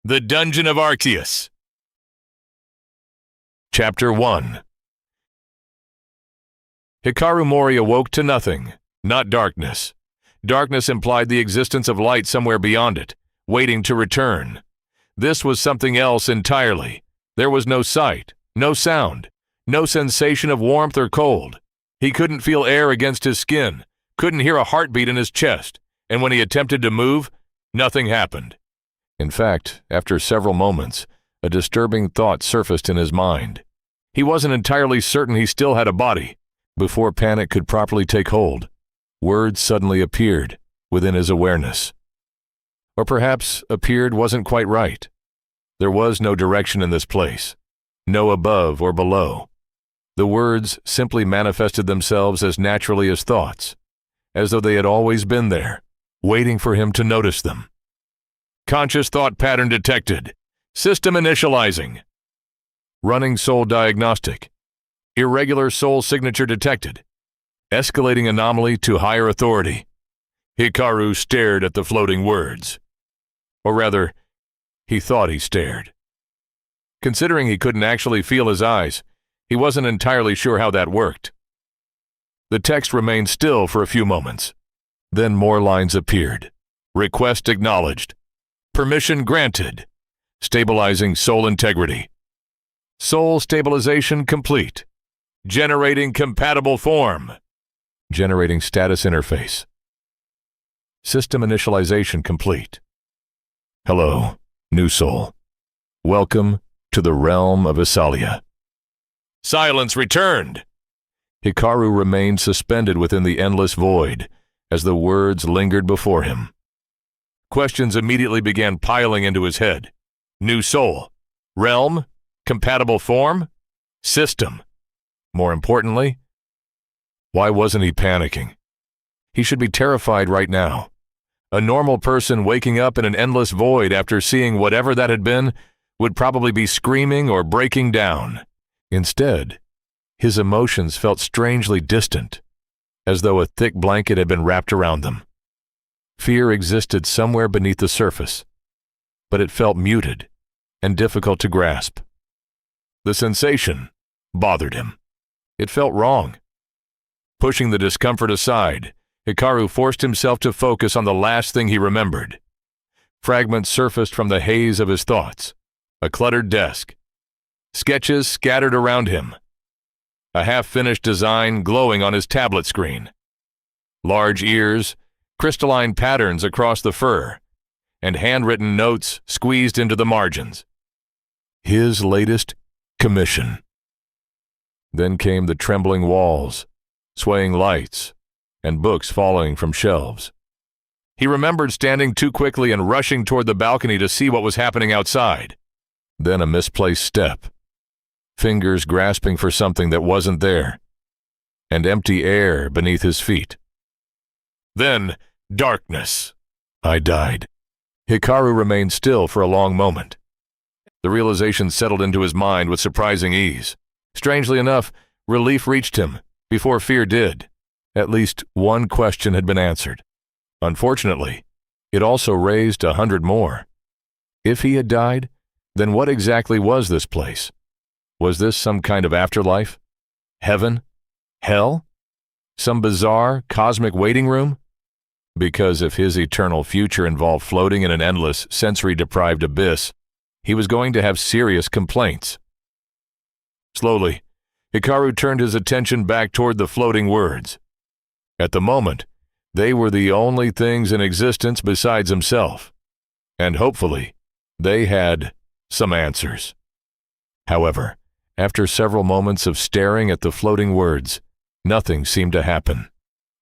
The Dungeon of Arceus. Chapter 1. Hikaru Mori awoke to nothing, not darkness. Darkness implied the existence of light somewhere beyond it, waiting to return. This was something else entirely. There was no sight, no sound, no sensation of warmth or cold. He couldn't feel air against his skin, couldn't hear a heartbeat in his chest, and when he attempted to move, nothing happened. In fact, after several moments, a disturbing thought surfaced in his mind. He wasn't entirely certain he still had a body. Before panic could properly take hold, words suddenly appeared within his awareness. Or perhaps appeared wasn't quite right. There was no direction in this place, no above or below. The words simply manifested themselves as naturally as thoughts, as though they had always been there, waiting for him to notice them. Conscious thought pattern detected. System initializing. Running soul diagnostic. Irregular soul signature detected. Escalating anomaly to higher authority. Hikaru stared at the floating words. Or rather, he thought he stared. Considering he couldn't actually feel his eyes, he wasn't entirely sure how that worked. The text remained still for a few moments. Then more lines appeared. Request acknowledged. Permission granted. Stabilizing soul integrity. Soul stabilization complete. Generating compatible form. Generating status interface. System initialization complete. Hello, new soul. Welcome to the realm of Esalia. Silence returned. Hikaru remained suspended within the endless void as the words lingered before him. Questions immediately began piling into his head. New soul. Realm. Compatible form. System. More importantly, why wasn't he panicking? He should be terrified right now. A normal person waking up in an endless void after seeing whatever that had been would probably be screaming or breaking down. Instead, his emotions felt strangely distant, as though a thick blanket had been wrapped around them. Fear existed somewhere beneath the surface, but it felt muted and difficult to grasp. The sensation bothered him. It felt wrong. Pushing the discomfort aside, Hikaru forced himself to focus on the last thing he remembered. Fragments surfaced from the haze of his thoughts. A cluttered desk. Sketches scattered around him. A half-finished design glowing on his tablet screen. Large ears, crystalline patterns across the fur, and handwritten notes squeezed into the margins. His latest commission. Then came the trembling walls, swaying lights, and books falling from shelves. He remembered standing too quickly and rushing toward the balcony to see what was happening outside. Then a misplaced step. Fingers grasping for something that wasn't there, and empty air beneath his feet. Then, darkness. I died. Hikaru remained still for a long moment. The realization settled into his mind with surprising ease. Strangely enough, relief reached him before fear did. At least one question had been answered. Unfortunately, it also raised 100 more. If he had died, then what exactly was this place? Was this some kind of afterlife? Heaven? Hell? Some bizarre, cosmic waiting room? Because if his eternal future involved floating in an endless, sensory-deprived abyss, he was going to have serious complaints. Slowly, Hikaru turned his attention back toward the floating words. At the moment, they were the only things in existence besides himself, and hopefully, they had some answers. However, after several moments of staring at the floating words, nothing seemed to happen.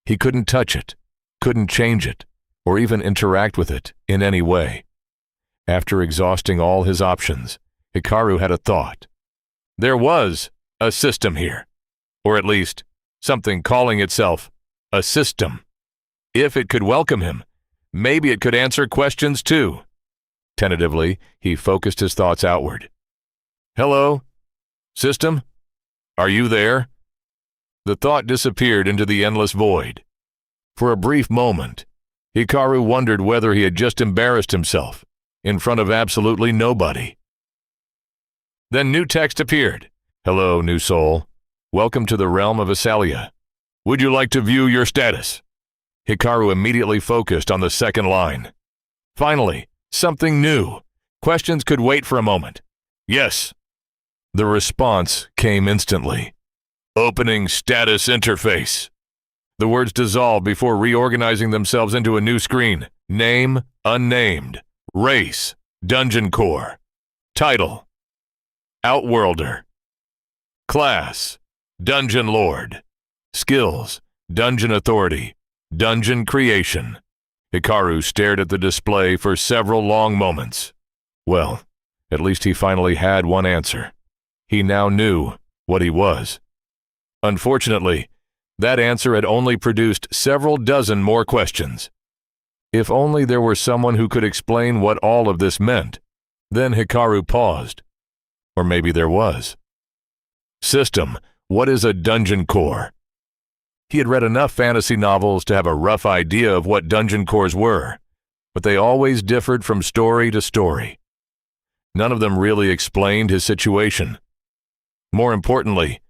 He couldn't touch it, couldn't change it, or even interact with it in any way. After exhausting all his options, Hikaru had a thought. There was a system here, or at least something calling itself a system. If it could welcome him, maybe it could answer questions too. Tentatively, he focused his thoughts outward. Hello? System? Are you there? The thought disappeared into the endless void. For a brief moment, Hikaru wondered whether he had just embarrassed himself, in front of absolutely nobody. Then new text appeared. Hello, new soul. Welcome to the realm of Esalia. Would you like to view your status? Hikaru immediately focused on the second line. Finally, something new. Questions could wait for a moment. Yes. The response came instantly. Opening status interface. The words dissolved before reorganizing themselves into a new screen. Name, unnamed. Race, Dungeon Core. Title, Outworlder. Class, Dungeon Lord. Skills, Dungeon Authority. Dungeon Creation. Hikaru stared at the display for several long moments. Well, at least he finally had one answer. He now knew what he was. Unfortunately, that answer had only produced several dozen more questions. If only there were someone who could explain what all of this meant. Then Hikaru paused. Or maybe there was. System, what is a dungeon core? He had read enough fantasy novels to have a rough idea of what dungeon cores were, but they always differed from story to story. None of them really explained his situation. More importantly,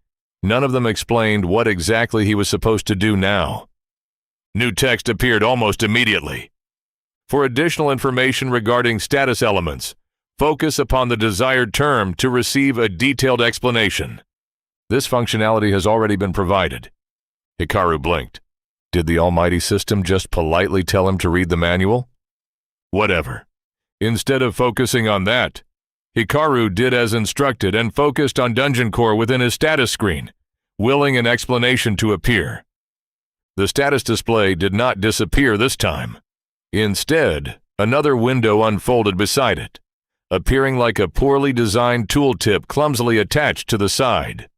none of them explained what exactly he was supposed to do now. New text appeared almost immediately. For additional information regarding status elements, focus upon the desired term to receive a detailed explanation. This functionality has already been provided. Hikaru blinked. Did the almighty system just politely tell him to read the manual? Whatever. Instead of focusing on that, Hikaru did as instructed and focused on Dungeon Core within his status screen, willing an explanation to appear. The status display did not disappear this time. Instead, another window unfolded beside it, appearing like a poorly designed tooltip clumsily attached to the side.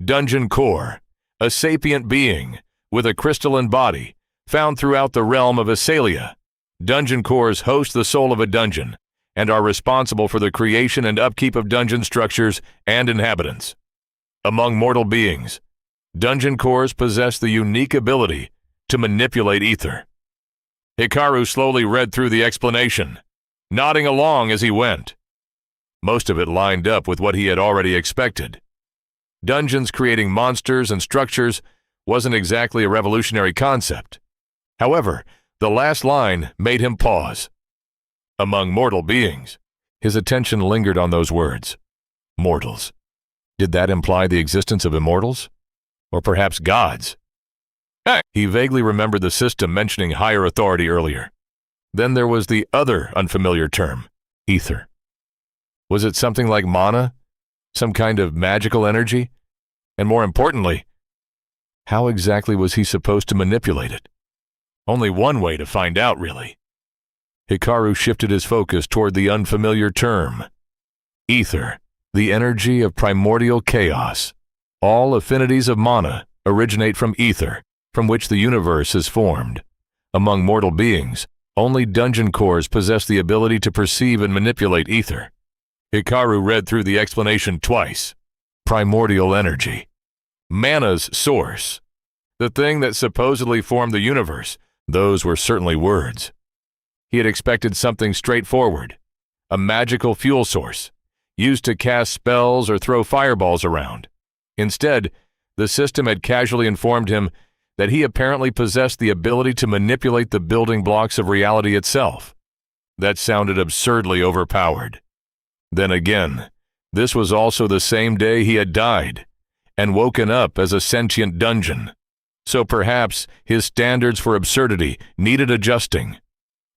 Dungeon Core, a sapient being with a crystalline body found throughout the realm of Esalia. Dungeon cores host the soul of a dungeon and are responsible for the creation and upkeep of dungeon structures and inhabitants. Among mortal beings, dungeon cores possess the unique ability to manipulate ether. Hikaru slowly read through the explanation, nodding along as he went. Most of it lined up with what he had already expected. Dungeons creating monsters and structures wasn't exactly a revolutionary concept. However, the last line made him pause. Among mortal beings, his attention lingered on those words. Mortals. Did that imply the existence of immortals? Or perhaps gods? He vaguely remembered the system mentioning higher authority earlier. Then there was the other unfamiliar term, ether. Was it something like mana? Some kind of magical energy? And more importantly, how exactly was he supposed to manipulate it? Only one way to find out, really. Hikaru shifted his focus toward the unfamiliar term. Ether, the energy of primordial chaos. All affinities of mana originate from ether, from which the universe is formed. Among mortal beings, only dungeon cores possess the ability to perceive and manipulate ether. Hikaru read through the explanation twice. Primordial energy. Mana's source. The thing that supposedly formed the universe. Those were certainly words. He had expected something straightforward. A magical fuel source, used to cast spells or throw fireballs around. Instead, the system had casually informed him that he apparently possessed the ability to manipulate the building blocks of reality itself. That sounded absurdly overpowered. Then again, this was also the same day he had died, and woken up as a sentient dungeon. So perhaps his standards for absurdity needed adjusting.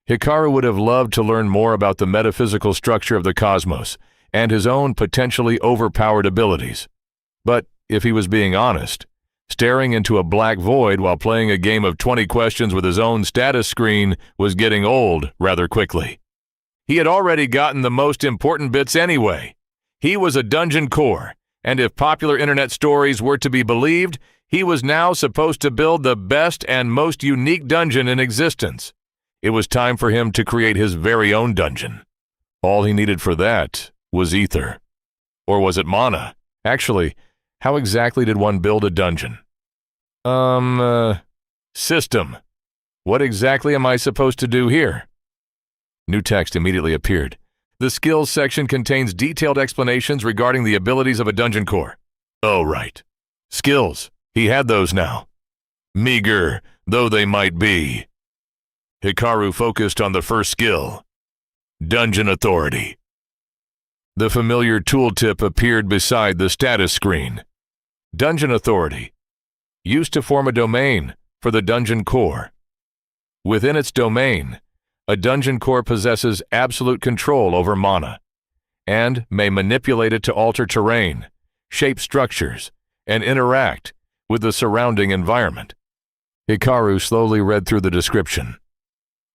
Hikaru would have loved to learn more about the metaphysical structure of the cosmos and his own potentially overpowered abilities. But if he was being honest, staring into a black void while playing a game of 20 questions with his own status screen was getting old rather quickly. He had already gotten the most important bits anyway. He was a dungeon core, and if popular internet stories were to be believed, he was now supposed to build the best and most unique dungeon in existence. It was time for him to create his very own dungeon. All he needed for that was ether. Or was it mana? Actually, how exactly did one build a dungeon? System. What exactly am I supposed to do here? New text immediately appeared. The skills section contains detailed explanations regarding the abilities of a dungeon core. Oh, right. Skills. He had those now. Meager though they might be. Hikaru focused on the first skill. Dungeon Authority. The familiar tooltip appeared beside the status screen. Dungeon Authority. Used to form a domain for the dungeon core. Within its domain, a dungeon core possesses absolute control over mana and may manipulate it to alter terrain, shape structures, and interact with the surrounding environment. Hikaru slowly read through the description.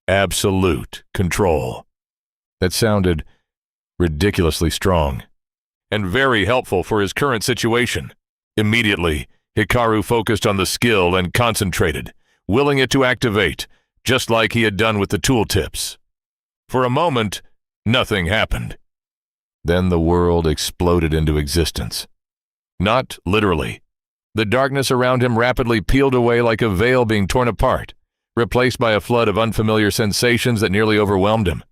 Absolute control. That sounded ridiculously strong and very helpful for his current situation. Immediately, Hikaru focused on the skill and concentrated, willing it to activate, just like he had done with the tooltips. For a moment, nothing happened. Then the world exploded into existence. Not literally. The darkness around him rapidly peeled away like a veil being torn apart, replaced by a flood of unfamiliar sensations that nearly overwhelmed him.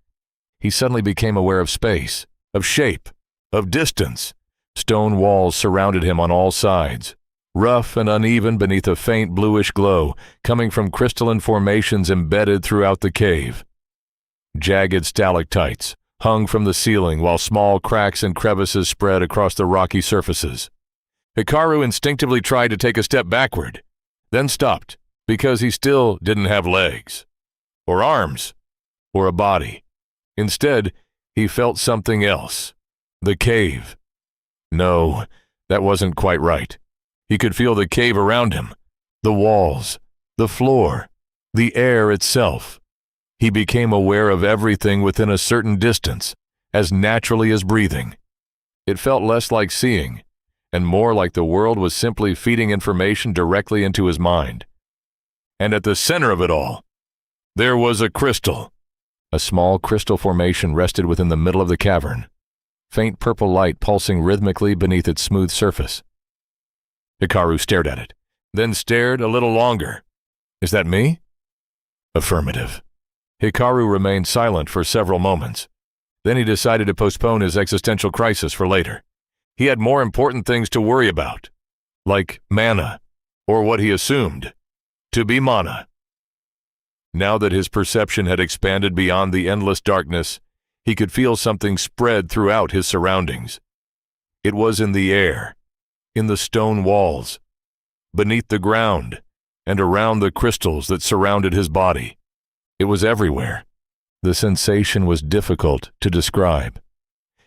He suddenly became aware of space, of shape, of distance. Stone walls surrounded him on all sides, rough and uneven beneath a faint bluish glow coming from crystalline formations embedded throughout the cave. Jagged stalactites hung from the ceiling while small cracks and crevices spread across the rocky surfaces. Hikaru instinctively tried to take a step backward, then stopped because he still didn't have legs, or arms, or a body. Instead, he felt something else. The cave. No, that wasn't quite right. He could feel the cave around him, the walls, the floor, the air itself. He became aware of everything within a certain distance, as naturally as breathing. It felt less like seeing, and more like the world was simply feeding information directly into his mind. And at the center of it all, there was a crystal. A small crystal formation rested within the middle of the cavern, faint purple light pulsing rhythmically beneath its smooth surface. Hikaru stared at it, then stared a little longer. Is that me? Affirmative. Hikaru remained silent for several moments. Then he decided to postpone his existential crisis for later. He had more important things to worry about, like mana, or what he assumed to be mana. Now that his perception had expanded beyond the endless darkness, he could feel something spread throughout his surroundings. It was in the air, in the stone walls, beneath the ground, and around the crystals that surrounded his body. It was everywhere. The sensation was difficult to describe.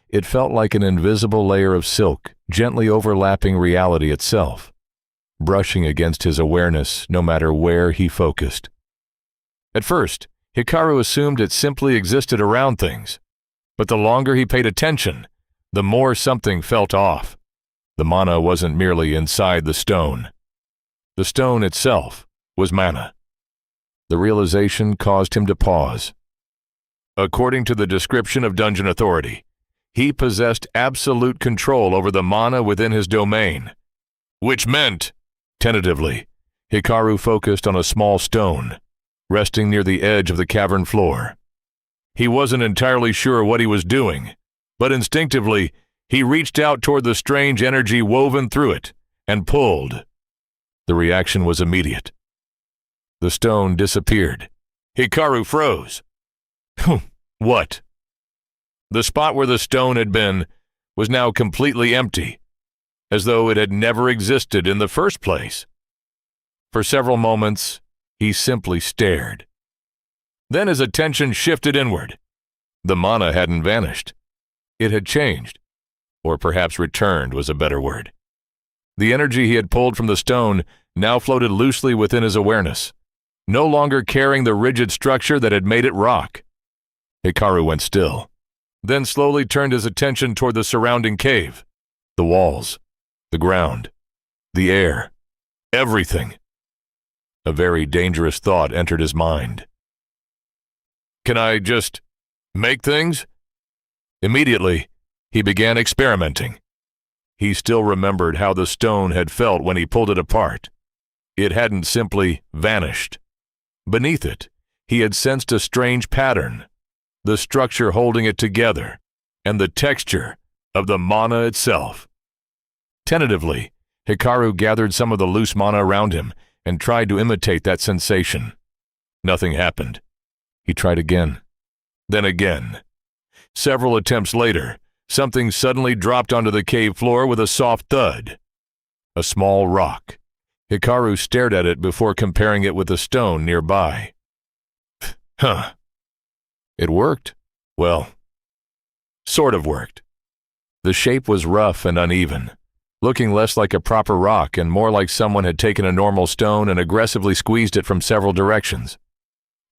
It felt like an invisible layer of silk gently overlapping reality itself, brushing against his awareness no matter where he focused. At first, Hikaru assumed it simply existed around things, but the longer he paid attention, the more something felt off. The mana wasn't merely inside the stone. The stone itself was mana. The realization caused him to pause. According to the description of Dungeon Authority, he possessed absolute control over the mana within his domain, which meant, tentatively, Hikaru focused on a small stone, resting near the edge of the cavern floor. He wasn't entirely sure what he was doing, but instinctively, he reached out toward the strange energy woven through it and pulled. The reaction was immediate. The stone disappeared. Hikaru froze. What? The spot where the stone had been was now completely empty, as though it had never existed in the first place. For several moments, he simply stared. Then his attention shifted inward. The mana hadn't vanished. It had changed, or perhaps returned was a better word. The energy he had pulled from the stone now floated loosely within his awareness, no longer carrying the rigid structure that had made it rock. Hikaru went still, then slowly turned his attention toward the surrounding cave, the walls, the ground, the air, everything. A very dangerous thought entered his mind. Can I just make things? Immediately, he began experimenting. He still remembered how the stone had felt when he pulled it apart. It hadn't simply vanished. Beneath it, he had sensed a strange pattern, the structure holding it together, and the texture of the mana itself. Tentatively, Hikaru gathered some of the loose mana around him and tried to imitate that sensation. Nothing happened. He tried again, then again. Several attempts later, something suddenly dropped onto the cave floor with a soft thud. A small rock. Hikaru stared at it before comparing it with a stone nearby. Huh. It worked. Well, sort of worked. The shape was rough and uneven, looking less like a proper rock and more like someone had taken a normal stone and aggressively squeezed it from several directions.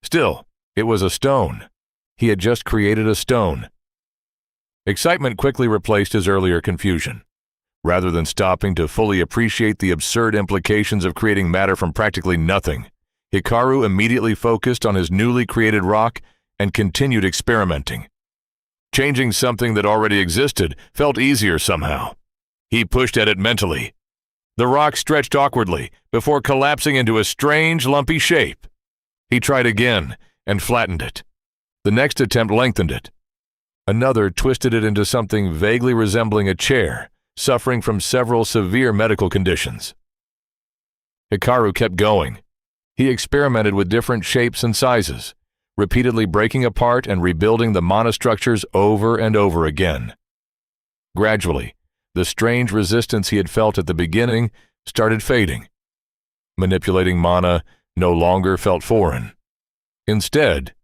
Still, it was a stone. He had just created a stone. Excitement quickly replaced his earlier confusion. Rather than stopping to fully appreciate the absurd implications of creating matter from practically nothing, Hikaru immediately focused on his newly created rock and continued experimenting. Changing something that already existed felt easier somehow. He pushed at it mentally. The rock stretched awkwardly before collapsing into a strange, lumpy shape. He tried again and flattened it. The next attempt lengthened it. Another twisted it into something vaguely resembling a chair, suffering from several severe medical conditions. Hikaru kept going. He experimented with different shapes and sizes, repeatedly breaking apart and rebuilding the mana structures over and over again. Gradually, the strange resistance he had felt at the beginning started fading. Manipulating mana no longer felt foreign. Instead,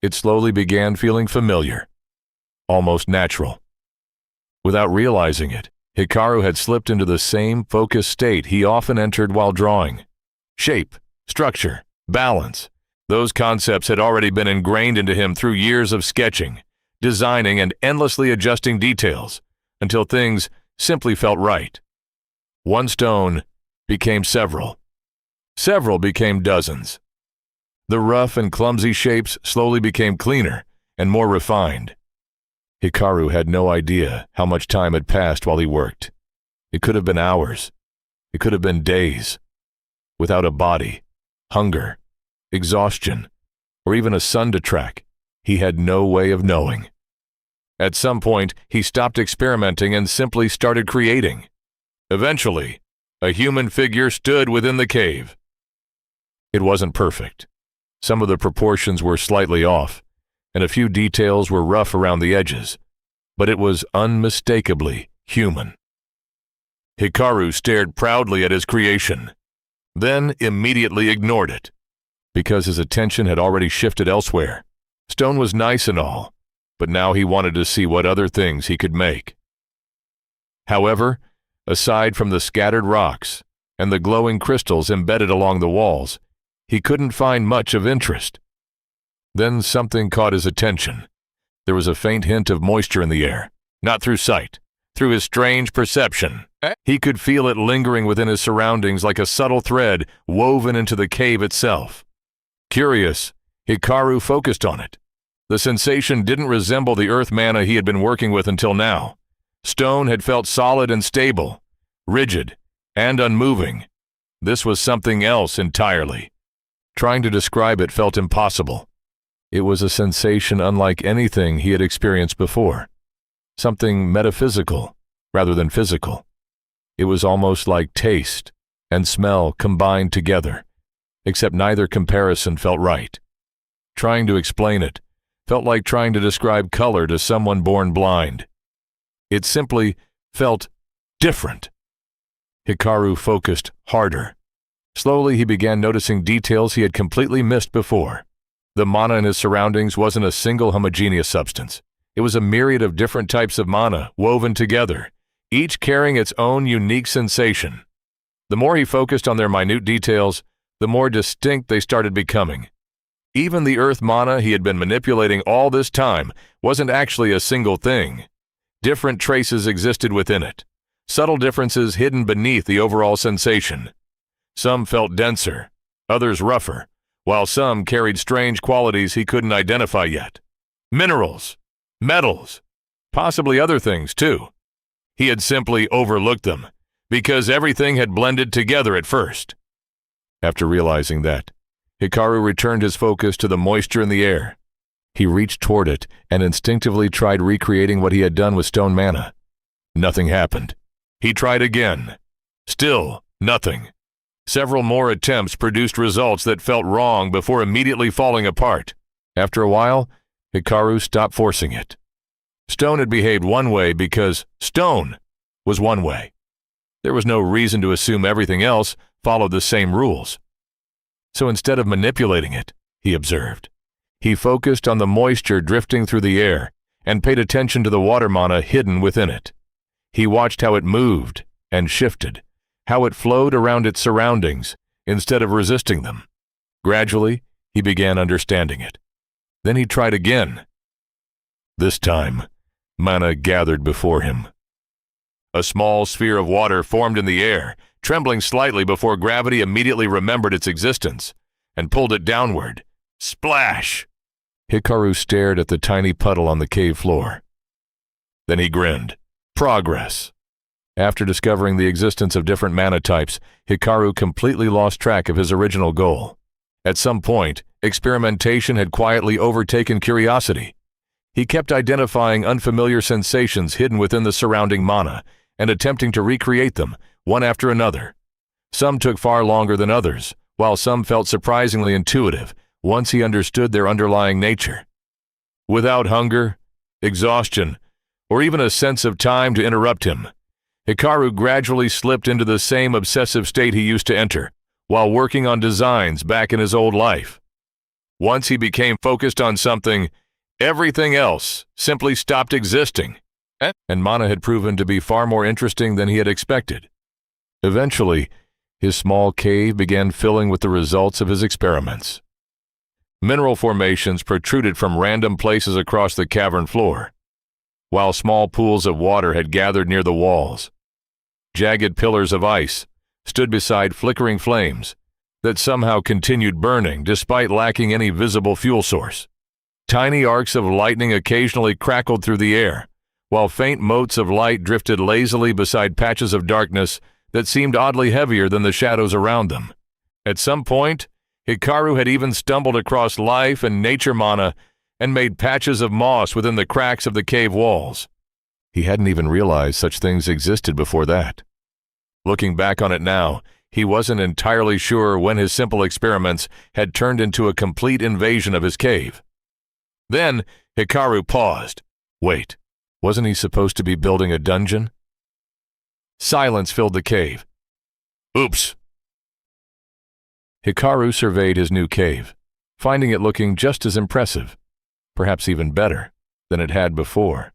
it slowly began feeling familiar, almost natural. Without realizing it, Hikaru had slipped into the same focused state he often entered while drawing. Shape, structure, balance. Those concepts had already been ingrained into him through years of sketching, designing, and endlessly adjusting details, until things simply felt right. One stone became several. Several became dozens. The rough and clumsy shapes slowly became cleaner and more refined. Hikaru had no idea how much time had passed while he worked. It could have been hours. It could have been days. Without a body, hunger, exhaustion, or even a sun to track, he had no way of knowing. At some point, he stopped experimenting and simply started creating. Eventually, a human figure stood within the cave. It wasn't perfect. Some of the proportions were slightly off, and a few details were rough around the edges, but it was unmistakably human. Hikaru stared proudly at his creation, then immediately ignored it, because his attention had already shifted elsewhere. Stone was nice and all, but now he wanted to see what other things he could make. However, aside from the scattered rocks and the glowing crystals embedded along the walls, he couldn't find much of interest. Then something caught his attention. There was a faint hint of moisture in the air, not through sight, through his strange perception. He could feel it lingering within his surroundings like a subtle thread woven into the cave itself. Curious, Hikaru focused on it. The sensation didn't resemble the earth mana he had been working with until now. Stone had felt solid and stable, rigid, and unmoving. This was something else entirely. Trying to describe it felt impossible. It was a sensation unlike anything he had experienced before. Something metaphysical rather than physical. It was almost like taste and smell combined together, except neither comparison felt right. Trying to explain it felt like trying to describe color to someone born blind. It simply felt different. Hikaru focused harder. Slowly, he began noticing details he had completely missed before. The mana in his surroundings wasn't a single homogeneous substance. It was a myriad of different types of mana woven together, each carrying its own unique sensation. The more he focused on their minute details, the more distinct they started becoming. Even the earth mana he had been manipulating all this time wasn't actually a single thing. Different traces existed within it, subtle differences hidden beneath the overall sensation. Some felt denser, others rougher, while some carried strange qualities he couldn't identify yet. Minerals, metals, possibly other things too. He had simply overlooked them, because everything had blended together at first. After realizing that, Hikaru returned his focus to the moisture in the air. He reached toward it and instinctively tried recreating what he had done with stone mana. Nothing happened. He tried again. Still nothing. Several more attempts produced results that felt wrong before immediately falling apart. After a while, Hikaru stopped forcing it. Stone had behaved one way because stone was one way. There was no reason to assume everything else followed the same rules. So instead of manipulating it, he observed, he focused on the moisture drifting through the air and paid attention to the water mana hidden within it. He watched how it moved and shifted, how it flowed around its surroundings instead of resisting them. Gradually, he began understanding it. Then he tried again. This time, mana gathered before him. A small sphere of water formed in the air, trembling slightly before gravity immediately remembered its existence and pulled it downward. Splash! Hikaru stared at the tiny puddle on the cave floor. Then he grinned. Progress. After discovering the existence of different mana types, Hikaru completely lost track of his original goal. At some point, experimentation had quietly overtaken curiosity. He kept identifying unfamiliar sensations hidden within the surrounding mana and attempting to recreate them, one after another. Some took far longer than others, while some felt surprisingly intuitive once he understood their underlying nature. Without hunger, exhaustion, or even a sense of time to interrupt him, Hikaru gradually slipped into the same obsessive state he used to enter while working on designs back in his old life. Once he became focused on something, everything else simply stopped existing, and mana had proven to be far more interesting than he had expected. Eventually, his small cave began filling with the results of his experiments. Mineral formations protruded from random places across the cavern floor, while small pools of water had gathered near the walls. Jagged pillars of ice stood beside flickering flames that somehow continued burning despite lacking any visible fuel source. Tiny arcs of lightning occasionally crackled through the air, while faint motes of light drifted lazily beside patches of darkness that seemed oddly heavier than the shadows around them. At some point, Hikaru had even stumbled across life and nature mana and made patches of moss within the cracks of the cave walls. He hadn't even realized such things existed before that. Looking back on it now, he wasn't entirely sure when his simple experiments had turned into a complete invasion of his cave. Then, Hikaru paused. Wait, wasn't he supposed to be building a dungeon? Silence filled the cave. Oops! Hikaru surveyed his new cave, finding it looking just as impressive, perhaps even better, than it had before.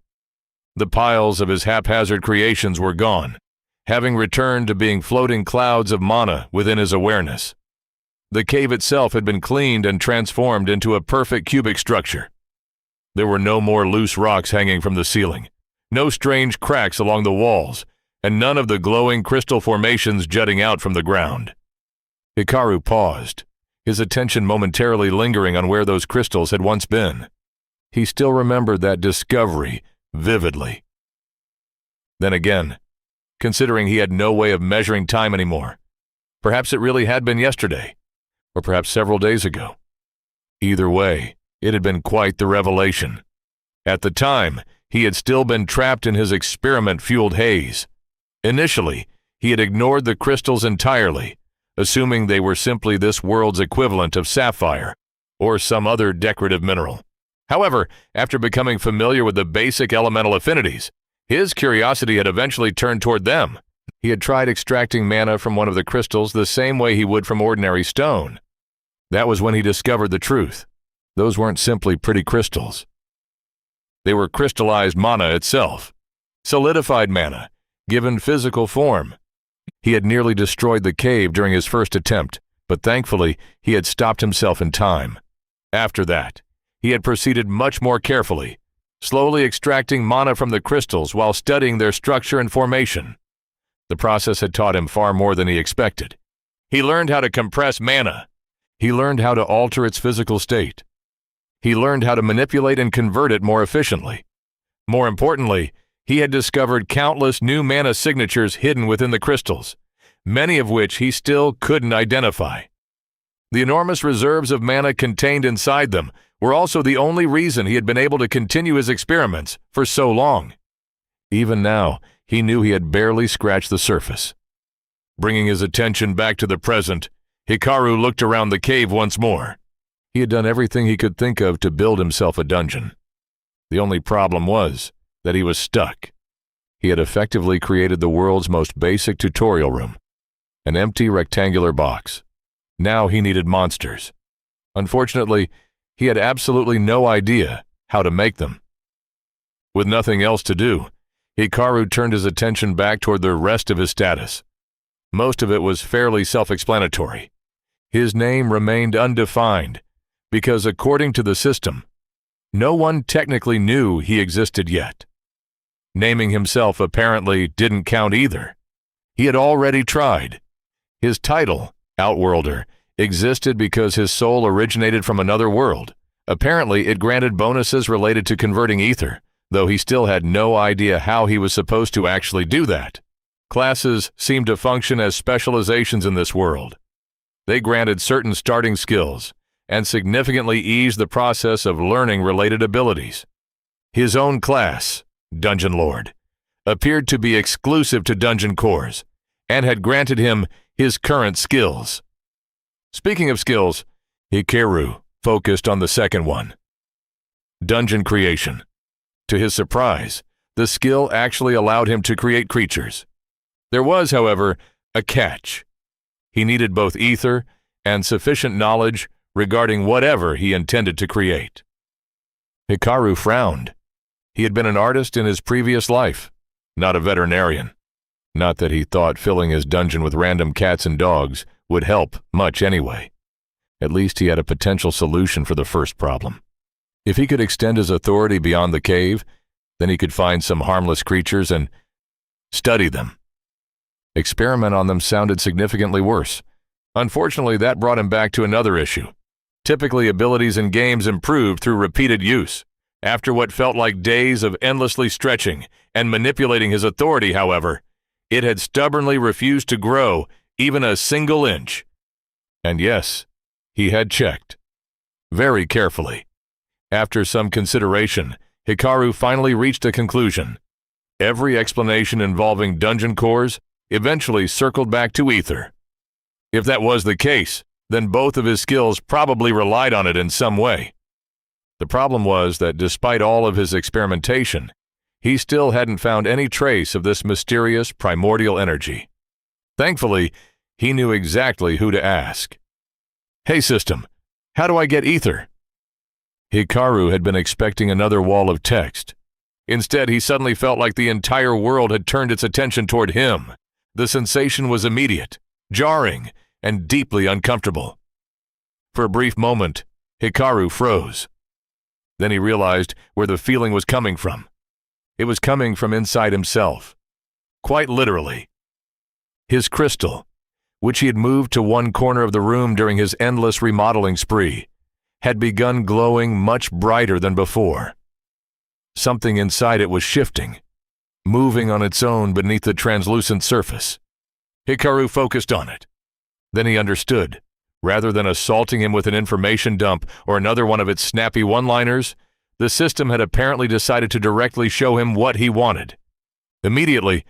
The piles of his haphazard creations were gone, having returned to being floating clouds of mana within his awareness. The cave itself had been cleaned and transformed into a perfect cubic structure. There were no more loose rocks hanging from the ceiling, no strange cracks along the walls, and none of the glowing crystal formations jutting out from the ground. Hikaru paused, his attention momentarily lingering on where those crystals had once been. He still remembered that discovery vividly. Then again, considering he had no way of measuring time anymore, perhaps it really had been yesterday, or perhaps several days ago. Either way, it had been quite the revelation. At the time, he had still been trapped in his experiment-fueled haze. Initially, he had ignored the crystals entirely, assuming they were simply this world's equivalent of sapphire or some other decorative mineral. However, after becoming familiar with the basic elemental affinities, his curiosity had eventually turned toward them. He had tried extracting mana from one of the crystals the same way he would from ordinary stone. That was when he discovered the truth. Those weren't simply pretty crystals. They were crystallized mana itself, solidified mana, given physical form. He had nearly destroyed the cave during his first attempt, but thankfully he had stopped himself in time. After that, he had proceeded much more carefully, slowly extracting mana from the crystals while studying their structure and formation. The process had taught him far more than he expected. He learned how to compress mana. He learned how to alter its physical state. He learned how to manipulate and convert it more efficiently. More importantly, he had discovered countless new mana signatures hidden within the crystals, many of which he still couldn't identify. The enormous reserves of mana contained inside them were also the only reason he had been able to continue his experiments for so long. Even now, he knew he had barely scratched the surface. Bringing his attention back to the present, Hikaru looked around the cave once more. He had done everything he could think of to build himself a dungeon. The only problem was that he was stuck. He had effectively created the world's most basic tutorial room, an empty rectangular box. Now he needed monsters. Unfortunately, he had absolutely no idea how to make them. With nothing else to do, Hikaru turned his attention back toward the rest of his status. Most of it was fairly self-explanatory. His name remained undefined because, according to the system, no one technically knew he existed yet. Naming himself apparently didn't count either. He had already tried. His title, Outworlder, existed because his soul originated from another world. Apparently, it granted bonuses related to converting ether, though he still had no idea how he was supposed to actually do that. Classes seemed to function as specializations in this world. They granted certain starting skills and significantly eased the process of learning related abilities. His own class, Dungeon Lord, appeared to be exclusive to dungeon cores and had granted him his current skills. Speaking of skills, Hikaru focused on the second one, dungeon creation. To his surprise, the skill actually allowed him to create creatures. There was, however, a catch. He needed both ether and sufficient knowledge regarding whatever he intended to create. Hikaru frowned. He had been an artist in his previous life, not a veterinarian. Not that he thought filling his dungeon with random cats and dogs would help much anyway. At least he had a potential solution for the first problem. If he could extend his authority beyond the cave, then he could find some harmless creatures and study them. Experiment on them sounded significantly worse. Unfortunately, that brought him back to another issue. Typically, abilities in games improved through repeated use. After what felt like days of endlessly stretching and manipulating his authority, however, it had stubbornly refused to grow even a single inch. And yes, he had checked. Very carefully. After some consideration, Hikaru finally reached a conclusion. Every explanation involving dungeon cores eventually circled back to ether. If that was the case, then both of his skills probably relied on it in some way. The problem was that despite all of his experimentation, he still hadn't found any trace of this mysterious primordial energy. Thankfully, he knew exactly who to ask. "Hey system, how do I get ether?" Hikaru had been expecting another wall of text. Instead, he suddenly felt like the entire world had turned its attention toward him. The sensation was immediate, jarring, and deeply uncomfortable. For a brief moment, Hikaru froze. Then he realized where the feeling was coming from. It was coming from inside himself. Quite literally. His crystal, which he had moved to one corner of the room during his endless remodeling spree, had begun glowing much brighter than before. Something inside it was shifting, moving on its own beneath the translucent surface. Hikaru focused on it. Then he understood. Rather than assaulting him with an information dump or another one of its snappy one-liners, the system had apparently decided to directly show him what he wanted. Immediately,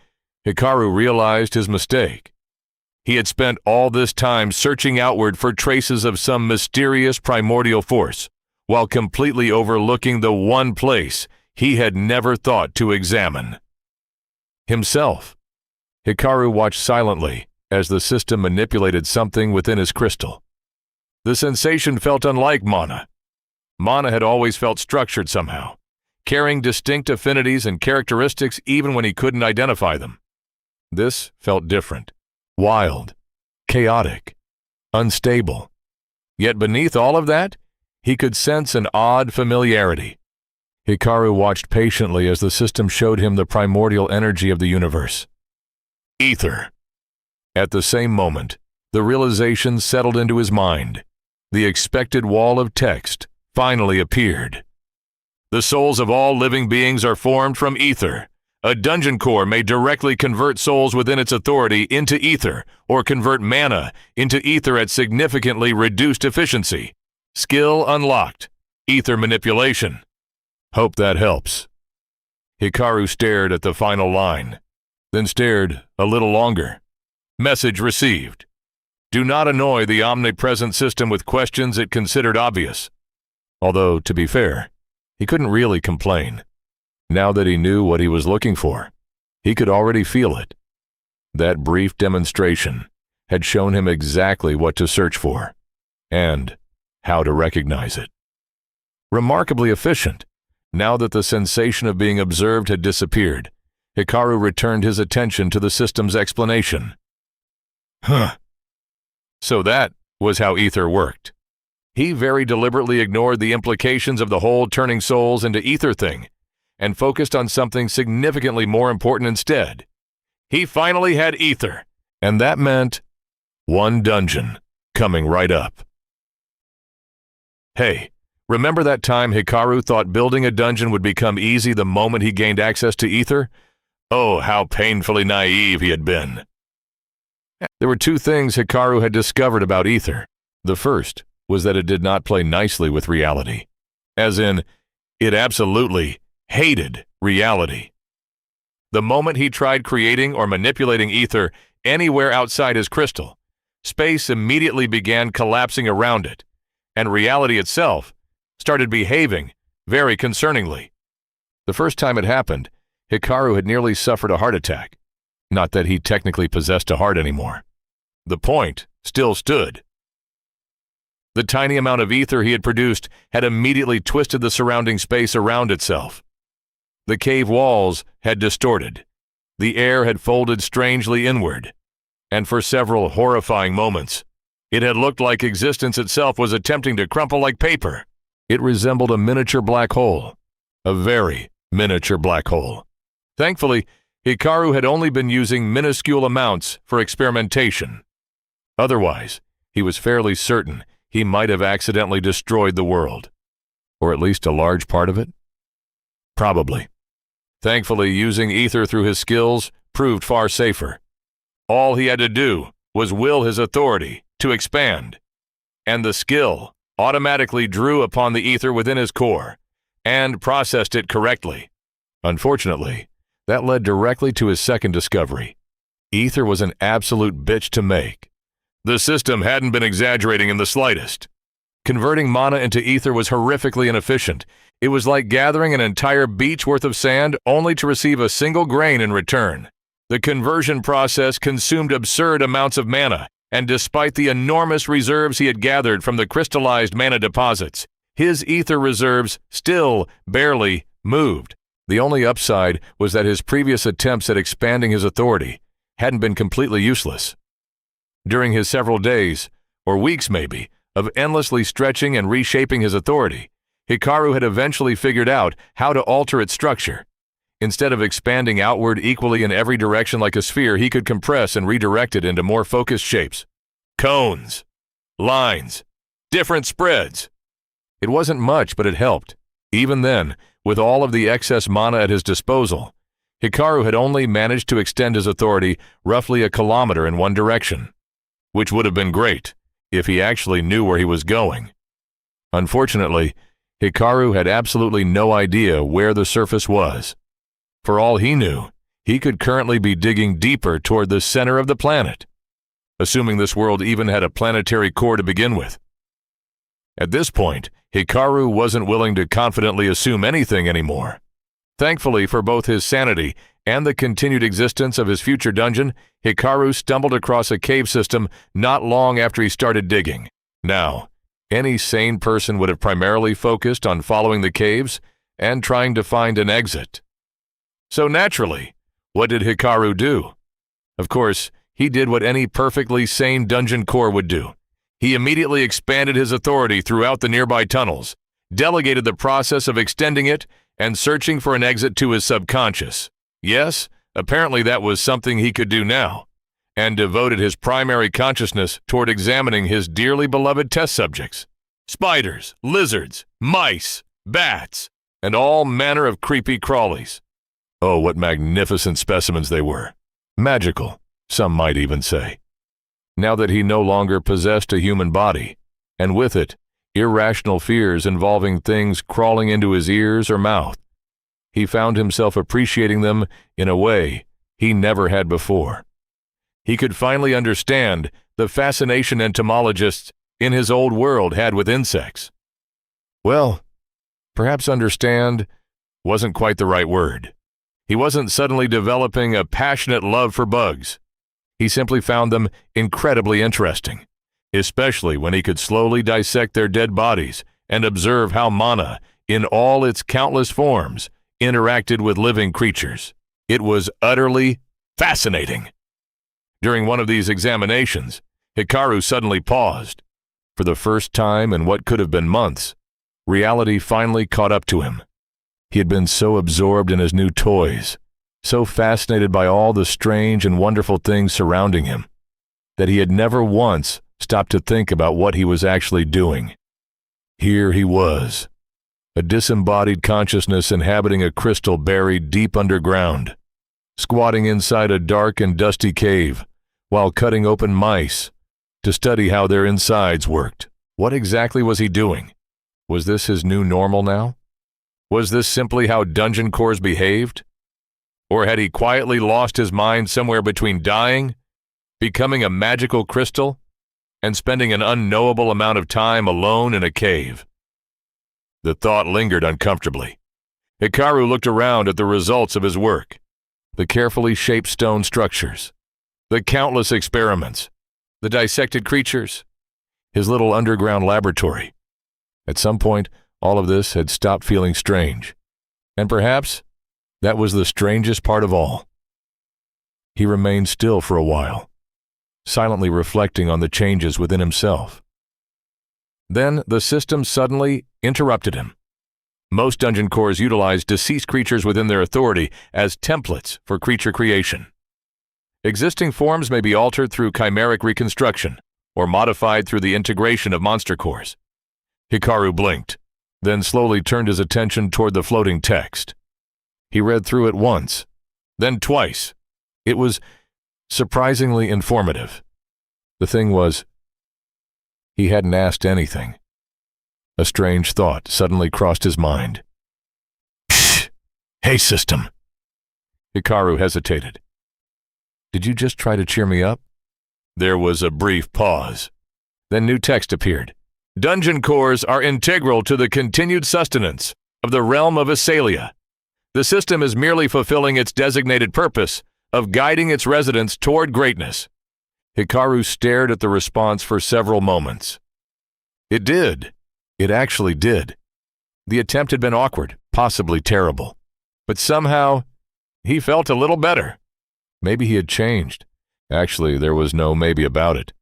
Hikaru realized his mistake. He had spent all this time searching outward for traces of some mysterious primordial force, while completely overlooking the one place he had never thought to examine. Himself. Hikaru watched silently as the system manipulated something within his crystal. The sensation felt unlike mana. Mana had always felt structured somehow, carrying distinct affinities and characteristics even when he couldn't identify them. This felt different, wild, chaotic, unstable. Yet beneath all of that, he could sense an odd familiarity. Hikaru watched patiently as the system showed him the primordial energy of the universe. Ether. At the same moment, the realization settled into his mind. The expected wall of text finally appeared. The souls of all living beings are formed from ether. A dungeon core may directly convert souls within its authority into ether, or convert mana into ether at significantly reduced efficiency. Skill unlocked. ether manipulation. Hope that helps. Hikaru stared at the final line, then stared a little longer. Message received. Do not annoy the omnipresent system with questions it considered obvious. Although, to be fair, he couldn't really complain. Now that he knew what he was looking for, he could already feel it. That brief demonstration had shown him exactly what to search for, and how to recognize it. Remarkably efficient, now that the sensation of being observed had disappeared, Hikaru returned his attention to the system's explanation. So that was how ether worked. He very deliberately ignored the implications of the whole turning souls into ether thing, and focused on something significantly more important instead. He finally had ether, and that meant one dungeon coming right up. Hey, remember that time Hikaru thought building a dungeon would become easy the moment he gained access to ether? Oh, how painfully naive he had been. There were two things Hikaru had discovered about ether. The first was that it did not play nicely with reality. As in, it absolutely hated reality. The moment he tried creating or manipulating ether anywhere outside his crystal, space immediately began collapsing around it, and reality itself started behaving very concerningly. The first time it happened, Hikaru had nearly suffered a heart attack. Not that he technically possessed a heart anymore. The point still stood. The tiny amount of ether he had produced had immediately twisted the surrounding space around itself. The cave walls had distorted. The air had folded strangely inward. And for several horrifying moments, it had looked like existence itself was attempting to crumple like paper. It resembled a miniature black hole. A very miniature black hole. Thankfully, Hikaru had only been using minuscule amounts for experimentation. Otherwise, he was fairly certain he might have accidentally destroyed the world. Or at least a large part of it? Probably. Thankfully, using ether through his skills proved far safer. All he had to do was will his authority to expand, and the skill automatically drew upon the ether within his core and processed it correctly. Unfortunately, that led directly to his second discovery. Ether was an absolute bitch to make. The system hadn't been exaggerating in the slightest. Converting mana into ether was horrifically inefficient. It was like gathering an entire beach worth of sand only to receive a single grain in return. The conversion process consumed absurd amounts of mana, and despite the enormous reserves he had gathered from the crystallized mana deposits, his ether reserves still barely moved. The only upside was that his previous attempts at expanding his authority hadn't been completely useless. During his several days, or weeks maybe, of endlessly stretching and reshaping his authority, Hikaru had eventually figured out how to alter its structure. Instead of expanding outward equally in every direction like a sphere, he could compress and redirect it into more focused shapes. Cones, lines, different spreads. It wasn't much, but it helped. Even then, with all of the excess mana at his disposal, Hikaru had only managed to extend his authority roughly a kilometer in one direction, which would have been great if he actually knew where he was going. Unfortunately, Hikaru had absolutely no idea where the surface was. For all he knew, he could currently be digging deeper toward the center of the planet, assuming this world even had a planetary core to begin with. At this point, Hikaru wasn't willing to confidently assume anything anymore. Thankfully for both his sanity and the continued existence of his future dungeon, Hikaru stumbled across a cave system not long after he started digging. Now, any sane person would have primarily focused on following the caves and trying to find an exit. So naturally, what did Hikaru do? Of course, he did what any perfectly sane dungeon core would do. He immediately expanded his authority throughout the nearby tunnels, delegated the process of extending it, and searching for an exit to his subconscious. Yes, apparently that was something he could do now, and devoted his primary consciousness toward examining his dearly beloved test subjects. Spiders, lizards, mice, bats, and all manner of creepy crawlies. Oh, what magnificent specimens they were. Magical, some might even say. Now that he no longer possessed a human body, and with it, irrational fears involving things crawling into his ears or mouth. He found himself appreciating them in a way he never had before. He could finally understand the fascination entomologists in his old world had with insects. Well, perhaps understand wasn't quite the right word. He wasn't suddenly developing a passionate love for bugs. He simply found them incredibly interesting, especially when he could slowly dissect their dead bodies and observe how mana, in all its countless forms, interacted with living creatures. It was utterly fascinating. During one of these examinations, Hikaru suddenly paused. For the first time in what could have been months, reality finally caught up to him. He had been so absorbed in his new toys, so fascinated by all the strange and wonderful things surrounding him, that he had never once stopped to think about what he was actually doing. Here he was, a disembodied consciousness inhabiting a crystal buried deep underground, squatting inside a dark and dusty cave while cutting open mice to study how their insides worked. What exactly was he doing? Was this his new normal now? Was this simply how dungeon cores behaved? Or had he quietly lost his mind somewhere between dying, becoming a magical crystal, and spending an unknowable amount of time alone in a cave? The thought lingered uncomfortably. Hikaru looked around at the results of his work, the carefully shaped stone structures, the countless experiments, the dissected creatures, his little underground laboratory. At some point, all of this had stopped feeling strange, and perhaps that was the strangest part of all. He remained still for a while, silently reflecting on the changes within himself. Then the system suddenly interrupted him. Most dungeon cores utilize deceased creatures within their authority as templates for creature creation. Existing forms may be altered through chimeric reconstruction or modified through the integration of monster cores. Hikaru blinked, then slowly turned his attention toward the floating text. He read through it once, then twice. It was surprisingly informative. The thing was, he hadn't asked anything. A strange thought suddenly crossed his mind. Psst! Hey, system! Hikaru hesitated. Did you just try to cheer me up? There was a brief pause. Then new text appeared. Dungeon cores are integral to the continued sustenance of the realm of Esalia. The system is merely fulfilling its designated purpose of guiding its residents toward greatness. Hikaru stared at the response for several moments. It did. It actually did. The attempt had been awkward, possibly terrible. But somehow, he felt a little better. Maybe he had changed. Actually, there was no maybe about it.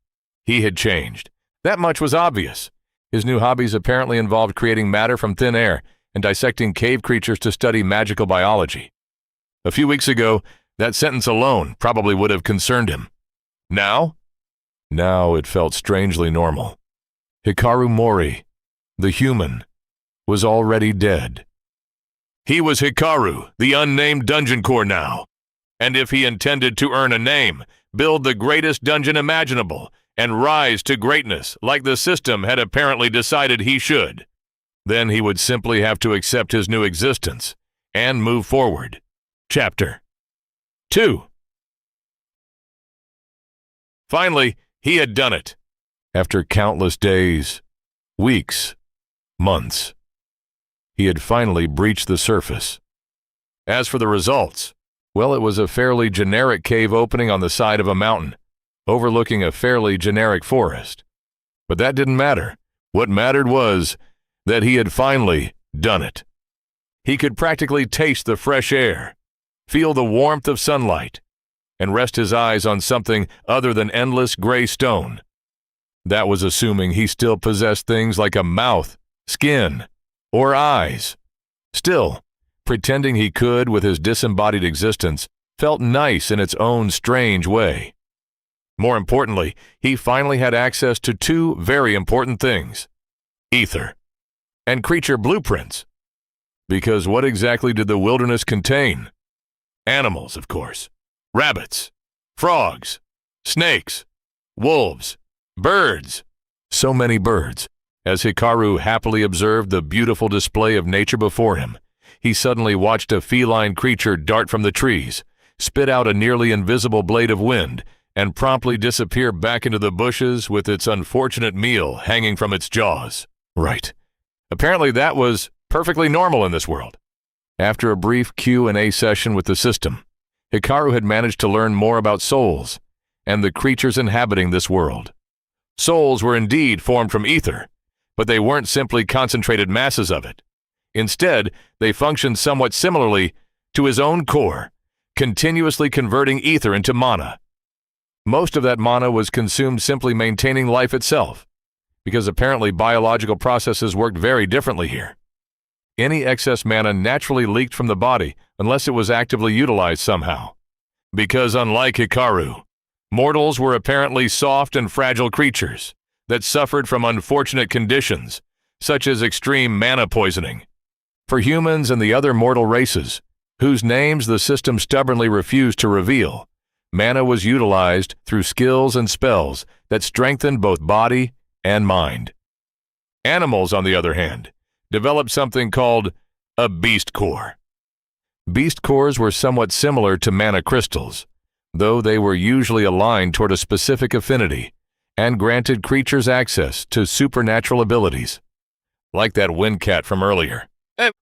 He had changed. That much was obvious. His new hobbies apparently involved creating matter from thin air and dissecting cave creatures to study magical biology. A few weeks ago, that sentence alone probably would have concerned him. Now? Now it felt strangely normal. Hikaru Mori, the human, was already dead. He was Hikaru, the unnamed dungeon core now. And if he intended to earn a name, build the greatest dungeon imaginable, and rise to greatness like the system had apparently decided he should, then he would simply have to accept his new existence and move forward. Chapter 2. Finally, he had done it. After countless days, weeks, months, he had finally breached the surface. As for the results, well, it was a fairly generic cave opening on the side of a mountain, overlooking a fairly generic forest. But that didn't matter. What mattered was that he had finally done it. He could practically taste the fresh air, feel the warmth of sunlight, and rest his eyes on something other than endless gray stone. That was assuming he still possessed things like a mouth, skin, or eyes. Still, pretending he could with his disembodied existence felt nice in its own strange way. More importantly, he finally had access to two very important things: ether and creature blueprints. Because what exactly did the wilderness contain? Animals, of course. Rabbits, frogs, snakes, wolves, birds. So many birds. As Hikaru happily observed the beautiful display of nature before him, he suddenly watched a feline creature dart from the trees, spit out a nearly invisible blade of wind, and promptly disappear back into the bushes with its unfortunate meal hanging from its jaws. Right. Apparently that was perfectly normal in this world. After a brief Q&A session with the system, Hikaru had managed to learn more about souls and the creatures inhabiting this world. Souls were indeed formed from ether, but they weren't simply concentrated masses of it. Instead, they functioned somewhat similarly to his own core, continuously converting ether into mana. Most of that mana was consumed simply maintaining life itself, because apparently biological processes worked very differently here. Any excess mana naturally leaked from the body unless it was actively utilized somehow. Because unlike Hikaru, mortals were apparently soft and fragile creatures that suffered from unfortunate conditions, such as extreme mana poisoning. For humans and the other mortal races, whose names the system stubbornly refused to reveal, mana was utilized through skills and spells that strengthened both body and mind. Animals, on the other hand, developed something called a beast core. Beast cores were somewhat similar to mana crystals, though they were usually aligned toward a specific affinity and granted creatures access to supernatural abilities, like that wind cat from earlier,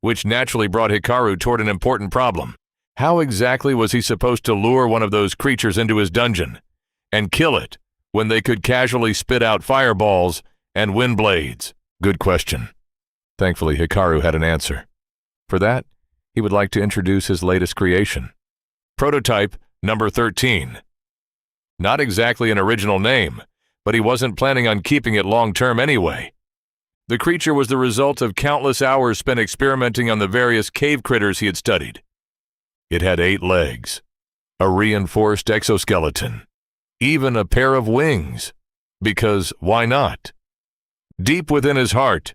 which naturally brought Hikaru toward an important problem. How exactly was he supposed to lure one of those creatures into his dungeon and kill it when they could casually spit out fireballs and wind blades? Good question. Thankfully, Hikaru had an answer. For that, he would like to introduce his latest creation, Prototype number 13. Not exactly an original name, but he wasn't planning on keeping it long-term anyway. The creature was the result of countless hours spent experimenting on the various cave critters he had studied. It had 8 legs, a reinforced exoskeleton, even a pair of wings, because why not? Deep within his heart,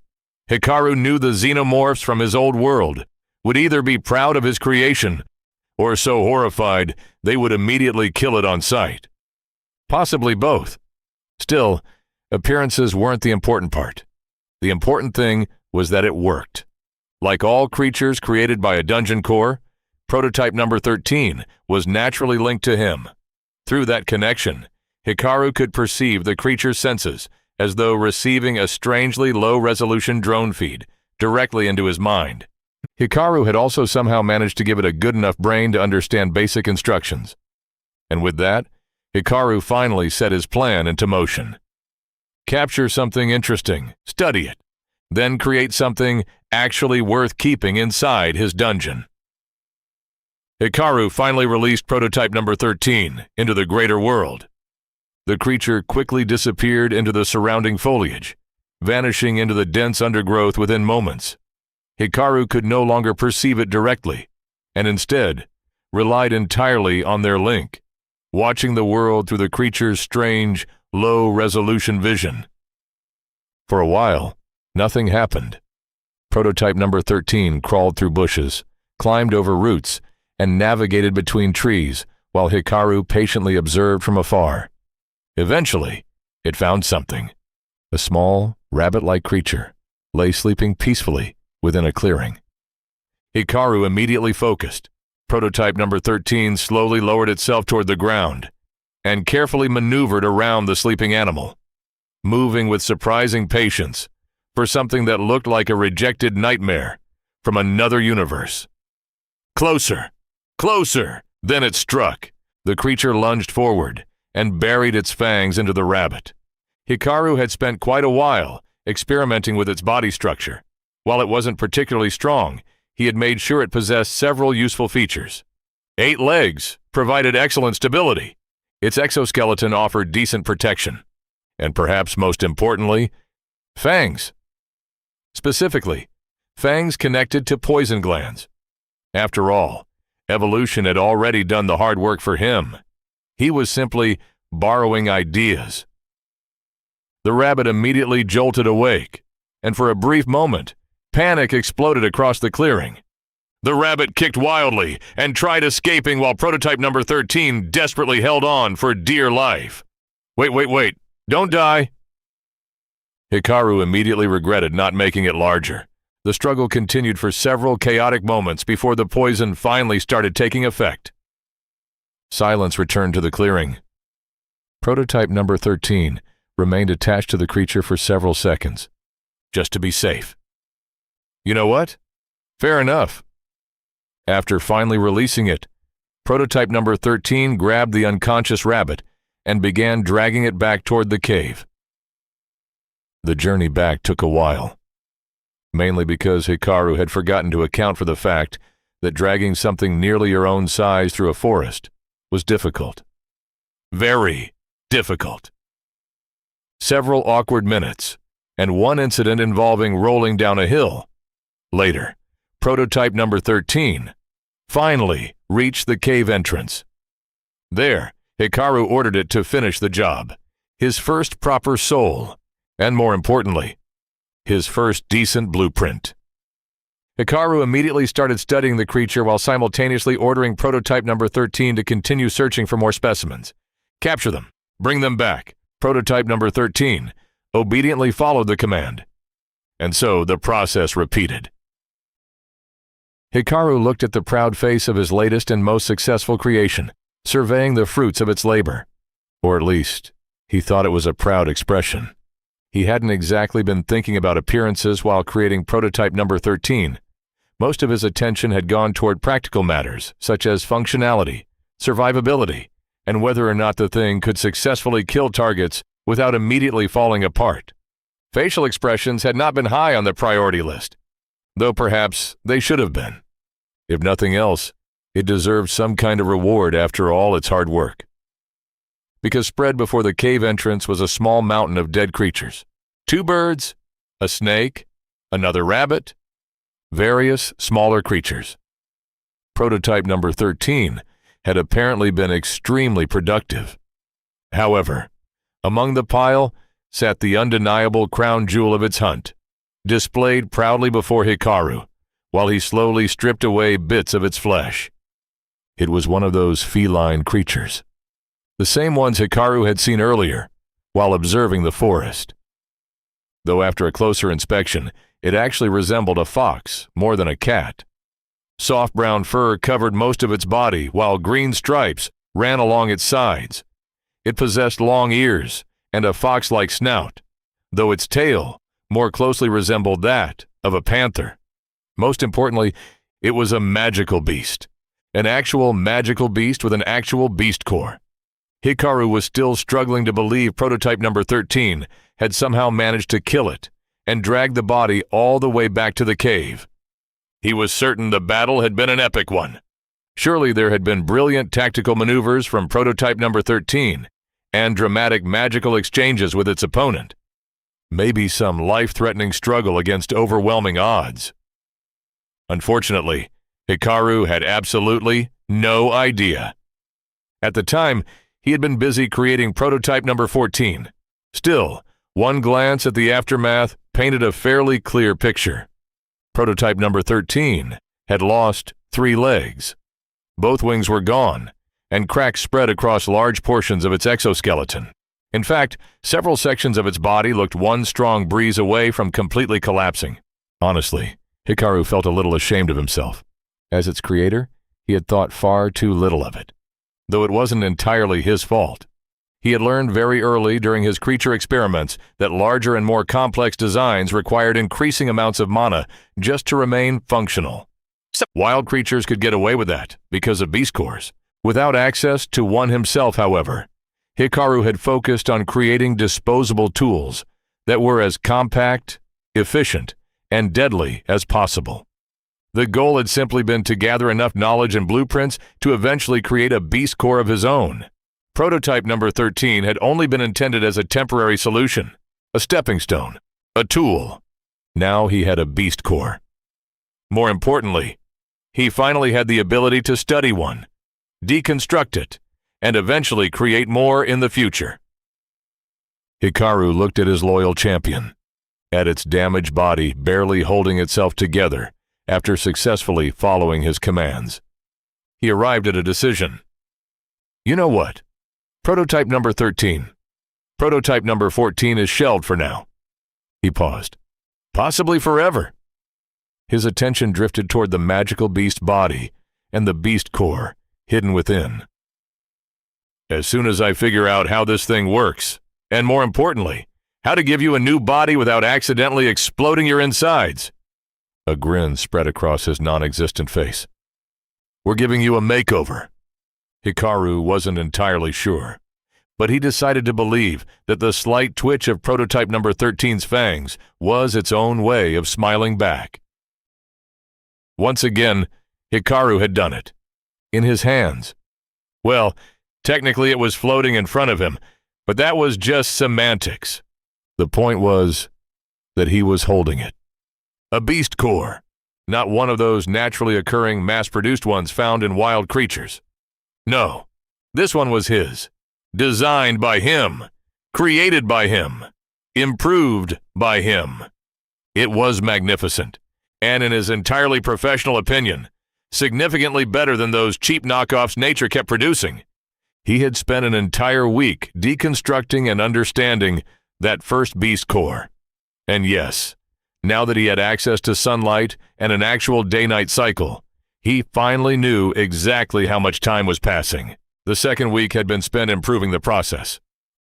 Hikaru knew the xenomorphs from his old world would either be proud of his creation or so horrified they would immediately kill it on sight. Possibly both. Still, appearances weren't the important part. The important thing was that it worked. Like all creatures created by a dungeon core, Prototype number 13 was naturally linked to him. Through that connection, Hikaru could perceive the creature's senses as though receiving a strangely low-resolution drone feed directly into his mind. Hikaru had also somehow managed to give it a good enough brain to understand basic instructions. And with that, Hikaru finally set his plan into motion. Capture something interesting, study it, then create something actually worth keeping inside his dungeon. Hikaru finally released Prototype number 13 into the greater world. The creature quickly disappeared into the surrounding foliage, vanishing into the dense undergrowth within moments. Hikaru could no longer perceive it directly, and instead relied entirely on their link, watching the world through the creature's strange, low-resolution vision. For a while, nothing happened. Prototype number 13 crawled through bushes, climbed over roots, and navigated between trees while Hikaru patiently observed from afar. Eventually, it found something. A small, rabbit-like creature lay sleeping peacefully within a clearing. Hikaru immediately focused. Prototype number 13 slowly lowered itself toward the ground and carefully maneuvered around the sleeping animal, moving with surprising patience for something that looked like a rejected nightmare from another universe. Closer, closer! Then it struck. The creature lunged forward and buried its fangs into the rabbit. Hikaru had spent quite a while experimenting with its body structure. While it wasn't particularly strong, he had made sure it possessed several useful features. 8 legs provided excellent stability. Its exoskeleton offered decent protection. And perhaps most importantly, fangs. Specifically, fangs connected to poison glands. After all, evolution had already done the hard work for him. He was simply borrowing ideas. The rabbit immediately jolted awake, and for a brief moment, panic exploded across the clearing. The rabbit kicked wildly and tried escaping while Prototype number 13 desperately held on for dear life. Wait, don't die. Hikaru immediately regretted not making it larger. The struggle continued for several chaotic moments before the poison finally started taking effect. Silence returned to the clearing. Prototype number 13 remained attached to the creature for several seconds, just to be safe. You know what? Fair enough. After finally releasing it, prototype number 13 grabbed the unconscious rabbit and began dragging it back toward the cave. The journey back took a while, mainly because Hikaru had forgotten to account for the fact that dragging something nearly your own size through a forest was difficult. Very difficult. Several awkward minutes, and one incident involving rolling down a hill. Later, prototype number 13 finally reached the cave entrance. There, Hikaru ordered it to finish the job, his first proper soul, and more importantly, his first decent blueprint. Hikaru immediately started studying the creature while simultaneously ordering prototype number 13 to continue searching for more specimens. Capture them, bring them back. Prototype number 13 obediently followed the command. And so the process repeated. Hikaru looked at the proud face of his latest and most successful creation, surveying the fruits of its labor. Or at least, he thought it was a proud expression. He hadn't exactly been thinking about appearances while creating prototype number 13. Most of his attention had gone toward practical matters, such as functionality, survivability, and whether or not the thing could successfully kill targets without immediately falling apart. Facial expressions had not been high on the priority list, though perhaps they should have been. If nothing else, it deserved some kind of reward after all its hard work. Because spread before the cave entrance was a small mountain of dead creatures. 2 birds, a snake, another rabbit, various smaller creatures. Prototype number 13 had apparently been extremely productive. However, among the pile sat the undeniable crown jewel of its hunt, displayed proudly before Hikaru, while he slowly stripped away bits of its flesh. It was one of those feline creatures, the same ones Hikaru had seen earlier, while observing the forest. Though after a closer inspection, it actually resembled a fox more than a cat. Soft brown fur covered most of its body, while green stripes ran along its sides. It possessed long ears and a fox-like snout, though its tail more closely resembled that of a panther. Most importantly, it was a magical beast, an actual magical beast with an actual beast core. Hikaru was still struggling to believe prototype number 13 had somehow managed to kill it and drag the body all the way back to the cave. He was certain the battle had been an epic one. Surely there had been brilliant tactical maneuvers from prototype number 13 and dramatic magical exchanges with its opponent. Maybe some life-threatening struggle against overwhelming odds. Unfortunately, Hikaru had absolutely no idea. At the time, he had been busy creating prototype number 14. Still, one glance at the aftermath painted a fairly clear picture. Prototype number 13 had lost 3 legs. Both wings were gone, and cracks spread across large portions of its exoskeleton. In fact, several sections of its body looked one strong breeze away from completely collapsing. Honestly, Hikaru felt a little ashamed of himself. As its creator, he had thought far too little of it, though it wasn't entirely his fault. He had learned very early during his creature experiments that larger and more complex designs required increasing amounts of mana just to remain functional. Wild creatures could get away with that because of beast cores. Without access to one himself, however, Hikaru had focused on creating disposable tools that were as compact, efficient, and deadly as possible. The goal had simply been to gather enough knowledge and blueprints to eventually create a beast core of his own. Prototype number 13 had only been intended as a temporary solution, a stepping stone, a tool. Now he had a beast core. More importantly, he finally had the ability to study one, deconstruct it, and eventually create more in the future. Hikaru looked at his loyal champion, at its damaged body barely holding itself together after successfully following his commands. He arrived at a decision. You know what? Prototype number 13. Prototype number 14 is shelved for now. He paused. Possibly forever. His attention drifted toward the magical beast body and the beast core hidden within. As soon as I figure out how this thing works, and more importantly, how to give you a new body without accidentally exploding your insides. A grin spread across his non-existent face. We're giving you a makeover. Hikaru wasn't entirely sure, but he decided to believe that the slight twitch of prototype number 13's fangs was its own way of smiling back. Once again, Hikaru had done it. In his hands. Well, technically it was floating in front of him, but that was just semantics. The point was that he was holding it. A beast core, not one of those naturally occurring mass-produced ones found in wild creatures. No, this one was his. Designed by him. Created by him. Improved by him. It was magnificent, and in his entirely professional opinion, significantly better than those cheap knockoffs nature kept producing. He had spent an entire week deconstructing and understanding that first beast core. And yes, now that he had access to sunlight and an actual day-night cycle, he finally knew exactly how much time was passing. The second week had been spent improving the process.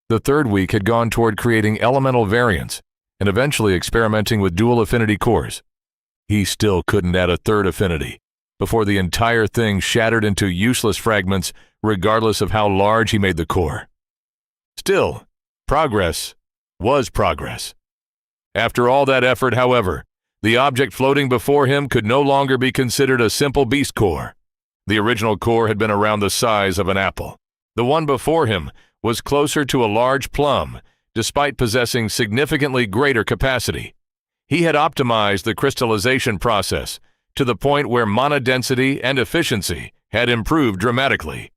The third week had gone toward creating elemental variants and eventually experimenting with dual affinity cores. He still couldn't add a third affinity before the entire thing shattered into useless fragments regardless of how large he made the core. Still, progress was progress. After all that effort, however, the object floating before him could no longer be considered a simple beast core. The original core had been around the size of an apple. The one before him was closer to a large plum, despite possessing significantly greater capacity. He had optimized the crystallization process to the point where mana density and efficiency had improved dramatically.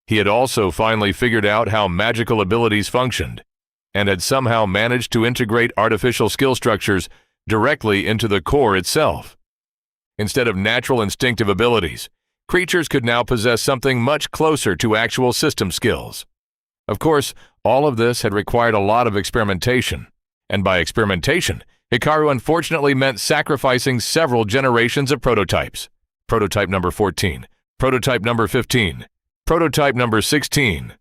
He had also finally figured out how magical abilities functioned, and had somehow managed to integrate artificial skill structures directly into the core itself. Instead of natural instinctive abilities, creatures could now possess something much closer to actual system skills. Of course, all of this had required a lot of experimentation, and by experimentation, Hikaru unfortunately meant sacrificing several generations of prototypes. Prototype number 14, prototype number 15, prototype number 16.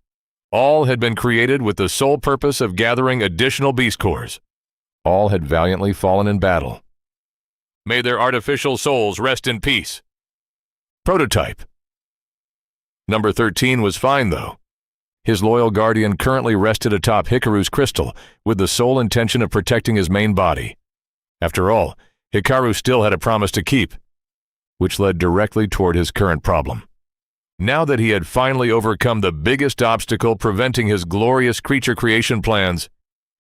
All had been created with the sole purpose of gathering additional beast cores. All had valiantly fallen in battle. May their artificial souls rest in peace. Prototype. Number 13 was fine, though. His loyal guardian currently rested atop Hikaru's crystal with the sole intention of protecting his main body. After all, Hikaru still had a promise to keep, which led directly toward his current problem. Now that he had finally overcome the biggest obstacle preventing his glorious creature creation plans,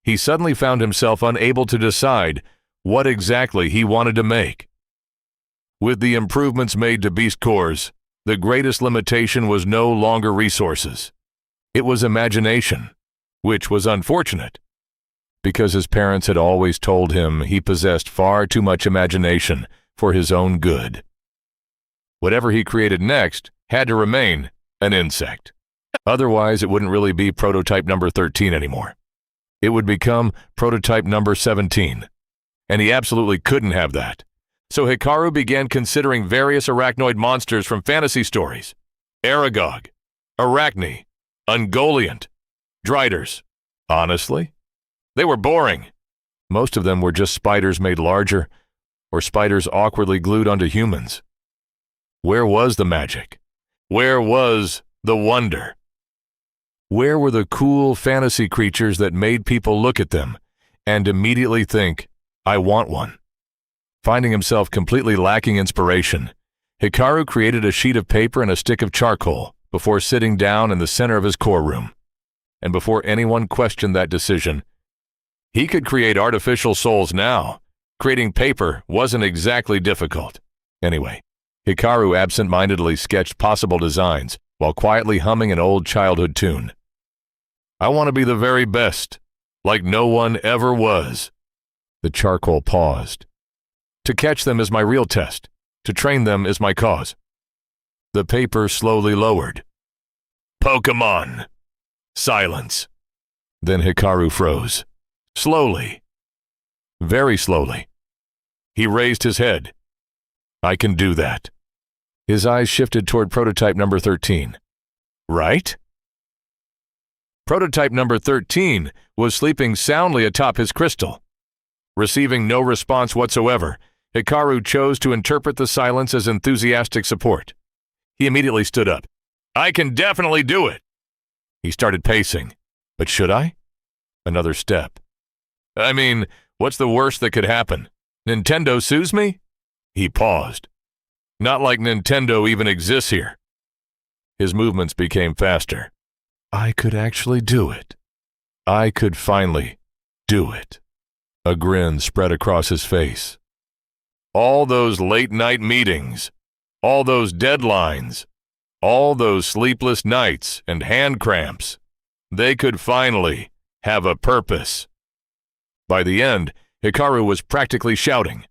he suddenly found himself unable to decide what exactly he wanted to make. With the improvements made to beast cores, the greatest limitation was no longer resources. It was imagination, which was unfortunate, because his parents had always told him he possessed far too much imagination for his own good. Whatever he created next had to remain an insect. Otherwise, it wouldn't really be prototype number 13 anymore. It would become prototype number 17, and he absolutely couldn't have that. So Hikaru began considering various arachnoid monsters from fantasy stories. Aragog, Arachne, Ungoliant, Driders. Honestly, they were boring. Most of them were just spiders made larger, or spiders awkwardly glued onto humans. Where was the magic? Where was the wonder? Where were the cool fantasy creatures that made people look at them and immediately think, I want one? Finding himself completely lacking inspiration, Hikaru created a sheet of paper and a stick of charcoal before sitting down in the center of his core room. And before anyone questioned that decision, he could create artificial souls now. Creating paper wasn't exactly difficult. Anyway, Hikaru absent-mindedly sketched possible designs while quietly humming an old childhood tune. I want to be the very best, like no one ever was. The charcoal paused. To catch them is my real test. To train them is my cause. The paper slowly lowered. Pokémon. Silence. Then Hikaru froze. Slowly. very slowly. He raised his head. I can do that. His eyes shifted toward prototype number 13. Right? Prototype number 13 was sleeping soundly atop his crystal. Receiving no response whatsoever, Hikaru chose to interpret the silence as enthusiastic support. He immediately stood up. I can definitely do it. He started pacing. But should I? Another step. I mean, what's the worst that could happen? Nintendo sues me? He paused. Not like Nintendo even exists here. His movements became faster. I could actually do it. I could finally do it. A grin spread across his face. All those late-night meetings, all those deadlines, all those sleepless nights and hand cramps, they could finally have a purpose. By the end, Hikaru was practically shouting.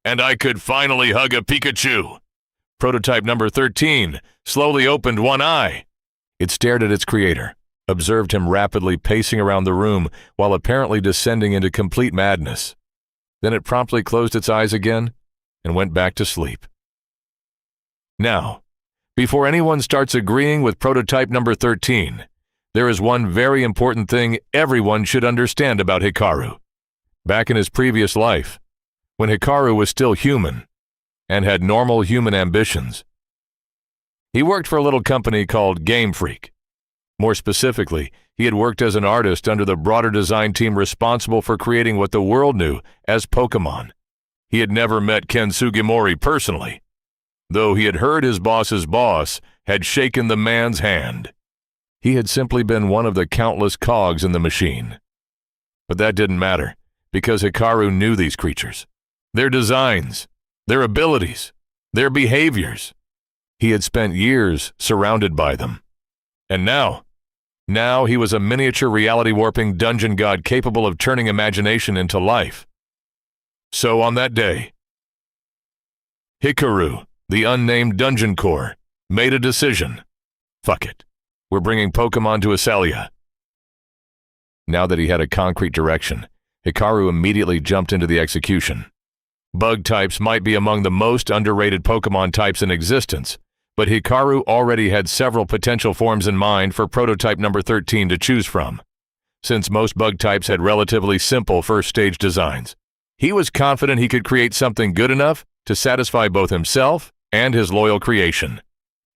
And I could finally hug a Pikachu. Prototype number 13 slowly opened one eye. It stared at its creator, observed him rapidly pacing around the room while apparently descending into complete madness. Then it promptly closed its eyes again and went back to sleep. Now, before anyone starts agreeing with prototype number 13, there is one very important thing everyone should understand about Hikaru. Back in his previous life, when Hikaru was still human and had normal human ambitions, he worked for a little company called Game Freak. More specifically, he had worked as an artist under the broader design team responsible for creating what the world knew as Pokémon. He had never met Ken Sugimori personally, though he had heard his boss's boss had shaken the man's hand. He had simply been one of the countless cogs in the machine. But that didn't matter, because Hikaru knew these creatures, their designs, their abilities, their behaviors. He had spent years surrounded by them. And now he was a miniature reality-warping dungeon god capable of turning imagination into life. So on that day, Hikaru, the unnamed dungeon core, made a decision. Fuck it. We're bringing Pokémon to Esalia. Now that he had a concrete direction, Hikaru immediately jumped into the execution. Bug types might be among the most underrated Pokémon types in existence, but Hikaru already had several potential forms in mind for prototype number 13 to choose from. Since most bug types had relatively simple first-stage designs, he was confident he could create something good enough to satisfy both himself and his loyal creation.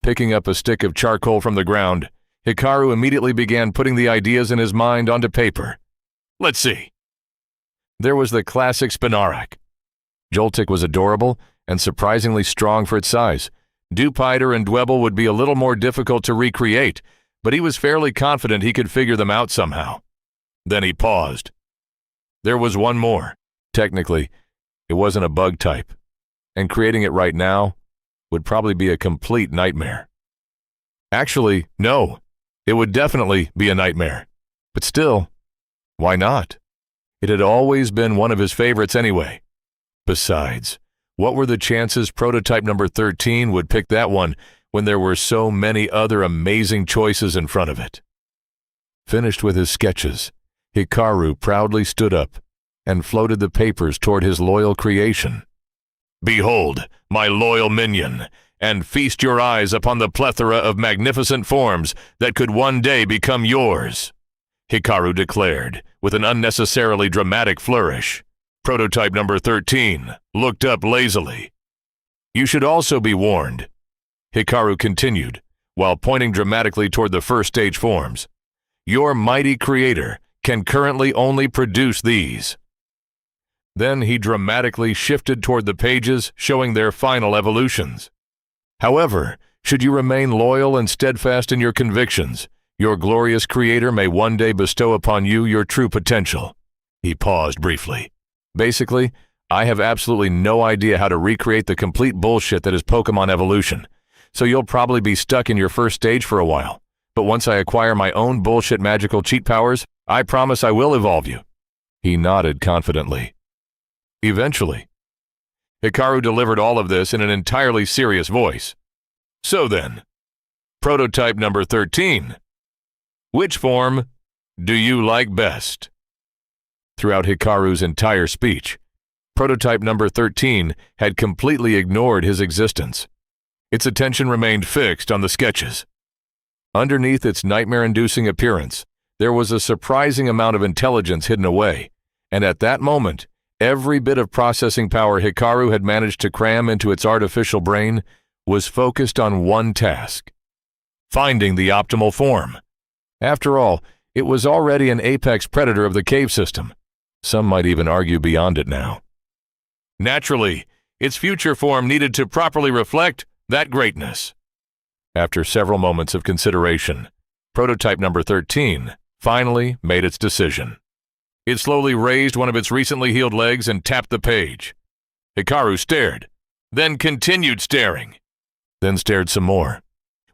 Picking up a stick of charcoal from the ground, Hikaru immediately began putting the ideas in his mind onto paper. Let's see. There was the classic Spinarak. Joltik was adorable and surprisingly strong for its size. Dewpider and Dwebble would be a little more difficult to recreate, but he was fairly confident he could figure them out somehow. Then he paused. There was one more. Technically, it wasn't a bug type, and creating it right now would probably be a complete nightmare. Actually, no, it would definitely be a nightmare. But still, why not? It had always been one of his favorites anyway. Besides, what were the chances prototype number 13 would pick that one when there were so many other amazing choices in front of it? Finished with his sketches, Hikaru proudly stood up and floated the papers toward his loyal creation. Behold, my loyal minion, and feast your eyes upon the plethora of magnificent forms that could one day become yours, Hikaru declared with an unnecessarily dramatic flourish. Prototype number 13 looked up lazily. You should also be warned, Hikaru continued, while pointing dramatically toward the first stage forms. Your mighty creator can currently only produce these. Then he dramatically shifted toward the pages showing their final evolutions. However, should you remain loyal and steadfast in your convictions, your glorious creator may one day bestow upon you your true potential. He paused briefly. Basically, I have absolutely no idea how to recreate the complete bullshit that is Pokémon evolution, so you'll probably be stuck in your first stage for a while. But once I acquire my own bullshit magical cheat powers, I promise I will evolve you. He nodded confidently. Eventually. Hikaru delivered all of this in an entirely serious voice. So then, prototype number 13. Which form do you like best? throughout Hikaru's entire speech. Prototype number 13 had completely ignored his existence. Its attention remained fixed on the sketches. Underneath its nightmare-inducing appearance, there was a surprising amount of intelligence hidden away, and at that moment, every bit of processing power Hikaru had managed to cram into its artificial brain was focused on one task: finding the optimal form. After all, it was already an apex predator of the cave system. Some might even argue beyond it now. Naturally, its future form needed to properly reflect that greatness. After several moments of consideration, prototype number 13 finally made its decision. It slowly raised one of its recently healed legs and tapped the page. Hikaru stared, then continued staring, then stared some more.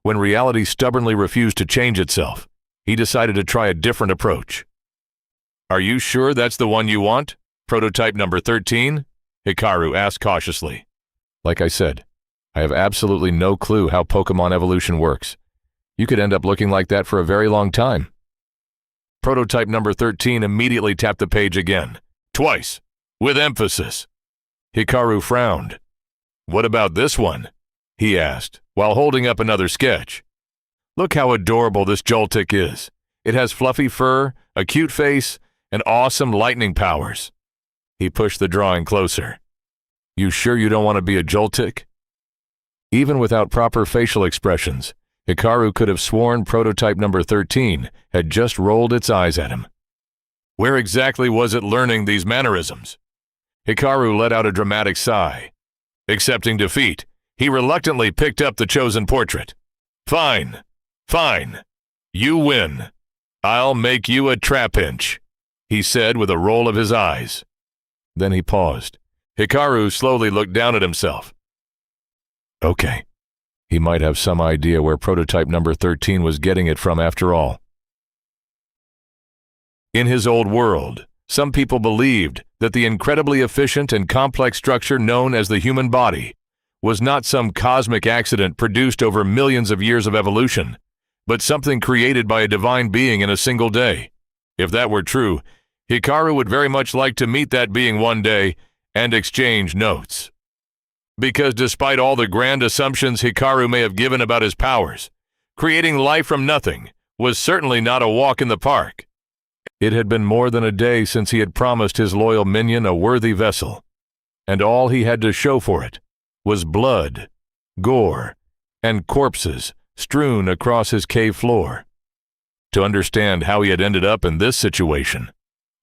When reality stubbornly refused to change itself, he decided to try a different approach. "Are you sure that's the one you want, prototype number 13? Hikaru asked cautiously. "Like I said, I have absolutely no clue how Pokémon evolution works. You could end up looking like that for a very long time." Prototype number 13 immediately tapped the page again, twice, with emphasis. Hikaru frowned. "What about this one?" he asked, while holding up another sketch. "Look how adorable this Joltik is. It has fluffy fur, a cute face, and awesome lightning powers." He pushed the drawing closer. "You sure you don't want to be a Joltik?" Even without proper facial expressions, Hikaru could have sworn prototype number 13 had just rolled its eyes at him. Where exactly was it learning these mannerisms? Hikaru let out a dramatic sigh. Accepting defeat, he reluctantly picked up the chosen portrait. "Fine, fine. You win. I'll make you a trapinch," he said with a roll of his eyes. Then he paused. Hikaru slowly looked down at himself. Okay. He might have some idea where prototype number 13 was getting it from after all. In his old world, some people believed that the incredibly efficient and complex structure known as the human body was not some cosmic accident produced over millions of years of evolution, but something created by a divine being in a single day. If that were true, Hikaru would very much like to meet that being one day and exchange notes. Because despite all the grand assumptions Hikaru may have given about his powers, creating life from nothing was certainly not a walk in the park. It had been more than a day since he had promised his loyal minion a worthy vessel, and all he had to show for it was blood, gore, and corpses strewn across his cave floor. To understand how he had ended up in this situation,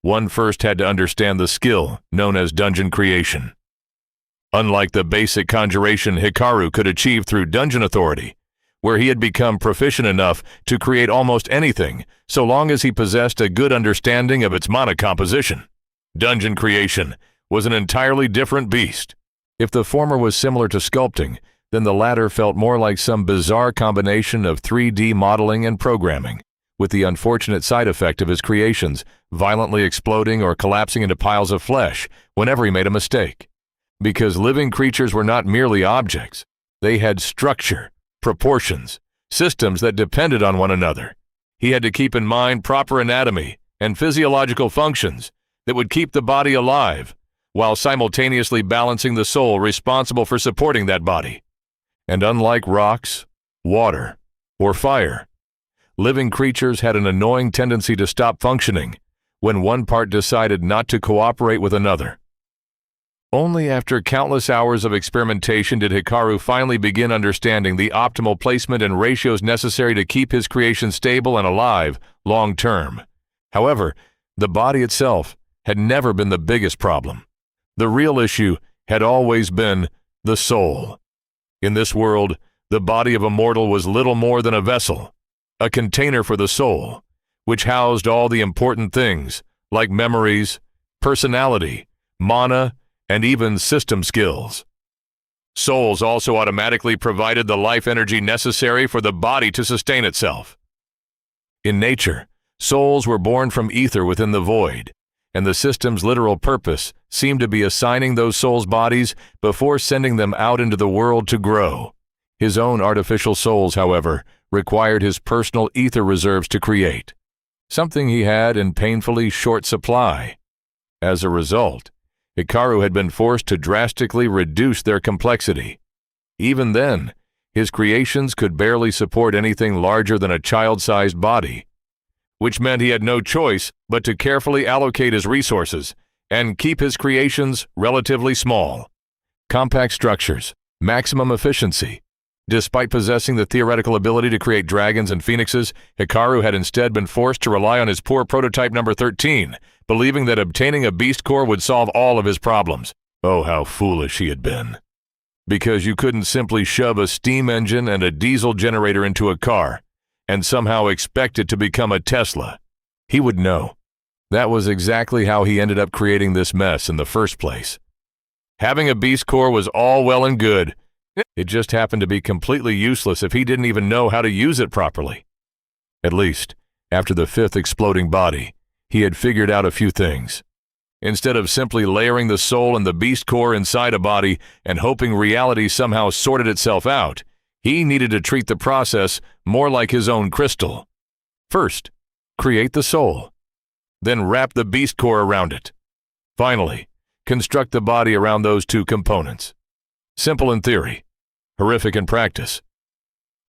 one first had to understand the skill known as dungeon creation. Unlike the basic conjuration Hikaru could achieve through Dungeon Authority, where he had become proficient enough to create almost anything so long as he possessed a good understanding of its mana composition, dungeon creation was an entirely different beast. If the former was similar to sculpting, then the latter felt more like some bizarre combination of 3D modeling and programming, with the unfortunate side effect of his creations violently exploding or collapsing into piles of flesh whenever he made a mistake. Because living creatures were not merely objects, they had structure, proportions, systems that depended on one another. He had to keep in mind proper anatomy and physiological functions that would keep the body alive, while simultaneously balancing the soul responsible for supporting that body. And unlike rocks, water, or fire, living creatures had an annoying tendency to stop functioning when one part decided not to cooperate with another. Only after countless hours of experimentation did Hikaru finally begin understanding the optimal placement and ratios necessary to keep his creation stable and alive long term. However, the body itself had never been the biggest problem. The real issue had always been the soul. In this world, the body of a mortal was little more than a vessel, a container for the soul, which housed all the important things like memories, personality, mana, and even system skills. Souls also automatically provided the life energy necessary for the body to sustain itself. In nature, souls were born from ether within the void, and the system's literal purpose seemed to be assigning those souls bodies before sending them out into the world to grow. His own artificial souls, however, required his personal ether reserves to create, something he had in painfully short supply. As a result, Hikaru had been forced to drastically reduce their complexity. Even then, his creations could barely support anything larger than a child-sized body, which meant he had no choice but to carefully allocate his resources and keep his creations relatively small. Compact structures, maximum efficiency. Despite possessing the theoretical ability to create dragons and phoenixes, Hikaru had instead been forced to rely on his poor prototype number 13, believing that obtaining a beast core would solve all of his problems. Oh, how foolish he had been. Because you couldn't simply shove a steam engine and a diesel generator into a car and somehow expect it to become a Tesla. He would know. That was exactly how he ended up creating this mess in the first place. Having a beast core was all well and good. It just happened to be completely useless if he didn't even know how to use it properly. At least, after the 5th exploding body, he had figured out a few things. Instead of simply layering the soul and the beast core inside a body and hoping reality somehow sorted itself out, he needed to treat the process more like his own crystal. First, create the soul. Then wrap the beast core around it. Finally, construct the body around those two components. Simple in theory, horrific in practice.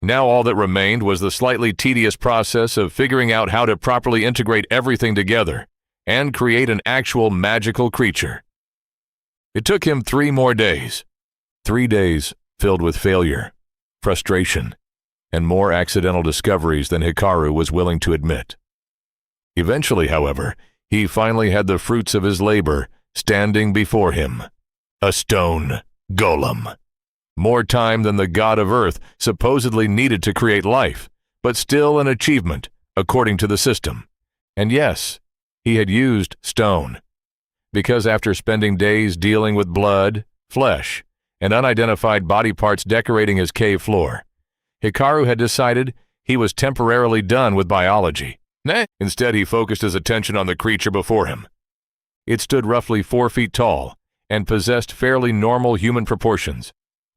Now all that remained was the slightly tedious process of figuring out how to properly integrate everything together and create an actual magical creature. It took him 3 more days. 3 days filled with failure, frustration, and more accidental discoveries than Hikaru was willing to admit. Eventually, however, he finally had the fruits of his labor standing before him. A stone golem. More time than the god of Earth supposedly needed to create life, but still an achievement, according to the system. And yes, he had used stone. Because after spending days dealing with blood, flesh, and unidentified body parts decorating his cave floor, Hikaru had decided he was temporarily done with biology. Instead, he focused his attention on the creature before him. It stood roughly 4 feet tall and possessed fairly normal human proportions.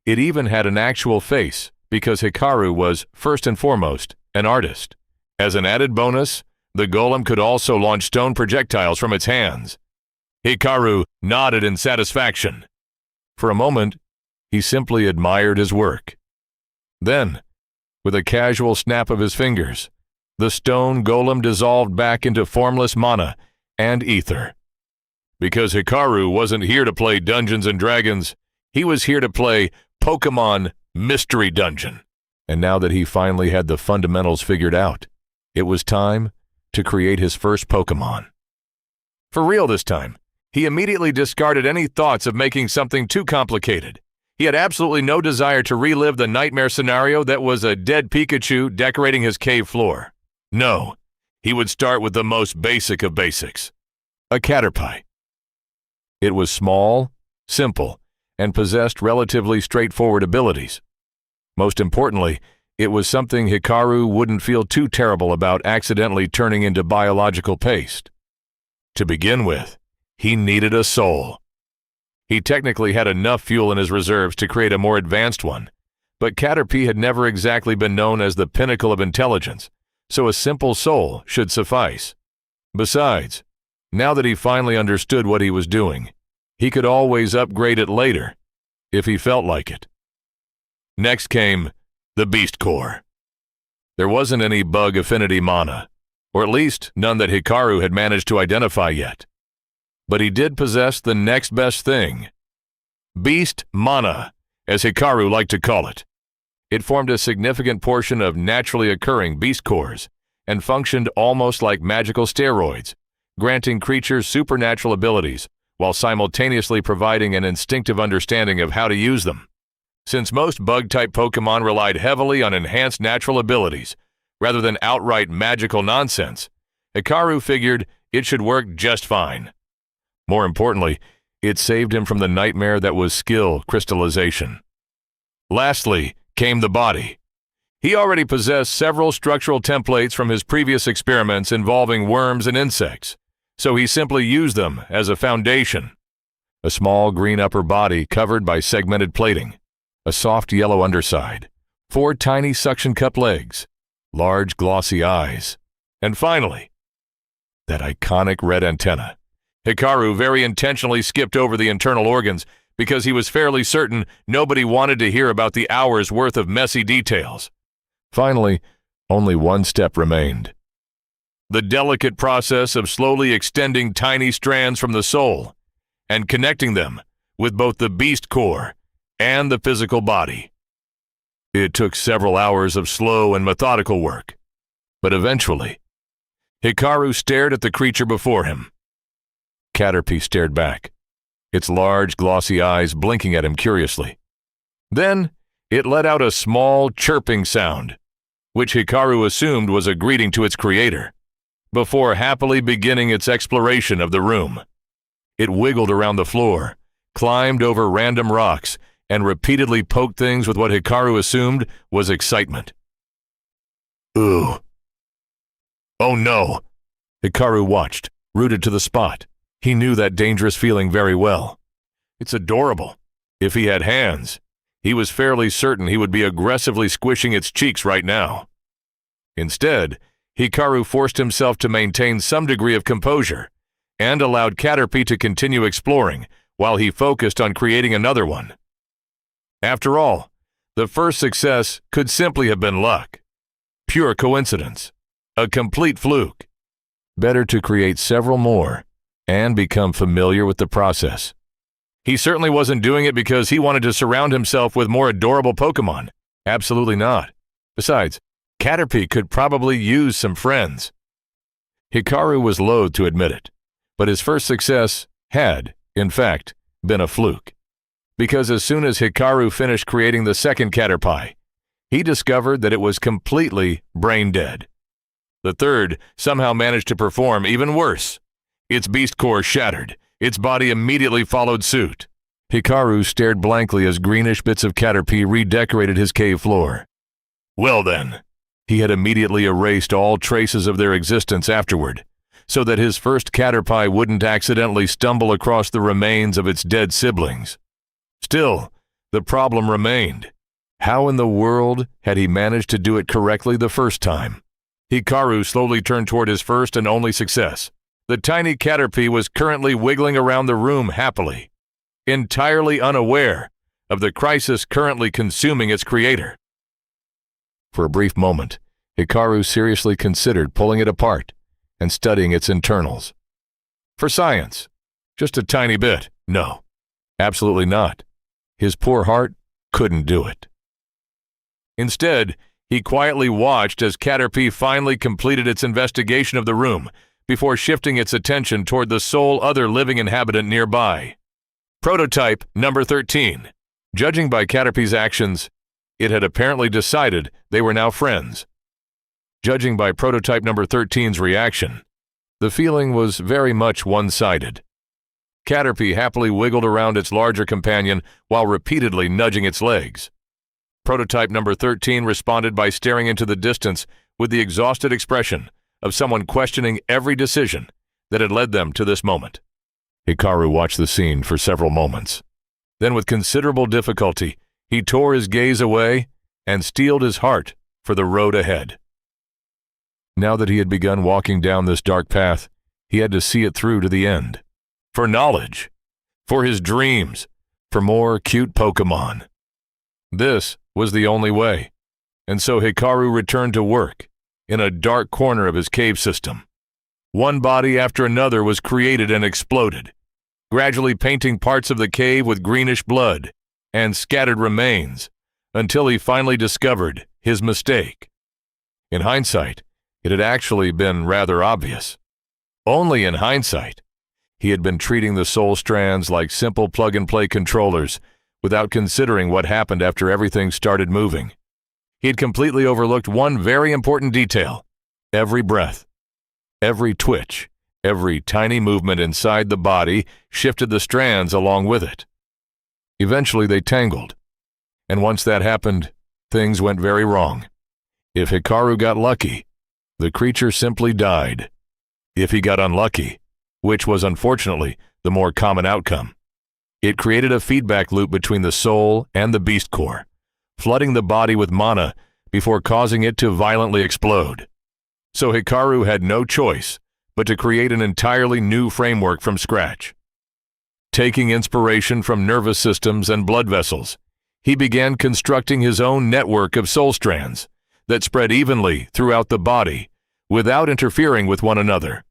It even had an actual face because Hikaru was, first and foremost, an artist. As an added bonus, the golem could also launch stone projectiles from its hands. Hikaru nodded in satisfaction. For a moment, he simply admired his work. Then, with a casual snap of his fingers, the stone golem dissolved back into formless mana and ether. Because Hikaru wasn't here to play Dungeons and Dragons, he was here to play Pokémon Mystery Dungeon. And now that he finally had the fundamentals figured out, it was time to create his first Pokémon. For real this time, he immediately discarded any thoughts of making something too complicated. He had absolutely no desire to relive the nightmare scenario that was a dead Pikachu decorating his cave floor. No, he would start with the most basic of basics, a Caterpie. It was small, simple, and possessed relatively straightforward abilities. Most importantly, it was something Hikaru wouldn't feel too terrible about accidentally turning into biological paste. To begin with, he needed a soul. He technically had enough fuel in his reserves to create a more advanced one, but Caterpie had never exactly been known as the pinnacle of intelligence, so a simple soul should suffice. Besides, now that he finally understood what he was doing, he could always upgrade it later, if he felt like it. Next came the Beast Core. There wasn't any bug affinity mana, or at least none that Hikaru had managed to identify yet. But he did possess the next best thing. Beast Mana, as Hikaru liked to call it. It formed a significant portion of naturally occurring beast cores and functioned almost like magical steroids, granting creatures supernatural abilities while simultaneously providing an instinctive understanding of how to use them. Since most bug-type Pokémon relied heavily on enhanced natural abilities rather than outright magical nonsense, Hikaru figured it should work just fine. More importantly, it saved him from the nightmare that was skill crystallization. Lastly came the body. He already possessed several structural templates from his previous experiments involving worms and insects, so he simply used them as a foundation. A small green upper body covered by segmented plating, a soft yellow underside, 4 tiny suction cup legs, large glossy eyes, and finally, that iconic red antenna. Hikaru very intentionally skipped over the internal organs because he was fairly certain nobody wanted to hear about the hours' worth of messy details. Finally, only one step remained. The delicate process of slowly extending tiny strands from the soul and connecting them with both the beast core and the physical body. It took several hours of slow and methodical work, but eventually, Hikaru stared at the creature before him. Caterpie stared back, its large, glossy eyes blinking at him curiously. Then, it let out a small, chirping sound, which Hikaru assumed was a greeting to its creator, before happily beginning its exploration of the room. It wiggled around the floor, climbed over random rocks, and repeatedly poked things with what Hikaru assumed was excitement. Ooh. Oh no! Hikaru watched, rooted to the spot. He knew that dangerous feeling very well. It's adorable. If he had hands, he was fairly certain he would be aggressively squishing its cheeks right now. Instead, Hikaru forced himself to maintain some degree of composure and allowed Caterpie to continue exploring while he focused on creating another one. After all, the first success could simply have been luck. Pure coincidence. A complete fluke. Better to create several more and become familiar with the process. He certainly wasn't doing it because he wanted to surround himself with more adorable Pokémon. Absolutely not. Besides, Caterpie could probably use some friends. Hikaru was loath to admit it, but his first success had, in fact, been a fluke. Because as soon as Hikaru finished creating the second Caterpie, he discovered that it was completely brain dead. The third somehow managed to perform even worse. Its beast core shattered. Its body immediately followed suit. Hikaru stared blankly as greenish bits of Caterpie redecorated his cave floor. Well then, he had immediately erased all traces of their existence afterward, so that his first Caterpie wouldn't accidentally stumble across the remains of its dead siblings. Still, the problem remained. How in the world had he managed to do it correctly the first time? Hikaru slowly turned toward his first and only success. The tiny Caterpie was currently wiggling around the room happily, entirely unaware of the crisis currently consuming its creator. For a brief moment, Hikaru seriously considered pulling it apart and studying its internals. For science, just a tiny bit, no, absolutely not. His poor heart couldn't do it. Instead, he quietly watched as Caterpie finally completed its investigation of the room before shifting its attention toward the sole other living inhabitant nearby. Prototype number 13. Judging by Caterpie's actions, it had apparently decided they were now friends. Judging by prototype number 13's reaction, the feeling was very much one-sided. Caterpie happily wiggled around its larger companion while repeatedly nudging its legs. Prototype number 13 responded by staring into the distance with the exhausted expression of someone questioning every decision that had led them to this moment. Hikaru watched the scene for several moments. Then with considerable difficulty, he tore his gaze away and steeled his heart for the road ahead. Now that he had begun walking down this dark path, he had to see it through to the end. For knowledge, for his dreams, for more cute Pokémon. This was the only way, and so Hikaru returned to work in a dark corner of his cave system. One body after another was created and exploded, gradually painting parts of the cave with greenish blood and scattered remains, until he finally discovered his mistake. In hindsight, it had actually been rather obvious. Only in hindsight, he had been treating the soul strands like simple plug-and-play controllers without considering what happened after everything started moving. He had completely overlooked one very important detail: every breath, every twitch, every tiny movement inside the body shifted the strands along with it. Eventually they tangled, and once that happened, things went very wrong. If Hikaru got lucky, the creature simply died. If he got unlucky, which was unfortunately the more common outcome, it created a feedback loop between the soul and the beast core, flooding the body with mana before causing it to violently explode. So Hikaru had no choice but to create an entirely new framework from scratch. Taking inspiration from nervous systems and blood vessels, he began constructing his own network of soul strands that spread evenly throughout the body without interfering with one another.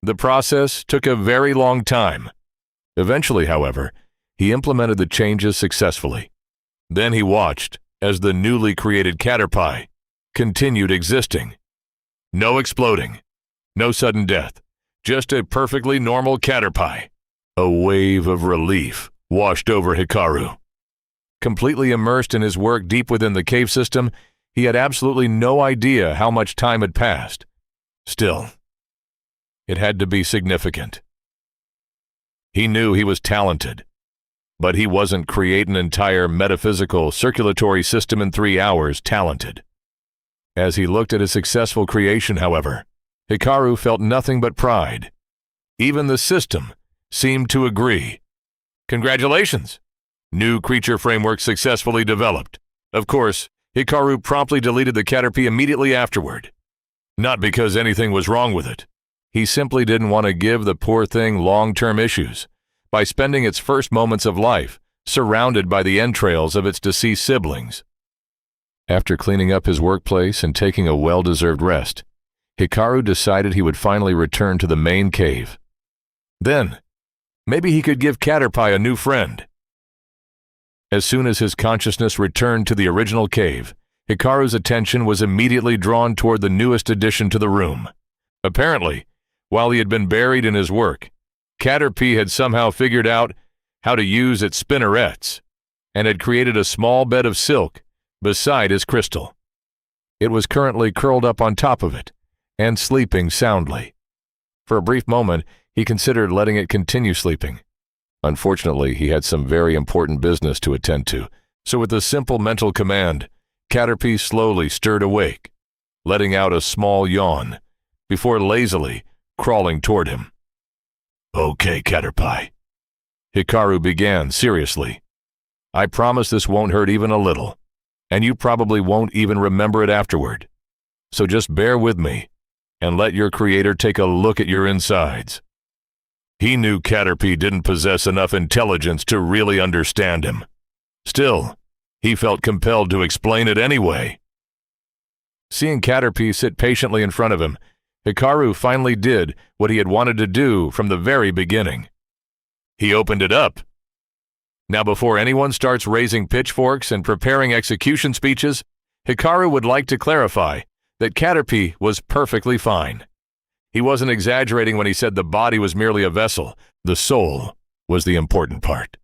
The process took a very long time. Eventually, however, he implemented the changes successfully. Then he watched as the newly created Caterpie continued existing. No exploding, no sudden death, just a perfectly normal Caterpie. A wave of relief washed over Hikaru. Completely immersed in his work deep within the cave system, he had absolutely no idea how much time had passed. Still, it had to be significant. He knew he was talented, but he wasn't create an entire metaphysical circulatory system in 3 hours talented. As he looked at his successful creation, however, Hikaru felt nothing but pride. Even the system seemed to agree. Congratulations! New creature framework successfully developed. Of course, Hikaru promptly deleted the Caterpie immediately afterward. Not because anything was wrong with it. He simply didn't want to give the poor thing long-term issues by spending its first moments of life surrounded by the entrails of its deceased siblings. After cleaning up his workplace and taking a well-deserved rest, Hikaru decided he would finally return to the main cave. Then, maybe he could give Caterpie a new friend. As soon as his consciousness returned to the original cave, Hikaru's attention was immediately drawn toward the newest addition to the room. Apparently, while he had been buried in his work, Caterpie had somehow figured out how to use its spinnerets and had created a small bed of silk beside his crystal. It was currently curled up on top of it and sleeping soundly. For a brief moment, he considered letting it continue sleeping. Unfortunately, he had some very important business to attend to, so with a simple mental command, Caterpie slowly stirred awake, letting out a small yawn, before lazily crawling toward him. "Okay, Caterpie," Hikaru began seriously. "I promise this won't hurt even a little, and you probably won't even remember it afterward. So just bear with me, and let your creator take a look at your insides." He knew Caterpie didn't possess enough intelligence to really understand him. Still, he felt compelled to explain it anyway. Seeing Caterpie sit patiently in front of him, Hikaru finally did what he had wanted to do from the very beginning. He opened it up. Now, before anyone starts raising pitchforks and preparing execution speeches, Hikaru would like to clarify that Caterpie was perfectly fine. He wasn't exaggerating when he said the body was merely a vessel. The soul was the important part.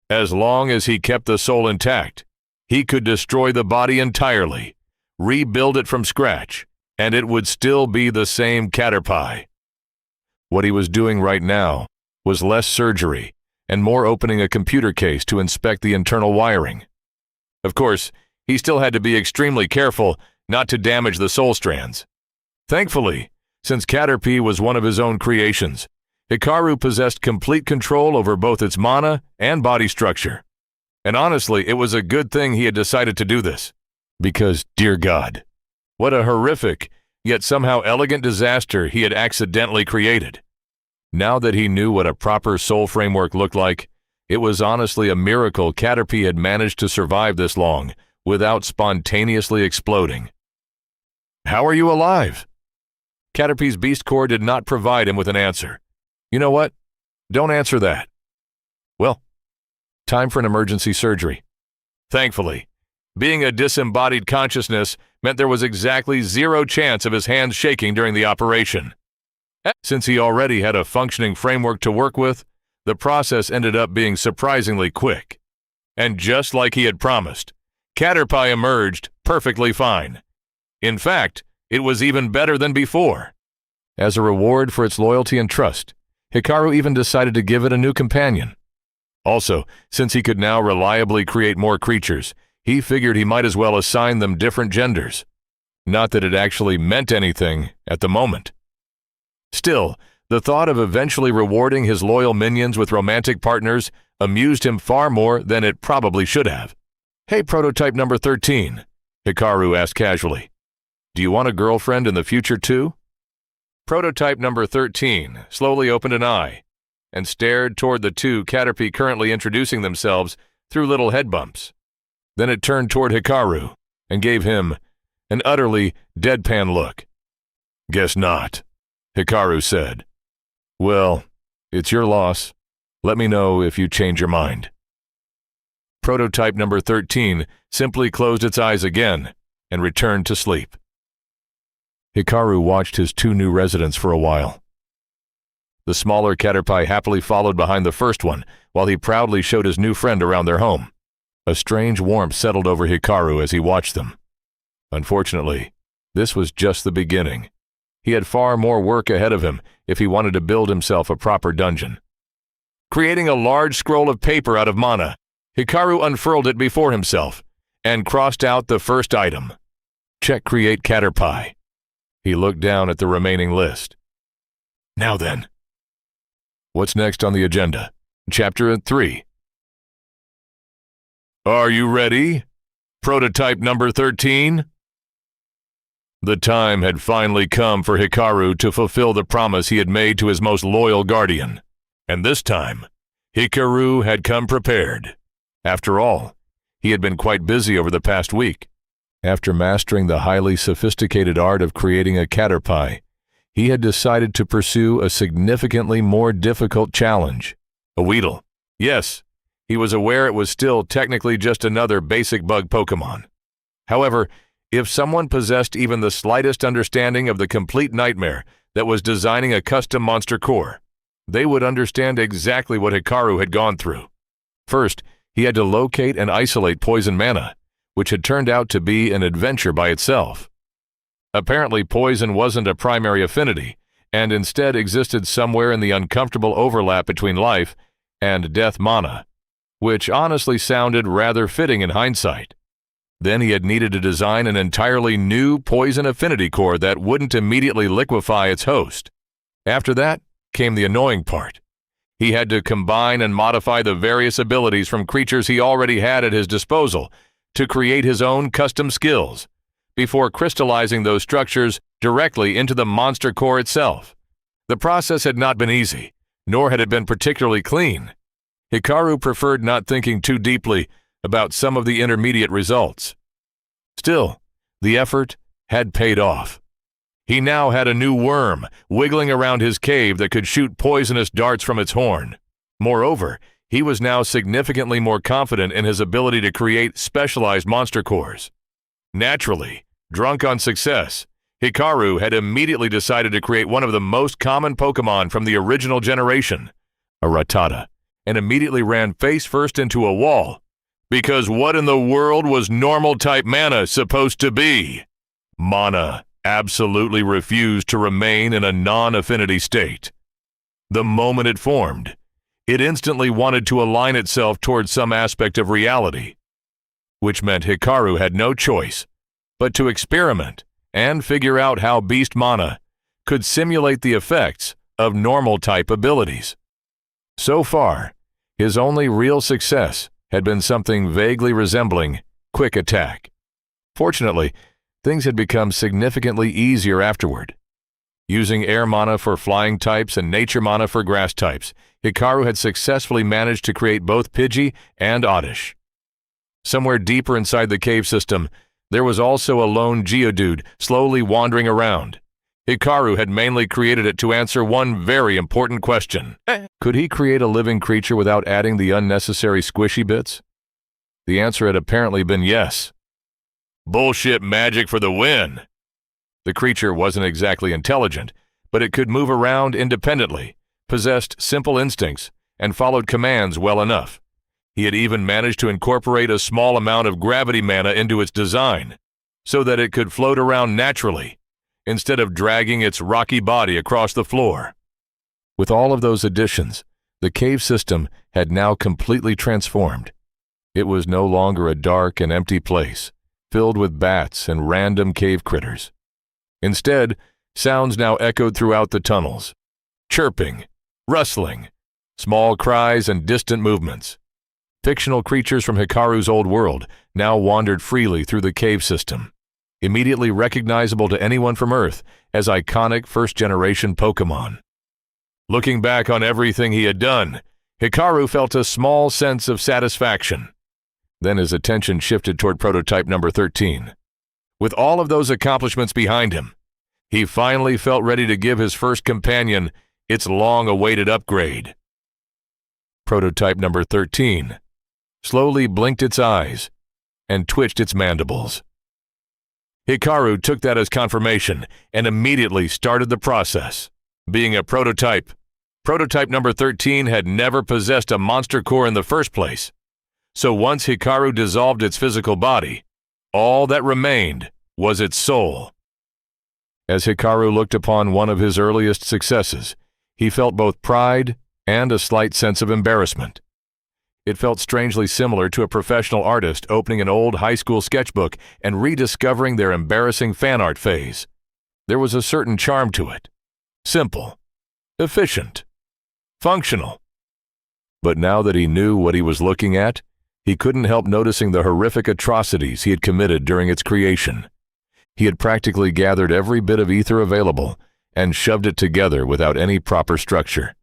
As long as he kept the soul intact, he could destroy the body entirely, rebuild it from scratch, and it would still be the same Caterpie. What he was doing right now was less surgery and more opening a computer case to inspect the internal wiring. Of course, he still had to be extremely careful not to damage the soul strands. Thankfully, since Caterpie was one of his own creations, Hikaru possessed complete control over both its mana and body structure. And honestly, it was a good thing he had decided to do this. Because, dear God, what a horrific, yet somehow elegant disaster he had accidentally created. Now that he knew what a proper soul framework looked like, it was honestly a miracle Caterpie had managed to survive this long without spontaneously exploding. "How are you alive?" Caterpie's beast core did not provide him with an answer. You know what? Don't answer that. Well, time for an emergency surgery. Thankfully, being a disembodied consciousness meant there was exactly zero chance of his hands shaking during the operation. Since he already had a functioning framework to work with, the process ended up being surprisingly quick. And just like he had promised, Caterpie emerged perfectly fine. In fact, it was even better than before. As a reward for its loyalty and trust, Hikaru even decided to give it a new companion. Also, since he could now reliably create more creatures, he figured he might as well assign them different genders. Not that it actually meant anything at the moment. Still, the thought of eventually rewarding his loyal minions with romantic partners amused him far more than it probably should have. "Hey, prototype number 13, Hikaru asked casually. "Do you want a girlfriend in the future too?" Prototype number 13 slowly opened an eye and stared toward the two Caterpie currently introducing themselves through little head bumps. Then it turned toward Hikaru and gave him an utterly deadpan look. "Guess not," Hikaru said. "Well, it's your loss. Let me know if you change your mind." Prototype number 13 simply closed its eyes again and returned to sleep. Hikaru watched his two new residents for a while. The smaller Caterpie happily followed behind the first one while he proudly showed his new friend around their home. A strange warmth settled over Hikaru as he watched them. Unfortunately, this was just the beginning. He had far more work ahead of him if he wanted to build himself a proper dungeon. Creating a large scroll of paper out of mana, Hikaru unfurled it before himself and crossed out the first item. Check Create Caterpie. He looked down at the remaining list. Now then. What's next on the agenda? Chapter 3. Are you ready? Prototype number 13? The time had finally come for Hikaru to fulfill the promise he had made to his most loyal guardian. And this time, Hikaru had come prepared. After all, he had been quite busy over the past week. After mastering the highly sophisticated art of creating a Caterpie, he had decided to pursue a significantly more difficult challenge. A Weedle. Yes, he was aware it was still technically just another basic bug Pokémon. However, if someone possessed even the slightest understanding of the complete nightmare that was designing a custom monster core, they would understand exactly what Hikaru had gone through. First, he had to locate and isolate poison mana, which had turned out to be an adventure by itself. Apparently, poison wasn't a primary affinity, and instead existed somewhere in the uncomfortable overlap between life and death mana, which honestly sounded rather fitting in hindsight. Then he had needed to design an entirely new poison affinity core that wouldn't immediately liquefy its host. After that came the annoying part. He had to combine and modify the various abilities from creatures he already had at his disposal to create his own custom skills, before crystallizing those structures directly into the monster core itself. The process had not been easy, nor had it been particularly clean. Hikaru preferred not thinking too deeply about some of the intermediate results. Still, the effort had paid off. He now had a new worm wiggling around his cave that could shoot poisonous darts from its horn. Moreover, he was now significantly more confident in his ability to create specialized monster cores. Naturally, drunk on success, Hikaru had immediately decided to create one of the most common Pokémon from the original generation, a Rattata, and immediately ran face first into a wall. Because what in the world was normal-type mana supposed to be? Mana absolutely refused to remain in a non-affinity state. The moment it formed, it instantly wanted to align itself towards some aspect of reality, which meant Hikaru had no choice but to experiment and figure out how beast mana could simulate the effects of normal-type abilities. So far, his only real success had been something vaguely resembling quick attack. Fortunately, things had become significantly easier afterward. Using air mana for flying types and nature mana for grass types, Hikaru had successfully managed to create both Pidgey and Oddish. Somewhere deeper inside the cave system, there was also a lone Geodude slowly wandering around. Hikaru had mainly created it to answer one very important question. Could he create a living creature without adding the unnecessary squishy bits? The answer had apparently been yes. Bullshit magic for the win! The creature wasn't exactly intelligent, but it could move around independently, possessed simple instincts, and followed commands well enough. He had even managed to incorporate a small amount of gravity mana into its design, so that it could float around naturally, instead of dragging its rocky body across the floor. With all of those additions, the cave system had now completely transformed. It was no longer a dark and empty place, filled with bats and random cave critters. Instead, sounds now echoed throughout the tunnels. Chirping, rustling, small cries, and distant movements. Fictional creatures from Hikaru's old world now wandered freely through the cave system. immediately recognizable to anyone from Earth as iconic first-generation Pokémon. Looking back on everything he had done, Hikaru felt a small sense of satisfaction. Then his attention shifted toward prototype number 13. With all of those accomplishments behind him, he finally felt ready to give his first companion its long-awaited upgrade. Prototype number 13 slowly blinked its eyes and twitched its mandibles. Hikaru took that as confirmation and immediately started the process. Being a prototype number 13 had never possessed a monster core in the first place. So once Hikaru dissolved its physical body, all that remained was its soul. As Hikaru looked upon one of his earliest successes, he felt both pride and a slight sense of embarrassment. It felt strangely similar to a professional artist opening an old high school sketchbook and rediscovering their embarrassing fan art phase. There was a certain charm to it. Simple, efficient, functional. But now that he knew what he was looking at, he couldn't help noticing the horrific atrocities he had committed during its creation. He had practically gathered every bit of ether available and shoved it together without any proper structure,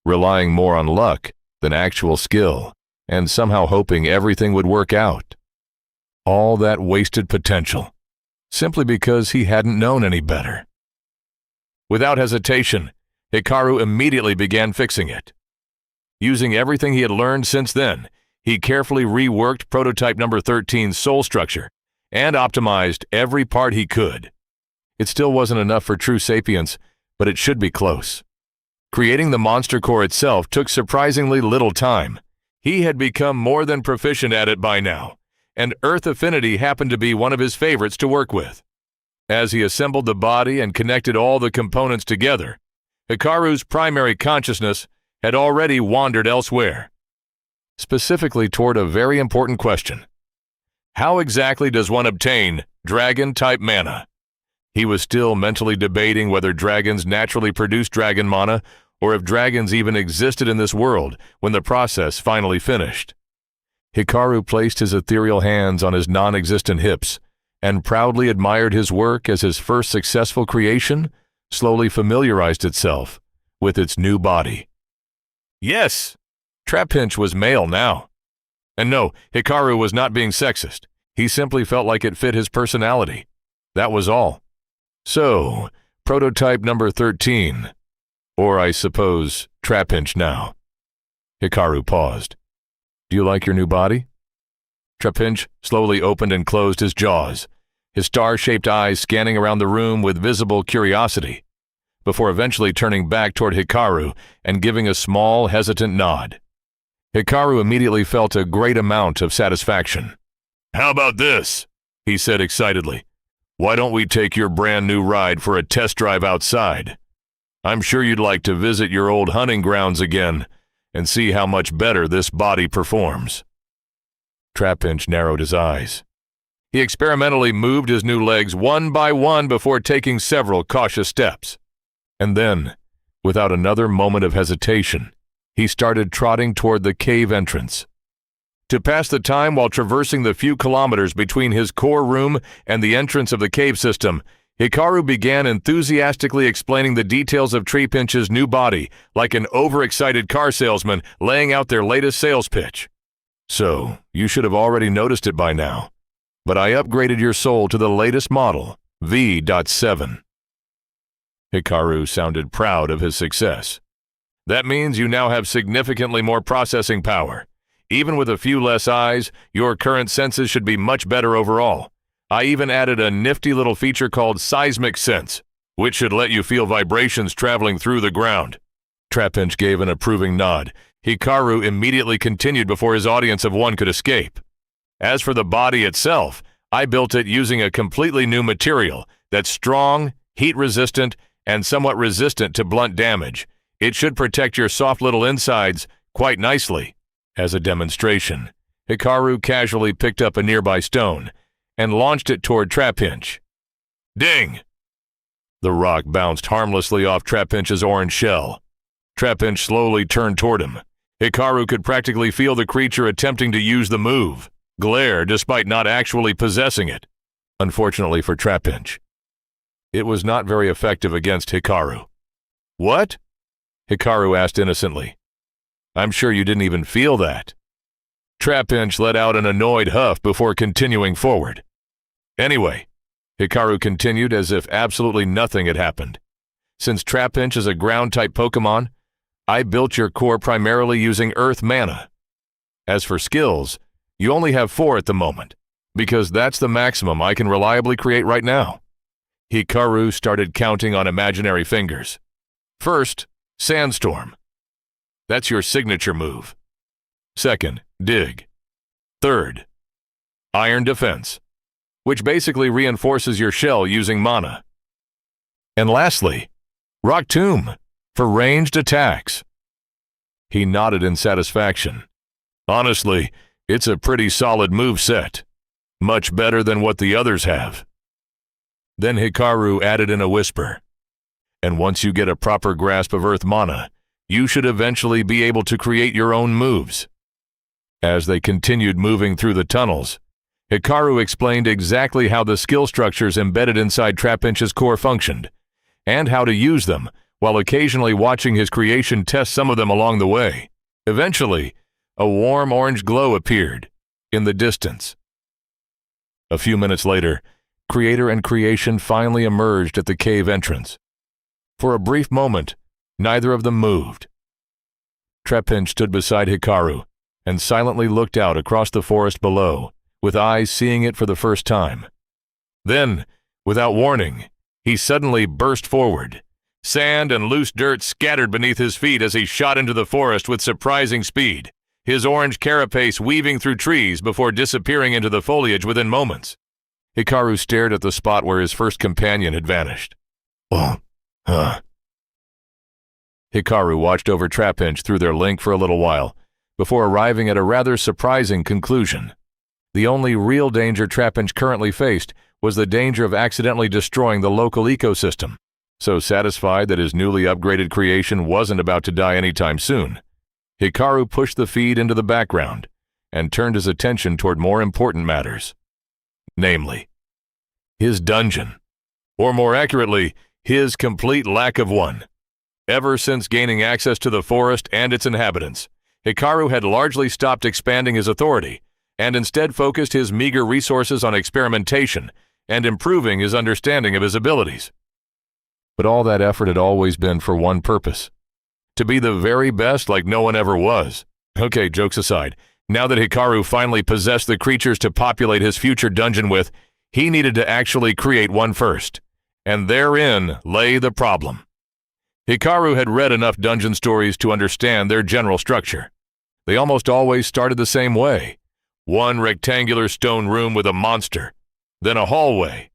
relying more on luck than actual skill, and somehow hoping everything would work out. All that wasted potential, simply because he hadn't known any better. Without hesitation, Hikaru immediately began fixing it. Using everything he had learned since then, he carefully reworked prototype number 13's soul structure and optimized every part he could. It still wasn't enough for true sapience, but it should be close. Creating the monster core itself took surprisingly little time. He had become more than proficient at it by now, and Earth Affinity happened to be one of his favorites to work with. As he assembled the body and connected all the components together, Hikaru's primary consciousness had already wandered elsewhere, specifically toward a very important question. How exactly does one obtain dragon-type mana? He was still mentally debating whether dragons naturally produce dragon mana or if dragons even existed in this world when the process finally finished. Hikaru placed his ethereal hands on his non-existent hips and proudly admired his work as his first successful creation slowly familiarized itself with its new body. Yes, Trapinch was male now. And no, Hikaru was not being sexist. He simply felt like it fit his personality. That was all. So, prototype number 13. Or I suppose, Trapinch now. Hikaru paused. Do you like your new body? Trapinch slowly opened and closed his jaws, his star-shaped eyes scanning around the room with visible curiosity, before eventually turning back toward Hikaru and giving a small, hesitant nod. Hikaru immediately felt a great amount of satisfaction. How about this? He said excitedly. Why don't we take your brand new ride for a test drive outside? I'm sure you'd like to visit your old hunting grounds again and see how much better this body performs. Trapinch narrowed his eyes. He experimentally moved his new legs one by one before taking several cautious steps. And then, without another moment of hesitation, he started trotting toward the cave entrance. To pass the time while traversing the few kilometers between his core room and the entrance of the cave system, Hikaru began enthusiastically explaining the details of Trapinch's new body like an overexcited car salesman laying out their latest sales pitch. So, you should have already noticed it by now, but I upgraded your soul to the latest model, V.7. Hikaru sounded proud of his success. That means you now have significantly more processing power. Even with a few less eyes, your current senses should be much better overall. I even added a nifty little feature called Seismic Sense, which should let you feel vibrations traveling through the ground. Trapinch gave an approving nod. Hikaru immediately continued before his audience of one could escape. As for the body itself, I built it using a completely new material that's strong, heat-resistant, and somewhat resistant to blunt damage. It should protect your soft little insides quite nicely. As a demonstration, Hikaru casually picked up a nearby stone and launched it toward Trapinch. Ding! The rock bounced harmlessly off Trapinch's orange shell. Trapinch slowly turned toward him. Hikaru could practically feel the creature attempting to use the move, glare despite not actually possessing it. unfortunately for Trapinch. It was not very effective against Hikaru. "What?" Hikaru asked innocently. "I'm sure you didn't even feel that." Trapinch let out an annoyed huff before continuing forward. "Anyway," Hikaru continued as if absolutely nothing had happened. "Since Trapinch is a ground-type Pokémon, I built your core primarily using Earth mana. As for skills, you only have 4 at the moment, because that's the maximum I can reliably create right now." Hikaru started counting on imaginary fingers. "First, Sandstorm. That's your signature move. Second, Dig. Third, Iron Defense, which basically reinforces your shell using mana. And lastly, Rock Tomb for ranged attacks." He nodded in satisfaction. "Honestly, it's a pretty solid move set. Much better than what the others have." Then Hikaru added in a whisper, "And once you get a proper grasp of Earth mana, you should eventually be able to create your own moves." As they continued moving through the tunnels, Hikaru explained exactly how the skill structures embedded inside Trapinch's core functioned, and how to use them, while occasionally watching his creation test some of them along the way. Eventually, a warm orange glow appeared in the distance. A few minutes later, creator and creation finally emerged at the cave entrance. For a brief moment, neither of them moved. Trapinch stood beside Hikaru and silently looked out across the forest below, with eyes seeing it for the first time. Then, without warning, he suddenly burst forward. Sand and loose dirt scattered beneath his feet as he shot into the forest with surprising speed, his orange carapace weaving through trees before disappearing into the foliage within moments. Hikaru stared at the spot where his first companion had vanished. Hikaru watched over Trapinch through their link for a little while, before arriving at a rather surprising conclusion. The only real danger Trapinch currently faced was the danger of accidentally destroying the local ecosystem. So satisfied that his newly upgraded creation wasn't about to die anytime soon, Hikaru pushed the feed into the background and turned his attention toward more important matters. Namely, his dungeon, or more accurately, his complete lack of one. Ever since gaining access to the forest and its inhabitants, Hikaru had largely stopped expanding his authority and instead focused his meager resources on experimentation and improving his understanding of his abilities. But all that effort had always been for one purpose: to be the very best like no one ever was. Okay, jokes aside, now that Hikaru finally possessed the creatures to populate his future dungeon with, he needed to actually create one first. And therein lay the problem. Hikaru had read enough dungeon stories to understand their general structure. They almost always started the same way. One rectangular stone room with a monster, then a hallway,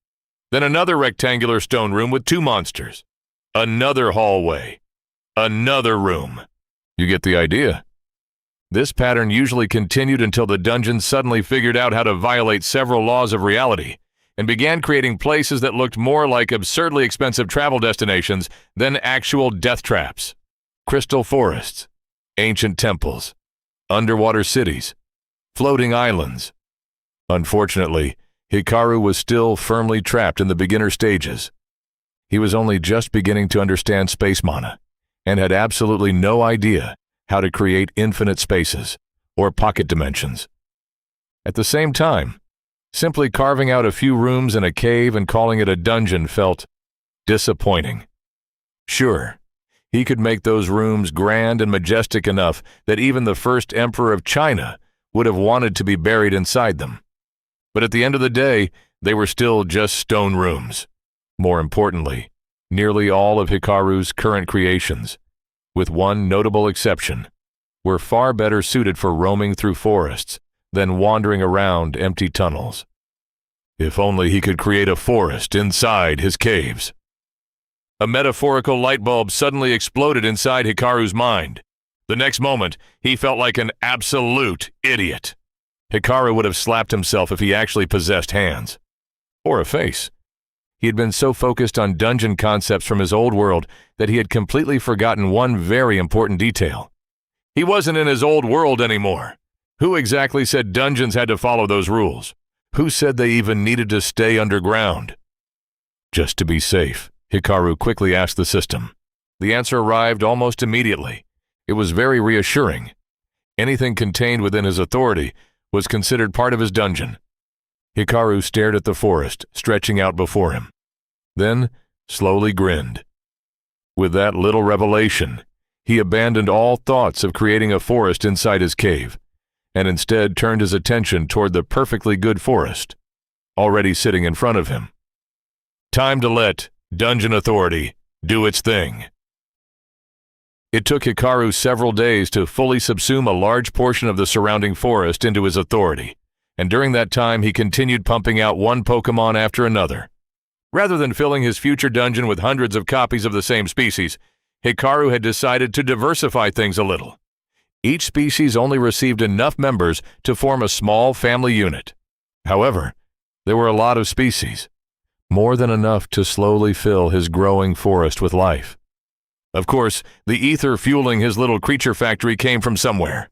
then another rectangular stone room with 2 monsters, another hallway, another room. You get the idea. This pattern usually continued until the dungeon suddenly figured out how to violate several laws of reality and began creating places that looked more like absurdly expensive travel destinations than actual death traps. Crystal forests, ancient temples, underwater cities, floating islands. Unfortunately, Hikaru was still firmly trapped in the beginner stages. He was only just beginning to understand space mana, and had absolutely no idea how to create infinite spaces or pocket dimensions. At the same time, simply carving out a few rooms in a cave and calling it a dungeon felt disappointing. Sure, he could make those rooms grand and majestic enough that even the first emperor of China would have wanted to be buried inside them. But at the end of the day, they were still just stone rooms. More importantly, nearly all of Hikaru's current creations, with one notable exception, were far better suited for roaming through forests than wandering around empty tunnels. If only he could create a forest inside his caves. A metaphorical light bulb suddenly exploded inside Hikaru's mind. The next moment, he felt like an absolute idiot. Hikaru would have slapped himself if he actually possessed hands. Or a face. He had been so focused on dungeon concepts from his old world that he had completely forgotten one very important detail. He wasn't in his old world anymore. Who exactly said dungeons had to follow those rules? Who said they even needed to stay underground? Just to be safe, Hikaru quickly asked the system. The answer arrived almost immediately. It was very reassuring. Anything contained within his authority was considered part of his dungeon. Hikaru stared at the forest stretching out before him, then slowly grinned. With that little revelation, he abandoned all thoughts of creating a forest inside his cave, and instead turned his attention toward the perfectly good forest, already sitting in front of him. Time to let Dungeon Authority do its thing. It took Hikaru several days to fully subsume a large portion of the surrounding forest into his authority, and during that time he continued pumping out one Pokémon after another. Rather than filling his future dungeon with hundreds of copies of the same species, Hikaru had decided to diversify things a little. Each species only received enough members to form a small family unit. However, there were a lot of species, more than enough to slowly fill his growing forest with life. Of course, the ether fueling his little creature factory came from somewhere.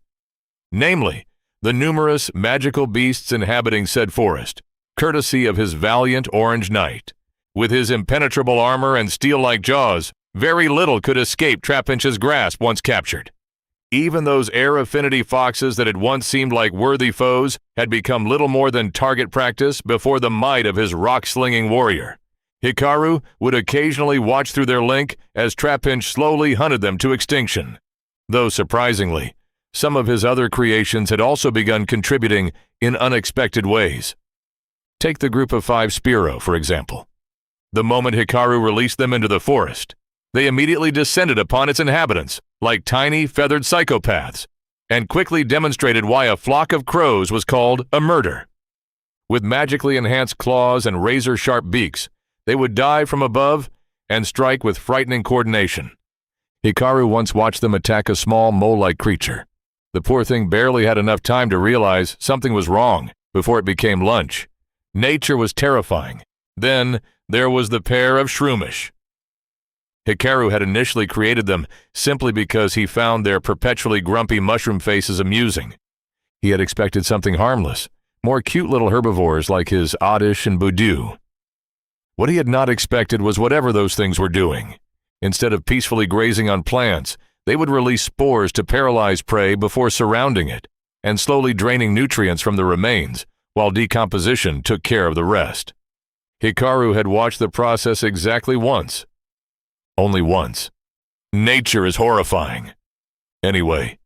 Namely, the numerous magical beasts inhabiting said forest, courtesy of his valiant orange knight. With his impenetrable armor and steel-like jaws, very little could escape Trapinch's grasp once captured. Even those air affinity foxes that had once seemed like worthy foes had become little more than target practice before the might of his rock-slinging warrior. Hikaru would occasionally watch through their link as Trapinch slowly hunted them to extinction. Though surprisingly, some of his other creations had also begun contributing in unexpected ways. Take the group of 5 Spearow, for example. The moment Hikaru released them into the forest, they immediately descended upon its inhabitants like tiny, feathered psychopaths, and quickly demonstrated why a flock of crows was called a murder. With magically enhanced claws and razor-sharp beaks, they would dive from above and strike with frightening coordination. Hikaru once watched them attack a small mole-like creature. The poor thing barely had enough time to realize something was wrong before it became lunch. Nature was terrifying. Then there was the pair of Shroomish. Hikaru had initially created them simply because he found their perpetually grumpy mushroom faces amusing. He had expected something harmless, more cute little herbivores like his Oddish and Budew. What he had not expected was whatever those things were doing. Instead of peacefully grazing on plants, they would release spores to paralyze prey before surrounding it and slowly draining nutrients from the remains, while decomposition took care of the rest. Hikaru had watched the process exactly once. Only once. Nature is horrifying. Anyway,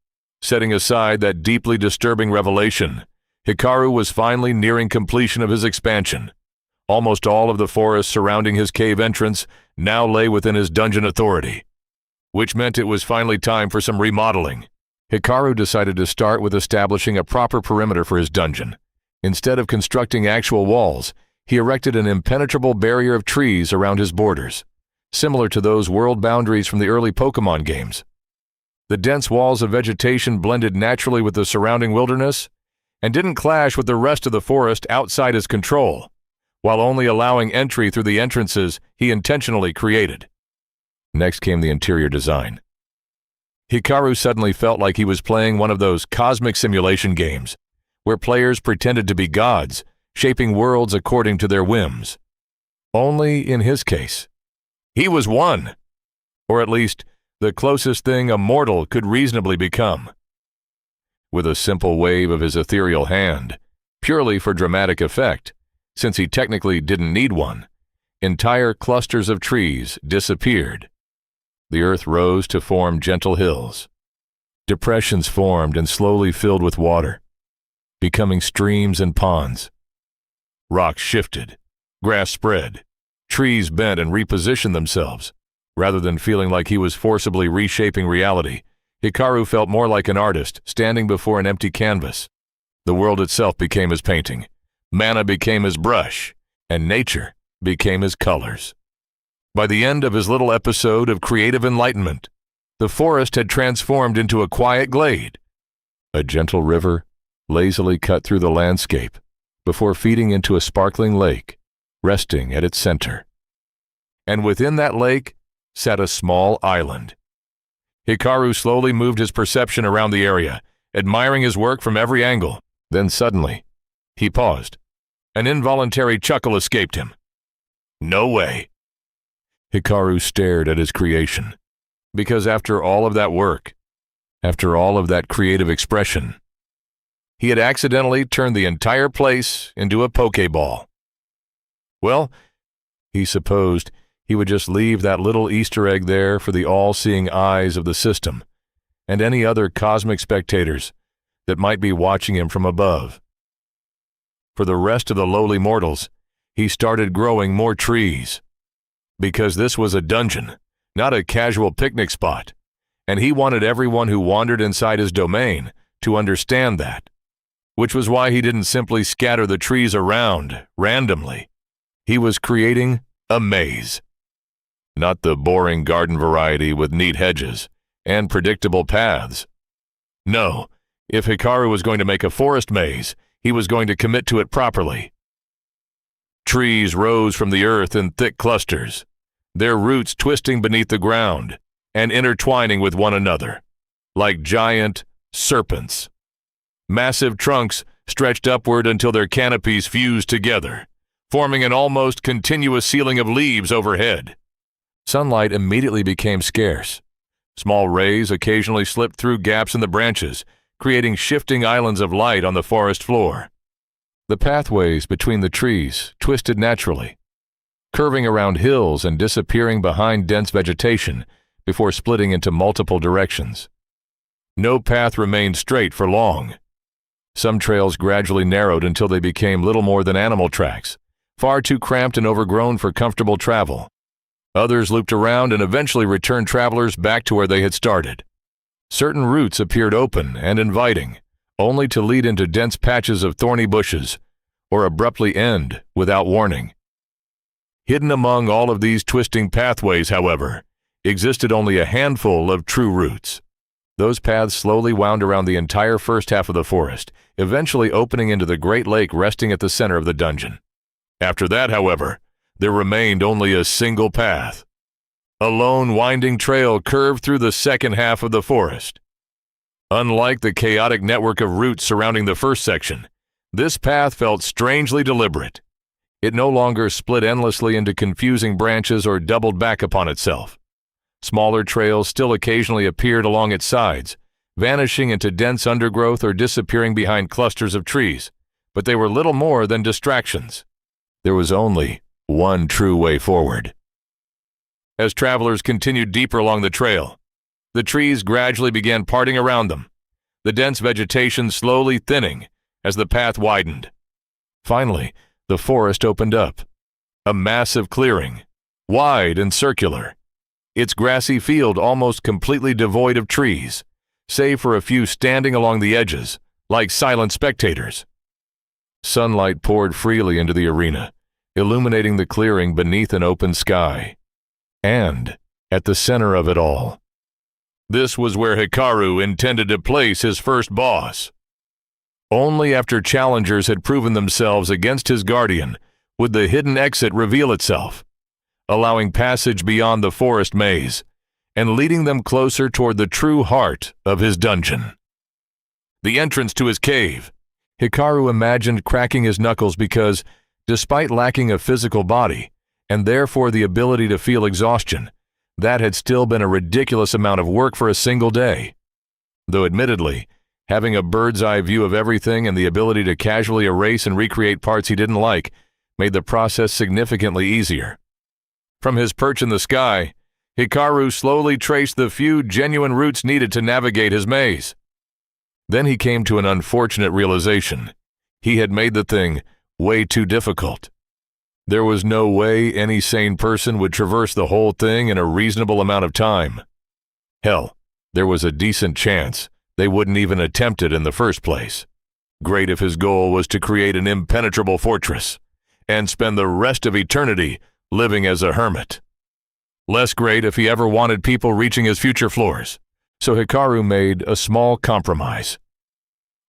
setting aside that deeply disturbing revelation, Hikaru was finally nearing completion of his expansion. Almost all of the forest surrounding his cave entrance now lay within his dungeon authority, which meant it was finally time for some remodeling. Hikaru decided to start with establishing a proper perimeter for his dungeon. Instead of constructing actual walls, he erected an impenetrable barrier of trees around his borders, similar to those world boundaries from the early Pokémon games. The dense walls of vegetation blended naturally with the surrounding wilderness and didn't clash with the rest of the forest outside his control, while only allowing entry through the entrances he intentionally created. Next came the interior design. Hikaru suddenly felt like he was playing one of those cosmic simulation games, where players pretended to be gods, shaping worlds according to their whims. Only in his case, he was one, or at least the closest thing a mortal could reasonably become. With a simple wave of his ethereal hand, purely for dramatic effect, since he technically didn't need one, entire clusters of trees disappeared. The earth rose to form gentle hills. Depressions formed and slowly filled with water, becoming streams and ponds. Rocks shifted, grass spread, trees bent and repositioned themselves. Rather than feeling like he was forcibly reshaping reality, Hikaru felt more like an artist standing before an empty canvas. The world itself became his painting, mana became his brush, and nature became his colors. By the end of his little episode of creative enlightenment, the forest had transformed into a quiet glade. A gentle river lazily cut through the landscape before feeding into a sparkling lake, resting at its center. And within that lake sat a small island. Hikaru slowly moved his perception around the area, admiring his work from every angle. Then suddenly, he paused. An involuntary chuckle escaped him. No way. Hikaru stared at his creation, because after all of that work, after all of that creative expression, he had accidentally turned the entire place into a Pokeball. Well, he supposed he would just leave that little Easter egg there for the all-seeing eyes of the system and any other cosmic spectators that might be watching him from above. For the rest of the lowly mortals, he started growing more trees, because this was a dungeon, not a casual picnic spot, and he wanted everyone who wandered inside his domain to understand that, which was why he didn't simply scatter the trees around randomly. He was creating a maze. Not the boring garden variety with neat hedges and predictable paths. No, if Hikaru was going to make a forest maze, he was going to commit to it properly. Trees rose from the earth in thick clusters, their roots twisting beneath the ground and intertwining with one another, like giant serpents. Massive trunks stretched upward until their canopies fused together, forming an almost continuous ceiling of leaves overhead. Sunlight immediately became scarce. Small rays occasionally slipped through gaps in the branches, creating shifting islands of light on the forest floor. The pathways between the trees twisted naturally, curving around hills and disappearing behind dense vegetation before splitting into multiple directions. No path remained straight for long. Some trails gradually narrowed until they became little more than animal tracks, far too cramped and overgrown for comfortable travel. Others looped around and eventually returned travelers back to where they had started. Certain routes appeared open and inviting, only to lead into dense patches of thorny bushes, or abruptly end without warning. Hidden among all of these twisting pathways, however, existed only a handful of true routes. Those paths slowly wound around the entire first half of the forest, eventually opening into the great lake resting at the center of the dungeon. After that, however, there remained only a single path. A lone winding trail curved through the second half of the forest. Unlike the chaotic network of routes surrounding the first section, this path felt strangely deliberate. It no longer split endlessly into confusing branches or doubled back upon itself. Smaller trails still occasionally appeared along its sides, vanishing into dense undergrowth or disappearing behind clusters of trees, but they were little more than distractions. There was only one true way forward. As travelers continued deeper along the trail, the trees gradually began parting around them, the dense vegetation slowly thinning as the path widened. Finally, the forest opened up, a massive clearing, wide and circular, its grassy field almost completely devoid of trees, save for a few standing along the edges, like silent spectators. Sunlight poured freely into the arena, illuminating the clearing beneath an open sky. And at the center of it all, this was where Hikaru intended to place his first boss. Only after challengers had proven themselves against his guardian would the hidden exit reveal itself, allowing passage beyond the forest maze and leading them closer toward the true heart of his dungeon. The entrance to his cave. Hikaru imagined cracking his knuckles because, despite lacking a physical body, and therefore the ability to feel exhaustion, that had still been a ridiculous amount of work for a single day. Though admittedly, having a bird's-eye view of everything and the ability to casually erase and recreate parts he didn't like made the process significantly easier. From his perch in the sky, Hikaru slowly traced the few genuine routes needed to navigate his maze. Then he came to an unfortunate realization. He had made the thing way too difficult. There was no way any sane person would traverse the whole thing in a reasonable amount of time. Hell, there was a decent chance they wouldn't even attempt it in the first place. Great if his goal was to create an impenetrable fortress and spend the rest of eternity living as a hermit. Less great if he ever wanted people reaching his future floors. So Hikaru made a small compromise.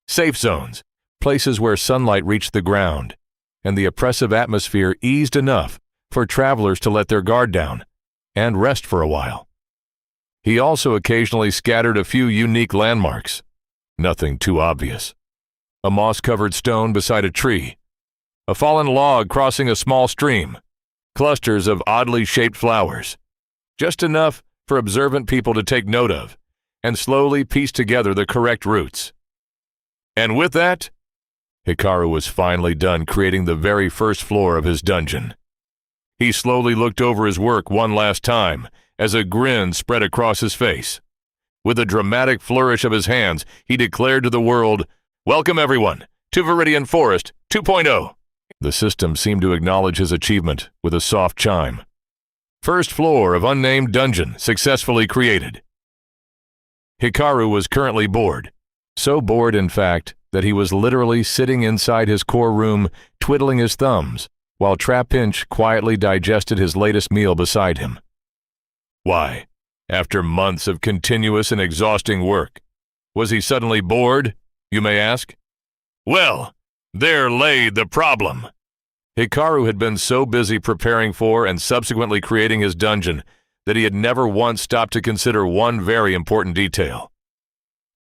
Safe zones, places where sunlight reached the ground, and the oppressive atmosphere eased enough for travelers to let their guard down and rest for a while. He also occasionally scattered a few unique landmarks. Nothing too obvious. A moss-covered stone beside a tree, a fallen log crossing a small stream, clusters of oddly shaped flowers, just enough for observant people to take note of and slowly piece together the correct routes. And with that, Hikaru was finally done creating the very first floor of his dungeon. He slowly looked over his work one last time as a grin spread across his face. With a dramatic flourish of his hands, he declared to the world, "Welcome everyone to Viridian Forest 2.0. The system seemed to acknowledge his achievement with a soft chime. First floor of unnamed dungeon successfully created. Hikaru was currently bored. So bored, in fact, that he was literally sitting inside his core room, twiddling his thumbs, while Trapinch quietly digested his latest meal beside him. Why, after months of continuous and exhausting work, was he suddenly bored, you may ask? Well, there lay the problem. Hikaru had been so busy preparing for and subsequently creating his dungeon that he had never once stopped to consider one very important detail.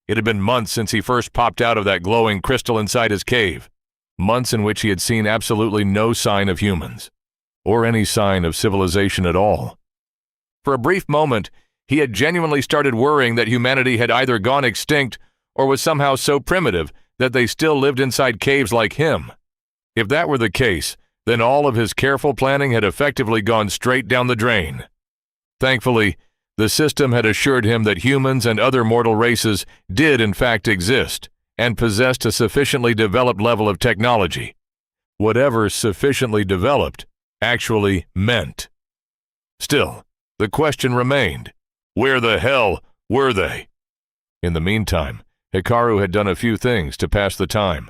It had been months since he first popped out of that glowing crystal inside his cave, months in which he had seen absolutely no sign of humans, or any sign of civilization at all. For a brief moment, he had genuinely started worrying that humanity had either gone extinct or was somehow so primitive that they still lived inside caves like him. If that were the case, then all of his careful planning had effectively gone straight down the drain. Thankfully, the system had assured him that humans and other mortal races did in fact exist and possessed a sufficiently developed level of technology. Whatever sufficiently developed actually meant. Still, the question remained, where the hell were they? In the meantime, Hikaru had done a few things to pass the time.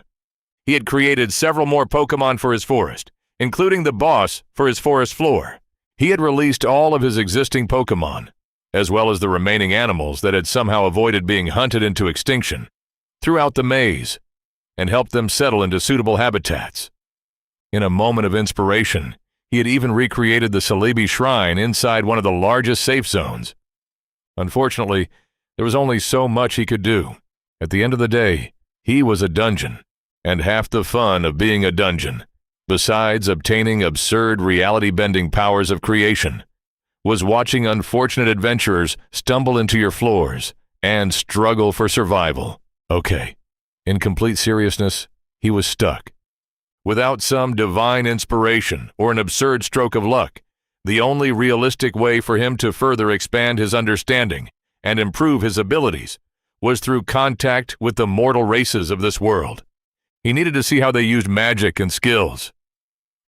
He had created several more Pokémon for his forest, including the boss for his forest floor. He had released all of his existing Pokémon, as well as the remaining animals that had somehow avoided being hunted into extinction, throughout the maze, and helped them settle into suitable habitats. In a moment of inspiration, he had even recreated the Celebi Shrine inside one of the largest safe zones. Unfortunately, there was only so much he could do. At the end of the day, he was a dungeon, and half the fun of being a dungeon, besides obtaining absurd reality-bending powers of creation, was watching unfortunate adventurers stumble into your floors and struggle for survival. Okay, in complete seriousness, he was stuck. Without some divine inspiration or an absurd stroke of luck, the only realistic way for him to further expand his understanding and improve his abilities was through contact with the mortal races of this world. He needed to see how they used magic and skills.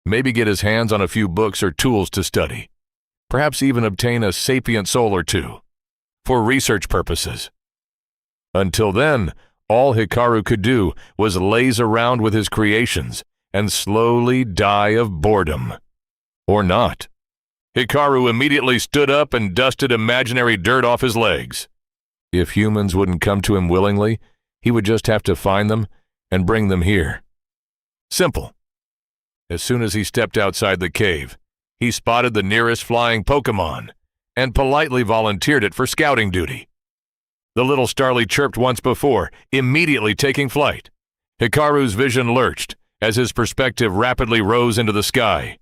Maybe get his hands on a few books or tools to study. Perhaps even obtain a sapient soul or two, for research purposes. Until then, all Hikaru could do was laze around with his creations and slowly die of boredom. Or not. Hikaru immediately stood up and dusted imaginary dirt off his legs. If humans wouldn't come to him willingly, he would just have to find them and bring them here. Simple. As soon as he stepped outside the cave, he spotted the nearest flying Pokémon and politely volunteered it for scouting duty. The little starly chirped once before, immediately taking flight. Hikaru's vision lurched as his perspective rapidly rose into the sky.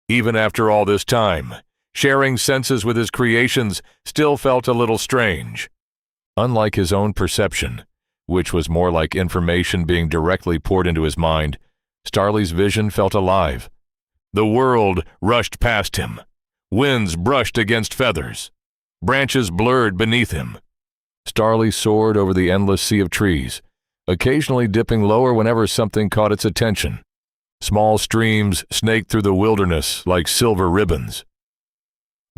Even after all this time, sharing senses with his creations still felt a little strange. Unlike his own perception, which was more like information being directly poured into his mind, Starly's vision felt alive. The world rushed past him. Winds brushed against feathers. Branches blurred beneath him. Starly soared over the endless sea of trees, occasionally dipping lower whenever something caught its attention. Small streams snaked through the wilderness like silver ribbons.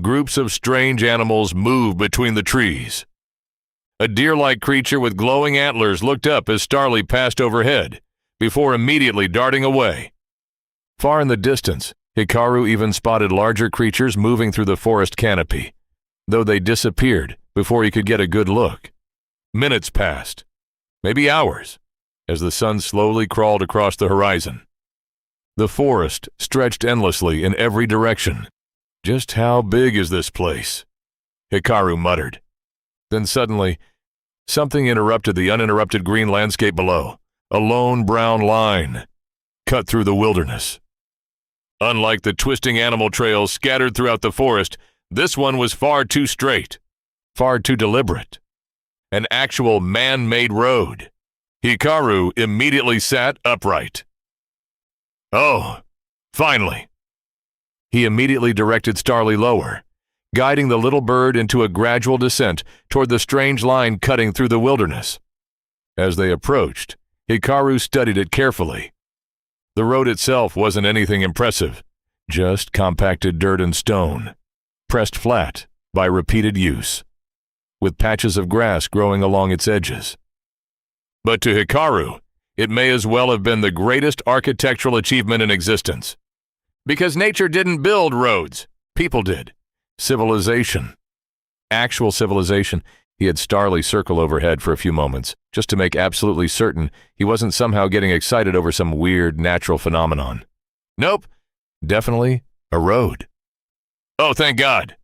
Groups of strange animals moved between the trees. A deer-like creature with glowing antlers looked up as Starly passed overhead, before immediately darting away. Far in the distance, Hikaru even spotted larger creatures moving through the forest canopy, though they disappeared before he could get a good look. Minutes passed, maybe hours, as the sun slowly crawled across the horizon. The forest stretched endlessly in every direction. Just how big is this place? Hikaru muttered. Then suddenly, something interrupted the uninterrupted green landscape below. A lone brown line. cut through the wilderness. Unlike the twisting animal trails scattered throughout the forest, this one was far too straight, far too deliberate. An actual man-made road. Hikaru immediately sat upright. Oh, finally. He immediately directed Starly lower, guiding the little bird into a gradual descent toward the strange line cutting through the wilderness. As they approached, Hikaru studied it carefully. The road itself wasn't anything impressive, just compacted dirt and stone, pressed flat by repeated use, with patches of grass growing along its edges. But to Hikaru, it may as well have been the greatest architectural achievement in existence. Because nature didn't build roads, people did. Civilization. Actual civilization. He had Starly circle overhead for a few moments, just to make absolutely certain he wasn't somehow getting excited over some weird natural phenomenon. Nope, definitely a road. Oh, thank God.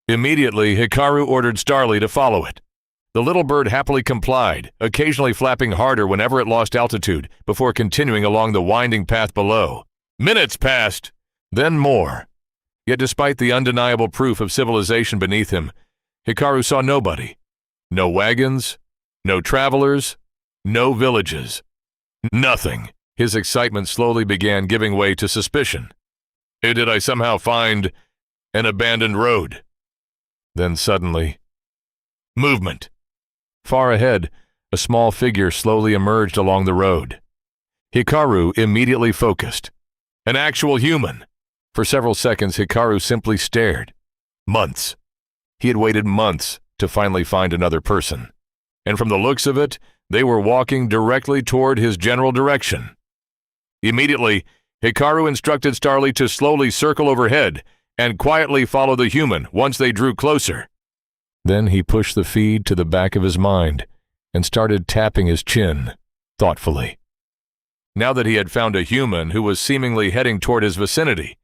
Immediately, Hikaru ordered Starly to follow it. The little bird happily complied, occasionally flapping harder whenever it lost altitude, before continuing along the winding path below. Minutes passed, then more. Yet despite the undeniable proof of civilization beneath him, Hikaru saw nobody. No wagons, no travelers, no villages. Nothing. His excitement slowly began giving way to suspicion. Did I somehow find an abandoned road? Then suddenly, movement. Far ahead, a small figure slowly emerged along the road. Hikaru immediately focused. An actual human. For several seconds, Hikaru simply stared. Months. He had waited months to finally find another person. And from the looks of it, they were walking directly toward his general direction. Immediately, Hikaru instructed Starly to slowly circle overhead and quietly follow the human once they drew closer. Then he pushed the feed to the back of his mind and started tapping his chin, thoughtfully. Now that he had found a human who was seemingly heading toward his vicinity,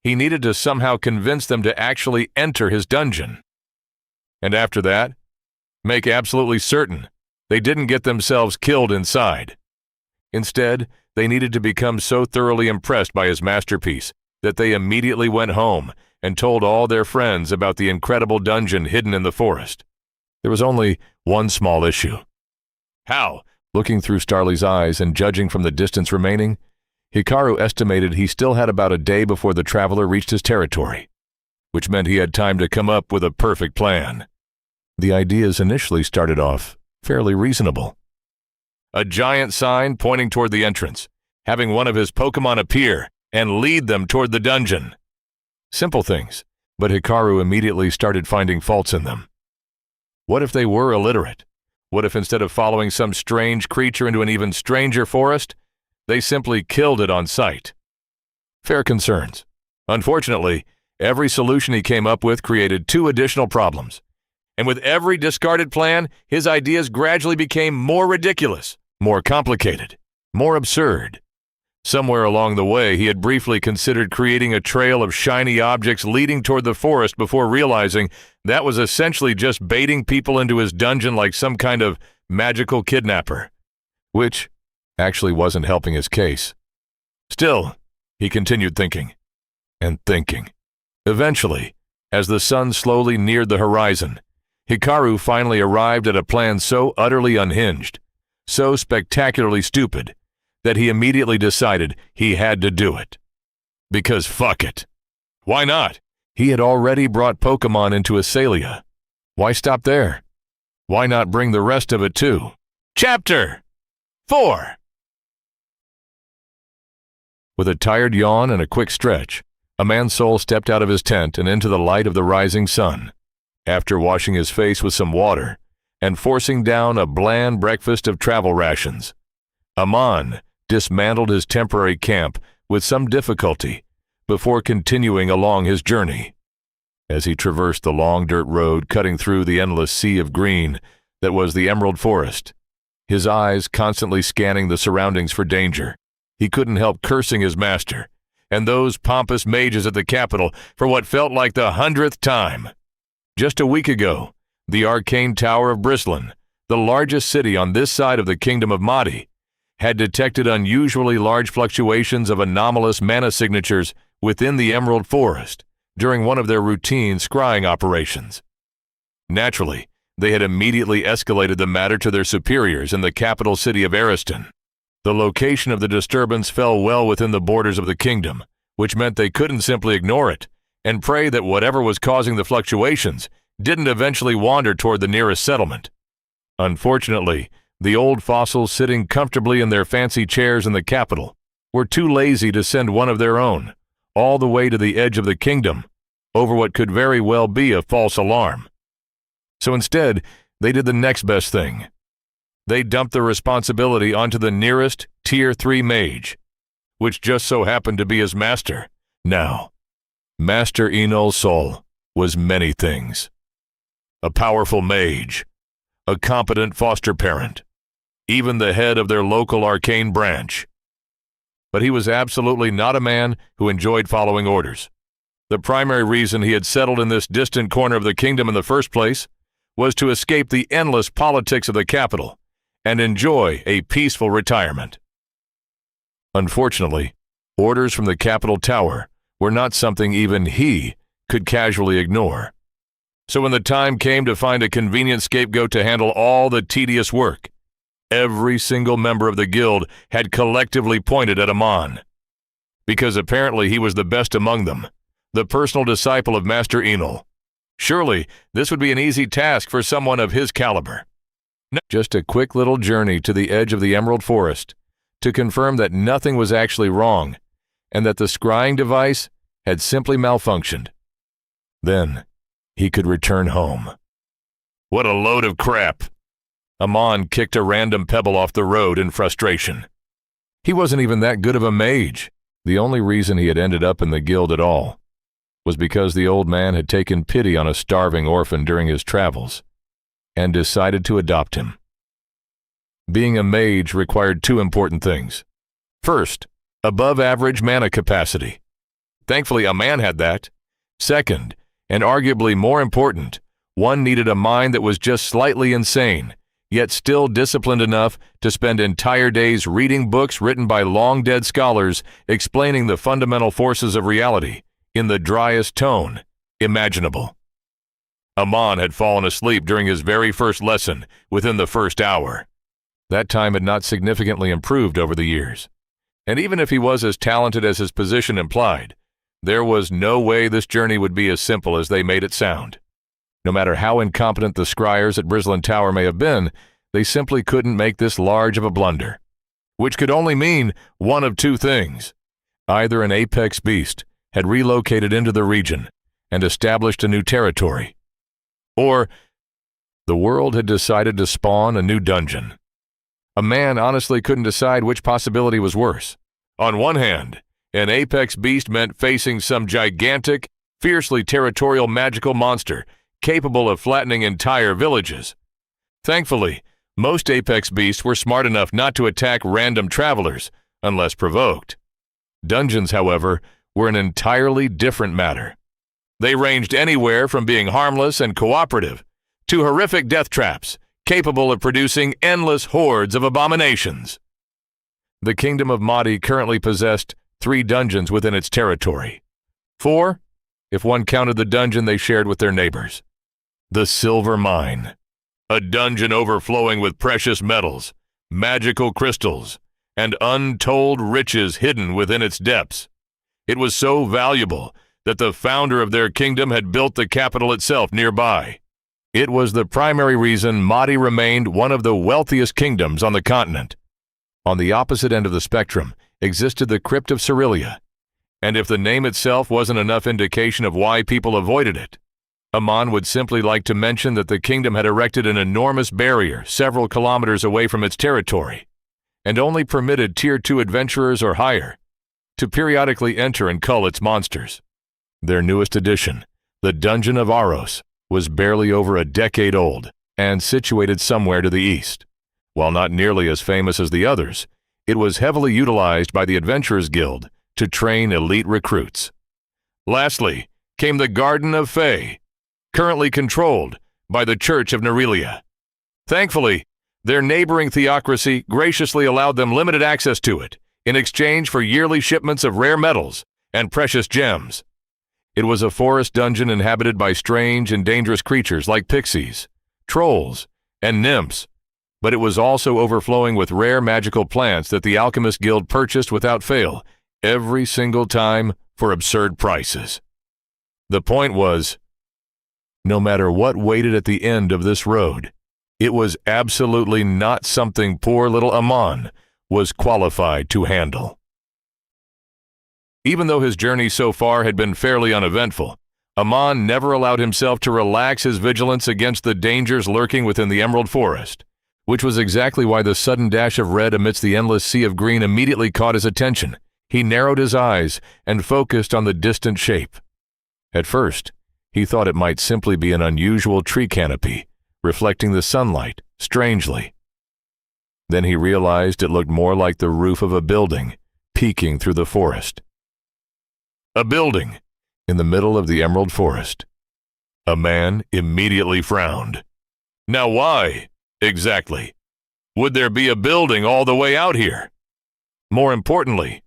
he needed to somehow convince them to actually enter his dungeon. And after that, make absolutely certain they didn't get themselves killed inside. Instead, they needed to become so thoroughly impressed by his masterpiece that they immediately went home and told all their friends about the incredible dungeon hidden in the forest. There was only one small issue. How? Looking through Starly's eyes and judging from the distance remaining, Hikaru estimated he still had about a day before the traveler reached his territory, which meant he had time to come up with a perfect plan. The ideas initially started off fairly reasonable. A giant sign pointing toward the entrance, having one of his Pokémon appear and lead them toward the dungeon. Simple things, but Hikaru immediately started finding faults in them. What if they were illiterate? What if instead of following some strange creature into an even stranger forest, they simply killed it on sight? Fair concerns. Unfortunately, every solution he came up with created 2 additional problems. And with every discarded plan, his ideas gradually became more ridiculous, more complicated, more absurd. Somewhere along the way, he had briefly considered creating a trail of shiny objects leading toward the forest before realizing that was essentially just baiting people into his dungeon like some kind of magical kidnapper, which actually wasn't helping his case. Still, he continued thinking and thinking. Eventually, as the sun slowly neared the horizon, Hikaru finally arrived at a plan so utterly unhinged, so spectacularly stupid, that he immediately decided he had to do it. Because fuck it. Why not? He had already brought Pokémon into Esalia. Why stop there? Why not bring the rest of it too? Chapter 4. With a tired yawn and a quick stretch, a man's soul stepped out of his tent and into the light of the rising sun. After washing his face with some water and forcing down a bland breakfast of travel rations, Aman dismantled his temporary camp with some difficulty before continuing along his journey. As he traversed the long dirt road cutting through the endless sea of green that was the Emerald Forest, his eyes constantly scanning the surroundings for danger, he couldn't help cursing his master and those pompous mages at the capital for what felt like the 100th time. Just a week ago, the arcane tower of Brislin, the largest city on this side of the kingdom of Mahdi, had detected unusually large fluctuations of anomalous mana signatures within the Emerald Forest during one of their routine scrying operations. Naturally, they had immediately escalated the matter to their superiors in the capital city of Ariston. The location of the disturbance fell well within the borders of the kingdom, which meant they couldn't simply ignore it and pray that whatever was causing the fluctuations didn't eventually wander toward the nearest settlement. Unfortunately, the old fossils sitting comfortably in their fancy chairs in the capital were too lazy to send one of their own all the way to the edge of the kingdom over what could very well be a false alarm. So instead, they did the next best thing. They dumped the responsibility onto the nearest Tier 3 mage, which just so happened to be his master. Now, Master Enol Sol was many things. A powerful mage, a competent foster parent, even the head of their local arcane branch. But he was absolutely not a man who enjoyed following orders. The primary reason he had settled in this distant corner of the kingdom in the first place was to escape the endless politics of the capital and enjoy a peaceful retirement. Unfortunately, orders from the capital tower were not something even he could casually ignore. So when the time came to find a convenient scapegoat to handle all the tedious work, every single member of the guild had collectively pointed at Amon. Because apparently he was the best among them, the personal disciple of Master Enol. Surely, this would be an easy task for someone of his caliber. Just a quick little journey to the edge of the Emerald Forest to confirm that nothing was actually wrong and that the scrying device had simply malfunctioned. Then, he could return home. What a load of crap! Amon kicked a random pebble off the road in frustration. He wasn't even that good of a mage. The only reason he had ended up in the guild at all was because the old man had taken pity on a starving orphan during his travels and decided to adopt him. Being a mage required two important things. First, above-average mana capacity. Thankfully, a man had that. Second, and arguably more important, one needed a mind that was just slightly insane, yet still disciplined enough to spend entire days reading books written by long-dead scholars explaining the fundamental forces of reality in the driest tone imaginable. Amon had fallen asleep during his very first lesson within the first hour. That time had not significantly improved over the years. And even if he was as talented as his position implied, there was no way this journey would be as simple as they made it sound. No matter how incompetent the scryers at Brisland Tower may have been, they simply couldn't make this large of a blunder. Which could only mean one of two things. Either an apex beast had relocated into the region and established a new territory, or the world had decided to spawn a new dungeon. A man honestly couldn't decide which possibility was worse. On one hand, an apex beast meant facing some gigantic, fiercely territorial magical monster capable of flattening entire villages. Thankfully, most apex beasts were smart enough not to attack random travelers unless provoked. Dungeons, however, were an entirely different matter. They ranged anywhere from being harmless and cooperative to horrific death traps capable of producing endless hordes of abominations. The Kingdom of Mahdi currently possessed 3 dungeons within its territory. 4, if one counted the dungeon they shared with their neighbors. The Silver Mine, a dungeon overflowing with precious metals, magical crystals, and untold riches hidden within its depths. It was so valuable that the founder of their kingdom had built the capital itself nearby. It was the primary reason Mahdi remained one of the wealthiest kingdoms on the continent. On the opposite end of the spectrum existed the Crypt of Cerelia, and if the name itself wasn't enough indication of why people avoided it, Amon would simply like to mention that the kingdom had erected an enormous barrier several kilometers away from its territory, and only permitted Tier 2 adventurers or higher to periodically enter and cull its monsters. Their newest addition, the Dungeon of Arceus, was barely over a decade old and situated somewhere to the east. While not nearly as famous as the others, it was heavily utilized by the Adventurers Guild to train elite recruits. Lastly, came the Garden of Fae, currently controlled by the Church of Nerelia. Thankfully, Their neighboring theocracy graciously allowed them limited access to it in exchange for yearly shipments of rare metals and precious gems. It was a forest dungeon inhabited by strange and dangerous creatures like pixies, trolls, and nymphs, but it was also overflowing with rare magical plants that the Alchemist Guild purchased without fail every single time for absurd prices. The point was, no matter what waited at the end of this road, it was absolutely not something poor little Amon was qualified to handle. Even though his journey so far had been fairly uneventful, Amon never allowed himself to relax his vigilance against the dangers lurking within the Emerald Forest, which was exactly why the sudden dash of red amidst the endless sea of green immediately caught his attention. He narrowed his eyes and focused on the distant shape. At first, he thought it might simply be an unusual tree canopy, reflecting the sunlight strangely. Then he realized it looked more like the roof of a building, peeking through the forest. A building in the middle of the Emerald Forest. A man immediately frowned. Now why, exactly, would there be a building all the way out here? More importantly,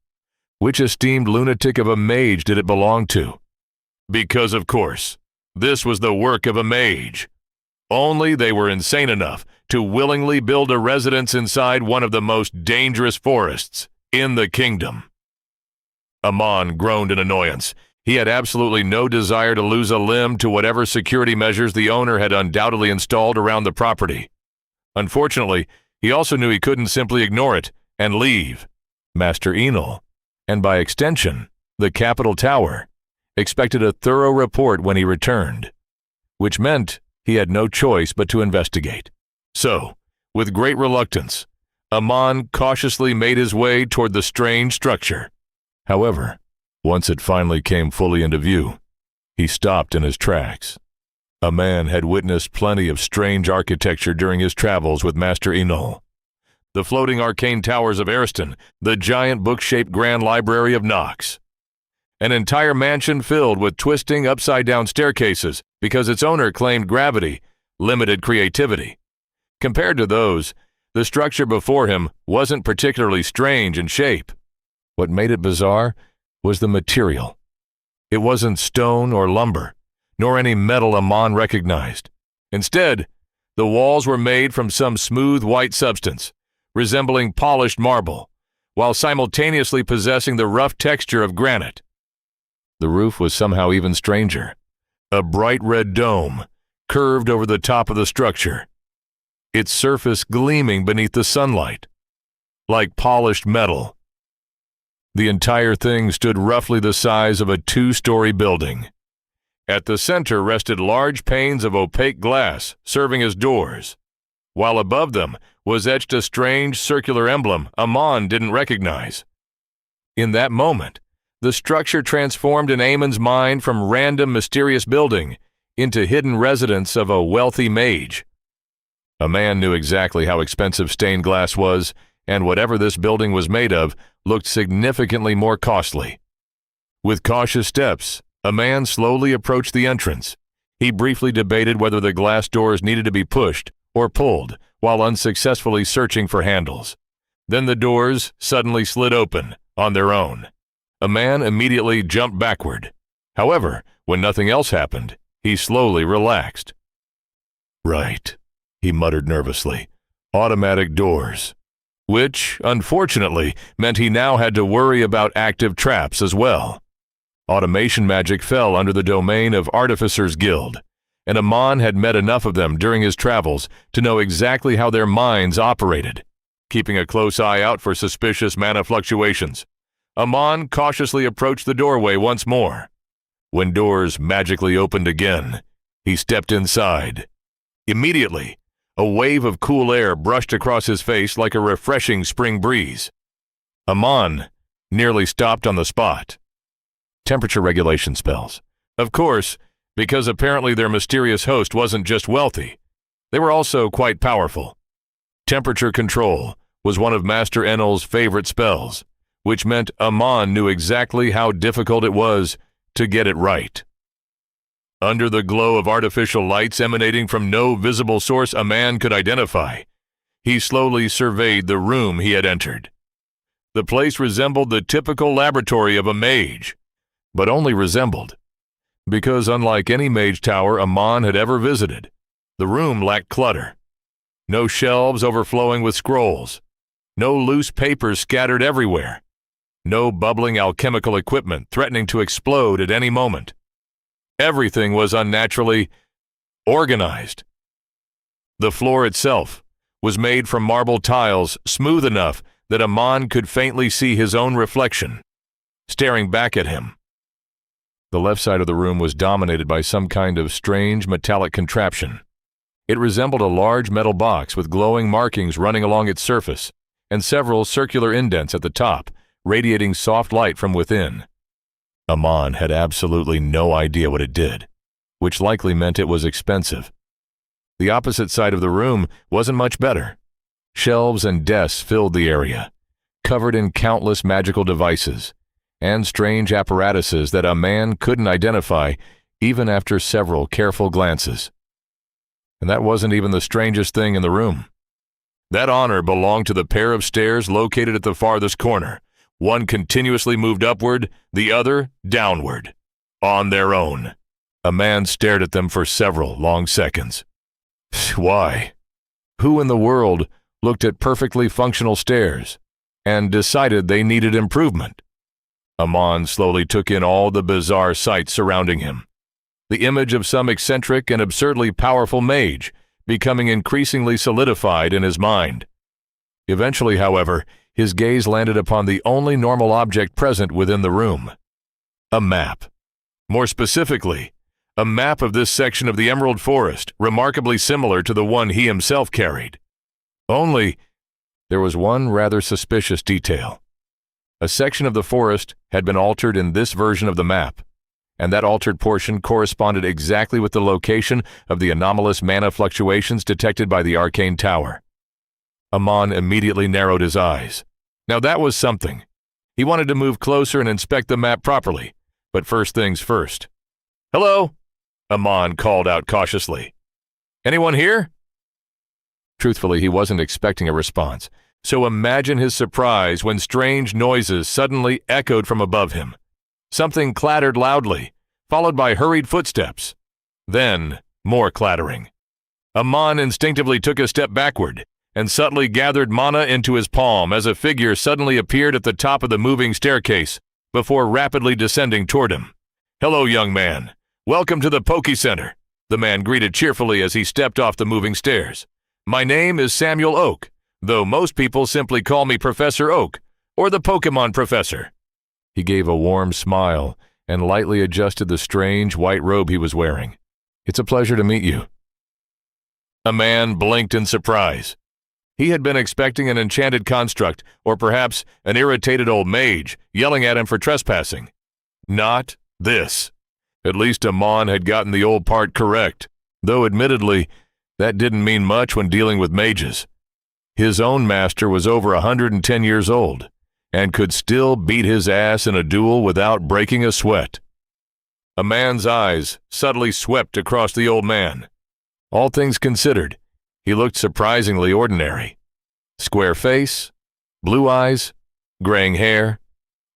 which esteemed lunatic of a mage did it belong to? Because, of course, this was the work of a mage. Only they were insane enough to willingly build a residence inside one of the most dangerous forests in the kingdom. Amon groaned in annoyance. He had absolutely no desire to lose a limb to whatever security measures the owner had undoubtedly installed around the property. Unfortunately, he also knew he couldn't simply ignore it and leave. Master Enel, and by extension, the Capital Tower, expected a thorough report when he returned, which meant he had no choice but to investigate. So, with great reluctance, Amon cautiously made his way toward the strange structure. However, once it finally came fully into view, he stopped in his tracks. A man had witnessed plenty of strange architecture during his travels with Master Enel. The floating arcane towers of Ariston, the giant book-shaped grand library of Nox. An entire mansion filled with twisting upside-down staircases because its owner claimed gravity limited creativity. Compared to those, the structure before him wasn't particularly strange in shape. What made it bizarre was the material. It wasn't stone or lumber, nor any metal Amon recognized. Instead, the walls were made from some smooth white substance, resembling polished marble, while simultaneously possessing the rough texture of granite. The roof was somehow even stranger. A bright red dome curved over the top of the structure, its surface gleaming beneath the sunlight, like polished metal. The entire thing stood roughly the size of a 2-story building. At the center rested large panes of opaque glass serving as doors, while above them was etched a strange circular emblem Amon didn't recognize. In that moment, the structure transformed in Amon's mind from random mysterious building into hidden residence of a wealthy mage. A man knew exactly how expensive stained glass was, and whatever this building was made of looked significantly more costly. With cautious steps, a man slowly approached the entrance. He briefly debated whether the glass doors needed to be pushed or pulled while unsuccessfully searching for handles. Then the doors suddenly slid open on their own. A man immediately jumped backward. However, when nothing else happened, he slowly relaxed. Right, he muttered nervously. Automatic doors. Which, unfortunately, meant he now had to worry about active traps as well. Automation magic fell under the domain of Artificers Guild, and Amon had met enough of them during his travels to know exactly how their minds operated. Keeping a close eye out for suspicious mana fluctuations, Amon cautiously approached the doorway once more. When doors magically opened again, he stepped inside. Immediately, a wave of cool air brushed across his face like a refreshing spring breeze. Amon nearly stopped on the spot. Temperature regulation spells. Of course, because apparently their mysterious host wasn't just wealthy, they were also quite powerful. Temperature control was one of Master Enel's favorite spells, which meant Amon knew exactly how difficult it was to get it right. Under the glow of artificial lights emanating from no visible source a man could identify, He slowly surveyed the room he had entered. The place resembled the typical laboratory of a mage, but only resembled, because unlike any mage tower Amon had ever visited, the room lacked clutter. No shelves overflowing with scrolls, no loose papers scattered everywhere, no bubbling alchemical equipment threatening to explode at any moment. Everything was unnaturally organized. The floor itself was made from marble tiles smooth enough that Amon could faintly see his own reflection, staring back at him. The left side of the room was dominated by some kind of strange metallic contraption. It resembled a large metal box with glowing markings running along its surface, and several circular indents at the top, radiating soft light from within. Amon had absolutely no idea what it did, which likely meant it was expensive. The opposite side of the room wasn't much better. Shelves and desks filled the area, covered in countless magical devices and strange apparatuses that a man couldn't identify even after several careful glances. And that wasn't even the strangest thing in the room. That honor belonged to the pair of stairs located at the farthest corner. One continuously moved upward, the other downward, on their own. A man stared at them for several long seconds. Why? Who in the world looked at perfectly functional stairs and decided they needed improvement? Amon slowly took in all the bizarre sights surrounding him. The image of some eccentric and absurdly powerful mage becoming increasingly solidified in his mind. Eventually, however, his gaze landed upon the only normal object present within the room. A map. More specifically, a map of this section of the Emerald Forest, remarkably similar to the one he himself carried. Only, there was one rather suspicious detail. A section of the forest had been altered in this version of the map, and that altered portion corresponded exactly with the location of the anomalous mana fluctuations detected by the arcane tower. Amon immediately narrowed his eyes. Now that was something. He wanted to move closer and inspect the map properly, but first things first. "Hello?" Amon called out cautiously. "Anyone here?" Truthfully, he wasn't expecting a response, so imagine his surprise when strange noises suddenly echoed from above him. Something clattered loudly, followed by hurried footsteps. Then, more clattering. Amon instinctively took a step backward and subtly gathered mana into his palm as a figure suddenly appeared at the top of the moving staircase before rapidly descending toward him. "Hello, young man. Welcome to the Poké Center," the man greeted cheerfully as he stepped off the moving stairs. "My name is Samuel Oak, though most people simply call me Professor Oak, or the Pokémon Professor." He gave a warm smile and lightly adjusted the strange white robe he was wearing. "It's a pleasure to meet you." A man blinked in surprise. He had been expecting an enchanted construct, or perhaps an irritated old mage, yelling at him for trespassing. Not this. At least Amon had gotten the old part correct, though admittedly, that didn't mean much when dealing with mages. His own master was over 110 years old, and could still beat his ass in a duel without breaking a sweat. A man's eyes subtly swept across the old man. All things considered, he looked surprisingly ordinary. Square face, blue eyes, graying hair,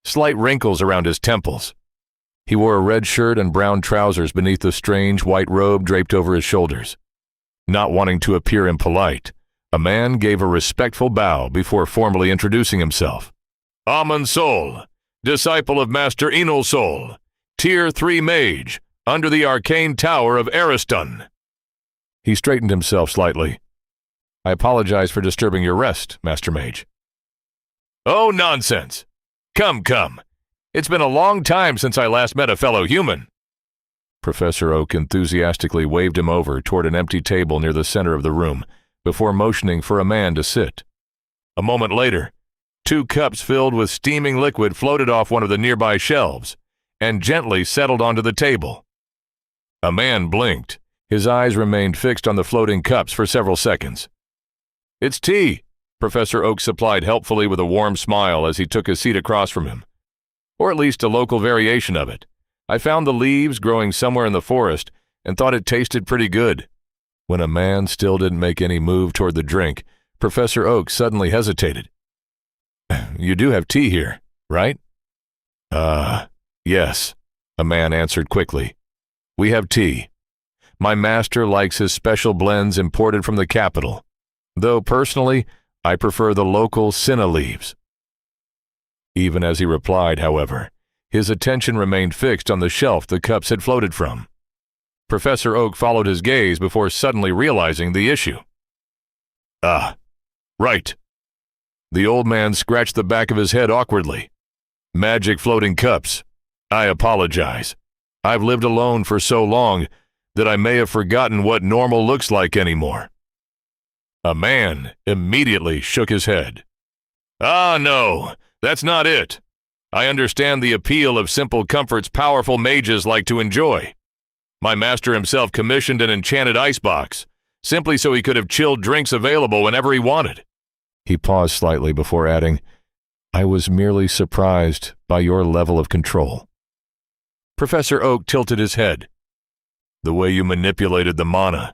slight wrinkles around his temples. He wore a red shirt and brown trousers beneath the strange white robe draped over his shoulders. Not wanting to appear impolite, a man gave a respectful bow before formally introducing himself. "Amon Sol, disciple of Master Enol Sol, Tier 3 mage, under the arcane tower of Ariston." He straightened himself slightly. "I apologize for disturbing your rest, Master Mage." "Oh, nonsense. Come. It's been a long time since I last met a fellow human." Professor Oak enthusiastically waved him over toward an empty table near the center of the room, before motioning for a man to sit. A moment later, 2 cups filled with steaming liquid floated off one of the nearby shelves and gently settled onto the table. A man blinked. His eyes remained fixed on the floating cups for several seconds. "It's tea," Professor Oak supplied helpfully with a warm smile as he took a seat across from him. "Or at least a local variation of it. I found the leaves growing somewhere in the forest and thought it tasted pretty good." When a man still didn't make any move toward the drink, Professor Oak suddenly hesitated. You do have tea here, right? Yes, a man answered quickly. We have tea. My master likes his special blends imported from the capital, though personally, I prefer the local cinna leaves. Even as he replied, however, his attention remained fixed on the shelf the cups had floated from. Professor Oak followed his gaze before suddenly realizing the issue. Ah, right. The old man scratched the back of his head awkwardly. Magic floating cups. I apologize. I've lived alone for so long that I may have forgotten what normal looks like anymore. A man immediately shook his head. Ah, no, that's not it. I understand the appeal of simple comforts powerful mages like to enjoy. My master himself commissioned an enchanted icebox, simply so he could have chilled drinks available whenever he wanted. He paused slightly before adding, I was merely surprised by your level of control. Professor Oak tilted his head. The way you manipulated the mana.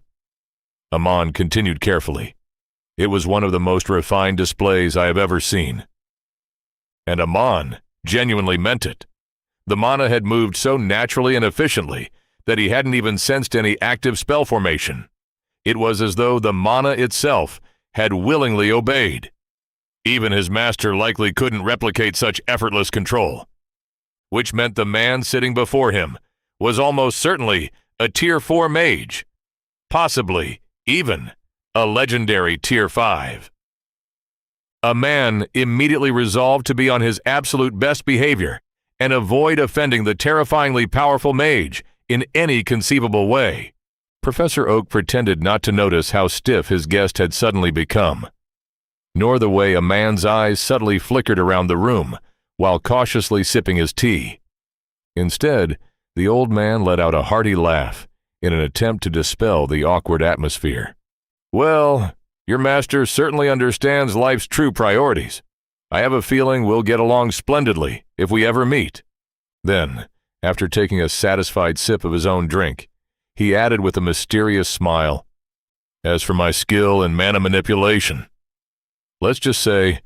Amon continued carefully. It was one of the most refined displays I have ever seen. And Amon genuinely meant it. The mana had moved so naturally and efficiently that he hadn't even sensed any active spell formation. It was as though the mana itself had willingly obeyed. Even his master likely couldn't replicate such effortless control, which meant the man sitting before him was almost certainly a Tier 4 mage, possibly even a legendary Tier 5. A man immediately resolved to be on his absolute best behavior and avoid offending the terrifyingly powerful mage in any conceivable way. Professor Oak pretended not to notice how stiff his guest had suddenly become, nor the way a man's eyes subtly flickered around the room while cautiously sipping his tea. Instead, the old man let out a hearty laugh in an attempt to dispel the awkward atmosphere. Well, your master certainly understands life's true priorities. I have a feeling we'll get along splendidly if we ever meet. Then, after taking a satisfied sip of his own drink, he added with a mysterious smile, as for my skill in mana manipulation, let's just say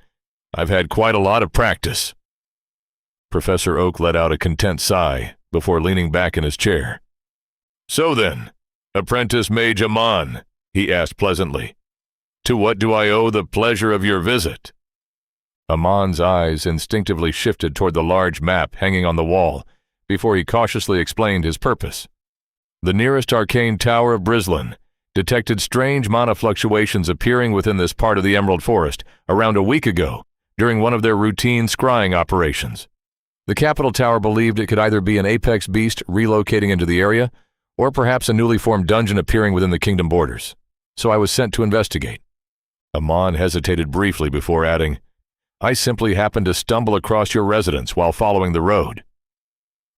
I've had quite a lot of practice. Professor Oak let out a content sigh before leaning back in his chair. So then, Apprentice Mage Amon, he asked pleasantly, to what do I owe the pleasure of your visit? Amon's eyes instinctively shifted toward the large map hanging on the wall before he cautiously explained his purpose. The nearest arcane tower of Brislin detected strange mana fluctuations appearing within this part of the Emerald Forest around a week ago during one of their routine scrying operations. The capital tower believed it could either be an apex beast relocating into the area or perhaps a newly formed dungeon appearing within the kingdom borders, so I was sent to investigate. Amon hesitated briefly before adding, I simply happened to stumble across your residence while following the road.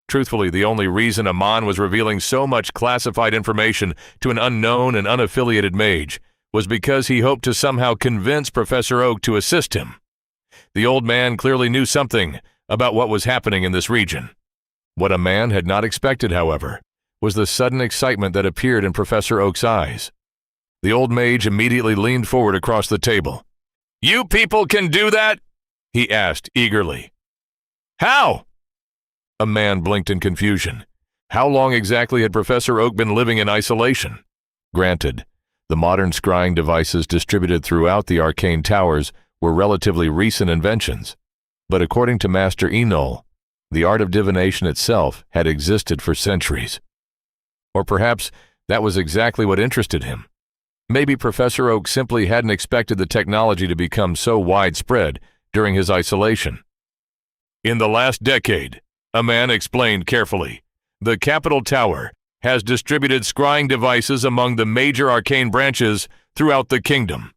Truthfully, the only reason Amon was revealing so much classified information to an unknown and unaffiliated mage was because he hoped to somehow convince Professor Oak to assist him. The old man clearly knew something about what was happening in this region. What a man had not expected, however, was the sudden excitement that appeared in Professor Oak's eyes. The old mage immediately leaned forward across the table. You people can do that? He asked eagerly. How? A man blinked in confusion. How long exactly had Professor Oak been living in isolation? Granted, the modern scrying devices distributed throughout the arcane towers were relatively recent inventions, but according to Master Enol, the art of divination itself had existed for centuries. Or perhaps that was exactly what interested him. Maybe Professor Oak simply hadn't expected the technology to become so widespread during his isolation. In the last decade, a man explained carefully, the capital tower has distributed scrying devices among the major arcane branches throughout the kingdom.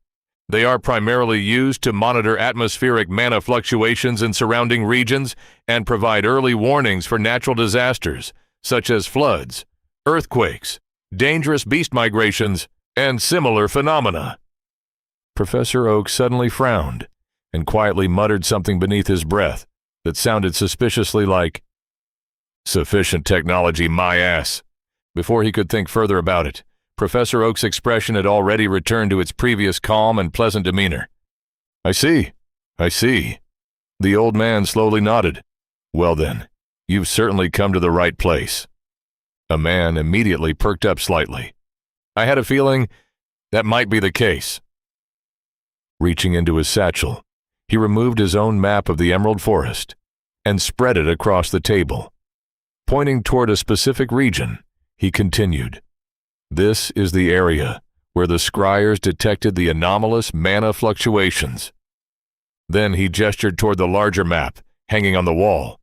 They are primarily used to monitor atmospheric mana fluctuations in surrounding regions and provide early warnings for natural disasters, such as floods, earthquakes, dangerous beast migrations, and similar phenomena. Professor Oak suddenly frowned and quietly muttered something beneath his breath that sounded suspiciously like, sufficient technology, my ass. Before he could think further about it, Professor Oak's expression had already returned to its previous calm and pleasant demeanor. I see. The old man slowly nodded. Well then, you've certainly come to the right place. A man immediately perked up slightly. I had a feeling that might be the case. Reaching into his satchel, he removed his own map of the Emerald Forest and spread it across the table. Pointing toward a specific region, he continued, "This is the area where the scryers detected the anomalous mana fluctuations." Then he gestured toward the larger map hanging on the wall,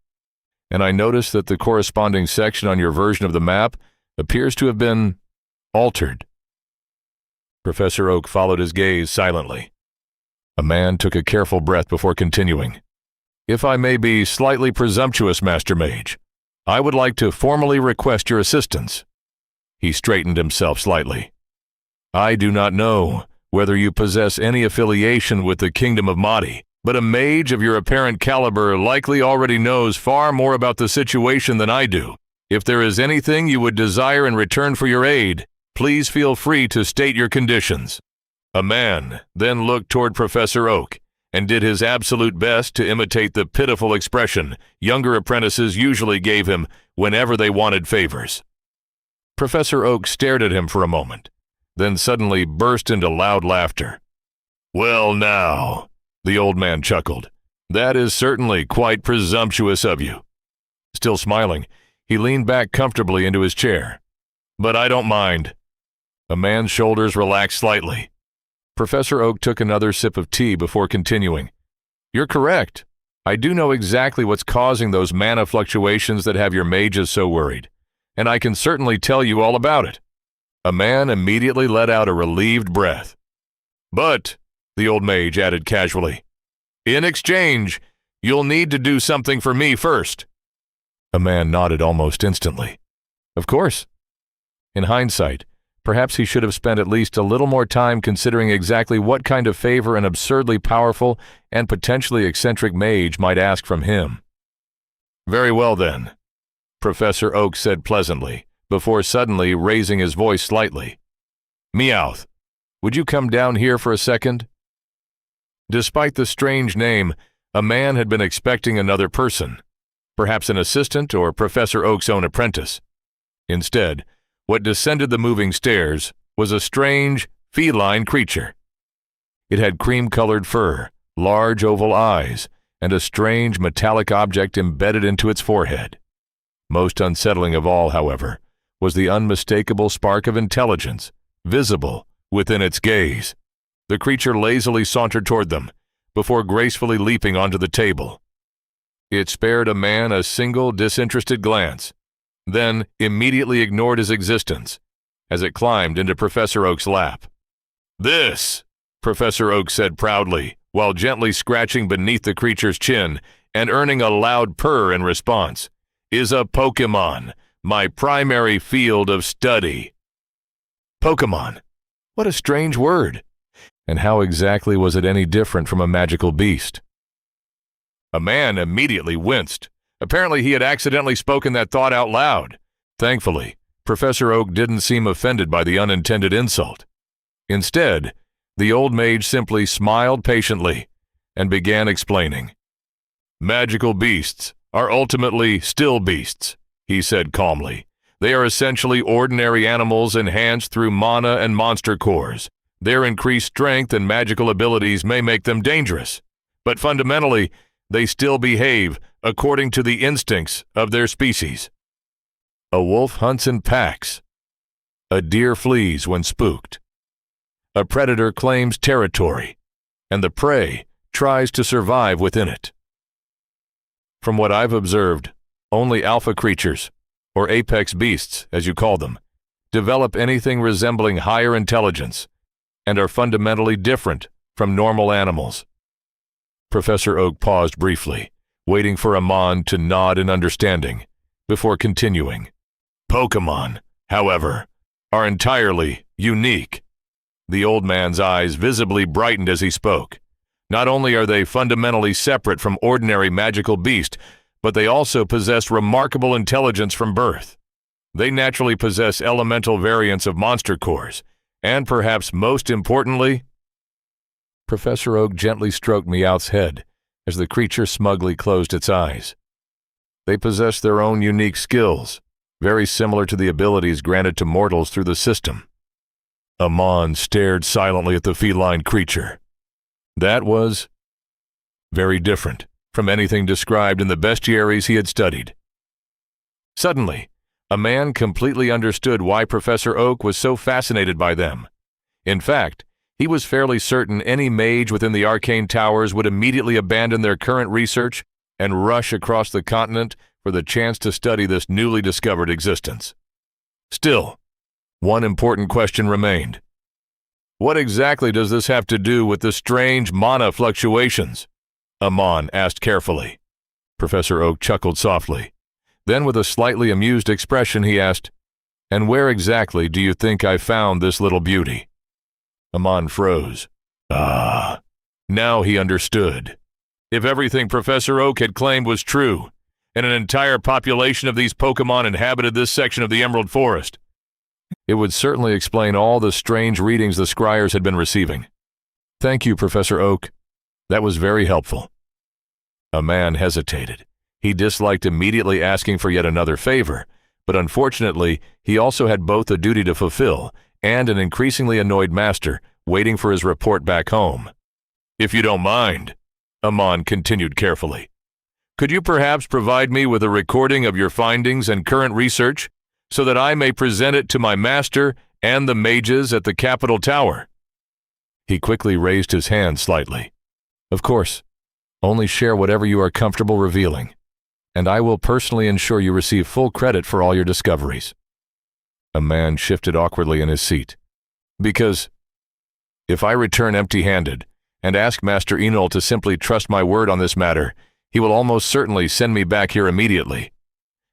and I noticed that the corresponding section on your version of the map appears to have been altered. Professor Oak followed his gaze silently. A man took a careful breath before continuing. If I may be slightly presumptuous, Master Mage, I would like to formally request your assistance. He straightened himself slightly. I do not know whether you possess any affiliation with the Kingdom of Madi, but a mage of your apparent caliber likely already knows far more about the situation than I do. If there is anything you would desire in return for your aid, please feel free to state your conditions. A man then looked toward Professor Oak and did his absolute best to imitate the pitiful expression younger apprentices usually gave him whenever they wanted favors. Professor Oak stared at him for a moment, then suddenly burst into loud laughter. Well now, the old man chuckled, that is certainly quite presumptuous of you. Still smiling, he leaned back comfortably into his chair. But I don't mind. A man's shoulders relaxed slightly. Professor Oak took another sip of tea before continuing. You're correct. I do know exactly what's causing those mana fluctuations that have your mages so worried, and I can certainly tell you all about it. A man immediately let out a relieved breath. But, the old mage added casually, in exchange, you'll need to do something for me first. A man nodded almost instantly. Of course. In hindsight, perhaps he should have spent at least a little more time considering exactly what kind of favor an absurdly powerful and potentially eccentric mage might ask from him. Very well then, Professor Oak said pleasantly, before suddenly raising his voice slightly. Meowth, would you come down here for a second? Despite the strange name, a man had been expecting another person, perhaps an assistant or Professor Oak's own apprentice. Instead, what descended the moving stairs was a strange, feline creature. It had cream-colored fur, large oval eyes, and a strange metallic object embedded into its forehead. Most unsettling of all, however, was the unmistakable spark of intelligence, visible within its gaze. The creature lazily sauntered toward them, before gracefully leaping onto the table. It spared a man a single disinterested glance, then immediately ignored his existence, as it climbed into Professor Oak's lap. This, Professor Oak said proudly, while gently scratching beneath the creature's chin and earning a loud purr in response, is a Pokémon, my primary field of study. Pokémon. What a strange word. And how exactly was it any different from a magical beast? A man immediately winced. Apparently he had accidentally spoken that thought out loud. Thankfully, Professor Oak didn't seem offended by the unintended insult. Instead, the old mage simply smiled patiently and began explaining. Magical beasts are ultimately still beasts, he said calmly. They are essentially ordinary animals enhanced through mana and monster cores. Their increased strength and magical abilities may make them dangerous, but fundamentally, they still behave according to the instincts of their species. A wolf hunts in packs. A deer flees when spooked. A predator claims territory, and the prey tries to survive within it. From what I've observed, only alpha creatures, or apex beasts, as you call them, develop anything resembling higher intelligence and are fundamentally different from normal animals. Professor Oak paused briefly, waiting for Amon to nod in understanding, before continuing. Pokémon, however, are entirely unique. The old man's eyes visibly brightened as he spoke. Not only are they fundamentally separate from ordinary magical beasts, but they also possess remarkable intelligence from birth. They naturally possess elemental variants of monster cores, and perhaps most importantly, Professor Oak gently stroked Meowth's head as the creature smugly closed its eyes. They possess their own unique skills, very similar to the abilities granted to mortals through the system. Amon stared silently at the feline creature. That was very different from anything described in the bestiaries he had studied. Suddenly, a man completely understood why Professor Oak was so fascinated by them. In fact, he was fairly certain any mage within the arcane towers would immediately abandon their current research and rush across the continent for the chance to study this newly discovered existence. Still, one important question remained. What exactly does this have to do with the strange mana fluctuations? Amon asked carefully. Professor Oak chuckled softly. Then, with a slightly amused expression, he asked, "And where exactly do you think I found this little beauty?" Amon froze. Ah, now he understood. If everything Professor Oak had claimed was true, and an entire population of these Pokémon inhabited this section of the Emerald Forest, it would certainly explain all the strange readings the scryers had been receiving. Thank you, Professor Oak. That was very helpful. A man hesitated. He disliked immediately asking for yet another favor, but unfortunately, he also had both a duty to fulfill and an increasingly annoyed master waiting for his report back home. If you don't mind, Amon continued carefully, could you perhaps provide me with a recording of your findings and current research so that I may present it to my master and the mages at the Capital Tower? He quickly raised his hand slightly. Of course, only share whatever you are comfortable revealing, and I will personally ensure you receive full credit for all your discoveries. A man shifted awkwardly in his seat. Because if I return empty-handed and ask Master Enol to simply trust my word on this matter, he will almost certainly send me back here immediately.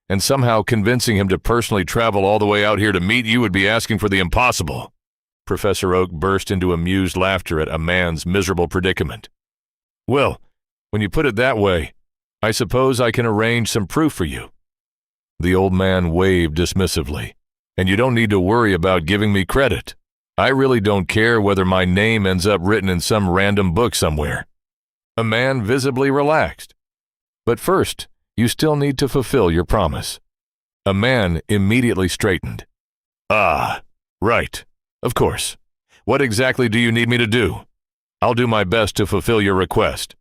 And somehow convincing him to personally travel all the way out here to meet you would be asking for the impossible. Professor Oak burst into amused laughter at a man's miserable predicament. Well, when you put it that way, I suppose I can arrange some proof for you. The old man waved dismissively. And you don't need to worry about giving me credit. I really don't care whether my name ends up written in some random book somewhere. A man visibly relaxed. But first, you still need to fulfill your promise. A man immediately straightened. Ah, right. Of course. What exactly do you need me to do? I'll do my best to fulfill your request.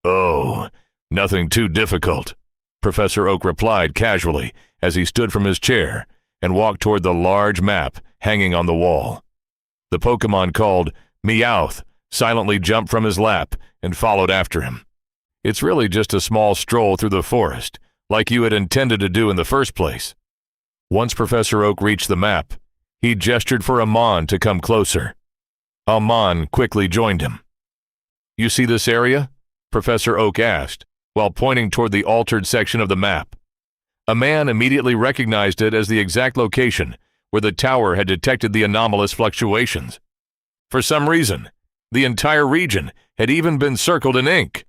Oh, nothing too difficult, Professor Oak replied casually as he stood from his chair and walked toward the large map hanging on the wall. The Pokémon called Meowth silently jumped from his lap and followed after him. It's really just a small stroll through the forest, like you had intended to do in the first place. Once Professor Oak reached the map, he gestured for Amon to come closer. Amon quickly joined him. You see this area? Professor Oak asked, while pointing toward the altered section of the map. A man immediately recognized it as the exact location where the tower had detected the anomalous fluctuations. For some reason, the entire region had even been circled in ink.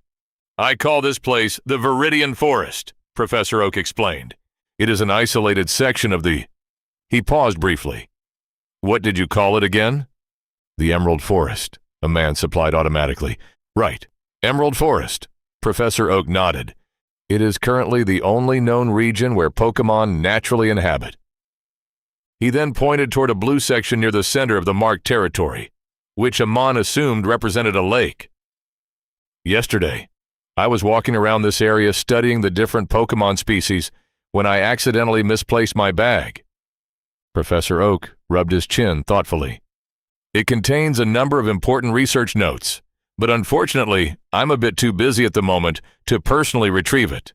I call this place the Viridian Forest, Professor Oak explained. It is an isolated section of the... He paused briefly. What did you call it again? The Emerald Forest, a man supplied automatically. Right, Emerald Forest. Professor Oak nodded. It is currently the only known region where Pokémon naturally inhabit. He then pointed toward a blue section near the center of the marked territory, which Amon assumed represented a lake. Yesterday, I was walking around this area studying the different Pokémon species when I accidentally misplaced my bag. Professor Oak rubbed his chin thoughtfully. It contains a number of important research notes, but unfortunately, I'm a bit too busy at the moment to personally retrieve it.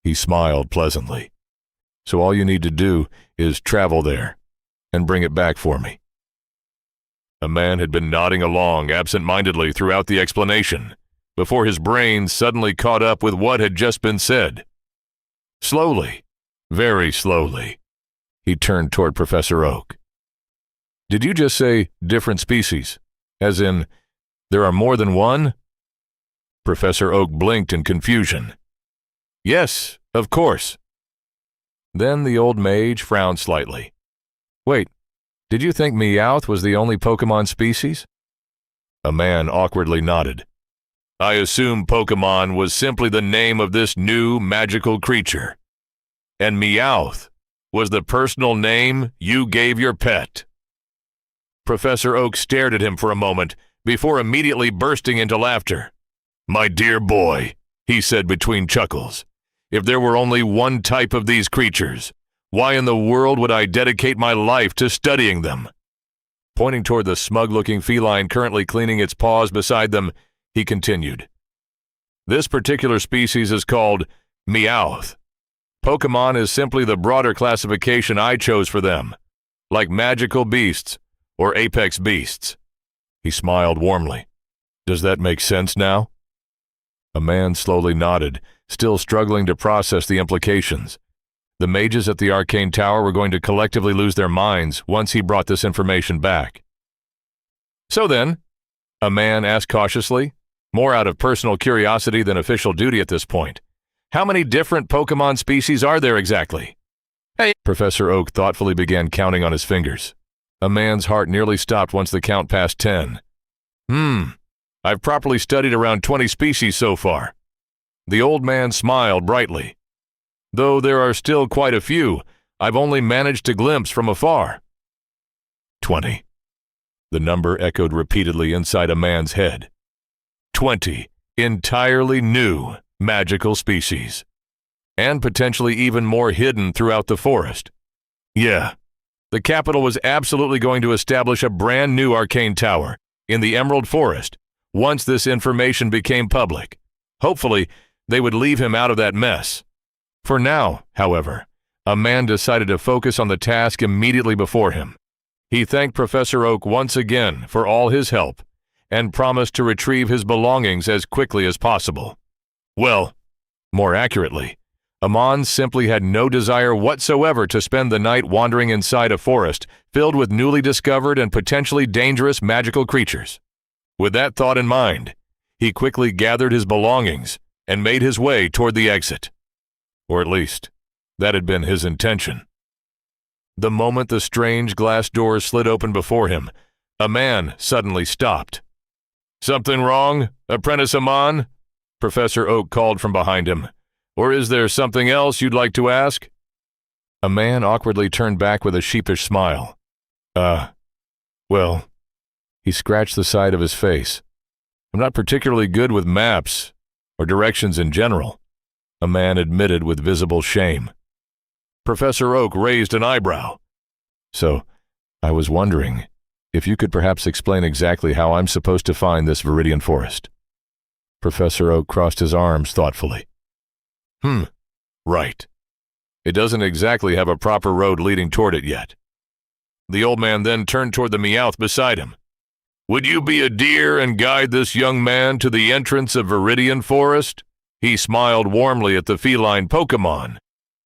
He smiled pleasantly. So all you need to do is travel there and bring it back for me. A man had been nodding along absent-mindedly throughout the explanation before his brain suddenly caught up with what had just been said. Slowly, very slowly, he turned toward Professor Oak. Did you just say different species? As in, there are more than one? Professor Oak blinked in confusion. Yes, of course. Then the old mage frowned slightly. Wait, did you think Meowth was the only Pokémon species? A man awkwardly nodded. I assume Pokémon was simply the name of this new magical creature. And Meowth was the personal name you gave your pet. Professor Oak stared at him for a moment before immediately bursting into laughter. My dear boy, he said between chuckles, if there were only one type of these creatures, why in the world would I dedicate my life to studying them? Pointing toward the smug-looking feline currently cleaning its paws beside them, he continued. This particular species is called Meowth. Pokémon is simply the broader classification I chose for them, like magical beasts or apex beasts. He smiled warmly. Does that make sense now? A man slowly nodded, still struggling to process the implications. The mages at the Arcane Tower were going to collectively lose their minds once he brought this information back. So then, a man asked cautiously, more out of personal curiosity than official duty at this point, how many different Pokémon species are there exactly? Hey, Professor Oak thoughtfully began counting on his fingers. A man's heart nearly stopped once the count passed 10. I've properly studied around 20 species so far. The old man smiled brightly. Though there are still quite a few, I've only managed to glimpse from afar. 20. The number echoed repeatedly inside a man's head. 20 entirely new magical species. And potentially even more hidden throughout the forest. Yeah, the capital was absolutely going to establish a brand new arcane tower in the Emerald Forest once this information became public. Hopefully, they would leave him out of that mess. For now, however, a man decided to focus on the task immediately before him. He thanked Professor Oak once again for all his help and promised to retrieve his belongings as quickly as possible. Well, more accurately, Amon simply had no desire whatsoever to spend the night wandering inside a forest filled with newly discovered and potentially dangerous magical creatures. With that thought in mind, he quickly gathered his belongings and made his way toward the exit. Or at least, that had been his intention. The moment the strange glass doors slid open before him, a man suddenly stopped. Something wrong, Apprentice Amon? Professor Oak called from behind him. Or is there something else you'd like to ask? A man awkwardly turned back with a sheepish smile. Well, he scratched the side of his face. I'm not particularly good with maps or directions in general, a man admitted with visible shame. Professor Oak raised an eyebrow. So, I was wondering if you could perhaps explain exactly how I'm supposed to find this Viridian Forest. Professor Oak crossed his arms thoughtfully. Right. It doesn't exactly have a proper road leading toward it yet. The old man then turned toward the Meowth beside him. Would you be a dear and guide this young man to the entrance of Viridian Forest? He smiled warmly at the feline Pokémon.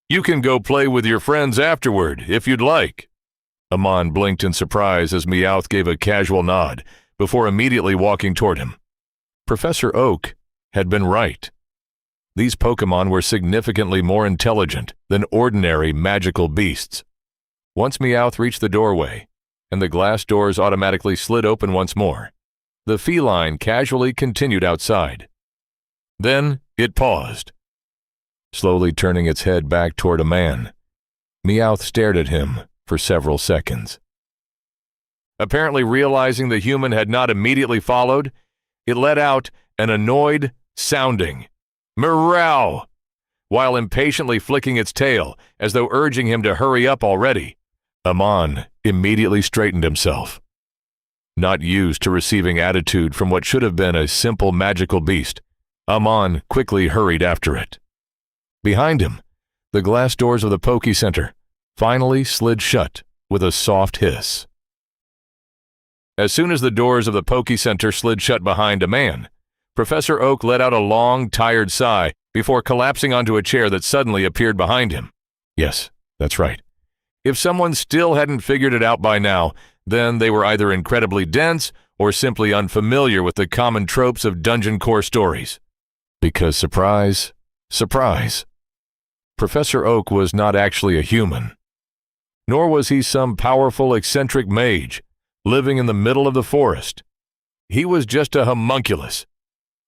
You can go play with your friends afterward, if you'd like. Amon blinked in surprise as Meowth gave a casual nod, before immediately walking toward him. Professor Oak had been right. These Pokémon were significantly more intelligent than ordinary magical beasts. Once Meowth reached the doorway, and the glass doors automatically slid open once more, the feline casually continued outside. Then it paused. Slowly turning its head back toward a man, Meowth stared at him for several seconds. Apparently realizing the human had not immediately followed, it let out an annoyed sounding meow, while impatiently flicking its tail as though urging him to hurry up already. Amon immediately straightened himself. Not used to receiving attitude from what should have been a simple magical beast, Amon quickly hurried after it. Behind him, the glass doors of the Poké Center finally slid shut with a soft hiss. As soon as the doors of the Poké Center slid shut behind a man, Professor Oak let out a long, tired sigh before collapsing onto a chair that suddenly appeared behind him. Yes, that's right. If someone still hadn't figured it out by now, then they were either incredibly dense or simply unfamiliar with the common tropes of dungeon core stories. Because surprise, surprise, Professor Oak was not actually a human. Nor was he some powerful, eccentric mage living in the middle of the forest. He was just a homunculus,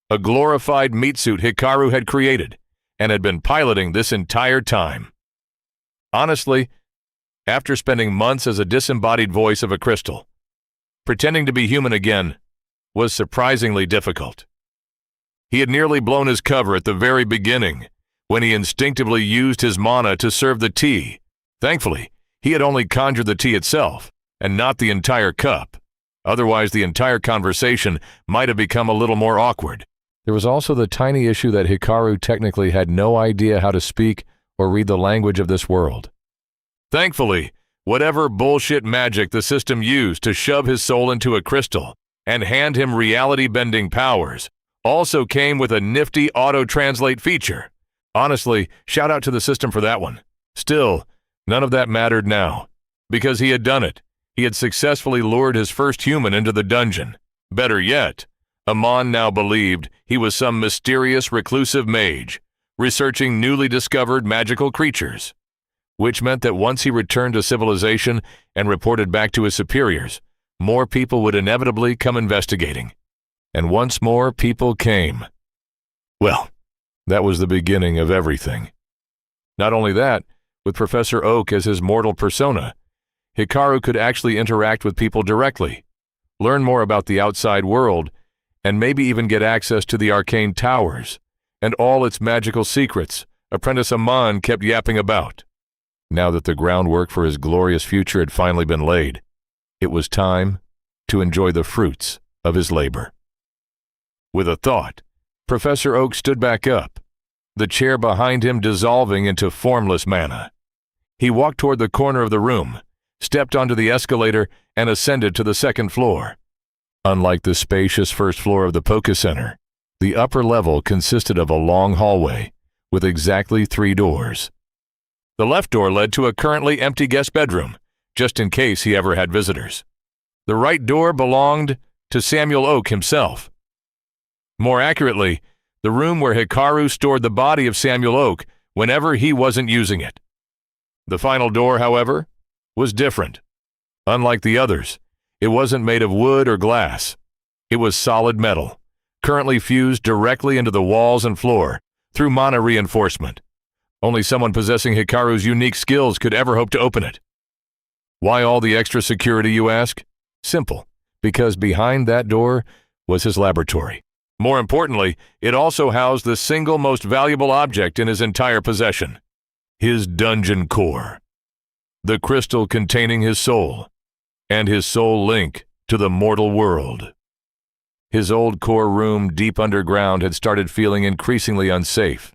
a glorified meat suit Hikaru had created and had been piloting this entire time. Honestly, after spending months as a disembodied voice of a crystal, pretending to be human again was surprisingly difficult. He had nearly blown his cover at the very beginning when he instinctively used his mana to serve the tea. Thankfully, he had only conjured the tea itself and not the entire cup. Otherwise, the entire conversation might have become a little more awkward. There was also the tiny issue that Hikaru technically had no idea how to speak or read the language of this world. Thankfully, whatever bullshit magic the system used to shove his soul into a crystal and hand him reality-bending powers also came with a nifty auto-translate feature. Honestly, shout out to the system for that one. Still, none of that mattered now, because he had done it. He had successfully lured his first human into the dungeon. Better yet, Amon now believed he was some mysterious reclusive mage, researching newly discovered magical creatures, which meant that once he returned to civilization and reported back to his superiors, more people would inevitably come investigating. And once more people came. Well, that was the beginning of everything. Not only that, with Professor Oak as his mortal persona, Hikaru could actually interact with people directly, learn more about the outside world, and maybe even get access to the arcane towers and all its magical secrets Apprentice Amon kept yapping about. Now that the groundwork for his glorious future had finally been laid, it was time to enjoy the fruits of his labor. With a thought, Professor Oak stood back up, the chair behind him dissolving into formless mana. He walked toward the corner of the room, stepped onto the escalator, and ascended to the second floor. Unlike the spacious first floor of the Poké Center, the upper level consisted of a long hallway with exactly 3 doors. The left door led to a currently empty guest bedroom, just in case he ever had visitors. The right door belonged to Samuel Oak himself. More accurately, the room where Hikaru stored the body of Samuel Oak whenever he wasn't using it. The final door, however, was different. Unlike the others, it wasn't made of wood or glass. It was solid metal, currently fused directly into the walls and floor through mana reinforcement. Only someone possessing Hikaru's unique skills could ever hope to open it. Why all the extra security, you ask? Simple, because behind that door was his laboratory. More importantly, it also housed the single most valuable object in his entire possession, his dungeon core, the crystal containing his soul, and his soul link to the mortal world. His old core room deep underground had started feeling increasingly unsafe,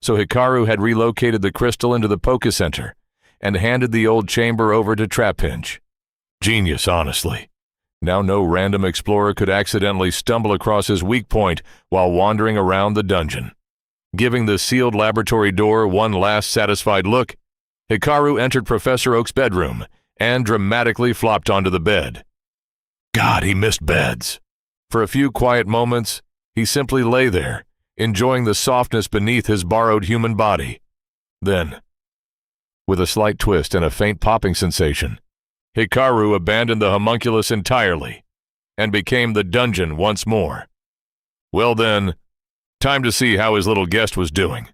so Hikaru had relocated the crystal into the Poké Center and handed the old chamber over to Trapinch. Genius, honestly. Now no random explorer could accidentally stumble across his weak point while wandering around the dungeon. Giving the sealed laboratory door one last satisfied look, Hikaru entered Professor Oak's bedroom and dramatically flopped onto the bed. God, he missed beds. For a few quiet moments, he simply lay there, enjoying the softness beneath his borrowed human body. Then, with a slight twist and a faint popping sensation, Hikaru abandoned the homunculus entirely and became the dungeon once more. Well then, time to see how his little guest was doing.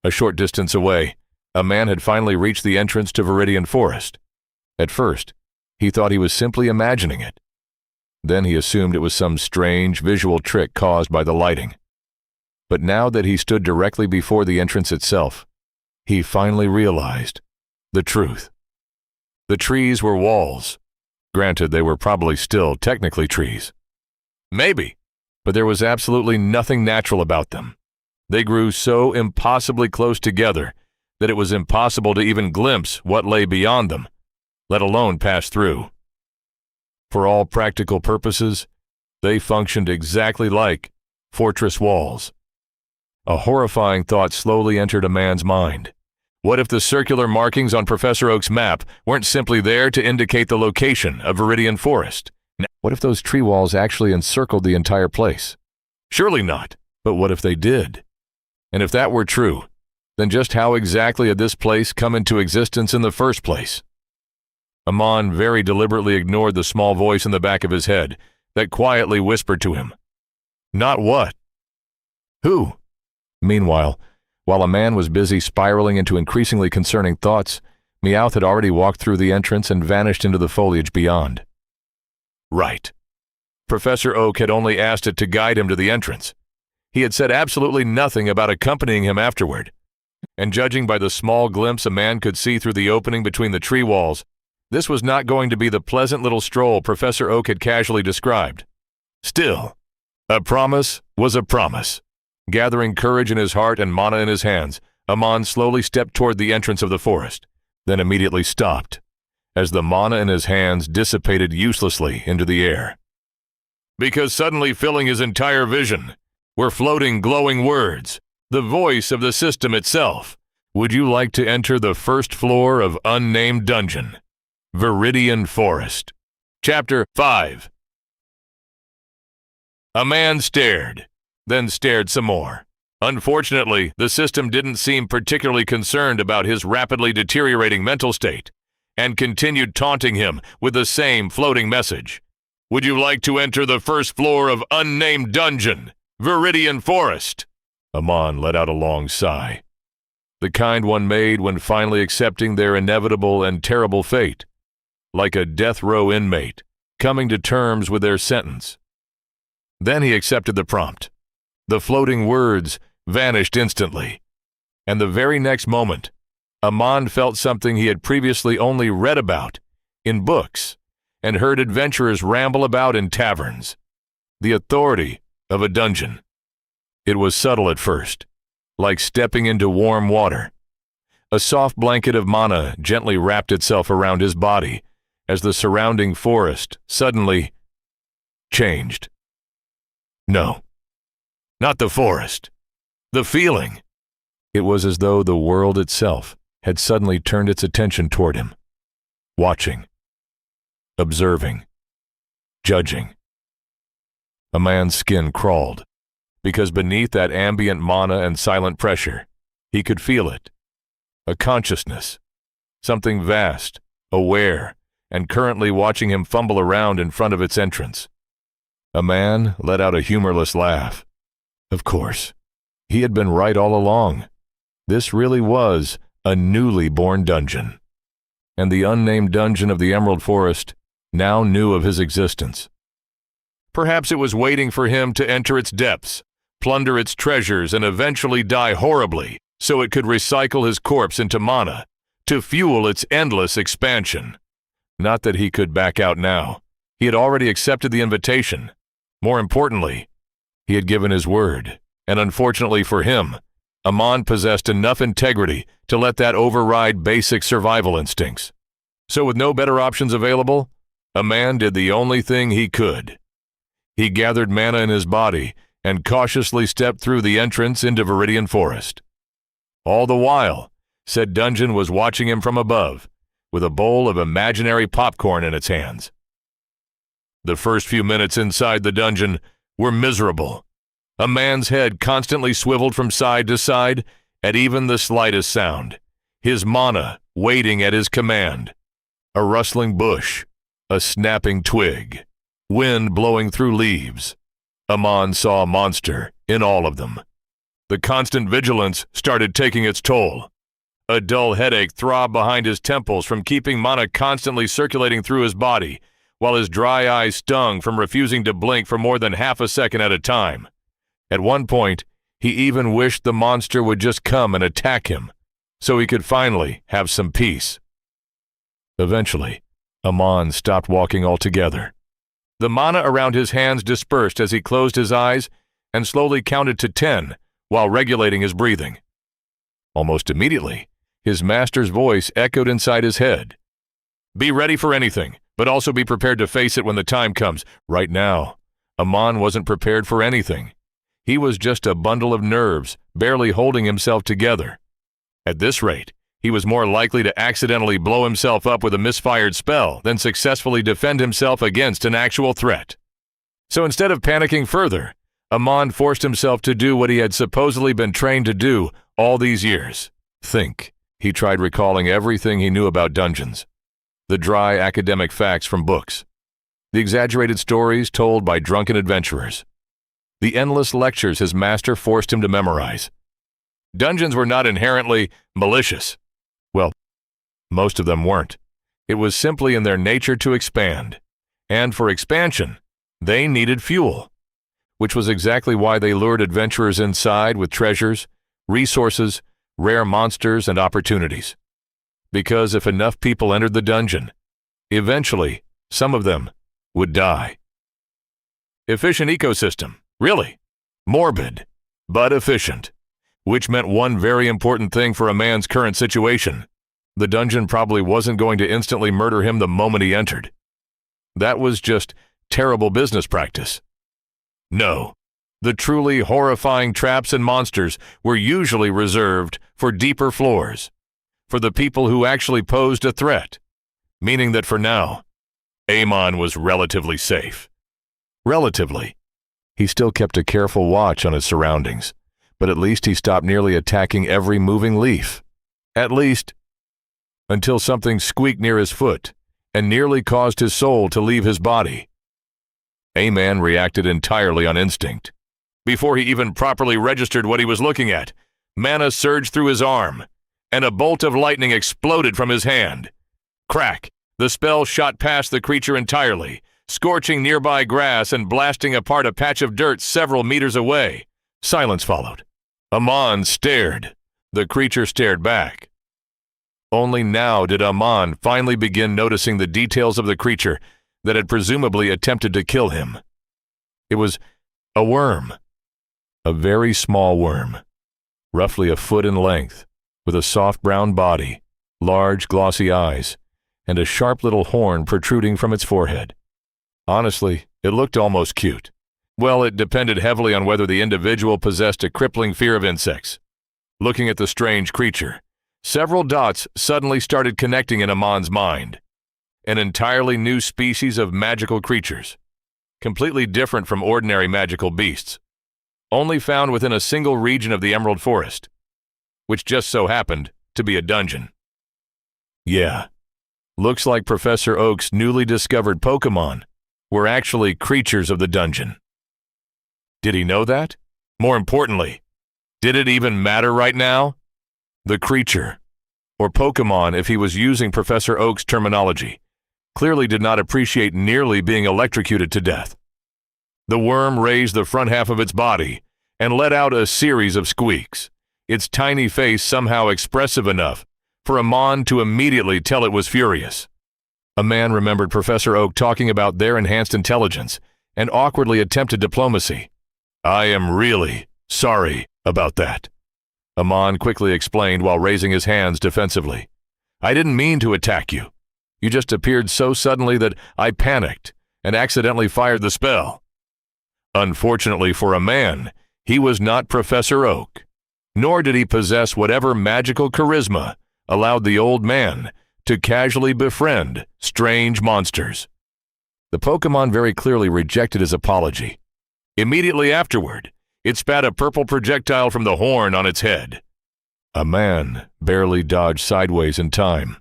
A short distance away, a man had finally reached the entrance to Viridian Forest. At first, he thought he was simply imagining it. Then he assumed it was some strange visual trick caused by the lighting. But now that he stood directly before the entrance itself, he finally realized the truth. The trees were walls. Granted, they were probably still technically trees. Maybe, but there was absolutely nothing natural about them. They grew so impossibly close together that it was impossible to even glimpse what lay beyond them, let alone pass through. For all practical purposes, they functioned exactly like fortress walls. A horrifying thought slowly entered a man's mind. What if the circular markings on Professor Oak's map weren't simply there to indicate the location of Viridian Forest? What if those tree walls actually encircled the entire place? Surely not, but what if they did? And if that were true, then just how exactly had this place come into existence in the first place? Amon very deliberately ignored the small voice in the back of his head that quietly whispered to him, "Not what? Who?" Meanwhile, while a man was busy spiraling into increasingly concerning thoughts, Meowth had already walked through the entrance and vanished into the foliage beyond. Right. Professor Oak had only asked it to guide him to the entrance. He had said absolutely nothing about accompanying him afterward. And judging by the small glimpse a man could see through the opening between the tree walls, this was not going to be the pleasant little stroll Professor Oak had casually described. Still, a promise was a promise. Gathering courage in his heart and mana in his hands, Amon slowly stepped toward the entrance of the forest, then immediately stopped, as the mana in his hands dissipated uselessly into the air. Because suddenly filling his entire vision were floating glowing words, the voice of the system itself. Would you like to enter the first floor of Unnamed Dungeon? Viridian Forest. Chapter 5. A man stared, then stared some more. Unfortunately, the system didn't seem particularly concerned about his rapidly deteriorating mental state, and continued taunting him with the same floating message. Would you like to enter the first floor of Unnamed Dungeon, Viridian Forest? Amon let out a long sigh, the kind one made when finally accepting their inevitable and terrible fate, like a death row inmate coming to terms with their sentence. Then he accepted the prompt. The floating words vanished instantly, and the very next moment, Amon felt something he had previously only read about in books and heard adventurers ramble about in taverns: the authority of a dungeon. It was subtle at first, like stepping into warm water. A soft blanket of mana gently wrapped itself around his body as the surrounding forest suddenly changed. No, not the forest. The feeling. It was as though the world itself had suddenly turned its attention toward him, watching, observing, judging. A man's skin crawled, because beneath that ambient mana and silent pressure, he could feel it. A consciousness, something vast, aware, and currently watching him fumble around in front of its entrance. A man let out a humorless laugh. Of course, he had been right all along. This really was a newly born dungeon. And the unnamed dungeon of the Emerald Forest now knew of his existence. Perhaps it was waiting for him to enter its depths, plunder its treasures, and eventually die horribly so it could recycle his corpse into mana to fuel its endless expansion. Not that he could back out now. He had already accepted the invitation. More importantly, he had given his word, and unfortunately for him, Amon possessed enough integrity to let that override basic survival instincts. So with no better options available, a man did the only thing he could. He gathered mana in his body and cautiously stepped through the entrance into Viridian Forest. All the while, said dungeon was watching him from above, with a bowl of imaginary popcorn in its hands. The first few minutes inside the dungeon were miserable. A man's head constantly swiveled from side to side at even the slightest sound, his mana waiting at his command. A rustling bush, a snapping twig, wind blowing through leaves. Amon saw a monster in all of them. The constant vigilance started taking its toll. A dull headache throbbed behind his temples from keeping mana constantly circulating through his body, while his dry eyes stung from refusing to blink for more than half a second at a time. At one point, he even wished the monster would just come and attack him, so he could finally have some peace. Eventually, Amon stopped walking altogether. The mana around his hands dispersed as he closed his eyes and slowly counted to 10 while regulating his breathing. Almost immediately, his master's voice echoed inside his head. Be ready for anything, but also be prepared to face it when the time comes. Right now, Amon wasn't prepared for anything. He was just a bundle of nerves, barely holding himself together. At this rate, he was more likely to accidentally blow himself up with a misfired spell than successfully defend himself against an actual threat. So instead of panicking further, Amon forced himself to do what he had supposedly been trained to do all these years. Think. He tried recalling everything he knew about dungeons. The dry academic facts from books. The exaggerated stories told by drunken adventurers. The endless lectures his master forced him to memorize. Dungeons were not inherently malicious. Well, most of them weren't. It was simply in their nature to expand. And for expansion, they needed fuel, which was exactly why they lured adventurers inside with treasures, resources, rare monsters, and opportunities. Because if enough people entered the dungeon, eventually, some of them would die. Efficient ecosystem, really. Morbid, but efficient. Which meant one very important thing for a man's current situation. The dungeon probably wasn't going to instantly murder him the moment he entered. That was just terrible business practice. No, the truly horrifying traps and monsters were usually reserved for deeper floors, for the people who actually posed a threat, meaning that for now, Amon was relatively safe. Relatively. He still kept a careful watch on his surroundings, but at least he stopped nearly attacking every moving leaf. At least, until something squeaked near his foot and nearly caused his soul to leave his body. Amon reacted entirely on instinct. Before he even properly registered what he was looking at, mana surged through his arm, and a bolt of lightning exploded from his hand. Crack! The spell shot past the creature entirely, scorching nearby grass and blasting apart a patch of dirt several meters away. Silence followed. Amon stared. The creature stared back. Only now did Amon finally begin noticing the details of the creature that had presumably attempted to kill him. It was a worm. A very small worm, roughly a foot in length, with a soft brown body, large glossy eyes, and a sharp little horn protruding from its forehead. Honestly, it looked almost cute. Well, it depended heavily on whether the individual possessed a crippling fear of insects. Looking at the strange creature, several dots suddenly started connecting in Amon's mind. An entirely new species of magical creatures, completely different from ordinary magical beasts, only found within a single region of the Emerald Forest, which just so happened to be a dungeon. Yeah, looks like Professor Oak's newly discovered Pokémon were actually creatures of the dungeon. Did he know that? More importantly, did it even matter right now? The creature, or Pokémon if he was using Professor Oak's terminology, clearly did not appreciate nearly being electrocuted to death. The worm raised the front half of its body and let out a series of squeaks, its tiny face somehow expressive enough for Amon to immediately tell it was furious. A man remembered Professor Oak talking about their enhanced intelligence and awkwardly attempted diplomacy. I am really sorry about that, Amon quickly explained while raising his hands defensively. I didn't mean to attack you. You just appeared so suddenly that I panicked and accidentally fired the spell. Unfortunately for a man, he was not Professor Oak, nor did he possess whatever magical charisma allowed the old man to casually befriend strange monsters. The Pokémon very clearly rejected his apology. Immediately afterward, it spat a purple projectile from the horn on its head. A man barely dodged sideways in time.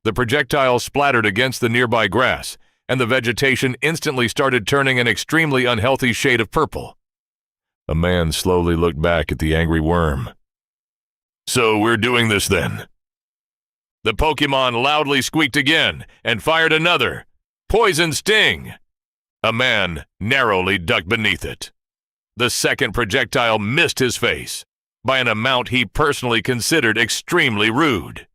The projectile splattered against the nearby grass, and the vegetation instantly started turning an extremely unhealthy shade of purple. A man slowly looked back at the angry worm. So we're doing this then. The Pokémon loudly squeaked again and fired another. Poison sting! A man narrowly ducked beneath it. The second projectile missed his face by an amount he personally considered extremely rude.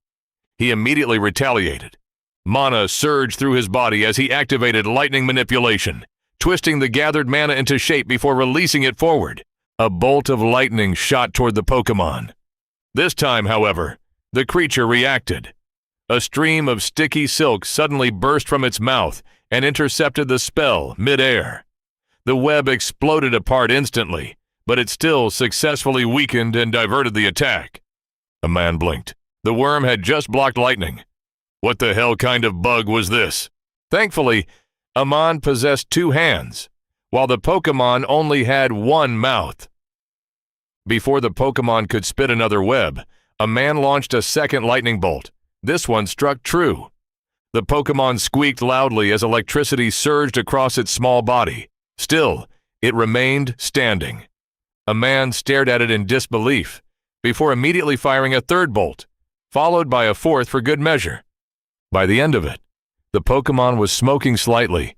He immediately retaliated. Mana surged through his body as he activated lightning manipulation, twisting the gathered mana into shape before releasing it forward. A bolt of lightning shot toward the Pokémon. This time, however, the creature reacted. A stream of sticky silk suddenly burst from its mouth and intercepted the spell mid-air. The web exploded apart instantly, but it still successfully weakened and diverted the attack. A man blinked. The worm had just blocked lightning. What the hell kind of bug was this? Thankfully, Amon possessed two hands, while the Pokémon only had one mouth. Before the Pokémon could spit another web, a man launched a second lightning bolt. This one struck true. The Pokémon squeaked loudly as electricity surged across its small body. Still, it remained standing. A man stared at it in disbelief, before immediately firing a third bolt, followed by a fourth for good measure. By the end of it, the Pokémon was smoking slightly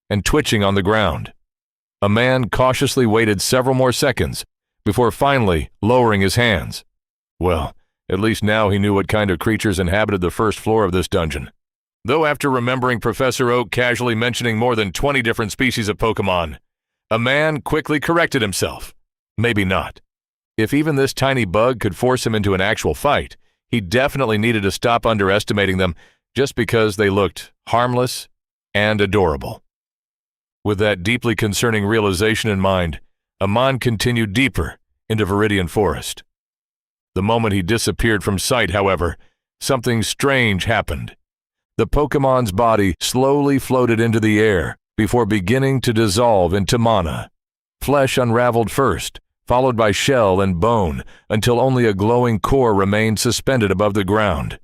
and twitching on the ground. A man cautiously waited several more seconds before finally lowering his hands. Well, at least now he knew what kind of creatures inhabited the first floor of this dungeon. Though after remembering Professor Oak casually mentioning more than 20 different species of Pokémon, a man quickly corrected himself. Maybe not. If even this tiny bug could force him into an actual fight, he definitely needed to stop underestimating them just because they looked harmless and adorable. With that deeply concerning realization in mind, Amon continued deeper into Viridian Forest. The moment he disappeared from sight, however, something strange happened. The Pokémon's body slowly floated into the air before beginning to dissolve into mana. Flesh unraveled first, followed by shell and bone, until only a glowing core remained suspended above the ground.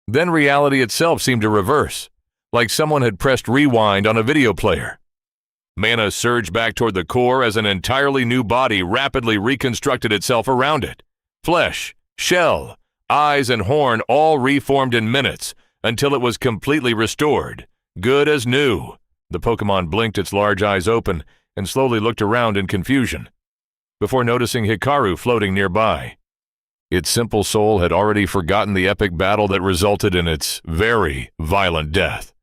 Then reality itself seemed to reverse, like someone had pressed rewind on a video player. Mana surged back toward the core as an entirely new body rapidly reconstructed itself around it. Flesh, shell, eyes, and horn all reformed in minutes until it was completely restored, good as new. The Pokémon blinked its large eyes open and slowly looked around in confusion, before noticing Hikaru floating nearby. Its simple soul had already forgotten the epic battle that resulted in its very violent death.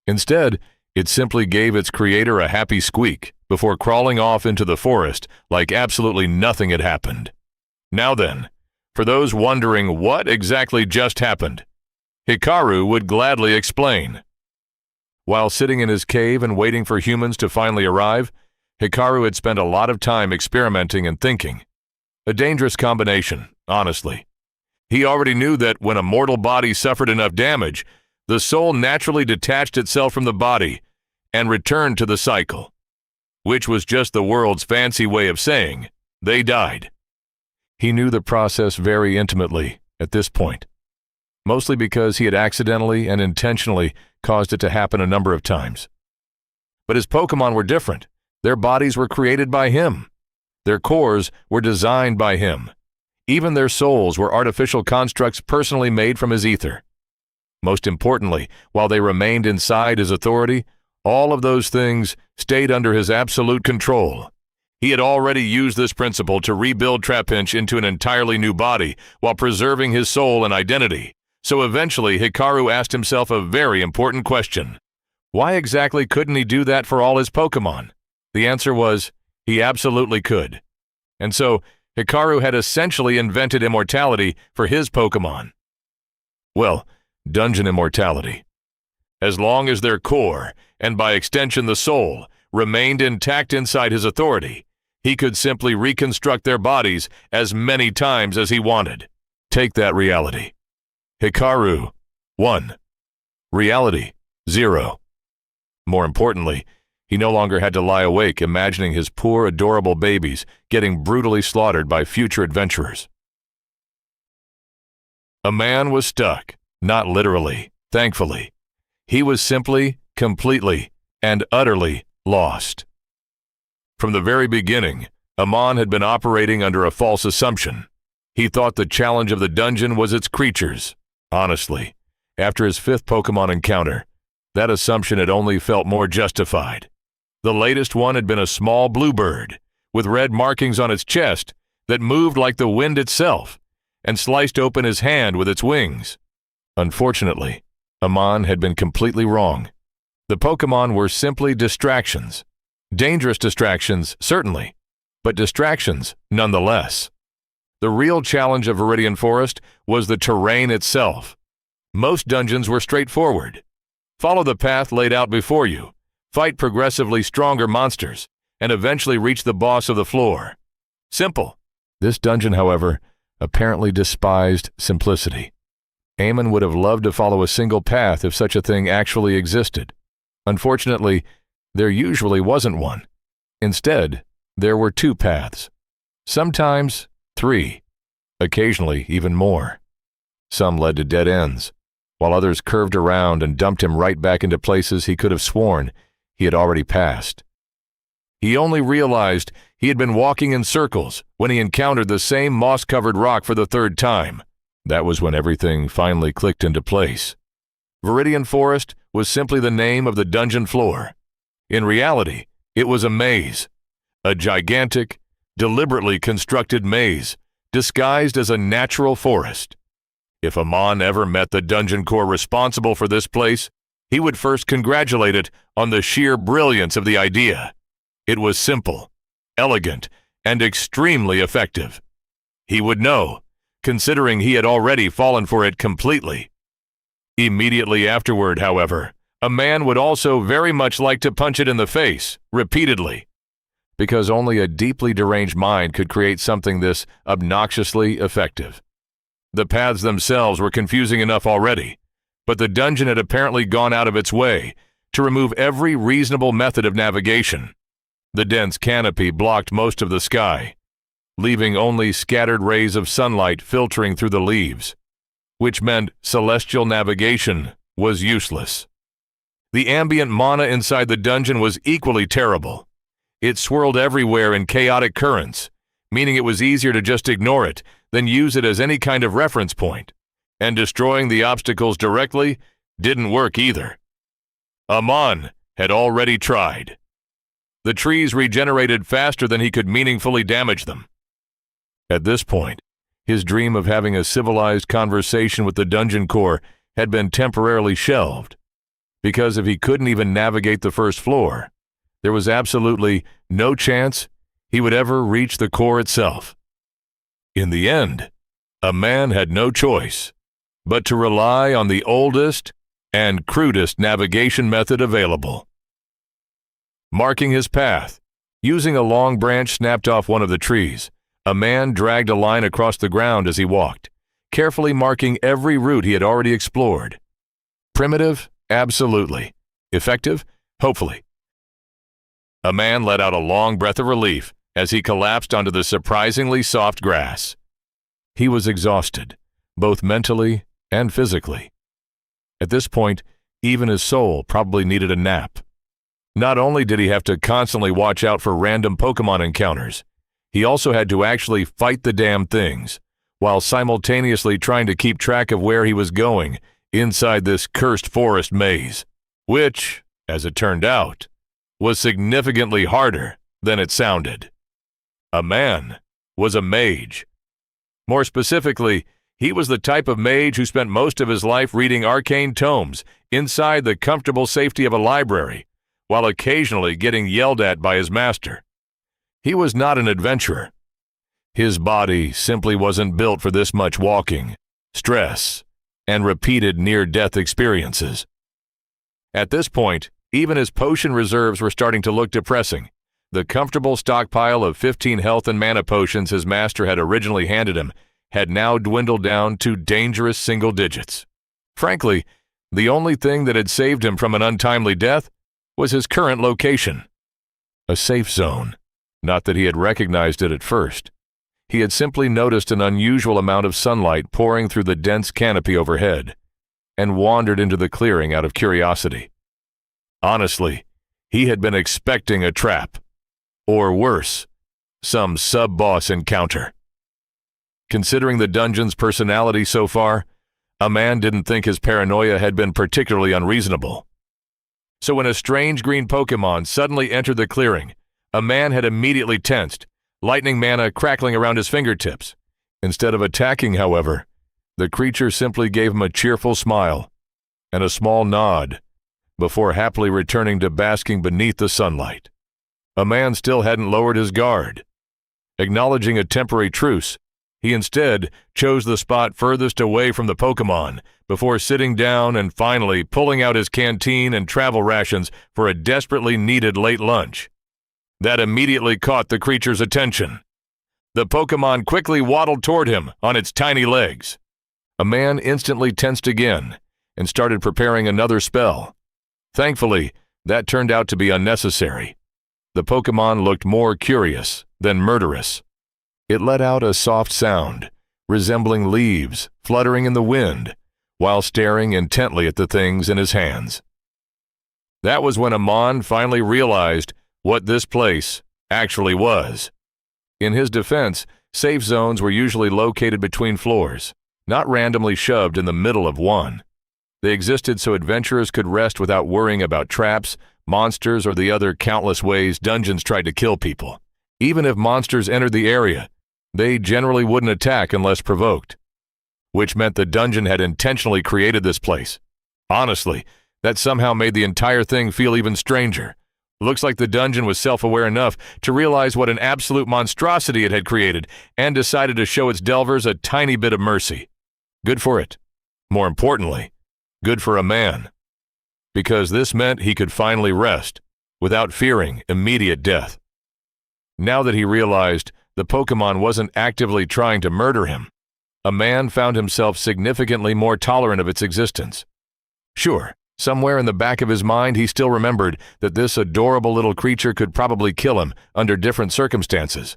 Instead, it simply gave its creator a happy squeak before crawling off into the forest like absolutely nothing had happened. Now then, for those wondering what exactly just happened, Hikaru would gladly explain. While sitting in his cave and waiting for humans to finally arrive, Hikaru had spent a lot of time experimenting and thinking. A dangerous combination, honestly. He already knew that when a mortal body suffered enough damage, the soul naturally detached itself from the body and returned to the cycle, which was just the world's fancy way of saying they died. He knew the process very intimately at this point, mostly because he had accidentally and intentionally caused it to happen a number of times. But his Pokémon were different. Their bodies were created by him. Their cores were designed by him. Even their souls were artificial constructs personally made from his ether. Most importantly, while they remained inside his authority, all of those things stayed under his absolute control. He had already used this principle to rebuild Trapinch into an entirely new body while preserving his soul and identity. So eventually, Hikaru asked himself a very important question. Why exactly couldn't he do that for all his Pokémon? The answer was, he absolutely could. And so, Hikaru had essentially invented immortality for his Pokémon. Well, dungeon immortality. As long as their core, and by extension the soul, remained intact inside his authority, he could simply reconstruct their bodies as many times as he wanted. Take that reality. Hikaru, 1. Reality, 0. More importantly, he no longer had to lie awake imagining his poor, adorable babies getting brutally slaughtered by future adventurers. A man was stuck, not literally, thankfully. He was simply, completely, and utterly lost. From the very beginning, Amon had been operating under a false assumption. He thought the challenge of the dungeon was its creatures. Honestly, after his 5th Pokémon encounter, that assumption had only felt more justified. The latest one had been a small bluebird, with red markings on its chest that moved like the wind itself, and sliced open his hand with its wings. Unfortunately, Amon had been completely wrong. The Pokémon were simply distractions. Dangerous distractions, certainly, but distractions nonetheless. The real challenge of Viridian Forest was the terrain itself. Most dungeons were straightforward. Follow the path laid out before you, fight progressively stronger monsters, and eventually reach the boss of the floor. Simple. This dungeon, however, apparently despised simplicity. Amon would have loved to follow a single path if such a thing actually existed. Unfortunately, there usually wasn't one. Instead, there were 2 paths. Sometimes 3. Occasionally even more. Some led to dead ends, while others curved around and dumped him right back into places he could have sworn he had already passed. He only realized he had been walking in circles when he encountered the same moss-covered rock for the 3rd time. That was when everything finally clicked into place. Viridian Forest was simply the name of the dungeon floor. In reality, it was a maze. A gigantic, deliberately constructed maze, disguised as a natural forest. If Amon ever met the dungeon core responsible for this place, he would first congratulate it on the sheer brilliance of the idea. It was simple, elegant, and extremely effective. He would know, considering he had already fallen for it completely. Immediately afterward, however, a man would also very much like to punch it in the face, repeatedly, because only a deeply deranged mind could create something this obnoxiously effective. The paths themselves were confusing enough already, but the dungeon had apparently gone out of its way to remove every reasonable method of navigation. The dense canopy blocked most of the sky, leaving only scattered rays of sunlight filtering through the leaves, which meant celestial navigation was useless. The ambient mana inside the dungeon was equally terrible. It swirled everywhere in chaotic currents, meaning it was easier to just ignore it than use it as any kind of reference point, and destroying the obstacles directly didn't work either. Amon had already tried. The trees regenerated faster than he could meaningfully damage them. At this point, his dream of having a civilized conversation with the dungeon core had been temporarily shelved, because if he couldn't even navigate the first floor, there was absolutely no chance he would ever reach the core itself. In the end, a man had no choice but to rely on the oldest and crudest navigation method available. Marking his path, using a long branch snapped off one of the trees, a man dragged a line across the ground as he walked, carefully marking every route he had already explored. Primitive? Absolutely. Effective? Hopefully. A man let out a long breath of relief as he collapsed onto the surprisingly soft grass. He was exhausted, both mentally and physically. At this point, even his soul probably needed a nap. Not only did he have to constantly watch out for random Pokémon encounters, he also had to actually fight the damn things, while simultaneously trying to keep track of where he was going inside this cursed forest maze, which, as it turned out, was significantly harder than it sounded. A man was a mage. More specifically, he was the type of mage who spent most of his life reading arcane tomes inside the comfortable safety of a library, while occasionally getting yelled at by his master. He was not an adventurer. His body simply wasn't built for this much walking, stress, and repeated near-death experiences. At this point, even his potion reserves were starting to look depressing. The comfortable stockpile of 15 health and mana potions his master had originally handed him had now dwindled down to dangerous single digits. Frankly, the only thing that had saved him from an untimely death was his current location. A safe zone. Not that he had recognized it at first. He had simply noticed an unusual amount of sunlight pouring through the dense canopy overhead, and wandered into the clearing out of curiosity. Honestly, he had been expecting a trap. Or worse, some sub-boss encounter. Considering the dungeon's personality so far, a man didn't think his paranoia had been particularly unreasonable. So when a strange green Pokémon suddenly entered the clearing, a man had immediately tensed, lightning mana crackling around his fingertips. Instead of attacking, however, the creature simply gave him a cheerful smile and a small nod before happily returning to basking beneath the sunlight. A man still hadn't lowered his guard. Acknowledging a temporary truce, he instead chose the spot furthest away from the Pokémon before sitting down and finally pulling out his canteen and travel rations for a desperately needed late lunch. That immediately caught the creature's attention. The Pokémon quickly waddled toward him on its tiny legs. A man instantly tensed again and started preparing another spell. Thankfully, that turned out to be unnecessary. The Pokémon looked more curious than murderous. It let out a soft sound, resembling leaves fluttering in the wind, while staring intently at the things in his hands. That was when Amon finally realized what this place actually was. In his defense, safe zones were usually located between floors, not randomly shoved in the middle of one. They existed so adventurers could rest without worrying about traps, monsters, or the other countless ways dungeons tried to kill people. Even if monsters entered the area, they generally wouldn't attack unless provoked, which meant the dungeon had intentionally created this place. Honestly, that somehow made the entire thing feel even stranger. Looks like the dungeon was self-aware enough to realize what an absolute monstrosity it had created and decided to show its delvers a tiny bit of mercy. Good for it. More importantly, good for a man. Because this meant he could finally rest without fearing immediate death. Now that he realized the Pokémon wasn't actively trying to murder him, a man found himself significantly more tolerant of its existence. Sure, somewhere in the back of his mind he still remembered that this adorable little creature could probably kill him under different circumstances.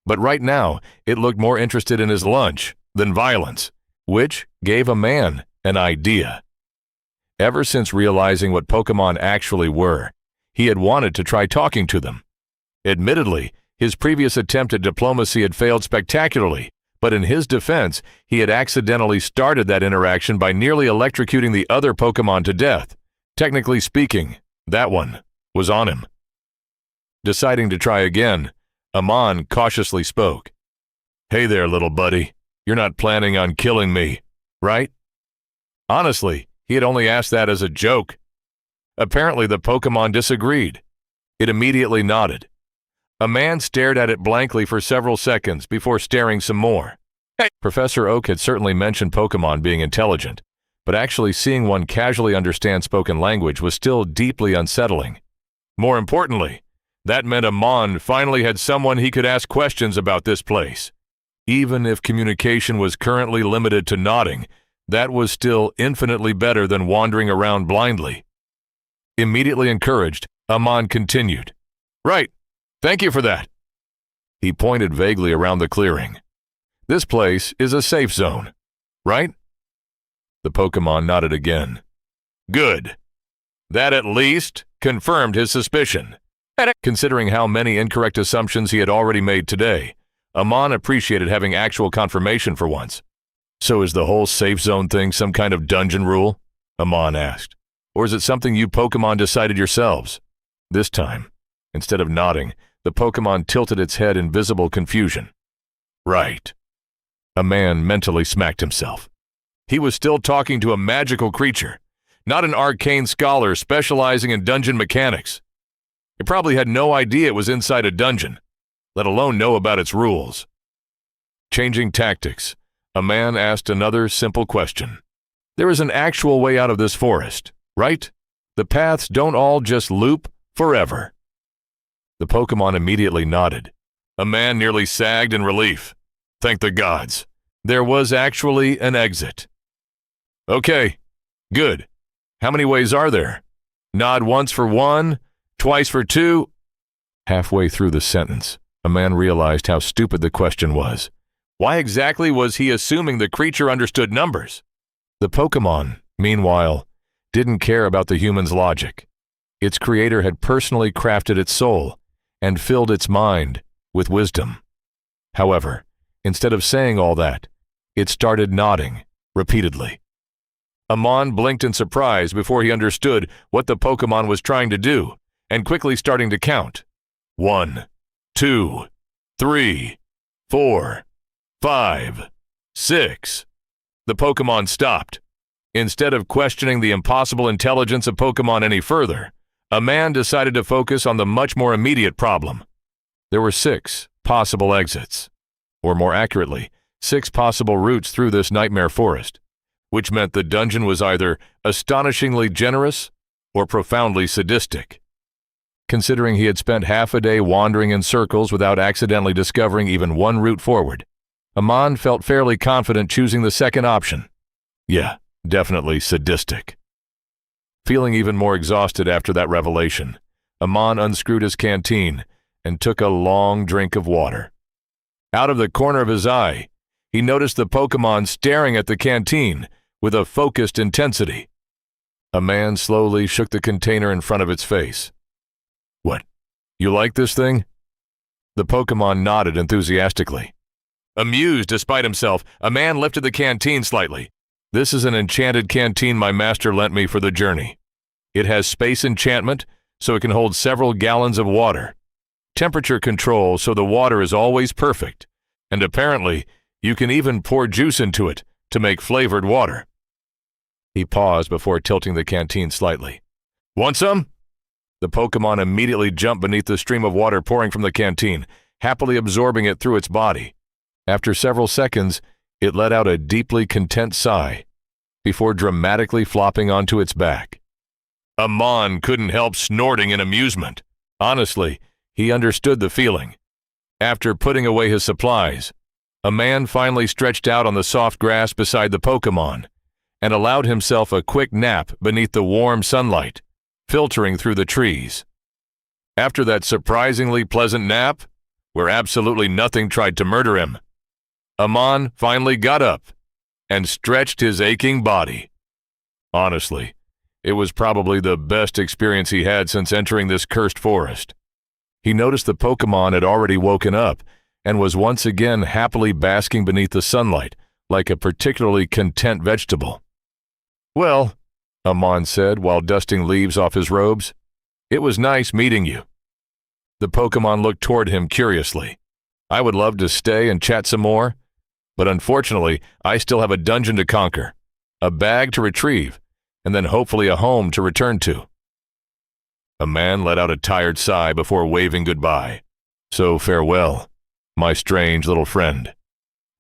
But right now, it looked more interested in his lunch than violence, which gave a man an idea. Ever since realizing what Pokémon actually were, he had wanted to try talking to them. Admittedly, his previous attempt at diplomacy had failed spectacularly, but in his defense, he had accidentally started that interaction by nearly electrocuting the other Pokémon to death. Technically speaking, that one was on him. Deciding to try again, Amon cautiously spoke. "Hey there, little buddy. You're not planning on killing me, right?" Honestly, he had only asked that as a joke. Apparently, the Pokémon disagreed. It immediately nodded. A man stared at it blankly for several seconds before staring some more. Hey. Professor Oak had certainly mentioned Pokémon being intelligent, but actually seeing one casually understand spoken language was still deeply unsettling. More importantly, that meant Amon finally had someone he could ask questions about this place. Even if communication was currently limited to nodding, that was still infinitely better than wandering around blindly. Immediately encouraged, Amon continued. "Right. Thank you for that." He pointed vaguely around the clearing. "This place is a safe zone, right?" The Pokémon nodded again. "Good. That at least confirmed his suspicion." Considering how many incorrect assumptions he had already made today, Amon appreciated having actual confirmation for once. "So is the whole safe zone thing some kind of dungeon rule?" Amon asked. "Or is it something you Pokémon decided yourselves?" This time, instead of nodding, the Pokémon tilted its head in visible confusion. "Right." A man mentally smacked himself. He was still talking to a magical creature, not an arcane scholar specializing in dungeon mechanics. He probably had no idea it was inside a dungeon, let alone know about its rules. Changing tactics, a man asked another simple question. "There is an actual way out of this forest, right? The paths don't all just loop forever." The Pokémon immediately nodded. A man nearly sagged in relief. Thank the gods. There was actually an exit. "Okay, good. How many ways are there? Nod once for one, twice for two." Halfway through the sentence, a man realized how stupid the question was. Why exactly was he assuming the creature understood numbers? The Pokémon, meanwhile, didn't care about the human's logic. Its creator had personally crafted its soul and filled its mind with wisdom. However, instead of saying all that, it started nodding repeatedly. Amon blinked in surprise before he understood what the Pokémon was trying to do, and quickly starting to count. 1, 2, 3, 4, 5, 6. The Pokémon stopped. Instead of questioning the impossible intelligence of Pokémon any further, a man decided to focus on the much more immediate problem. There were 6 possible exits, or more accurately, 6 possible routes through this nightmare forest, which meant the dungeon was either astonishingly generous or profoundly sadistic. Considering he had spent half a day wandering in circles without accidentally discovering even one route forward, Amon felt fairly confident choosing the second option. Yeah, definitely sadistic. Feeling even more exhausted after that revelation, Amon unscrewed his canteen and took a long drink of water. Out of the corner of his eye, he noticed the Pokémon staring at the canteen with a focused intensity. A man slowly shook the container in front of its face. "What, you like this thing?" The Pokémon nodded enthusiastically. Amused despite himself, a man lifted the canteen slightly. "This is an enchanted canteen my master lent me for the journey. It has space enchantment, so it can hold several gallons of water. Temperature control, so the water is always perfect. And apparently, you can even pour juice into it to make flavored water." He paused before tilting the canteen slightly. "Want some?" The Pokémon immediately jumped beneath the stream of water pouring from the canteen, happily absorbing it through its body. After several seconds, it let out a deeply content sigh, before dramatically flopping onto its back. Amon couldn't help snorting in amusement. Honestly, he understood the feeling. After putting away his supplies, a man finally stretched out on the soft grass beside the Pokémon and allowed himself a quick nap beneath the warm sunlight, filtering through the trees. After that surprisingly pleasant nap, where absolutely nothing tried to murder him, Amon finally got up and stretched his aching body. Honestly, it was probably the best experience he had since entering this cursed forest. He noticed the Pokémon had already woken up and was once again happily basking beneath the sunlight like a particularly content vegetable. "Well," Amon said while dusting leaves off his robes, "it was nice meeting you." The Pokémon looked toward him curiously. "I would love to stay and chat some more, but unfortunately, I still have a dungeon to conquer, a bag to retrieve, and then hopefully a home to return to." A man let out a tired sigh before waving goodbye. "So farewell, my strange little friend,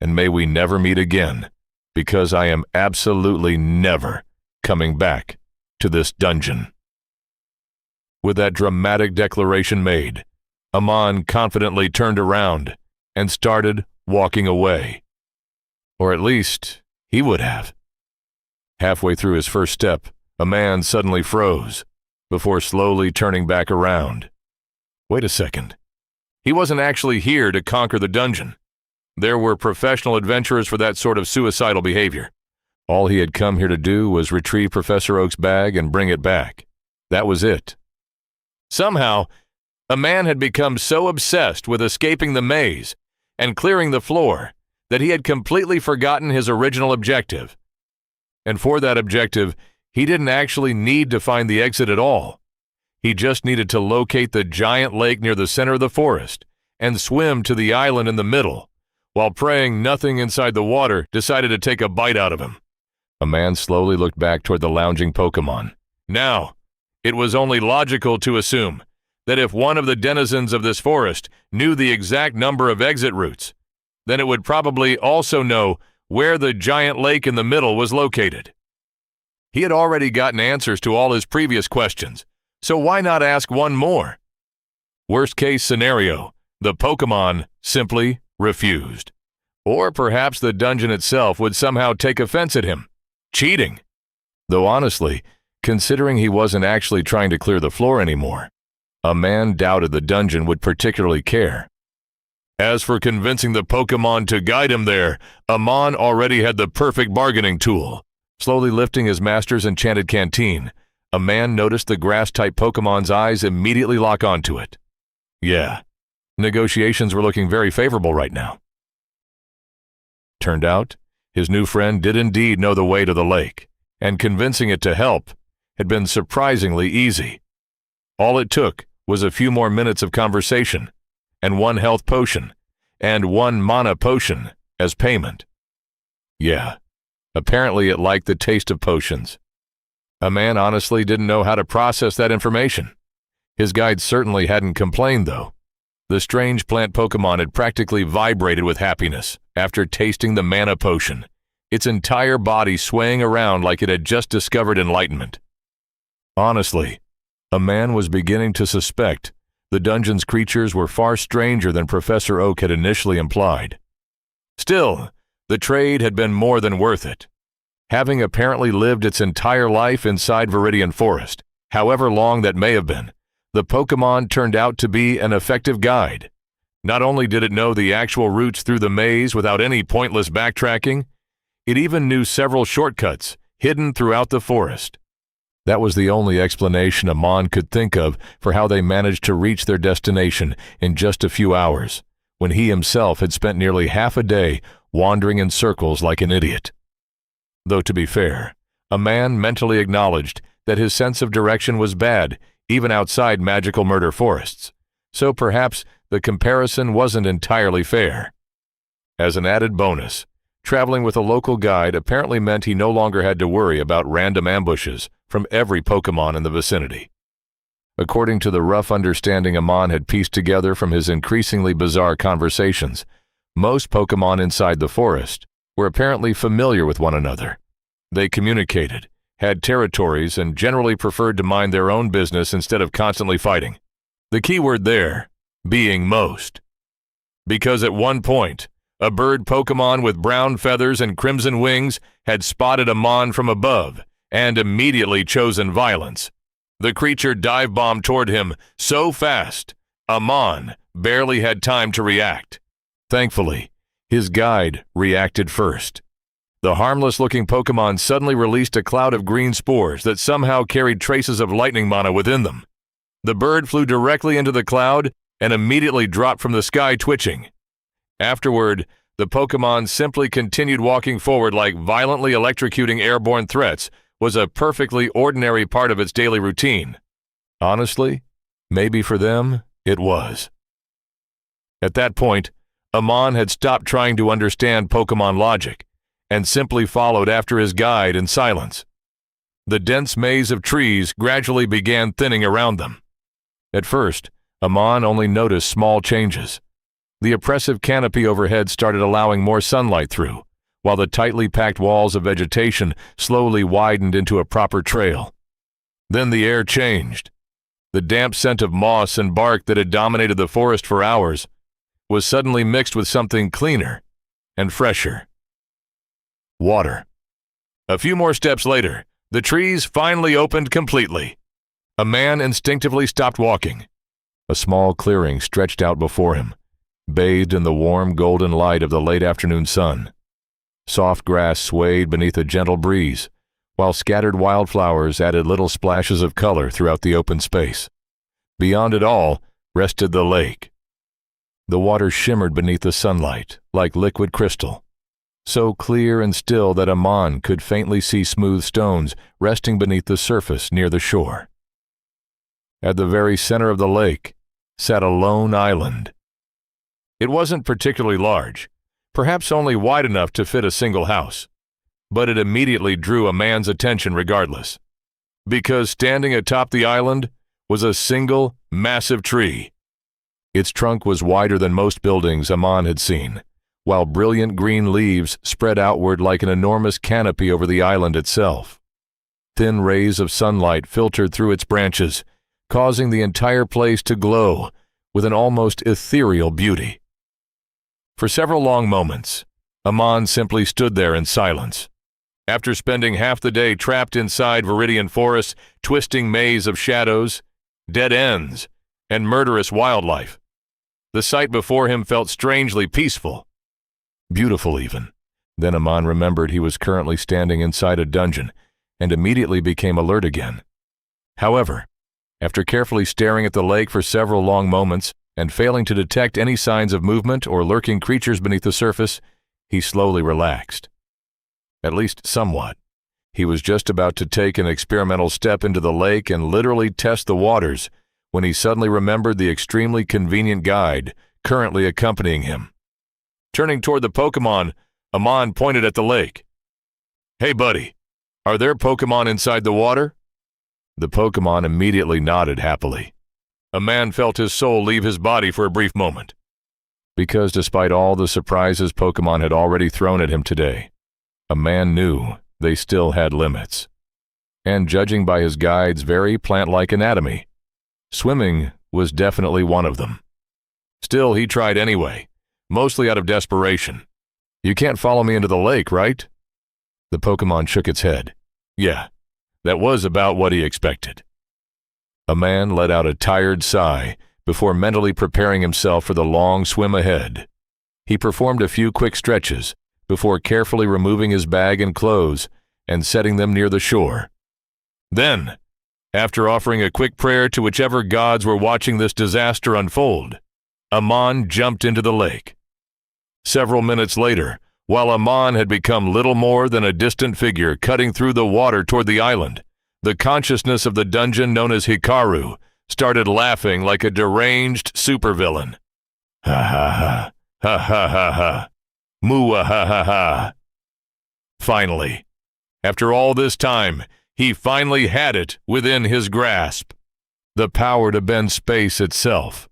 and may we never meet again, because I am absolutely never coming back to this dungeon." With that dramatic declaration made, Amon confidently turned around and started walking away. Or at least, he would have. Halfway through his first step, a man suddenly froze, before slowly turning back around. Wait a second. He wasn't actually here to conquer the dungeon. There were professional adventurers for that sort of suicidal behavior. All he had come here to do was retrieve Professor Oak's bag and bring it back. That was it. Somehow, a man had become so obsessed with escaping the maze and clearing the floor that he had completely forgotten his original objective. And for that objective, he didn't actually need to find the exit at all. He just needed to locate the giant lake near the center of the forest and swim to the island in the middle, while praying nothing inside the water decided to take a bite out of him. A man slowly looked back toward the lounging Pokémon. Now, it was only logical to assume that if one of the denizens of this forest knew the exact number of exit routes, then it would probably also know where the giant lake in the middle was located. He had already gotten answers to all his previous questions, so why not ask one more? Worst case scenario, the Pokémon simply refused. Or perhaps the dungeon itself would somehow take offense at him. Cheating. Though honestly, considering he wasn't actually trying to clear the floor anymore, a man doubted the dungeon would particularly care. As for convincing the Pokémon to guide him there, Amon already had the perfect bargaining tool. Slowly lifting his master's enchanted canteen, a man noticed the grass-type Pokémon's eyes immediately lock onto it. Yeah, negotiations were looking very favorable right now. Turned out, his new friend did indeed know the way to the lake, and convincing it to help had been surprisingly easy. All it took was a few more minutes of conversation, and one health potion, and one mana potion as payment. Yeah, apparently it liked the taste of potions. A man honestly didn't know how to process that information. His guide certainly hadn't complained, though. The strange plant Pokémon had practically vibrated with happiness after tasting the mana potion, its entire body swaying around like it had just discovered enlightenment. Honestly, a man was beginning to suspect the dungeon's creatures were far stranger than Professor Oak had initially implied. Still, the trade had been more than worth it. Having apparently lived its entire life inside Viridian Forest, however long that may have been, The Pokémon turned out to be an effective guide. Not only did it know the actual routes through the maze without any pointless backtracking, it even knew several shortcuts hidden throughout the forest. That was the only explanation Amon could think of for how they managed to reach their destination in just a few hours, when he himself had spent nearly half a day wandering in circles like an idiot. Though to be fair, a man mentally acknowledged that his sense of direction was bad even outside magical murder forests, so perhaps the comparison wasn't entirely fair. As an added bonus, traveling with a local guide apparently meant he no longer had to worry about random ambushes from every Pokémon in the vicinity. According to the rough understanding Amon had pieced together from his increasingly bizarre conversations, most Pokémon inside the forest were apparently familiar with one another. They communicated, had territories, and generally preferred to mind their own business instead of constantly fighting. The key word there being most. Because at one point, a bird Pokémon with brown feathers and crimson wings had spotted Amon from above and immediately chosen violence. The creature dive-bombed toward him so fast, Amon barely had time to react. Thankfully, his guide reacted first. The harmless-looking Pokémon suddenly released a cloud of green spores that somehow carried traces of lightning mana within them. The bird flew directly into the cloud and immediately dropped from the sky twitching. Afterward, the Pokémon simply continued walking forward like violently electrocuting airborne threats was a perfectly ordinary part of its daily routine. Honestly, maybe for them, it was. At that point, Amon had stopped trying to understand Pokémon logic and simply followed after his guide in silence. The dense maze of trees gradually began thinning around them. At first, Amon only noticed small changes. The oppressive canopy overhead started allowing more sunlight through, while the tightly packed walls of vegetation slowly widened into a proper trail. Then the air changed. The damp scent of moss and bark that had dominated the forest for hours was suddenly mixed with something cleaner and fresher. Water. A few more steps later, the trees finally opened completely. A man instinctively stopped walking. A small clearing stretched out before him, bathed in the warm golden light of the late afternoon sun. Soft grass swayed beneath a gentle breeze, while scattered wildflowers added little splashes of color throughout the open space. Beyond it all rested the lake. The water shimmered beneath the sunlight like liquid crystal, so clear and still that Amon could faintly see smooth stones resting beneath the surface near the shore. At the very center of the lake sat a lone island. It wasn't particularly large, perhaps only wide enough to fit a single house, but it immediately drew a man's attention regardless, because standing atop the island was a single, massive tree. Its trunk was wider than most buildings Amon had seen, while brilliant green leaves spread outward like an enormous canopy over the island itself. Thin rays of sunlight filtered through its branches, causing the entire place to glow with an almost ethereal beauty. For several long moments, Amon simply stood there in silence. After spending half the day trapped inside Viridian Forest's twisting maze of shadows, dead ends, and murderous wildlife, the sight before him felt strangely peaceful. Beautiful even. Then Amon remembered he was currently standing inside a dungeon and immediately became alert again. However, after carefully staring at the lake for several long moments and failing to detect any signs of movement or lurking creatures beneath the surface, he slowly relaxed. At least somewhat. He was just about to take an experimental step into the lake and literally test the waters when he suddenly remembered the extremely convenient guide currently accompanying him. Turning toward the Pokémon, Amon pointed at the lake. "Hey buddy, are there Pokémon inside the water?" The Pokémon immediately nodded happily. A man felt his soul leave his body for a brief moment. Because despite all the surprises Pokémon had already thrown at him today, a man knew they still had limits. And judging by his guide's very plant-like anatomy, swimming was definitely one of them. Still, he tried anyway, mostly out of desperation. "You can't follow me into the lake, right?" The Pokémon shook its head. Yeah, that was about what he expected. A man let out a tired sigh before mentally preparing himself for the long swim ahead. He performed a few quick stretches before carefully removing his bag and clothes and setting them near the shore. Then, after offering a quick prayer to whichever gods were watching this disaster unfold, Amon jumped into the lake. Several minutes later, while Amon had become little more than a distant figure cutting through the water toward the island, the consciousness of the dungeon known as Hikaru started laughing like a deranged supervillain. Ha ha ha, ha ha ha ha, mua ha ha ha. Finally, after all this time, he finally had it within his grasp. The power to bend space itself.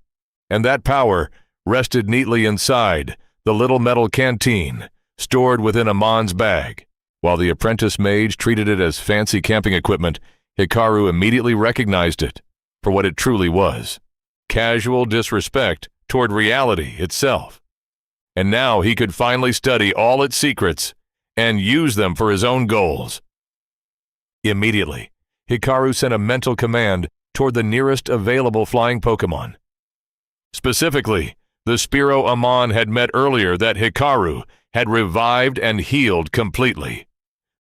And that power rested neatly inside the little metal canteen stored within Amon's bag. While the apprentice mage treated it as fancy camping equipment, Hikaru immediately recognized it for what it truly was: casual disrespect toward reality itself. And now he could finally study all its secrets and use them for his own goals. Immediately, Hikaru sent a mental command toward the nearest available flying Pokémon. Specifically, the Spearow Amon had met earlier that Hikaru had revived and healed completely.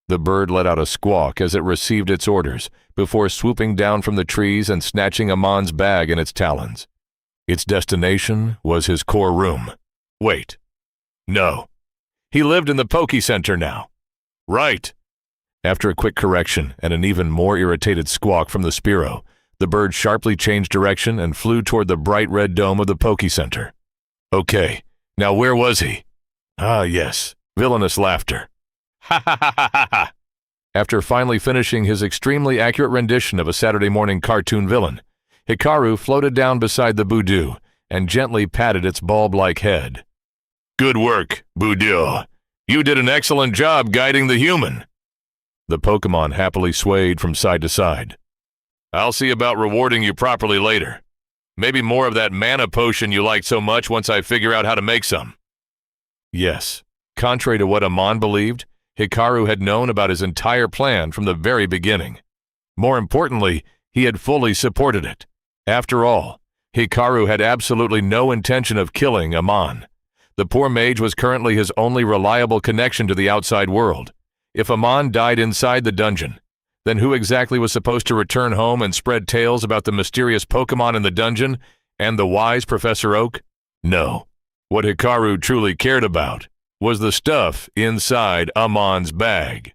The bird let out a squawk as it received its orders before swooping down from the trees and snatching Amon's bag in its talons. Its destination was his core room. Wait. No. He lived in the Poke Center now. Right. After a quick correction and an even more irritated squawk from the Spearow, the bird sharply changed direction and flew toward the bright red dome of the Poke Center. Okay, now where was he? Ah, yes, villainous laughter. Ha ha ha ha ha ha! After finally finishing his extremely accurate rendition of a Saturday morning cartoon villain, Hikaru floated down beside the Budew and gently patted its bulb-like head. Good work, Budew. You did an excellent job guiding the human. The Pokémon happily swayed from side to side. I'll see about rewarding you properly later. Maybe more of that mana potion you liked so much once I figure out how to make some. Yes, contrary to what Amon believed, Hikaru had known about his entire plan from the very beginning. More importantly, he had fully supported it. After all, Hikaru had absolutely no intention of killing Amon. The poor mage was currently his only reliable connection to the outside world. If Amon died inside the dungeon, then who exactly was supposed to return home and spread tales about the mysterious Pokémon in the dungeon and the wise Professor Oak? No. What Hikaru truly cared about was the stuff inside Amon's bag.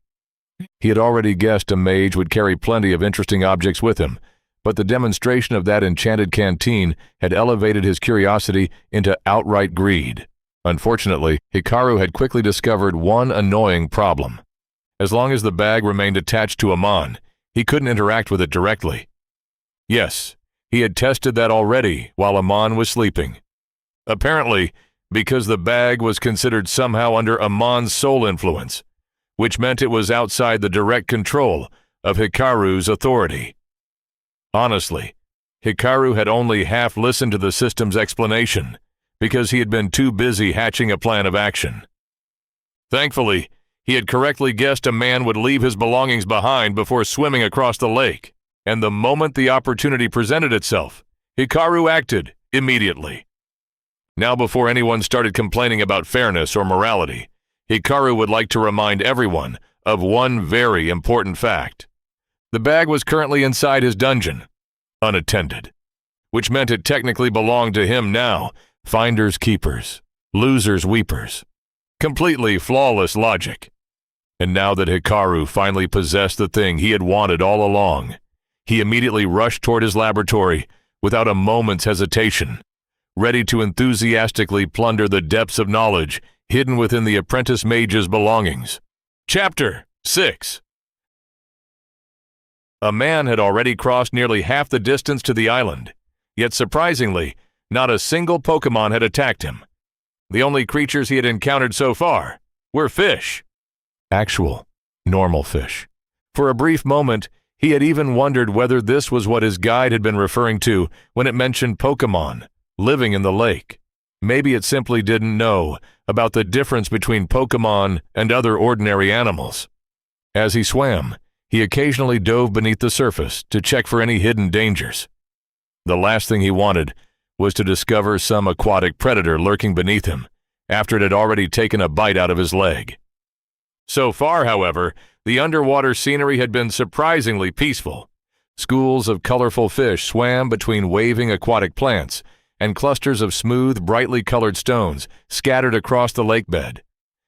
He had already guessed a mage would carry plenty of interesting objects with him, but the demonstration of that enchanted canteen had elevated his curiosity into outright greed. Unfortunately, Hikaru had quickly discovered one annoying problem. As long as the bag remained attached to Amon, he couldn't interact with it directly. Yes, he had tested that already while Amon was sleeping. Apparently, because the bag was considered somehow under Amon's soul influence, which meant it was outside the direct control of Hikaru's authority. Honestly, Hikaru had only half listened to the system's explanation because he had been too busy hatching a plan of action. Thankfully, he had correctly guessed a man would leave his belongings behind before swimming across the lake, and the moment the opportunity presented itself, Hikaru acted immediately. Now, before anyone started complaining about fairness or morality, Hikaru would like to remind everyone of one very important fact. The bag was currently inside his dungeon, unattended, which meant it technically belonged to him now. Finders keepers, losers weepers. Completely flawless logic. And now that Hikaru finally possessed the thing he had wanted all along, he immediately rushed toward his laboratory without a moment's hesitation, ready to enthusiastically plunder the depths of knowledge hidden within the apprentice mage's belongings. Chapter 6. A man had already crossed nearly half the distance to the island, yet surprisingly, not a single Pokémon had attacked him. The only creatures he had encountered so far were fish. Actual, normal fish. For a brief moment, he had even wondered whether this was what his guide had been referring to when it mentioned Pokémon living in the lake. Maybe it simply didn't know about the difference between Pokémon and other ordinary animals. As he swam, He occasionally dove beneath the surface to check for any hidden dangers. The last thing he wanted was to discover some aquatic predator lurking beneath him after it had already taken a bite out of his leg. So far, however, the underwater scenery had been surprisingly peaceful. Schools of colorful fish swam between waving aquatic plants, and clusters of smooth, brightly colored stones scattered across the lake bed.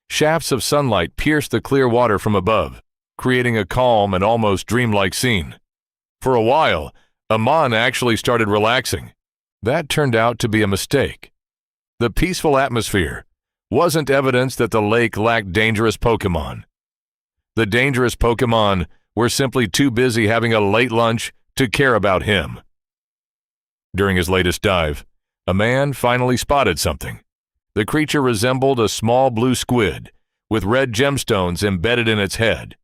Shafts of sunlight pierced the clear water from above, creating a calm and almost dreamlike scene. For a while, Amon actually started relaxing. That turned out to be a mistake. The peaceful atmosphere wasn't evidence that the lake lacked dangerous Pokémon. The dangerous Pokémon were simply too busy having a late lunch to care about him. During his latest dive, a man finally spotted something. The creature resembled a small blue squid with red gemstones embedded in its head.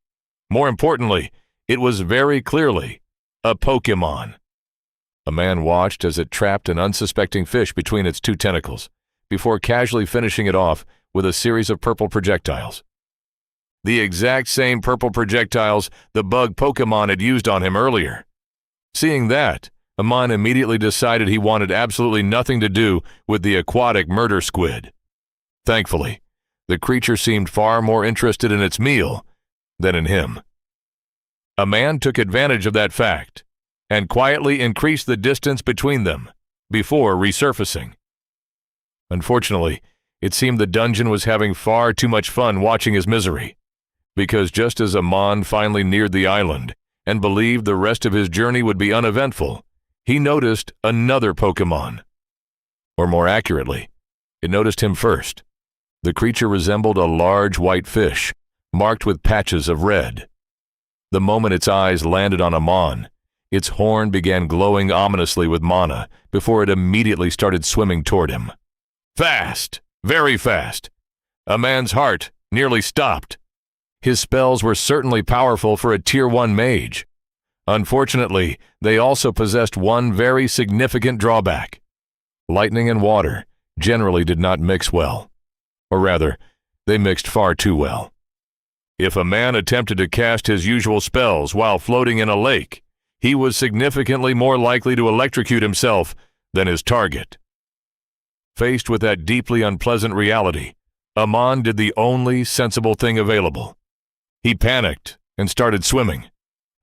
More importantly, it was very clearly a Pokémon. A man watched as it trapped an unsuspecting fish between its two tentacles, before casually finishing it off with a series of purple projectiles. The exact same purple projectiles the bug Pokémon had used on him earlier. Seeing that, Amon immediately decided he wanted absolutely nothing to do with the aquatic murder squid. Thankfully, the creature seemed far more interested in its meal than in him. A man took advantage of that fact and quietly increased the distance between them before resurfacing. Unfortunately, it seemed the dungeon was having far too much fun watching his misery, because just as Amon finally neared the island and believed the rest of his journey would be uneventful, he noticed another Pokémon. Or more accurately, it noticed him first. The creature resembled a large white fish, marked with patches of red. The moment its eyes landed on Amon, its horn began glowing ominously with mana before it immediately started swimming toward him. Fast! Very fast! A man's heart nearly stopped. His spells were certainly powerful for a Tier 1 mage. Unfortunately, they also possessed one very significant drawback. Lightning and water generally did not mix well. Or rather, they mixed far too well. If a man attempted to cast his usual spells while floating in a lake, he was significantly more likely to electrocute himself than his target. Faced with that deeply unpleasant reality, Amon did the only sensible thing available. He panicked and started swimming.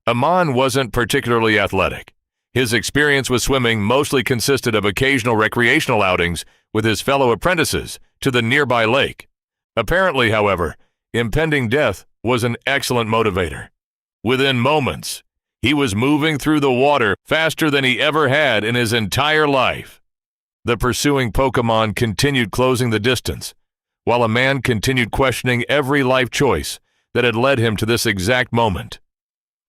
Amon wasn't particularly athletic. His experience with swimming mostly consisted of occasional recreational outings with his fellow apprentices to the nearby lake. Apparently, however, impending death was an excellent motivator. Within moments, he was moving through the water faster than he ever had in his entire life. The pursuing Pokémon continued closing the distance, while a man continued questioning every life choice that had led him to this exact moment.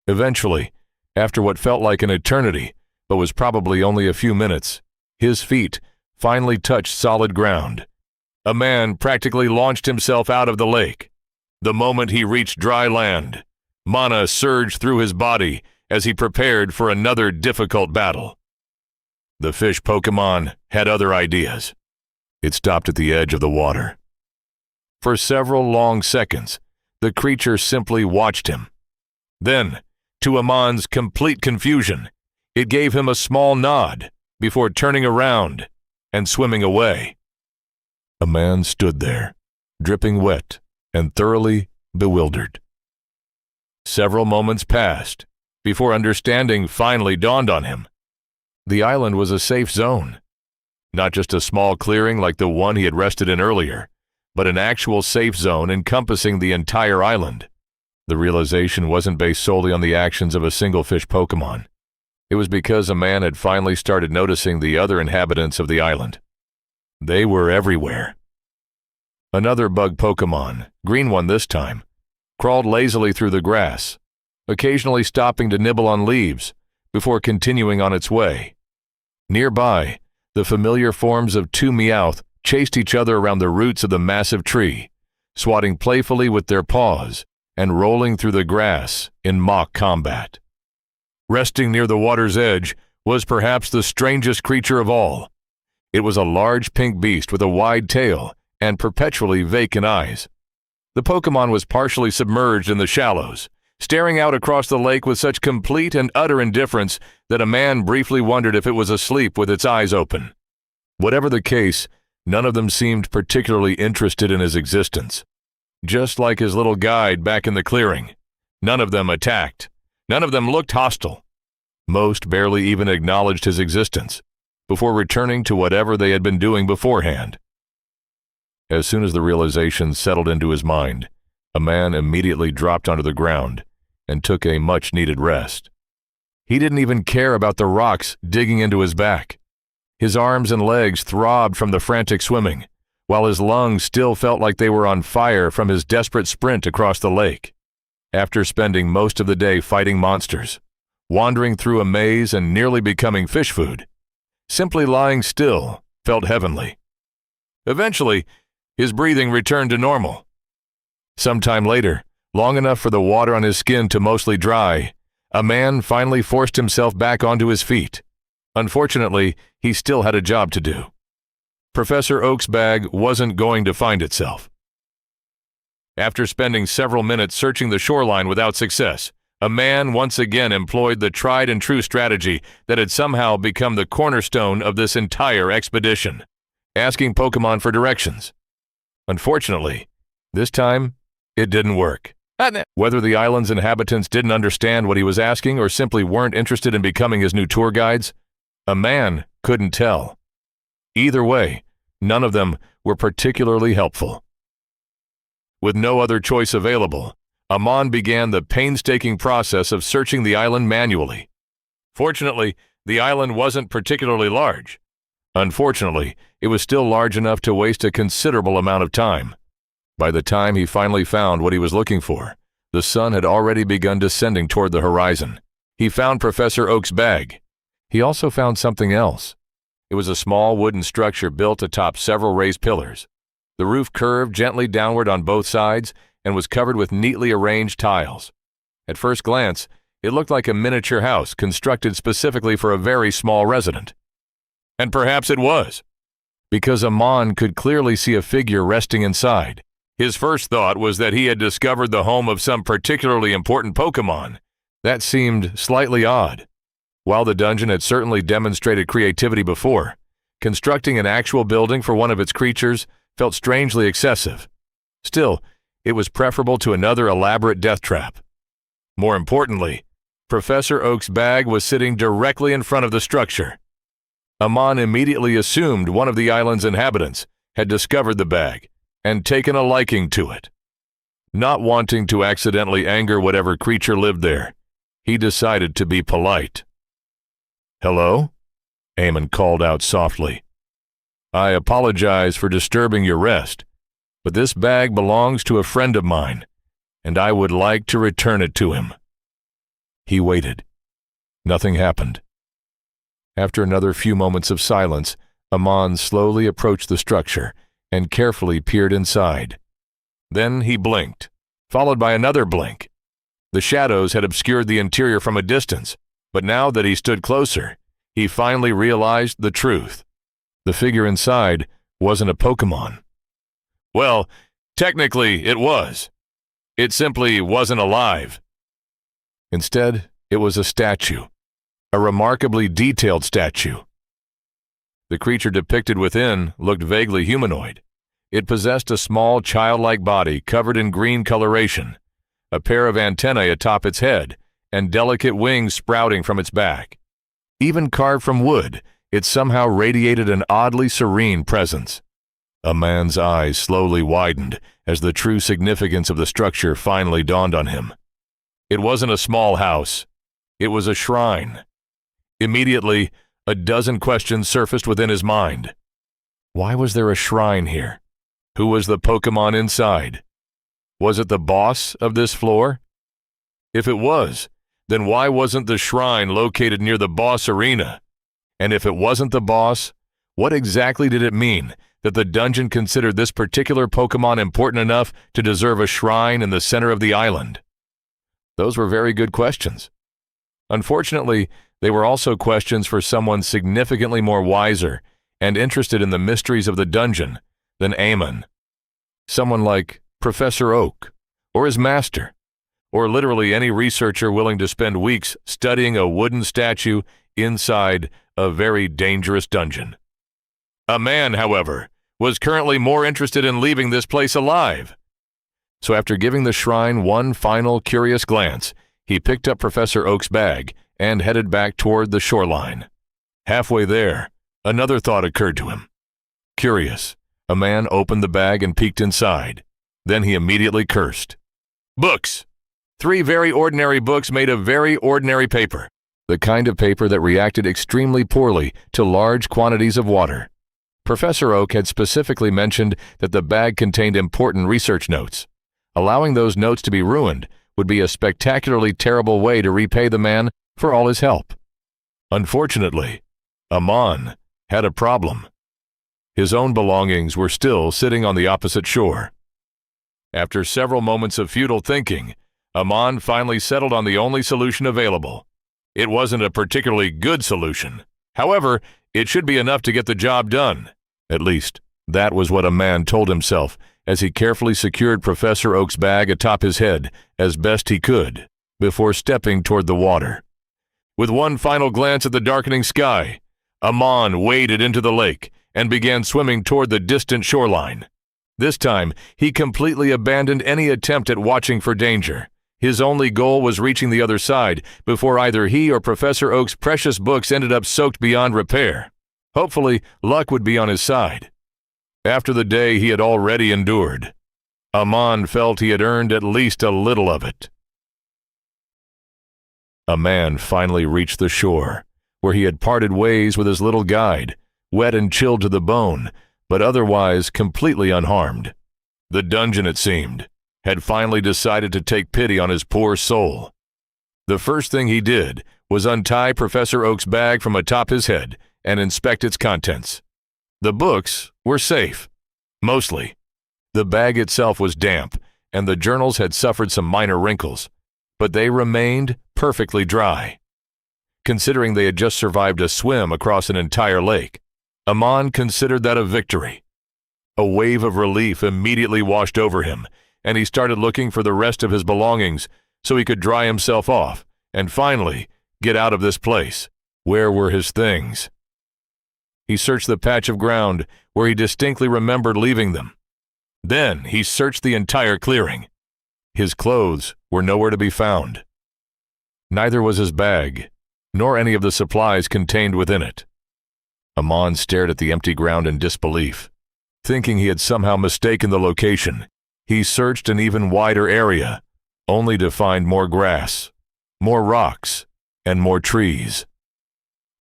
Eventually, after what felt like an eternity, but was probably only a few minutes, his feet finally touched solid ground. A man practically launched himself out of the lake. The moment he reached dry land, mana surged through his body as he prepared for another difficult battle. The fish Pokémon had other ideas. It stopped at the edge of the water. For several long seconds, the creature simply watched him. Then, to Amon's complete confusion, it gave him a small nod before turning around and swimming away. A man stood there, dripping wet and thoroughly bewildered. Several moments passed before understanding finally dawned on him. The island was a safe zone. Not just a small clearing like the one he had rested in earlier, but an actual safe zone encompassing the entire island. The realization wasn't based solely on the actions of a single fish Pokémon. It was because a man had finally started noticing the other inhabitants of the island. They were everywhere. Another bug Pokémon, green one this time, crawled lazily through the grass, occasionally stopping to nibble on leaves before continuing on its way. Nearby, the familiar forms of two Meowth chased each other around the roots of the massive tree, swatting playfully with their paws and rolling through the grass in mock combat. Resting near the water's edge was perhaps the strangest creature of all. It was a large pink beast with a wide tail and perpetually vacant eyes. The Pokémon was partially submerged in the shallows, staring out across the lake with such complete and utter indifference that a man briefly wondered if it was asleep with its eyes open. Whatever the case, none of them seemed particularly interested in his existence. Just like his little guide back in the clearing, none of them attacked. None of them looked hostile. Most barely even acknowledged his existence before returning to whatever they had been doing beforehand. As soon as the realization settled into his mind, a man immediately dropped onto the ground and took a much-needed rest. He didn't even care about the rocks digging into his back. His arms and legs throbbed from the frantic swimming, while his lungs still felt like they were on fire from his desperate sprint across the lake. After spending most of the day fighting monsters, wandering through a maze and nearly becoming fish food, simply lying still felt heavenly. Eventually, his breathing returned to normal. Sometime later, long enough for the water on his skin to mostly dry, a man finally forced himself back onto his feet. Unfortunately, he still had a job to do. Professor Oak's bag wasn't going to find itself. After spending several minutes searching the shoreline without success, a man once again employed the tried-and-true strategy that had somehow become the cornerstone of this entire expedition, asking Pokémon for directions. Unfortunately, this time, it didn't work. Whether the island's inhabitants didn't understand what he was asking or simply weren't interested in becoming his new tour guides, a man couldn't tell. Either way, none of them were particularly helpful. With no other choice available, Amon began the painstaking process of searching the island manually. Fortunately, the island wasn't particularly large. Unfortunately, it was still large enough to waste a considerable amount of time. By the time he finally found what he was looking for, the sun had already begun descending toward the horizon. He found Professor Oak's bag. He also found something else. It was a small wooden structure built atop several raised pillars. The roof curved gently downward on both sides and was covered with neatly arranged tiles. At first glance, it looked like a miniature house constructed specifically for a very small resident. And perhaps it was, because Amon could clearly see a figure resting inside. His first thought was that he had discovered the home of some particularly important Pokémon. That seemed slightly odd. While the dungeon had certainly demonstrated creativity before, constructing an actual building for one of its creatures felt strangely excessive. Still, it was preferable to another elaborate death trap. More importantly, Professor Oak's bag was sitting directly in front of the structure. Amon immediately assumed one of the island's inhabitants had discovered the bag and taken a liking to it. Not wanting to accidentally anger whatever creature lived there, he decided to be polite. "Hello?" Amon called out softly. "I apologize for disturbing your rest, but this bag belongs to a friend of mine, and I would like to return it to him." He waited. Nothing happened. After another few moments of silence, Amon slowly approached the structure and carefully peered inside. Then he blinked, followed by another blink. The shadows had obscured the interior from a distance, but now that he stood closer, he finally realized the truth. The figure inside wasn't a Pokémon. Well, technically it was. It simply wasn't alive. Instead, it was a statue, a remarkably detailed statue. The creature depicted within looked vaguely humanoid. It possessed a small childlike body covered in green coloration, a pair of antennae atop its head, and delicate wings sprouting from its back. Even carved from wood, it somehow radiated an oddly serene presence. A man's eyes slowly widened as the true significance of the structure finally dawned on him. It wasn't a small house. It was a shrine. Immediately, a dozen questions surfaced within his mind. Why was there a shrine here? Who was the Pokémon inside? Was it the boss of this floor? If it was, then why wasn't the shrine located near the boss arena? And if it wasn't the boss, what exactly did it mean that the dungeon considered this particular Pokémon important enough to deserve a shrine in the center of the island? Those were very good questions. Unfortunately, they were also questions for someone significantly more wiser and interested in the mysteries of the dungeon than Amon. Someone like Professor Oak, or his master, or literally any researcher willing to spend weeks studying a wooden statue inside a very dangerous dungeon. A man, however, was currently more interested in leaving this place alive. So after giving the shrine one final curious glance, he picked up Professor Oak's bag and headed back toward the shoreline. Halfway there, another thought occurred to him. Curious, a man opened the bag and peeked inside. Then he immediately cursed. Books! 3 very ordinary books made of very ordinary paper, the kind of paper that reacted extremely poorly to large quantities of water. Professor Oak had specifically mentioned that the bag contained important research notes. Allowing those notes to be ruined would be a spectacularly terrible way to repay the man for all his help. Unfortunately, Amon had a problem. His own belongings were still sitting on the opposite shore. After several moments of futile thinking, Amon finally settled on the only solution available. It wasn't a particularly good solution. However, it should be enough to get the job done. At least, that was what a man told himself as he carefully secured Professor Oak's bag atop his head as best he could before stepping toward the water. With one final glance at the darkening sky, Amon waded into the lake and began swimming toward the distant shoreline. This time, he completely abandoned any attempt at watching for danger. His only goal was reaching the other side before either he or Professor Oak's precious books ended up soaked beyond repair. Hopefully, luck would be on his side. After the day he had already endured, Amon felt he had earned at least a little of it. A man finally reached the shore, where he had parted ways with his little guide, wet and chilled to the bone, but otherwise completely unharmed. The dungeon, it seemed, had finally decided to take pity on his poor soul. The first thing he did was untie Professor Oak's bag from atop his head and inspect its contents. The books were safe. Mostly. The bag itself was damp, and the journals had suffered some minor wrinkles, but they remained perfectly dry. Considering they had just survived a swim across an entire lake, Amon considered that a victory. A wave of relief immediately washed over him, and he started looking for the rest of his belongings so he could dry himself off and finally get out of this place. Where were his things? He searched the patch of ground where he distinctly remembered leaving them. Then he searched the entire clearing. His clothes were nowhere to be found. Neither was his bag, nor any of the supplies contained within it. Amon stared at the empty ground in disbelief. Thinking he had somehow mistaken the location, he searched an even wider area, only to find more grass, more rocks, and more trees.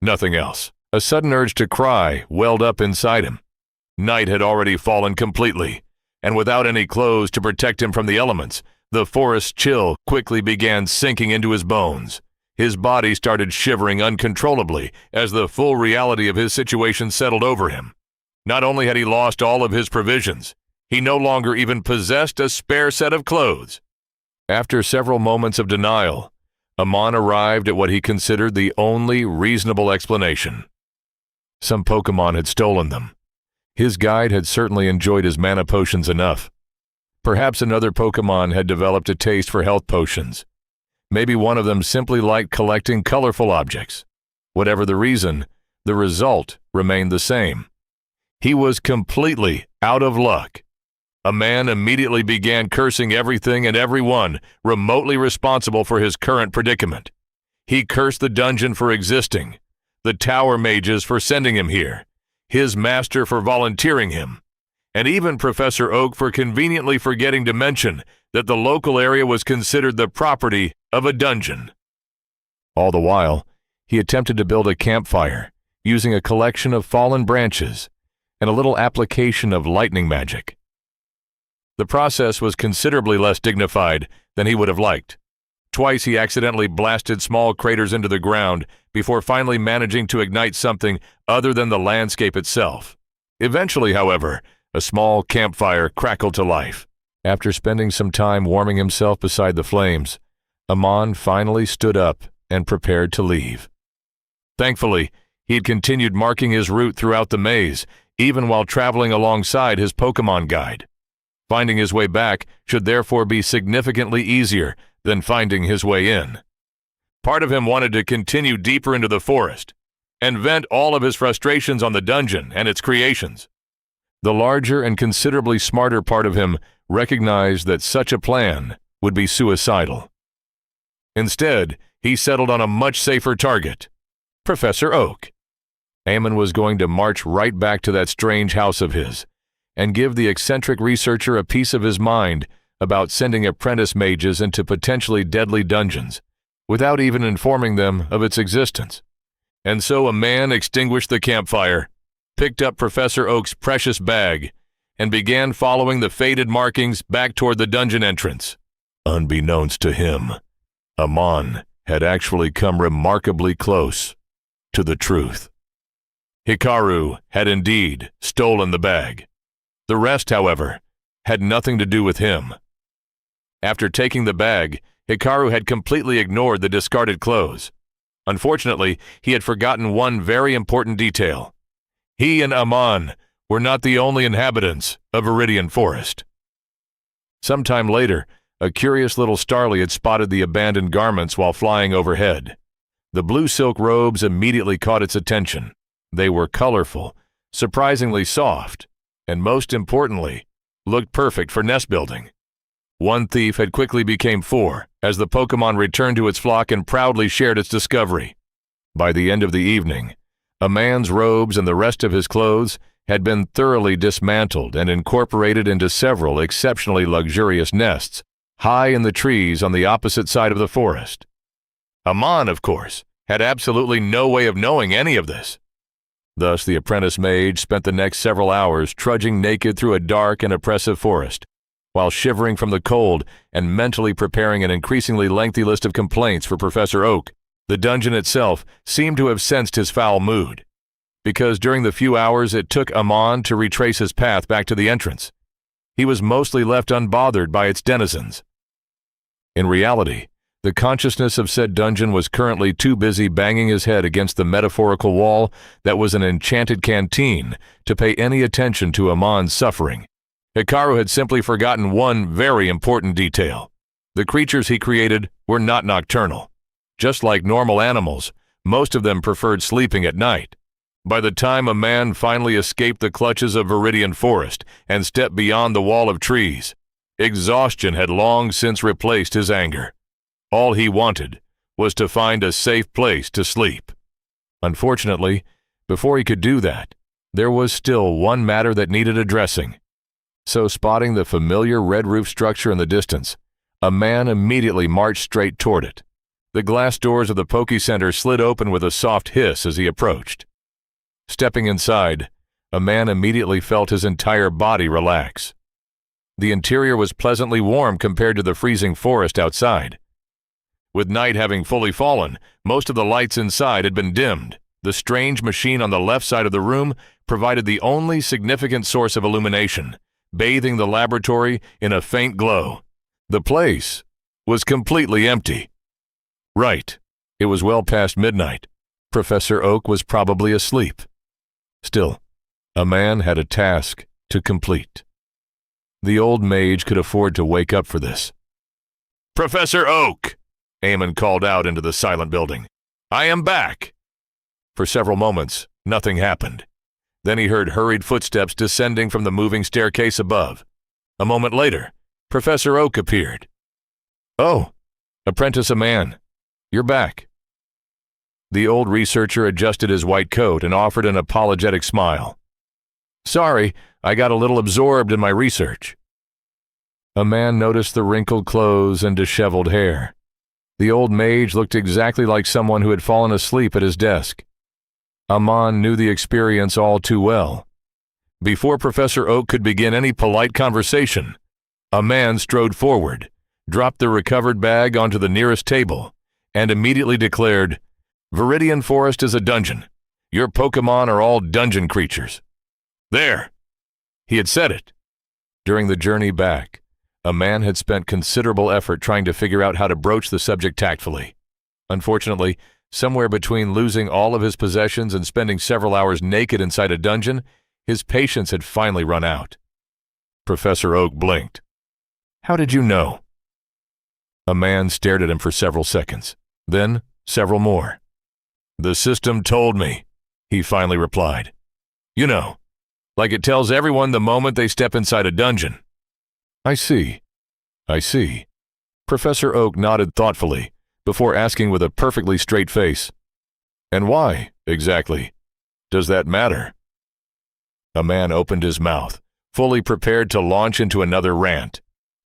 Nothing else. A sudden urge to cry welled up inside him. Night had already fallen completely, and without any clothes to protect him from the elements, the forest chill quickly began sinking into his bones. His body started shivering uncontrollably as the full reality of his situation settled over him. Not only had he lost all of his provisions, he no longer even possessed a spare set of clothes. After several moments of denial, Amon arrived at what he considered the only reasonable explanation. Some Pokémon had stolen them. His guide had certainly enjoyed his mana potions enough. Perhaps another Pokémon had developed a taste for health potions. Maybe one of them simply liked collecting colorful objects. Whatever the reason, the result remained the same. He was completely out of luck. A man immediately began cursing everything and everyone remotely responsible for his current predicament. He cursed the dungeon for existing, the tower mages for sending him here, his master for volunteering him, and even Professor Oak for conveniently forgetting to mention that the local area was considered the property of a dungeon. All the while, he attempted to build a campfire using a collection of fallen branches and a little application of lightning magic. The process was considerably less dignified than he would have liked. Twice he accidentally blasted small craters into the ground before finally managing to ignite something other than the landscape itself. Eventually, however, a small campfire crackled to life. After spending some time warming himself beside the flames, Amon finally stood up and prepared to leave. Thankfully, he had continued marking his route throughout the maze, even while traveling alongside his Pokémon guide. Finding his way back should therefore be significantly easier than finding his way in. Part of him wanted to continue deeper into the forest and vent all of his frustrations on the dungeon and its creations. The larger and considerably smarter part of him recognized that such a plan would be suicidal. Instead, he settled on a much safer target, Professor Oak. Eamon was going to march right back to that strange house of his and give the eccentric researcher a piece of his mind about sending apprentice mages into potentially deadly dungeons without even informing them of its existence. And so a man extinguished the campfire, picked up Professor Oak's precious bag, and began following the faded markings back toward the dungeon entrance. Unbeknownst to him, Amon had actually come remarkably close to the truth. Hikaru had indeed stolen the bag. The rest, however, had nothing to do with him. After taking the bag, Hikaru had completely ignored the discarded clothes. Unfortunately, he had forgotten one very important detail. He and Amon were not the only inhabitants of Viridian Forest. Sometime later, a curious little starly had spotted the abandoned garments while flying overhead. The blue silk robes immediately caught its attention. They were colorful, surprisingly soft, and most importantly, looked perfect for nest building. One thief had quickly become four as the Pokémon returned to its flock and proudly shared its discovery. By the end of the evening, a man's robes and the rest of his clothes had been thoroughly dismantled and incorporated into several exceptionally luxurious nests, high in the trees on the opposite side of the forest. Amon, of course, had absolutely no way of knowing any of this. Thus, the apprentice mage spent the next several hours trudging naked through a dark and oppressive forest, while shivering from the cold and mentally preparing an increasingly lengthy list of complaints for Professor Oak. The dungeon itself seemed to have sensed his foul mood, because during the few hours it took Amon to retrace his path back to the entrance, he was mostly left unbothered by its denizens. In reality, the consciousness of said dungeon was currently too busy banging his head against the metaphorical wall that was an enchanted canteen to pay any attention to Amon's suffering. Hikaru had simply forgotten one very important detail. The creatures he created were not nocturnal. Just like normal animals, most of them preferred sleeping at night. By the time a man finally escaped the clutches of Viridian Forest and stepped beyond the wall of trees, exhaustion had long since replaced his anger. All he wanted was to find a safe place to sleep. Unfortunately, before he could do that, there was still one matter that needed addressing. So, spotting the familiar red roof structure in the distance, a man immediately marched straight toward it. The glass doors of the Poké Center slid open with a soft hiss as he approached. Stepping inside, a man immediately felt his entire body relax. The interior was pleasantly warm compared to the freezing forest outside. With night having fully fallen, most of the lights inside had been dimmed. The strange machine on the left side of the room provided the only significant source of illumination, bathing the laboratory in a faint glow. The place was completely empty. Right, it was well past midnight. Professor Oak was probably asleep. Still, a man had a task to complete. The old mage could afford to wake up for this. "Professor Oak!" Eamon called out into the silent building. "I am back!" For several moments, nothing happened. Then he heard hurried footsteps descending from the moving staircase above. A moment later, Professor Oak appeared. "Oh, Apprentice Aman, you're back." The old researcher adjusted his white coat and offered an apologetic smile. "Sorry, I got a little absorbed in my research." A man noticed the wrinkled clothes and disheveled hair. The old mage looked exactly like someone who had fallen asleep at his desk. Amon knew the experience all too well. Before Professor Oak could begin any polite conversation, a man strode forward, dropped the recovered bag onto the nearest table, and immediately declared, "Viridian Forest is a dungeon. Your Pokémon are all dungeon creatures." There! He had said it. During the journey back, a man had spent considerable effort trying to figure out how to broach the subject tactfully. Unfortunately, somewhere between losing all of his possessions and spending several hours naked inside a dungeon, his patience had finally run out. Professor Oak blinked. "How did you know?" A man stared at him for several seconds, then several more. "The system told me," he finally replied. "You know, like it tells everyone the moment they step inside a dungeon." "I see. I see." Professor Oak nodded thoughtfully before asking with a perfectly straight face, "And why, exactly, does that matter?" A man opened his mouth, fully prepared to launch into another rant.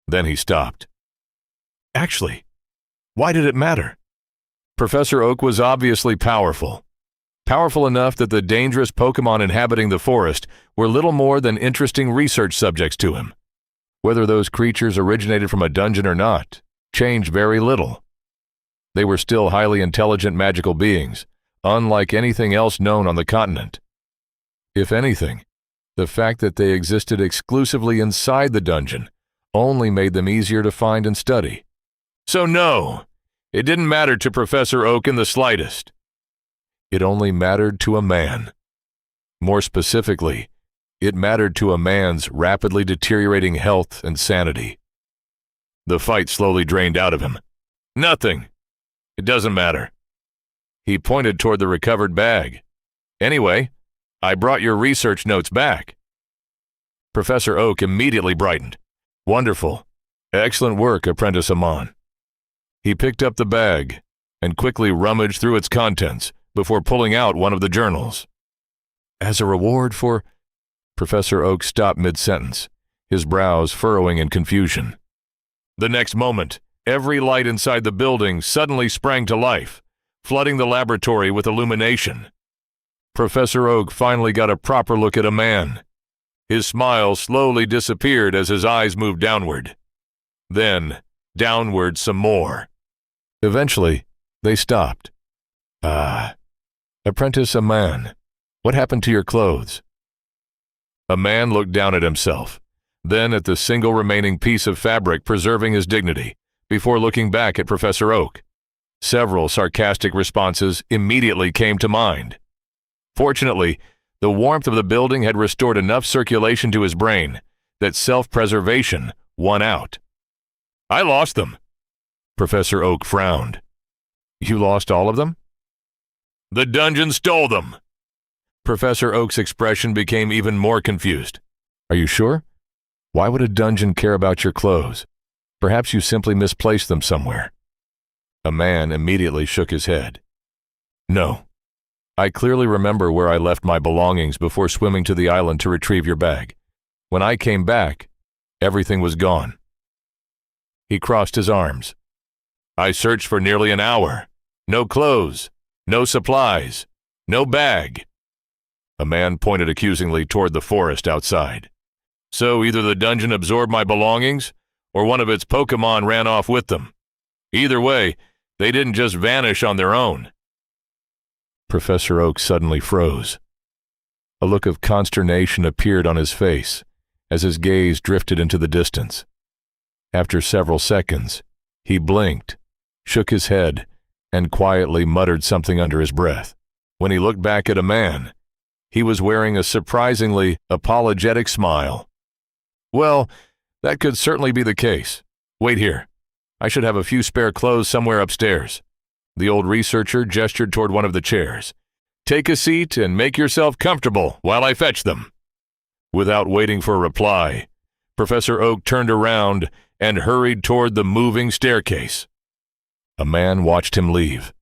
Then he stopped. "Actually, why did it matter?" Professor Oak was obviously powerful. Powerful enough that the dangerous Pokémon inhabiting the forest were little more than interesting research subjects to him. Whether those creatures originated from a dungeon or not changed very little. They were still highly intelligent magical beings, unlike anything else known on the continent. If anything, the fact that they existed exclusively inside the dungeon only made them easier to find and study. So no, it didn't matter to Professor Oak in the slightest. It only mattered to a man. More specifically, it mattered to a man's rapidly deteriorating health and sanity. The fight slowly drained out of him. "Nothing. It doesn't matter." He pointed toward the recovered bag. "Anyway, I brought your research notes back." Professor Oak immediately brightened. "Wonderful. Excellent work, Apprentice Amon." He picked up the bag and quickly rummaged through its contents before pulling out one of the journals. "As a reward for—" Professor Oak stopped mid-sentence, his brows furrowing in confusion. The next moment, every light inside the building suddenly sprang to life, flooding the laboratory with illumination. Professor Oak finally got a proper look at a man. His smile slowly disappeared as his eyes moved downward. Then, downward some more. Eventually, they stopped. Apprentice Amon, what happened to your clothes?" A man looked down at himself, then at the single remaining piece of fabric preserving his dignity, before looking back at Professor Oak. Several sarcastic responses immediately came to mind. Fortunately, the warmth of the building had restored enough circulation to his brain that self-preservation won out. "I lost them." Professor Oak frowned. "You lost all of them?" "The dungeon stole them." Professor Oak's expression became even more confused. "Are you sure? Why would a dungeon care about your clothes? Perhaps you simply misplaced them somewhere." A man immediately shook his head. "No. I clearly remember where I left my belongings before swimming to the island to retrieve your bag. When I came back, everything was gone." He crossed his arms. "I searched for nearly an hour. No clothes, no supplies, no bag." A man pointed accusingly toward the forest outside. "So either the dungeon absorbed my belongings, or one of its Pokémon ran off with them. Either way, they didn't just vanish on their own." Professor Oak suddenly froze. A look of consternation appeared on his face as his gaze drifted into the distance. After several seconds, he blinked, shook his head, and quietly muttered something under his breath. When he looked back at a man, he was wearing a surprisingly apologetic smile. "Well, that could certainly be the case. Wait here. I should have a few spare clothes somewhere upstairs." The old researcher gestured toward one of the chairs. "Take a seat and make yourself comfortable while I fetch them." Without waiting for a reply, Professor Oak turned around and hurried toward the moving staircase. A man watched him leave.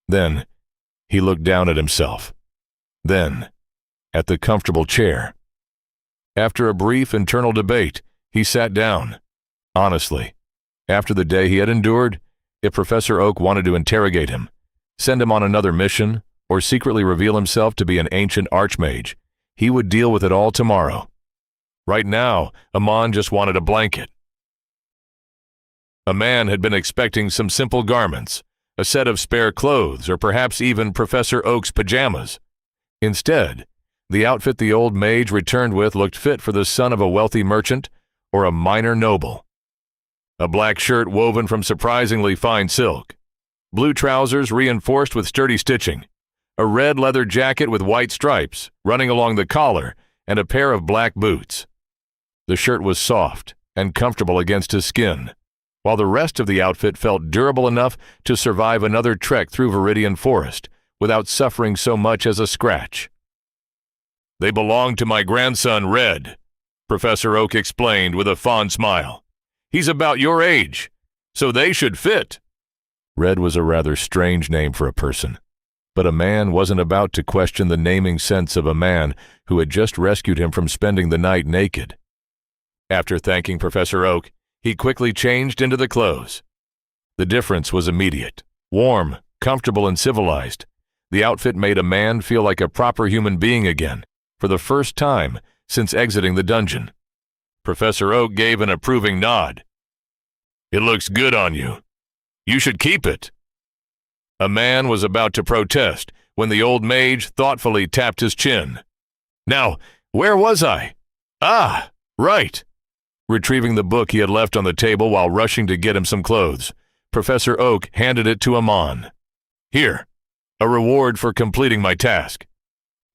Then, he looked down at himself. Then, at the comfortable chair. After a brief internal debate, he sat down. Honestly, after the day he had endured, if Professor Oak wanted to interrogate him, send him on another mission, or secretly reveal himself to be an ancient archmage, he would deal with it all tomorrow. Right now, Amon just wanted a blanket. A man had been expecting some simple garments, a set of spare clothes, or perhaps even Professor Oak's pajamas. Instead, the outfit the old mage returned with looked fit for the son of a wealthy merchant or a minor noble. A black shirt woven from surprisingly fine silk, blue trousers reinforced with sturdy stitching, a red leather jacket with white stripes running along the collar, and a pair of black boots. The shirt was soft and comfortable against his skin, while the rest of the outfit felt durable enough to survive another trek through Viridian Forest without suffering so much as a scratch. "They belong to my grandson, Red," Professor Oak explained with a fond smile. "He's about your age, so they should fit." Red was a rather strange name for a person, but a man wasn't about to question the naming sense of a man who had just rescued him from spending the night naked. After thanking Professor Oak, he quickly changed into the clothes. The difference was immediate. Warm, comfortable, and civilized, the outfit made a man feel like a proper human being again, for the first time since exiting the dungeon. Professor Oak gave an approving nod. "It looks good on you. You should keep it." A man was about to protest when the old mage thoughtfully tapped his chin. "Now, where was I? Ah, right." Retrieving the book he had left on the table while rushing to get him some clothes, Professor Oak handed it to Amon. "Here, a reward for completing my task."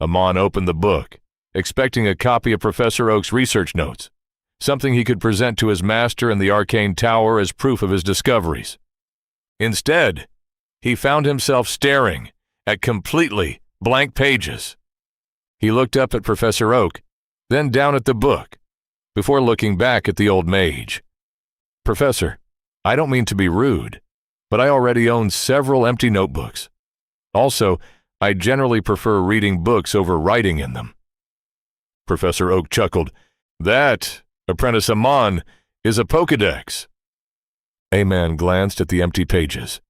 Amon opened the book, expecting a copy of Professor Oak's research notes, something he could present to his master in the arcane tower as proof of his discoveries. Instead, he found himself staring at completely blank pages. He looked up at Professor Oak, then down at the book, before looking back at the old mage. "Professor, I don't mean to be rude, but I already own several empty notebooks. Also, I generally prefer reading books over writing in them." Professor Oak chuckled. "That, Apprentice Amon, is a Pokédex." A-man glanced at the empty pages.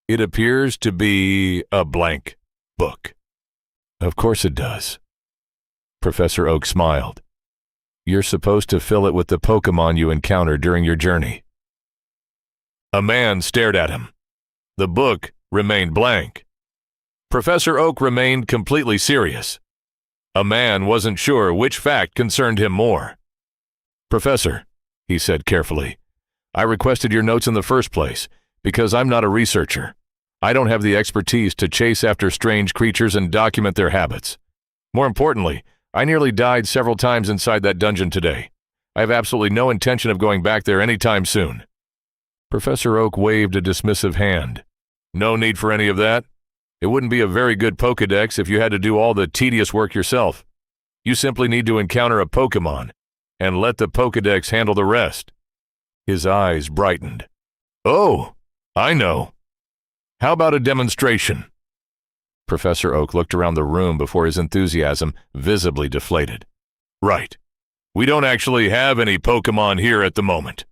"It appears to be a blank book." "Of course it does." Professor Oak smiled. "You're supposed to fill it with the Pokémon you encounter during your journey." A man stared at him. The book remained blank. Professor Oak remained completely serious. A man wasn't sure which fact concerned him more. "Professor," he said carefully, "I requested your notes in the first place because I'm not a researcher. I don't have the expertise to chase after strange creatures and document their habits. More importantly, I nearly died several times inside that dungeon today. I have absolutely no intention of going back there anytime soon." Professor Oak waved a dismissive hand. "No need for any of that. It wouldn't be a very good Pokédex if you had to do all the tedious work yourself. You simply need to encounter a Pokémon and let the Pokédex handle the rest." His eyes brightened. "Oh, I know. How about a demonstration?" Professor Oak looked around the room before his enthusiasm visibly deflated. "Right. We don't actually have any Pokémon here at the moment."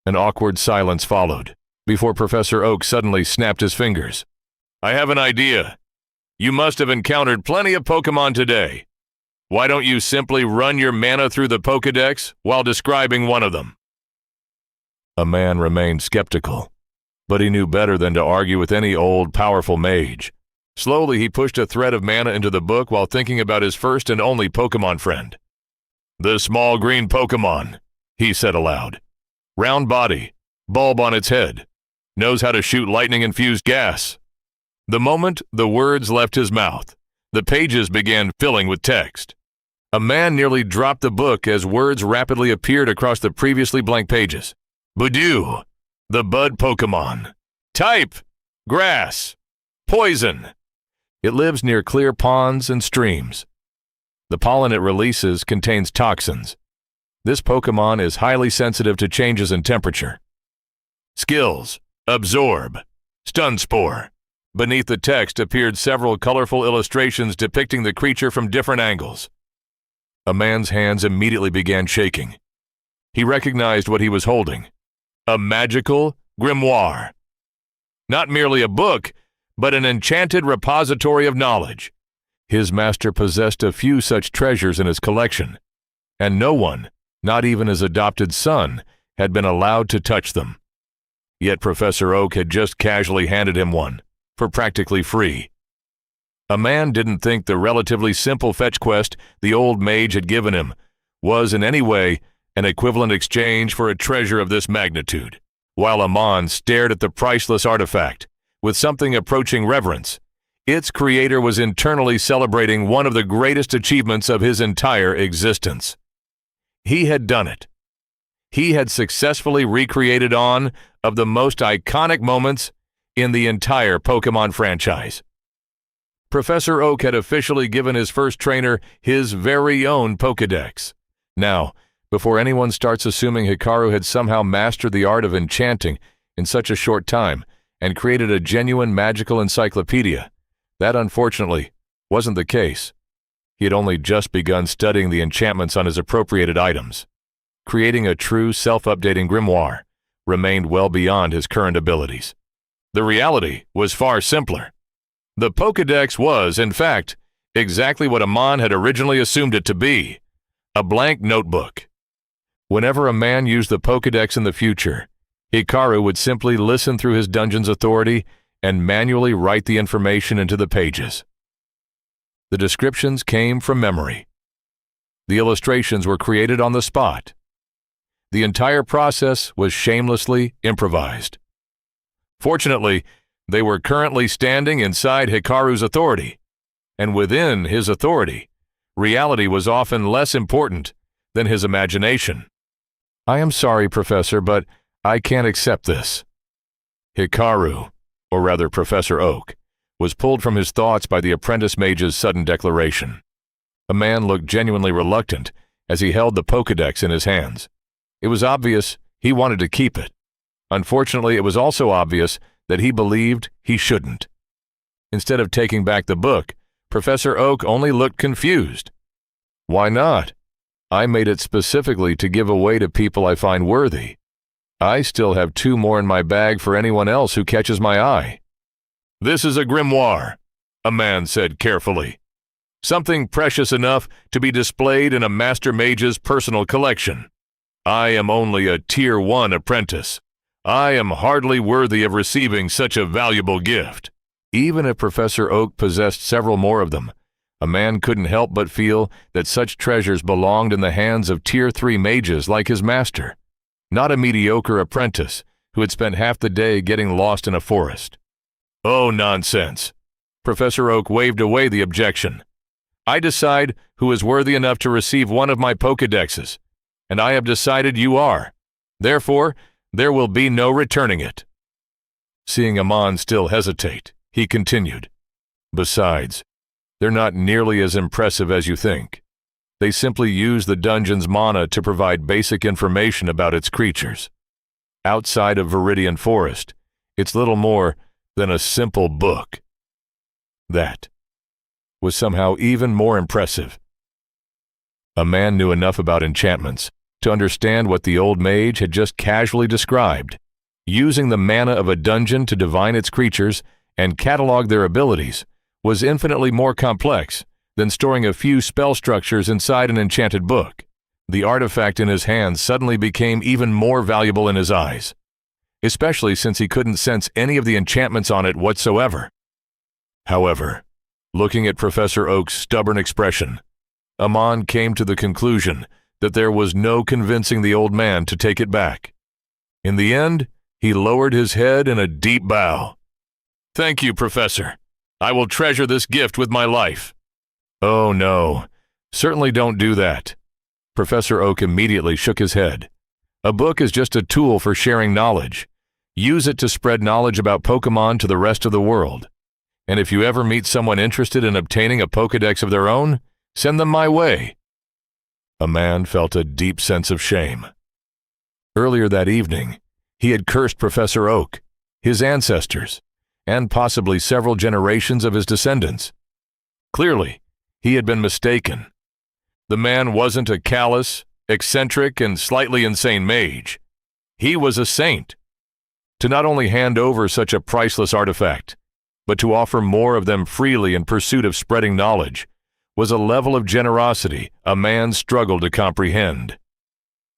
An awkward silence followed, before Professor Oak suddenly snapped his fingers. "I have an idea. You must have encountered plenty of Pokémon today. Why don't you simply run your mana through the Pokédex while describing one of them?" A man remained skeptical, but he knew better than to argue with any old, powerful mage. Slowly, he pushed a thread of mana into the book while thinking about his first and only Pokémon friend. "The small green Pokémon," he said aloud. "Round body, bulb on its head, knows how to shoot lightning-infused gas." The moment the words left his mouth, the pages began filling with text. A man nearly dropped the book as words rapidly appeared across the previously blank pages. "Budew, the bud Pokémon. Type, grass. Poison. It lives near clear ponds and streams. The pollen it releases contains toxins. This Pokémon is highly sensitive to changes in temperature." Skills, absorb, stun spore. Beneath the text appeared several colorful illustrations depicting the creature from different angles. A man's hands immediately began shaking. He recognized what he was holding. A magical grimoire. Not merely a book, but an enchanted repository of knowledge. His master possessed a few such treasures in his collection, and no one, not even his adopted son, had been allowed to touch them. Yet Professor Oak had just casually handed him one, for practically free. A man didn't think the relatively simple fetch quest the old mage had given him was in any way an equivalent exchange for a treasure of this magnitude, while Amon stared at the priceless artifact with something approaching reverence. Its creator was internally celebrating one of the greatest achievements of his entire existence. He had done it. he had successfully recreated one of the most iconic moments in the entire Pokémon franchise. Professor Oak had officially given his first trainer his very own Pokédex. Now, before anyone starts assuming Hikaru had somehow mastered the art of enchanting in such a short time and created a genuine magical encyclopedia, that unfortunately wasn't the case. He had only just begun studying the enchantments on his appropriated items. Creating a true self-updating grimoire remained well beyond his current abilities. The reality was far simpler. The Pokédex was, in fact, exactly what Amon had originally assumed it to be, a blank notebook. Whenever a man used the Pokédex in the future, Hikaru would simply listen through his dungeon's authority and manually write the information into the pages. The descriptions came from memory. The illustrations were created on the spot. The entire process was shamelessly improvised. Fortunately, they were currently standing inside Hikaru's authority, and within his authority, reality was often less important than his imagination. "I am sorry, Professor, but I can't accept this." Hikaru, or rather Professor Oak, was pulled from his thoughts by the apprentice mage's sudden declaration. A man looked genuinely reluctant as he held the Pokédex in his hands. It was obvious he wanted to keep it. Unfortunately, it was also obvious that he believed he shouldn't. Instead of taking back the book, Professor Oak only looked confused. "Why not? I made it specifically to give away to people I find worthy. I still have 2 more in my bag for anyone else who catches my eye." "This is a grimoire," a man said carefully. "Something precious enough to be displayed in a master mage's personal collection. I am only a Tier 1 apprentice. I am hardly worthy of receiving such a valuable gift." Even if Professor Oak possessed several more of them, a man couldn't help but feel that such treasures belonged in the hands of Tier 3 mages like his master, not a mediocre apprentice who had spent half the day getting lost in a forest. "Oh, nonsense." Professor Oak waved away the objection. "I decide who is worthy enough to receive one of my Pokédexes, and I have decided you are. Therefore, there will be no returning it." Seeing Amon still hesitate, he continued, "Besides, they're not nearly as impressive as you think. They simply use the dungeon's mana to provide basic information about its creatures. Outside of Viridian Forest, it's little more than a simple book." That was somehow even more impressive. A man knew enough about enchantments to understand what the old mage had just casually described. Using the mana of a dungeon to divine its creatures and catalog their abilities was infinitely more complex than storing a few spell structures inside an enchanted book. The artifact in his hands suddenly became even more valuable in his eyes, especially since he couldn't sense any of the enchantments on it whatsoever. However, looking at Professor Oak's stubborn expression, Amon came to the conclusion that there was no convincing the old man to take it back. In the end, he lowered his head in a deep bow. "Thank you, Professor. I will treasure this gift with my life." "Oh no, certainly don't do that." Professor Oak immediately shook his head. "A book is just a tool for sharing knowledge. Use it to spread knowledge about Pokémon to the rest of the world. And if you ever meet someone interested in obtaining a Pokédex of their own, send them my way." A man felt a deep sense of shame. Earlier that evening, he had cursed Professor Oak, his ancestors, and possibly several generations of his descendants. Clearly, he had been mistaken. The man wasn't a callous, eccentric, and slightly insane mage. He was a saint. To not only hand over such a priceless artifact, but to offer more of them freely in pursuit of spreading knowledge, was a level of generosity a man struggled to comprehend.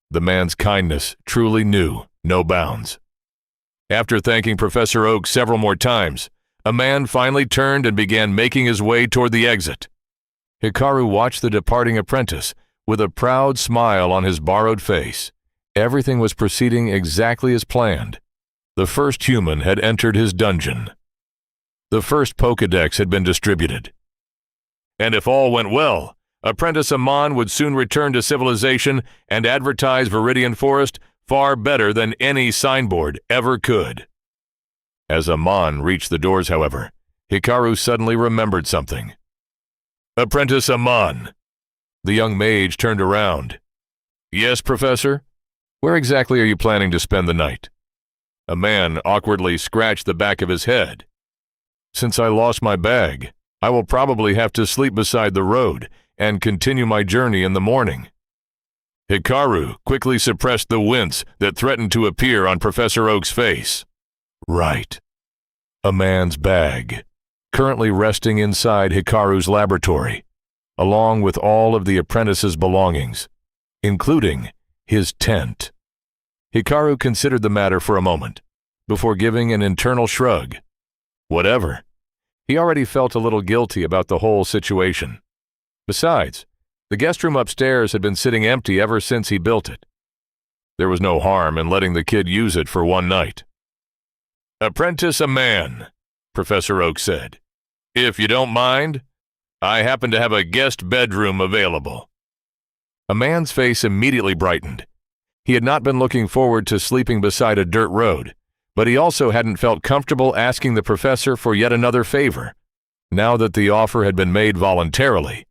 The man's kindness truly knew no bounds. After thanking Professor Oak several more times, a man finally turned and began making his way toward the exit. Hikaru watched the departing apprentice with a proud smile on his borrowed face. Everything was proceeding exactly as planned. The first human had entered his dungeon. The first Pokédex had been distributed. And if all went well, Apprentice Amon would soon return to civilization and advertise Viridian Forest far better than any signboard ever could. As Amon reached the doors, however, Hikaru suddenly remembered something. "Apprentice Amon." The young mage turned around. "Yes, Professor? Where exactly are you planning to spend the night?" A man awkwardly scratched the back of his head. "Since I lost my bag, I will probably have to sleep beside the road and continue my journey in the morning." Hikaru quickly suppressed the wince that threatened to appear on Professor Oak's face. Right. A man's bag, currently resting inside Hikaru's laboratory, along with all of the apprentice's belongings, including his tent. Hikaru considered the matter for a moment, before giving an internal shrug. Whatever. He already felt a little guilty about the whole situation. Besides, the guest room upstairs had been sitting empty ever since he built it. There was no harm in letting the kid use it for one night. "Apprentice Amon," Professor Oak said. "If you don't mind, I happen to have a guest bedroom available." A man's face immediately brightened. He had not been looking forward to sleeping beside a dirt road, but he also hadn't felt comfortable asking the professor for yet another favor. Now that the offer had been made voluntarily,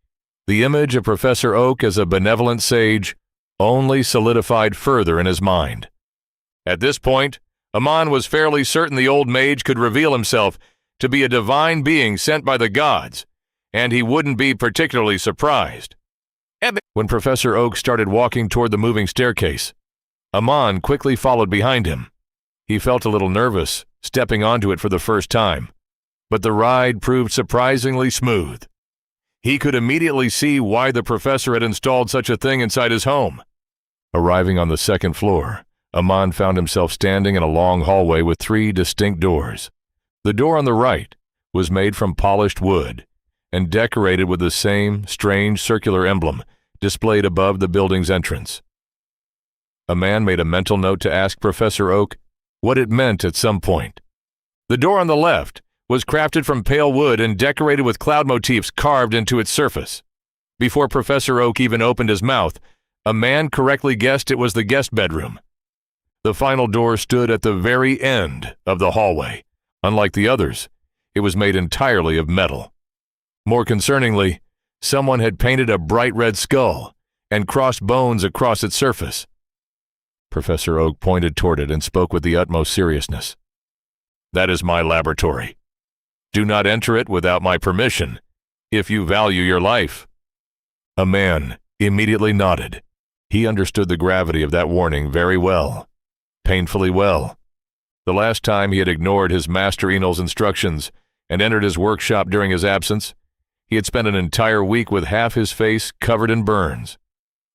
the image of Professor Oak as a benevolent sage only solidified further in his mind. At this point, Amon was fairly certain the old mage could reveal himself to be a divine being sent by the gods, and he wouldn't be particularly surprised. When Professor Oak started walking toward the moving staircase, Amon quickly followed behind him. He felt a little nervous, stepping onto it for the first time, but the ride proved surprisingly smooth. He could immediately see why the professor had installed such a thing inside his home. Arriving on the second floor, Amon found himself standing in a long hallway with 3 distinct doors. The door on the right was made from polished wood and decorated with the same strange circular emblem displayed above the building's entrance. A man made a mental note to ask Professor Oak what it meant at some point. The door on the left was crafted from pale wood and decorated with cloud motifs carved into its surface. Before Professor Oak even opened his mouth, a man correctly guessed it was the guest bedroom. The final door stood at the very end of the hallway. Unlike the others, it was made entirely of metal. More concerningly, someone had painted a bright red skull and crossed bones across its surface. Professor Oak pointed toward it and spoke with the utmost seriousness. "That is my laboratory. Do not enter it without my permission, if you value your life." A man immediately nodded. He understood the gravity of that warning very well. Painfully well. The last time he had ignored his master Enel's instructions and entered his workshop during his absence, he had spent an entire week with half his face covered in burns.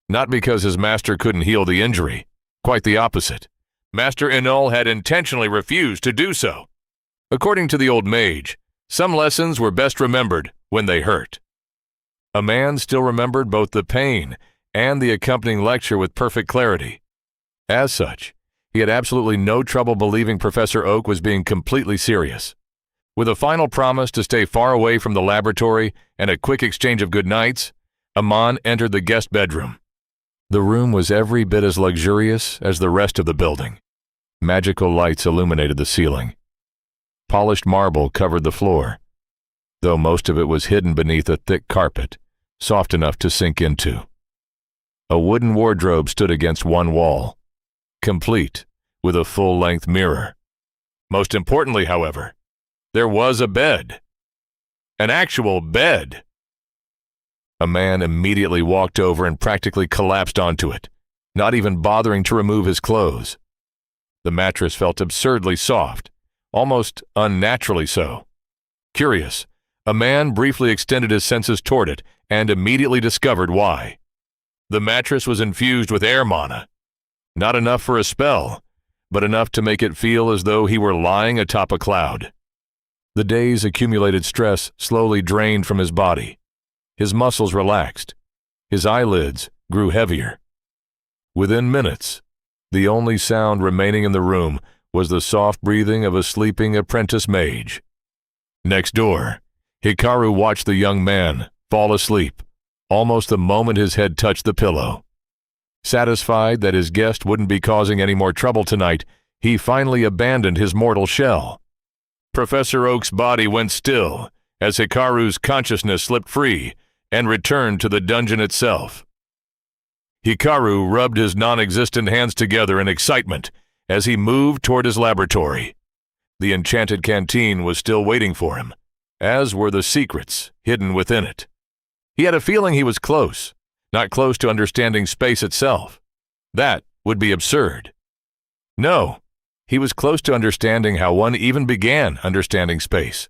Not because his master couldn't heal the injury. Quite the opposite. Master Enel had intentionally refused to do so. According to the old mage, some lessons were best remembered when they hurt. A man still remembered both the pain and the accompanying lecture with perfect clarity. As such, he had absolutely no trouble believing Professor Oak was being completely serious. With a final promise to stay far away from the laboratory and a quick exchange of good nights, Amon entered the guest bedroom. The room was every bit as luxurious as the rest of the building. Magical lights illuminated the ceiling. Polished marble covered the floor, though most of it was hidden beneath a thick carpet, soft enough to sink into. A wooden wardrobe stood against one wall, complete with a full-length mirror. Most importantly, however, there was a bed. An actual bed. A man immediately walked over and practically collapsed onto it, not even bothering to remove his clothes. The mattress felt absurdly soft, almost unnaturally so. Curious, a man briefly extended his senses toward it and immediately discovered why. The mattress was infused with air mana. Not enough for a spell, but enough to make it feel as though he were lying atop a cloud. The day's accumulated stress slowly drained from his body. His muscles relaxed. His eyelids grew heavier. Within minutes, the only sound remaining in the room was the soft breathing of a sleeping apprentice mage. Next door, Hikaru watched the young man fall asleep, almost the moment his head touched the pillow. Satisfied that his guest wouldn't be causing any more trouble tonight, he finally abandoned his mortal shell. Professor Oak's body went still as Hikaru's consciousness slipped free and returned to the dungeon itself. Hikaru rubbed his non-existent hands together in excitement as he moved toward his laboratory. The enchanted canteen was still waiting for him, as were the secrets hidden within it. He had a feeling he was close, not close to understanding space itself. That would be absurd. No, he was close to understanding how one even began understanding space.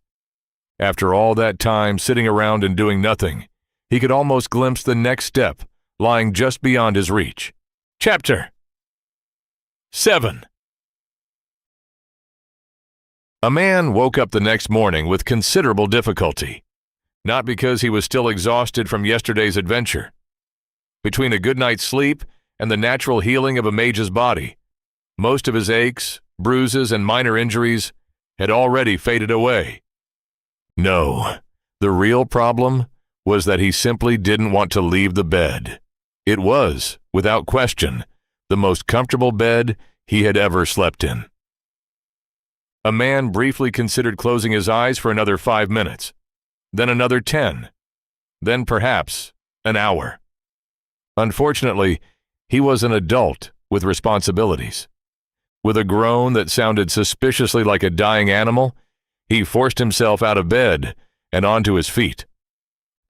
After all that time sitting around and doing nothing, he could almost glimpse the next step lying just beyond his reach. Chapter 7. A man woke up the next morning with considerable difficulty, not because he was still exhausted from yesterday's adventure. Between a good night's sleep and the natural healing of a mage's body, most of his aches, bruises, and minor injuries had already faded away. No, the real problem was that he simply didn't want to leave the bed. It was, without question, the most comfortable bed he had ever slept in. A man briefly considered closing his eyes for another 5 minutes, then another 10, then perhaps an hour. Unfortunately, he was an adult with responsibilities. With a groan that sounded suspiciously like a dying animal, he forced himself out of bed and onto his feet.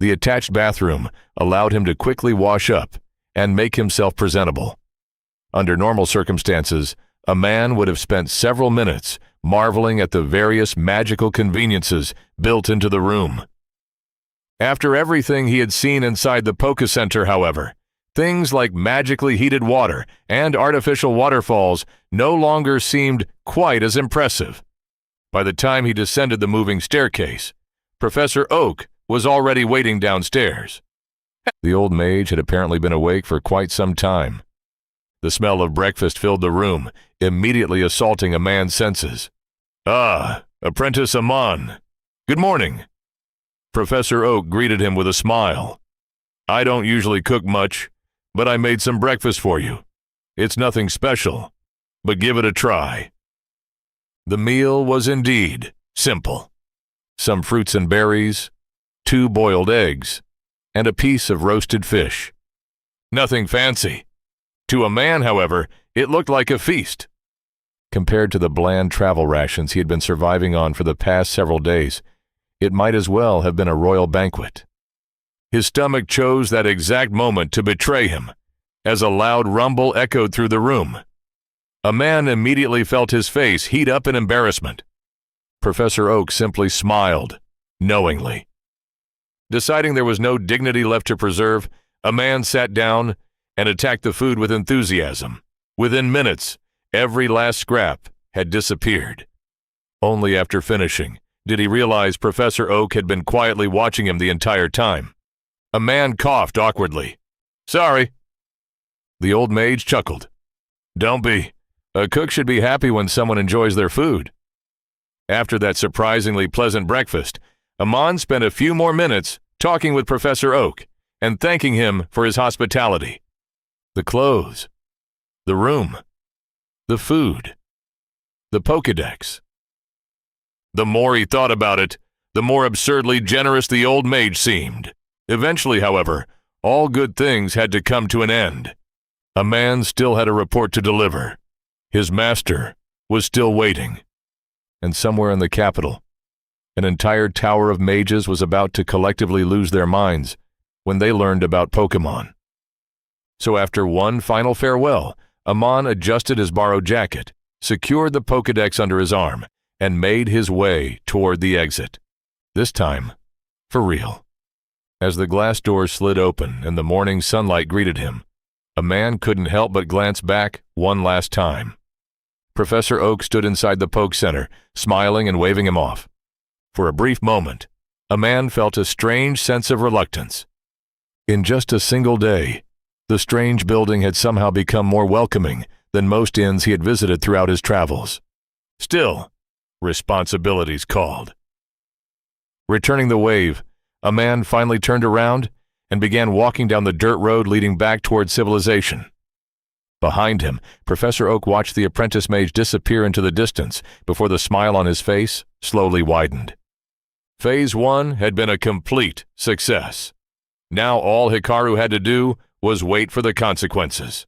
The attached bathroom allowed him to quickly wash up and make himself presentable. Under normal circumstances, a man would have spent several minutes marveling at the various magical conveniences built into the room. After everything he had seen inside the Poké Center, however, things like magically heated water and artificial waterfalls no longer seemed quite as impressive. By the time he descended the moving staircase, Professor Oak was already waiting downstairs. The old mage had apparently been awake for quite some time. The smell of breakfast filled the room, immediately assaulting a man's senses. "Ah, Apprentice Amon. Good morning." Professor Oak greeted him with a smile. "I don't usually cook much, but I made some breakfast for you. It's nothing special, but give it a try." The meal was indeed simple. Some fruits and berries, 2 boiled eggs, and a piece of roasted fish. Nothing fancy. To a man, however, it looked like a feast. Compared to the bland travel rations he had been surviving on for the past several days, it might as well have been a royal banquet. His stomach chose that exact moment to betray him, as a loud rumble echoed through the room. A man immediately felt his face heat up in embarrassment. Professor Oak simply smiled, knowingly. Deciding there was no dignity left to preserve, a man sat down and attacked the food with enthusiasm. Within minutes, every last scrap had disappeared. Only after finishing did he realize Professor Oak had been quietly watching him the entire time. A man coughed awkwardly. "Sorry." The old mage chuckled. "Don't be. A cook should be happy when someone enjoys their food." After that surprisingly pleasant breakfast, Amon spent a few more minutes talking with Professor Oak and thanking him for his hospitality. The clothes, the room, the food, the Pokédex. The more he thought about it, the more absurdly generous the old mage seemed. Eventually, however, all good things had to come to an end. A man still had a report to deliver. His master was still waiting. And somewhere in the capital, an entire tower of mages was about to collectively lose their minds when they learned about Pokémon. So after one final farewell, Amon adjusted his borrowed jacket, secured the Pokédex under his arm, and made his way toward the exit. This time, for real. As the glass door slid open and the morning sunlight greeted him, a man couldn't help but glance back one last time. Professor Oak stood inside the Poke Center, smiling and waving him off. For a brief moment, a man felt a strange sense of reluctance. In just a single day, the strange building had somehow become more welcoming than most inns he had visited throughout his travels. Still, responsibilities called. Returning the wave, a man finally turned around and began walking down the dirt road leading back toward civilization. Behind him, Professor Oak watched the apprentice mage disappear into the distance before the smile on his face slowly widened. Phase 1 had been a complete success. Now all Hikaru had to do was wait for the consequences.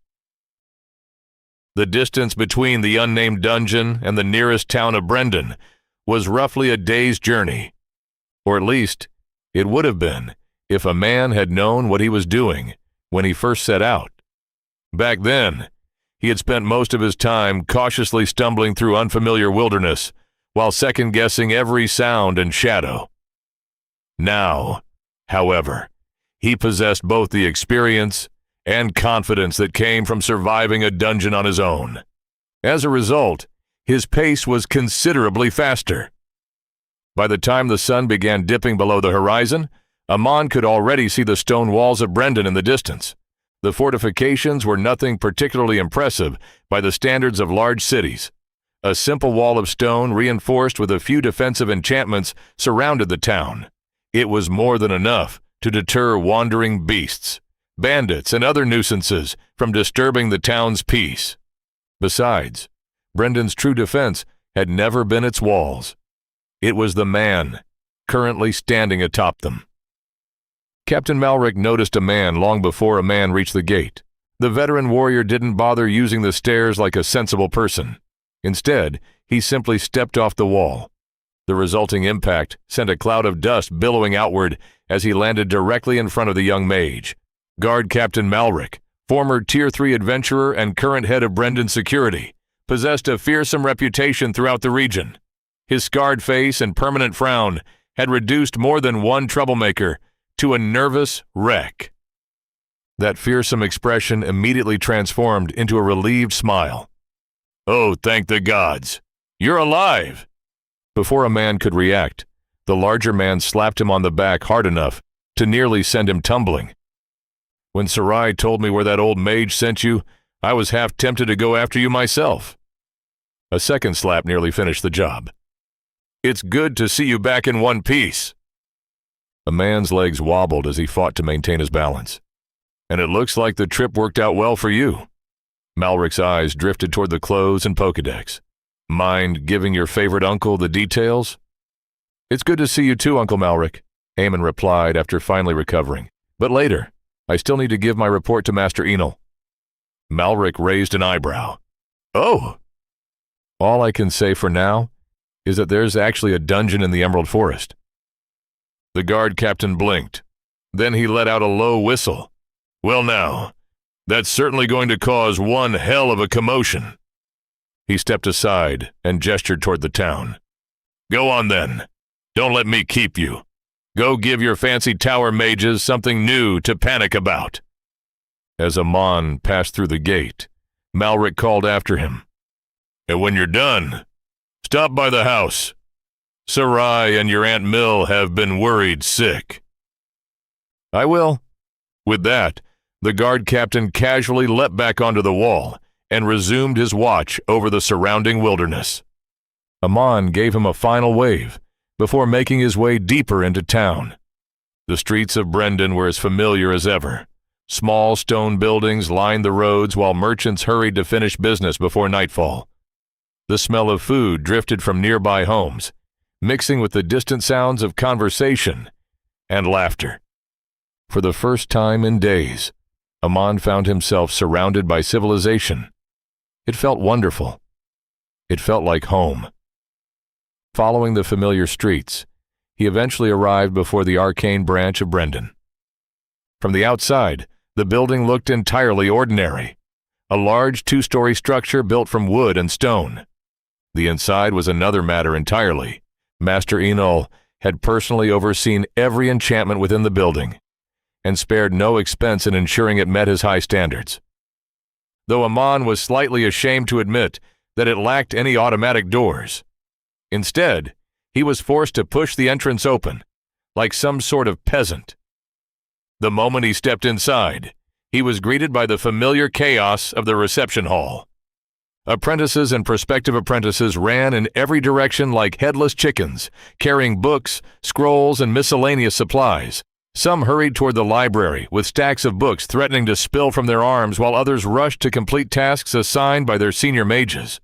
The distance between the unnamed dungeon and the nearest town of Brendan was roughly a day's journey. Or at least, it would have been if a man had known what he was doing when he first set out. Back then, he had spent most of his time cautiously stumbling through unfamiliar wilderness while second-guessing every sound and shadow. Now, however, he possessed both the experience and confidence that came from surviving a dungeon on his own. As a result, his pace was considerably faster. By the time the sun began dipping below the horizon, Amon could already see the stone walls of Brendan in the distance. The fortifications were nothing particularly impressive by the standards of large cities. A simple wall of stone reinforced with a few defensive enchantments surrounded the town. It was more than enough to deter wandering beasts, bandits, and other nuisances from disturbing the town's peace. Besides, Brendan's true defense had never been its walls. It was the man currently standing atop them. Captain Malric noticed a man long before a man reached the gate. The veteran warrior didn't bother using the stairs like a sensible person. Instead, he simply stepped off the wall. The resulting impact sent a cloud of dust billowing outward as he landed directly in front of the young mage. Guard Captain Malric, former Tier 3 adventurer and current head of Brendan Security, possessed a fearsome reputation throughout the region. His scarred face and permanent frown had reduced more than one troublemaker to a nervous wreck. That fearsome expression immediately transformed into a relieved smile. "Oh, thank the gods! You're alive!" Before a man could react, the larger man slapped him on the back hard enough to nearly send him tumbling. "When Sarai told me where that old mage sent you, I was half tempted to go after you myself." A second slap nearly finished the job. "It's good to see you back in one piece." A man's legs wobbled as he fought to maintain his balance. "And it looks like the trip worked out well for you." Malric's eyes drifted toward the clothes and Pokédex. "Mind giving your favorite uncle the details?" "It's good to see you too, Uncle Malric," Eamon replied after finally recovering. "But later, I still need to give my report to Master Enel." Malric raised an eyebrow. "Oh!" "All I can say for now is that there's actually a dungeon in the Emerald Forest." The guard captain blinked. Then he let out a low whistle. "Well now, that's certainly going to cause one hell of a commotion." He stepped aside and gestured toward the town. "Go on then. Don't let me keep you. Go give your fancy tower mages something new to panic about." As Amon passed through the gate, Malric called after him. "And when you're done, stop by the house. Sarai and your Aunt Mill have been worried sick." "I will." With that, the guard captain casually leapt back onto the wall and resumed his watch over the surrounding wilderness. Amon gave him a final wave before making his way deeper into town. The streets of Brendan were as familiar as ever. Small stone buildings lined the roads while merchants hurried to finish business before nightfall. The smell of food drifted from nearby homes, mixing with the distant sounds of conversation and laughter. For the first time in days, Amon found himself surrounded by civilization. It felt wonderful. It felt like home. Following the familiar streets, he eventually arrived before the arcane branch of Brendan. From the outside, the building looked entirely ordinary. A large two-story structure built from wood and stone. The inside was another matter entirely. Master Enel had personally overseen every enchantment within the building and spared no expense in ensuring it met his high standards. Though Amon was slightly ashamed to admit that it lacked any automatic doors. Instead, he was forced to push the entrance open, like some sort of peasant. The moment he stepped inside, he was greeted by the familiar chaos of the reception hall. Apprentices and prospective apprentices ran in every direction like headless chickens, carrying books, scrolls, and miscellaneous supplies, Some hurried toward the library with stacks of books threatening to spill from their arms, while others rushed to complete tasks assigned by their senior mages.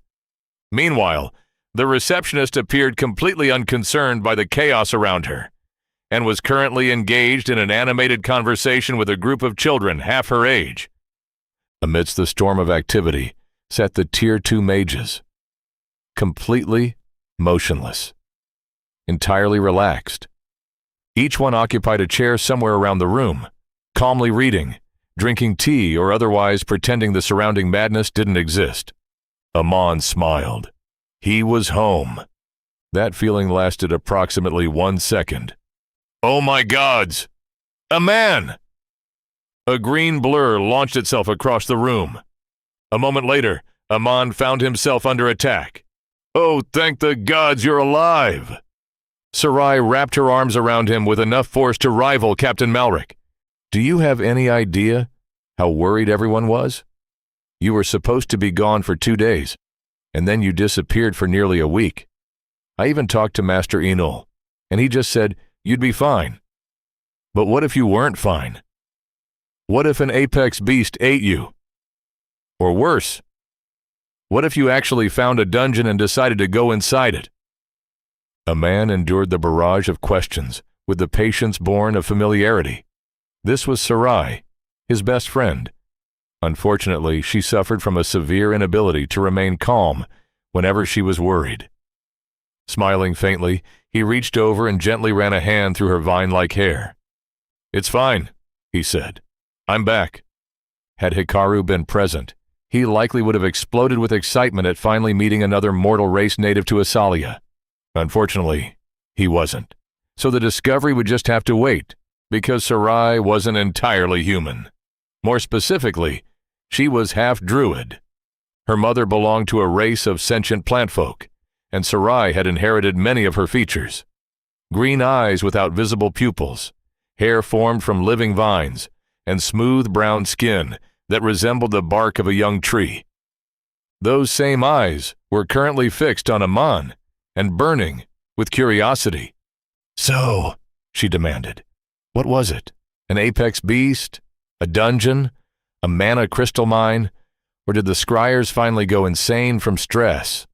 Meanwhile, the receptionist appeared completely unconcerned by the chaos around her, and was currently engaged in an animated conversation with a group of children half her age. Amidst the storm of activity sat the Tier 2 mages, completely motionless, entirely relaxed. Each one occupied a chair somewhere around the room, calmly reading, drinking tea, or otherwise pretending the surrounding madness didn't exist. Amon smiled. He was home. That feeling lasted approximately 1 second. Oh my gods! A man! A green blur launched itself across the room. A moment later, Amon found himself under attack. Oh, thank the gods you're alive! Sarai wrapped her arms around him with enough force to rival Captain Malric. Do you have any idea how worried everyone was? You were supposed to be gone for 2 days, and then you disappeared for nearly a week. I even talked to Master Enol, and he just said you'd be fine. But what if you weren't fine? What if an apex beast ate you? Or worse, what if you actually found a dungeon and decided to go inside it? A man endured the barrage of questions with the patience born of familiarity. This was Sarai, his best friend. Unfortunately, she suffered from a severe inability to remain calm whenever she was worried. Smiling faintly, he reached over and gently ran a hand through her vine-like hair. It's fine, he said. I'm back. Had Hikaru been present, he likely would have exploded with excitement at finally meeting another mortal race native to Esalia. Unfortunately, he wasn't. So the discovery would just have to wait, because Sarai wasn't entirely human. More specifically, she was half-druid. Her mother belonged to a race of sentient plant folk, and Sarai had inherited many of her features. Green eyes without visible pupils, hair formed from living vines, and smooth brown skin that resembled the bark of a young tree. Those same eyes were currently fixed on Amon and burning with curiosity. So, she demanded, what was it? An apex beast? A dungeon? A mana crystal mine? Or did the scryers finally go insane from stress?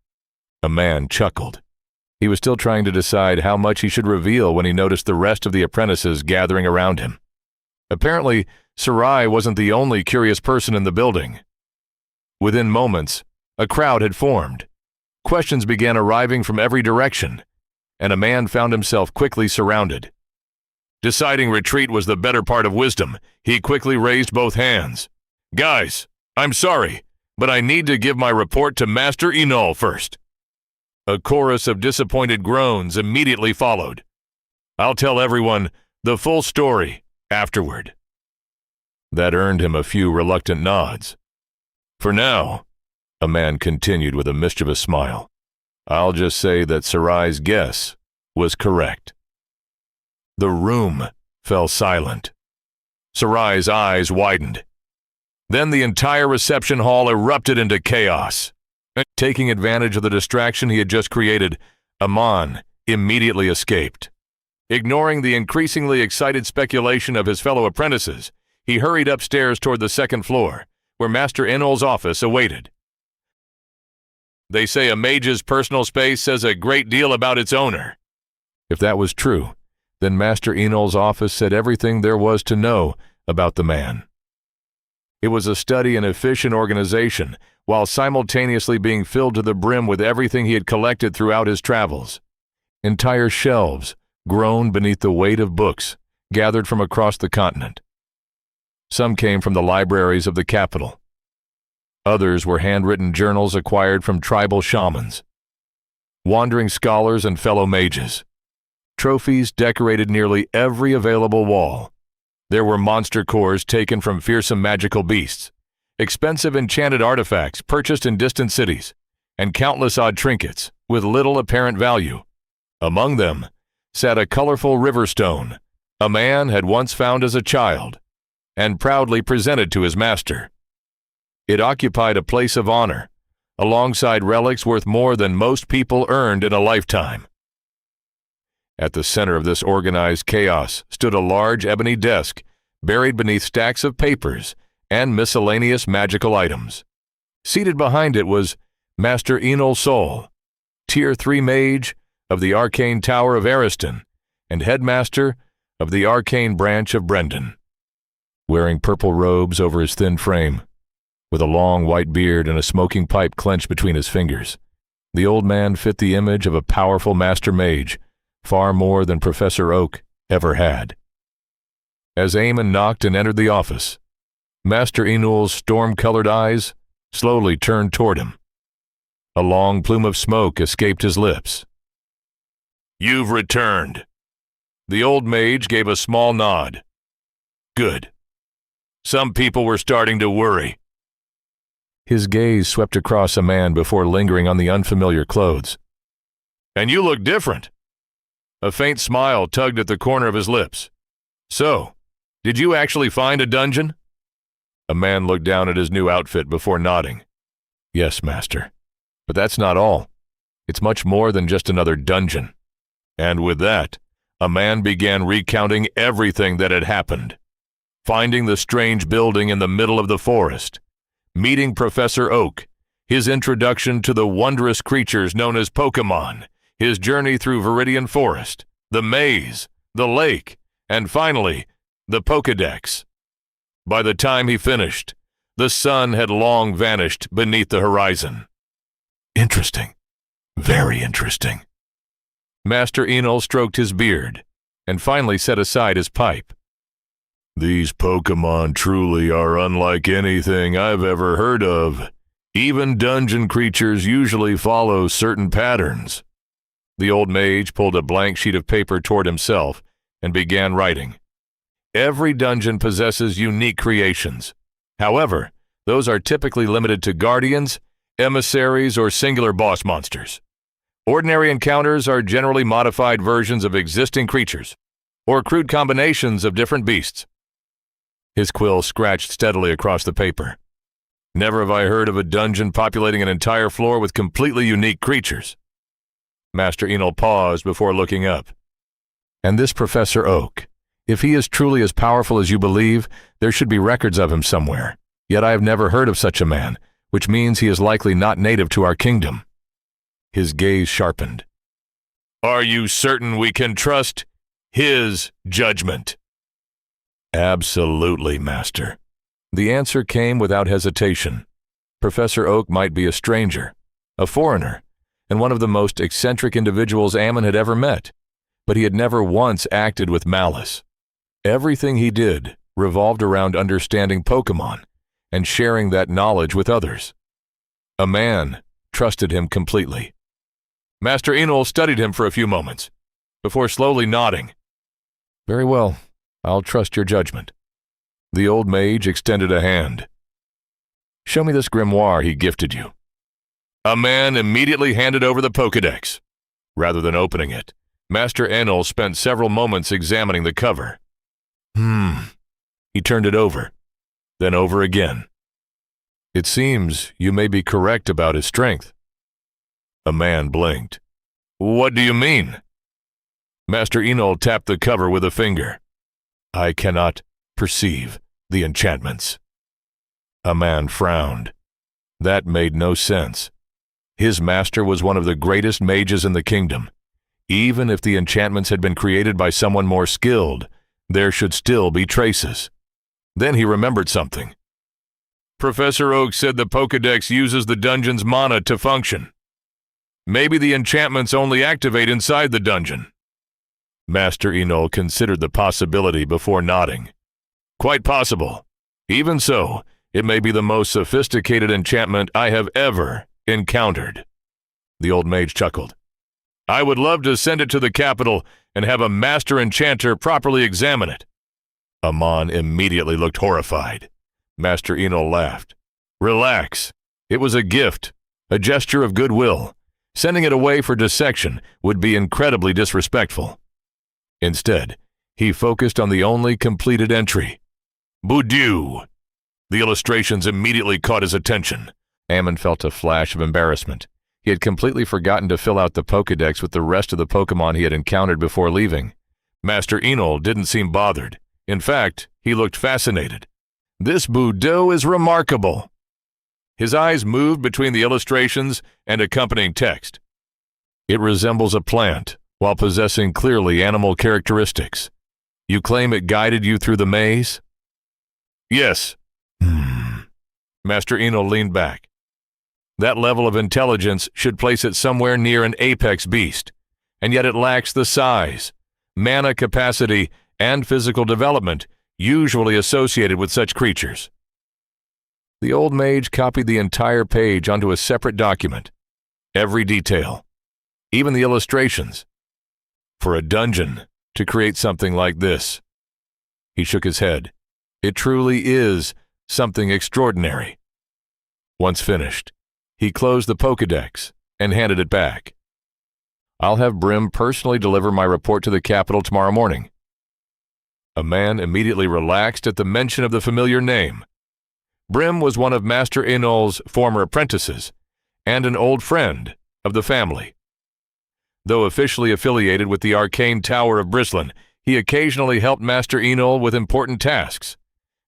A man chuckled. He was still trying to decide how much he should reveal when he noticed the rest of the apprentices gathering around him. Apparently, Sarai wasn't the only curious person in the building. Within moments, a crowd had formed. Questions began arriving from every direction, and a man found himself quickly surrounded. Deciding retreat was the better part of wisdom, he quickly raised both hands. Guys, I'm sorry, but I need to give my report to Master Enol first. A chorus of disappointed groans immediately followed. I'll tell everyone the full story afterward. That earned him a few reluctant nods. For now, a man continued with a mischievous smile, I'll just say that Sarai's guess was correct. The room fell silent. Sarai's eyes widened. Then the entire reception hall erupted into chaos. Taking advantage of the distraction he had just created, Amon immediately escaped. Ignoring the increasingly excited speculation of his fellow apprentices, he hurried upstairs toward the second floor, where Master Enol's office awaited. They say a mage's personal space says a great deal about its owner. If that was true, then Master Enol's office said everything there was to know about the man. It was a study in efficient organization, while simultaneously being filled to the brim with everything he had collected throughout his travels. Entire shelves groaned beneath the weight of books gathered from across the continent. Some came from the libraries of the capital. Others were handwritten journals acquired from tribal shamans, wandering scholars, and fellow mages. Trophies decorated nearly every available wall. There were monster cores taken from fearsome magical beasts, expensive enchanted artifacts purchased in distant cities, and countless odd trinkets with little apparent value. Among them sat a colorful river stone a man had once found as a child and proudly presented to his master. It occupied a place of honor, alongside relics worth more than most people earned in a lifetime. At the center of this organized chaos stood a large ebony desk buried beneath stacks of papers and miscellaneous magical items. Seated behind it was Master Enol Sol, Tier 3 Mage of the Arcane Tower of Ariston and Headmaster of the Arcane Branch of Brendan. Wearing purple robes over his thin frame, with a long white beard and a smoking pipe clenched between his fingers, the old man fit the image of a powerful master mage, far more than Professor Oak ever had. As Eamon knocked and entered the office, Master Enol's storm-colored eyes slowly turned toward him. A long plume of smoke escaped his lips. "You've returned." The old mage gave a small nod. "Good. Some people were starting to worry." His gaze swept across a man before lingering on the unfamiliar clothes. "And you look different." A faint smile tugged at the corner of his lips. "So, did you actually find a dungeon?" A man looked down at his new outfit before nodding. "Yes, Master. But that's not all. It's much more than just another dungeon." And with that, a man began recounting everything that had happened. Finding the strange building in the middle of the forest, meeting Professor Oak, his introduction to the wondrous creatures known as Pokémon, his journey through Viridian Forest, the maze, the lake, and finally, the Pokédex. By the time he finished, the sun had long vanished beneath the horizon. "Interesting. Very interesting." Master Enol stroked his beard and finally set aside his pipe. "These Pokémon truly are unlike anything I've ever heard of. Even dungeon creatures usually follow certain patterns." The old mage pulled a blank sheet of paper toward himself and began writing. "Every dungeon possesses unique creations. However, those are typically limited to guardians, emissaries, or singular boss monsters. Ordinary encounters are generally modified versions of existing creatures, or crude combinations of different beasts." His quill scratched steadily across the paper. "Never have I heard of a dungeon populating an entire floor with completely unique creatures." Master Enol paused before looking up. "And this Professor Oak, if he is truly as powerful as you believe, there should be records of him somewhere. Yet I have never heard of such a man, which means he is likely not native to our kingdom." His gaze sharpened. "Are you certain we can trust his judgment?" "Absolutely, Master." The answer came without hesitation. Professor Oak might be a stranger, a foreigner, and one of the most eccentric individuals Ammon had ever met, but he had never once acted with malice. Everything he did revolved around understanding Pokémon and sharing that knowledge with others. A man trusted him completely. Master Enol studied him for a few moments, before slowly nodding. "Very well. I'll trust your judgment." The old mage extended a hand. "Show me this grimoire he gifted you." A man immediately handed over the Pokédex. Rather than opening it, Master Enol spent several moments examining the cover. He turned it over, then over again. "It seems you may be correct about his strength." A man blinked. "What do you mean?" Master Enol tapped the cover with a finger. "I cannot perceive the enchantments." A man frowned. That made no sense. His master was one of the greatest mages in the kingdom. Even if the enchantments had been created by someone more skilled, there should still be traces. Then he remembered something. "Professor Oak said the Pokédex uses the dungeon's mana to function. Maybe the enchantments only activate inside the dungeon." Master Enol considered the possibility before nodding. "Quite possible. Even so, it may be the most sophisticated enchantment I have ever encountered." The old mage chuckled. "I would love to send it to the capital and have a master enchanter properly examine it." Amon immediately looked horrified. Master Enol laughed. "Relax. It was a gift, a gesture of goodwill. Sending it away for dissection would be incredibly disrespectful." Instead, he focused on the only completed entry. "Boudieu." The illustrations immediately caught his attention. Ammon felt a flash of embarrassment. He had completely forgotten to fill out the Pokédex with the rest of the Pokémon he had encountered before leaving. Master Enol didn't seem bothered. In fact, he looked fascinated. "This Budeau is remarkable." His eyes moved between the illustrations and accompanying text. "It resembles a plant, while possessing clearly animal characteristics. You claim it guided you through the maze?" "Yes." Master Enol leaned back. "That level of intelligence should place it somewhere near an apex beast, and yet it lacks the size, mana capacity, and physical development usually associated with such creatures." The old mage copied the entire page onto a separate document. Every detail, even the illustrations. For a dungeon to create something like this. He shook his head. It truly is something extraordinary. Once finished, he closed the Pokédex and handed it back. "I'll have Brim personally deliver my report to the capital tomorrow morning." A man immediately relaxed at the mention of the familiar name. Brim was one of Master Enol's former apprentices and an old friend of the family. Though officially affiliated with the Arcane Tower of Brislin, he occasionally helped Master Enol with important tasks.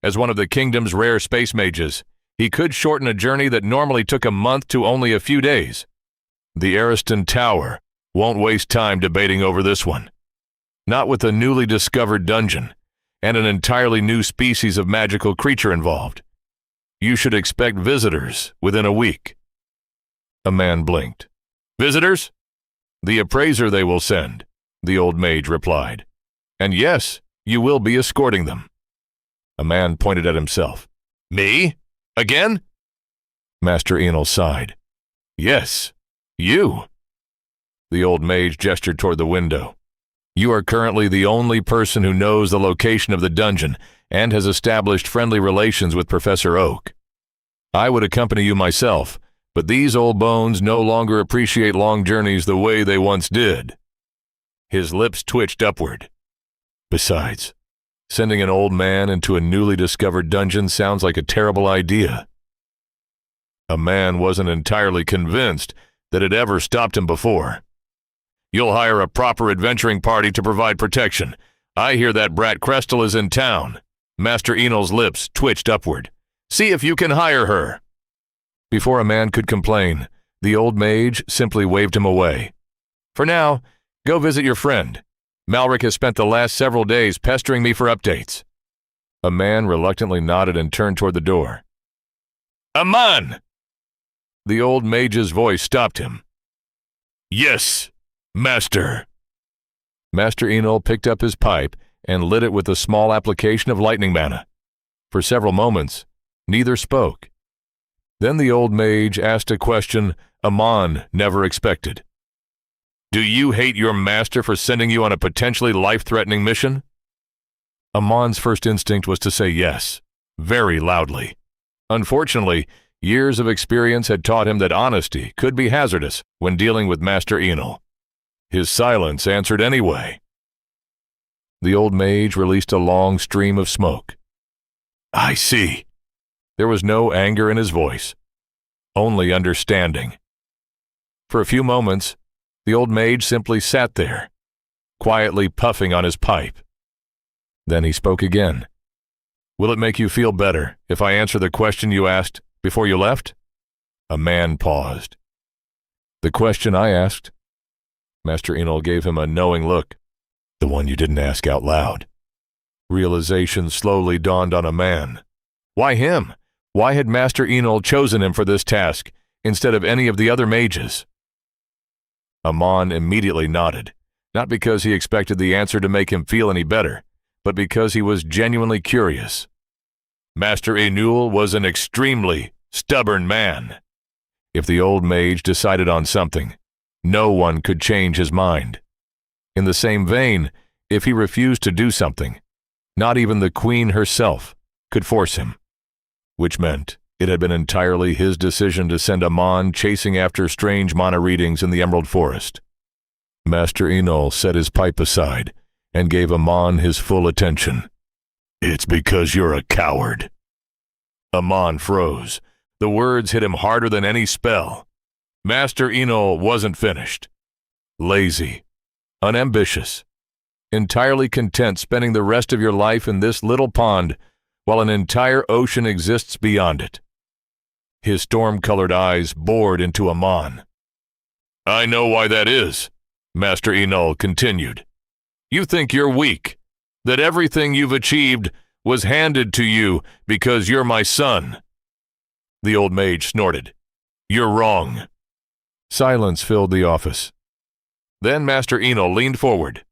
As one of the kingdom's rare space mages, he could shorten a journey that normally took a month to only a few days. The Ariston Tower won't waste time debating over this one. Not with a newly discovered dungeon and an entirely new species of magical creature involved. You should expect visitors within a week." A man blinked. "Visitors?" "The appraiser they will send," the old mage replied. "And yes, you will be escorting them." A man pointed at himself. "Me? Again?" Master Enol sighed. "Yes, you." The old mage gestured toward the window. "You are currently the only person who knows the location of the dungeon and has established friendly relations with Professor Oak. I would accompany you myself, but these old bones no longer appreciate long journeys the way they once did." His lips twitched upward. "Besides, sending an old man into a newly discovered dungeon sounds like a terrible idea." A man wasn't entirely convinced that it ever stopped him before. "You'll hire a proper adventuring party to provide protection. I hear that brat Crestel is in town." Master Enol's lips twitched upward. "See if you can hire her." Before a man could complain, the old mage simply waved him away. "For now, go visit your friend. Malric has spent the last several days pestering me for updates." A man reluctantly nodded and turned toward the door. "Aman!" The old mage's voice stopped him. "Yes, Master." Master Enol picked up his pipe and lit it with a small application of lightning mana. For several moments, neither spoke. Then the old mage asked a question Aman never expected. "Do you hate your master for sending you on a potentially life-threatening mission?" Aman's first instinct was to say yes, very loudly. Unfortunately, years of experience had taught him that honesty could be hazardous when dealing with Master Enol. His silence answered anyway. The old mage released a long stream of smoke. "I see." There was no anger in his voice, only understanding. For a few moments, the old mage simply sat there, quietly puffing on his pipe. Then he spoke again. "Will it make you feel better if I answer the question you asked before you left?" A man paused. "The question I asked?" Master Enol gave him a knowing look. "The one you didn't ask out loud." Realization slowly dawned on a man. Why him? Why had Master Enol chosen him for this task instead of any of the other mages? Aman immediately nodded, not because he expected the answer to make him feel any better, but because he was genuinely curious. Master Enol was an extremely stubborn man. If the old mage decided on something, no one could change his mind. In the same vein, if he refused to do something, not even the queen herself could force him. Which meant it had been entirely his decision to send Aman chasing after strange mana readings in the Emerald Forest. Master Enol set his pipe aside and gave Aman his full attention. "It's because you're a coward." Aman froze. The words hit him harder than any spell. Master Enol wasn't finished. Lazy, unambitious, entirely content spending the rest of your life in this little pond while an entire ocean exists beyond it. His storm-colored eyes bored into Amon. I know why that is, Master Enol continued. You think you're weak, that everything you've achieved was handed to you because you're my son. The old mage snorted. You're wrong. Silence filled the office. Then Master Enol leaned forward.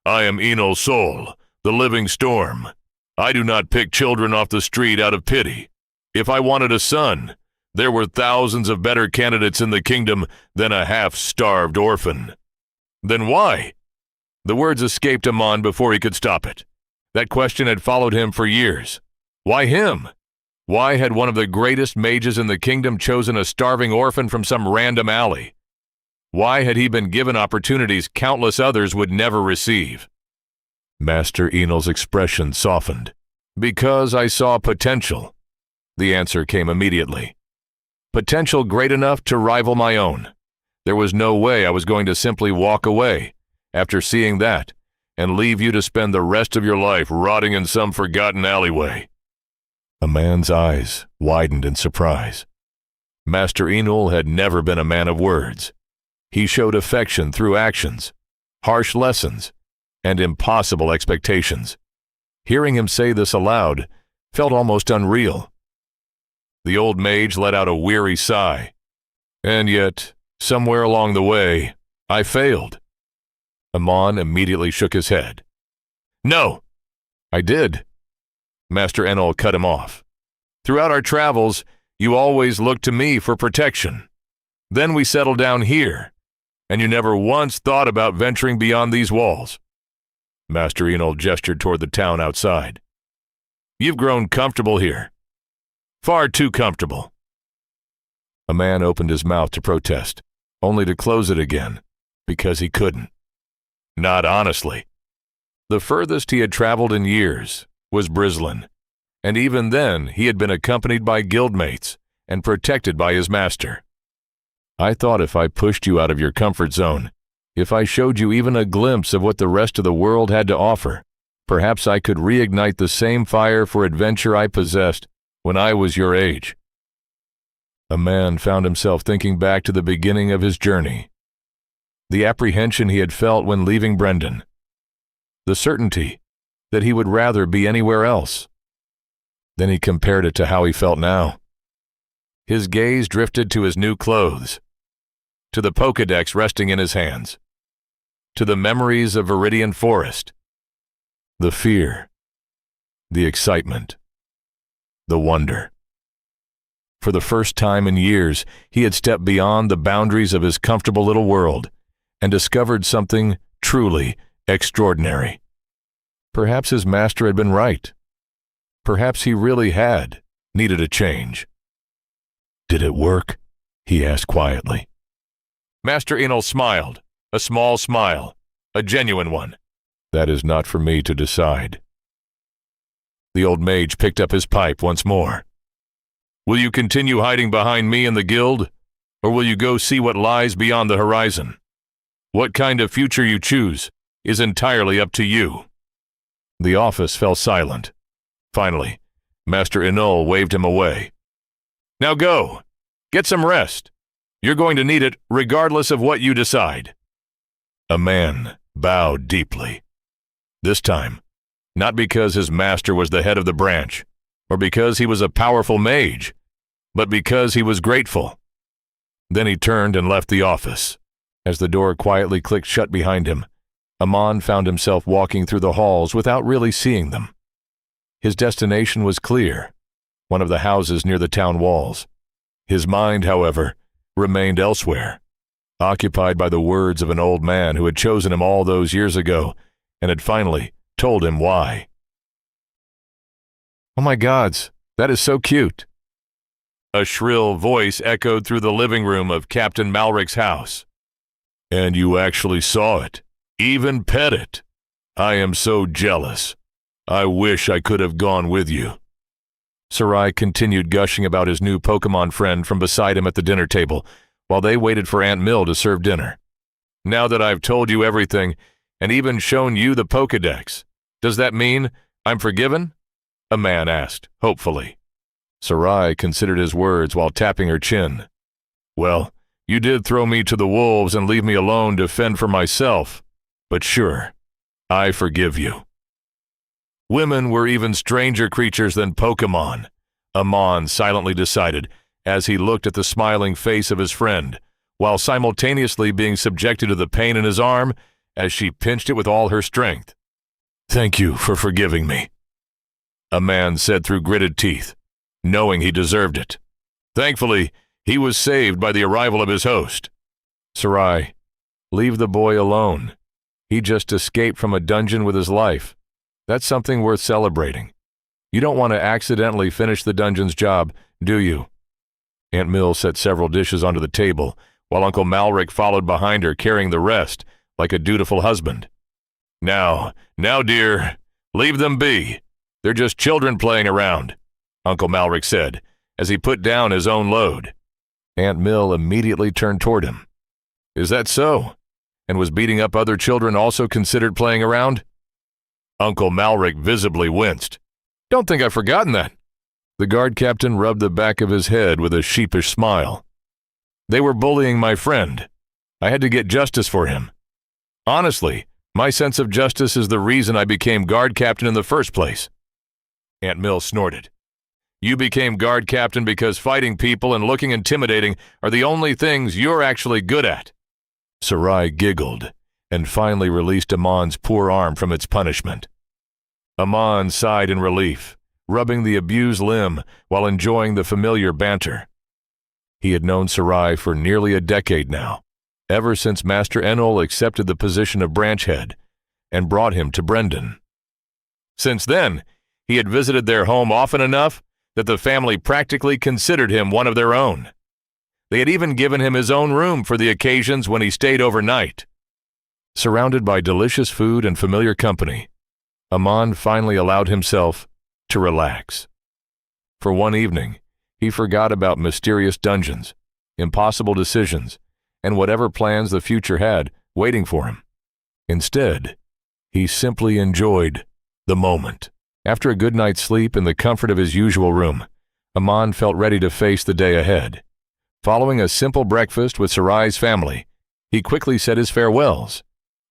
I am Enol Sol, the living storm. I do not pick children off the street out of pity. If I wanted a son, there were thousands of better candidates in the kingdom than a half-starved orphan. Then why? The words escaped Amon before he could stop it. That question had followed him for years. Why him? Why had one of the greatest mages in the kingdom chosen a starving orphan from some random alley? Why had he been given opportunities countless others would never receive? Master Enol's expression softened. Because I saw potential. The answer came immediately. Potential great enough to rival my own. There was no way I was going to simply walk away, after seeing that, and leave you to spend the rest of your life rotting in some forgotten alleyway. A man's eyes widened in surprise. Master Enol had never been a man of words. He showed affection through actions, harsh lessons, and impossible expectations. Hearing him say this aloud felt almost unreal. The old mage let out a weary sigh. And yet, somewhere along the way, I failed. Amon immediately shook his head. No, I did. Master Enol cut him off. Throughout our travels, you always looked to me for protection. Then we settled down here, and you never once thought about venturing beyond these walls. Master Enol gestured toward the town outside. You've grown comfortable here. Far too comfortable. A man opened his mouth to protest, only to close it again, because he couldn't. Not honestly. The furthest he had traveled in years was Brislin, and even then he had been accompanied by guildmates and protected by his master. I thought if I pushed you out of your comfort zone, if I showed you even a glimpse of what the rest of the world had to offer, perhaps I could reignite the same fire for adventure I possessed when I was your age. A man found himself thinking back to the beginning of his journey. The apprehension he had felt when leaving Brendan. The certainty that he would rather be anywhere else. Then he compared it to how he felt now. His gaze drifted to his new clothes, to the Pokédex resting in his hands, to the memories of Viridian Forest, the fear, the excitement, the wonder. For the first time in years, he had stepped beyond the boundaries of his comfortable little world and discovered something truly extraordinary. Perhaps his master had been right. Perhaps he really had needed a change. Did it work? He asked quietly. Master Enol smiled, a small smile, a genuine one. That is not for me to decide. The old mage picked up his pipe once more. Will you continue hiding behind me and the guild, or will you go see what lies beyond the horizon? What kind of future you choose is entirely up to you. The office fell silent. Finally, Master Enol waved him away. Now go. Get some rest. You're going to need it regardless of what you decide. A man bowed deeply. This time, not because his master was the head of the branch, or because he was a powerful mage, but because he was grateful. Then he turned and left the office. As the door quietly clicked shut behind him, Amon found himself walking through the halls without really seeing them. His destination was clear, one of the houses near the town walls. His mind, however, remained elsewhere, occupied by the words of an old man who had chosen him all those years ago and had finally told him why. Oh my gods, that is so cute. A shrill voice echoed through the living room of Captain Malric's house. And you actually saw it, even pet it. I am so jealous. I wish I could have gone with you. Sarai continued gushing about his new Pokémon friend from beside him at the dinner table, while they waited for Aunt Mill to serve dinner. "Now that I've told you everything, and even shown you the Pokédex, does that mean I'm forgiven?" a man asked, hopefully. Sarai considered his words while tapping her chin. "Well, you did throw me to the wolves and leave me alone to fend for myself, but sure, I forgive you." Women were even stranger creatures than Pokémon, Amon silently decided as he looked at the smiling face of his friend, while simultaneously being subjected to the pain in his arm as she pinched it with all her strength. "Thank you for forgiving me," a man said through gritted teeth, knowing he deserved it. Thankfully, he was saved by the arrival of his host. "Sarai, leave the boy alone. He just escaped from a dungeon with his life. That's something worth celebrating. You don't want to accidentally finish the dungeon's job, do you?" Aunt Mill set several dishes onto the table, while Uncle Malric followed behind her carrying the rest, like a dutiful husband. Now, dear, leave them be. They're just children playing around," Uncle Malric said, as he put down his own load. Aunt Mill immediately turned toward him. "Is that so? And was beating up other children also considered playing around?" Uncle Malric visibly winced. "Don't think I've forgotten that." The guard captain rubbed the back of his head with a sheepish smile. "They were bullying my friend. I had to get justice for him. Honestly, my sense of justice is the reason I became guard captain in the first place." Aunt Mill snorted. "You became guard captain because fighting people and looking intimidating are the only things you're actually good at." Sarai giggled and finally released Amon's poor arm from its punishment. Amon sighed in relief, rubbing the abused limb while enjoying the familiar banter. He had known Sarai for nearly a decade now, ever since Master Enol accepted the position of branch head and brought him to Brendan. Since then, he had visited their home often enough that the family practically considered him one of their own. They had even given him his own room for the occasions when he stayed overnight. Surrounded by delicious food and familiar company, Amon finally allowed himself to relax. For one evening, he forgot about mysterious dungeons, impossible decisions, and whatever plans the future had waiting for him. Instead, he simply enjoyed the moment. After a good night's sleep in the comfort of his usual room, Amon felt ready to face the day ahead. Following a simple breakfast with Sarai's family, he quickly said his farewells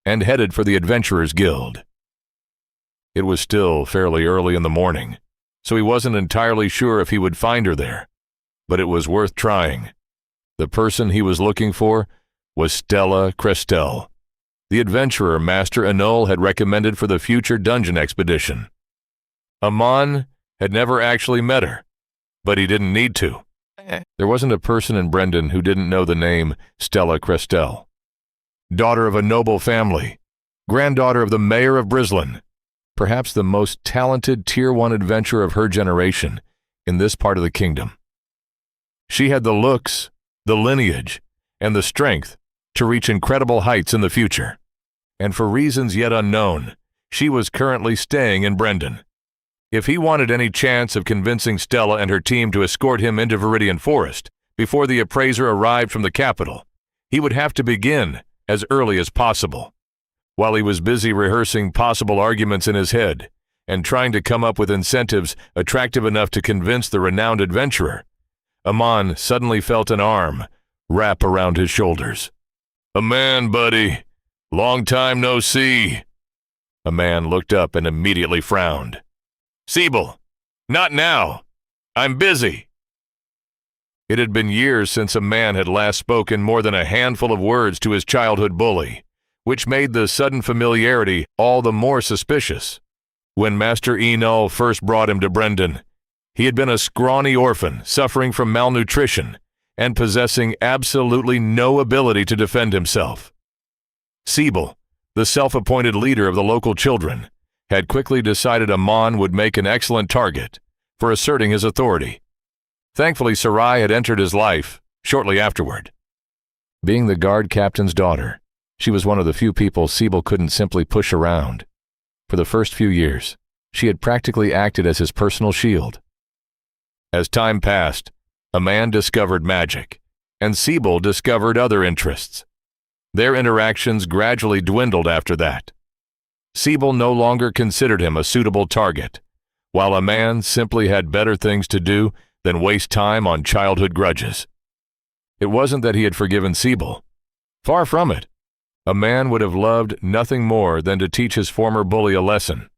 and headed for the Adventurers Guild. It was still fairly early in the morning, so he wasn't entirely sure if he would find her there, but it was worth trying. The person he was looking for was Stella Crestel, the adventurer Master Enol had recommended for the future dungeon expedition. Amon had never actually met her, but he didn't need to. There wasn't a person in Brendan who didn't know the name Stella Crestel. Daughter of a noble family, granddaughter of the mayor of Brislin, perhaps the most talented Tier 1 adventurer of her generation in this part of the kingdom. She had the looks, the lineage, and the strength to reach incredible heights in the future. And for reasons yet unknown, she was currently staying in Brendan. If he wanted any chance of convincing Stella and her team to escort him into Viridian Forest before the appraiser arrived from the capital, he would have to begin as early as possible. While he was busy rehearsing possible arguments in his head and trying to come up with incentives attractive enough to convince the renowned adventurer, Amon suddenly felt an arm wrap around his shoulders. "A man, buddy. Long time no see." A man looked up and immediately frowned. "Sibyl, not now. I'm busy." It had been years since a man had last spoken more than a handful of words to his childhood bully, which made the sudden familiarity all the more suspicious. When Master Enol first brought him to Brendan, he had been a scrawny orphan suffering from malnutrition and possessing absolutely no ability to defend himself. Sibyl, the self-appointed leader of the local children, had quickly decided Amon would make an excellent target for asserting his authority. Thankfully, Sarai had entered his life shortly afterward. Being the guard captain's daughter, she was one of the few people Sibyl couldn't simply push around. For the first few years, she had practically acted as his personal shield. As time passed, a man discovered magic and Siebel discovered other interests. Their interactions gradually dwindled after that. Siebel no longer considered him a suitable target, while a man simply had better things to do than waste time on childhood grudges. It wasn't that he had forgiven Siebel. Far from it. A man would have loved nothing more than to teach his former bully a lesson.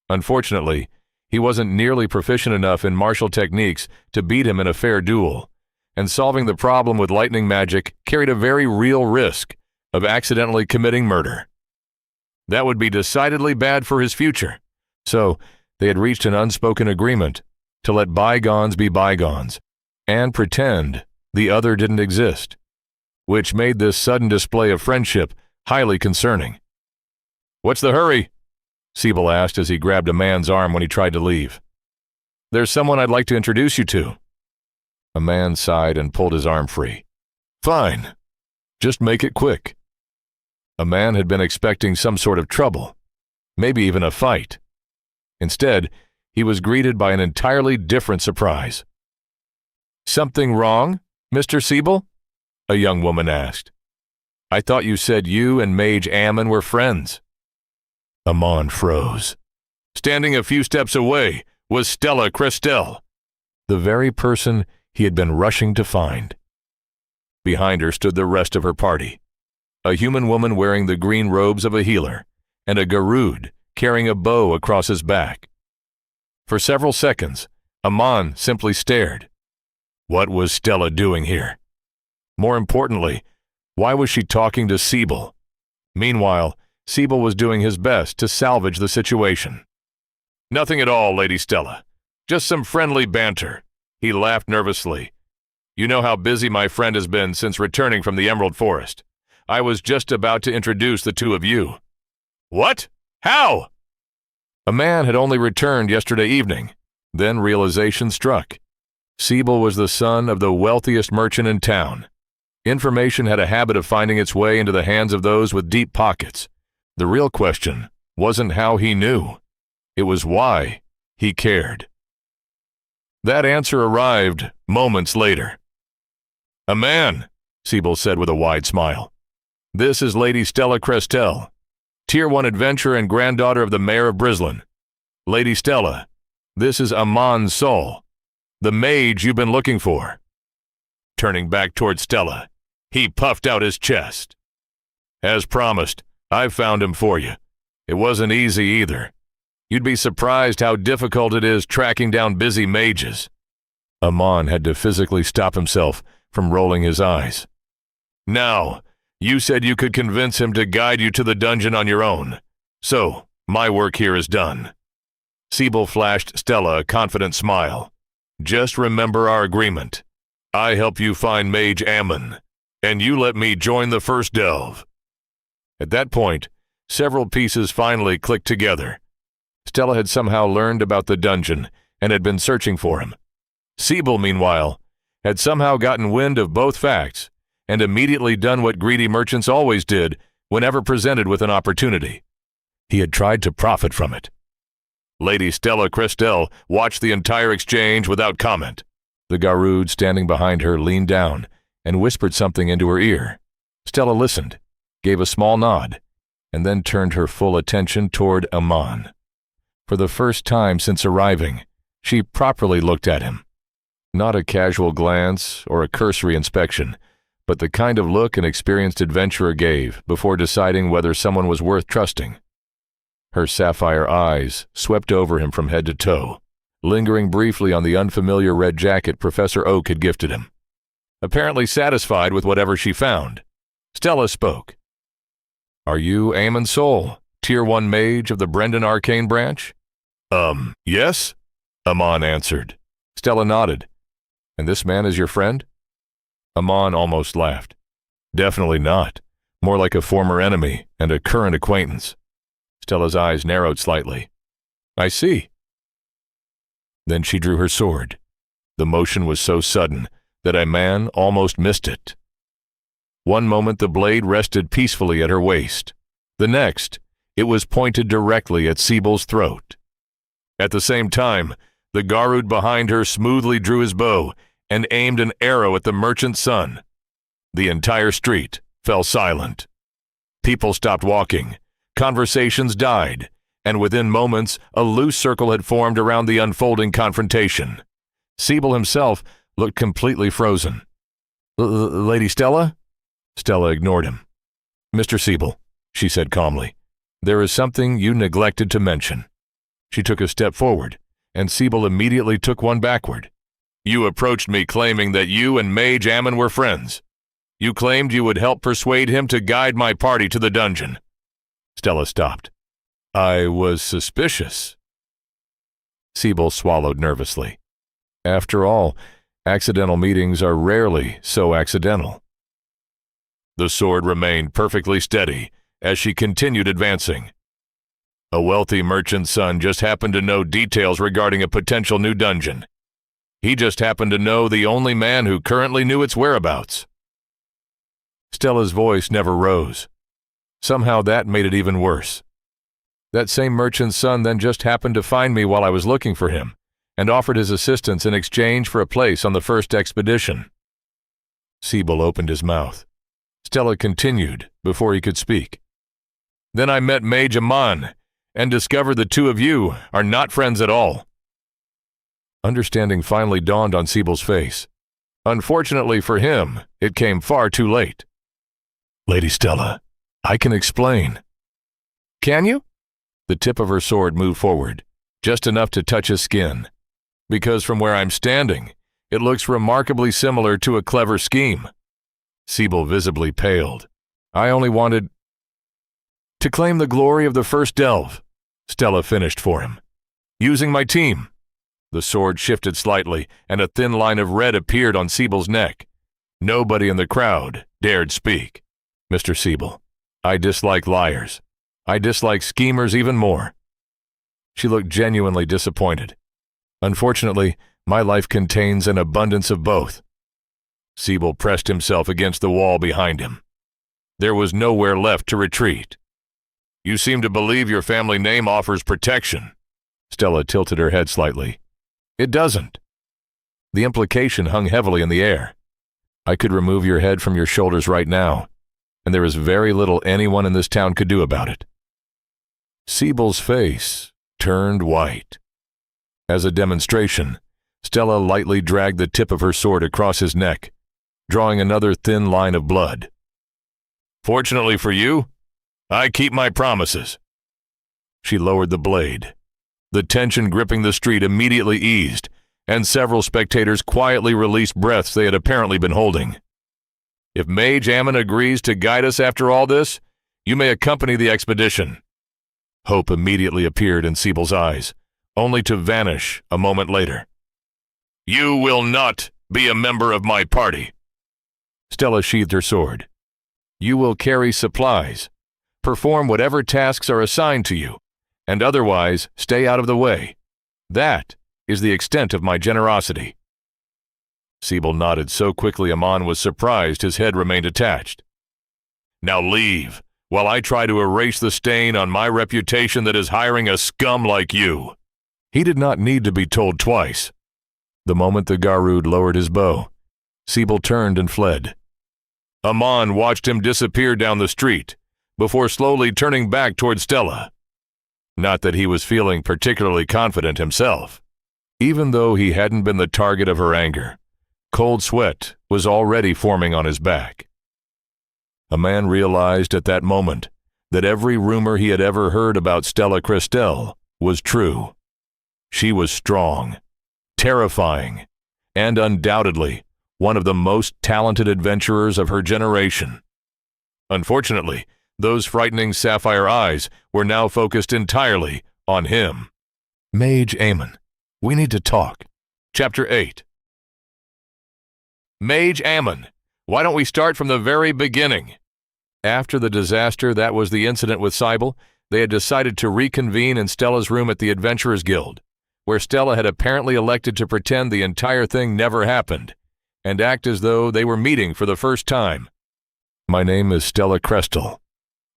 Unfortunately, he wasn't nearly proficient enough in martial techniques to beat him in a fair duel, and solving the problem with lightning magic carried a very real risk of accidentally committing murder. That would be decidedly bad for his future, so they had reached an unspoken agreement to let bygones be bygones and pretend the other didn't exist, which made this sudden display of friendship highly concerning. "What's the hurry?" Siebel asked as he grabbed a man's arm when he tried to leave. "There's someone I'd like to introduce you to." A man sighed and pulled his arm free. "Fine. Just make it quick." A man had been expecting some sort of trouble, maybe even a fight. Instead, he was greeted by an entirely different surprise. "Something wrong, Mr. Siebel?" a young woman asked. "I thought you said you and Mage Ammon were friends." Amon froze. Standing a few steps away was Stella Crestel, the very person he had been rushing to find. Behind her stood the rest of her party, a human woman wearing the green robes of a healer, and a Garud carrying a bow across his back. For several seconds, Amon simply stared. What was Stella doing here? More importantly, why was she talking to Siebel? Meanwhile, Siebel was doing his best to salvage the situation. "Nothing at all, Lady Stella. Just some friendly banter." He laughed nervously. "You know how busy my friend has been since returning from the Emerald Forest. I was just about to introduce the two of you." "What? How?" A man had only returned yesterday evening. Then realization struck. Siebel was the son of the wealthiest merchant in town. Information had a habit of finding its way into the hands of those with deep pockets. The real question wasn't how he knew. It was why he cared. That answer arrived moments later. "A man," Siebel said with a wide smile. "This is Lady Stella Crestel, Tier 1 adventurer and granddaughter of the Mayor of Brislin. Lady Stella, this is Amon Sol, the mage you've been looking for." Turning back toward Stella, he puffed out his chest. "As promised, I've found him for you. It wasn't easy either. You'd be surprised how difficult it is tracking down busy mages." Amon had to physically stop himself from rolling his eyes. "Now, you said you could convince him to guide you to the dungeon on your own. So, my work here is done." Siebel flashed Stella a confident smile. "Just remember our agreement. I help you find Mage Ammon, and you let me join the first delve." At that point, several pieces finally clicked together. Stella had somehow learned about the dungeon and had been searching for him. Siebel, meanwhile, had somehow gotten wind of both facts and immediately done what greedy merchants always did whenever presented with an opportunity. He had tried to profit from it. Lady Stella Crestel watched the entire exchange without comment. The Garud standing behind her leaned down and whispered something into her ear. Stella listened, gave a small nod, and then turned her full attention toward Amon. For the first time since arriving, she properly looked at him. Not a casual glance or a cursory inspection, but the kind of look an experienced adventurer gave before deciding whether someone was worth trusting. Her sapphire eyes swept over him from head to toe, lingering briefly on the unfamiliar red jacket Professor Oak had gifted him. Apparently satisfied with whatever she found, Stella spoke. "Are you Amon Sol, Tier 1 mage of the Brendan Arcane Branch?" Yes," Amon answered. Stella nodded. "And this man is your friend?" Amon almost laughed. "Definitely not. More like a former enemy and a current acquaintance." Stella's eyes narrowed slightly. "I see." Then she drew her sword. The motion was so sudden that Amon almost missed it. One moment the blade rested peacefully at her waist. The next, it was pointed directly at Siebel's throat. At the same time, the Garud behind her smoothly drew his bow and aimed an arrow at the merchant's son, The entire street fell silent. People stopped walking, conversations died, and within moments, a loose circle had formed around the unfolding confrontation. Siebel himself looked completely frozen. Lady Stella? Stella ignored him. Mr. Siebel, she said calmly, there is something you neglected to mention. She took a step forward, and Siebel immediately took one backward. You approached me claiming that you and Mage Ammon were friends. You claimed you would help persuade him to guide my party to the dungeon. Stella stopped. I was suspicious. Siebel swallowed nervously. After all, accidental meetings are rarely so accidental. The sword remained perfectly steady as she continued advancing. A wealthy merchant's son just happened to know details regarding a potential new dungeon. He just happened to know the only man who currently knew its whereabouts. Stella's voice never rose. Somehow that made it even worse. That same merchant's son then just happened to find me while I was looking for him, and offered his assistance in exchange for a place on the first expedition. Siebel opened his mouth. Stella continued before he could speak. Then I met Mage Ammon, and discovered the two of you are not friends at all. Understanding finally dawned on Siebel's face. Unfortunately for him, it came far too late. Lady Stella, I can explain. Can you? The tip of her sword moved forward, just enough to touch his skin. Because from where I'm standing, it looks remarkably similar to a clever scheme. Siebel visibly paled. I only wanted to claim the glory of the first delve, Stella finished for him. Using my team. The sword shifted slightly, and a thin line of red appeared on Siebel's neck. Nobody in the crowd dared speak. Mr. Siebel, I dislike liars. I dislike schemers even more. She looked genuinely disappointed. Unfortunately, my life contains an abundance of both. Siebel pressed himself against the wall behind him. There was nowhere left to retreat. You seem to believe your family name offers protection. Stella tilted her head slightly. It doesn't. The implication hung heavily in the air. I could remove your head from your shoulders right now, and there is very little anyone in this town could do about it. Siebel's face turned white. As a demonstration, Stella lightly dragged the tip of her sword across his neck, drawing another thin line of blood. Fortunately for you, I keep my promises. She lowered the blade. The tension gripping the street immediately eased, and several spectators quietly released breaths they had apparently been holding. If Mage Ammon agrees to guide us after all this, you may accompany the expedition. Hope immediately appeared in Siebel's eyes, only to vanish a moment later. You will not be a member of my party. Stella sheathed her sword. You will carry supplies, perform whatever tasks are assigned to you, and otherwise stay out of the way. That is the extent of my generosity. Siebel nodded so quickly Ammon was surprised his head remained attached. Now leave, while I try to erase the stain on my reputation that is hiring a scum like you. He did not need to be told twice. The moment the Garud lowered his bow, Siebel turned and fled. Ammon watched him disappear down the street, before slowly turning back toward Stella. Not that he was feeling particularly confident himself. Even though he hadn't been the target of her anger, cold sweat was already forming on his back. A man realized at that moment that every rumor he had ever heard about Stella Cristel was true. She was strong, terrifying, and undoubtedly one of the most talented adventurers of her generation. Unfortunately, those frightening sapphire eyes were now focused entirely on him. Mage Ammon, we need to talk. Chapter 8. Mage Ammon, why don't we start from the very beginning? After the disaster that was the incident with Siebel, they had decided to reconvene in Stella's room at the Adventurers Guild, where Stella had apparently elected to pretend the entire thing never happened, and act as though they were meeting for the first time. My name is Stella Cristel,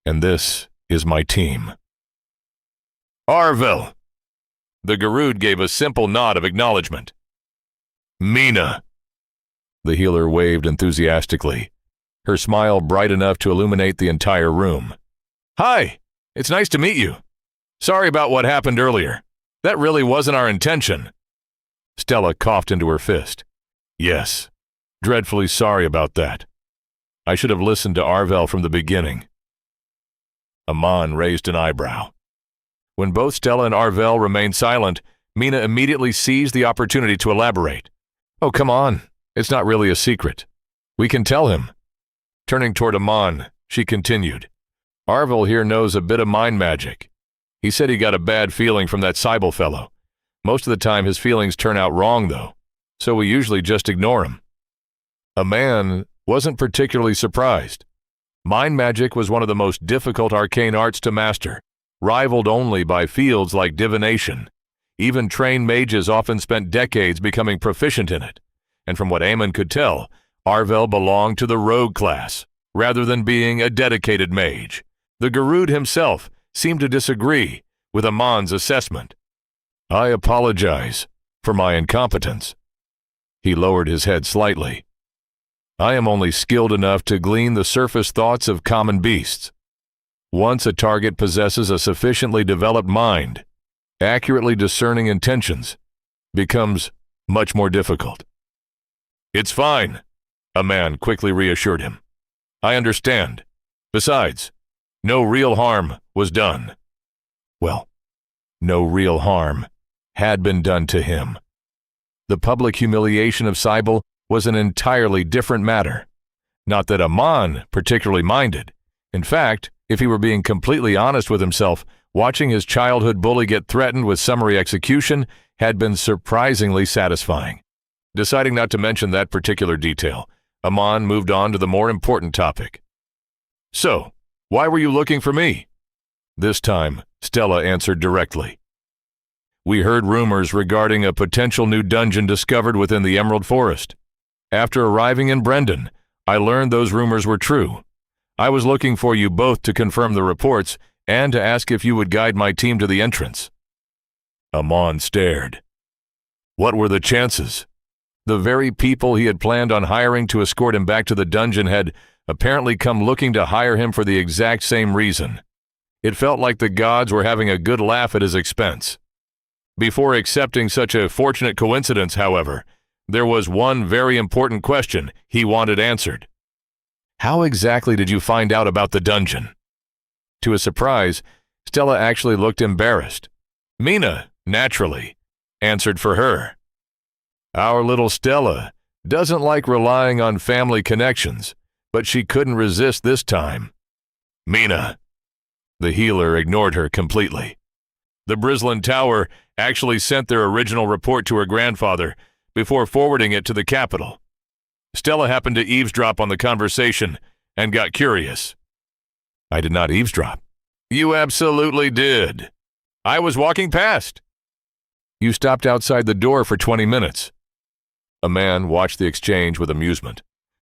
and this is my team. Arvel. The Garud gave a simple nod of acknowledgement. Mina. The healer waved enthusiastically. her smile bright enough to illuminate the entire room. "Hi, it's nice to meet you. Sorry about what happened earlier. That really wasn't our intention." Stella coughed into her fist. "Yes, dreadfully sorry about that. I should have listened to Arvel from the beginning." Amon raised an eyebrow. When both Stella and Arvel remained silent, Mina immediately seized the opportunity to elaborate. "Oh, come on. It's not really a secret. We can tell him." Turning toward Amon, she continued, "Arvel here knows a bit of mind magic. He said he got a bad feeling from that Cybele fellow. Most of the time his feelings turn out wrong, though, so we usually just ignore him." Amon wasn't particularly surprised. Mind magic was one of the most difficult arcane arts to master, rivaled only by fields like divination. Even trained mages often spent decades becoming proficient in it, and from what Amon could tell, Arvel belonged to the rogue class, rather than being a dedicated mage. The Garud himself seemed to disagree with Amon's assessment. "I apologize for my incompetence." He lowered his head slightly. "I am only skilled enough to glean the surface thoughts of common beasts. Once a target possesses a sufficiently developed mind, accurately discerning intentions becomes much more difficult." "It's fine," a man quickly reassured him. "I understand. Besides, no real harm was done." Well, no real harm had been done to him. The public humiliation of Cybele was an entirely different matter. Not that Amon particularly minded. In fact, if he were being completely honest with himself, watching his childhood bully get threatened with summary execution had been surprisingly satisfying. Deciding not to mention that particular detail, Amon moved on to the more important topic. "So, why were you looking for me?" This time, Stella answered directly. "We heard rumors regarding a potential new dungeon discovered within the Emerald Forest. After arriving in Brendan, I learned those rumors were true. I was looking for you both to confirm the reports and to ask if you would guide my team to the entrance." Amon stared. What were the chances? The very people he had planned on hiring to escort him back to the dungeon had apparently come looking to hire him for the exact same reason. It felt like the gods were having a good laugh at his expense. Before accepting such a fortunate coincidence, however, there was one very important question he wanted answered. "How exactly did you find out about the dungeon?" To his surprise, Stella actually looked embarrassed. Mina, naturally, answered for her. Our little Stella doesn't like relying on family connections, but she couldn't resist this time. "Mina." The healer ignored her completely. "The Brislin Tower actually sent their original report to her grandfather before forwarding it to the capital. Stella happened to eavesdrop on the conversation and got curious." "I did not eavesdrop." "You absolutely did. I was walking past." "You stopped outside the door for 20 minutes. A man watched the exchange with amusement.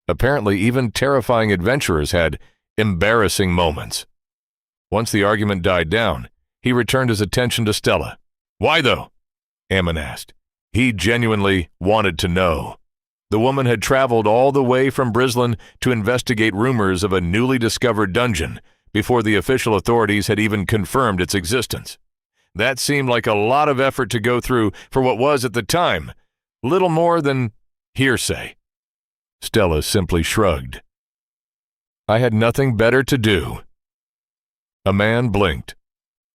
Apparently, even terrifying adventurers had embarrassing moments. Once the argument died down, he returned his attention to Stella. "Why, though?" Amon asked. He genuinely wanted to know. The woman had traveled all the way from Brislin to investigate rumors of a newly discovered dungeon before the official authorities had even confirmed its existence. That seemed like a lot of effort to go through for what was, at the time, little more than hearsay. Stella simply shrugged. "I had nothing better to do." A man blinked.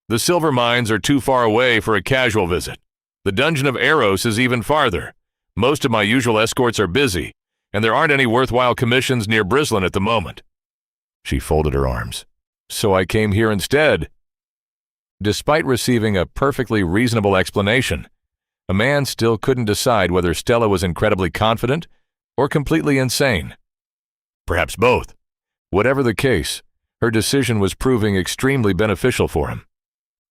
"The silver mines are too far away for a casual visit. The Dungeon of Arceus is even farther. Most of my usual escorts are busy, and there aren't any worthwhile commissions near Brislin at the moment." She folded her arms. "So I came here instead." Despite receiving a perfectly reasonable explanation, a man still couldn't decide whether Stella was incredibly confident or completely insane. Perhaps both. Whatever the case, her decision was proving extremely beneficial for him.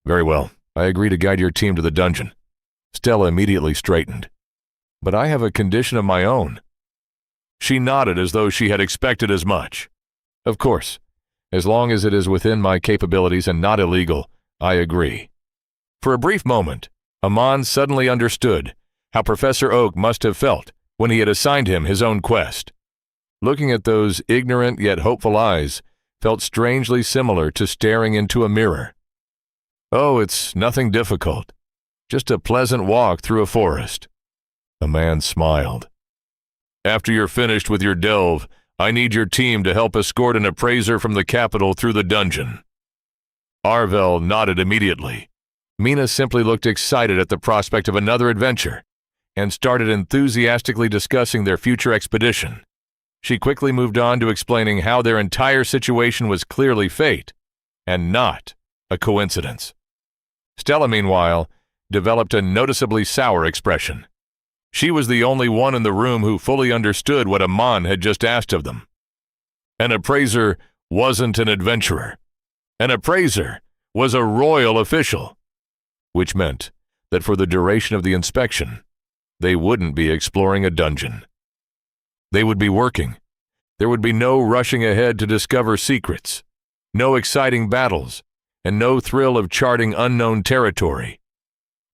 "Very well, I agree to guide your team to the dungeon." Stella immediately straightened. "But I have a condition of my own." She nodded as though she had expected as much. "Of course, as long as it is within my capabilities and not illegal, I agree." For a brief moment, Amon suddenly understood how Professor Oak must have felt when he had assigned him his own quest. Looking at those ignorant yet hopeful eyes felt strangely similar to staring into a mirror. "Oh, it's nothing difficult. Just a pleasant walk through a forest." A man smiled. "After you're finished with your delve, I need your team to help escort an appraiser from the capital through the dungeon." Arvel nodded immediately. Mina simply looked excited at the prospect of another adventure and started enthusiastically discussing their future expedition. She quickly moved on to explaining how their entire situation was clearly fate and not a coincidence. Stella, meanwhile, developed a noticeably sour expression. She was the only one in the room who fully understood what Amon had just asked of them. An appraiser wasn't an adventurer. An appraiser was a royal official, which meant that for the duration of the inspection, they wouldn't be exploring a dungeon. They would be working. There would be no rushing ahead to discover secrets, no exciting battles, and no thrill of charting unknown territory.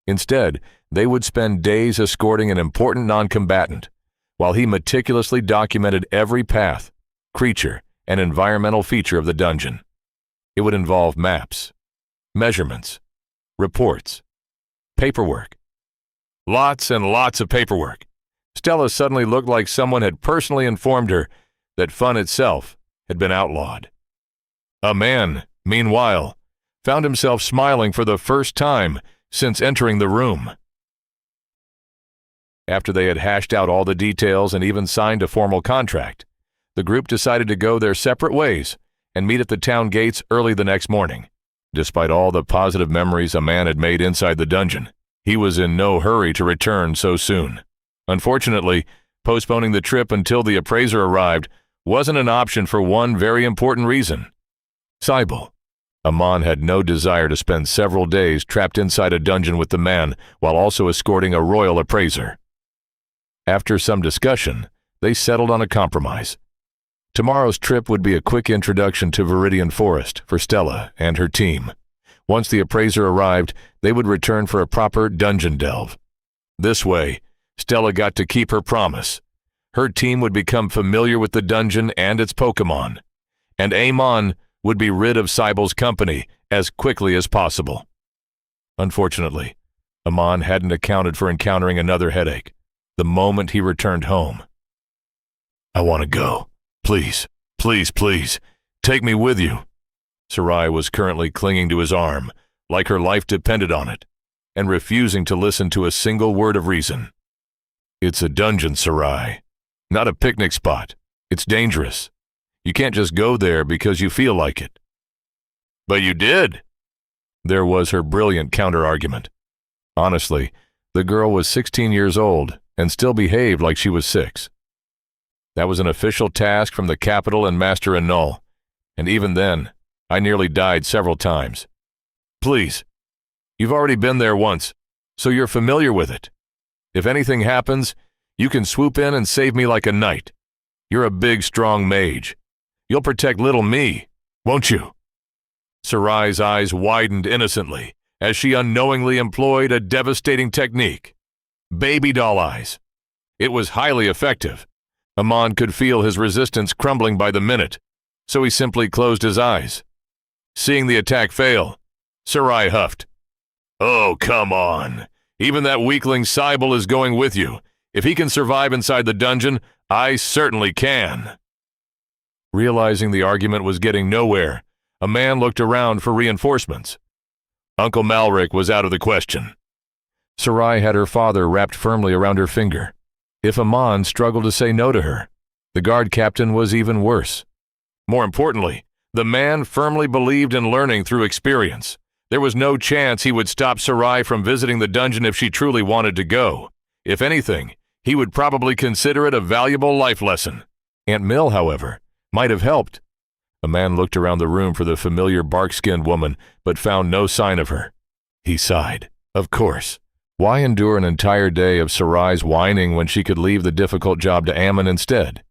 Instead, they would spend days escorting an important non-combatant, while he meticulously documented every path, creature, and environmental feature of the dungeon. It would involve maps, measurements, reports, paperwork. Lots and lots of paperwork. Stella suddenly looked like someone had personally informed her that fun itself had been outlawed. A man, meanwhile, found himself smiling for the first time since entering the room. After they had hashed out all the details and even signed a formal contract, the group decided to go their separate ways and meet at the town gates early the next morning. Despite all the positive memories a man had made inside the dungeon, he was in no hurry to return so soon. Unfortunately, postponing the trip until the appraiser arrived wasn't an option for one very important reason. Cybele. Amon had no desire to spend several days trapped inside a dungeon with the man while also escorting a royal appraiser. After some discussion, they settled on a compromise. Tomorrow's trip would be a quick introduction to Viridian Forest for Stella and her team. Once the appraiser arrived, they would return for a proper dungeon delve. This way, Stella got to keep her promise. Her team would become familiar with the dungeon and its Pokémon, and Amon would be rid of Cybele's company as quickly as possible. Unfortunately, Amon hadn't accounted for encountering another headache the moment he returned home. "I want to go. Please, please, please, take me with you." Sarai was currently clinging to his arm, like her life depended on it, and refusing to listen to a single word of reason. "It's a dungeon, Sarai. Not a picnic spot. It's dangerous. You can't just go there because you feel like it." "But you did." There was her brilliant counter-argument. Honestly, the girl was 16 years old and still behaved like she was 6. That was an official task from the capital and Master Annul, and even then, I nearly died several times. "Please, you've already been there once, so you're familiar with it. If anything happens, you can swoop in and save me like a knight. You're a big, strong mage. You'll protect little me, won't you?" Sarai's eyes widened innocently as she unknowingly employed a devastating technique. Baby doll eyes. It was highly effective. Amon could feel his resistance crumbling by the minute, so he simply closed his eyes. Seeing the attack fail, Sarai huffed. "Oh, come on. Even that weakling Cybele is going with you. If he can survive inside the dungeon, I certainly can." Realizing the argument was getting nowhere, a man looked around for reinforcements. Uncle Malric was out of the question. Sarai had her father wrapped firmly around her finger. If Amon struggled to say no to her, the guard captain was even worse. More importantly, the man firmly believed in learning through experience. There was no chance he would stop Sarai from visiting the dungeon if she truly wanted to go. If anything, he would probably consider it a valuable life lesson. Aunt Mill, however, might have helped. A man looked around the room for the familiar bark-skinned woman, but found no sign of her. He sighed. Of course. Why endure an entire day of Sarai's whining when she could leave the difficult job to Ammon instead?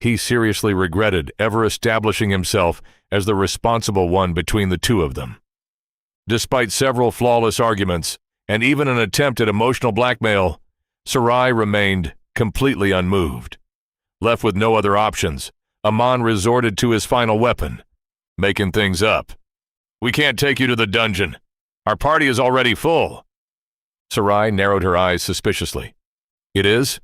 He seriously regretted ever establishing himself as the responsible one between the two of them. Despite several flawless arguments, and even an attempt at emotional blackmail, Sarai remained completely unmoved. Left with no other options, Amon resorted to his final weapon, making things up. "We can't take you to the dungeon. Our party is already full." Sarai narrowed her eyes suspiciously. "It is?"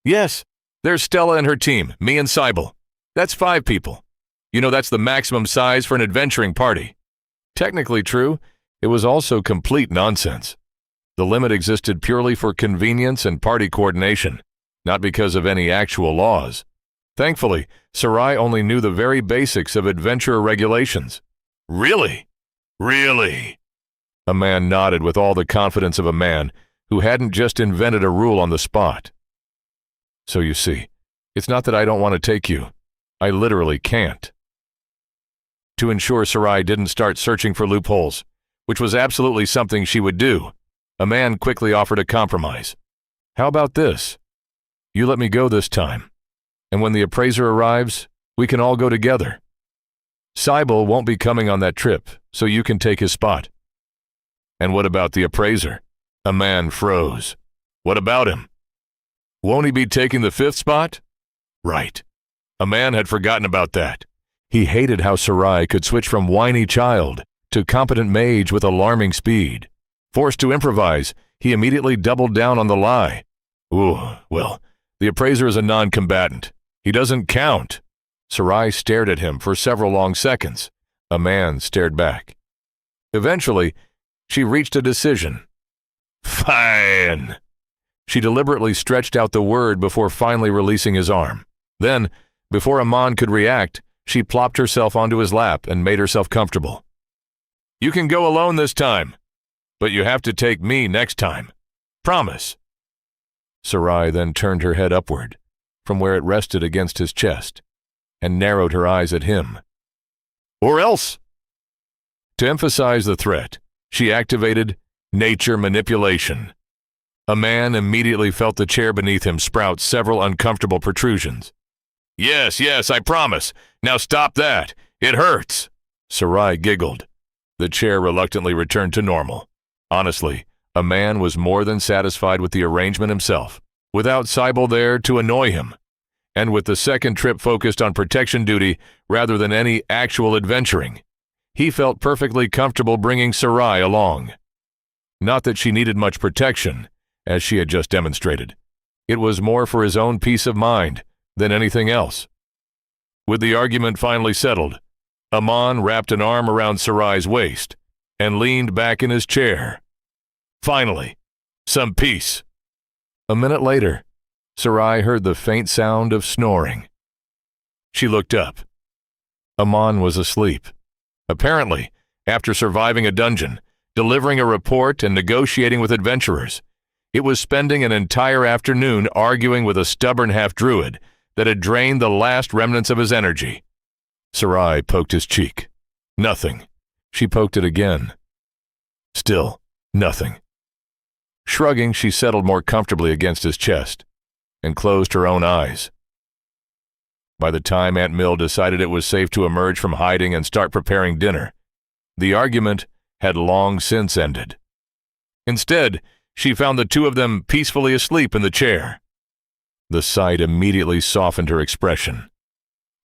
"Yes. There's Stella and her team, me and Cybele. That's 5 people. You know that's the maximum size for an adventuring party." Technically true, it was also complete nonsense. The limit existed purely for convenience and party coordination, not because of any actual laws. Thankfully, Sarai only knew the very basics of adventurer regulations. "Really? Really?" A man nodded with all the confidence of a man who hadn't just invented a rule on the spot. "So you see, it's not that I don't want to take you. I literally can't." To ensure Sarai didn't start searching for loopholes, which was absolutely something she would do, a man quickly offered a compromise. "How about this? You let me go this time, and when the appraiser arrives, we can all go together. Cybele won't be coming on that trip, so you can take his spot." "And what about the appraiser?" A man froze. "What about him? Won't he be taking the 5th spot?" Right. A man had forgotten about that. He hated how Sarai could switch from whiny child to competent mage with alarming speed. Forced to improvise, he immediately doubled down on the lie. "Ooh, well, the appraiser is a non-combatant. He doesn't count." Sarai stared at him for several long seconds. A man stared back. Eventually, she reached a decision. "Fine." She deliberately stretched out the word before finally releasing his arm. Then, before Amon could react, she plopped herself onto his lap and made herself comfortable. "You can go alone this time, but you have to take me next time. Promise." Sarai then turned her head upward, from where it rested against his chest, and narrowed her eyes at him. "Or else?" To emphasize the threat, she activated nature manipulation. A man immediately felt the chair beneath him sprout several uncomfortable protrusions. Yes, I promise. Now stop that. It hurts." Sarai giggled. The chair reluctantly returned to normal. Honestly, a man was more than satisfied with the arrangement himself, without Cybele there to annoy him, and with the second trip focused on protection duty rather than any actual adventuring. He felt perfectly comfortable bringing Sarai along. Not that she needed much protection, as she had just demonstrated. It was more for his own peace of mind than anything else. With the argument finally settled, Amon wrapped an arm around Sarai's waist and leaned back in his chair. Finally, some peace. A minute later, Sarai heard the faint sound of snoring. She looked up. Amon was asleep. Apparently, after surviving a dungeon, delivering a report, and negotiating with adventurers, it was spending an entire afternoon arguing with a stubborn half-druid that had drained the last remnants of his energy. Sarai poked his cheek. Nothing. She poked it again. Still, nothing. Shrugging, she settled more comfortably against his chest and closed her own eyes. By the time Aunt Mill decided it was safe to emerge from hiding and start preparing dinner, the argument had long since ended. Instead, she found the two of them peacefully asleep in the chair. The sight immediately softened her expression.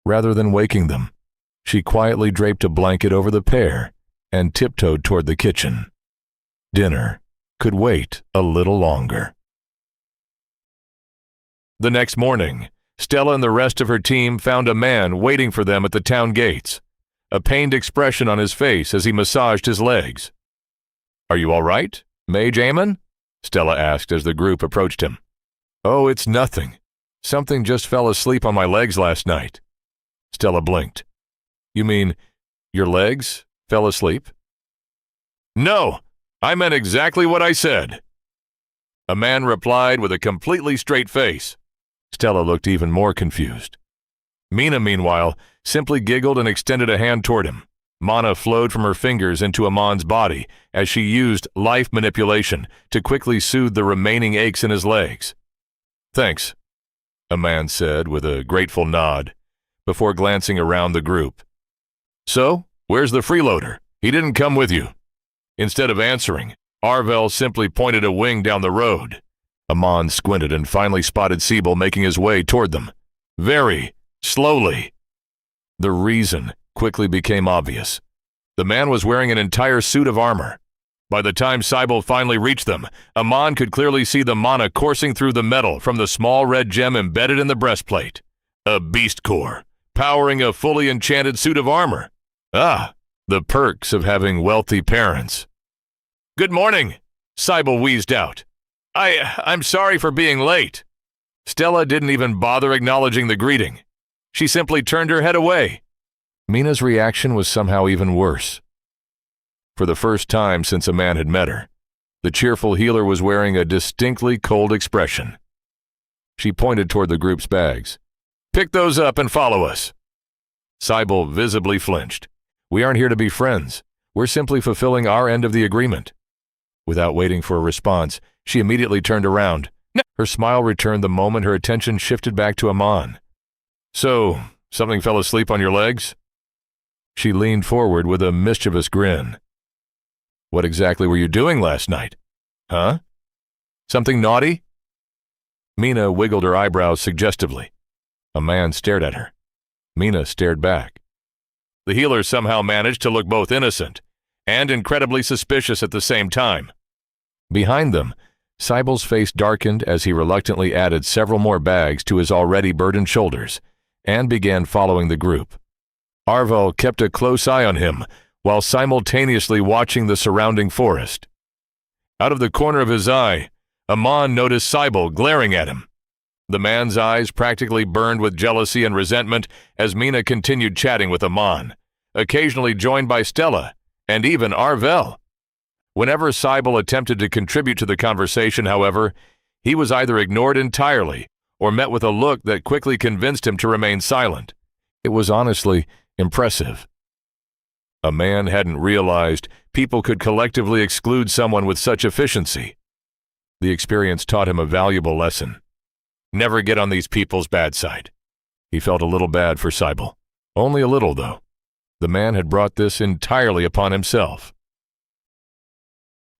Rather than waking them, she quietly draped a blanket over the pair and tiptoed toward the kitchen. Dinner could wait a little longer. The next morning, Stella and the rest of her team found a man waiting for them at the town gates, a pained expression on his face as he massaged his legs. "Are you all right, Mage Amon?" Stella asked as the group approached him. "Oh, it's nothing. Something just fell asleep on my legs last night." Stella blinked. "You mean your legs fell asleep?" "No, I meant exactly what I said." A man replied with a completely straight face. Stella looked even more confused. Mina, meanwhile, simply giggled and extended a hand toward him. Mana flowed from her fingers into Amon's body as she used life manipulation to quickly soothe the remaining aches in his legs. "Thanks," a man said with a grateful nod, before glancing around the group. "So, where's the freeloader? He didn't come with you." Instead of answering, Arvel simply pointed a wing down the road. Amon squinted and finally spotted Siebel making his way toward them. Very slowly. The reason quickly became obvious. The man was wearing an entire suit of armor. By the time Cybele finally reached them, Amon could clearly see the mana coursing through the metal from the small red gem embedded in the breastplate. A beast core, powering a fully enchanted suit of armor. Ah, the perks of having wealthy parents. "Good morning," Cybele wheezed out. I'm sorry for being late." Stella didn't even bother acknowledging the greeting. She simply turned her head away. Mina's reaction was somehow even worse. For the first time since a man had met her, the cheerful healer was wearing a distinctly cold expression. She pointed toward the group's bags. "Pick those up and follow us." Cybele visibly flinched. "We aren't here to be friends. We're simply fulfilling our end of the agreement." Without waiting for a response, she immediately turned around. Her smile returned the moment her attention shifted back to Amon. "So, something fell asleep on your legs?" She leaned forward with a mischievous grin. "What exactly were you doing last night? Huh? Something naughty?" Mina wiggled her eyebrows suggestively. A man stared at her. Mina stared back. The healer somehow managed to look both innocent and incredibly suspicious at the same time. Behind them, Cybele's face darkened as he reluctantly added several more bags to his already burdened shoulders and began following the group. Arvel kept a close eye on him while simultaneously watching the surrounding forest. Out of the corner of his eye, Amon noticed Cybele glaring at him. The man's eyes practically burned with jealousy and resentment as Mina continued chatting with Amon, occasionally joined by Stella and even Arvel. Whenever Cybele attempted to contribute to the conversation, however, he was either ignored entirely or met with a look that quickly convinced him to remain silent. It was honestly impressive. A man hadn't realized people could collectively exclude someone with such efficiency. The experience taught him a valuable lesson. Never get on these people's bad side. He felt a little bad for Cybele. Only a little, though. The man had brought this entirely upon himself.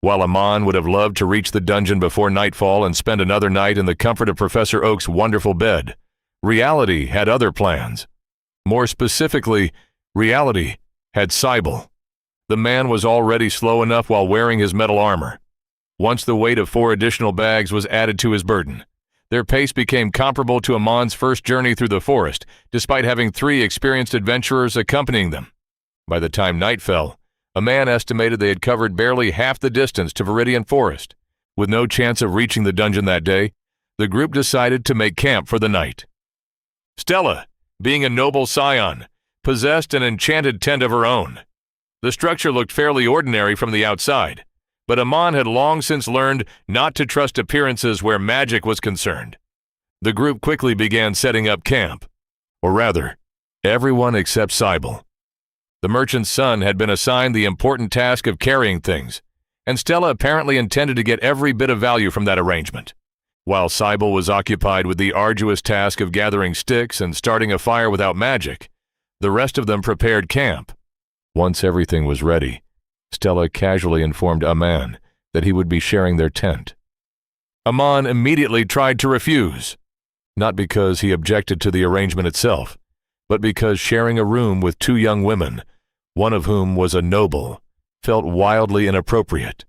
While Amon would have loved to reach the dungeon before nightfall and spend another night in the comfort of Professor Oak's wonderful bed, reality had other plans. More specifically, reality had Cybele. The man was already slow enough while wearing his metal armor. Once the weight of 4 additional bags was added to his burden, their pace became comparable to Amon's first journey through the forest, despite having 3 experienced adventurers accompanying them. By the time night fell, a man estimated they had covered barely half the distance to Viridian Forest. With no chance of reaching the dungeon that day, the group decided to make camp for the night. Stella, being a noble scion, possessed an enchanted tent of her own. The structure looked fairly ordinary from the outside, but Amon had long since learned not to trust appearances where magic was concerned. The group quickly began setting up camp. Or rather, everyone except Cybele. The merchant's son had been assigned the important task of carrying things, and Stella apparently intended to get every bit of value from that arrangement. While Cybele was occupied with the arduous task of gathering sticks and starting a fire without magic, the rest of them prepared camp. Once everything was ready, Stella casually informed Amon that he would be sharing their tent. Amon immediately tried to refuse, not because he objected to the arrangement itself, but because sharing a room with 2 young women, one of whom was a noble, felt wildly inappropriate.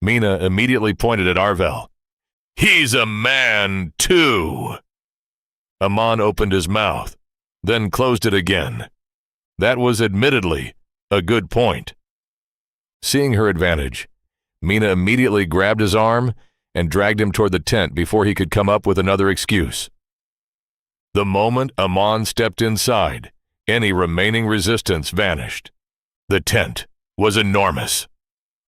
Mina immediately pointed at Arvel. "He's a man, too!" Amon opened his mouth, then closed it again. That was admittedly a good point. Seeing her advantage, Mina immediately grabbed his arm and dragged him toward the tent before he could come up with another excuse. The moment Amon stepped inside, any remaining resistance vanished. The tent was enormous.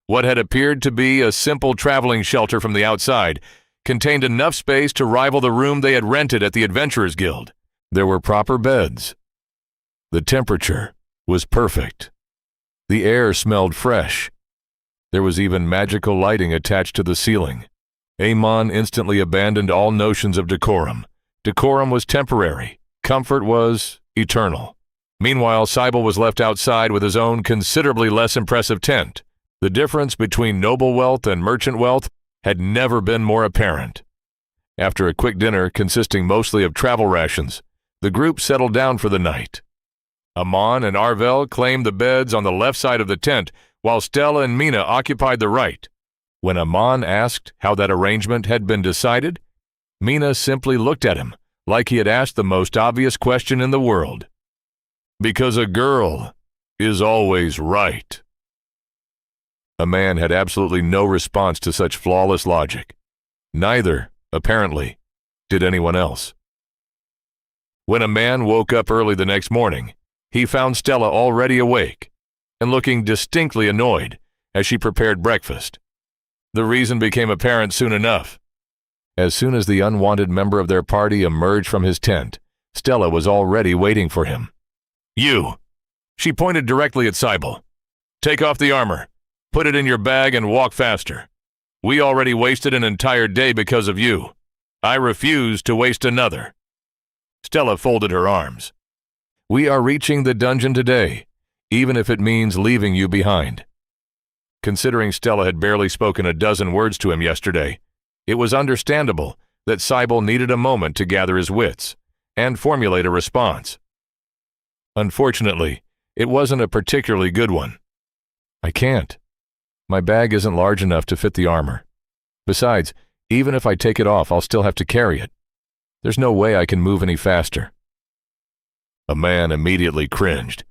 What had appeared to be a simple traveling shelter from the outside contained enough space to rival the room they had rented at the Adventurers Guild. There were proper beds. The temperature was perfect. The air smelled fresh. There was even magical lighting attached to the ceiling. Amon instantly abandoned all notions of decorum. Decorum was temporary. Comfort was eternal. Meanwhile, Cybele was left outside with his own considerably less impressive tent. The difference between noble wealth and merchant wealth had never been more apparent. After a quick dinner consisting mostly of travel rations, the group settled down for the night. Amon and Arvel claimed the beds on the left side of the tent, while Stella and Mina occupied the right. When Amon asked how that arrangement had been decided, Mina simply looked at him like he had asked the most obvious question in the world. Because a girl is always right. A man had absolutely no response to such flawless logic. Neither, apparently, did anyone else. When a man woke up early the next morning, he found Stella already awake and looking distinctly annoyed as she prepared breakfast. The reason became apparent soon enough. As soon as the unwanted member of their party emerged from his tent, Stella was already waiting for him. "You!" She pointed directly at Cybele. "Take off the armor, put it in your bag, and walk faster. We already wasted an entire day because of you. I refuse to waste another." Stella folded her arms. "We are reaching the dungeon today, even if it means leaving you behind." Considering Stella had barely spoken a dozen words to him yesterday, it was understandable that Cybele needed a moment to gather his wits and formulate a response. Unfortunately, it wasn't a particularly good one. "I can't. My bag isn't large enough to fit the armor. Besides, even if I take it off, I'll still have to carry it. There's no way I can move any faster." A man immediately cringed.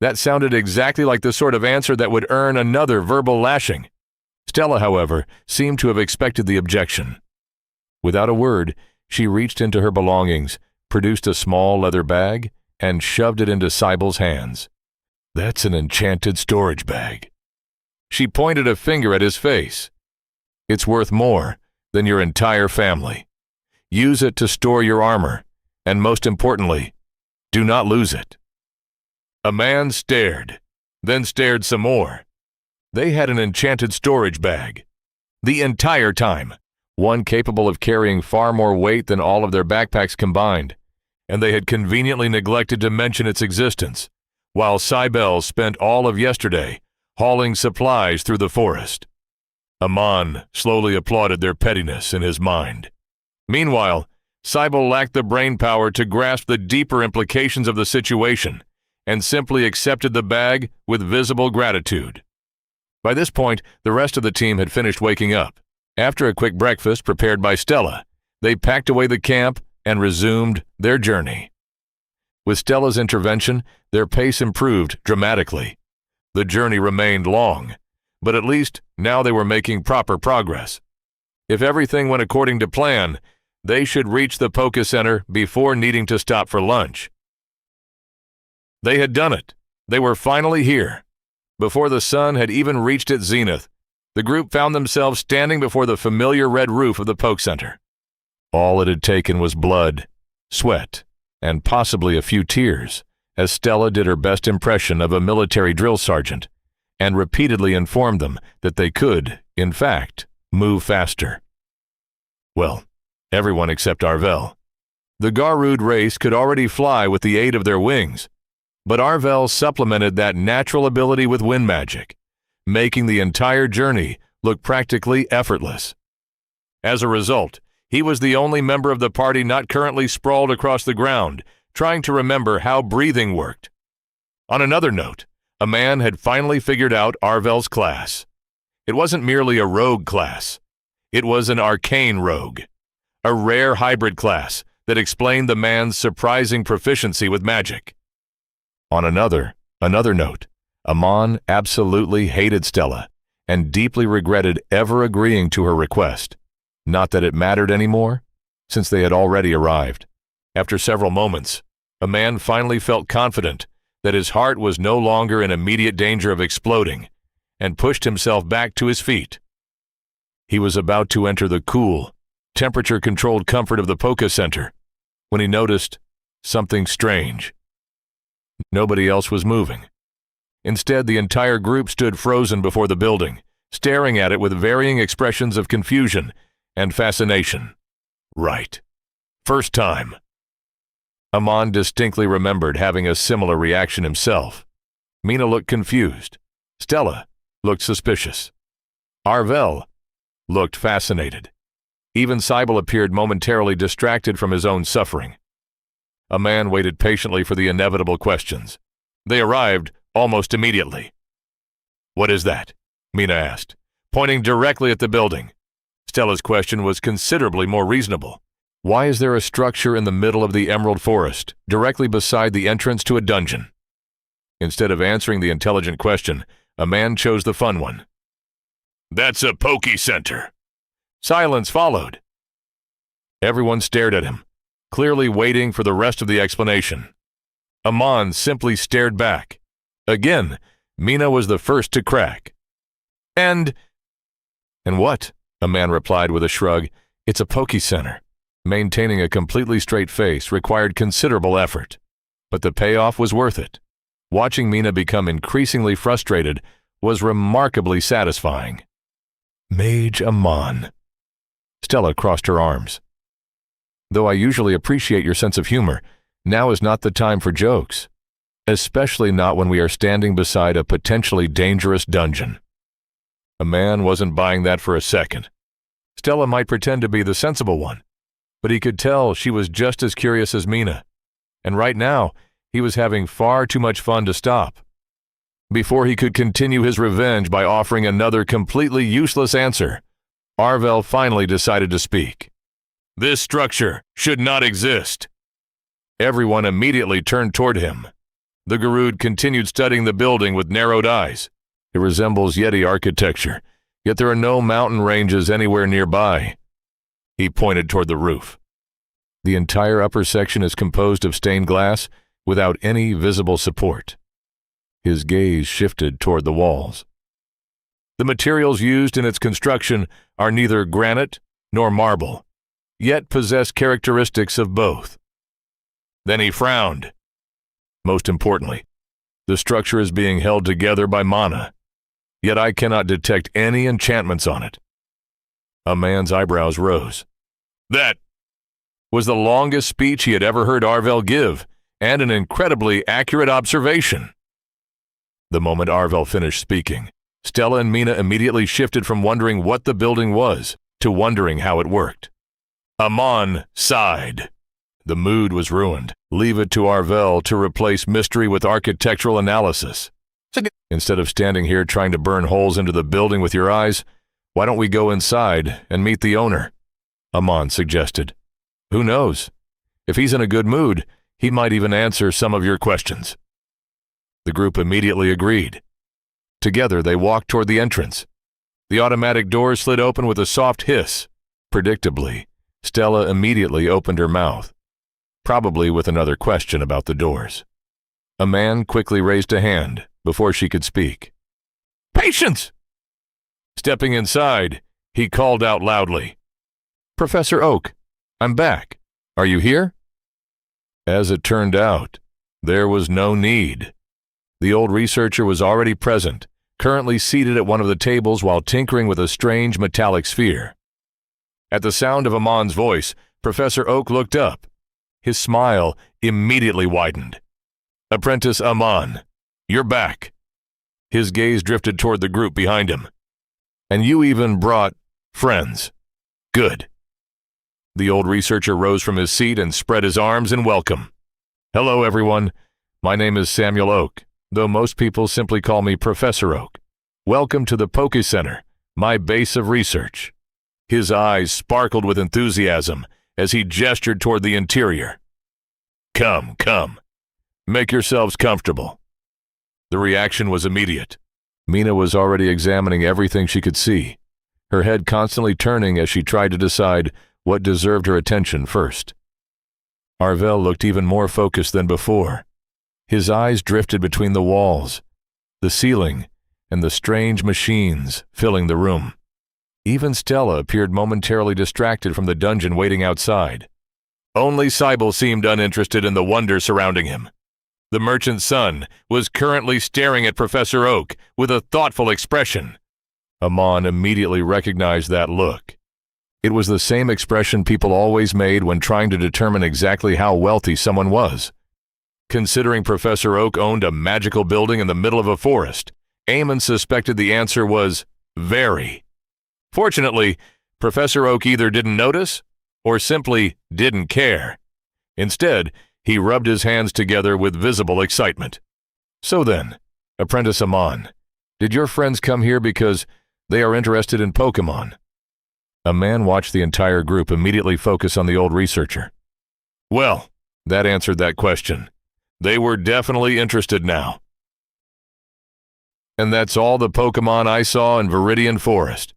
That sounded exactly like the sort of answer that would earn another verbal lashing. Stella, however, seemed to have expected the objection. Without a word, she reached into her belongings, produced a small leather bag, and shoved it into Cybele's hands. "That's an enchanted storage bag." She pointed a finger at his face. "It's worth more than your entire family. Use it to store your armor, and most importantly, do not lose it." A man stared, then stared some more. They had an enchanted storage bag. The entire time, one capable of carrying far more weight than all of their backpacks combined, and they had conveniently neglected to mention its existence, while Cybele spent all of yesterday hauling supplies through the forest. Amon slowly applauded their pettiness in his mind. Meanwhile, Cybele lacked the brainpower to grasp the deeper implications of the situation, and simply accepted the bag with visible gratitude. By this point, the rest of the team had finished waking up. After a quick breakfast prepared by Stella, they packed away the camp and resumed their journey. With Stella's intervention, their pace improved dramatically. The journey remained long, but at least now they were making proper progress. If everything went according to plan, they should reach the Poké Center before needing to stop for lunch. They had done it. They were finally here. Before the sun had even reached its zenith, the group found themselves standing before the familiar red roof of the Poké Center. All it had taken was blood, sweat, and possibly a few tears, as Stella did her best impression of a military drill sergeant, and repeatedly informed them that they could, in fact, move faster. Well, everyone except Arvel. The Garud race could already fly with the aid of their wings, but Arvel supplemented that natural ability with wind magic, making the entire journey look practically effortless. As a result, he was the only member of the party not currently sprawled across the ground, trying to remember how breathing worked. On another note, a man had finally figured out Arvel's class. It wasn't merely a rogue class. It was an arcane rogue, a rare hybrid class that explained the man's surprising proficiency with magic. On another note, Amon absolutely hated Stella and deeply regretted ever agreeing to her request. Not that it mattered anymore, since they had already arrived. After several moments, a man finally felt confident that his heart was no longer in immediate danger of exploding, and pushed himself back to his feet. He was about to enter the cool, temperature-controlled comfort of the Poké Center when he noticed something strange. Nobody else was moving. Instead, the entire group stood frozen before the building, staring at it with varying expressions of confusion and fascination. Right. First time. Amon distinctly remembered having a similar reaction himself. Mina looked confused. Stella looked suspicious. Arvel looked fascinated. Even Cybele appeared momentarily distracted from his own suffering. A man waited patiently for the inevitable questions. They arrived almost immediately. "What is that?" Mina asked, pointing directly at the building. Stella's question was considerably more reasonable. Why is there a structure in the middle of the Emerald Forest, directly beside the entrance to a dungeon? Instead of answering the intelligent question, a man chose the fun one. "That's a Poké Center." Silence followed. Everyone stared at him, clearly waiting for the rest of the explanation. Amon simply stared back. Again, Mina was the first to crack. And what?" a man replied with a shrug. "It's a Poké Center." Maintaining a completely straight face required considerable effort, but the payoff was worth it. Watching Mina become increasingly frustrated was remarkably satisfying. Mage Amon. Stella crossed her arms. "Though I usually appreciate your sense of humor, now is not the time for jokes, especially not when we are standing beside a potentially dangerous dungeon." A man wasn't buying that for a second. Stella might pretend to be the sensible one, but he could tell she was just as curious as Mina, and right now he was having far too much fun to stop. Before he could continue his revenge by offering another completely useless answer, Arvel finally decided to speak. "This structure should not exist." Everyone immediately turned toward him. The Garud continued studying the building with narrowed eyes. It resembles Yeti architecture, yet there are no mountain ranges anywhere nearby. He pointed toward the roof. The entire upper section is composed of stained glass without any visible support. His gaze shifted toward the walls. The materials used in its construction are neither granite nor marble, yet possess characteristics of both. Then he frowned. Most importantly, the structure is being held together by mana, yet I cannot detect any enchantments on it. A man's eyebrows rose. That was the longest speech he had ever heard Arvel give, and an incredibly accurate observation. The moment Arvel finished speaking, Stella and Mina immediately shifted from wondering what the building was to wondering how it worked. Amon sighed. The mood was ruined. Leave it to Arvel to replace mystery with architectural analysis. Instead of standing here trying to burn holes into the building with your eyes, why don't we go inside and meet the owner? Amon suggested. Who knows? If he's in a good mood, he might even answer some of your questions. The group immediately agreed. Together, they walked toward the entrance. The automatic doors slid open with a soft hiss. Predictably, Stella immediately opened her mouth, probably with another question about the doors. A man quickly raised a hand before she could speak. Patience! Stepping inside, he called out loudly. Professor Oak, I'm back. Are you here? As it turned out, there was no need. The old researcher was already present, currently seated at one of the tables while tinkering with a strange metallic sphere. At the sound of Amon's voice, Professor Oak looked up. His smile immediately widened. Apprentice Amon, you're back. His gaze drifted toward the group behind him. And you even brought friends. Good. The old researcher rose from his seat and spread his arms in welcome. Hello, everyone. My name is Samuel Oak, though most people simply call me Professor Oak. Welcome to the Poké Center, my base of research. His eyes sparkled with enthusiasm as he gestured toward the interior. Come, come. Make yourselves comfortable. The reaction was immediate. Mina was already examining everything she could see, her head constantly turning as she tried to decide what deserved her attention first. Arvel looked even more focused than before. His eyes drifted between the walls, the ceiling, and the strange machines filling the room. Even Stella appeared momentarily distracted from the dungeon waiting outside. Only Cybele seemed uninterested in the wonder surrounding him. The merchant's son was currently staring at Professor Oak with a thoughtful expression. Amon immediately recognized that look. It was the same expression people always made when trying to determine exactly how wealthy someone was. Considering Professor Oak owned a magical building in the middle of a forest, Eamon suspected the answer was very. Fortunately, Professor Oak either didn't notice or simply didn't care. Instead, he rubbed his hands together with visible excitement. So then, Apprentice Amon, did your friends come here because they are interested in Pokémon? A man watched the entire group immediately focus on the old researcher. Well, that answered that question. They were definitely interested now. And that's all the Pokémon I saw in Viridian Forest.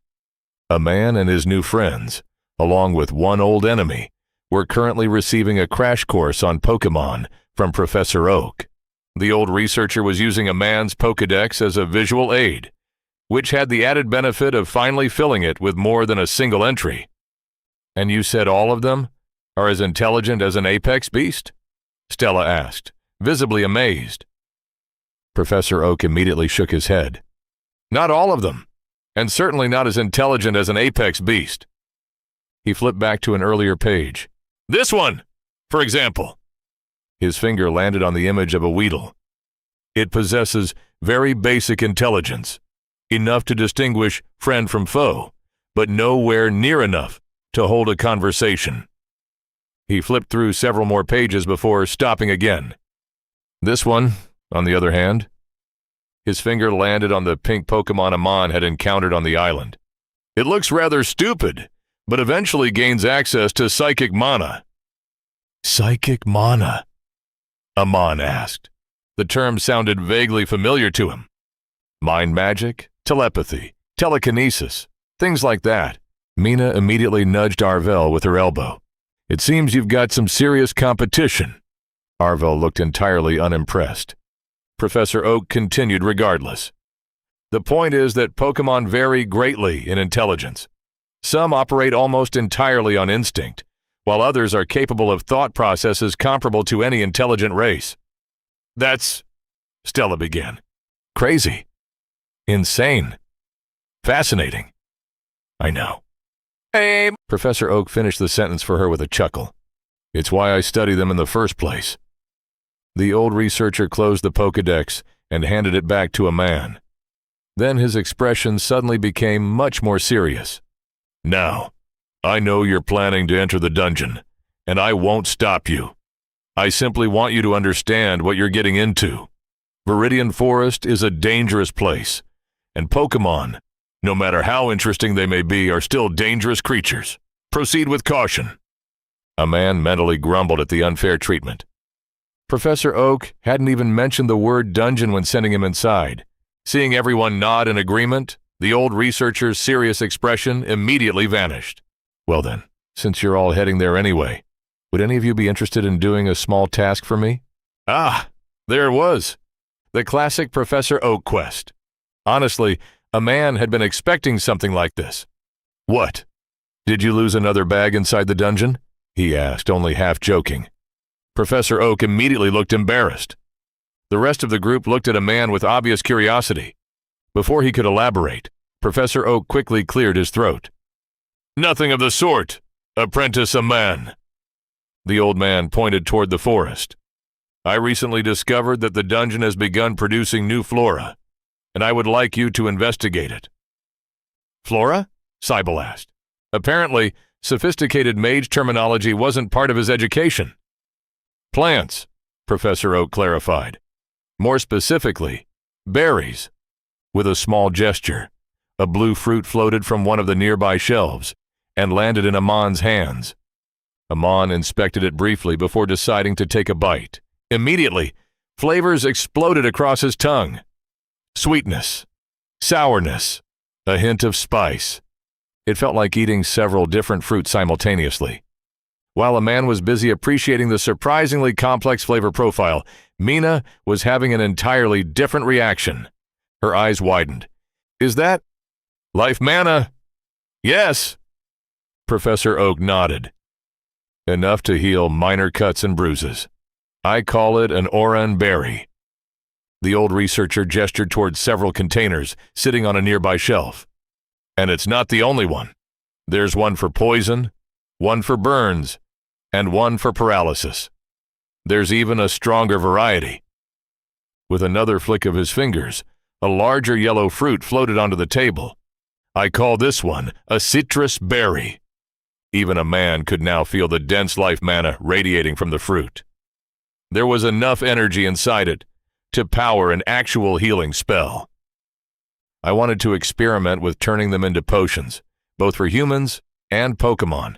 A man and his new friends, along with one old enemy, were currently receiving a crash course on Pokémon from Professor Oak. The old researcher was using a man's Pokédex as a visual aid, which had the added benefit of finally filling it with more than a single entry. And you said all of them are as intelligent as an apex beast? Stella asked, visibly amazed. Professor Oak immediately shook his head. Not all of them, and certainly not as intelligent as an apex beast. He flipped back to an earlier page. This one, for example. His finger landed on the image of a Weedle. It possesses very basic intelligence, enough to distinguish friend from foe, but nowhere near enough to hold a conversation. He flipped through several more pages before stopping again. This one, on the other hand, his finger landed on the pink Pokémon Amon had encountered on the island. It looks rather stupid, but eventually gains access to psychic mana. Psychic mana? Amon asked. The term sounded vaguely familiar to him. Mind magic, telepathy, telekinesis, things like that. Mina immediately nudged Arvel with her elbow. It seems you've got some serious competition. Arvel looked entirely unimpressed. Professor Oak continued regardless. The point is that Pokémon vary greatly in intelligence. Some operate almost entirely on instinct, while others are capable of thought processes comparable to any intelligent race. That's, Stella began. Crazy. Insane. Fascinating. I know. Hey. Professor Oak finished the sentence for her with a chuckle. It's why I study them in the first place. The old researcher closed the Pokédex and handed it back to a man. Then his expression suddenly became much more serious. Now, I know you're planning to enter the dungeon, and I won't stop you. I simply want you to understand what you're getting into. Viridian Forest is a dangerous place, and Pokémon, no matter how interesting they may be, are still dangerous creatures. Proceed with caution. A man mentally grumbled at the unfair treatment. Professor Oak hadn't even mentioned the word dungeon when sending him inside. Seeing everyone nod in agreement, the old researcher's serious expression immediately vanished. Well then, since you're all heading there anyway, would any of you be interested in doing a small task for me? Ah, there it was. The classic Professor Oak quest. Honestly, a man had been expecting something like this. What? Did you lose another bag inside the dungeon? He asked, only half joking. Professor Oak immediately looked embarrassed. The rest of the group looked at a man with obvious curiosity. Before he could elaborate, Professor Oak quickly cleared his throat. Nothing of the sort, Apprentice Amon. The old man pointed toward the forest. I recently discovered that the dungeon has begun producing new flora, and I would like you to investigate it. Flora? Cybele asked. Apparently, sophisticated mage terminology wasn't part of his education. Plants, Professor Oak clarified. More specifically, berries. With a small gesture, a blue fruit floated from one of the nearby shelves and landed in Amon's hands. Amon inspected it briefly before deciding to take a bite. Immediately, flavors exploded across his tongue. Sweetness, sourness, a hint of spice. It felt like eating several different fruits simultaneously. While a man was busy appreciating the surprisingly complex flavor profile, Mina was having an entirely different reaction. Her eyes widened. Is that life mana? Yes. Professor Oak nodded. Enough to heal minor cuts and bruises. I call it an Oran berry. The old researcher gestured towards several containers sitting on a nearby shelf. And it's not the only one. There's one for poison, one for burns, and one for paralysis. There's even a stronger variety. With another flick of his fingers, a larger yellow fruit floated onto the table. I call this one a citrus berry. Even a man could now feel the dense life mana radiating from the fruit. There was enough energy inside it to power an actual healing spell. I wanted to experiment with turning them into potions, both for humans and Pokémon,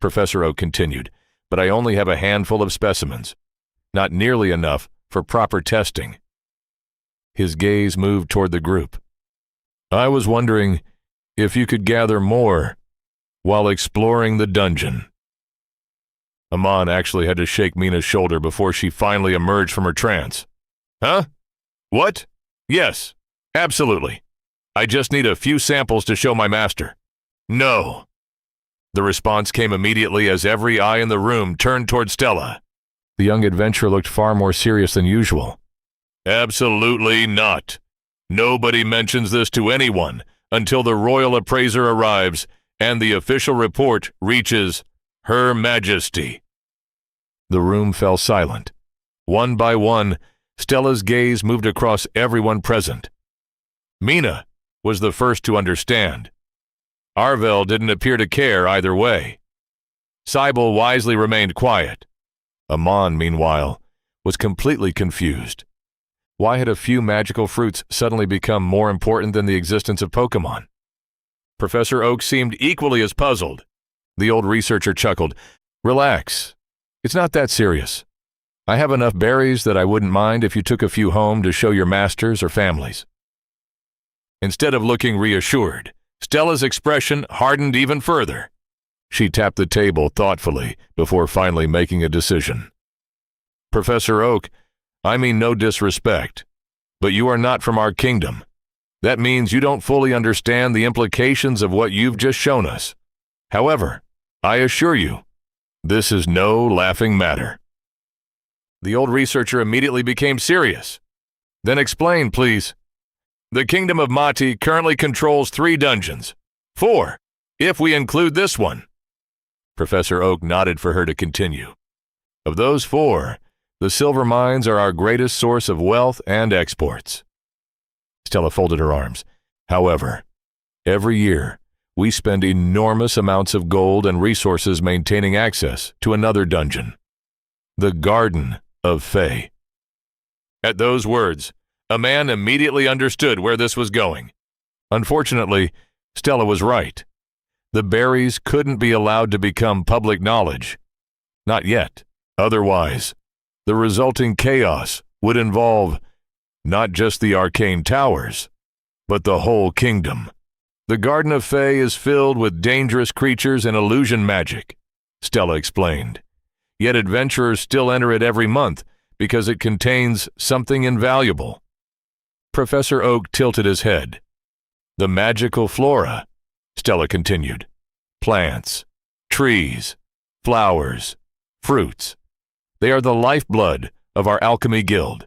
Professor Oak continued, but I only have a handful of specimens, not nearly enough for proper testing. His gaze moved toward the group. I was wondering if you could gather more while exploring the dungeon. Amon actually had to shake Mina's shoulder before she finally emerged from her trance. Huh? What? Yes, absolutely. I just need a few samples to show my master. No. The response came immediately as every eye in the room turned toward Stella. The young adventurer looked far more serious than usual. Absolutely not. Nobody mentions this to anyone until the royal appraiser arrives and the official report reaches Her Majesty. The room fell silent. One by one, Stella's gaze moved across everyone present. Mina was the first to understand. Arvel didn't appear to care either way. Cybele wisely remained quiet. Amon, meanwhile, was completely confused. Why had a few magical fruits suddenly become more important than the existence of Pokémon? Professor Oak seemed equally as puzzled. The old researcher chuckled. Relax. It's not that serious. I have enough berries that I wouldn't mind if you took a few home to show your masters or families. Instead of looking reassured, Stella's expression hardened even further. She tapped the table thoughtfully before finally making a decision. Professor Oak, I mean no disrespect, but you are not from our kingdom. That means you don't fully understand the implications of what you've just shown us. However, I assure you, this is no laughing matter. The old researcher immediately became serious. Then explain, please. The Kingdom of Mati currently controls 3 dungeons. 4, if we include this one. Professor Oak nodded for her to continue. Of those 4, the silver mines are our greatest source of wealth and exports. Stella folded her arms. However, every year, we spend enormous amounts of gold and resources maintaining access to another dungeon, the Garden of Fae. At those words, a man immediately understood where this was going. Unfortunately, Stella was right. The berries couldn't be allowed to become public knowledge. Not yet. Otherwise, the resulting chaos would involve not just the arcane towers, but the whole kingdom. The Garden of Fae is filled with dangerous creatures and illusion magic, Stella explained. Yet adventurers still enter it every month because it contains something invaluable. Professor Oak tilted his head. The magical flora, Stella continued. Plants, trees, flowers, fruits. They are the lifeblood of our alchemy guild.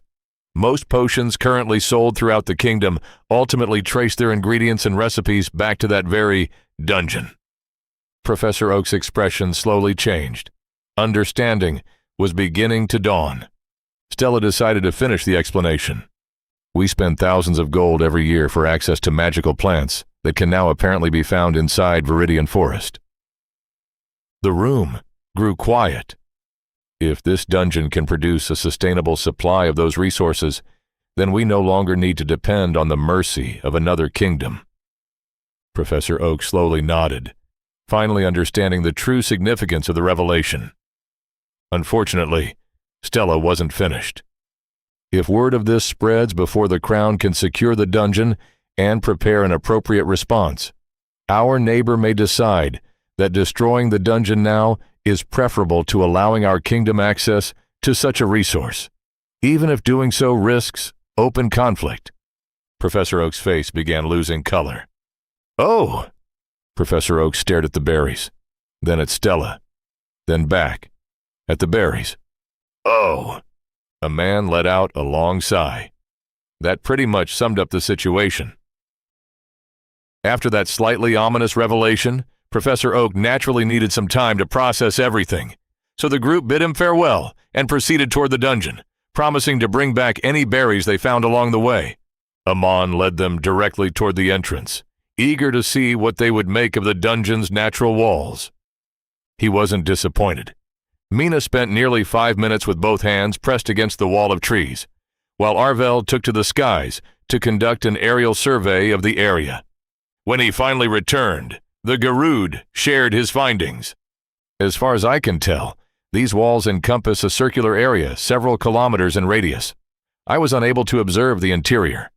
Most potions currently sold throughout the kingdom ultimately trace their ingredients and recipes back to that very dungeon. Professor Oak's expression slowly changed. Understanding was beginning to dawn. Stella decided to finish the explanation. We spend thousands of gold every year for access to magical plants that can now apparently be found inside Viridian Forest. The room grew quiet. If this dungeon can produce a sustainable supply of those resources, then we no longer need to depend on the mercy of another kingdom. Professor Oak slowly nodded, finally understanding the true significance of the revelation. Unfortunately, Stella wasn't finished. If word of this spreads before the crown can secure the dungeon and prepare an appropriate response, our neighbor may decide that destroying the dungeon now is preferable to allowing our kingdom access to such a resource, even if doing so risks open conflict. Professor Oak's face began losing color. Oh! Professor Oak stared at the berries, then at Stella, then back at the berries. Oh! A man let out a long sigh. That pretty much summed up the situation. After that slightly ominous revelation, Professor Oak naturally needed some time to process everything, so the group bid him farewell and proceeded toward the dungeon, promising to bring back any berries they found along the way. Amon led them directly toward the entrance, eager to see what they would make of the dungeon's natural walls. He wasn't disappointed. Mina spent nearly 5 minutes with both hands pressed against the wall of trees, while Arvel took to the skies to conduct an aerial survey of the area. When he finally returned, the Garud shared his findings. As far as I can tell, these walls encompass a circular area several kilometers in radius. I was unable to observe the interior.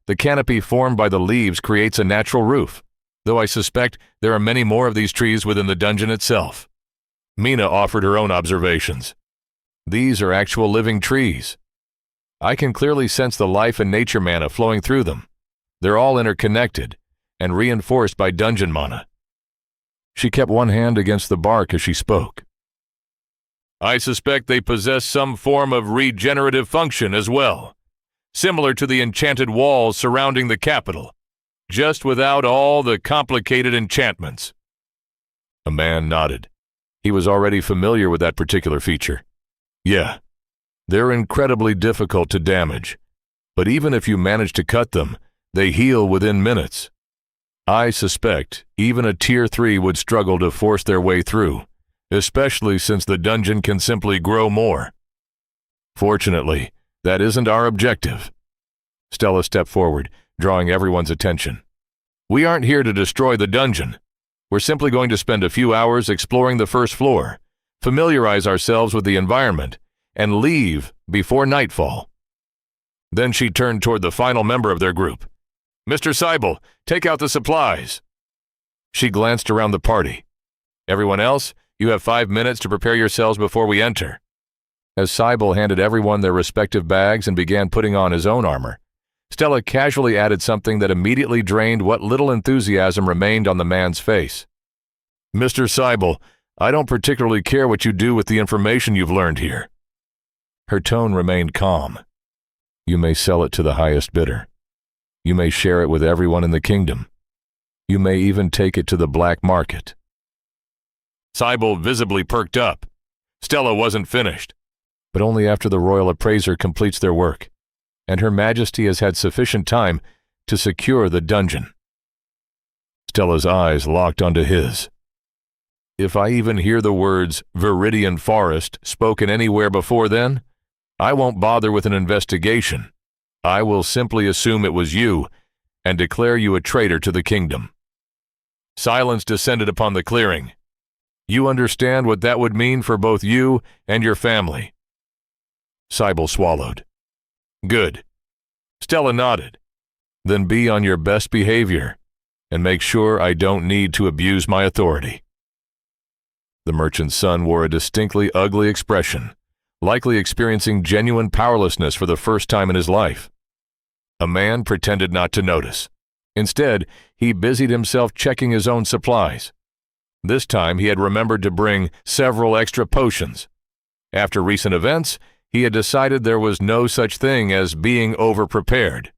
The canopy formed by the leaves creates a natural roof, though I suspect there are many more of these trees within the dungeon itself. Mina offered her own observations. These are actual living trees. I can clearly sense the life and nature mana flowing through them. They're all interconnected and reinforced by dungeon mana. She kept one hand against the bark as she spoke. I suspect they possess some form of regenerative function as well, similar to the enchanted walls surrounding the capital, just without all the complicated enchantments. A man nodded. He was already familiar with that particular feature. Yeah, they're incredibly difficult to damage, but even if you manage to cut them, they heal within minutes. I suspect even a Tier 3 would struggle to force their way through, especially since the dungeon can simply grow more. Fortunately, that isn't our objective. Stella stepped forward, drawing everyone's attention. We aren't here to destroy the dungeon. We're simply going to spend a few hours exploring the first floor, familiarize ourselves with the environment, and leave before nightfall. Then she turned toward the final member of their group. Mr. Seibel, take out the supplies. She glanced around the party. Everyone else, you have 5 minutes to prepare yourselves before we enter. As Seibel handed everyone their respective bags and began putting on his own armor, Stella casually added something that immediately drained what little enthusiasm remained on the man's face. Mr. Seibel, I don't particularly care what you do with the information you've learned here. Her tone remained calm. You may sell it to the highest bidder. You may share it with everyone in the kingdom. You may even take it to the black market. Seibel visibly perked up. Stella wasn't finished. But only after the royal appraiser completes their work, and Her Majesty has had sufficient time to secure the dungeon. Stella's eyes locked onto his. If I even hear the words Viridian Forest spoken anywhere before then, I won't bother with an investigation. I will simply assume it was you and declare you a traitor to the kingdom. Silence descended upon the clearing. You understand what that would mean for both you and your family. Seibel swallowed. Good. Stella nodded. Then be on your best behavior and make sure I don't need to abuse my authority. The merchant's son wore a distinctly ugly expression, likely experiencing genuine powerlessness for the first time in his life. A man pretended not to notice. Instead, he busied himself checking his own supplies. This time he had remembered to bring several extra potions. After recent events, he had decided there was no such thing as being over-prepared.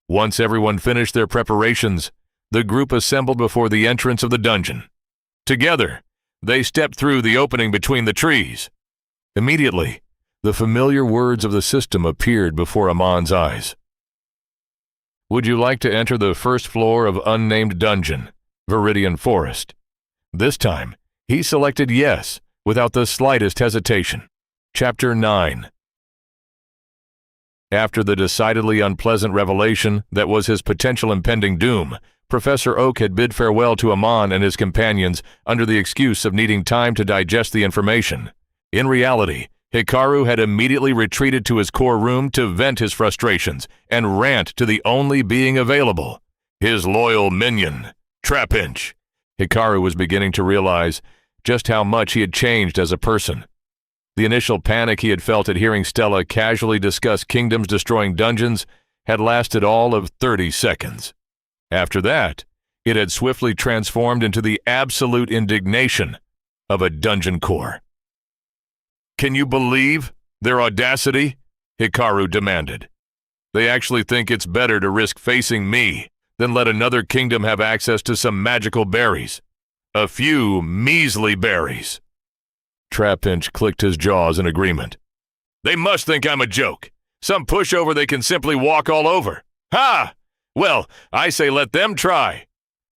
Once everyone finished their preparations, the group assembled before the entrance of the dungeon. Together, they stepped through the opening between the trees. Immediately, the familiar words of the system appeared before Amon's eyes. Would you like to enter the first floor of unnamed dungeon, Viridian Forest? This time, he selected yes, without the slightest hesitation. Chapter 9. After the decidedly unpleasant revelation that was his potential impending doom, Professor Oak had bid farewell to Amon and his companions under the excuse of needing time to digest the information. In reality, Hikaru had immediately retreated to his core room to vent his frustrations and rant to the only being available, his loyal minion, Trapinch. Hikaru was beginning to realize just how much he had changed as a person. The initial panic he had felt at hearing Stella casually discuss kingdoms destroying dungeons had lasted all of 30 seconds. After that, it had swiftly transformed into the absolute indignation of a dungeon core. Can you believe their audacity? Hikaru demanded. They actually think it's better to risk facing me than let another kingdom have access to some magical berries. A few measly berries. Trapinch clicked his jaws in agreement. They must think I'm a joke. Some pushover they can simply walk all over. Ha! Well, I say let them try.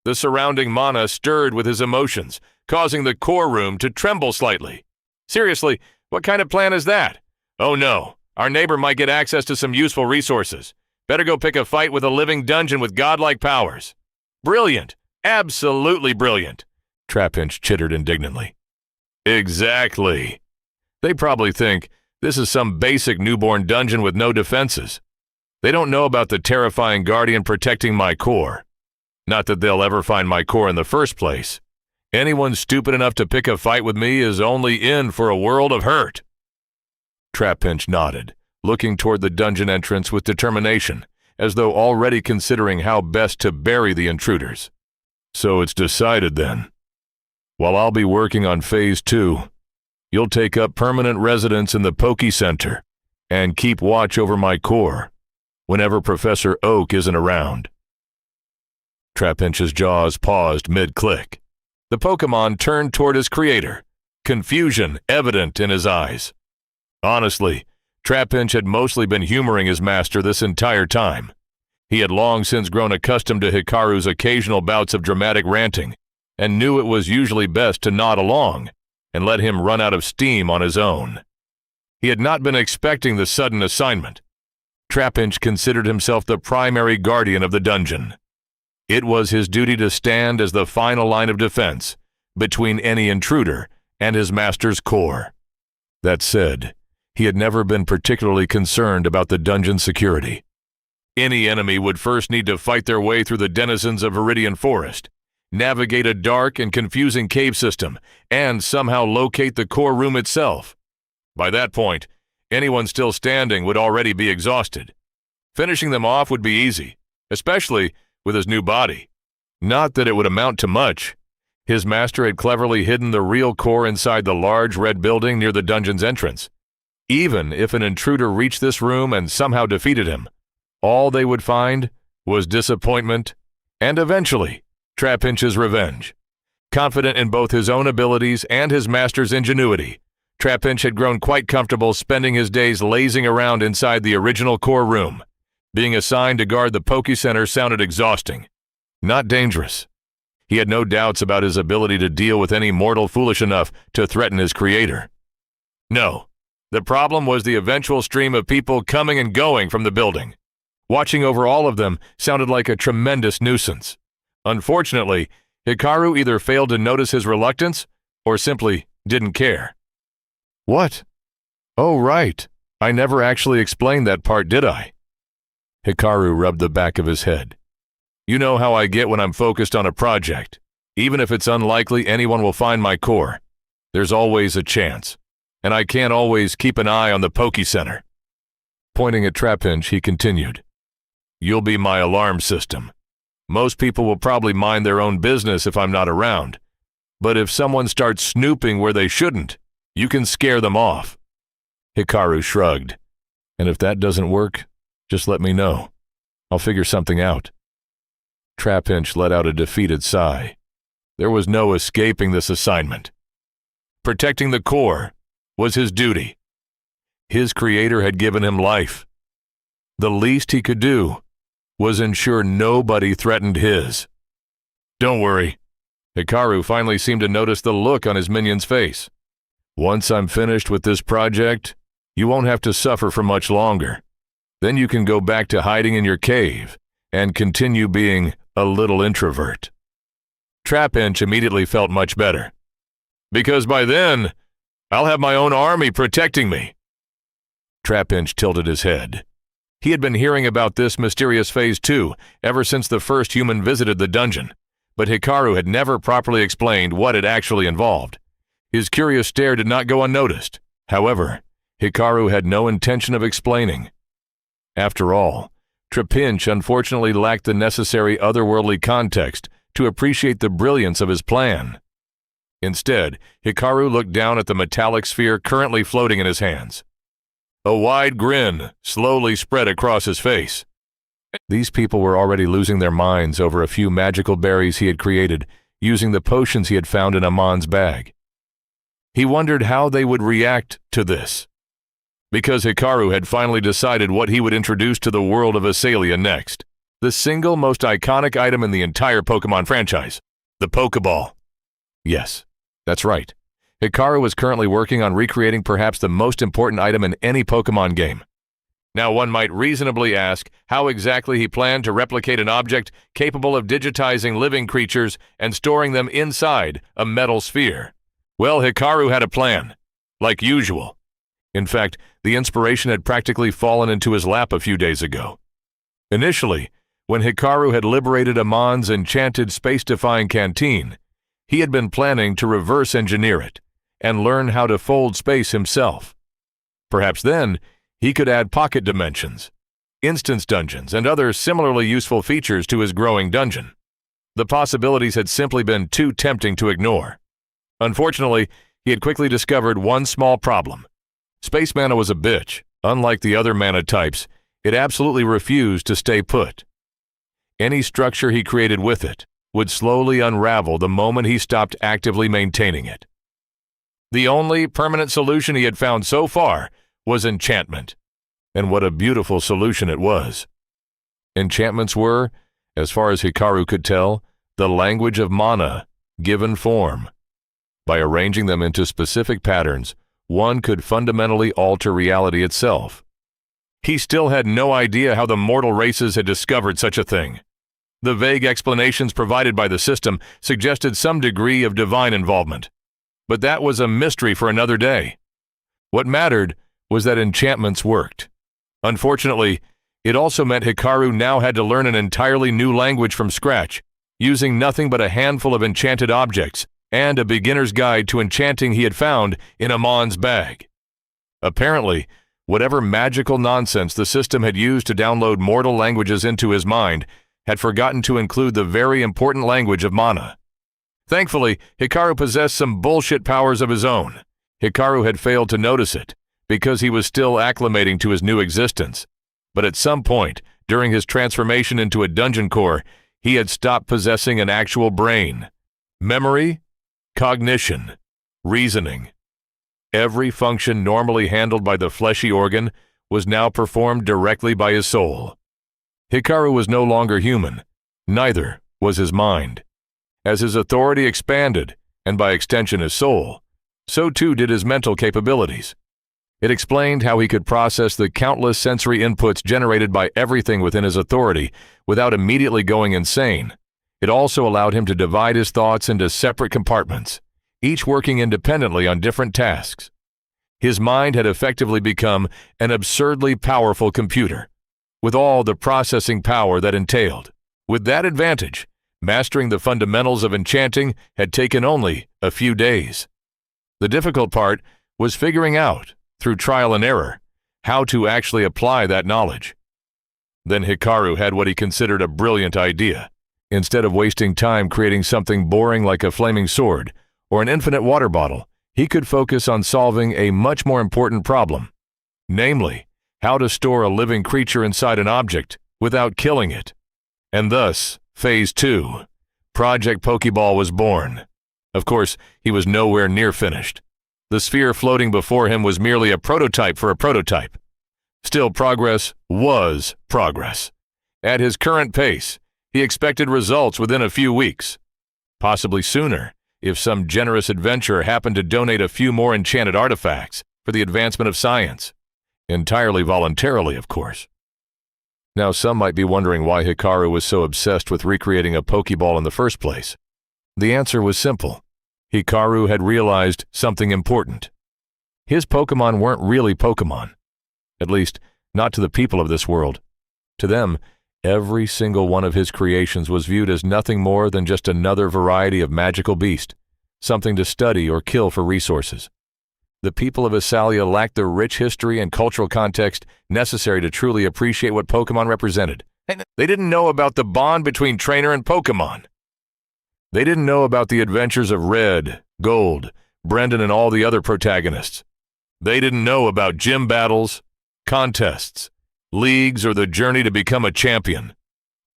The surrounding mana stirred with his emotions, causing the core room to tremble slightly. Seriously, what kind of plan is that? Oh no, our neighbor might get access to some useful resources. Better go pick a fight with a living dungeon with godlike powers. Brilliant, absolutely brilliant, Trapinch chittered indignantly. Exactly. They probably think this is some basic newborn dungeon with no defenses. They don't know about the terrifying guardian protecting my core. Not that they'll ever find my core in the first place. Anyone stupid enough to pick a fight with me is only in for a world of hurt. Trapinch nodded, looking toward the dungeon entrance with determination, as though already considering how best to bury the intruders. So it's decided then. While I'll be working on Phase 2, you'll take up permanent residence in the Poké Center and keep watch over my core whenever Professor Oak isn't around. Trapinch's jaws paused mid-click. The Pokémon turned toward his creator, confusion evident in his eyes. Honestly, Trapinch had mostly been humoring his master this entire time. He had long since grown accustomed to Hikaru's occasional bouts of dramatic ranting, and knew it was usually best to nod along and let him run out of steam on his own. He had not been expecting the sudden assignment. Trapinch considered himself the primary guardian of the dungeon. It was his duty to stand as the final line of defense between any intruder and his master's core. That said, he had never been particularly concerned about the dungeon's security. Any enemy would first need to fight their way through the denizens of Viridian Forest, navigate a dark and confusing cave system, and somehow locate the core room itself. By that point, anyone still standing would already be exhausted. Finishing them off would be easy, especially with his new body. Not that it would amount to much. His master had cleverly hidden the real core inside the large red building near the dungeon's entrance. Even if an intruder reached this room and somehow defeated him, all they would find was disappointment and eventually Trapinch's revenge. Confident in both his own abilities and his master's ingenuity, Trapinch had grown quite comfortable spending his days lazing around inside the original core room. Being assigned to guard the Poké Center sounded exhausting, not dangerous. He had no doubts about his ability to deal with any mortal foolish enough to threaten his creator. No, the problem was the eventual stream of people coming and going from the building. Watching over all of them sounded like a tremendous nuisance. Unfortunately, Hikaru either failed to notice his reluctance or simply didn't care. What? Oh, right. I never actually explained that part, did I? Hikaru rubbed the back of his head. You know how I get when I'm focused on a project. Even if it's unlikely anyone will find my core, there's always a chance, and I can't always keep an eye on the Poké Center. Pointing at Trapinch, he continued. You'll be my alarm system. Most people will probably mind their own business if I'm not around, but if someone starts snooping where they shouldn't, you can scare them off. Hikaru shrugged. And if that doesn't work, just let me know. I'll figure something out. Trapinch let out a defeated sigh. There was no escaping this assignment. Protecting the core was his duty. His creator had given him life. The least he could do was ensure nobody threatened his. Don't worry. Hikaru finally seemed to notice the look on his minion's face. Once I'm finished with this project, you won't have to suffer for much longer. Then you can go back to hiding in your cave and continue being a little introvert. Trapinch immediately felt much better. Because by then, I'll have my own army protecting me. Trapinch tilted his head. He had been hearing about this mysterious Phase 2 ever since the first human visited the dungeon, but Hikaru had never properly explained what it actually involved. His curious stare did not go unnoticed. However, Hikaru had no intention of explaining. After all, Trapinch unfortunately lacked the necessary otherworldly context to appreciate the brilliance of his plan. Instead, Hikaru looked down at the metallic sphere currently floating in his hands. A wide grin slowly spread across his face. These people were already losing their minds over a few magical berries he had created using the potions he had found in Amon's bag. He wondered how they would react to this. Because Hikaru had finally decided what he would introduce to the world of Esalia next, the single most iconic item in the entire Pokémon franchise, the Pokéball. Yes, that's right. Hikaru was currently working on recreating perhaps the most important item in any Pokémon game. Now one might reasonably ask how exactly he planned to replicate an object capable of digitizing living creatures and storing them inside a metal sphere. Well, Hikaru had a plan, like usual. In fact, the inspiration had practically fallen into his lap a few days ago. Initially, when Hikaru had liberated Amon's enchanted space-defying canteen, he had been planning to reverse engineer it and learn how to fold space himself. Perhaps then, he could add pocket dimensions, instance dungeons, and other similarly useful features to his growing dungeon. The possibilities had simply been too tempting to ignore. Unfortunately, he had quickly discovered one small problem. Space mana was a bitch. Unlike the other mana types, it absolutely refused to stay put. Any structure he created with it would slowly unravel the moment he stopped actively maintaining it. The only permanent solution he had found so far was enchantment. And what a beautiful solution it was. Enchantments were, as far as Hikaru could tell, the language of mana, given form. By arranging them into specific patterns, one could fundamentally alter reality itself. He still had no idea how the mortal races had discovered such a thing. The vague explanations provided by the system suggested some degree of divine involvement. But that was a mystery for another day. What mattered was that enchantments worked. Unfortunately, it also meant Hikaru now had to learn an entirely new language from scratch, using nothing but a handful of enchanted objects and a beginner's guide to enchanting he had found in Amon's bag. Apparently, whatever magical nonsense the system had used to download mortal languages into his mind had forgotten to include the very important language of mana. Thankfully, Hikaru possessed some bullshit powers of his own. Hikaru had failed to notice it, because he was still acclimating to his new existence. But at some point, during his transformation into a dungeon core, he had stopped possessing an actual brain. Memory, cognition, reasoning. Every function normally handled by the fleshy organ was now performed directly by his soul. Hikaru was no longer human, neither was his mind. As his authority expanded, and by extension his soul, so too did his mental capabilities. It explained how he could process the countless sensory inputs generated by everything within his authority without immediately going insane. It also allowed him to divide his thoughts into separate compartments, each working independently on different tasks. His mind had effectively become an absurdly powerful computer, with all the processing power that entailed. With that advantage, mastering the fundamentals of enchanting had taken only a few days. The difficult part was figuring out, through trial and error, how to actually apply that knowledge. Then Hikaru had what he considered a brilliant idea. Instead of wasting time creating something boring like a flaming sword or an infinite water bottle, he could focus on solving a much more important problem, namely, how to store a living creature inside an object without killing it. And thus, Phase 2, Project Pokéball was born. Of course, he was nowhere near finished. The sphere floating before him was merely a prototype for a prototype. Still, progress was progress. At his current pace, he expected results within a few weeks, possibly sooner if some generous adventurer happened to donate a few more enchanted artifacts for the advancement of science. Entirely voluntarily, of course. Now, some might be wondering why Hikaru was so obsessed with recreating a Pokéball in the first place. The answer was simple. Hikaru had realized something important. His Pokémon weren't really Pokémon. At least, not to the people of this world. To them, every single one of his creations was viewed as nothing more than just another variety of magical beast, something to study or kill for resources. The people of Esalia lacked the rich history and cultural context necessary to truly appreciate what Pokémon represented. They didn't know about the bond between trainer and Pokémon. They didn't know about the adventures of Red, Gold, Brendan, and all the other protagonists. They didn't know about gym battles, contests, leagues, or the journey to become a champion.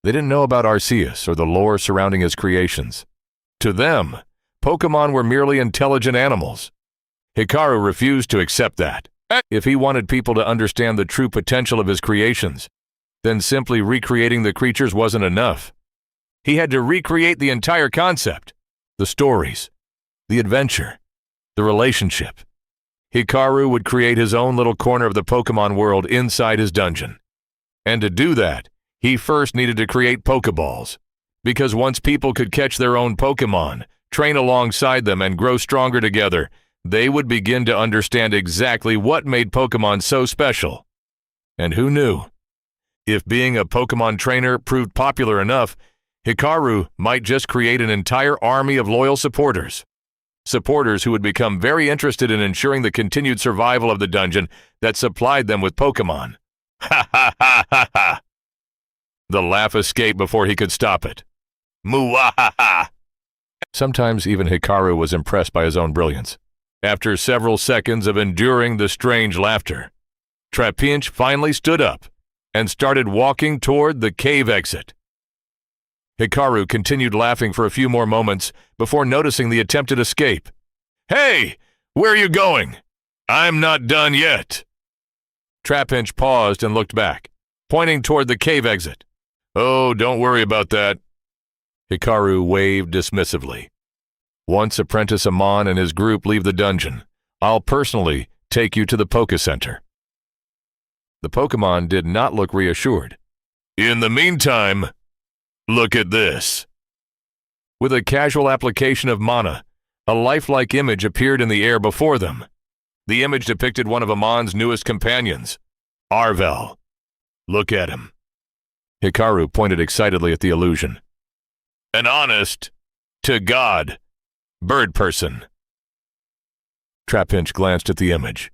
They didn't know about Arceus or the lore surrounding his creations. To them, Pokémon were merely intelligent animals. Hikaru refused to accept that. If he wanted people to understand the true potential of his creations, then simply recreating the creatures wasn't enough. He had to recreate the entire concept, the stories, the adventure, the relationship. Hikaru would create his own little corner of the Pokémon world inside his dungeon. And to do that, he first needed to create Pokeballs, because once people could catch their own Pokémon, train alongside them, and grow stronger together, they would begin to understand exactly what made Pokémon so special. And who knew? If being a Pokémon trainer proved popular enough, Hikaru might just create an entire army of loyal supporters. Supporters who would become very interested in ensuring the continued survival of the dungeon that supplied them with Pokémon. Ha ha ha ha ha! The laugh escaped before he could stop it. Muahaha! Sometimes even Hikaru was impressed by his own brilliance. After several seconds of enduring the strange laughter, Trapinch finally stood up and started walking toward the cave exit. Hikaru continued laughing for a few more moments before noticing the attempted escape. "Hey! Where are you going? I'm not done yet." Trapinch paused and looked back, pointing toward the cave exit. "Oh, don't worry about that." Hikaru waved dismissively. "Once Apprentice Amon and his group leave the dungeon, I'll personally take you to the Poké Center." The Pokémon did not look reassured. "In the meantime, look at this." With a casual application of mana, a lifelike image appeared in the air before them. The image depicted one of Amon's newest companions, Arvel. "Look at him." Hikaru pointed excitedly at the illusion. "An honest, to God, bird person." Trapinch glanced at the image,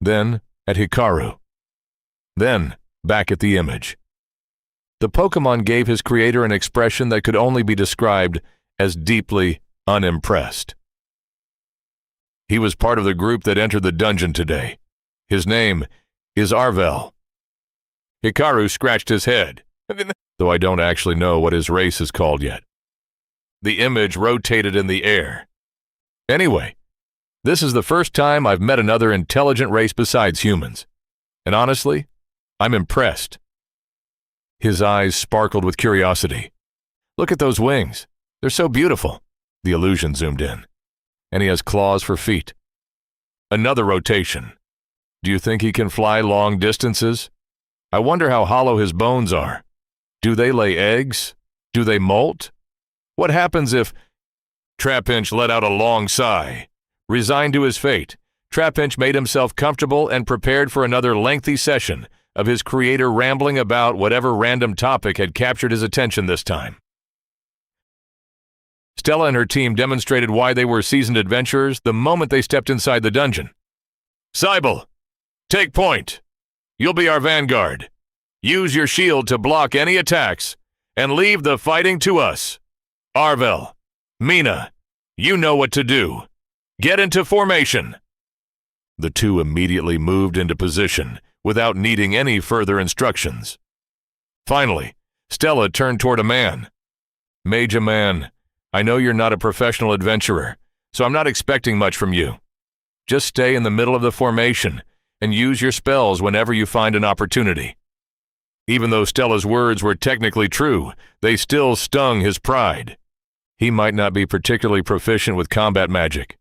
then at Hikaru, then back at the image. The Pokémon gave his creator an expression that could only be described as deeply unimpressed. He was part of the group that entered the dungeon today. His name is Arvel. Hikaru scratched his head, though I don't actually know what his race is called yet. The image rotated in the air. Anyway, this is the first time I've met another intelligent race besides humans. And honestly, I'm impressed. His eyes sparkled with curiosity. "Look at those wings. They're so beautiful." The illusion zoomed in. "And he has claws for feet." Another rotation. "Do you think he can fly long distances? I wonder how hollow his bones are. Do they lay eggs? Do they molt? What happens if—" Trapinch let out a long sigh. Resigned to his fate, Trapinch made himself comfortable and prepared for another lengthy session of his creator rambling about whatever random topic had captured his attention this time. Stella and her team demonstrated why they were seasoned adventurers the moment they stepped inside the dungeon. "Cybele, take point. You'll be our vanguard. Use your shield to block any attacks, and leave the fighting to us. Arvel, Mina, you know what to do. Get into formation." The two immediately moved into position without needing any further instructions. Finally, Stella turned toward a man. "Mage Man, I know you're not a professional adventurer, so I'm not expecting much from you. Just stay in the middle of the formation and use your spells whenever you find an opportunity." Even though Stella's words were technically true, they still stung his pride. He might not be particularly proficient with combat magic,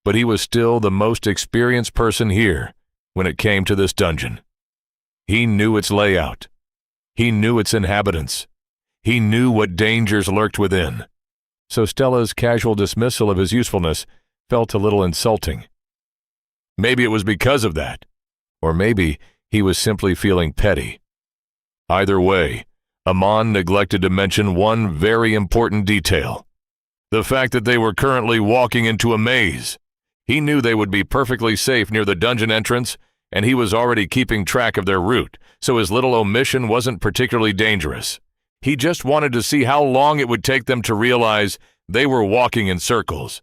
but he was still the most experienced person here when it came to this dungeon. He knew its layout. He knew its inhabitants. He knew what dangers lurked within. So Stella's casual dismissal of his usefulness felt a little insulting. Maybe it was because of that, or maybe he was simply feeling petty. Either way, Amon neglected to mention one very important detail: the fact that they were currently walking into a maze. He knew they would be perfectly safe near the dungeon entrance, and he was already keeping track of their route, so his little omission wasn't particularly dangerous. He just wanted to see how long it would take them to realize they were walking in circles.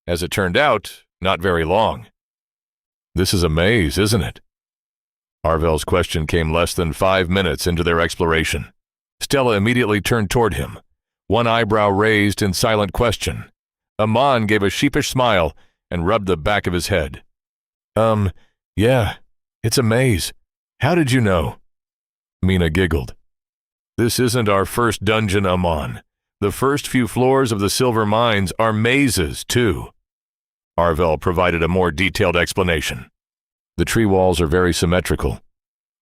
As it turned out, not very long. "This is a maze, isn't it?" Arvel's question came less than 5 minutes into their exploration. Stella immediately turned toward him, one eyebrow raised in silent question. Amon gave a sheepish smile and rubbed the back of his head. Yeah, it's a maze. How did you know?" Mina giggled. This isn't our first dungeon, Amon. The first few floors of the Silver Mines are mazes, too. Arvel provided a more detailed explanation. The tree walls are very symmetrical.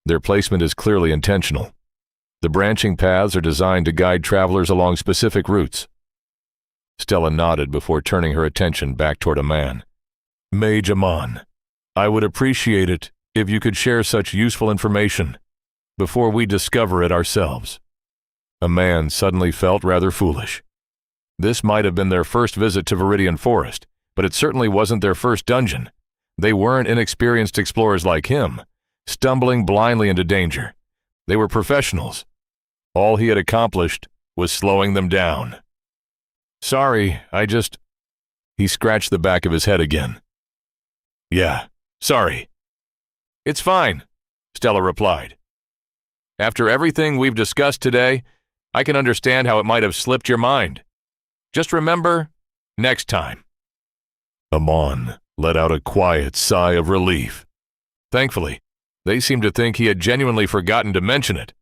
Their placement is clearly intentional. The branching paths are designed to guide travelers along specific routes. Stella nodded before turning her attention back toward a man. Mage Amon, I would appreciate it if you could share such useful information before we discover it ourselves. A man suddenly felt rather foolish. This might have been their first visit to Viridian Forest, but it certainly wasn't their first dungeon. They weren't inexperienced explorers like him, stumbling blindly into danger. They were professionals. All he had accomplished was slowing them down. Sorry, He scratched the back of his head again. Yeah, sorry. It's fine, Stella replied. After everything we've discussed today, I can understand how it might have slipped your mind. Just remember, next time. Amon let out a quiet sigh of relief. Thankfully, they seemed to think he had genuinely forgotten to mention it.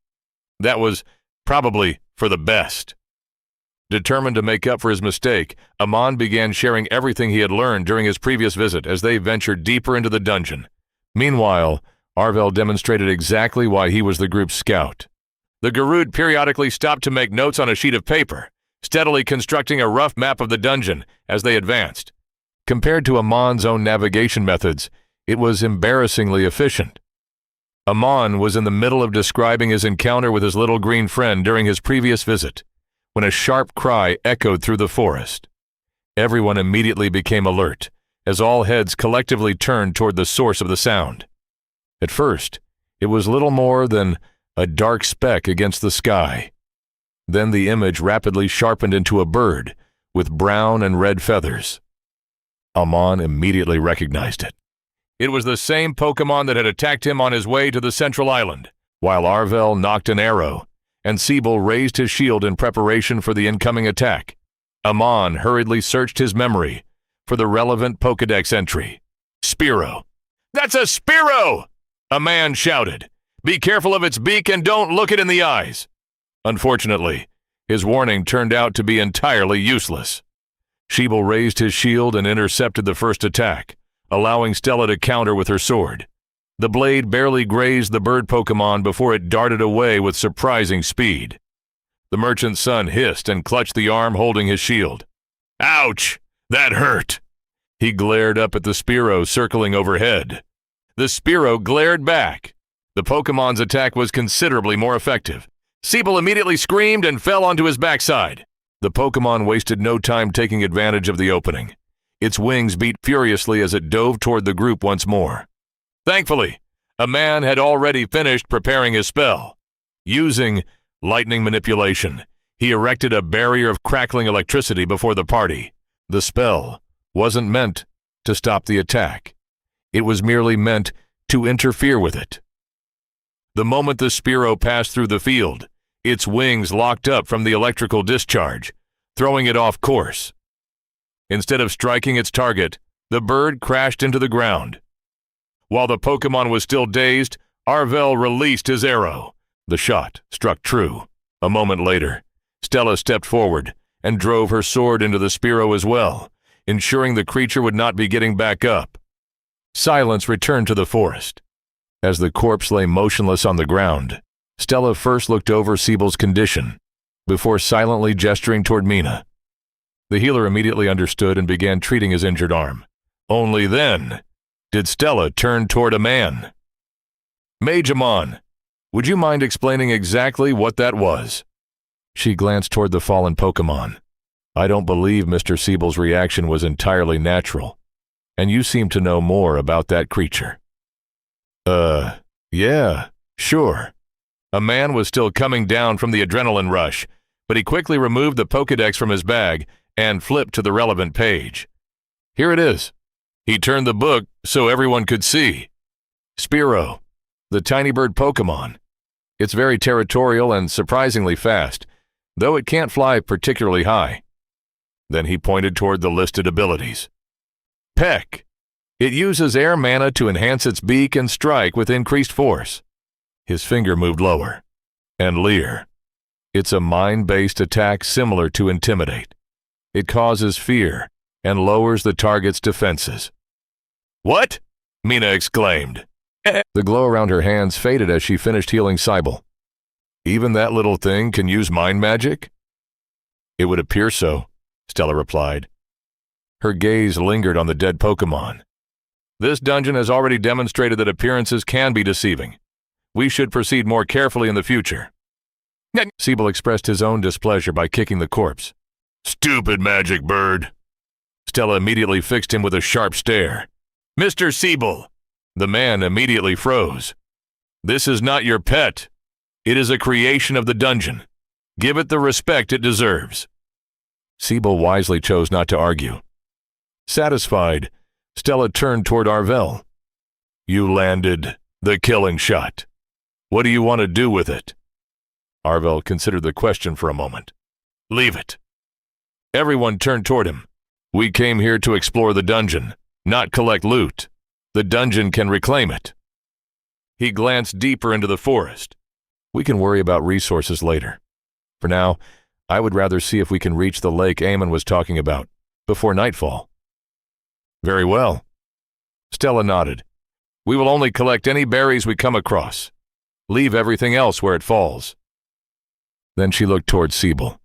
That was probably for the best. Determined to make up for his mistake, Amon began sharing everything he had learned during his previous visit as they ventured deeper into the dungeon. Meanwhile, Arvel demonstrated exactly why he was the group's scout. The Garud periodically stopped to make notes on a sheet of paper, steadily constructing a rough map of the dungeon as they advanced. Compared to Amon's own navigation methods, it was embarrassingly efficient. Amon was in the middle of describing his encounter with his little green friend during his previous visit, when a sharp cry echoed through the forest. Everyone immediately became alert, as all heads collectively turned toward the source of the sound. At first, it was little more than a dark speck against the sky. Then the image rapidly sharpened into a bird with brown and red feathers. Amon immediately recognized it. It was the same Pokémon that had attacked him on his way to the central island, while Arvel nocked an arrow, and Siebel raised his shield in preparation for the incoming attack. Amon hurriedly searched his memory for the relevant Pokédex entry. Spearow. That's a Spearow! A man shouted. Be careful of its beak and don't look it in the eyes. Unfortunately, his warning turned out to be entirely useless. Siebel raised his shield and intercepted the first attack, allowing Stella to counter with her sword. The blade barely grazed the bird Pokémon before it darted away with surprising speed. The merchant's son hissed and clutched the arm holding his shield. Ouch! That hurt! He glared up at the Spearow circling overhead. The Spearow glared back. The Pokémon's attack was considerably more effective. Siebel immediately screamed and fell onto his backside. The Pokémon wasted no time taking advantage of the opening. Its wings beat furiously as it dove toward the group once more. Thankfully, a man had already finished preparing his spell. Using lightning manipulation, he erected a barrier of crackling electricity before the party. The spell wasn't meant to stop the attack. It was merely meant to interfere with it. The moment the Spearow passed through the field, its wings locked up from the electrical discharge, throwing it off course. Instead of striking its target, the bird crashed into the ground. While the Pokémon was still dazed, Arvel released his arrow. The shot struck true. A moment later, Stella stepped forward and drove her sword into the Spearow as well, ensuring the creature would not be getting back up. Silence returned to the forest. As the corpse lay motionless on the ground, Stella first looked over Siebel's condition, before silently gesturing toward Mina. The healer immediately understood and began treating his injured arm. Only then did Stella turn toward a man. Mage Amon, would you mind explaining exactly what that was? She glanced toward the fallen Pokémon. I don't believe Mr. Siebel's reaction was entirely natural, and you seem to know more about that creature. Yeah, sure. A man was still coming down from the adrenaline rush, but he quickly removed the Pokédex from his bag and flipped to the relevant page. Here it is. He turned the book so everyone could see. Spearow, the tiny bird Pokémon. It's very territorial and surprisingly fast, though it can't fly particularly high. Then he pointed toward the listed abilities. Peck. It uses air mana to enhance its beak and strike with increased force. His finger moved lower. and leer. It's a mind-based attack similar to Intimidate. It causes fear and lowers the target's defenses. What? Mina exclaimed. The glow around her hands faded as she finished healing Cybele. Even that little thing can use mind magic? It would appear so, Stella replied. Her gaze lingered on the dead Pokémon. This dungeon has already demonstrated that appearances can be deceiving. We should proceed more carefully in the future. Cybele expressed his own displeasure by kicking the corpse. Stupid magic bird. Stella immediately fixed him with a sharp stare. Mr. Cybele! The man immediately froze. This is not your pet. It is a creation of the dungeon. Give it the respect it deserves. Cybele wisely chose not to argue. Satisfied, Stella turned toward Arvel. You landed the killing shot. What do you want to do with it? Arvel considered the question for a moment. Leave it. Everyone turned toward him. We came here to explore the dungeon, not collect loot. The dungeon can reclaim it. He glanced deeper into the forest. We can worry about resources later. For now, I would rather see if we can reach the lake Eamon was talking about, before nightfall. Very well. Stella nodded. We will only collect any berries we come across. Leave everything else where it falls. Then she looked towards Cybele.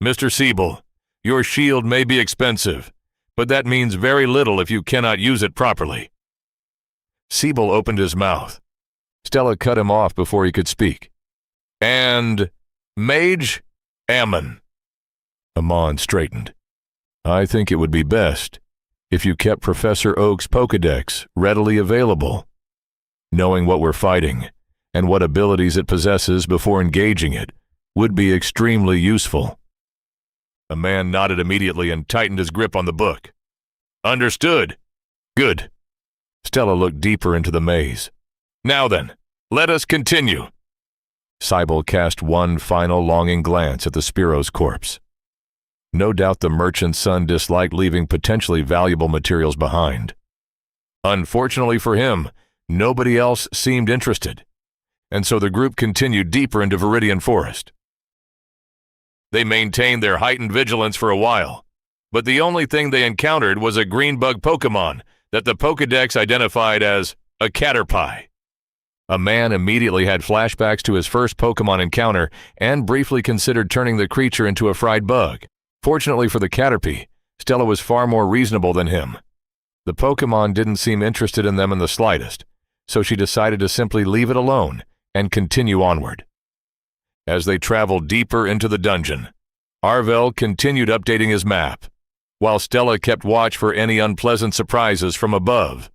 Mr. Cybele, your shield may be expensive, but that means very little if you cannot use it properly. Cybele opened his mouth. Stella cut him off before he could speak. And Mage Ammon. Amon straightened. I think it would be best if you kept Professor Oak's Pokédex readily available. Knowing what we're fighting and what abilities it possesses before engaging it would be extremely useful. A man nodded immediately and tightened his grip on the book. Understood. Good. Stella looked deeper into the maze. Now then, let us continue. Cybele cast one final longing glance at the Spearo's corpse. No doubt the merchant's son disliked leaving potentially valuable materials behind. Unfortunately for him, nobody else seemed interested, and so the group continued deeper into Viridian Forest. They maintained their heightened vigilance for a while, but the only thing they encountered was a green bug Pokémon that the Pokédex identified as a Caterpie. A man immediately had flashbacks to his first Pokémon encounter and briefly considered turning the creature into a fried bug. Fortunately for the Caterpie, Stella was far more reasonable than him. The Pokémon didn't seem interested in them in the slightest, so she decided to simply leave it alone and continue onward. As they traveled deeper into the dungeon, Arvel continued updating his map, while Stella kept watch for any unpleasant surprises from above.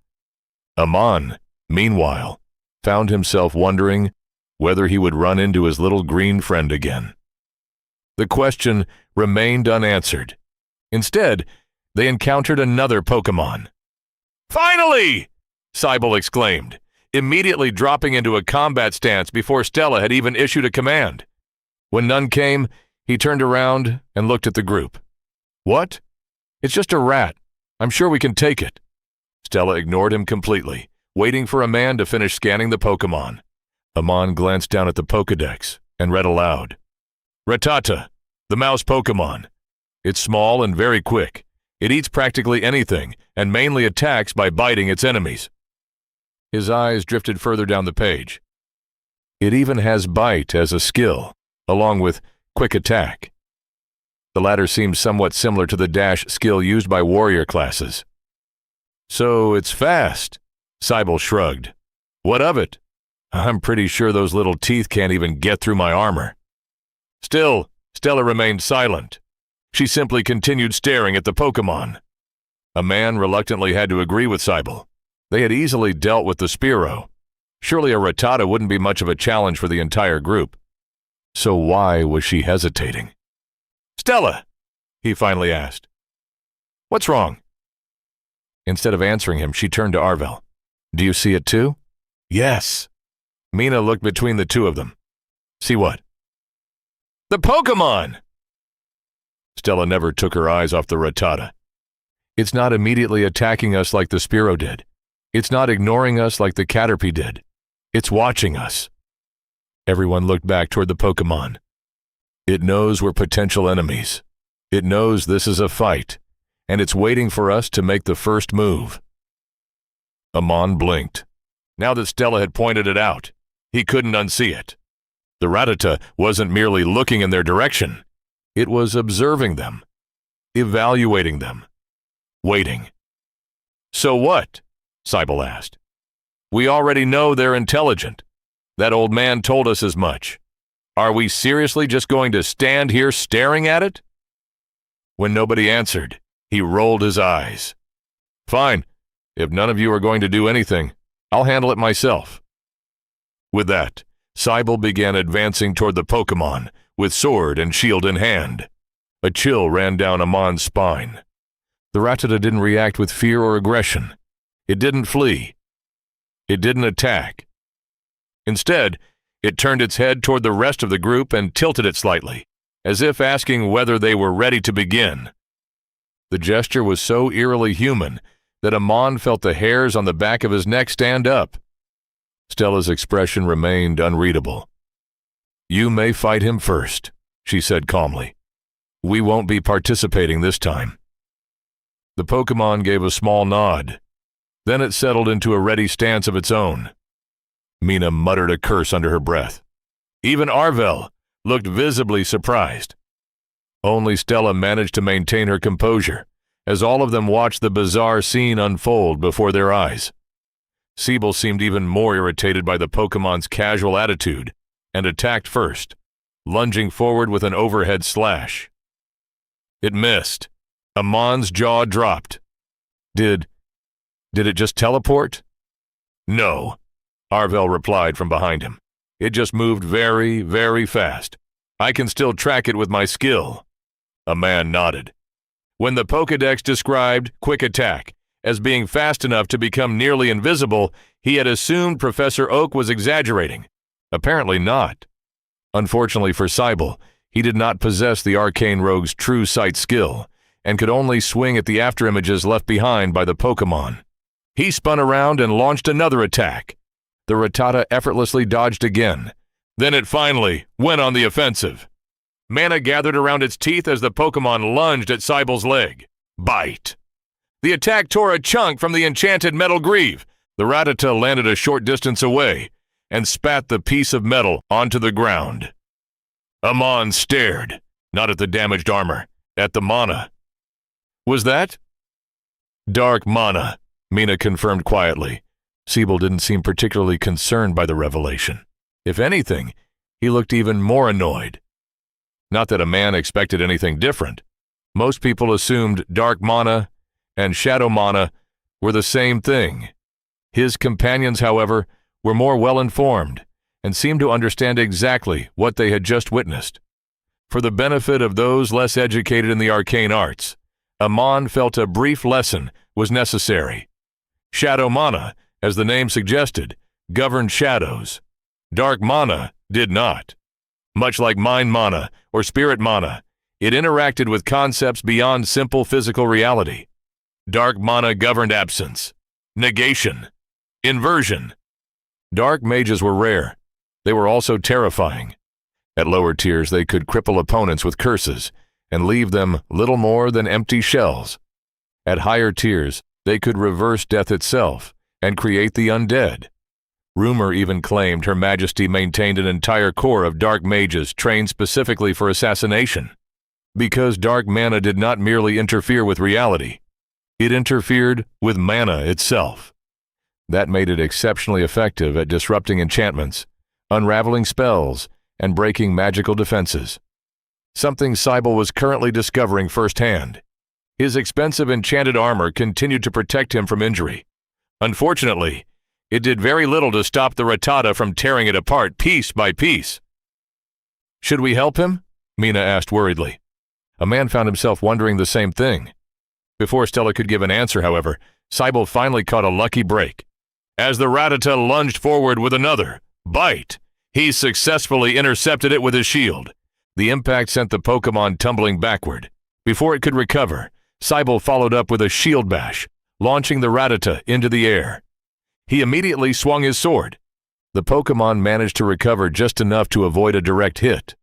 Amon, meanwhile, found himself wondering whether he would run into his little green friend again. The question remained unanswered. Instead, they encountered another Pokémon. Finally! Cybele exclaimed, immediately dropping into a combat stance before Stella had even issued a command. When none came, he turned around and looked at the group. What? It's just a rat. I'm sure we can take it. Stella ignored him completely, waiting for a man to finish scanning the Pokémon. Amon glanced down at the Pokédex and read aloud. Rattata, the mouse Pokémon. It's small and very quick. It eats practically anything and mainly attacks by biting its enemies. His eyes drifted further down the page. It even has Bite as a skill, along with Quick Attack. The latter seems somewhat similar to the Dash skill used by warrior classes. So it's fast, Cybele shrugged. What of it? I'm pretty sure those little teeth can't even get through my armor. Still, Stella remained silent. She simply continued staring at the Pokémon. A man reluctantly had to agree with Cybele. They had easily dealt with the Spearow. Surely a Rattata wouldn't be much of a challenge for the entire group. So why was she hesitating? Stella, he finally asked. What's wrong? Instead of answering him, she turned to Arvel. Do you see it too? Yes. Mina looked between the two of them. See what? The Pokémon! Stella never took her eyes off the Rattata. It's not immediately attacking us like the Spearow did. It's not ignoring us like the Caterpie did. It's watching us. Everyone looked back toward the Pokémon. It knows we're potential enemies. It knows this is a fight, and it's waiting for us to make the first move. Amon blinked. Now that Stella had pointed it out, he couldn't unsee it. The Rattata wasn't merely looking in their direction. It was observing them, evaluating them, waiting. So what? Cybele asked. We already know they're intelligent. That old man told us as much. Are we seriously just going to stand here staring at it? When nobody answered, he rolled his eyes. Fine. If none of you are going to do anything, I'll handle it myself. With that, Cybele began advancing toward the Pokémon, with sword and shield in hand. A chill ran down Amon's spine. The Rattata didn't react with fear or aggression. It didn't flee. It didn't attack. Instead, it turned its head toward the rest of the group and tilted it slightly, as if asking whether they were ready to begin. The gesture was so eerily human that Amon felt the hairs on the back of his neck stand up. Stella's expression remained unreadable. You may fight him first, she said calmly. We won't be participating this time. The Pokémon gave a small nod. Then it settled into a ready stance of its own. Mina muttered a curse under her breath. Even Arvel looked visibly surprised. Only Stella managed to maintain her composure, as all of them watched the bizarre scene unfold before their eyes. Cybele seemed even more irritated by the Pokémon's casual attitude and attacked first, lunging forward with an overhead slash. It missed. Amon's jaw dropped. Did it just teleport? No, Arvel replied from behind him. It just moved very, very fast. I can still track it with my skill. A man nodded. When the Pokédex described Quick Attack as being fast enough to become nearly invisible, he had assumed Professor Oak was exaggerating. Apparently not. Unfortunately for Cybele, he did not possess the arcane rogue's true sight skill, and could only swing at the afterimages left behind by the Pokémon. He spun around and launched another attack. The Rattata effortlessly dodged again. Then it finally went on the offensive. Mana gathered around its teeth as the Pokémon lunged at Cybele's leg. Bite. The attack tore a chunk from the enchanted metal greave. The Rattata landed a short distance away and spat the piece of metal onto the ground. Amon stared, not at the damaged armor, at the mana. Was that? Dark mana, Mina confirmed quietly. Cybele didn't seem particularly concerned by the revelation. If anything, he looked even more annoyed. Not that a man expected anything different. Most people assumed dark mana and shadow mana were the same thing. His companions, however, were more well-informed and seemed to understand exactly what they had just witnessed. For the benefit of those less educated in the arcane arts, Amon felt a brief lesson was necessary. Shadow mana, as the name suggested, governed shadows. Dark mana did not. Much like mind mana or spirit mana, it interacted with concepts beyond simple physical reality. Dark mana governed absence, negation, inversion. Dark mages were rare. They were also terrifying. At lower tiers, they could cripple opponents with curses and leave them little more than empty shells. At higher tiers, they could reverse death itself and create the undead. Rumor even claimed Her Majesty maintained an entire corps of dark mages trained specifically for assassination. Because dark mana did not merely interfere with reality, it interfered with mana itself. That made it exceptionally effective at disrupting enchantments, unraveling spells, and breaking magical defenses. Something Cybele was currently discovering firsthand. His expensive enchanted armor continued to protect him from injury. Unfortunately, it did very little to stop the Rattata from tearing it apart piece by piece. Should we help him? Mina asked worriedly. A man found himself wondering the same thing. Before Stella could give an answer, however, Cybele finally caught a lucky break. As the Rattata lunged forward with another bite, he successfully intercepted it with his shield. The impact sent the Pokémon tumbling backward. Before it could recover, Cybele followed up with a shield bash, launching the Rattata into the air. He immediately swung his sword. The Pokémon managed to recover just enough to avoid a direct hit,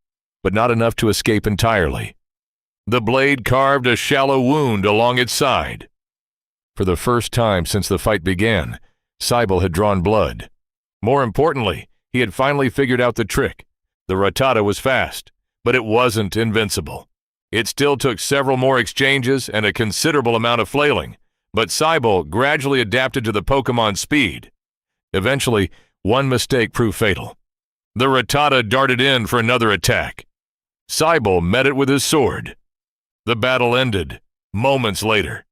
but not enough to escape entirely. The blade carved a shallow wound along its side. For the first time since the fight began, Cybele had drawn blood. More importantly, he had finally figured out the trick. The Rattata was fast, but it wasn't invincible. It still took several more exchanges and a considerable amount of flailing, but Cybele gradually adapted to the Pokémon's speed. Eventually, one mistake proved fatal. The Rattata darted in for another attack. Cybele met it with his sword. The battle ended moments later.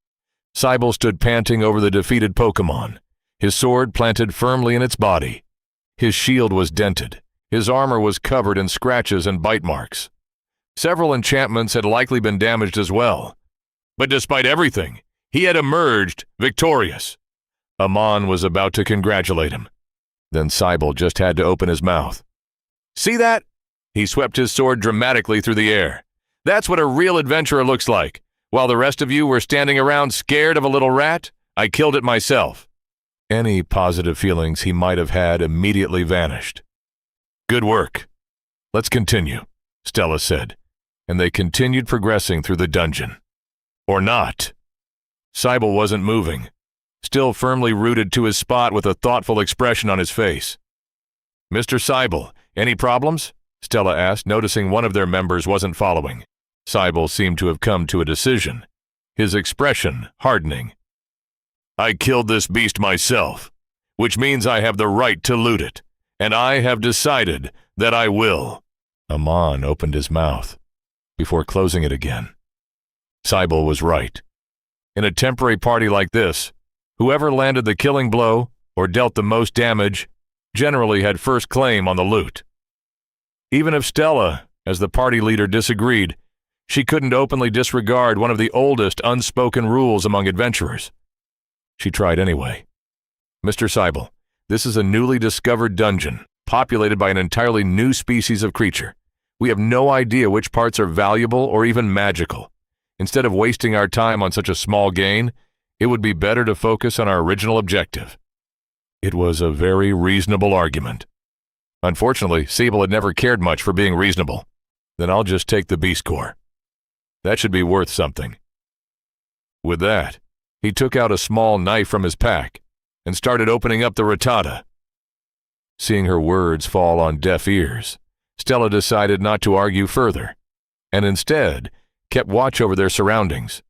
Cybele stood panting over the defeated Pokémon, his sword planted firmly in its body. His shield was dented. His armor was covered in scratches and bite marks. Several enchantments had likely been damaged as well. But despite everything, he had emerged victorious. Amon was about to congratulate him. Then Cybele just had to open his mouth. "See that?" He swept his sword dramatically through the air. "That's what a real adventurer looks like. While the rest of you were standing around scared of a little rat, I killed it myself." Any positive feelings he might have had immediately vanished. "Good work. Let's continue," Stella said, and they continued progressing through the dungeon. Or not. Cybele wasn't moving, still firmly rooted to his spot with a thoughtful expression on his face. "Mr. Cybele, any problems?" Stella asked, noticing one of their members wasn't following. Cybele seemed to have come to a decision, his expression hardening. "I killed this beast myself, which means I have the right to loot it, and I have decided that I will." Amon opened his mouth before closing it again. Cybele was right. In a temporary party like this, whoever landed the killing blow or dealt the most damage generally had first claim on the loot. Even if Stella, as the party leader, disagreed, she couldn't openly disregard one of the oldest unspoken rules among adventurers. She tried anyway. "Mr. Cybele, this is a newly discovered dungeon, populated by an entirely new species of creature. We have no idea which parts are valuable or even magical. Instead of wasting our time on such a small gain, it would be better to focus on our original objective." It was a very reasonable argument. Unfortunately, Cybele had never cared much for being reasonable. "Then I'll just take the beast core. That should be worth something." With that, he took out a small knife from his pack and started opening up the Rattata. Seeing her words fall on deaf ears, Stella decided not to argue further, and instead kept watch over their surroundings.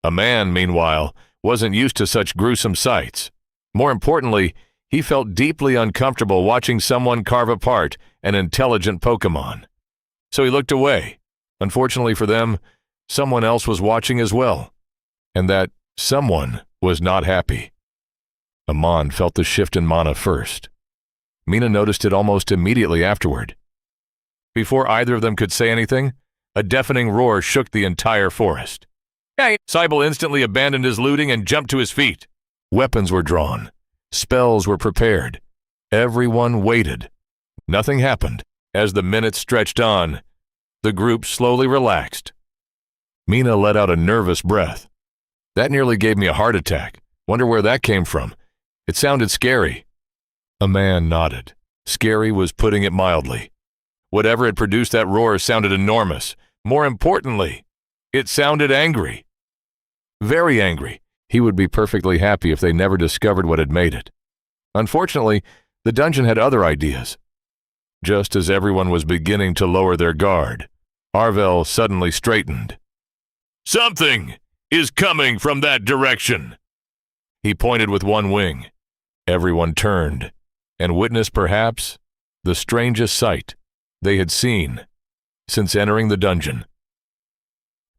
A man, meanwhile, wasn't used to such gruesome sights. More importantly, he felt deeply uncomfortable watching someone carve apart an intelligent Pokémon. So he looked away. Unfortunately for them, someone else was watching as well, and that someone was not happy. Amon felt the shift in mana first. Mina noticed it almost immediately afterward. Before either of them could say anything, a deafening roar shook the entire forest. "Hey!" Cybele instantly abandoned his looting and jumped to his feet. Weapons were drawn. Spells were prepared. Everyone waited. Nothing happened. As the minutes stretched on, the group slowly relaxed. Mina let out a nervous breath. "That nearly gave me a heart attack. Wonder where that came from. It sounded scary." A man nodded. Scary was putting it mildly. Whatever had produced that roar sounded enormous. More importantly, it sounded angry. Very angry. He would be perfectly happy if they never discovered what had made it. Unfortunately, the dungeon had other ideas. Just as everyone was beginning to lower their guard, Arvel suddenly straightened. "Something is coming from that direction." He pointed with one wing. Everyone turned and witnessed perhaps the strangest sight they had seen since entering the dungeon.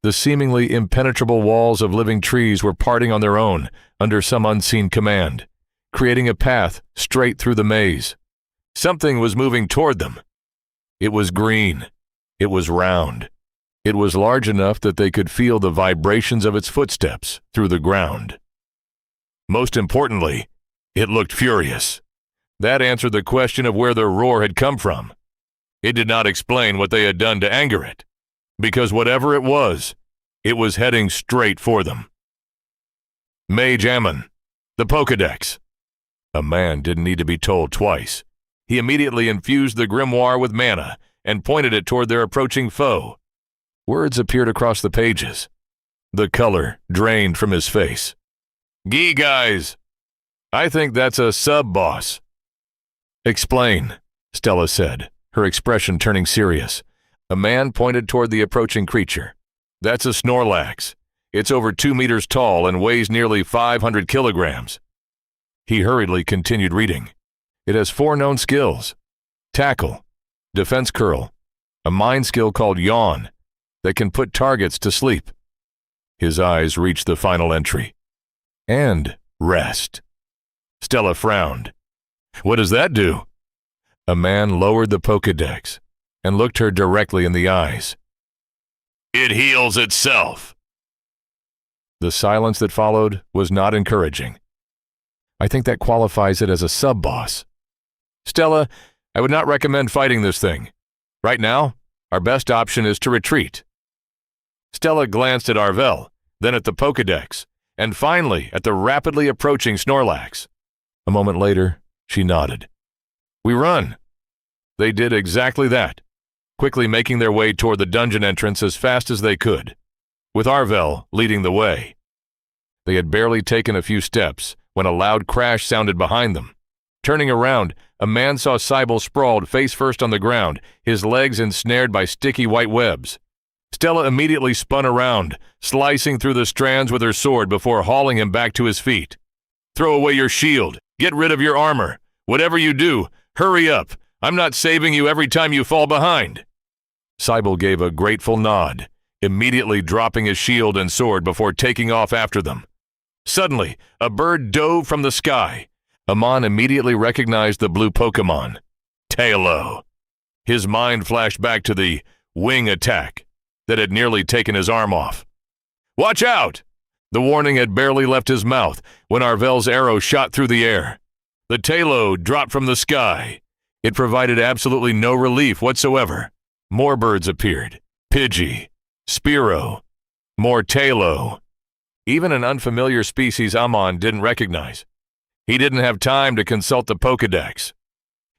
The seemingly impenetrable walls of living trees were parting on their own under some unseen command, creating a path straight through the maze. Something was moving toward them. It was green. It was round. It was large enough that they could feel the vibrations of its footsteps through the ground. Most importantly, it looked furious. That answered the question of where their roar had come from. It did not explain what they had done to anger it, because whatever it was heading straight for them. Mage Ammon, the Pokédex. A man didn't need to be told twice. He immediately infused the grimoire with mana and pointed it toward their approaching foe. Words appeared across the pages. The color drained from his face. "Gee, guys, I think that's a sub-boss." "Explain," Stella said, her expression turning serious. A man pointed toward the approaching creature. "That's a Snorlax. It's over 2 meters tall and weighs nearly 500 kilograms. He hurriedly continued reading. "It has 4 known skills: Tackle, Defense Curl, a mind skill called Yawn that can put targets to sleep." His eyes reached the final entry. "And Rest." Stella frowned. "What does that do?" A man lowered the Pokédex and looked her directly in the eyes. "It heals itself." The silence that followed was not encouraging. "I think that qualifies it as a sub-boss. Stella, I would not recommend fighting this thing. Right now, our best option is to retreat." Stella glanced at Arvel, then at the Pokédex, and finally at the rapidly approaching Snorlax. A moment later, she nodded. "We run." They did exactly that, quickly making their way toward the dungeon entrance as fast as they could, with Arvel leading the way. They had barely taken a few steps when a loud crash sounded behind them. Turning around, a man saw Cybele sprawled face first on the ground, his legs ensnared by sticky white webs. Stella immediately spun around, slicing through the strands with her sword before hauling him back to his feet. "Throw away your shield. Get rid of your armor. Whatever you do, hurry up. I'm not saving you every time you fall behind." Cybele gave a grateful nod, immediately dropping his shield and sword before taking off after them. Suddenly, a bird dove from the sky. Amon immediately recognized the blue Pokémon, Tailo. His mind flashed back to the wing attack that had nearly taken his arm off. "Watch out!" The warning had barely left his mouth when Arvel's arrow shot through the air. The Tailo dropped from the sky. It provided absolutely no relief whatsoever. More birds appeared. Pidgey, Spearow, more Tailo. Even an unfamiliar species Amon didn't recognize. He didn't have time to consult the Pokédex.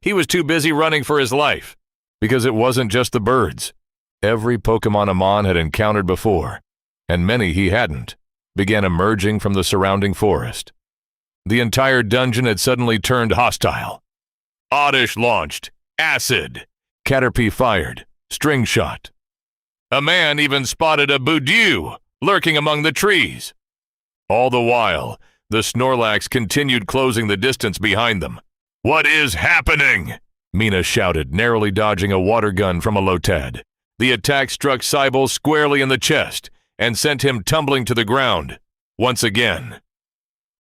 He was too busy running for his life, because it wasn't just the birds. Every Pokémon Amon had encountered before, and many he hadn't, began emerging from the surrounding forest. The entire dungeon had suddenly turned hostile. Oddish launched. Acid. Caterpie fired. String shot. A man even spotted a Budew lurking among the trees. All the while, the Snorlax continued closing the distance behind them. "What is happening?" Mina shouted, narrowly dodging a water gun from a Lotad. The attack struck Cybele squarely in the chest and sent him tumbling to the ground, once again.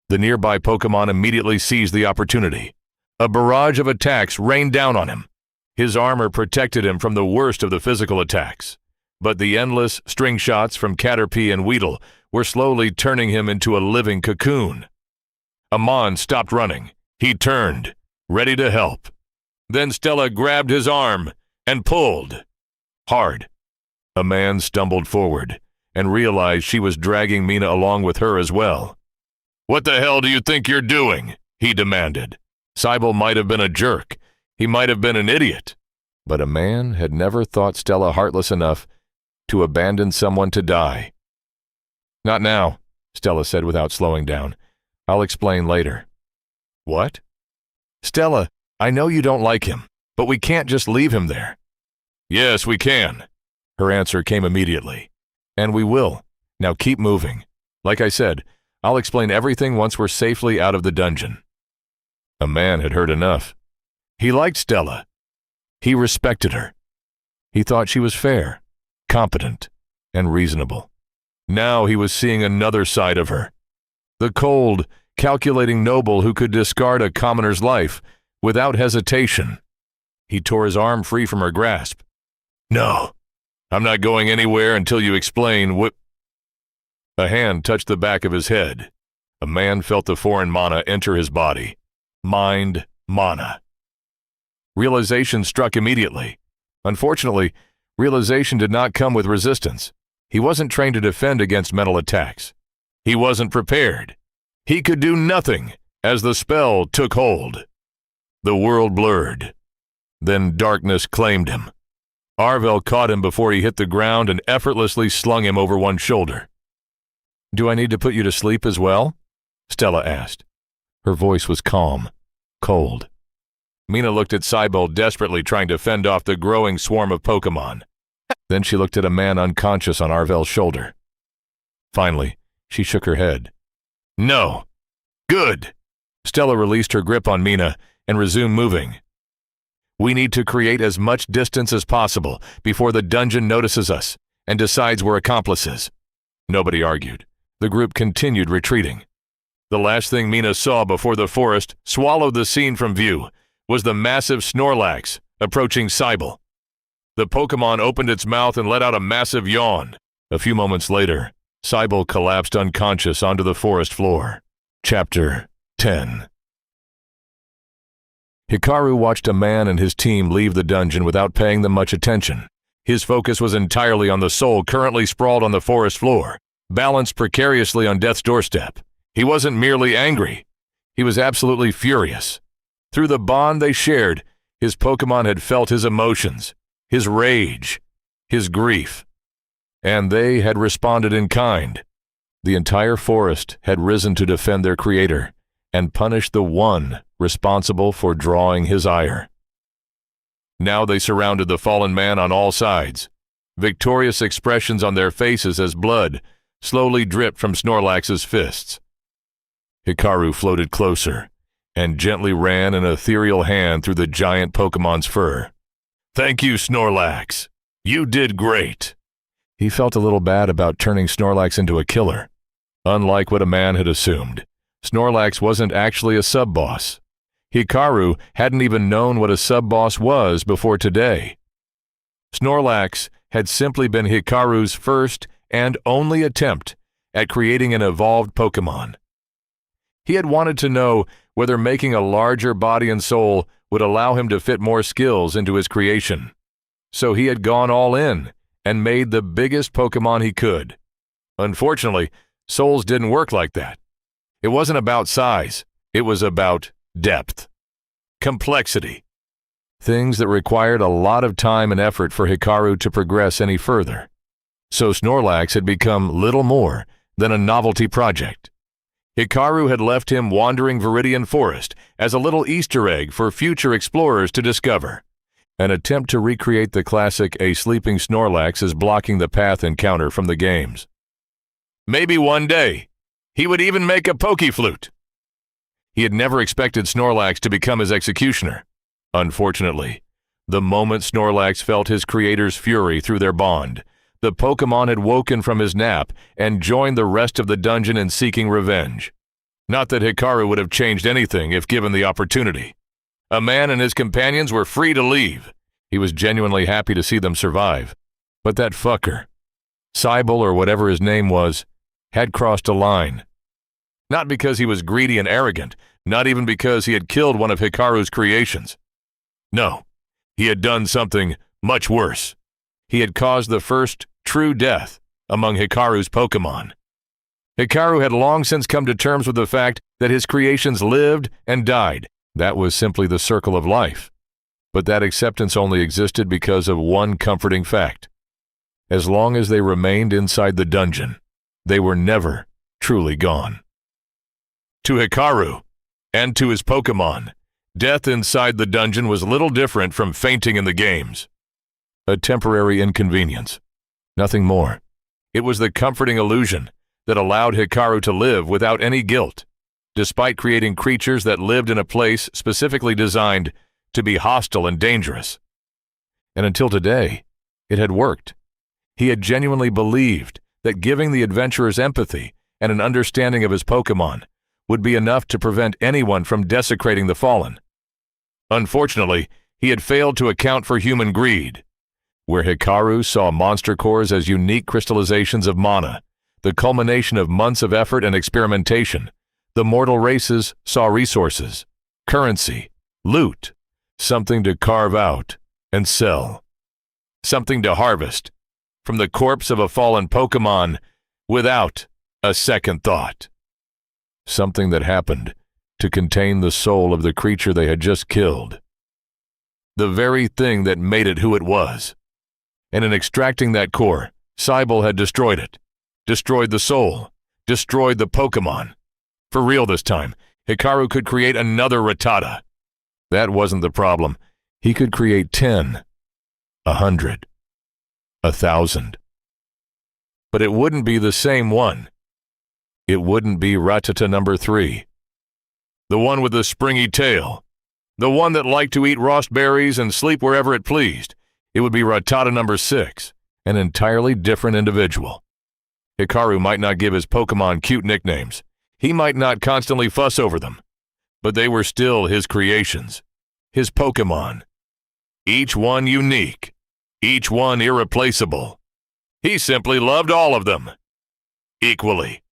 The nearby Pokémon immediately seized the opportunity. A barrage of attacks rained down on him. His armor protected him from the worst of the physical attacks, but the endless string shots from Caterpie and Weedle were slowly turning him into a living cocoon. Amon stopped running. He turned, ready to help. Then Stella grabbed his arm and pulled. Hard. A man stumbled forward and realized she was dragging Mina along with her as well. "What the hell do you think you're doing?" he demanded. Cybele might have been a jerk. He might have been an idiot. But a man had never thought Stella heartless enough to abandon someone to die. "Not now," Stella said without slowing down. "I'll explain later." "What?" "Stella, I know you don't like him, but we can't just leave him there." "Yes, we can." Her answer came immediately. "And we will. Now keep moving. Like I said, I'll explain everything once we're safely out of the dungeon." A man had heard enough. He liked Stella. He respected her. He thought she was fair, competent, and reasonable. Now he was seeing another side of her. The cold, calculating noble who could discard a commoner's life without hesitation. He tore his arm free from her grasp. "No, I'm not going anywhere until you explain what—" A hand touched the back of his head. A man felt the foreign mana enter his body. Mind mana. Realization struck immediately. Unfortunately, realization did not come with resistance. He wasn't trained to defend against mental attacks. He wasn't prepared. He could do nothing as the spell took hold. The world blurred. Then darkness claimed him. Arvel caught him before he hit the ground and effortlessly slung him over one shoulder. "Do I need to put you to sleep as well?" Stella asked. Her voice was calm, cold. Mina looked at Cybele desperately trying to fend off the growing swarm of Pokémon. Then she looked at a man unconscious on Arvel's shoulder. Finally, she shook her head. "No." "Good." Stella released her grip on Mina and resumed moving. "We need to create as much distance as possible before the dungeon notices us and decides we're accomplices." Nobody argued. The group continued retreating. The last thing Mina saw before the forest swallowed the scene from view was the massive Snorlax approaching Cybele. The Pokémon opened its mouth and let out a massive yawn. A few moments later, Cybele collapsed unconscious onto the forest floor. Chapter 10. Hikaru watched a man and his team leave the dungeon without paying them much attention. His focus was entirely on the soul currently sprawled on the forest floor, balanced precariously on death's doorstep. He wasn't merely angry. He was absolutely furious. Through the bond they shared, his Pokémon had felt his emotions, his rage, his grief. And they had responded in kind. The entire forest had risen to defend their creator and punish the one responsible for drawing his ire. Now they surrounded the fallen man on all sides, victorious expressions on their faces as blood slowly dripped from Snorlax's fists. Hikaru floated closer and gently ran an ethereal hand through the giant Pokemon's fur. "Thank you, Snorlax. You did great." He felt a little bad about turning Snorlax into a killer. Unlike what a man had assumed, Snorlax wasn't actually a sub-boss. Hikaru hadn't even known what a sub-boss was before today. Snorlax had simply been Hikaru's first and only attempt at creating an evolved Pokémon. He had wanted to know whether making a larger body and soul would allow him to fit more skills into his creation. So he had gone all in and made the biggest Pokémon he could. Unfortunately, souls didn't work like that. It wasn't about size, it was about depth, complexity, things that required a lot of time and effort for Hikaru to progress any further. So Snorlax had become little more than a novelty project. Hikaru had left him wandering Viridian Forest as a little Easter egg for future explorers to discover. An attempt to recreate the classic "a sleeping Snorlax is blocking the path" encounter from the games. Maybe one day, he would even make a Pokéflute. He had never expected Snorlax to become his executioner. Unfortunately, the moment Snorlax felt his creator's fury through their bond, the Pokémon had woken from his nap and joined the rest of the dungeon in seeking revenge. Not that Hikaru would have changed anything if given the opportunity. A man and his companions were free to leave. He was genuinely happy to see them survive. But that fucker, Cybele or whatever his name was, had crossed a line. Not because he was greedy and arrogant, not even because he had killed one of Hikaru's creations. No, he had done something much worse. He had caused the first true death among Hikaru's Pokémon. Hikaru had long since come to terms with the fact that his creations lived and died. That was simply the circle of life. But that acceptance only existed because of one comforting fact. As long as they remained inside the dungeon, they were never truly gone. To Hikaru, and to his Pokémon, death inside the dungeon was little different from fainting in the games. A temporary inconvenience. Nothing more. It was the comforting illusion that allowed Hikaru to live without any guilt, despite creating creatures that lived in a place specifically designed to be hostile and dangerous. And until today, it had worked. He had genuinely believed that giving the adventurers empathy and an understanding of his Pokémon would be enough to prevent anyone from desecrating the fallen. Unfortunately, he had failed to account for human greed. Where Hikaru saw monster cores as unique crystallizations of mana, the culmination of months of effort and experimentation, the mortal races saw resources, currency, loot, something to carve out and sell, something to harvest from the corpse of a fallen Pokémon without a second thought. Something that happened to contain the soul of the creature they had just killed. the very thing that made it who it was. And in extracting that core, Cybele had destroyed it, destroyed the soul, destroyed the Pokémon. For real this time, Hikaru could create another Rattata. That wasn't the problem. He could create 10, 100, 1,000. But it wouldn't be the same one. It wouldn't be Rattata number 3. The one with the springy tail. The one that liked to eat raspberries and sleep wherever it pleased. It would be Rattata number 6, an entirely different individual. Hikaru might not give his Pokémon cute nicknames. He might not constantly fuss over them. But they were still his creations. His Pokémon. Each one unique. Each one irreplaceable. He simply loved all of them. Equally.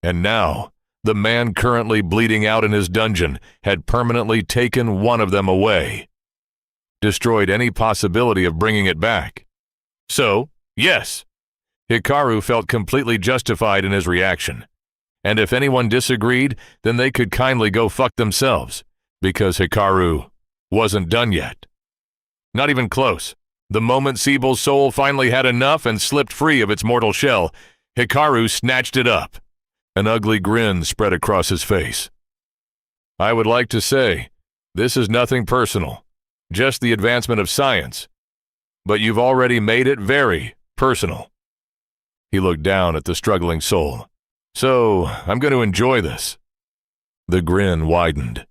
And now, the man currently bleeding out in his dungeon had permanently taken one of them away. Destroyed any possibility of bringing it back. So, yes, Hikaru felt completely justified in his reaction. And if anyone disagreed, then they could kindly go fuck themselves, because Hikaru wasn't done yet. Not even close. The moment Cybele's soul finally had enough and slipped free of its mortal shell, Hikaru snatched it up. An ugly grin spread across his face. I would like to say, this is nothing personal, just the advancement of science. But you've already made it very personal. He looked down at the struggling soul. So, I'm going to enjoy this. The grin widened.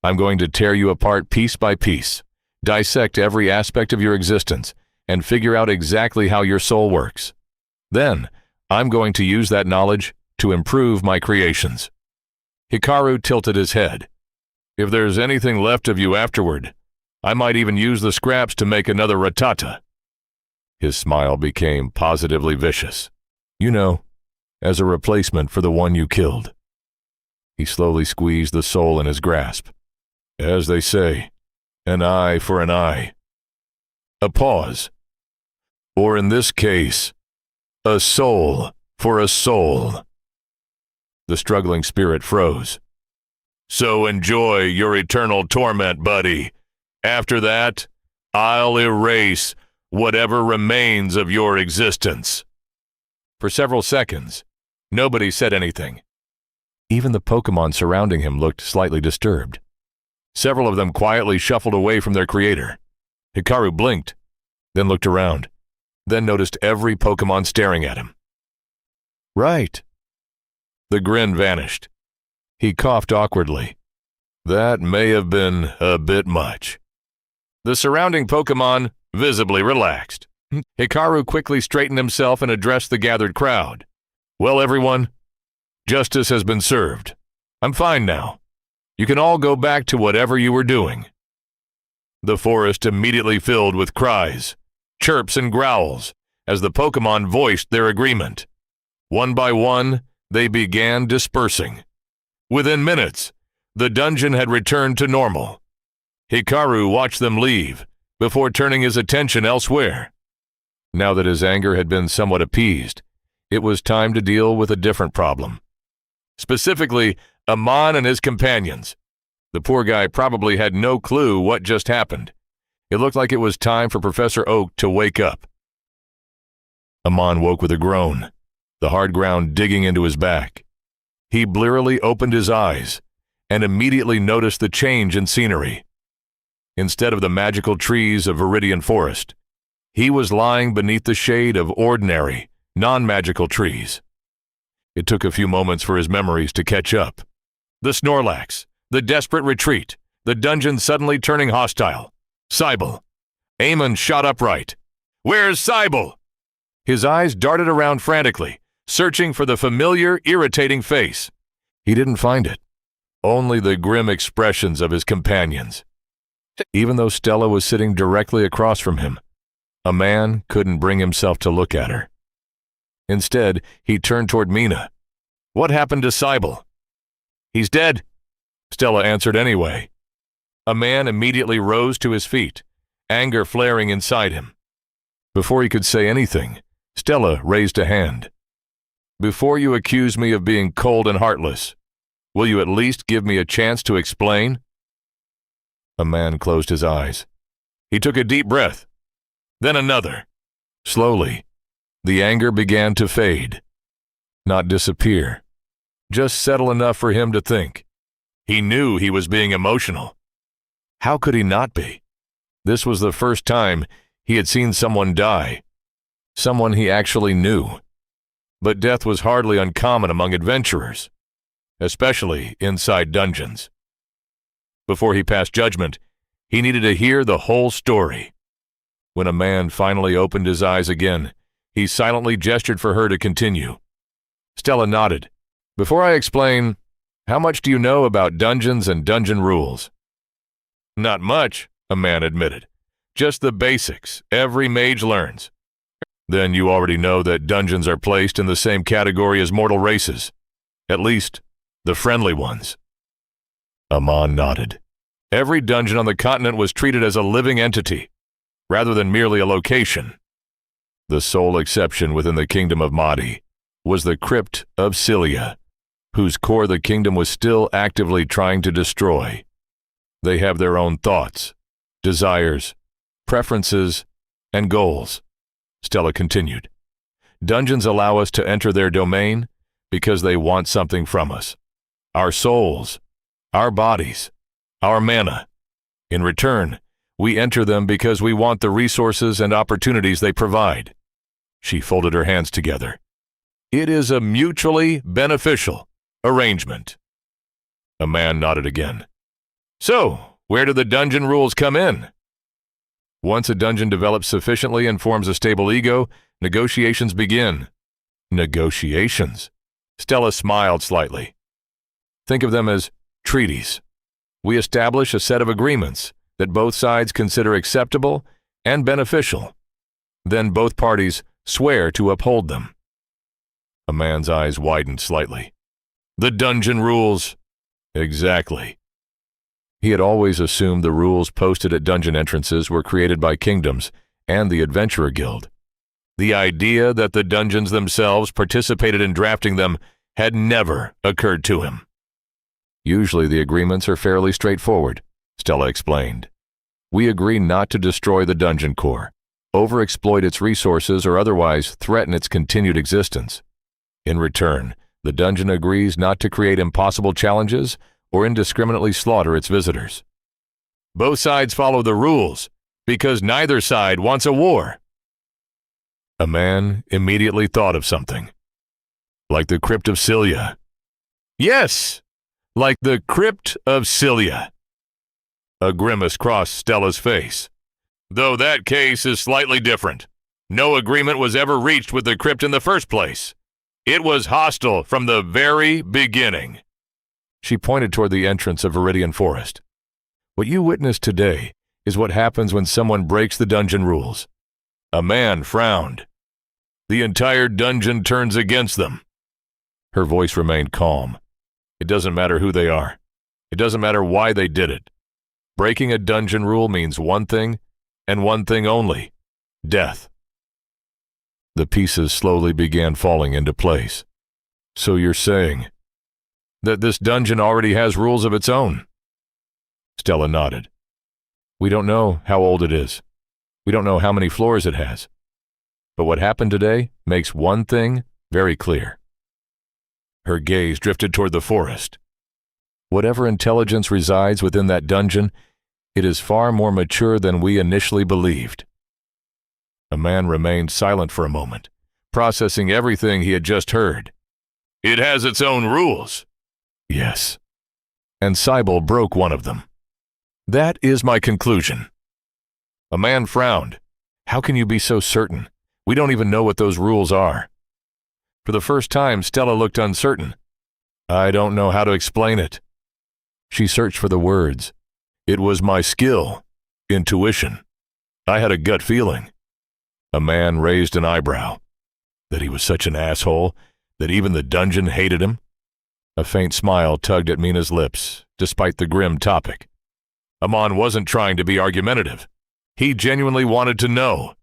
I'm going to tear you apart piece by piece, dissect every aspect of your existence, and figure out exactly how your soul works. Then, I'm going to use that knowledge to improve my creations. Hikaru tilted his head. If there's anything left of you afterward, I might even use the scraps to make another Rattata. His smile became positively vicious. You know, as a replacement for the one you killed. He slowly squeezed the soul in his grasp. As they say, an eye for an eye. A pause. Or in this case, a soul for a soul. The struggling spirit froze. So enjoy your eternal torment, buddy. After that, I'll erase whatever remains of your existence. For several seconds, nobody said anything. Even the Pokémon surrounding him looked slightly disturbed. Several of them quietly shuffled away from their creator. Hikaru blinked, then looked around, then noticed every Pokémon staring at him. Right. The grin vanished. He coughed awkwardly. That may have been a bit much. The surrounding Pokémon visibly relaxed. Hikaru quickly straightened himself and addressed the gathered crowd. Well, everyone, justice has been served. I'm fine now. You can all go back to whatever you were doing. The forest immediately filled with cries, chirps, and growls as the Pokémon voiced their agreement. One by one, they began dispersing. Within minutes, the dungeon had returned to normal. Hikaru watched them leave before turning his attention elsewhere. Now that his anger had been somewhat appeased, it was time to deal with a different problem. Specifically, Amon and his companions. The poor guy probably had no clue what just happened. It looked like it was time for Professor Oak to wake up. Amon woke with a groan, the hard ground digging into his back. He blearily opened his eyes and immediately noticed the change in scenery. Instead of the magical trees of Viridian Forest, he was lying beneath the shade of ordinary, non-magical trees. It took a few moments for his memories to catch up. The Snorlax, the desperate retreat, the dungeon suddenly turning hostile. Cybele. Amon shot upright. Where's Cybele? His eyes darted around frantically, searching for the familiar, irritating face. He didn't find it. Only the grim expressions of his companions. Even though Stella was sitting directly across from him, a man couldn't bring himself to look at her. Instead, he turned toward Mina. What happened to Cybele? He's dead, Stella answered anyway. A man immediately rose to his feet, anger flaring inside him. Before he could say anything, Stella raised a hand. Before you accuse me of being cold and heartless, will you at least give me a chance to explain? A man closed his eyes. He took a deep breath. Then another. Slowly, the anger began to fade. Not disappear. Just settle enough for him to think. He knew he was being emotional. How could he not be? This was the first time he had seen someone die. Someone he actually knew. But death was hardly uncommon among adventurers, especially inside dungeons. Before he passed judgment, he needed to hear the whole story. When a man finally opened his eyes again, he silently gestured for her to continue. Stella nodded. Before I explain, how much do you know about dungeons and dungeon rules? Not much, a man admitted. Just the basics every mage learns. Then you already know that dungeons are placed in the same category as mortal races. At least, the friendly ones. Amon nodded. Every dungeon on the continent was treated as a living entity, rather than merely a location. The sole exception within the kingdom of Mahdi was the crypt of Esalia, whose core the kingdom was still actively trying to destroy. They have their own thoughts, desires, preferences, and goals, Stella continued. Dungeons allow us to enter their domain because they want something from us. Our souls, our bodies, our mana. In return, we enter them because we want the resources and opportunities they provide. She folded her hands together. It is a mutually beneficial arrangement. A man nodded again. So, where do the dungeon rules come in? Once a dungeon develops sufficiently and forms a stable ego, negotiations begin. Negotiations? Stella smiled slightly. Think of them as treaties. We establish a set of agreements that both sides consider acceptable and beneficial. Then both parties swear to uphold them. A man's eyes widened slightly. The dungeon rules. Exactly. He had always assumed the rules posted at dungeon entrances were created by kingdoms and the Adventurer Guild. The idea that the dungeons themselves participated in drafting them had never occurred to him. Usually the agreements are fairly straightforward, Stella explained. We agree not to destroy the dungeon core, overexploit its resources, or otherwise threaten its continued existence. In return, the dungeon agrees not to create impossible challenges or indiscriminately slaughter its visitors. Both sides follow the rules because neither side wants a war. A man immediately thought of something. Like the crypt of Esalia. Yes, like the crypt of Esalia. A grimace crossed Stella's face. Though that case is slightly different. No agreement was ever reached with the crypt in the first place. It was hostile from the very beginning. She pointed toward the entrance of Viridian Forest. What you witnessed today is what happens when someone breaks the dungeon rules. A man frowned. The entire dungeon turns against them. Her voice remained calm. It doesn't matter who they are. It doesn't matter why they did it. Breaking a dungeon rule means one thing, and one thing only: death. The pieces slowly began falling into place. So you're saying that this dungeon already has rules of its own? Stella nodded. We don't know how old it is. We don't know how many floors it has. But what happened today makes one thing very clear. Her gaze drifted toward the forest. Whatever intelligence resides within that dungeon, it is far more mature than we initially believed. A man remained silent for a moment, processing everything he had just heard. It has its own rules. Yes. And Cybele broke one of them. That is my conclusion. A man frowned. How can you be so certain? We don't even know what those rules are. For the first time, Stella looked uncertain. I don't know how to explain it. She searched for the words. It was my skill, intuition. I had a gut feeling. A man raised an eyebrow. That he was such an asshole, that even the dungeon hated him? A faint smile tugged at Mina's lips, despite the grim topic. Amon wasn't trying to be argumentative. He genuinely wanted to know.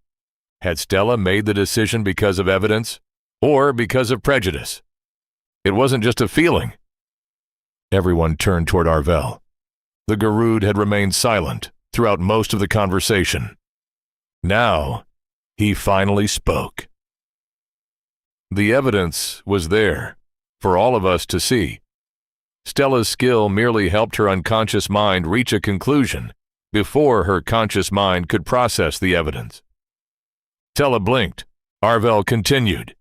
Had Stella made the decision because of evidence, or because of prejudice? It wasn't just a feeling. Everyone turned toward Arvel. The Garud had remained silent throughout most of the conversation. Now, he finally spoke. The evidence was there, for all of us to see. Stella's skill merely helped her unconscious mind reach a conclusion before her conscious mind could process the evidence. Stella blinked. Arvel continued.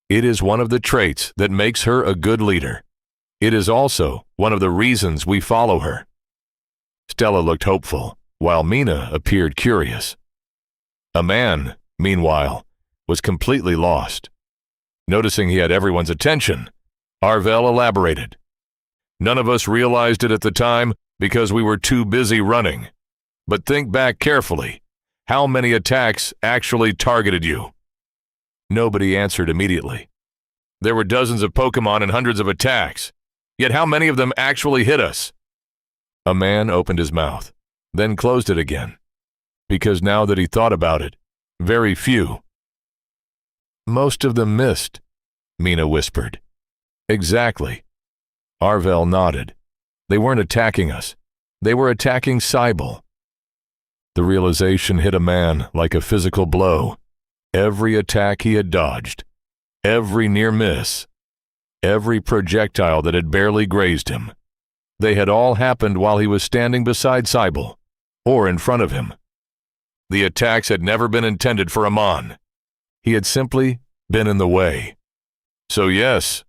It is one of the traits that makes her a good leader. It is also one of the reasons we follow her. Stella looked hopeful, while Mina appeared curious. A man, meanwhile, was completely lost. Noticing he had everyone's attention, Arvel elaborated. None of us realized it at the time because we were too busy running. But think back carefully. How many attacks actually targeted you? Nobody answered immediately. There were dozens of Pokémon and hundreds of attacks. Yet how many of them actually hit us? A man opened his mouth, then closed it again. Because now that he thought about it, very few. Most of them missed, Mina whispered. Exactly. Arvel nodded. They weren't attacking us. They were attacking Cybele. The realization hit a man like a physical blow. Every attack he had dodged, every near miss, every projectile that had barely grazed him, they had all happened while he was standing beside Cybele, or in front of him. The attacks had never been intended for Amon. He had simply been in the way. So yes,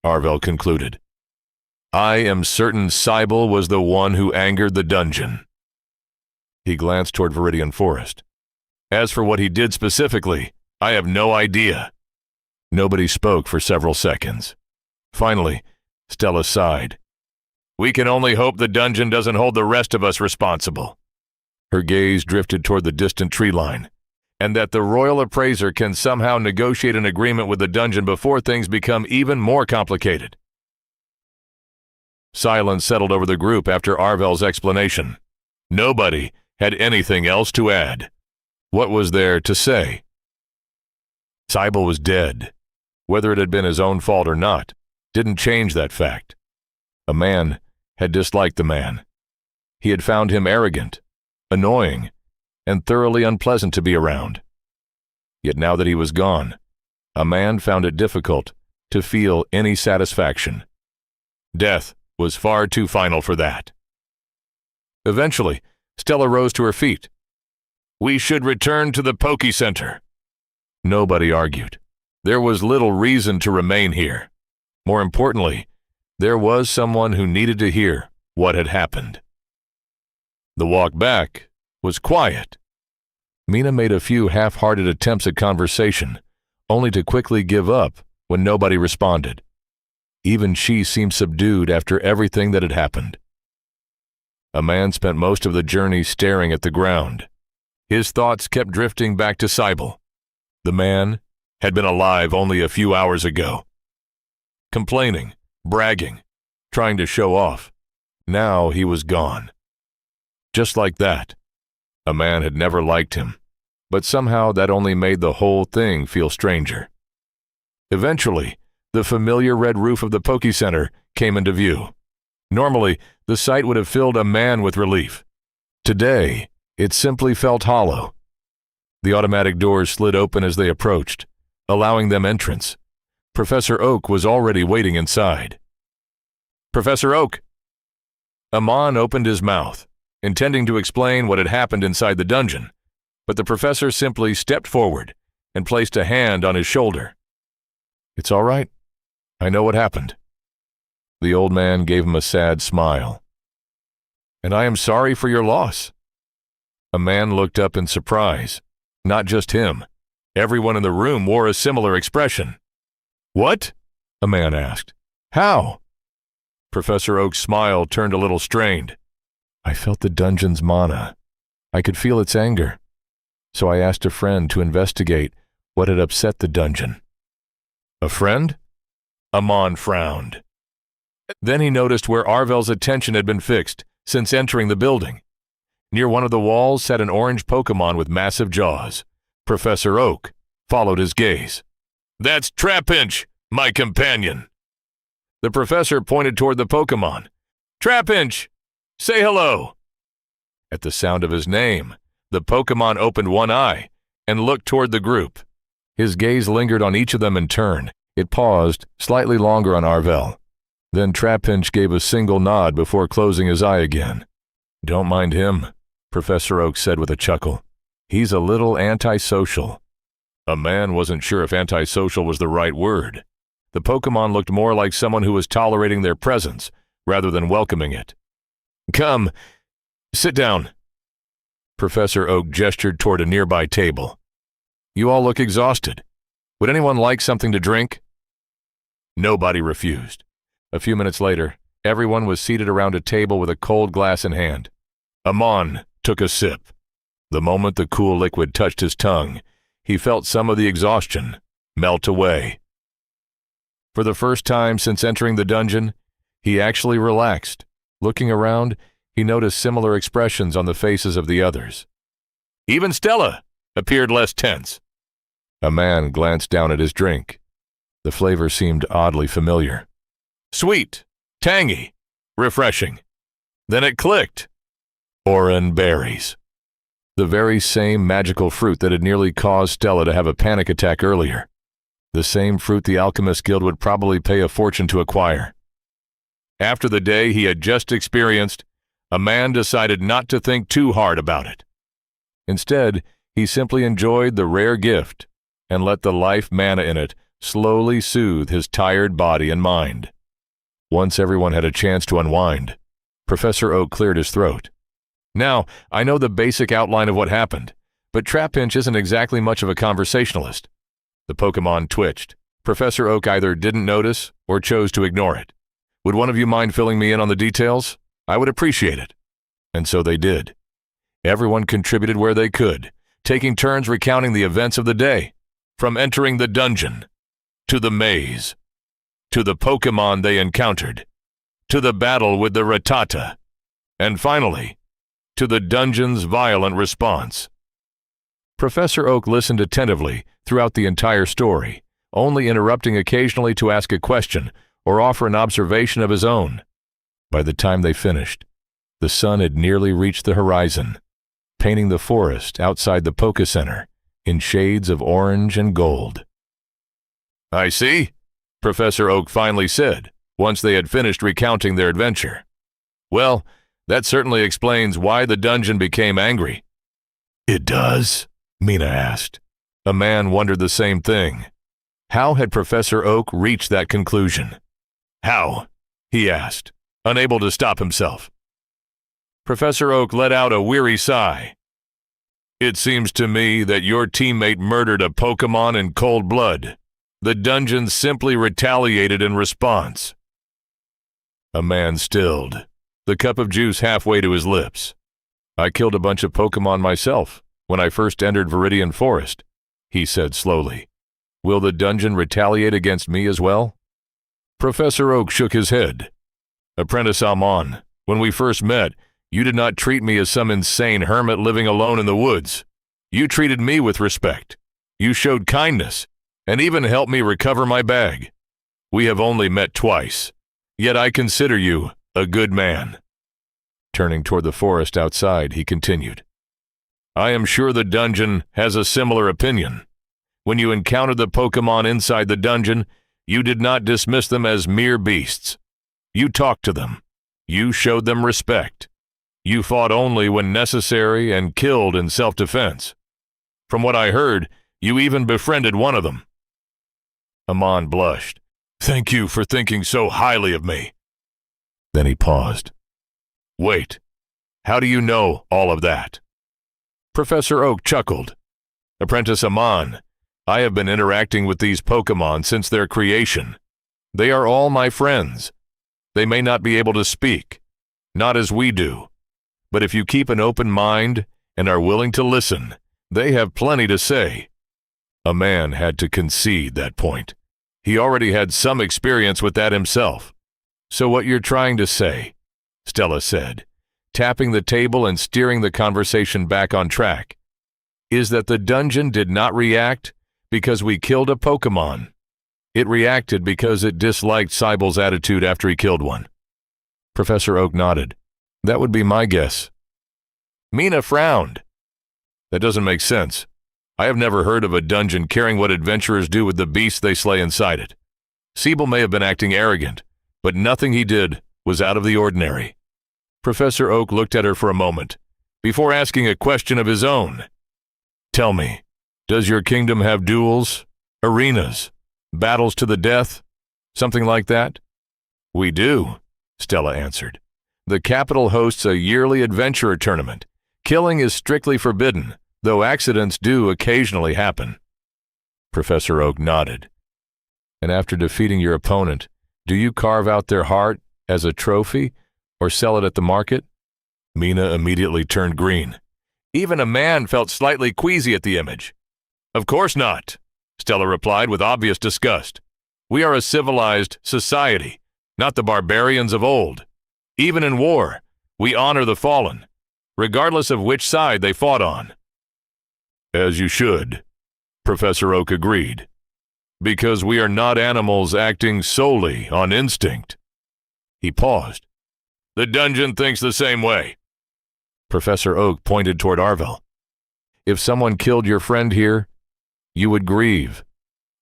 Arvel concluded, I am certain Cybele was the one who angered the dungeon. He glanced toward Viridian Forest. As for what he did specifically, I have no idea. Nobody spoke for several seconds. Finally, Stella sighed. We can only hope the dungeon doesn't hold the rest of us responsible. Her gaze drifted toward the distant tree line, and that the royal appraiser can somehow negotiate an agreement with the dungeon before things become even more complicated. Silence settled over the group after Arvel's explanation. Nobody had anything else to add. What was there to say? Cybele was dead. Whether it had been his own fault or not, didn't change that fact. A man had disliked the man. He had found him arrogant, annoying, and thoroughly unpleasant to be around. Yet now that he was gone, a man found it difficult to feel any satisfaction. Death was far too final for that. Eventually, Stella rose to her feet. We should return to the Poké Center. Nobody argued. There was little reason to remain here. More importantly, there was someone who needed to hear what had happened. The walk back was quiet. Mina made a few half-hearted attempts at conversation, only to quickly give up when nobody responded. Even she seemed subdued after everything that had happened. A man spent most of the journey staring at the ground. His thoughts kept drifting back to Cybele. The man had been alive only a few hours ago. Complaining, bragging, trying to show off. Now he was gone. Just like that. A man had never liked him, but somehow that only made the whole thing feel stranger. Eventually, the familiar red roof of the Poké Center came into view. Normally, the sight would have filled a man with relief. Today, it simply felt hollow. The automatic doors slid open as they approached, allowing them entrance. Professor Oak was already waiting inside. Professor Oak! Amon opened his mouth, intending to explain what had happened inside the dungeon, but the professor simply stepped forward and placed a hand on his shoulder. It's all right. I know what happened. The old man gave him a sad smile. And I am sorry for your loss. A man looked up in surprise. Not just him. Everyone in the room wore a similar expression. What? A man asked. How? Professor Oak's smile turned a little strained. I felt the dungeon's mana. I could feel its anger. So I asked a friend to investigate what had upset the dungeon. A friend? Amon frowned. Then he noticed where Arvel's attention had been fixed since entering the building. Near one of the walls sat an orange Pokémon with massive jaws. Professor Oak followed his gaze. That's Trapinch, my companion. The professor pointed toward the Pokémon. Trapinch! Say hello." At the sound of his name, the Pokémon opened one eye and looked toward the group. His gaze lingered on each of them in turn. It paused slightly longer on Arvel. Then Trapinch gave a single nod before closing his eye again. "Don't mind him," Professor Oak said with a chuckle. "He's a little antisocial." A man wasn't sure if antisocial was the right word. The Pokémon looked more like someone who was tolerating their presence rather than welcoming it. "Come, sit down." Professor Oak gestured toward a nearby table. "You all look exhausted. Would anyone like something to drink?" Nobody refused. A few minutes later, everyone was seated around a table with a cold glass in hand. Amon took a sip. The moment the cool liquid touched his tongue, he felt some of the exhaustion melt away. For the first time since entering the dungeon, he actually relaxed. Looking around, he noticed similar expressions on the faces of the others. Even Stella appeared less tense. A man glanced down at his drink. The flavor seemed oddly familiar. Sweet, tangy, refreshing. Then it clicked. Oran berries. The very same magical fruit that had nearly caused Stella to have a panic attack earlier. The same fruit the Alchemist Guild would probably pay a fortune to acquire. After the day he had just experienced, a man decided not to think too hard about it. Instead, he simply enjoyed the rare gift and let the life mana in it slowly soothe his tired body and mind. Once everyone had a chance to unwind, Professor Oak cleared his throat. "Now, I know the basic outline of what happened, but Trapinch isn't exactly much of a conversationalist." The Pokémon twitched. Professor Oak either didn't notice or chose to ignore it. "Would one of you mind filling me in on the details? I would appreciate it." And so they did. Everyone contributed where they could, taking turns recounting the events of the day, from entering the dungeon, to the maze, to the Pokémon they encountered, to the battle with the Rattata, and finally, to the dungeon's violent response. Professor Oak listened attentively throughout the entire story, only interrupting occasionally to ask a question or offer an observation of his own. By the time they finished, the sun had nearly reached the horizon, painting the forest outside the Poké Center in shades of orange and gold. "I see," Professor Oak finally said, once they had finished recounting their adventure. "Well, that certainly explains why the dungeon became angry." "It does?" Mina asked. A man wondered the same thing. How had Professor Oak reached that conclusion? "How?" he asked, unable to stop himself. Professor Oak let out a weary sigh. "It seems to me that your teammate murdered a Pokémon in cold blood. The dungeon simply retaliated in response." A man stilled, the cup of juice halfway to his lips. "I killed a bunch of Pokémon myself when I first entered Viridian Forest," he said slowly. "Will the dungeon retaliate against me as well?" Professor Oak shook his head. "Apprentice Amon, when we first met, you did not treat me as some insane hermit living alone in the woods. You treated me with respect. You showed kindness, and even helped me recover my bag. We have only met twice, yet I consider you a good man." Turning toward the forest outside, he continued, "I am sure the dungeon has a similar opinion. When you encountered the Pokémon inside the dungeon, you did not dismiss them as mere beasts. You talked to them. You showed them respect. You fought only when necessary and killed in self-defense. From what I heard, you even befriended one of them." Amon blushed. "Thank you for thinking so highly of me." Then he paused. "Wait, how do you know all of that?" Professor Oak chuckled. "Apprentice Amon, I have been interacting with these Pokémon since their creation. They are all my friends. They may not be able to speak, not as we do. But if you keep an open mind and are willing to listen, they have plenty to say." A man had to concede that point. He already had some experience with that himself. "So what you're trying to say," Stella said, tapping the table and steering the conversation back on track, "is that the dungeon did not react because we killed a Pokémon. It reacted because it disliked Cybel's attitude after he killed one." Professor Oak nodded. That would be my guess. Mina frowned. That doesn't make sense. I have never heard of a dungeon caring what adventurers do with the beasts they slay inside it. Siebel may have been acting arrogant, but nothing he did was out of the ordinary. Professor Oak looked at her for a moment, before asking a question of his own. Tell me, does your kingdom have duels, arenas, battles to the death, something like that? We do, Stella answered. The capital hosts a yearly adventurer tournament. Killing is strictly forbidden, though accidents do occasionally happen. Professor Oak nodded. And after defeating your opponent, do you carve out their heart as a trophy or sell it at the market? Mina immediately turned green. Even a man felt slightly queasy at the image. Of course not, Stella replied with obvious disgust. We are a civilized society, not the barbarians of old. Even in war, we honor the fallen, regardless of which side they fought on. As you should, Professor Oak agreed, because we are not animals acting solely on instinct. He paused. The dungeon thinks the same way. Professor Oak pointed toward Arvel. If someone killed your friend here, you would grieve.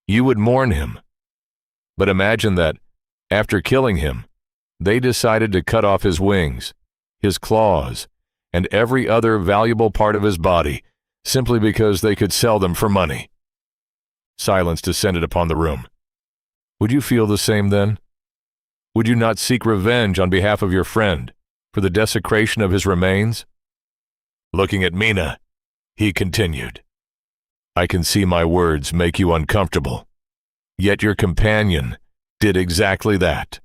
You would mourn him. But imagine that, after killing him, they decided to cut off his wings, his claws, and every other valuable part of his body, simply because they could sell them for money. Silence descended upon the room. Would you feel the same then? Would you not seek revenge on behalf of your friend for the desecration of his remains? Looking at Mina, he continued, I can see my words make you uncomfortable, yet your companion did exactly that.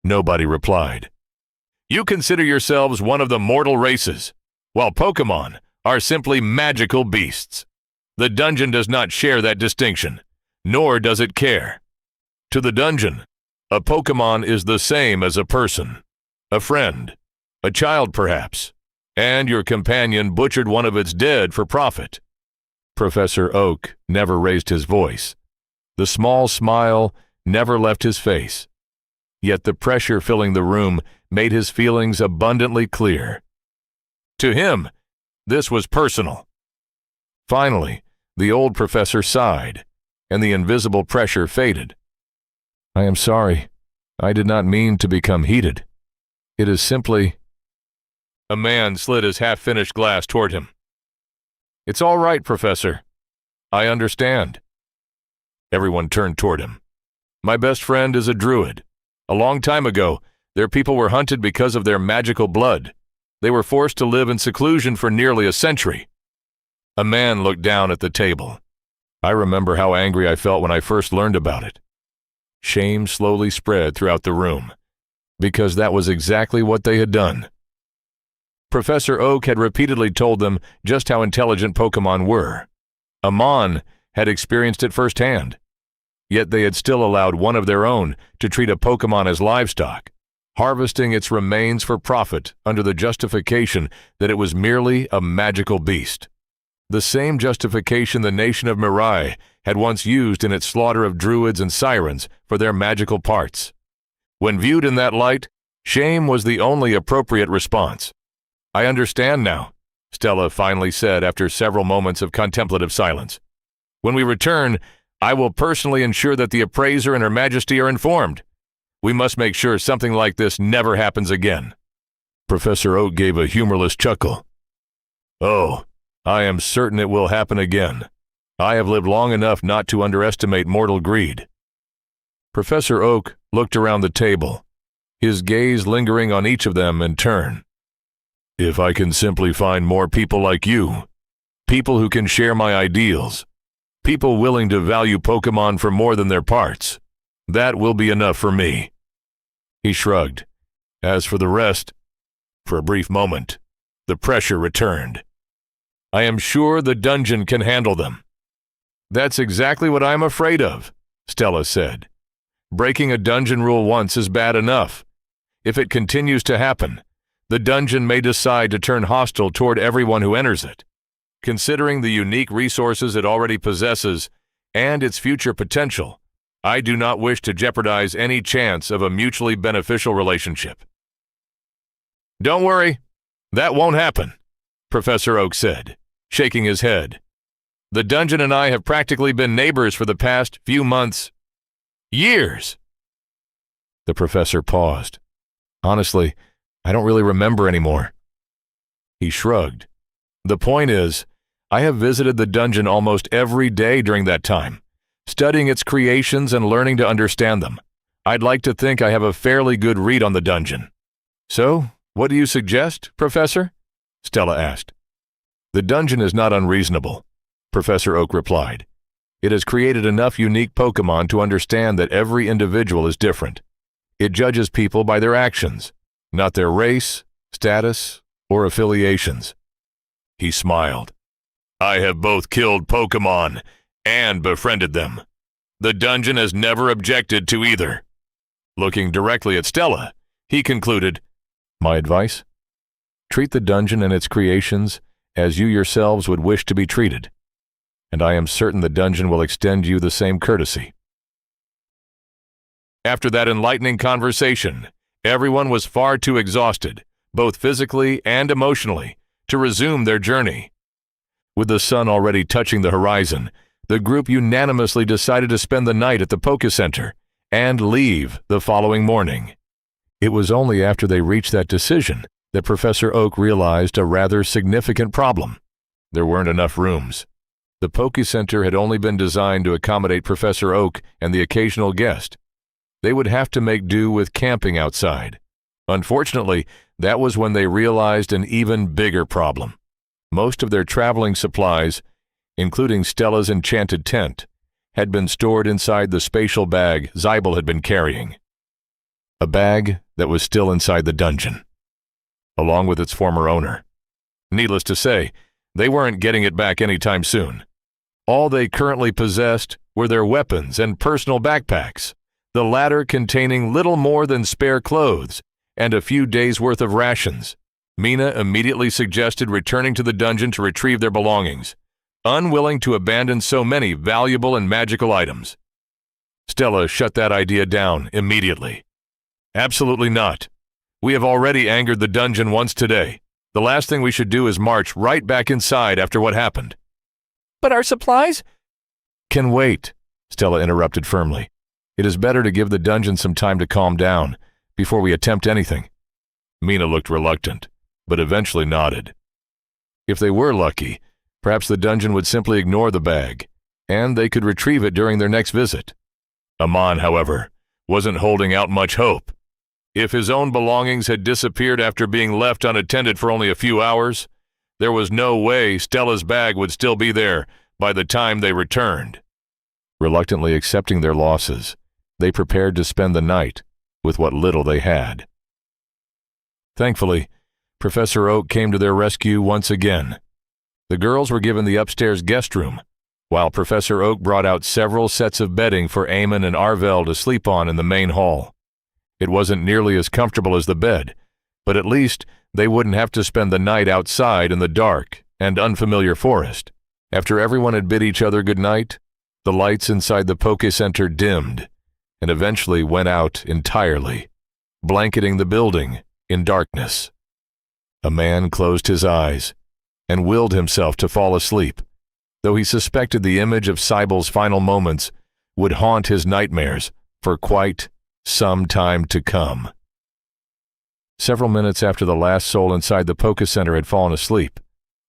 Nobody replied. You consider yourselves one of the mortal races, while Pokémon are simply magical beasts. The dungeon does not share that distinction, nor does it care. To the dungeon, a Pokémon is the same as a person, a friend, a child perhaps, and your companion butchered one of its dead for profit. Professor Oak never raised his voice. The small smile never left his face. Yet the pressure filling the room made his feelings abundantly clear. To him, this was personal. Finally, the old professor sighed, and the invisible pressure faded. I am sorry. I did not mean to become heated. It is simply... A man slid his half-finished glass toward him. It's all right, Professor. I understand. Everyone turned toward him. My best friend is a druid. A long time ago, their people were hunted because of their magical blood. They were forced to live in seclusion for nearly a century. A man looked down at the table. I remember how angry I felt when I first learned about it. Shame slowly spread throughout the room, because that was exactly what they had done. Professor Oak had repeatedly told them just how intelligent Pokémon were. Amon had experienced it firsthand. Yet they had still allowed one of their own to treat a Pokémon as livestock, harvesting its remains for profit under the justification that it was merely a magical beast. The same justification the nation of Mirai had once used in its slaughter of druids and sirens for their magical parts. When viewed in that light, shame was the only appropriate response. I understand now, Stella finally said after several moments of contemplative silence. When we return, I will personally ensure that the appraiser and Her Majesty are informed. We must make sure something like this never happens again. Professor Oak gave a humorless chuckle. Oh, I am certain it will happen again. I have lived long enough not to underestimate mortal greed. Professor Oak looked around the table, his gaze lingering on each of them in turn. If I can simply find more people like you, people who can share my ideals, people willing to value Pokémon for more than their parts, that will be enough for me. He shrugged. As for the rest, for a brief moment, the pressure returned. I am sure the dungeon can handle them. That's exactly what I'm afraid of, Stella said. Breaking a dungeon rule once is bad enough. If it continues to happen, the dungeon may decide to turn hostile toward everyone who enters it. Considering the unique resources it already possesses and its future potential, I do not wish to jeopardize any chance of a mutually beneficial relationship. Don't worry, that won't happen, Professor Oak said, shaking his head. The dungeon and I have practically been neighbors for the past few months. Years. The professor paused. Honestly, I don't really remember anymore. He shrugged. The point is, I have visited the dungeon almost every day during that time, studying its creations and learning to understand them. I'd like to think I have a fairly good read on the dungeon. So, what do you suggest, Professor? Stella asked. The dungeon is not unreasonable, Professor Oak replied. It has created enough unique Pokémon to understand that every individual is different. It judges people by their actions, not their race, status, or affiliations. He smiled. I have both killed Pokémon and befriended them. The dungeon has never objected to either. Looking directly at Stella, he concluded, My advice? Treat the dungeon and its creations as you yourselves would wish to be treated, and I am certain the dungeon will extend you the same courtesy. After that enlightening conversation, everyone was far too exhausted, both physically and emotionally, to resume their journey. With the sun already touching the horizon, the group unanimously decided to spend the night at the Poké Center and leave the following morning. It was only after they reached that decision that Professor Oak realized a rather significant problem. There weren't enough rooms. The Poké Center had only been designed to accommodate Professor Oak and the occasional guest. They would have to make do with camping outside. Unfortunately, that was when they realized an even bigger problem. Most of their traveling supplies, including Stella's enchanted tent, had been stored inside the spatial bag Zybel had been carrying. A bag that was still inside the dungeon, along with its former owner. Needless to say, they weren't getting it back anytime soon. All they currently possessed were their weapons and personal backpacks, the latter containing little more than spare clothes and a few days' worth of rations. Mina immediately suggested returning to the dungeon to retrieve their belongings, unwilling to abandon so many valuable and magical items. Stella shut that idea down immediately. Absolutely not. We have already angered the dungeon once today. The last thing we should do is march right back inside after what happened. But our supplies? Can wait, Stella interrupted firmly. It is better to give the dungeon some time to calm down before we attempt anything. Mina looked reluctant, but eventually nodded. If they were lucky, perhaps the dungeon would simply ignore the bag, and they could retrieve it during their next visit. Amon, however, wasn't holding out much hope. If his own belongings had disappeared after being left unattended for only a few hours, there was no way Stella's bag would still be there by the time they returned. Reluctantly accepting their losses, they prepared to spend the night with what little they had. Thankfully, Professor Oak came to their rescue once again. The girls were given the upstairs guest room, while Professor Oak brought out several sets of bedding for Eamon and Arvel to sleep on in the main hall. It wasn't nearly as comfortable as the bed, but at least they wouldn't have to spend the night outside in the dark and unfamiliar forest. After everyone had bid each other good night, the lights inside the Poké Center dimmed and eventually went out entirely, blanketing the building in darkness. A man closed his eyes and willed himself to fall asleep, though he suspected the image of Cybel's final moments would haunt his nightmares for quite some time to come. Several minutes after the last soul inside the Poké Center had fallen asleep,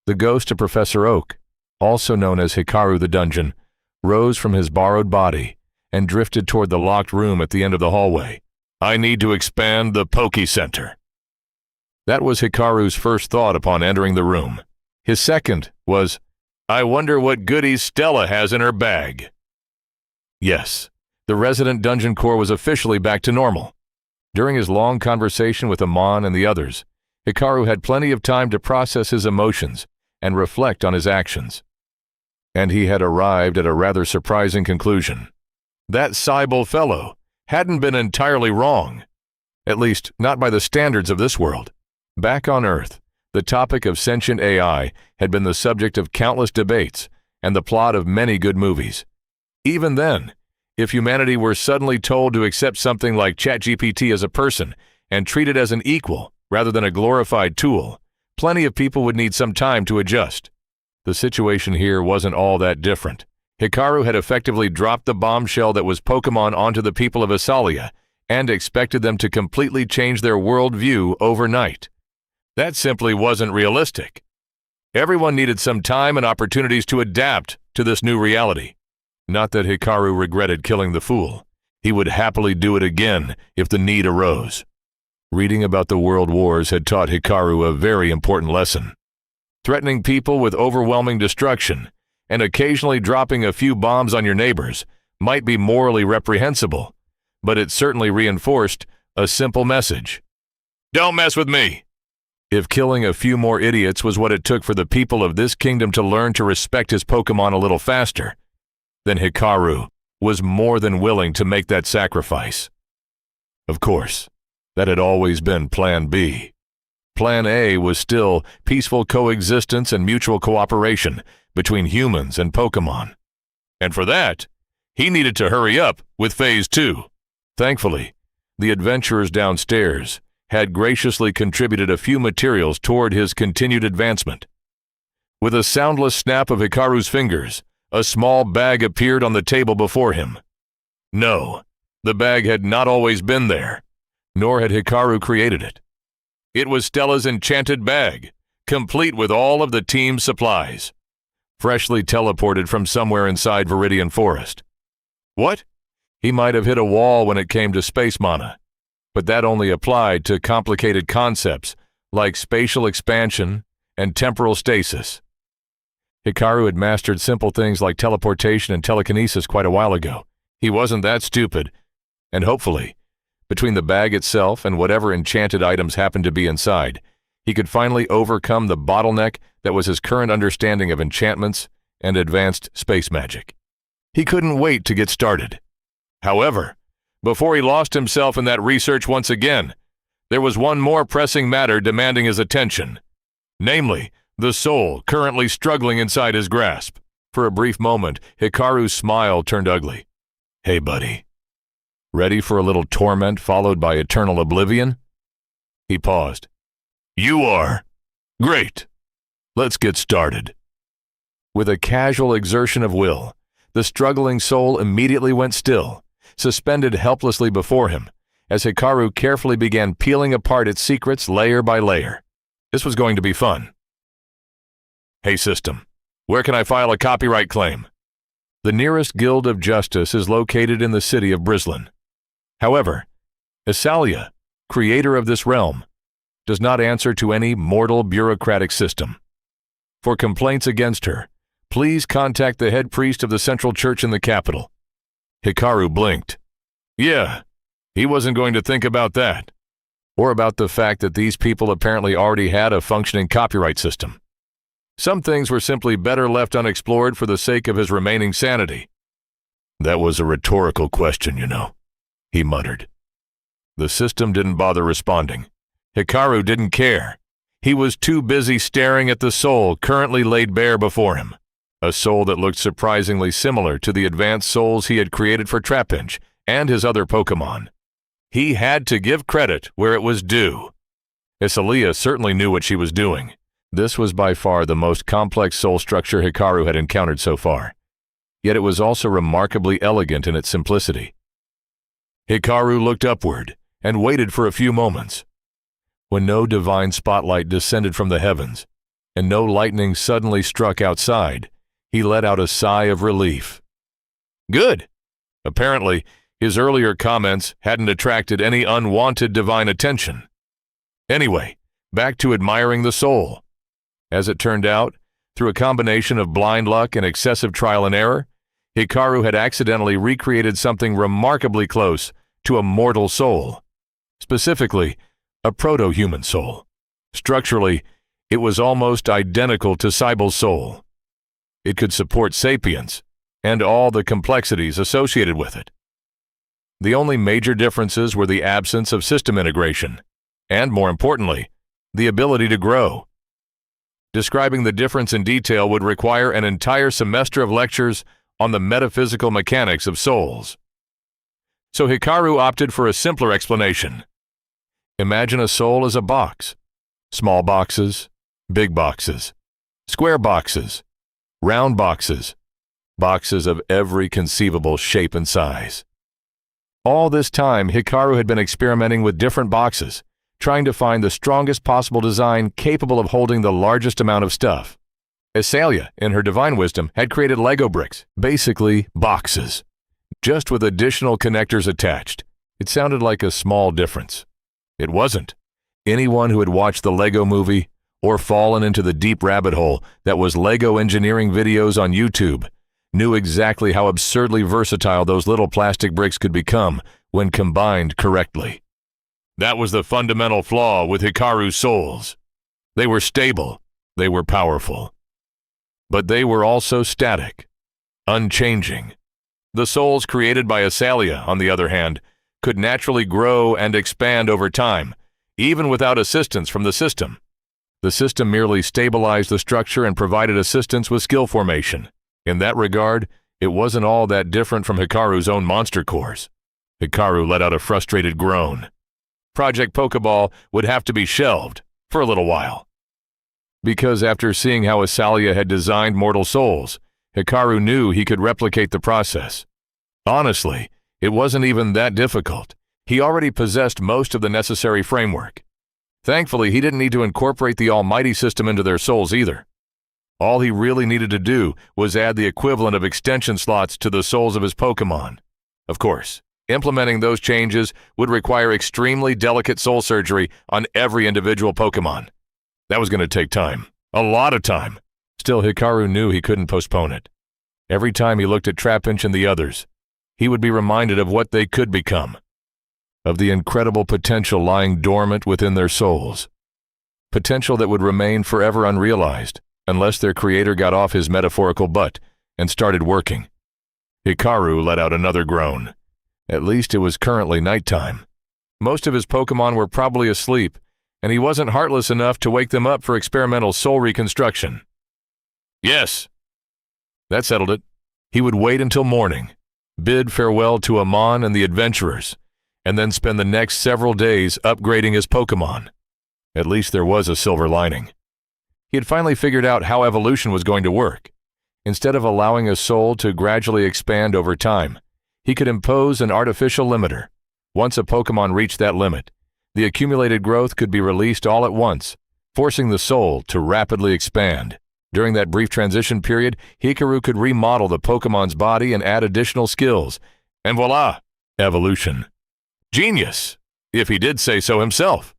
the ghost of Professor Oak, also known as Hikaru the Dungeon, rose from his borrowed body and drifted toward the locked room at the end of the hallway. I need to expand the Poké Center. That was Hikaru's first thought upon entering the room. His second was, I wonder what goodies Stella has in her bag. Yes, the resident dungeon core was officially back to normal. During his long conversation with Amon and the others, Hikaru had plenty of time to process his emotions and reflect on his actions. And he had arrived at a rather surprising conclusion. That Cybel fellow hadn't been entirely wrong, at least not by the standards of this world. Back on Earth, the topic of sentient AI had been the subject of countless debates and the plot of many good movies. Even then, if humanity were suddenly told to accept something like ChatGPT as a person and treat it as an equal, rather than a glorified tool, plenty of people would need some time to adjust. The situation here wasn't all that different. Hikaru had effectively dropped the bombshell that was Pokémon onto the people of Esalia and expected them to completely change their worldview overnight. That simply wasn't realistic. Everyone needed some time and opportunities to adapt to this new reality. Not that Hikaru regretted killing the fool. He would happily do it again if the need arose. Reading about the world wars had taught Hikaru a very important lesson. Threatening people with overwhelming destruction and occasionally dropping a few bombs on your neighbors might be morally reprehensible, but it certainly reinforced a simple message. Don't mess with me! If killing a few more idiots was what it took for the people of this kingdom to learn to respect his Pokémon a little faster, then Hikaru was more than willing to make that sacrifice. Of course, that had always been Plan B. Plan A was still peaceful coexistence and mutual cooperation between humans and Pokémon. And for that, he needed to hurry up with Phase 2. Thankfully, the adventurers downstairs had graciously contributed a few materials toward his continued advancement. With a soundless snap of Hikaru's fingers, a small bag appeared on the table before him. No, the bag had not always been there, nor had Hikaru created it. It was Stella's enchanted bag, complete with all of the team's supplies, freshly teleported from somewhere inside Viridian Forest. What? He might have hit a wall when it came to space mana, but that only applied to complicated concepts like spatial expansion and temporal stasis. Hikaru had mastered simple things like teleportation and telekinesis quite a while ago. He wasn't that stupid, and hopefully, between the bag itself and whatever enchanted items happened to be inside, he could finally overcome the bottleneck that was his current understanding of enchantments and advanced space magic. He couldn't wait to get started. However, before he lost himself in that research once again, there was one more pressing matter demanding his attention, namely, the soul currently struggling inside his grasp. For a brief moment, Hikaru's smile turned ugly. Hey, buddy. Ready for a little torment followed by eternal oblivion? He paused. You are. Great. Let's get started. With a casual exertion of will, the struggling soul immediately went still, suspended helplessly before him, as Hikaru carefully began peeling apart its secrets layer by layer. This was going to be fun. Hey, system, where can I file a copyright claim? The nearest Guild of Justice is located in the city of Brislin. However, Esalia, creator of this realm, does not answer to any mortal bureaucratic system. For complaints against her, please contact the head priest of the Central Church in the capital. Hikaru blinked. Yeah, he wasn't going to think about that. Or about the fact that these people apparently already had a functioning copyright system. Some things were simply better left unexplored for the sake of his remaining sanity. That was a rhetorical question, you know, he muttered. The system didn't bother responding. Hikaru didn't care. He was too busy staring at the soul currently laid bare before him. A soul that looked surprisingly similar to the advanced souls he had created for Trapinch and his other Pokémon. He had to give credit where it was due. Esalia certainly knew what she was doing. This was by far the most complex soul structure Hikaru had encountered so far. Yet it was also remarkably elegant in its simplicity. Hikaru looked upward and waited for a few moments. When no divine spotlight descended from the heavens, and no lightning suddenly struck outside, he let out a sigh of relief. Good. Apparently, his earlier comments hadn't attracted any unwanted divine attention. Anyway, back to admiring the soul. As it turned out, through a combination of blind luck and excessive trial and error, Hikaru had accidentally recreated something remarkably close to a mortal soul. Specifically, a proto-human soul. Structurally, it was almost identical to Cybel's soul. It could support sapience and all the complexities associated with it. The only major differences were the absence of system integration, and more importantly, the ability to grow. Describing the difference in detail would require an entire semester of lectures on the metaphysical mechanics of souls. So Hikaru opted for a simpler explanation. Imagine a soul as a box. Small boxes, big boxes, square boxes, round boxes, boxes of every conceivable shape and size. All this time, Hikaru had been experimenting with different boxes, trying to find the strongest possible design capable of holding the largest amount of stuff. Esalia, in her divine wisdom, had created Lego bricks, basically boxes, just with additional connectors attached. It sounded like a small difference. It wasn't. Anyone who had watched the Lego movie or fallen into the deep rabbit hole that was Lego engineering videos on YouTube knew exactly how absurdly versatile those little plastic bricks could become when combined correctly. That was the fundamental flaw with Hikaru's souls. They were stable, they were powerful. But they were also static, unchanging. The souls created by Esalia, on the other hand, could naturally grow and expand over time, even without assistance from the system. The system merely stabilized the structure and provided assistance with skill formation. In that regard, it wasn't all that different from Hikaru's own monster cores. Hikaru let out a frustrated groan. Project Pokeball would have to be shelved for a little while. Because after seeing how Esalia had designed mortal souls, Hikaru knew he could replicate the process. Honestly, it wasn't even that difficult. He already possessed most of the necessary framework. Thankfully, he didn't need to incorporate the almighty system into their souls either. All he really needed to do was add the equivalent of extension slots to the souls of his Pokémon. Of course, implementing those changes would require extremely delicate soul surgery on every individual Pokémon. That was going to take time. A lot of time. Still, Hikaru knew he couldn't postpone it. Every time he looked at Trapinch and the others, he would be reminded of what they could become, of the incredible potential lying dormant within their souls. Potential that would remain forever unrealized unless their creator got off his metaphorical butt and started working. Hikaru let out another groan. At least it was currently nighttime. Most of his Pokémon were probably asleep, and he wasn't heartless enough to wake them up for experimental soul reconstruction. Yes. That settled it. He would wait until morning, bid farewell to Amon and the adventurers, and then spend the next several days upgrading his Pokémon. At least there was a silver lining. He had finally figured out how evolution was going to work. Instead of allowing a soul to gradually expand over time, he could impose an artificial limiter. Once a Pokémon reached that limit, the accumulated growth could be released all at once, forcing the soul to rapidly expand. During that brief transition period, Hikaru could remodel the Pokémon's body and add additional skills. And voila! Evolution. Genius! If he did say so himself.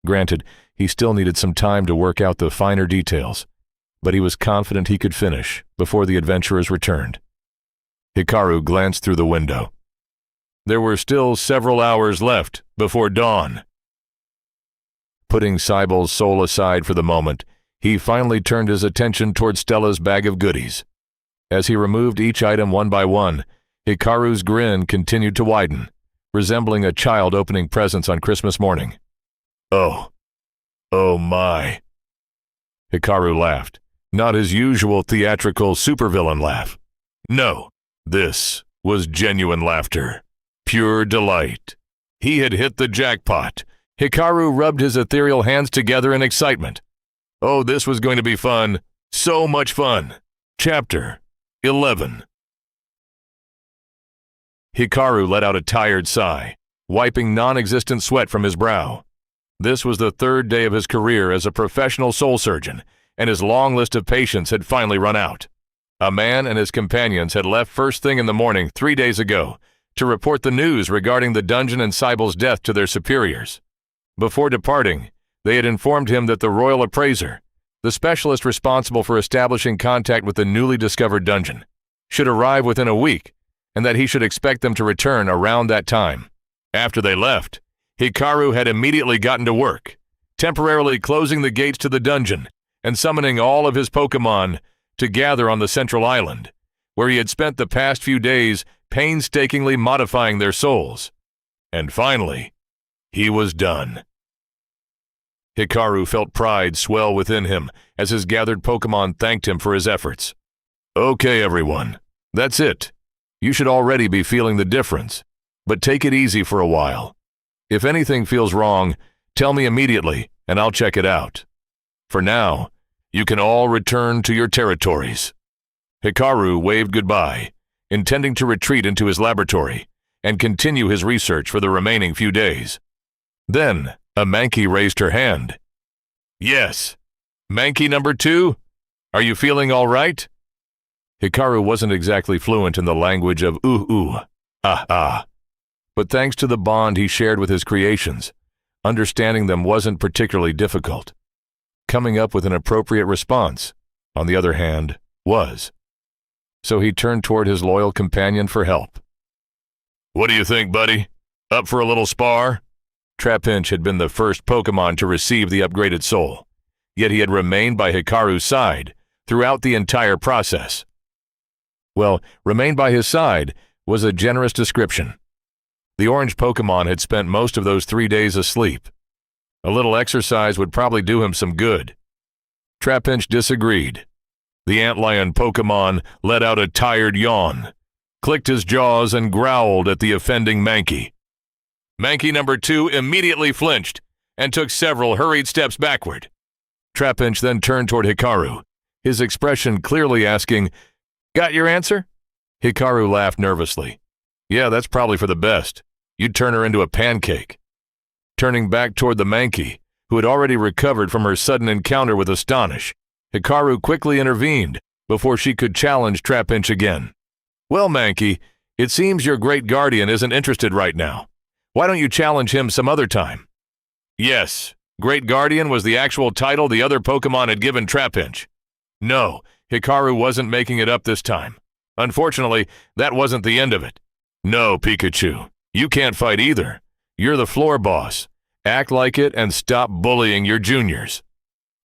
Granted, he still needed some time to work out the finer details, but he was confident he could finish before the adventurers returned. Hikaru glanced through the window. There were still several hours left before dawn. Putting Cybel's soul aside for the moment, he finally turned his attention toward Stella's bag of goodies. As he removed each item one by one, Hikaru's grin continued to widen, resembling a child opening presents on Christmas morning. Oh my. Hikaru laughed, not his usual theatrical supervillain laugh. No, this was genuine laughter. Pure delight. He had hit the jackpot. Hikaru rubbed his ethereal hands together in excitement. Oh, this was going to be fun. So much fun. Chapter 11. Hikaru let out a tired sigh, wiping non-existent sweat from his brow. This was the third day of his career as a professional soul surgeon, and his long list of patients had finally run out. A man and his companions had left first thing in the morning 3 days ago to report the news regarding the dungeon and Cybel's death to their superiors. Before departing, they had informed him that the royal appraiser, the specialist responsible for establishing contact with the newly discovered dungeon, should arrive within a week, and that he should expect them to return around that time. After they left, Hikaru had immediately gotten to work, temporarily closing the gates to the dungeon and summoning all of his Pokémon to gather on the central island, where he had spent the past few days painstakingly modifying their souls. And finally, he was done. Hikaru felt pride swell within him as his gathered Pokémon thanked him for his efforts. Okay, everyone, that's it. You should already be feeling the difference, but take it easy for a while. If anything feels wrong, tell me immediately, and I'll check it out. For now, you can all return to your territories." Hikaru waved goodbye, intending to retreat into his laboratory and continue his research for the remaining few days. Then, a Mankey raised her hand. "Yes. Mankey number 2? Are you feeling all right?" Hikaru wasn't exactly fluent in the language of ooh, ah. But thanks to the bond he shared with his creations, understanding them wasn't particularly difficult. Coming up with an appropriate response, on the other hand, was. So he turned toward his loyal companion for help. "What do you think, buddy? Up for a little spar?" Trapinch had been the first Pokémon to receive the upgraded soul, yet he had remained by Hikaru's side throughout the entire process. Well, remain by his side was a generous description. The orange Pokémon had spent most of those 3 days asleep. A little exercise would probably do him some good. Trapinch disagreed. The antlion Pokémon let out a tired yawn, clicked his jaws, and growled at the offending Mankey. Mankey number 2 immediately flinched and took several hurried steps backward. Trapinch then turned toward Hikaru, his expression clearly asking, "Got your answer?" Hikaru laughed nervously. "Yeah, that's probably for the best. You'd turn her into a pancake." Turning back toward the Mankey, who had already recovered from her sudden encounter with Astonish, Hikaru quickly intervened before she could challenge Trapinch again. "Well, Mankey, it seems your great guardian isn't interested right now. Why don't you challenge him some other time?" Yes, Great Guardian was the actual title the other Pokémon had given Trapinch. No, Hikaru wasn't making it up this time. Unfortunately, that wasn't the end of it. "No, Pikachu, you can't fight either. You're the floor boss. Act like it and stop bullying your juniors."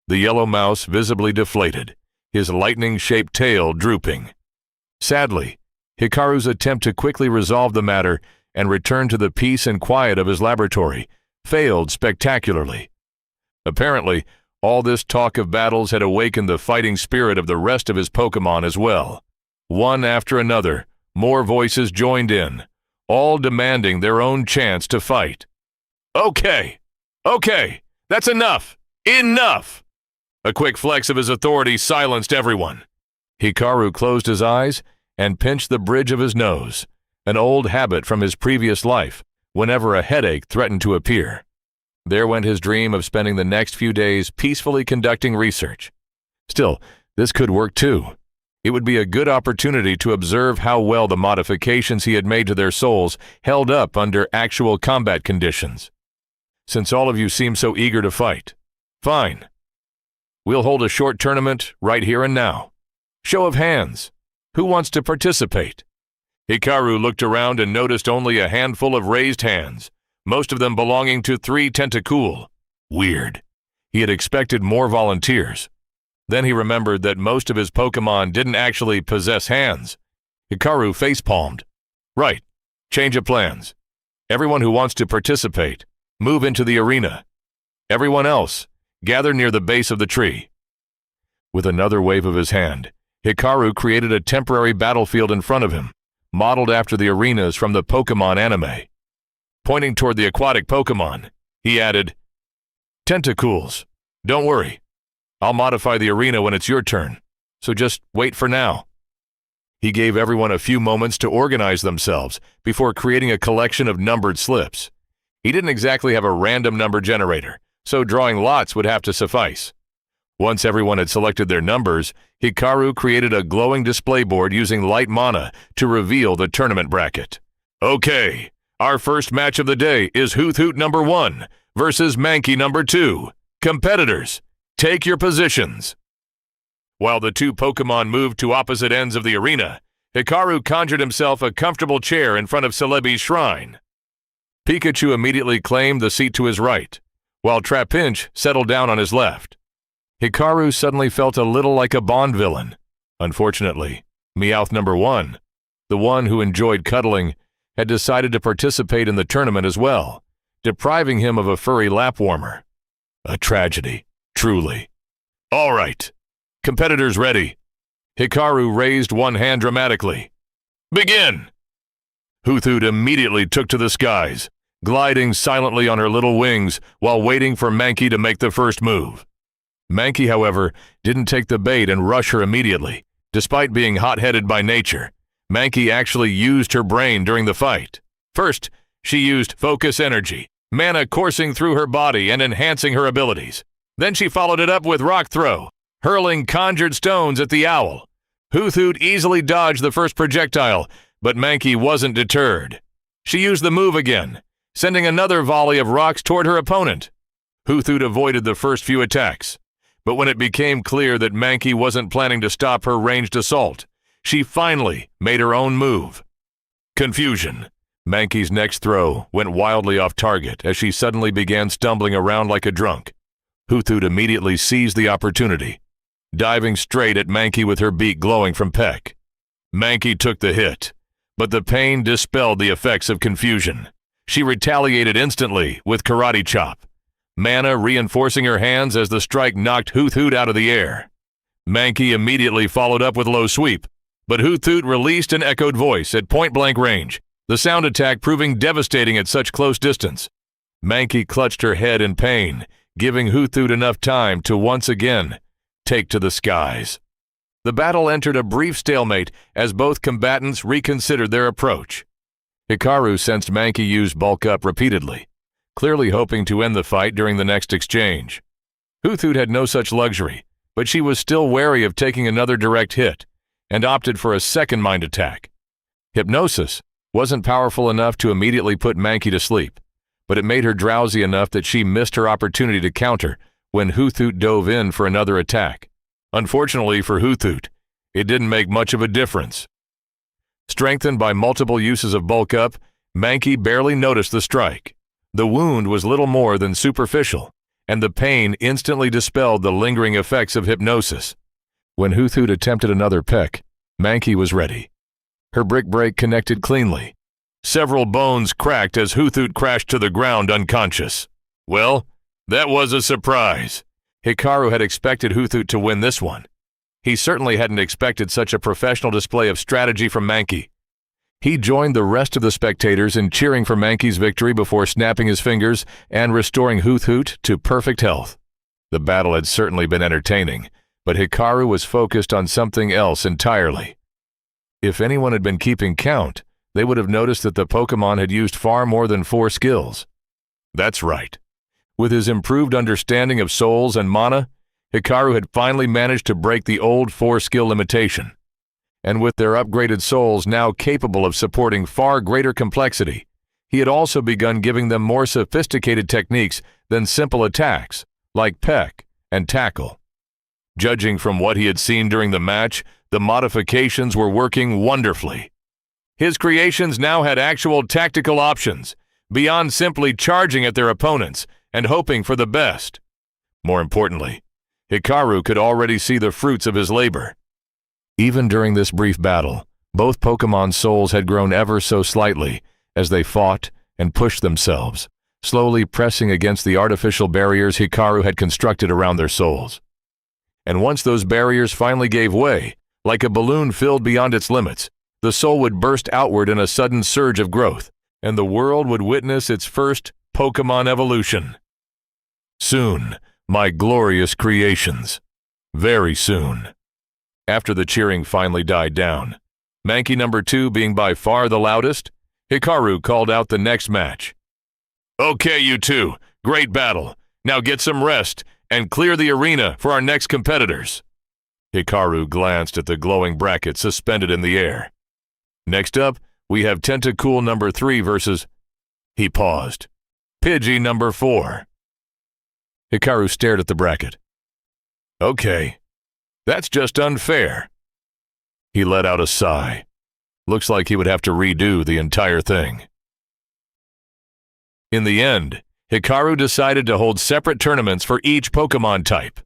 The yellow mouse visibly deflated, his lightning-shaped tail drooping. Sadly, Hikaru's attempt to quickly resolve the matter and return to the peace and quiet of his laboratory failed spectacularly. Apparently, all this talk of battles had awakened the fighting spirit of the rest of his Pokémon as well. One after another, more voices joined in, all demanding their own chance to fight. Okay, that's enough! Enough! A quick flex of his authority silenced everyone. Hikaru closed his eyes and pinched the bridge of his nose, an old habit from his previous life, whenever a headache threatened to appear. There went his dream of spending the next few days peacefully conducting research. Still, this could work too. It would be a good opportunity to observe how well the modifications he had made to their souls held up under actual combat conditions. Since all of you seem so eager to fight, fine. We'll hold a short tournament right here and now. Show of hands. Who wants to participate? Hikaru looked around and noticed only a handful of raised hands, most of them belonging to 3 Tentacool. Weird. He had expected more volunteers. Then he remembered that most of his Pokémon didn't actually possess hands. Hikaru facepalmed. Right. Change of plans. Everyone who wants to participate, move into the arena. Everyone else, gather near the base of the tree. With another wave of his hand, Hikaru created a temporary battlefield in front of him, modeled after the arenas from the Pokémon anime. Pointing toward the aquatic Pokémon, he added, "Tentacools, don't worry. I'll modify the arena when it's your turn, so just wait for now." He gave everyone a few moments to organize themselves before creating a collection of numbered slips. He didn't exactly have a random number generator, so drawing lots would have to suffice. Once everyone had selected their numbers, Hikaru created a glowing display board using light mana to reveal the tournament bracket. Okay, our first match of the day is Hoot number 1 versus Mankey number 2. Competitors, take your positions. While the two Pokémon moved to opposite ends of the arena, Hikaru conjured himself a comfortable chair in front of Celebi's shrine. Pikachu immediately claimed the seat to his right, while Trapinch settled down on his left. Hikaru suddenly felt a little like a Bond villain. Unfortunately, Meowth number 1, the one who enjoyed cuddling, had decided to participate in the tournament as well, depriving him of a furry lap warmer. A tragedy, truly. All right, competitors ready. Hikaru raised one hand dramatically. Begin! Hoot immediately took to the skies, gliding silently on her little wings while waiting for Mankey to make the first move. Mankey, however, didn't take the bait and rush her immediately. Despite being hot-headed by nature, Mankey actually used her brain during the fight. First, she used focus energy, mana coursing through her body and enhancing her abilities. Then she followed it up with rock throw, hurling conjured stones at the owl. Hoothoot easily dodged the first projectile, but Mankey wasn't deterred. She used the move again, sending another volley of rocks toward her opponent. Hoothoot avoided the first few attacks, but when it became clear that Mankey wasn't planning to stop her ranged assault, she finally made her own move. Confusion. Mankey's next throw went wildly off target as she suddenly began stumbling around like a drunk. Hoothoot immediately seized the opportunity, diving straight at Mankey with her beak glowing from Peck. Mankey took the hit, but the pain dispelled the effects of confusion. She retaliated instantly with Karate Chop, mana reinforcing her hands as the strike knocked Hoothoot out of the air. Mankey immediately followed up with Low Sweep, but Hoothoot released an echoed voice at point-blank range, the sound attack proving devastating at such close distance. Mankey clutched her head in pain, giving Hoothoot enough time to once again take to the skies. The battle entered a brief stalemate as both combatants reconsidered their approach. Hikaru sensed Mankey use bulk up repeatedly, clearly hoping to end the fight during the next exchange. Hoothoot had no such luxury, but she was still wary of taking another direct hit and opted for a second mind attack. Hypnosis wasn't powerful enough to immediately put Mankey to sleep, but it made her drowsy enough that she missed her opportunity to counter when Hoothoot dove in for another attack. Unfortunately for Hoothoot, it didn't make much of a difference. Strengthened by multiple uses of bulk up, Mankey barely noticed the strike. The wound was little more than superficial, and the pain instantly dispelled the lingering effects of hypnosis. When Hoothoot attempted another peck, Mankey was ready. Her brick break connected cleanly. Several bones cracked as Hoothoot crashed to the ground unconscious. Well, that was a surprise. Hikaru had expected Hoothoot to win this one. He certainly hadn't expected such a professional display of strategy from Mankey. He joined the rest of the spectators in cheering for Mankey's victory before snapping his fingers and restoring Hoothoot to perfect health. The battle had certainly been entertaining, but Hikaru was focused on something else entirely. If anyone had been keeping count, they would have noticed that the Pokémon had used far more than 4 skills. That's right. With his improved understanding of souls and mana, Hikaru had finally managed to break the old 4-skill limitation. And with their upgraded souls now capable of supporting far greater complexity, he had also begun giving them more sophisticated techniques than simple attacks, like Peck and Tackle. Judging from what he had seen during the match, the modifications were working wonderfully. His creations now had actual tactical options, beyond simply charging at their opponents and hoping for the best. More importantly, Hikaru could already see the fruits of his labor. Even during this brief battle, both Pokemon's souls had grown ever so slightly as they fought and pushed themselves, slowly pressing against the artificial barriers Hikaru had constructed around their souls. And once those barriers finally gave way, like a balloon filled beyond its limits, the soul would burst outward in a sudden surge of growth, and the world would witness its first Pokémon evolution. Soon, my glorious creations. Very soon. After the cheering finally died down, Mankey number 2 being by far the loudest, Hikaru called out the next match. Okay, you two, great battle. Now get some rest and clear the arena for our next competitors. Hikaru glanced at the glowing bracket suspended in the air. Next up, we have Tentacool number 3 versus... He paused. Pidgey number 4. Hikaru stared at the bracket. Okay, that's just unfair. He let out a sigh. Looks like he would have to redo the entire thing. In the end, Hikaru decided to hold separate tournaments for each Pokémon type.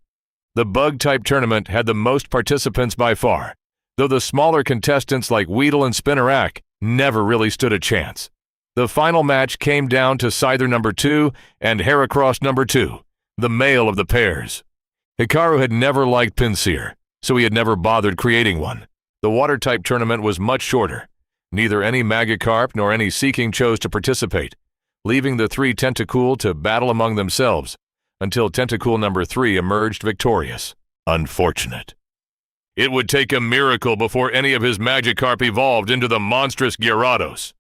The Bug-type tournament had the most participants by far, though the smaller contestants like Weedle and Spinarak never really stood a chance. The final match came down to Scyther number 2 and Heracross number 2, the male of the pairs. Hikaru had never liked Pinsir, so he had never bothered creating one. The Water-type tournament was much shorter. Neither any Magikarp nor any Seeking chose to participate, leaving the three Tentacool to battle among themselves until Tentacool number 3 emerged victorious. Unfortunate. It would take a miracle before any of his Magikarp evolved into the monstrous Gyarados.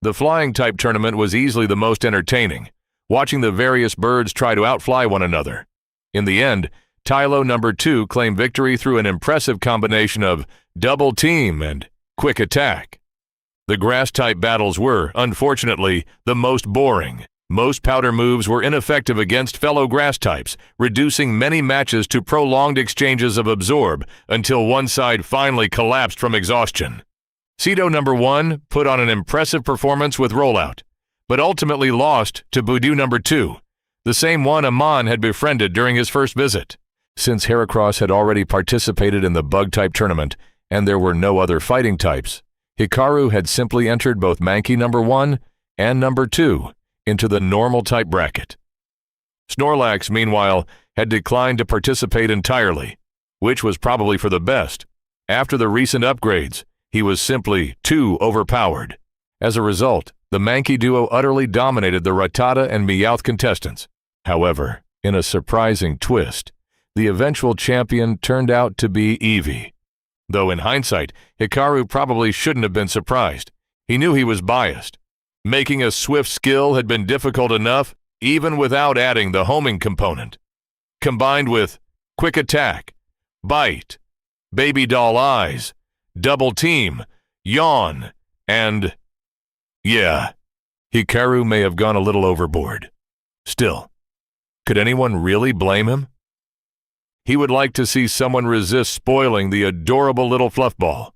The flying-type tournament was easily the most entertaining, watching the various birds try to outfly one another. In the end, Tylo number 2 claimed victory through an impressive combination of double team and quick attack. The grass-type battles were, unfortunately, the most boring. Most powder moves were ineffective against fellow grass types, reducing many matches to prolonged exchanges of absorb until one side finally collapsed from exhaustion. Cedo number 1 put on an impressive performance with rollout, but ultimately lost to Budew number 2, the same one Amon had befriended during his first visit. Since Heracross had already participated in the bug-type tournament and there were no other fighting types, Hikaru had simply entered both Mankey number 1 and number 2 into the normal-type bracket. Snorlax, meanwhile, had declined to participate entirely, which was probably for the best. After the recent upgrades, he was simply too overpowered. As a result, the Mankey duo utterly dominated the Rattata and Meowth contestants. However, in a surprising twist, the eventual champion turned out to be Eevee. Though in hindsight, Hikaru probably shouldn't have been surprised. He knew he was biased. Making a swift skill had been difficult enough, even without adding the homing component. Combined with quick attack, bite, baby doll eyes, double team, yawn, and... yeah, Hikaru may have gone a little overboard. Still, could anyone really blame him? He would like to see someone resist spoiling the adorable little fluffball.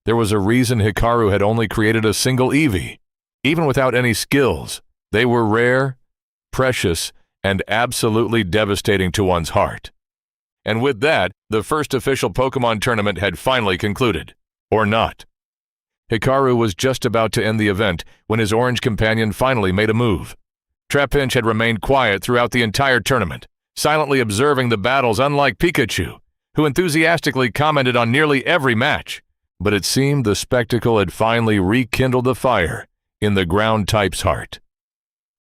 There was a reason Hikaru had only created a single Eevee. Even without any skills, they were rare, precious, and absolutely devastating to one's heart. And with that, the first official Pokémon tournament had finally concluded. Or not. Hikaru was just about to end the event when his orange companion finally made a move. Trapinch had remained quiet throughout the entire tournament, silently observing the battles unlike Pikachu, who enthusiastically commented on nearly every match. But it seemed the spectacle had finally rekindled the fire in the ground type's heart.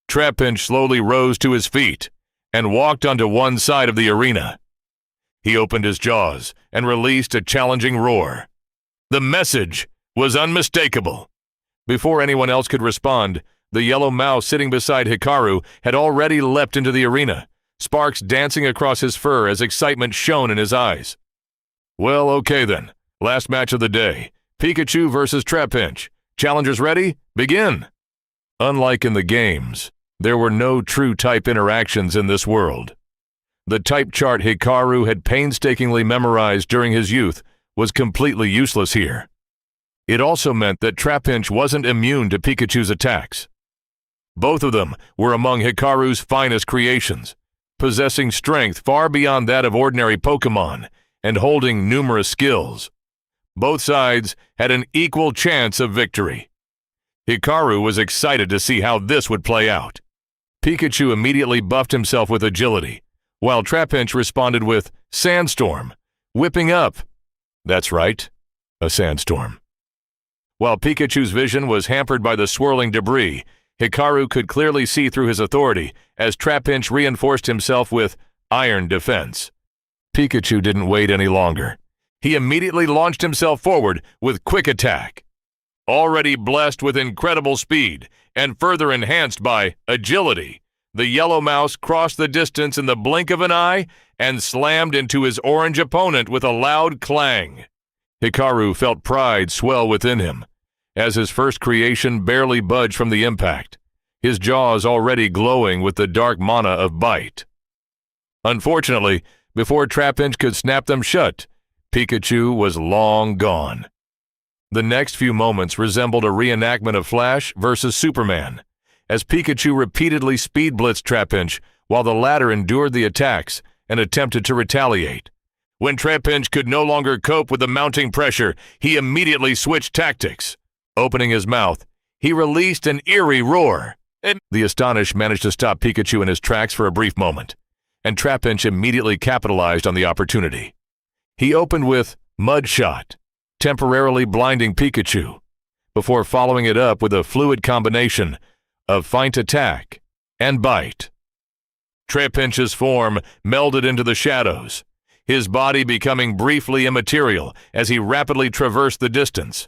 Trapinch slowly rose to his feet and walked onto one side of the arena. He opened his jaws and released a challenging roar. The message was unmistakable. Before anyone else could respond, the yellow mouse sitting beside Hikaru had already leapt into the arena, sparks dancing across his fur as excitement shone in his eyes. Well, okay then. Last match of the day. Pikachu versus Trapinch. Challengers ready? Begin! Unlike in the games, there were no true type interactions in this world. The type chart Hikaru had painstakingly memorized during his youth was completely useless here. It also meant that Trapinch wasn't immune to Pikachu's attacks. Both of them were among Hikaru's finest creations, possessing strength far beyond that of ordinary Pokémon and holding numerous skills. Both sides had an equal chance of victory. Hikaru was excited to see how this would play out. Pikachu immediately buffed himself with agility, while Trapinch responded with Sandstorm, whipping up. That's right, a sandstorm. While Pikachu's vision was hampered by the swirling debris, Hikaru could clearly see through his authority as Trapinch reinforced himself with Iron Defense. Pikachu didn't wait any longer. He immediately launched himself forward with Quick Attack. Already blessed with incredible speed and further enhanced by agility, the yellow mouse crossed the distance in the blink of an eye and slammed into his orange opponent with a loud clang. Hikaru felt pride swell within him, as his first creation barely budged from the impact, his jaws already glowing with the dark mana of bite. Unfortunately, before Trapinch could snap them shut, Pikachu was long gone. The next few moments resembled a reenactment of Flash versus Superman, as Pikachu repeatedly speed-blitzed Trapinch while the latter endured the attacks and attempted to retaliate. When Trapinch could no longer cope with the mounting pressure, he immediately switched tactics. Opening his mouth, he released an eerie roar. The Astonished managed to stop Pikachu in his tracks for a brief moment, and Trapinch immediately capitalized on the opportunity. He opened with Mud Shot, temporarily blinding Pikachu, before following it up with a fluid combination of feint attack and bite. Trapinch's form melded into the shadows, his body becoming briefly immaterial as he rapidly traversed the distance.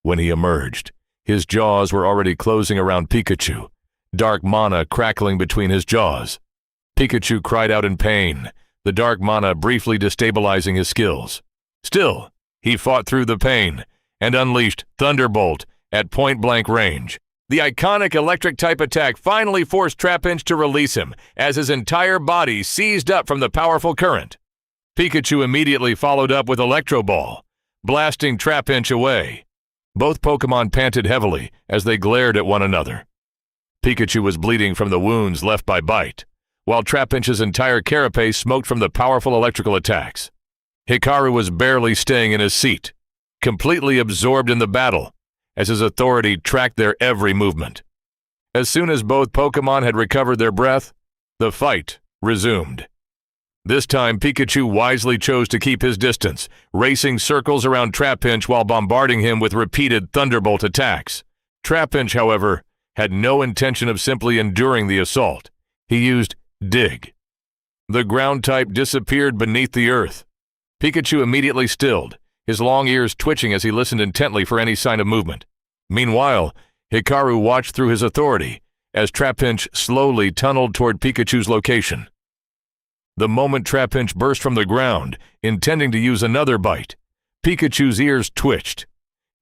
When he emerged, his jaws were already closing around Pikachu, dark mana crackling between his jaws. Pikachu cried out in pain, the dark mana briefly destabilizing his skills. Still, he fought through the pain and unleashed Thunderbolt at point-blank range. The iconic electric-type attack finally forced Trapinch to release him as his entire body seized up from the powerful current. Pikachu immediately followed up with Electro Ball, blasting Trapinch away. Both Pokémon panted heavily as they glared at one another. Pikachu was bleeding from the wounds left by Bite, while Trapinch's entire carapace smoked from the powerful electrical attacks. Hikaru was barely staying in his seat, completely absorbed in the battle, as his authority tracked their every movement. As soon as both Pokémon had recovered their breath, the fight resumed. This time, Pikachu wisely chose to keep his distance, racing circles around Trapinch while bombarding him with repeated Thunderbolt attacks. Trapinch, however, had no intention of simply enduring the assault. He used Dig. The ground type disappeared beneath the earth. Pikachu immediately stilled, his long ears twitching as he listened intently for any sign of movement. Meanwhile, Hikaru watched through his authority as Trapinch slowly tunneled toward Pikachu's location. The moment Trapinch burst from the ground, intending to use another bite, Pikachu's ears twitched.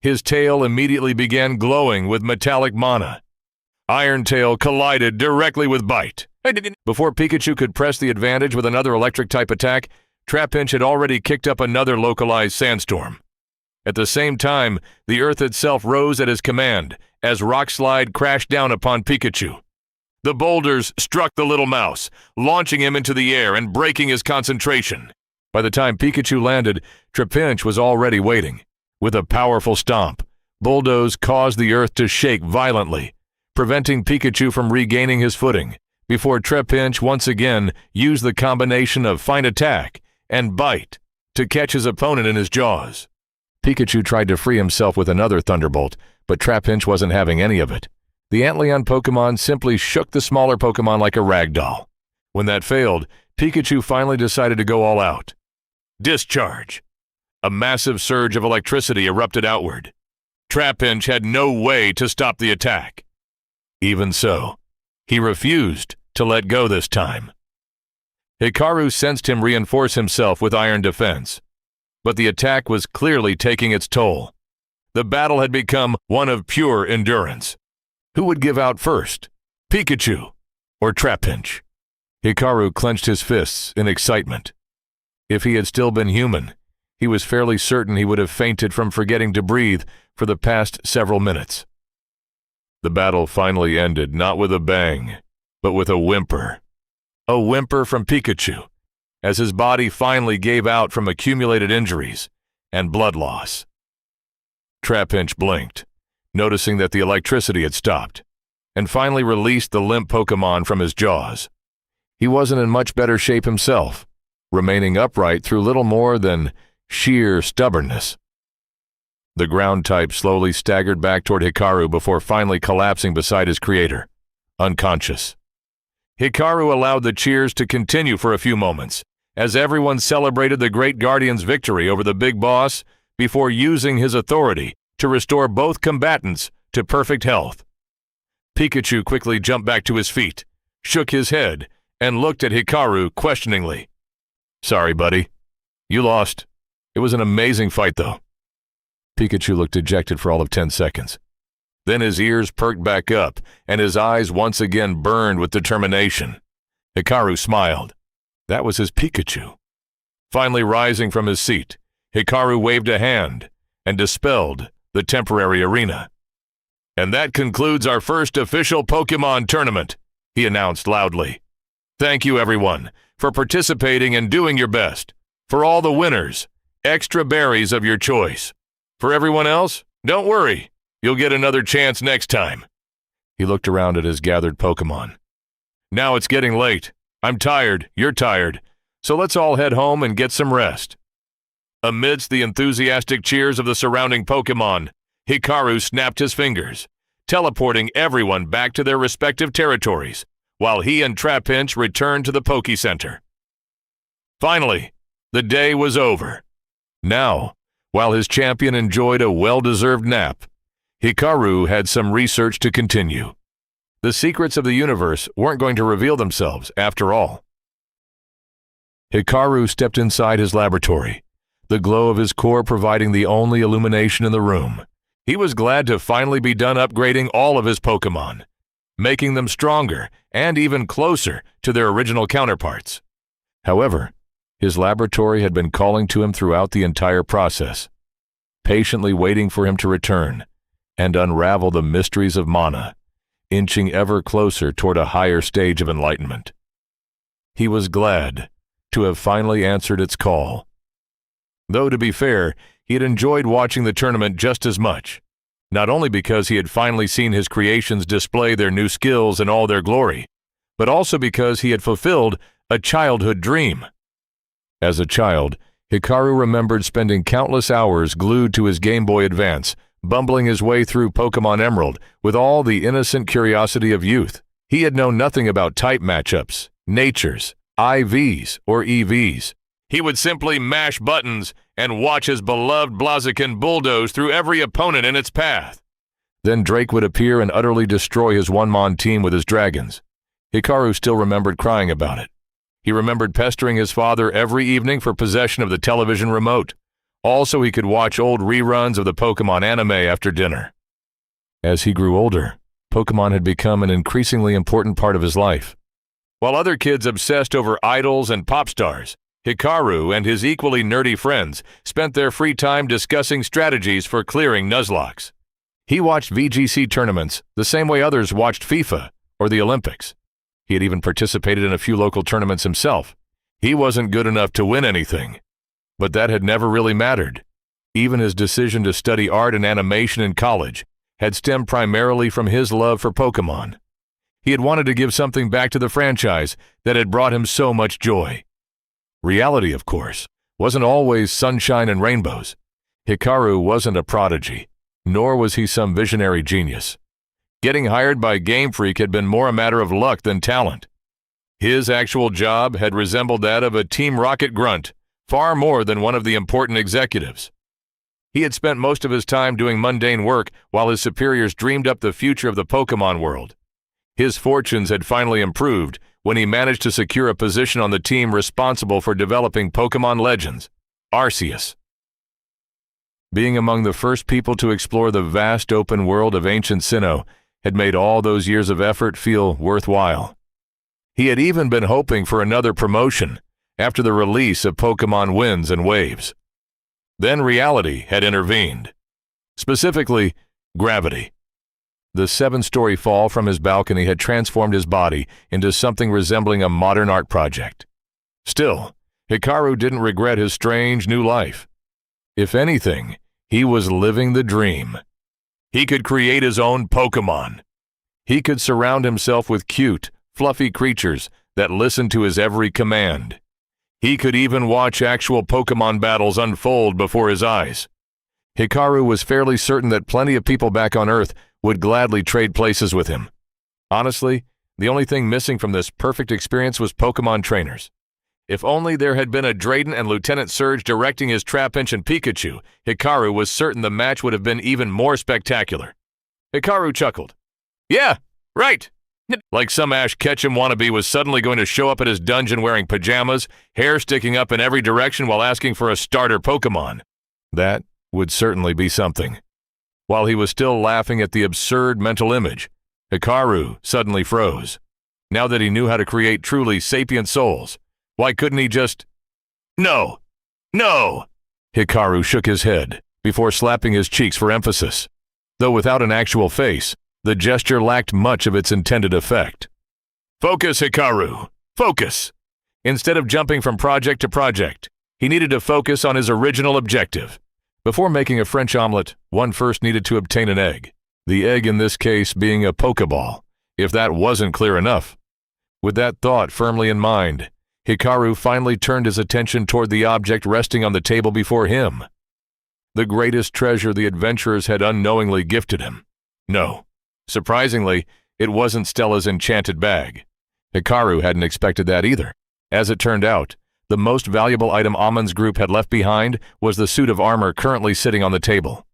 His tail immediately began glowing with metallic mana. Iron Tail collided directly with Bite. Before Pikachu could press the advantage with another electric-type attack, Trapinch had already kicked up another localized sandstorm. At the same time, the earth itself rose at his command as Rock Slide crashed down upon Pikachu. The boulders struck the little mouse, launching him into the air and breaking his concentration. By the time Pikachu landed, Trapinch was already waiting. With a powerful stomp, Bulldoze caused the earth to shake violently, preventing Pikachu from regaining his footing, before Trapinch once again used the combination of Feint Attack and Bite to catch his opponent in his jaws. Pikachu tried to free himself with another Thunderbolt, but Trapinch wasn't having any of it. The Antlion Pokémon simply shook the smaller Pokémon like a rag doll. When that failed, Pikachu finally decided to go all out. Discharge! A massive surge of electricity erupted outward. Trapinch had no way to stop the attack. Even so, he refused to let go this time. Hikaru sensed him reinforce himself with Iron Defense, but the attack was clearly taking its toll. The battle had become one of pure endurance. Who would give out first, Pikachu or Trapinch? Hikaru clenched his fists in excitement. If he had still been human, he was fairly certain he would have fainted from forgetting to breathe for the past several minutes. The battle finally ended not with a bang, but with a whimper. A whimper from Pikachu, as his body finally gave out from accumulated injuries and blood loss. Trapinch blinked, noticing that the electricity had stopped, and finally released the limp Pokémon from his jaws. He wasn't in much better shape himself, remaining upright through little more than sheer stubbornness. The ground type slowly staggered back toward Hikaru before finally collapsing beside his creator, unconscious. Hikaru allowed the cheers to continue for a few moments, as everyone celebrated the Great Guardian's victory over the big boss before using his authority to restore both combatants to perfect health. Pikachu quickly jumped back to his feet, shook his head, and looked at Hikaru questioningly. "Sorry, buddy. You lost. It was an amazing fight, though." Pikachu looked dejected for all of 10 seconds. Then his ears perked back up, and his eyes once again burned with determination. Hikaru smiled. That was his Pikachu. Finally rising from his seat, Hikaru waved a hand and dispelled the temporary arena. "And that concludes our first official Pokémon tournament," he announced loudly. "Thank you, everyone, for participating and doing your best. For all the winners, extra berries of your choice. For everyone else, don't worry. You'll get another chance next time." He looked around at his gathered Pokémon. "Now it's getting late. I'm tired, you're tired, so let's all head home and get some rest." Amidst the enthusiastic cheers of the surrounding Pokémon, Hikaru snapped his fingers, teleporting everyone back to their respective territories, while he and Trapinch returned to the Poke Center. Finally, the day was over. Now, while his champion enjoyed a well-deserved nap, Hikaru had some research to continue. The secrets of the universe weren't going to reveal themselves after all. Hikaru stepped inside his laboratory, the glow of his core providing the only illumination in the room. He was glad to finally be done upgrading all of his Pokémon, making them stronger and even closer to their original counterparts. However, his laboratory had been calling to him throughout the entire process, patiently waiting for him to return and unravel the mysteries of mana, inching ever closer toward a higher stage of enlightenment. He was glad to have finally answered its call. Though, to be fair, he had enjoyed watching the tournament just as much, not only because he had finally seen his creations display their new skills in all their glory, but also because he had fulfilled a childhood dream. As a child, Hikaru remembered spending countless hours glued to his Game Boy Advance, bumbling his way through Pokémon Emerald with all the innocent curiosity of youth. He had known nothing about type matchups, natures, IVs, or EVs. He would simply mash buttons and watch his beloved Blaziken bulldoze through every opponent in its path. Then Drake would appear and utterly destroy his one-mon team with his dragons. Hikaru still remembered crying about it. He remembered pestering his father every evening for possession of the television remote. Also, he could watch old reruns of the Pokémon anime after dinner. As he grew older, Pokémon had become an increasingly important part of his life. While other kids obsessed over idols and pop stars, Hikaru and his equally nerdy friends spent their free time discussing strategies for clearing Nuzlockes. He watched VGC tournaments the same way others watched FIFA or the Olympics. He had even participated in a few local tournaments himself. He wasn't good enough to win anything, but that had never really mattered. Even his decision to study art and animation in college had stemmed primarily from his love for Pokémon. He had wanted to give something back to the franchise that had brought him so much joy. Reality, of course, wasn't always sunshine and rainbows. Hikaru wasn't a prodigy, nor was he some visionary genius. Getting hired by Game Freak had been more a matter of luck than talent. His actual job had resembled that of a Team Rocket grunt, far more than one of the important executives. He had spent most of his time doing mundane work while his superiors dreamed up the future of the Pokémon world. His fortunes had finally improved when he managed to secure a position on the team responsible for developing Pokémon Legends, Arceus. Being among the first people to explore the vast open world of ancient Sinnoh had made all those years of effort feel worthwhile. He had even been hoping for another promotion after the release of Pokémon Winds and Waves. Then reality had intervened. Specifically, gravity. The 7-story fall from his balcony had transformed his body into something resembling a modern art project. Still, Hikaru didn't regret his strange new life. If anything, he was living the dream. He could create his own Pokémon. He could surround himself with cute, fluffy creatures that listened to his every command. He could even watch actual Pokémon battles unfold before his eyes. Hikaru was fairly certain that plenty of people back on Earth would gladly trade places with him. Honestly, the only thing missing from this perfect experience was Pokémon trainers. If only there had been a Drayden and Lieutenant Surge directing his Trapinch and Pikachu, Hikaru was certain the match would have been even more spectacular. Hikaru chuckled. Yeah, right. Like some Ash Ketchum wannabe was suddenly going to show up at his dungeon wearing pajamas, hair sticking up in every direction while asking for a starter Pokémon. That would certainly be something. While he was still laughing at the absurd mental image, Hikaru suddenly froze. Now that he knew how to create truly sapient souls, why couldn't he just... No! No! Hikaru shook his head before slapping his cheeks for emphasis. Though without an actual face, the gesture lacked much of its intended effect. Focus, Hikaru! Focus! Instead of jumping from project to project, he needed to focus on his original objective. Before making a French omelet, one first needed to obtain an egg. The egg in this case being a Pokeball, if that wasn't clear enough. With that thought firmly in mind, Hikaru finally turned his attention toward the object resting on the table before him. The greatest treasure the adventurers had unknowingly gifted him. No, Surprisingly, it wasn't Stella's enchanted bag. Hikaru hadn't expected that either. As it turned out, the most valuable item Amon's group had left behind was the suit of armor currently sitting on the table,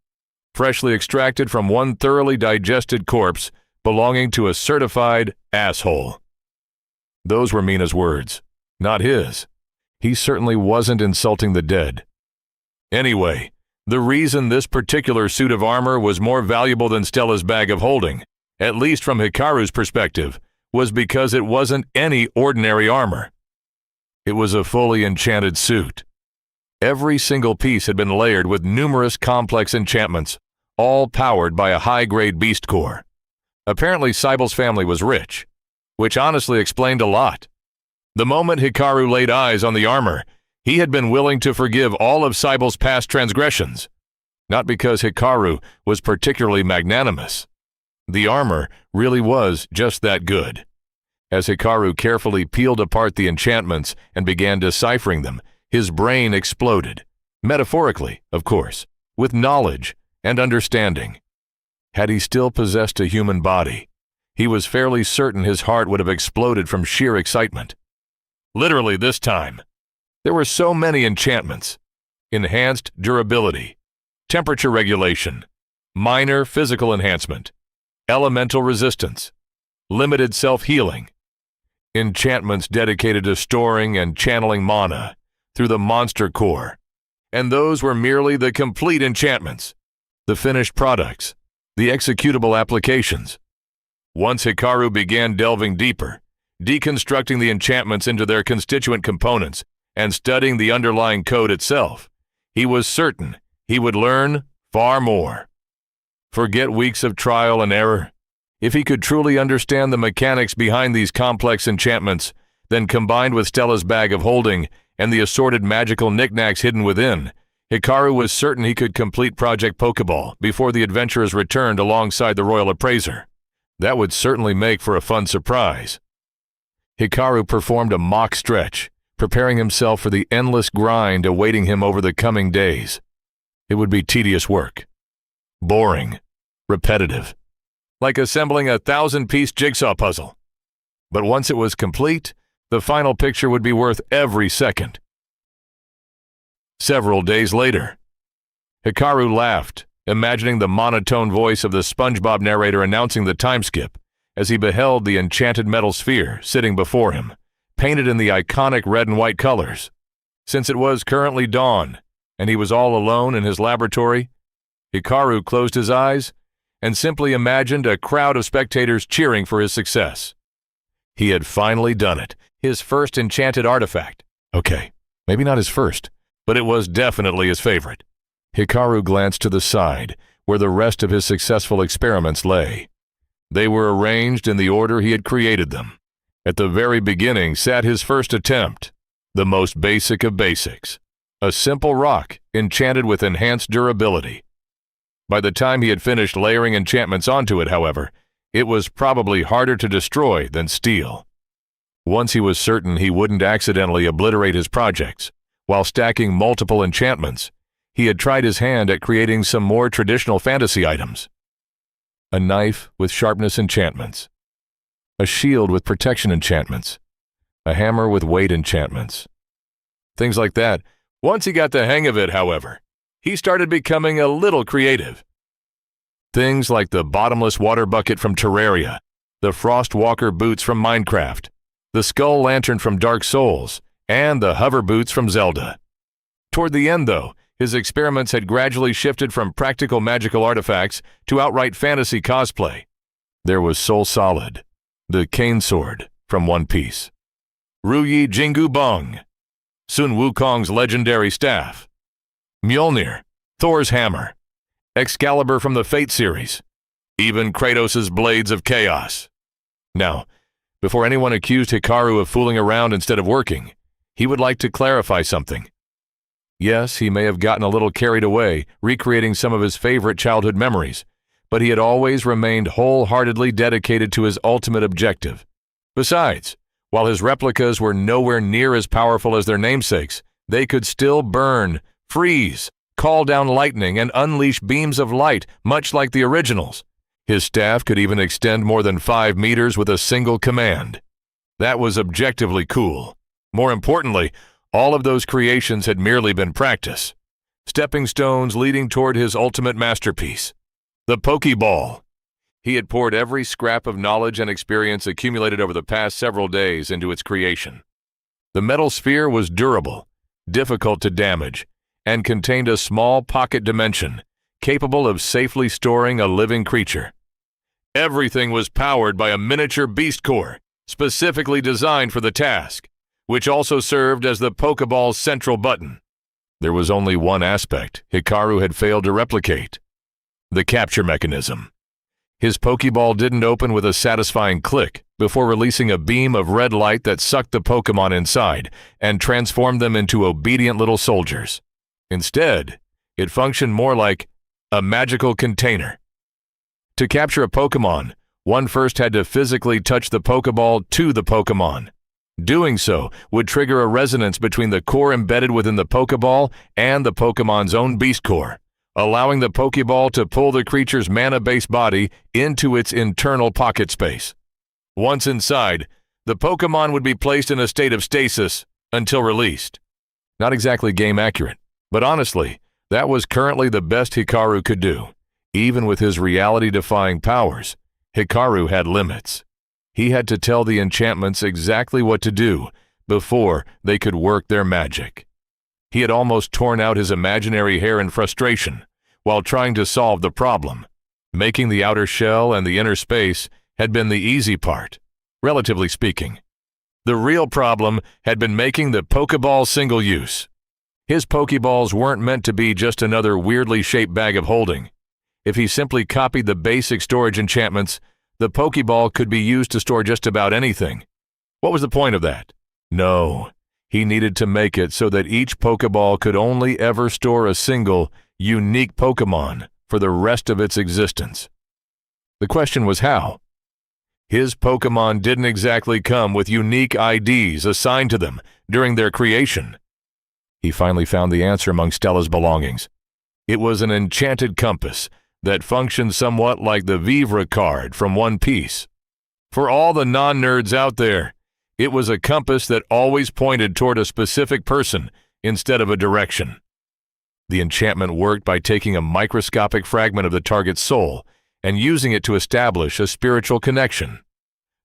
freshly extracted from one thoroughly digested corpse belonging to a certified asshole. Those were Mina's words, not his. He certainly wasn't insulting the dead. Anyway, the reason this particular suit of armor was more valuable than Stella's bag of holding, at least from Hikaru's perspective, was because it wasn't any ordinary armor. It was a fully enchanted suit. Every single piece had been layered with numerous complex enchantments, all powered by a high-grade beast core. Apparently, Cybele's family was rich, which honestly explained a lot. The moment Hikaru laid eyes on the armor, he had been willing to forgive all of Cybele's past transgressions, not because Hikaru was particularly magnanimous. The armor really was just that good. As Hikaru carefully peeled apart the enchantments and began deciphering them, his brain exploded. Metaphorically, of course, with knowledge and understanding. Had he still possessed a human body, he was fairly certain his heart would have exploded from sheer excitement. Literally this time. There were so many enchantments. Enhanced durability, temperature regulation, minor physical enhancement, elemental resistance, limited self-healing, enchantments dedicated to storing and channeling mana through the monster core. And those were merely the complete enchantments, the finished products, the executable applications. Once Hikaru began delving deeper, deconstructing the enchantments into their constituent components and studying the underlying code itself, he was certain he would learn far more. Forget weeks of trial and error. If he could truly understand the mechanics behind these complex enchantments, then combined with Stella's bag of holding and the assorted magical knickknacks hidden within, Hikaru was certain he could complete Project Pokeball before the adventurers returned alongside the Royal Appraiser. That would certainly make for a fun surprise. Hikaru performed a mock stretch, preparing himself for the endless grind awaiting him over the coming days. It would be tedious work. Boring. Repetitive. Like assembling a 1,000-piece jigsaw puzzle. But once it was complete, the final picture would be worth every second. Several days later, Hikaru laughed, imagining the monotone voice of the SpongeBob narrator announcing the time skip as he beheld the enchanted metal sphere sitting before him, painted in the iconic red and white colors. Since it was currently dawn, and he was all alone in his laboratory, Hikaru closed his eyes and simply imagined a crowd of spectators cheering for his success. He had finally done it, his first enchanted artifact. Okay, maybe not his first, but it was definitely his favorite. Hikaru glanced to the side, where the rest of his successful experiments lay. They were arranged in the order he had created them. At the very beginning sat his first attempt, the most basic of basics, a simple rock enchanted with enhanced durability. By the time he had finished layering enchantments onto it, however, it was probably harder to destroy than steel. Once he was certain he wouldn't accidentally obliterate his projects, while stacking multiple enchantments, he had tried his hand at creating some more traditional fantasy items. A knife with sharpness enchantments, a shield with protection enchantments, a hammer with weight enchantments. Things like that. Once he got the hang of it, however, he started becoming a little creative. Things like the bottomless water bucket from Terraria, the Frostwalker boots from Minecraft, the Skull Lantern from Dark Souls, and the hover boots from Zelda. Toward the end, though, his experiments had gradually shifted from practical magical artifacts to outright fantasy cosplay. There was Soul Solid, the cane sword from One Piece, Ruyi Jingu Bong, Sun Wukong's legendary staff, Mjolnir, Thor's hammer, Excalibur from the Fate series, even Kratos' Blades of Chaos. Now, before anyone accused Hikaru of fooling around instead of working, he would like to clarify something. Yes, he may have gotten a little carried away, recreating some of his favorite childhood memories, but he had always remained wholeheartedly dedicated to his ultimate objective. Besides, while his replicas were nowhere near as powerful as their namesakes, they could still burn, freeze, call down lightning, and unleash beams of light, much like the originals. His staff could even extend more than 5 meters with a single command. That was objectively cool. More importantly, all of those creations had merely been practice. Stepping stones leading toward his ultimate masterpiece, the Pokeball. He had poured every scrap of knowledge and experience accumulated over the past several days into its creation. The metal sphere was durable, difficult to damage, and contained a small pocket dimension capable of safely storing a living creature. Everything was powered by a miniature beast core, specifically designed for the task, which also served as the Pokeball's central button. There was only one aspect Hikaru had failed to replicate: the capture mechanism. His Pokeball didn't open with a satisfying click before releasing a beam of red light that sucked the Pokemon inside and transformed them into obedient little soldiers. Instead, it functioned more like a magical container. To capture a Pokemon, one first had to physically touch the Pokeball to the Pokemon. Doing so would trigger a resonance between the core embedded within the Pokeball and the Pokemon's own beast core, allowing the Pokeball to pull the creature's mana-based body into its internal pocket space. Once inside, the Pokemon would be placed in a state of stasis until released. Not exactly game accurate, but honestly, that was currently the best Hikaru could do. Even with his reality-defying powers, Hikaru had limits. He had to tell the enchantments exactly what to do before they could work their magic. He had almost torn out his imaginary hair in frustration while trying to solve the problem. Making the outer shell and the inner space had been the easy part, relatively speaking. The real problem had been making the Pokeball single-use. His Pokeballs weren't meant to be just another weirdly shaped bag of holding. If he simply copied the basic storage enchantments, the Pokeball could be used to store just about anything. What was the point of that? No, he needed to make it so that each Pokeball could only ever store a single, unique Pokemon for the rest of its existence. The question was how? His Pokemon didn't exactly come with unique IDs assigned to them during their creation. He finally found the answer among Stella's belongings. It was an enchanted compass that functioned somewhat like the Vivre card from One Piece. For all the non-nerds out there, it was a compass that always pointed toward a specific person instead of a direction. The enchantment worked by taking a microscopic fragment of the target's soul and using it to establish a spiritual connection.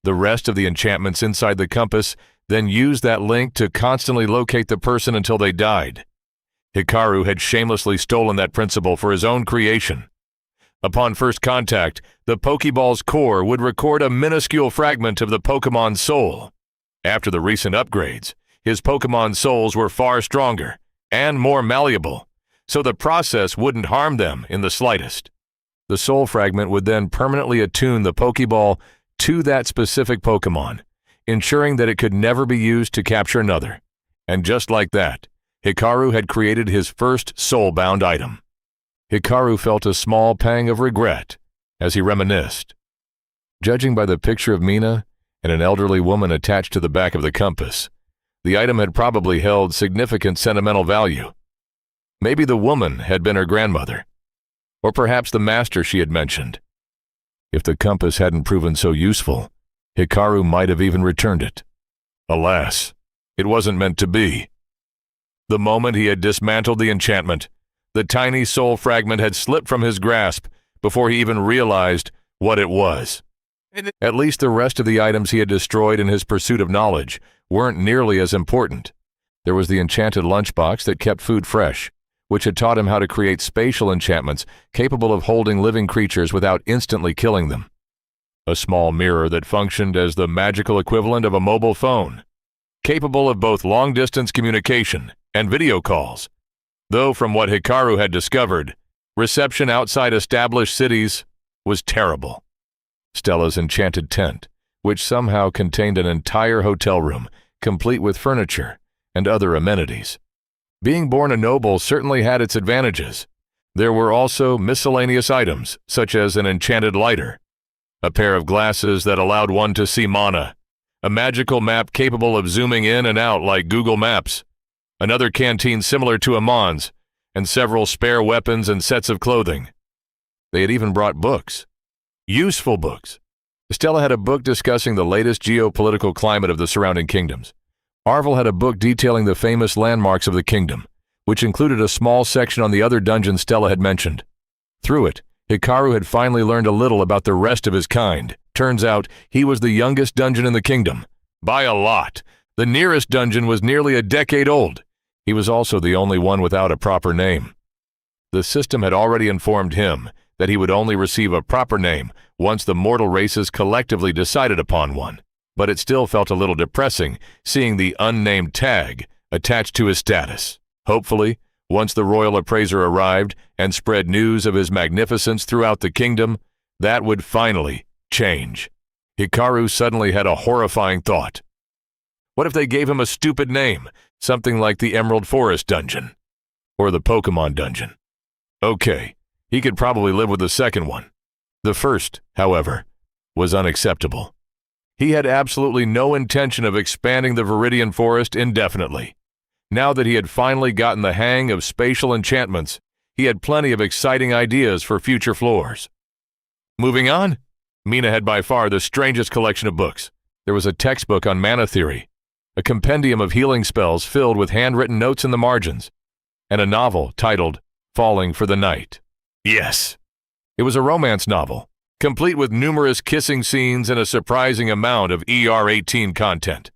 The rest of the enchantments inside the compass then used that link to constantly locate the person until they died. Hikaru had shamelessly stolen that principle for his own creation. Upon first contact, the Pokeball's core would record a minuscule fragment of the Pokemon's soul. After the recent upgrades, his Pokemon souls were far stronger and more malleable, so the process wouldn't harm them in the slightest. The soul fragment would then permanently attune the Pokeball to that specific Pokemon, ensuring that it could never be used to capture another. And just like that, Hikaru had created his first soul-bound item. Hikaru felt a small pang of regret as he reminisced. Judging by the picture of Mina and an elderly woman attached to the back of the compass, the item had probably held significant sentimental value. Maybe the woman had been her grandmother, or perhaps the master she had mentioned. If the compass hadn't proven so useful, Hikaru might have even returned it. Alas, it wasn't meant to be. The moment he had dismantled the enchantment, the tiny soul fragment had slipped from his grasp before he even realized what it was. At least the rest of the items he had destroyed in his pursuit of knowledge weren't nearly as important. There was the enchanted lunchbox that kept food fresh, which had taught him how to create spatial enchantments capable of holding living creatures without instantly killing them. A small mirror that functioned as the magical equivalent of a mobile phone, capable of both long-distance communication and video calls. Though from what Hikaru had discovered, reception outside established cities was terrible. Stella's enchanted tent, which somehow contained an entire hotel room, complete with furniture and other amenities. Being born a noble certainly had its advantages. There were also miscellaneous items, such as an enchanted lighter, a pair of glasses that allowed one to see mana, a magical map capable of zooming in and out like Google Maps, another canteen similar to Amon's, and several spare weapons and sets of clothing. They had even brought books. Useful books. Stella had a book discussing the latest geopolitical climate of the surrounding kingdoms. Arvel had a book detailing the famous landmarks of the kingdom, which included a small section on the other dungeons Stella had mentioned. Through it, Hikaru had finally learned a little about the rest of his kind. Turns out, he was the youngest dungeon in the kingdom. By a lot. The nearest dungeon was nearly a decade old. He was also the only one without a proper name. The system had already informed him that he would only receive a proper name once the mortal races collectively decided upon one, but it still felt a little depressing seeing the unnamed tag attached to his status. Hopefully, once the royal appraiser arrived and spread news of his magnificence throughout the kingdom, that would finally change. Hikaru suddenly had a horrifying thought. What if they gave him a stupid name, something like the Emerald Forest Dungeon? Or the Pokémon Dungeon? Okay, he could probably live with the second one. The first, however, was unacceptable. He had absolutely no intention of expanding the Viridian Forest indefinitely. Now that he had finally gotten the hang of spatial enchantments, he had plenty of exciting ideas for future floors. Moving on, Mina had by far the strangest collection of books. There was a textbook on mana theory, a compendium of healing spells filled with handwritten notes in the margins, and a novel titled Falling for the Night. Yes, it was a romance novel, complete with numerous kissing scenes and a surprising amount of ER-18 content.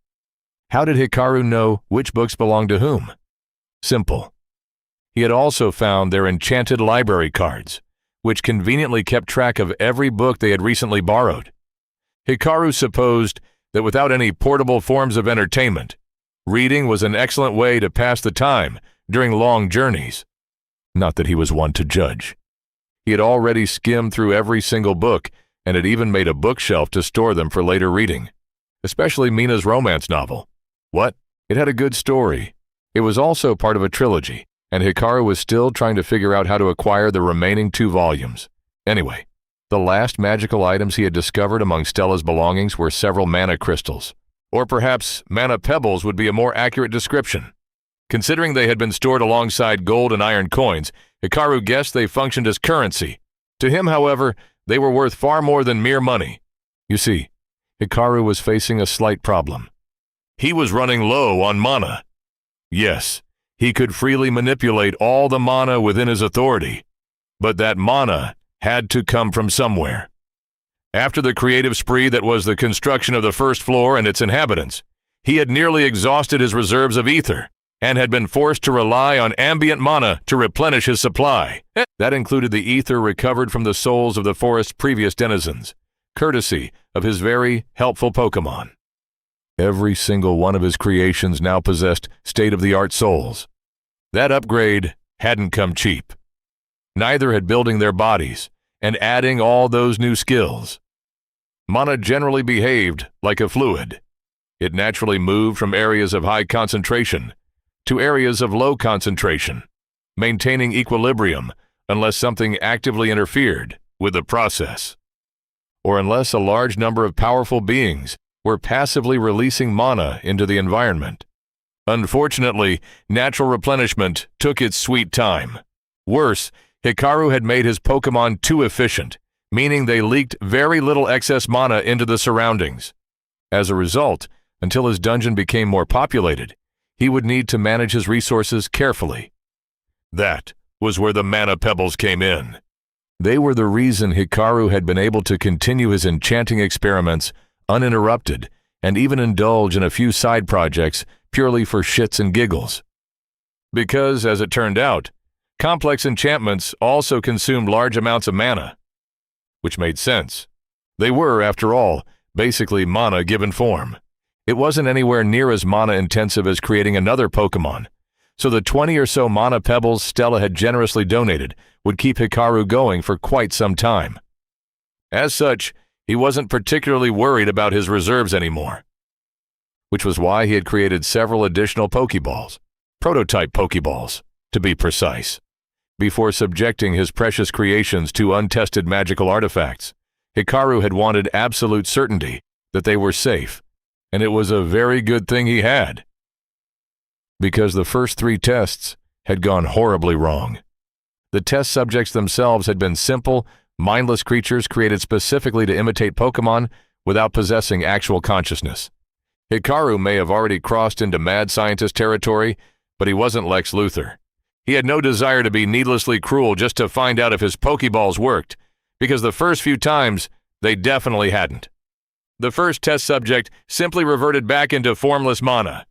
How did Hikaru know which books belonged to whom? Simple. He had also found their enchanted library cards, which conveniently kept track of every book they had recently borrowed. Hikaru supposed that without any portable forms of entertainment, reading was an excellent way to pass the time during long journeys. Not that he was one to judge. He had already skimmed through every single book and had even made a bookshelf to store them for later reading, especially Mina's romance novel. What? It had a good story. It was also part of a trilogy, and Hikaru was still trying to figure out how to acquire the remaining 2 volumes. Anyway, the last magical items he had discovered among Stella's belongings were several mana crystals. Or perhaps mana pebbles would be a more accurate description. Considering they had been stored alongside gold and iron coins, Hikaru guessed they functioned as currency. To him, however, they were worth far more than mere money. You see, Hikaru was facing a slight problem. He was running low on mana. Yes, he could freely manipulate all the mana within his authority, but that mana had to come from somewhere. After the creative spree that was the construction of the first floor and its inhabitants, he had nearly exhausted his reserves of ether and had been forced to rely on ambient mana to replenish his supply. That included the ether recovered from the souls of the forest's previous denizens, courtesy of his very helpful Pokémon. Every single one of his creations now possessed state-of-the-art souls. That upgrade hadn't come cheap. Neither had building their bodies and adding all those new skills. Mana generally behaved like a fluid. It naturally moved from areas of high concentration to areas of low concentration, maintaining equilibrium unless something actively interfered with the process, or unless a large number of powerful beings were passively releasing mana into the environment. Unfortunately, natural replenishment took its sweet time. Worse, Hikaru had made his Pokémon too efficient, meaning they leaked very little excess mana into the surroundings. As a result, until his dungeon became more populated, he would need to manage his resources carefully. That was where the mana pebbles came in. They were the reason Hikaru had been able to continue his enchanting experiments uninterrupted and even indulge in a few side projects purely for shits and giggles. Because, as it turned out, complex enchantments also consumed large amounts of mana, which made sense. They were, after all, basically mana given form. It wasn't anywhere near as mana-intensive as creating another Pokémon, so the 20 or so mana pebbles Stella had generously donated would keep Hikaru going for quite some time. As such, he wasn't particularly worried about his reserves anymore, which was why he had created several additional Pokeballs, prototype Pokeballs, to be precise. Before subjecting his precious creations to untested magical artifacts, Hikaru had wanted absolute certainty that they were safe, and it was a very good thing he had. Because the first 3 tests had gone horribly wrong. The test subjects themselves had been simple mindless creatures created specifically to imitate Pokémon without possessing actual consciousness. Hikaru may have already crossed into mad scientist territory, but he wasn't Lex Luthor. He had no desire to be needlessly cruel just to find out if his Pokeballs worked, because the first few times, they definitely hadn't. The first test subject simply reverted back into formless mana.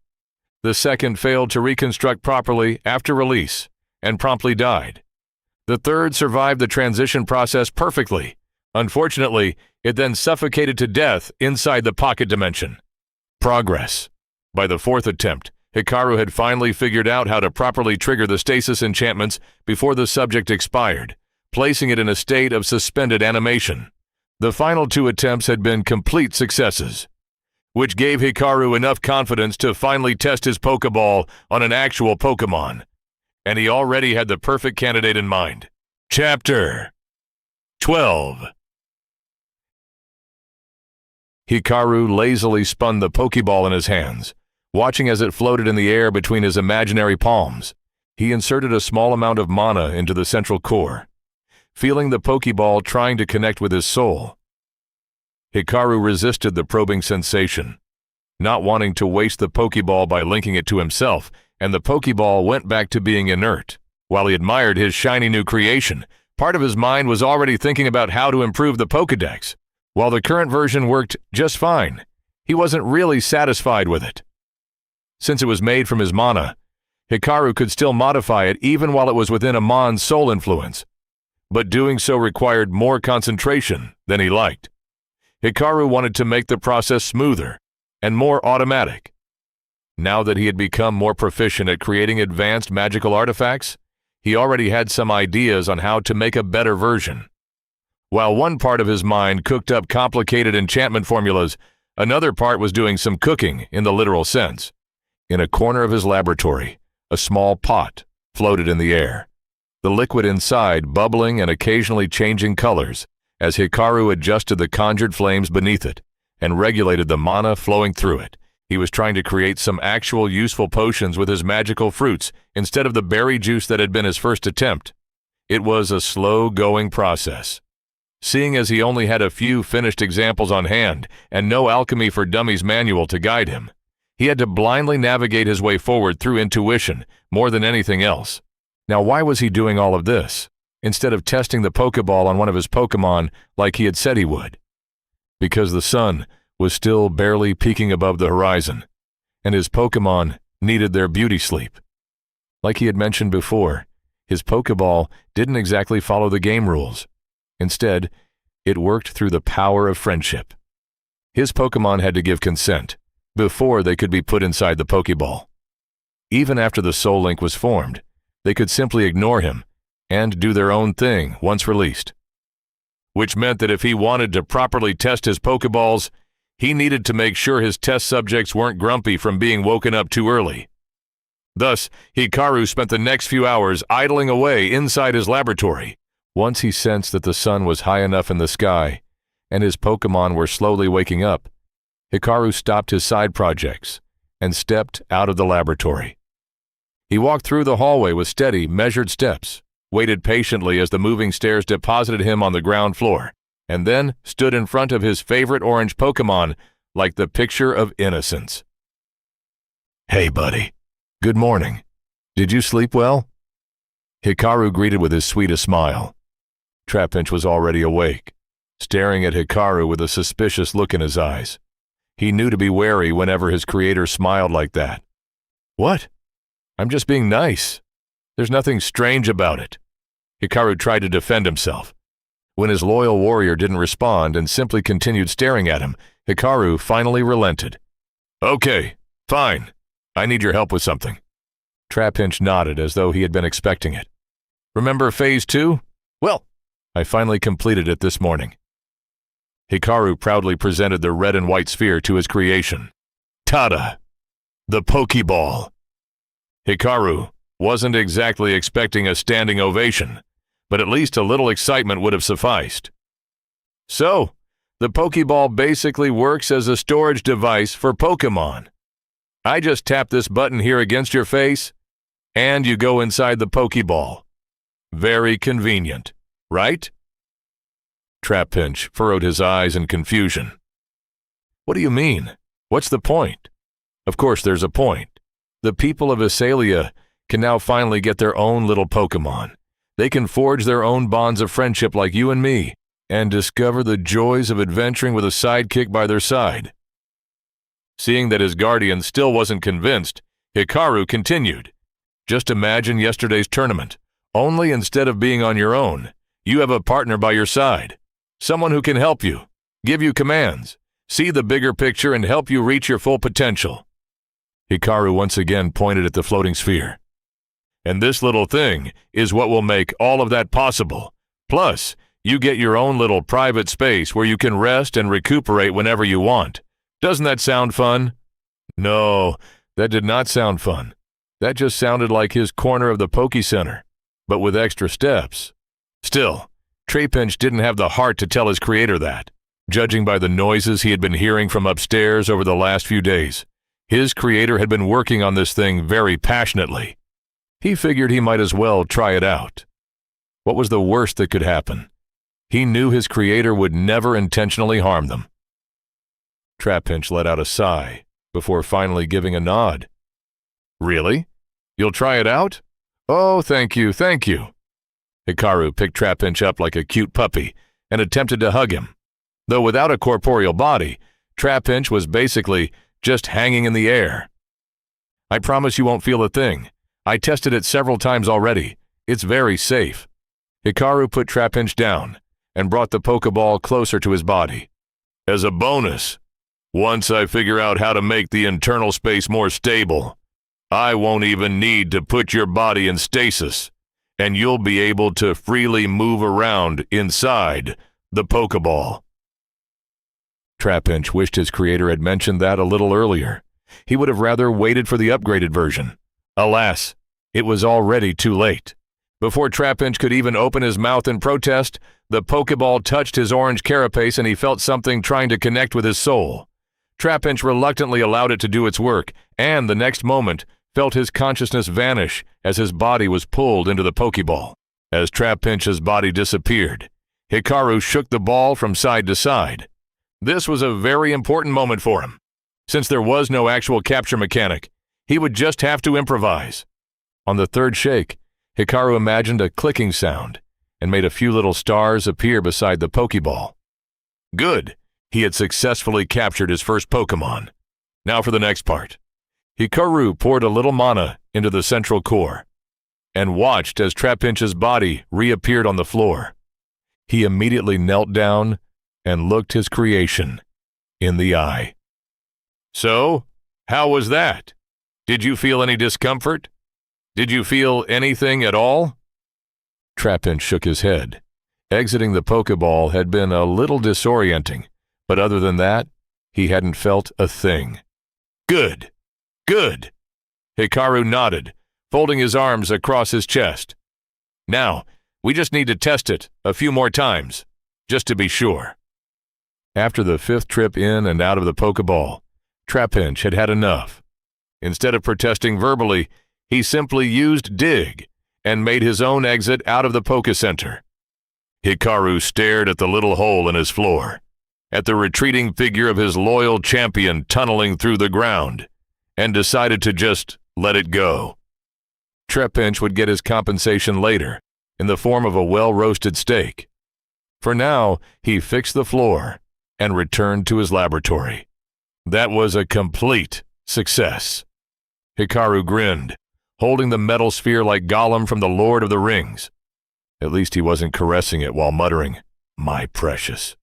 The second failed to reconstruct properly after release and promptly died. The third survived the transition process perfectly. Unfortunately, it then suffocated to death inside the pocket dimension. Progress. By the fourth attempt, Hikaru had finally figured out how to properly trigger the stasis enchantments before the subject expired, placing it in a state of suspended animation. The final two attempts had been complete successes, which gave Hikaru enough confidence to finally test his Pokeball on an actual Pokémon. And he already had the perfect candidate in mind. Chapter 12. Hikaru lazily spun the Pokeball in his hands, watching as it floated in the air between his imaginary palms. He inserted a small amount of mana into the central core, feeling the Pokeball trying to connect with his soul. Hikaru resisted the probing sensation, not wanting to waste the Pokeball by linking it to himself, and the Pokeball went back to being inert. While he admired his shiny new creation, part of his mind was already thinking about how to improve the Pokédex. While the current version worked just fine, he wasn't really satisfied with it. Since it was made from his mana, Hikaru could still modify it even while it was within a Mon's soul influence, but doing so required more concentration than he liked. Hikaru wanted to make the process smoother and more automatic. Now that he had become more proficient at creating advanced magical artifacts, he already had some ideas on how to make a better version. While one part of his mind cooked up complicated enchantment formulas, another part was doing some cooking in the literal sense. In a corner of his laboratory, a small pot floated in the air, the liquid inside bubbling and occasionally changing colors as Hikaru adjusted the conjured flames beneath it and regulated the mana flowing through it. He was trying to create some actual useful potions with his magical fruits instead of the berry juice that had been his first attempt. It was a slow-going process. Seeing as he only had a few finished examples on hand and no Alchemy for Dummies manual to guide him, he had to blindly navigate his way forward through intuition more than anything else. Now, why was he doing all of this, instead of testing the Pokeball on one of his Pokémon like he had said he would? Because the sun was still barely peeking above the horizon, and his Pokémon needed their beauty sleep. Like he had mentioned before, his Pokeball didn't exactly follow the game rules. Instead, it worked through the power of friendship. His Pokémon had to give consent before they could be put inside the Pokeball. Even after the Soul Link was formed, they could simply ignore him and do their own thing once released. Which meant that if he wanted to properly test his Pokeballs, he needed to make sure his test subjects weren't grumpy from being woken up too early. Thus, Hikaru spent the next few hours idling away inside his laboratory. Once he sensed that the sun was high enough in the sky and his Pokémon were slowly waking up, Hikaru stopped his side projects and stepped out of the laboratory. He walked through the hallway with steady, measured steps, waited patiently as the moving stairs deposited him on the ground floor, and then stood in front of his favorite orange Pokémon like the picture of innocence. "Hey, buddy. Good morning. Did you sleep well?" Hikaru greeted with his sweetest smile. Trapinch was already awake, staring at Hikaru with a suspicious look in his eyes. He knew to be wary whenever his creator smiled like that. "What? I'm just being nice. There's nothing strange about it." Hikaru tried to defend himself. When his loyal warrior didn't respond and simply continued staring at him, Hikaru finally relented. "Okay, fine. I need your help with something." Trapinch nodded as though he had been expecting it. "Remember Phase 2? Well, I finally completed it this morning." Hikaru proudly presented the red and white sphere to his creation. Tada! The Pokeball! Hikaru wasn't exactly expecting a standing ovation, but at least a little excitement would have sufficed. So, the Pokeball basically works as a storage device for Pokémon. I just tap this button here against your face, and you go inside the Pokeball. Very convenient, right? Trapinch furrowed his eyes in confusion. What do you mean? What's the point? Of course there's a point. The people of Esalia can now finally get their own little Pokémon. They can forge their own bonds of friendship like you and me, and discover the joys of adventuring with a sidekick by their side. Seeing that his guardian still wasn't convinced, Hikaru continued. Just imagine yesterday's tournament. Only instead of being on your own, you have a partner by your side. Someone who can help you, give you commands, see the bigger picture and help you reach your full potential. Hikaru once again pointed at the floating sphere. And this little thing is what will make all of that possible. Plus, you get your own little private space where you can rest and recuperate whenever you want. Doesn't that sound fun? No, that did not sound fun. That just sounded like his corner of the Poké Center, but with extra steps. Still, Trapinch didn't have the heart to tell his creator that. Judging by the noises he had been hearing from upstairs over the last few days, his creator had been working on this thing very passionately. He figured he might as well try it out. What was the worst that could happen? He knew his creator would never intentionally harm them. Trapinch let out a sigh before finally giving a nod. Really? You'll try it out? Oh, thank you, thank you. Hikaru picked Trapinch up like a cute puppy and attempted to hug him. Though without a corporeal body, Trapinch was basically just hanging in the air. I promise you won't feel a thing. I tested it several times already. It's very safe. Hikaru put Trapinch down and brought the Pokeball closer to his body. As a bonus, once I figure out how to make the internal space more stable, I won't even need to put your body in stasis, and you'll be able to freely move around inside the Pokeball. Trapinch wished his creator had mentioned that a little earlier. He would have rather waited for the upgraded version. Alas, it was already too late. Before Trapinch could even open his mouth in protest, the Pokeball touched his orange carapace and he felt something trying to connect with his soul. Trapinch reluctantly allowed it to do its work, and the next moment felt his consciousness vanish as his body was pulled into the Pokeball. As Trapinch's body disappeared, Hikaru shook the ball from side to side. This was a very important moment for him. Since there was no actual capture mechanic, he would just have to improvise. On the third shake, Hikaru imagined a clicking sound and made a few little stars appear beside the Pokeball. Good! He had successfully captured his first Pokémon. Now for the next part. Hikaru poured a little mana into the central core and watched as Trapinch's body reappeared on the floor. He immediately knelt down and looked his creation in the eye. So, how was that? Did you feel any discomfort? Did you feel anything at all? Trapinch shook his head. Exiting the Pokeball had been a little disorienting, but other than that, he hadn't felt a thing. Good! Good! Hikaru nodded, folding his arms across his chest. Now, we just need to test it a few more times, just to be sure. After the fifth trip in and out of the Pokeball, Trapinch had had enough. Instead of protesting verbally, he simply used Dig and made his own exit out of the Poké Center. Hikaru stared at the little hole in his floor, at the retreating figure of his loyal champion tunneling through the ground, and decided to just let it go. Trapinch would get his compensation later, in the form of a well-roasted steak. For now, he fixed the floor and returned to his laboratory. That was a complete success. Hikaru grinned, holding the metal sphere like Gollum from the Lord of the Rings. At least he wasn't caressing it while muttering, "My precious."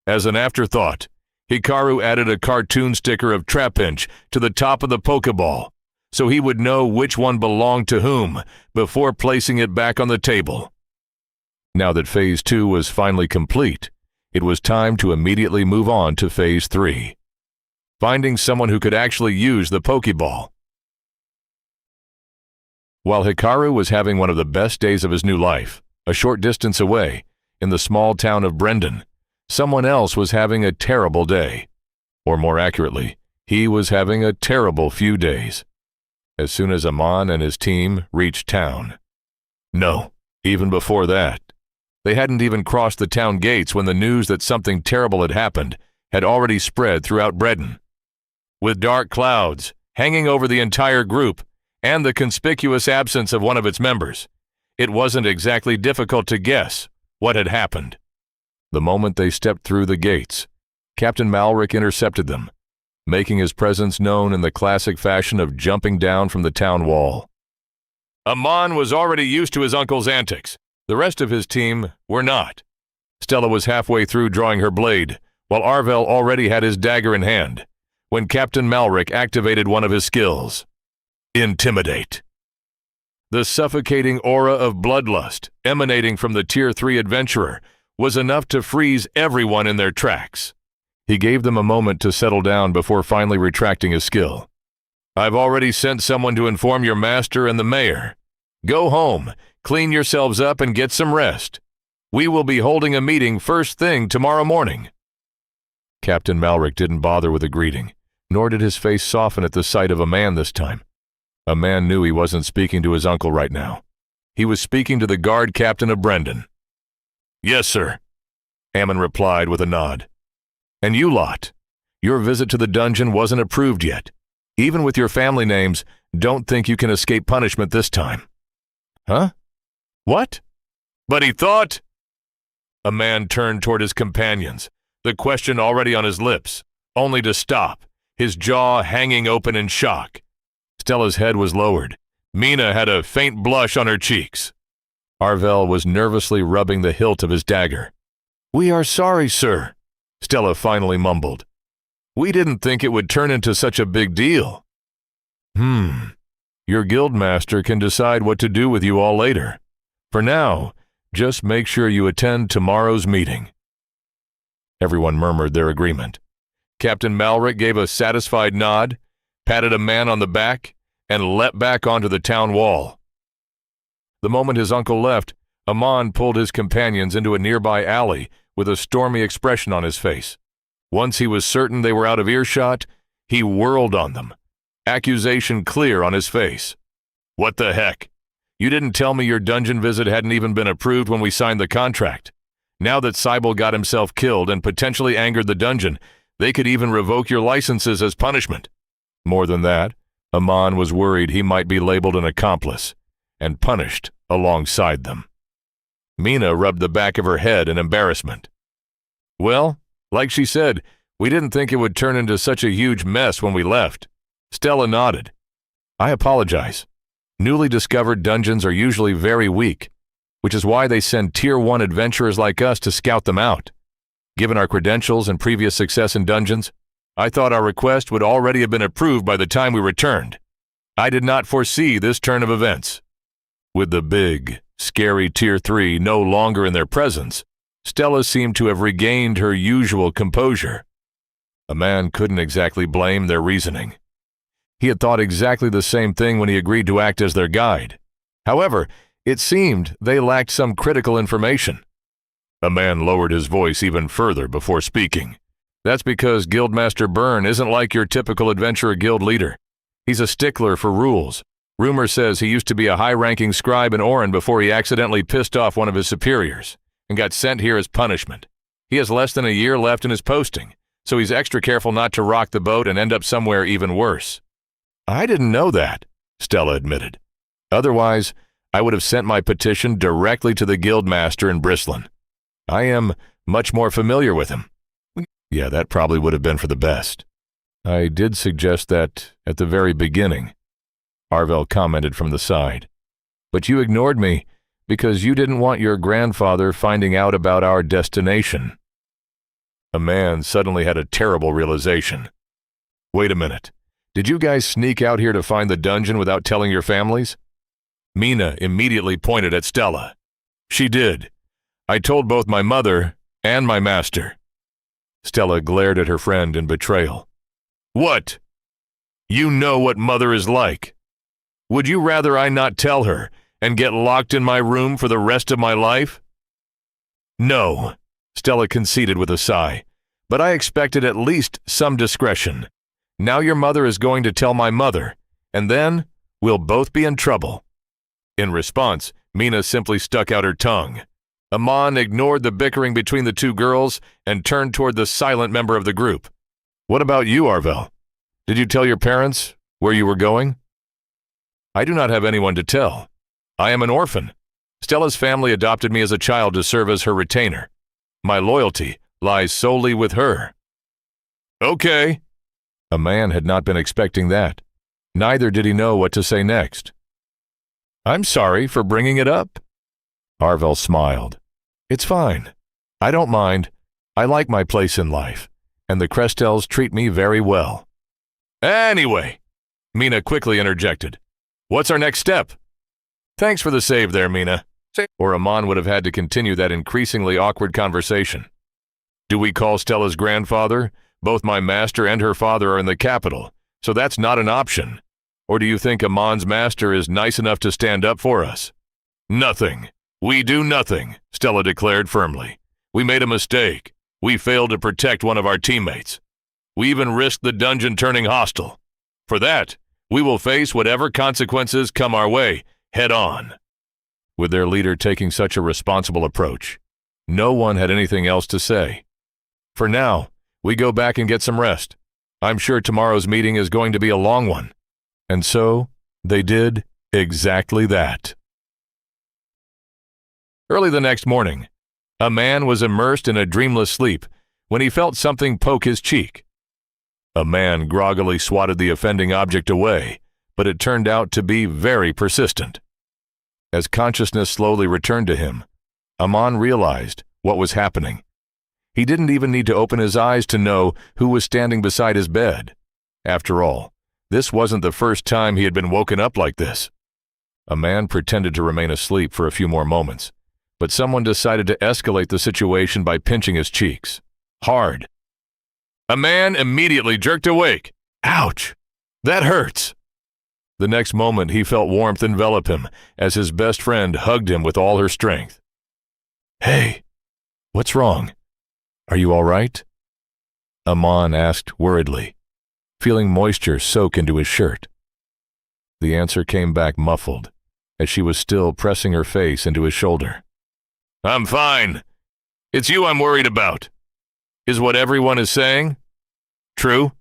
As an afterthought, Hikaru added a cartoon sticker of Trapinch to the top of the Pokeball, so he would know which one belonged to whom before placing it back on the table. Now that Phase 2 was finally complete, it was time to immediately move on to Phase 3. Finding someone who could actually use the Pokeball. While Hikaru was having one of the best days of his new life, a short distance away, in the small town of Brendan, someone else was having a terrible day. Or more accurately, he was having a terrible few days. As soon as Amon and his team reached town. No, even before that. They hadn't even crossed the town gates when the news that something terrible had happened had already spread throughout Breton. With dark clouds hanging over the entire group and the conspicuous absence of one of its members, it wasn't exactly difficult to guess what had happened. The moment they stepped through the gates, Captain Malric intercepted them, making his presence known in the classic fashion of jumping down from the town wall. Amon was already used to his uncle's antics. The rest of his team were not. Stella was halfway through drawing her blade, while Arvel already had his dagger in hand, when Captain Malric activated one of his skills: Intimidate. The suffocating aura of bloodlust emanating from the Tier 3 adventurer was enough to freeze everyone in their tracks. He gave them a moment to settle down before finally retracting his skill. I've already sent someone to inform your master and the mayor. Go home, clean yourselves up, and get some rest. We will be holding a meeting first thing tomorrow morning. Captain Malric didn't bother with a greeting, nor did his face soften at the sight of a man this time. A man knew he wasn't speaking to his uncle right now. He was speaking to the guard captain of Brendan. Yes, sir, Ammon replied with a nod. And you lot, your visit to the dungeon wasn't approved yet. Even with your family names, don't think you can escape punishment this time. Huh? What? But he thought... A man turned toward his companions, the question already on his lips, only to stop, his jaw hanging open in shock. Stella's head was lowered. Mina had a faint blush on her cheeks. Arvel was nervously rubbing the hilt of his dagger. We are sorry, sir, Stella finally mumbled. We didn't think it would turn into such a big deal. Your guildmaster can decide what to do with you all later. For now, just make sure you attend tomorrow's meeting. Everyone murmured their agreement. Captain Malric gave a satisfied nod, patted a man on the back, and leapt back onto the town wall. The moment his uncle left, Amon pulled his companions into a nearby alley with a stormy expression on his face. Once he was certain they were out of earshot, he whirled on them, accusation clear on his face. What the heck? You didn't tell me your dungeon visit hadn't even been approved when we signed the contract. Now that Cybele got himself killed and potentially angered the dungeon, they could even revoke your licenses as punishment. More than that, Amon was worried he might be labeled an accomplice and punished alongside them. Mina rubbed the back of her head in embarrassment. Well, like she said, we didn't think it would turn into such a huge mess when we left. Stella nodded. I apologize. Newly discovered dungeons are usually very weak, which is why they send Tier 1 adventurers like us to scout them out. Given our credentials and previous success in dungeons, I thought our request would already have been approved by the time we returned. I did not foresee this turn of events. With the big, scary Tier 3 no longer in their presence, Stella seemed to have regained her usual composure. A man couldn't exactly blame their reasoning. He had thought exactly the same thing when he agreed to act as their guide. However, it seemed they lacked some critical information. A man lowered his voice even further before speaking. That's because Guildmaster Byrne isn't like your typical adventurer guild leader. He's a stickler for rules. Rumor says he used to be a high-ranking scribe in Orin before he accidentally pissed off one of his superiors and got sent here as punishment. He has less than a year left in his posting, so he's extra careful not to rock the boat and end up somewhere even worse. I didn't know that, Stella admitted. Otherwise, I would have sent my petition directly to the Guildmaster in Brislin. I am much more familiar with him. Yeah, that probably would have been for the best. I did suggest that at the very beginning, Arvel commented from the side. But you ignored me because you didn't want your grandfather finding out about our destination. A man suddenly had a terrible realization. Wait a minute. Did you guys sneak out here to find the dungeon without telling your families? Mina immediately pointed at Stella. She did. I told both my mother and my master. Stella glared at her friend in betrayal. What? You know what Mother is like. Would you rather I not tell her and get locked in my room for the rest of my life? No, Stella conceded with a sigh, but I expected at least some discretion. Now your mother is going to tell my mother, and then we'll both be in trouble. In response, Mina simply stuck out her tongue. Amon ignored the bickering between the two girls and turned toward the silent member of the group. What about you, Arvel? Did you tell your parents where you were going? I do not have anyone to tell. I am an orphan. Stella's family adopted me as a child to serve as her retainer. My loyalty lies solely with her. Okay. A man had not been expecting that. Neither did he know what to say next. I'm sorry for bringing it up. Arvel smiled. It's fine. I don't mind. I like my place in life, and the Crestels treat me very well. Anyway, Mina quickly interjected. What's our next step? Thanks for the save there, Mina. Or Amon would have had to continue that increasingly awkward conversation. Do we call Stella's grandfather? Both my master and her father are in the capital, so that's not an option. Or do you think Amon's master is nice enough to stand up for us? Nothing. We do nothing, Stella declared firmly. We made a mistake. We failed to protect one of our teammates. We even risked the dungeon turning hostile. For that, we will face whatever consequences come our way, head on. With their leader taking such a responsible approach, no one had anything else to say. For now, we go back and get some rest. I'm sure tomorrow's meeting is going to be a long one. And so, they did exactly that. Early the next morning, a man was immersed in a dreamless sleep when he felt something poke his cheek. A man groggily swatted the offending object away, but it turned out to be very persistent. As consciousness slowly returned to him, Amon realized what was happening. He didn't even need to open his eyes to know who was standing beside his bed. After all, this wasn't the first time he had been woken up like this. A man pretended to remain asleep for a few more moments, but someone decided to escalate the situation by pinching his cheeks. Hard. A man immediately jerked awake. Ouch! That hurts! The next moment he felt warmth envelop him as his best friend hugged him with all her strength. Hey, what's wrong? Are you all right? Amon asked worriedly, feeling moisture soak into his shirt. The answer came back muffled, as she was still pressing her face into his shoulder. I'm fine. It's you I'm worried about. Is what everyone is saying true?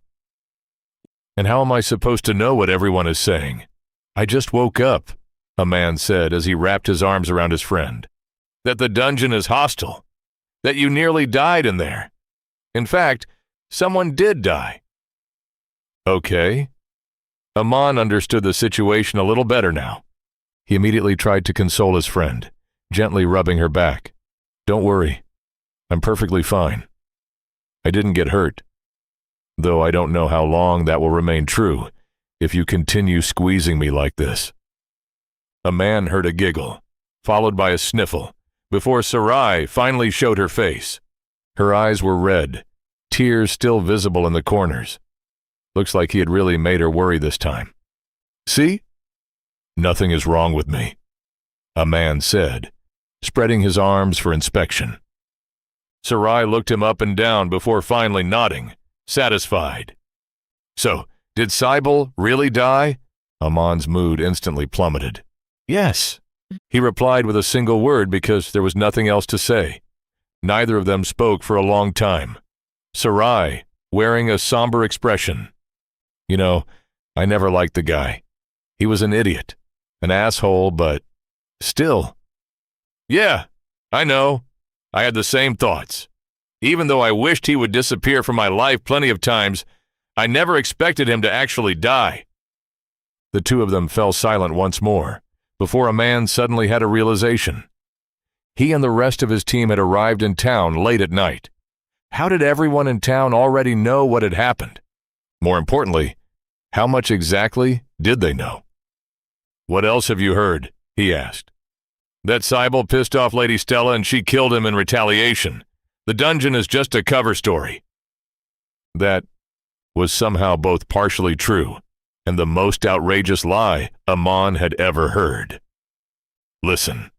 And how am I supposed to know what everyone is saying? I just woke up, a man said as he wrapped his arms around his friend. That the dungeon is hostile. That you nearly died in there. In fact, someone did die. Okay. Amon understood the situation a little better now. He immediately tried to console his friend, gently rubbing her back. Don't worry. I'm perfectly fine. I didn't get hurt. Though I don't know how long that will remain true if you continue squeezing me like this. A man heard a giggle, followed by a sniffle, before Sarai finally showed her face. Her eyes were red, tears still visible in the corners. Looks like he had really made her worry this time. See? Nothing is wrong with me, a man said, spreading his arms for inspection. Sarai looked him up and down before finally nodding, satisfied. So, did Cybele really die? Amon's mood instantly plummeted. Yes, he replied with a single word because there was nothing else to say. Neither of them spoke for a long time. Sarai, wearing a somber expression. You know, I never liked the guy. He was an idiot, an asshole, but still. Yeah, I know. I had the same thoughts. Even though I wished he would disappear from my life plenty of times, I never expected him to actually die. The two of them fell silent once more, before a man suddenly had a realization. He and the rest of his team had arrived in town late at night. How did everyone in town already know what had happened? More importantly, how much exactly did they know? What else have you heard? He asked. That Cybele pissed off Lady Stella and she killed him in retaliation. The dungeon is just a cover story. That was somehow both partially true and the most outrageous lie Amon had ever heard. Listen,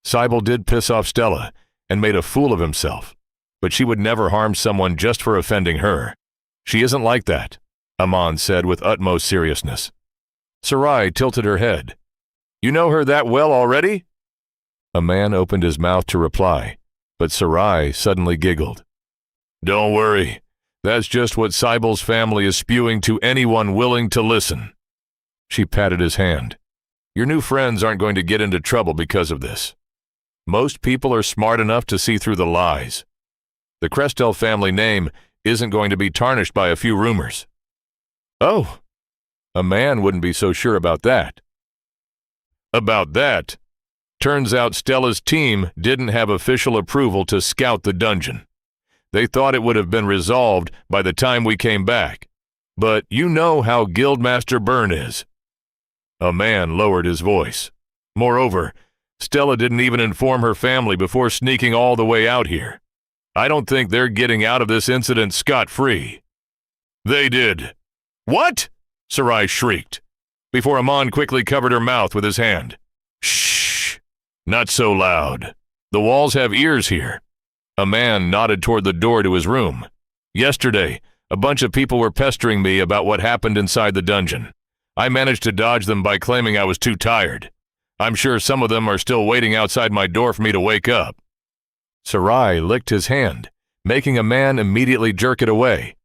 Cybele did piss off Stella and made a fool of himself, but she would never harm someone just for offending her. She isn't like that, Amon said with utmost seriousness. Sarai tilted her head. You know her that well already? A man opened his mouth to reply, but Sarai suddenly giggled. Don't worry. That's just what Cybel's family is spewing to anyone willing to listen. She patted his hand. Your new friends aren't going to get into trouble because of this. Most people are smart enough to see through the lies. The Crestel family name isn't going to be tarnished by a few rumors. Oh, a man wouldn't be so sure about that. About that? Turns out Stella's team didn't have official approval to scout the dungeon. They thought it would have been resolved by the time we came back. But you know how Guildmaster Byrne is. A man lowered his voice. Moreover, Stella didn't even inform her family before sneaking all the way out here. I don't think they're getting out of this incident scot-free. They did. What? Sarai shrieked, before Amon quickly covered her mouth with his hand. Shh! Not so loud. The walls have ears here. A man nodded toward the door to his room. Yesterday, a bunch of people were pestering me about what happened inside the dungeon. I managed to dodge them by claiming I was too tired. I'm sure some of them are still waiting outside my door for me to wake up. Sarai licked his hand, making a man immediately jerk it away.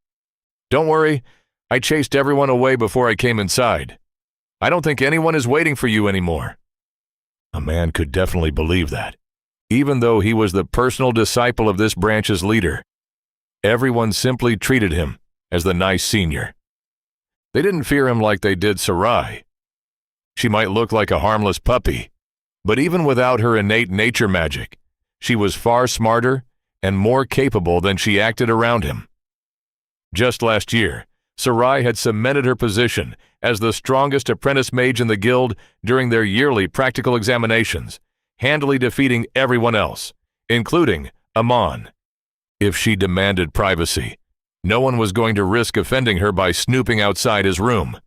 Don't worry, I chased everyone away before I came inside. I don't think anyone is waiting for you anymore. A man could definitely believe that. Even though he was the personal disciple of this branch's leader, everyone simply treated him as the nice senior. They didn't fear him like they did Sarai. She might look like a harmless puppy, but even without her innate nature magic, she was far smarter and more capable than she acted around him. Just last year, Sarai had cemented her position as the strongest apprentice mage in the guild during their yearly practical examinations, handily defeating everyone else, including Amon. If she demanded privacy, no one was going to risk offending her by snooping outside his room.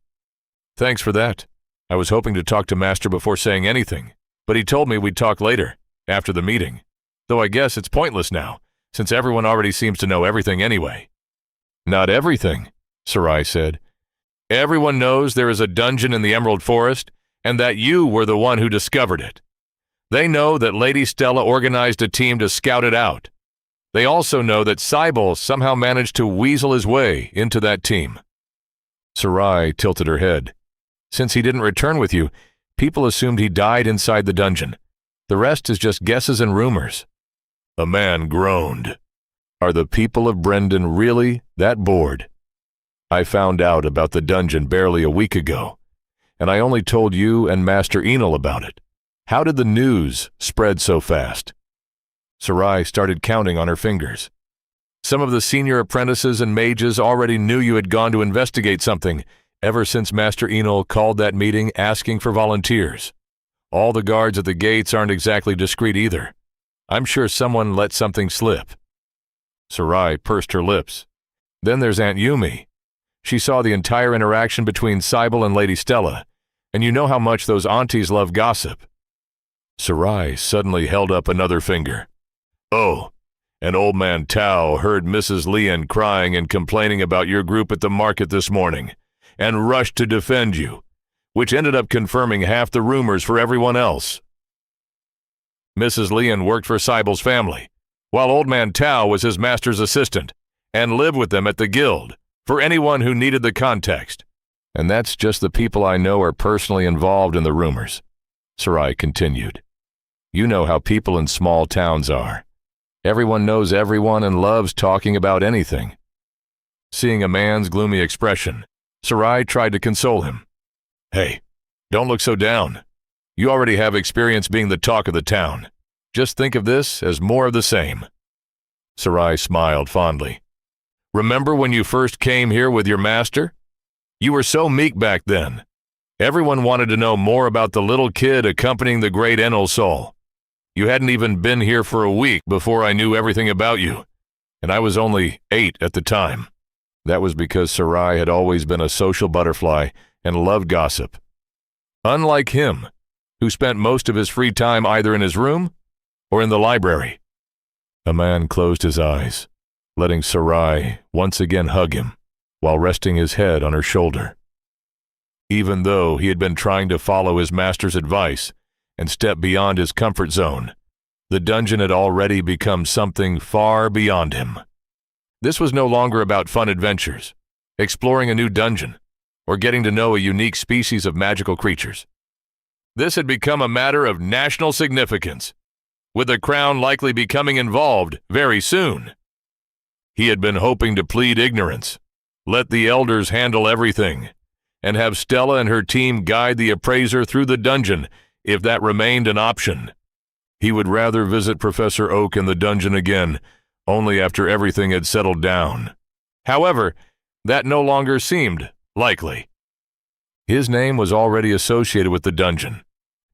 Thanks for that. I was hoping to talk to Master before saying anything, but he told me we'd talk later, after the meeting. Though I guess it's pointless now, since everyone already seems to know everything anyway. Not everything, Sarai said. Everyone knows there is a dungeon in the Emerald Forest, and that you were the one who discovered it. They know that Lady Stella organized a team to scout it out. They also know that Cybel somehow managed to weasel his way into that team. Sarai tilted her head. Since he didn't return with you, people assumed he died inside the dungeon. The rest is just guesses and rumors. A man groaned. Are the people of Brendan really that bored? I found out about the dungeon barely a week ago, and I only told you and Master Enel about it. How did the news spread so fast? Sarai started counting on her fingers. Some of the senior apprentices and mages already knew you had gone to investigate something ever since Master Enel called that meeting asking for volunteers. All the guards at the gates aren't exactly discreet either. I'm sure someone let something slip. Sarai pursed her lips. Then there's Aunt Yumi. She saw the entire interaction between Cybel and Lady Stella, and you know how much those aunties love gossip. Sarai suddenly held up another finger. Oh, and old man Tao heard Mrs. Lian crying and complaining about your group at the market this morning, and rushed to defend you, which ended up confirming half the rumors for everyone else. Mrs. Lian worked for Cybel's family, while old man Tao was his master's assistant, and lived with them at the guild, for anyone who needed the context. And that's just the people I know are personally involved in the rumors, Sarai continued. You know how people in small towns are. Everyone knows everyone and loves talking about anything. Seeing a man's gloomy expression, Sarai tried to console him. Hey, don't look so down. You already have experience being the talk of the town. Just think of this as more of the same. Sarai smiled fondly. Remember when you first came here with your master? You were so meek back then. Everyone wanted to know more about the little kid accompanying the great Enel Sol. You hadn't even been here for a week before I knew everything about you, and I was only 8 at the time. That was because Sarai had always been a social butterfly and loved gossip. Unlike him, who spent most of his free time either in his room or in the library. A man closed his eyes, letting Sarai once again hug him while resting his head on her shoulder. Even though he had been trying to follow his master's advice and step beyond his comfort zone. The dungeon had already become something far beyond him. This was no longer about fun adventures, exploring a new dungeon, or getting to know a unique species of magical creatures. This had become a matter of national significance, with the crown likely becoming involved very soon. He had been hoping to plead ignorance, let the elders handle everything, and have Stella and her team guide the appraiser through the dungeon if that remained an option. He would rather visit Professor Oak in the dungeon again, only after everything had settled down. However, that no longer seemed likely. His name was already associated with the dungeon.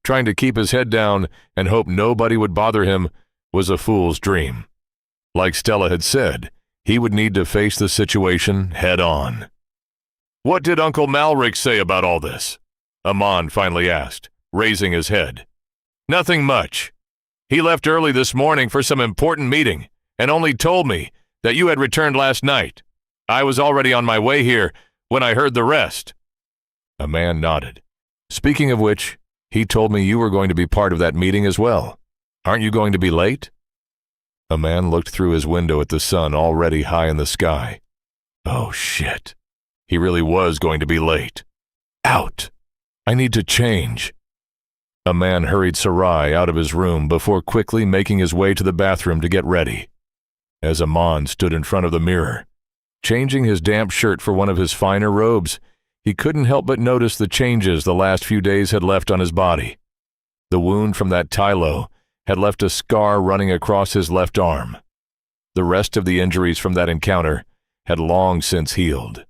Trying to keep his head down and hope nobody would bother him was a fool's dream. Like Stella had said, he would need to face the situation head on. "What did Uncle Malric say about all this?" Amon finally asked, raising his head. "Nothing much. He left early this morning for some important meeting and only told me that you had returned last night. I was already on my way here when I heard the rest." A man nodded. "Speaking of which, he told me you were going to be part of that meeting as well. Aren't you going to be late?" A man looked through his window at the sun already high in the sky. Oh shit. He really was going to be late. Out. I need to change. A man hurried Sarai out of his room before quickly making his way to the bathroom to get ready. As Amon stood in front of the mirror, changing his damp shirt for one of his finer robes, he couldn't help but notice the changes the last few days had left on his body. The wound from that Tylo had left a scar running across his left arm. The rest of the injuries from that encounter had long since healed,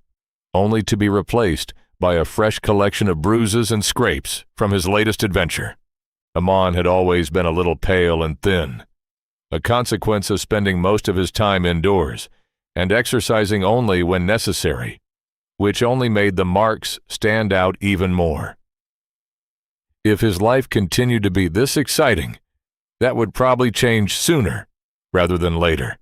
only to be replaced by a fresh collection of bruises and scrapes from his latest adventure. Amon had always been a little pale and thin, a consequence of spending most of his time indoors and exercising only when necessary, which only made the marks stand out even more. If his life continued to be this exciting, that would probably change sooner rather than later.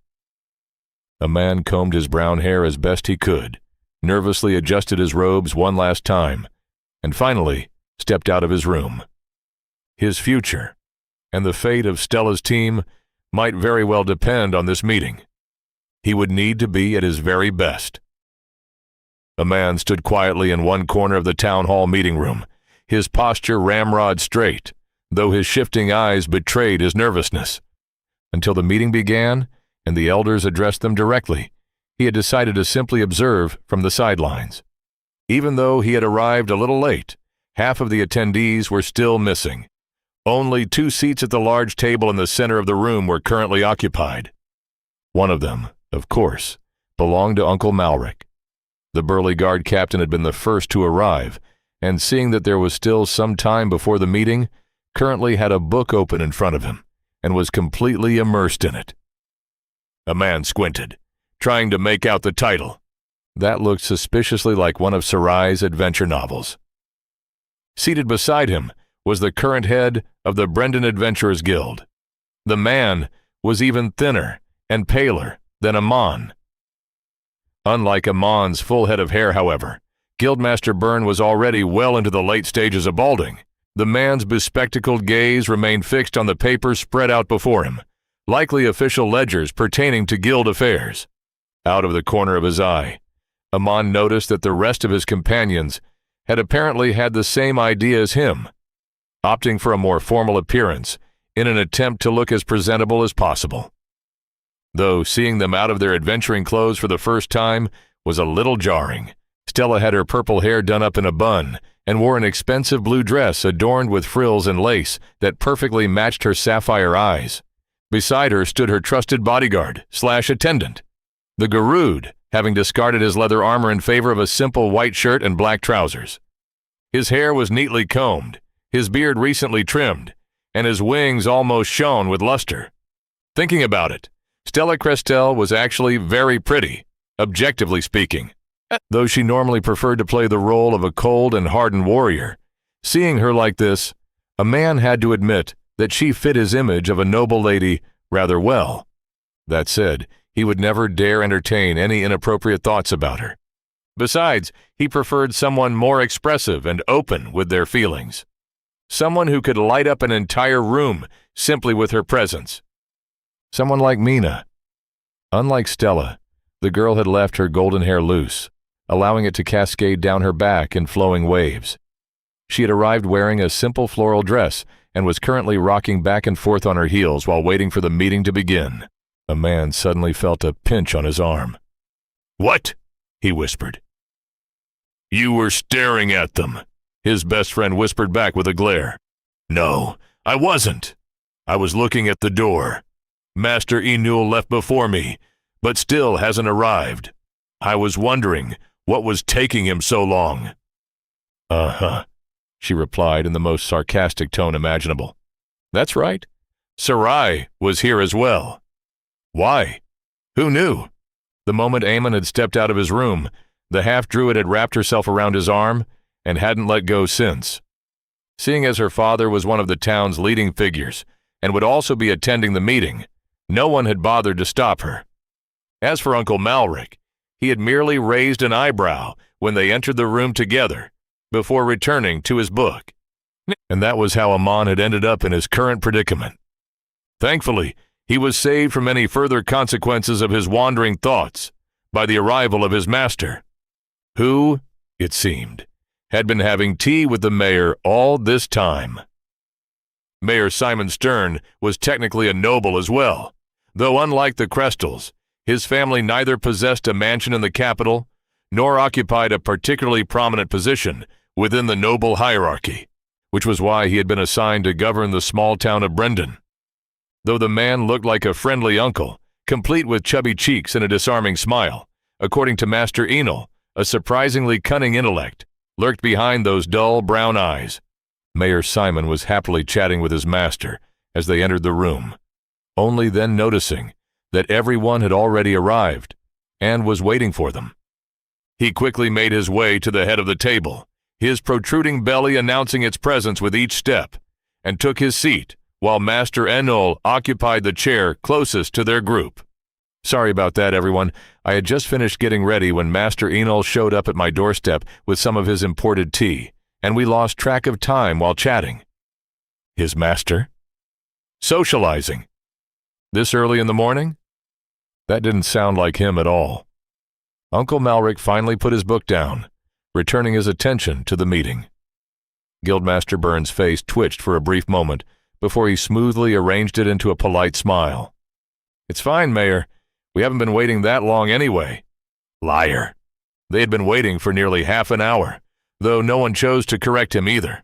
A man combed his brown hair as best he could, nervously adjusted his robes one last time, and finally stepped out of his room. His future and the fate of Stella's team might very well depend on this meeting. He would need to be at his very best. A man stood quietly in one corner of the town hall meeting room, his posture ramrod straight, though his shifting eyes betrayed his nervousness. Until the meeting began and the elders addressed them directly, he had decided to simply observe from the sidelines. Even though he had arrived a little late, half of the attendees were still missing. Only 2 seats at the large table in the center of the room were currently occupied. One of them, of course, belonged to Uncle Malric. The burly guard captain had been the first to arrive, and seeing that there was still some time before the meeting, currently had a book open in front of him and was completely immersed in it. A man squinted, trying to make out the title. That looked suspiciously like one of Sarai's adventure novels. Seated beside him was the current head of the Brendan Adventurers Guild. The man was even thinner and paler than Amon. Unlike Amon's full head of hair, however, Guildmaster Byrne was already well into the late stages of balding. The man's bespectacled gaze remained fixed on the papers spread out before him, likely official ledgers pertaining to guild affairs. Out of the corner of his eye, Amon noticed that the rest of his companions had apparently had the same idea as him, opting for a more formal appearance in an attempt to look as presentable as possible. Though seeing them out of their adventuring clothes for the first time was a little jarring. Stella had her purple hair done up in a bun and wore an expensive blue dress adorned with frills and lace that perfectly matched her sapphire eyes. Beside her stood her trusted bodyguard/attendant, the Garud, having discarded his leather armor in favor of a simple white shirt and black trousers. His hair was neatly combed, his beard recently trimmed, and his wings almost shone with luster. Thinking about it, Stella Crestel was actually very pretty, objectively speaking. Though she normally preferred to play the role of a cold and hardened warrior, seeing her like this, a man had to admit that she fit his image of a noble lady rather well. That said, he would never dare entertain any inappropriate thoughts about her. Besides, he preferred someone more expressive and open with their feelings. Someone who could light up an entire room simply with her presence. Someone like Mina. Unlike Stella, the girl had left her golden hair loose, allowing it to cascade down her back in flowing waves. She had arrived wearing a simple floral dress and was currently rocking back and forth on her heels while waiting for the meeting to begin. A man suddenly felt a pinch on his arm. "What?" he whispered. "You were staring at them," his best friend whispered back with a glare. "No, I wasn't. I was looking at the door. Master Enul left before me, but still hasn't arrived. I was wondering what was taking him so long." "Uh-huh," she replied in the most sarcastic tone imaginable. "That's right. Sarai was here as well." "Why? Who knew?" The moment Aemon had stepped out of his room, the half-druid had wrapped herself around his arm and hadn't let go since. Seeing as her father was one of the town's leading figures and would also be attending the meeting, no one had bothered to stop her. As for Uncle Malric, he had merely raised an eyebrow when they entered the room together, before returning to his book. And that was how Amon had ended up in his current predicament. Thankfully, he was saved from any further consequences of his wandering thoughts by the arrival of his master, who, it seemed, had been having tea with the mayor all this time. Mayor Simon Stern was technically a noble as well, though unlike the Crestals, his family neither possessed a mansion in the capital nor occupied a particularly prominent position within the noble hierarchy, which was why he had been assigned to govern the small town of Brendan. Though the man looked like a friendly uncle, complete with chubby cheeks and a disarming smile, according to Master Enel, a surprisingly cunning intellect lurked behind those dull brown eyes. Mayor Simon was happily chatting with his master as they entered the room, only then noticing that everyone had already arrived and was waiting for them. He quickly made his way to the head of the table, his protruding belly announcing its presence with each step, and took his seat while Master Enol occupied the chair closest to their group. "Sorry about that, everyone. I had just finished getting ready when Master Enol showed up at my doorstep with some of his imported tea, and we lost track of time while chatting." His master? Socializing? This early in the morning? That didn't sound like him at all. Uncle Malric finally put his book down, returning his attention to the meeting. Guildmaster Burns' face twitched for a brief moment before he smoothly arranged it into a polite smile. "It's fine, Mayor. We haven't been waiting that long anyway." Liar. They had been waiting for nearly half an hour, though no one chose to correct him either.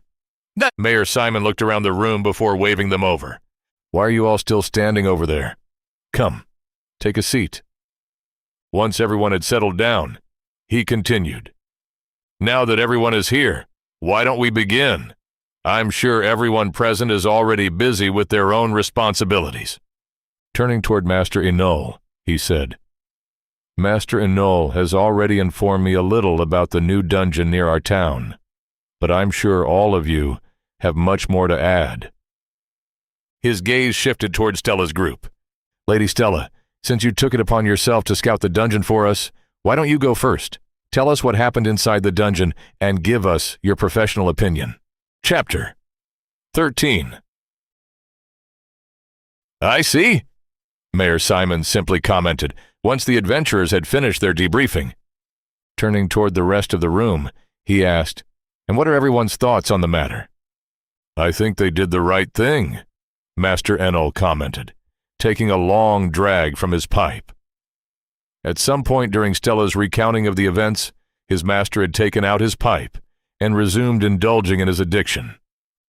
Mayor Simon looked around the room before waving them over. "Why are you all still standing over there? Come, take a seat." Once everyone had settled down, he continued. "Now that everyone is here, why don't we begin? I'm sure everyone present is already busy with their own responsibilities." Turning toward Master Enol, he said, "Master Enol has already informed me a little about the new dungeon near our town, but I'm sure all of you have much more to add." His gaze shifted toward Stella's group. "Lady Stella, since you took it upon yourself to scout the dungeon for us, why don't you go first? Tell us what happened inside the dungeon and give us your professional opinion." Chapter 13. "I see," Mayor Simon simply commented once the adventurers had finished their debriefing. Turning toward the rest of the room, he asked, "And what are everyone's thoughts on the matter?" "I think they did the right thing," Master Enol commented, taking a long drag from his pipe. At some point during Stella's recounting of the events, his master had taken out his pipe and resumed indulging in his addiction.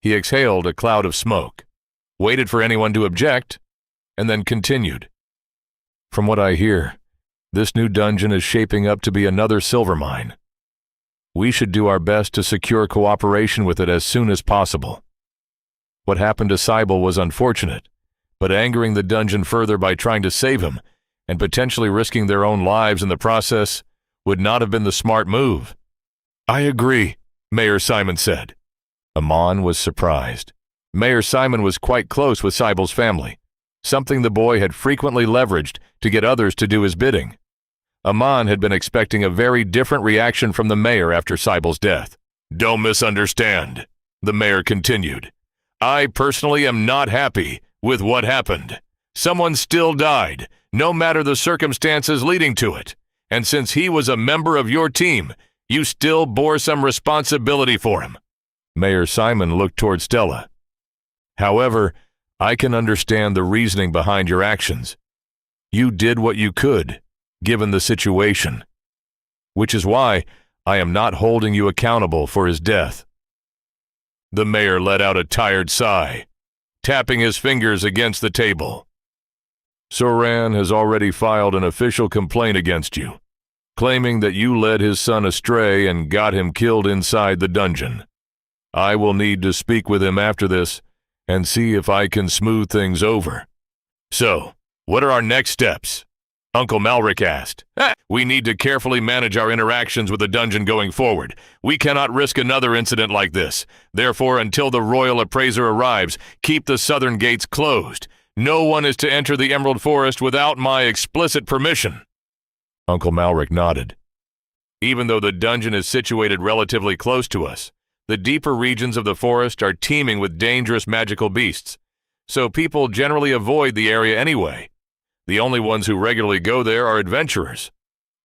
He exhaled a cloud of smoke, waited for anyone to object, and then continued. "From what I hear, this new dungeon is shaping up to be another silver mine. We should do our best to secure cooperation with it as soon as possible. What happened to Cybele was unfortunate, but angering the dungeon further by trying to save him and potentially risking their own lives in the process would not have been the smart move." "I agree," Mayor Simon said. Amon was surprised. Mayor Simon was quite close with Cybele's family, something the boy had frequently leveraged to get others to do his bidding. Amon had been expecting a very different reaction from the mayor after Cybele's death. "Don't misunderstand," the mayor continued. I personally am not happy with what happened. Someone still died, no matter the circumstances leading to it. And since he was a member of your team, you still bore some responsibility for him. Mayor Simon looked toward Stella. However, I can understand the reasoning behind your actions. You did what you could, given the situation. Which is why I am not holding you accountable for his death. The mayor let out a tired sigh, tapping his fingers against the table. Soran has already filed an official complaint against you, claiming that you led his son astray and got him killed inside the dungeon. I will need to speak with him after this and see if I can smooth things over. So, what are our next steps? Uncle Malric asked. We need to carefully manage our interactions with the dungeon going forward. We cannot risk another incident like this. Therefore, until the royal appraiser arrives, keep the southern gates closed. No one is to enter the Emerald Forest without my explicit permission. Uncle Malric nodded. Even though the dungeon is situated relatively close to us, the deeper regions of the forest are teeming with dangerous magical beasts, so people generally avoid the area anyway. The only ones who regularly go there are adventurers.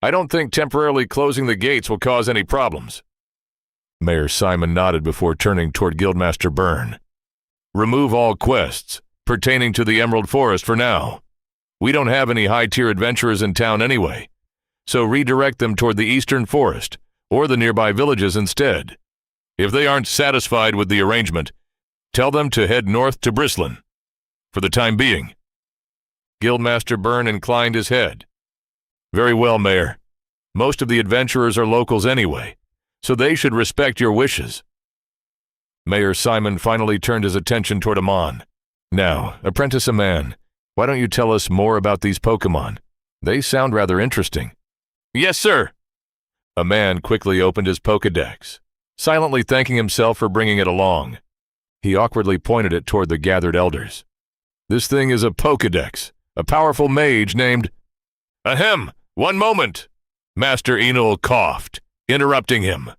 I don't think temporarily closing the gates will cause any problems. Mayor Simon nodded before turning toward Guildmaster Byrne. Remove all quests pertaining to the Emerald Forest for now. We don't have any high-tier adventurers in town anyway, so redirect them toward the Eastern Forest or the nearby villages instead. If they aren't satisfied with the arrangement, tell them to head north to Brislin. For the time being. Guildmaster Byrne inclined his head. Very well, Mayor. Most of the adventurers are locals anyway, so they should respect your wishes. Mayor Simon finally turned his attention toward Amon. Now, Apprentice Aman, why don't you tell us more about these Pokémon? They sound rather interesting. Yes, sir. Aman quickly opened his Pokédex, silently thanking himself for bringing it along. He awkwardly pointed it toward the gathered elders. This thing is a Pokédex, a powerful mage named... Ahem! One moment! Master Enol coughed, interrupting him.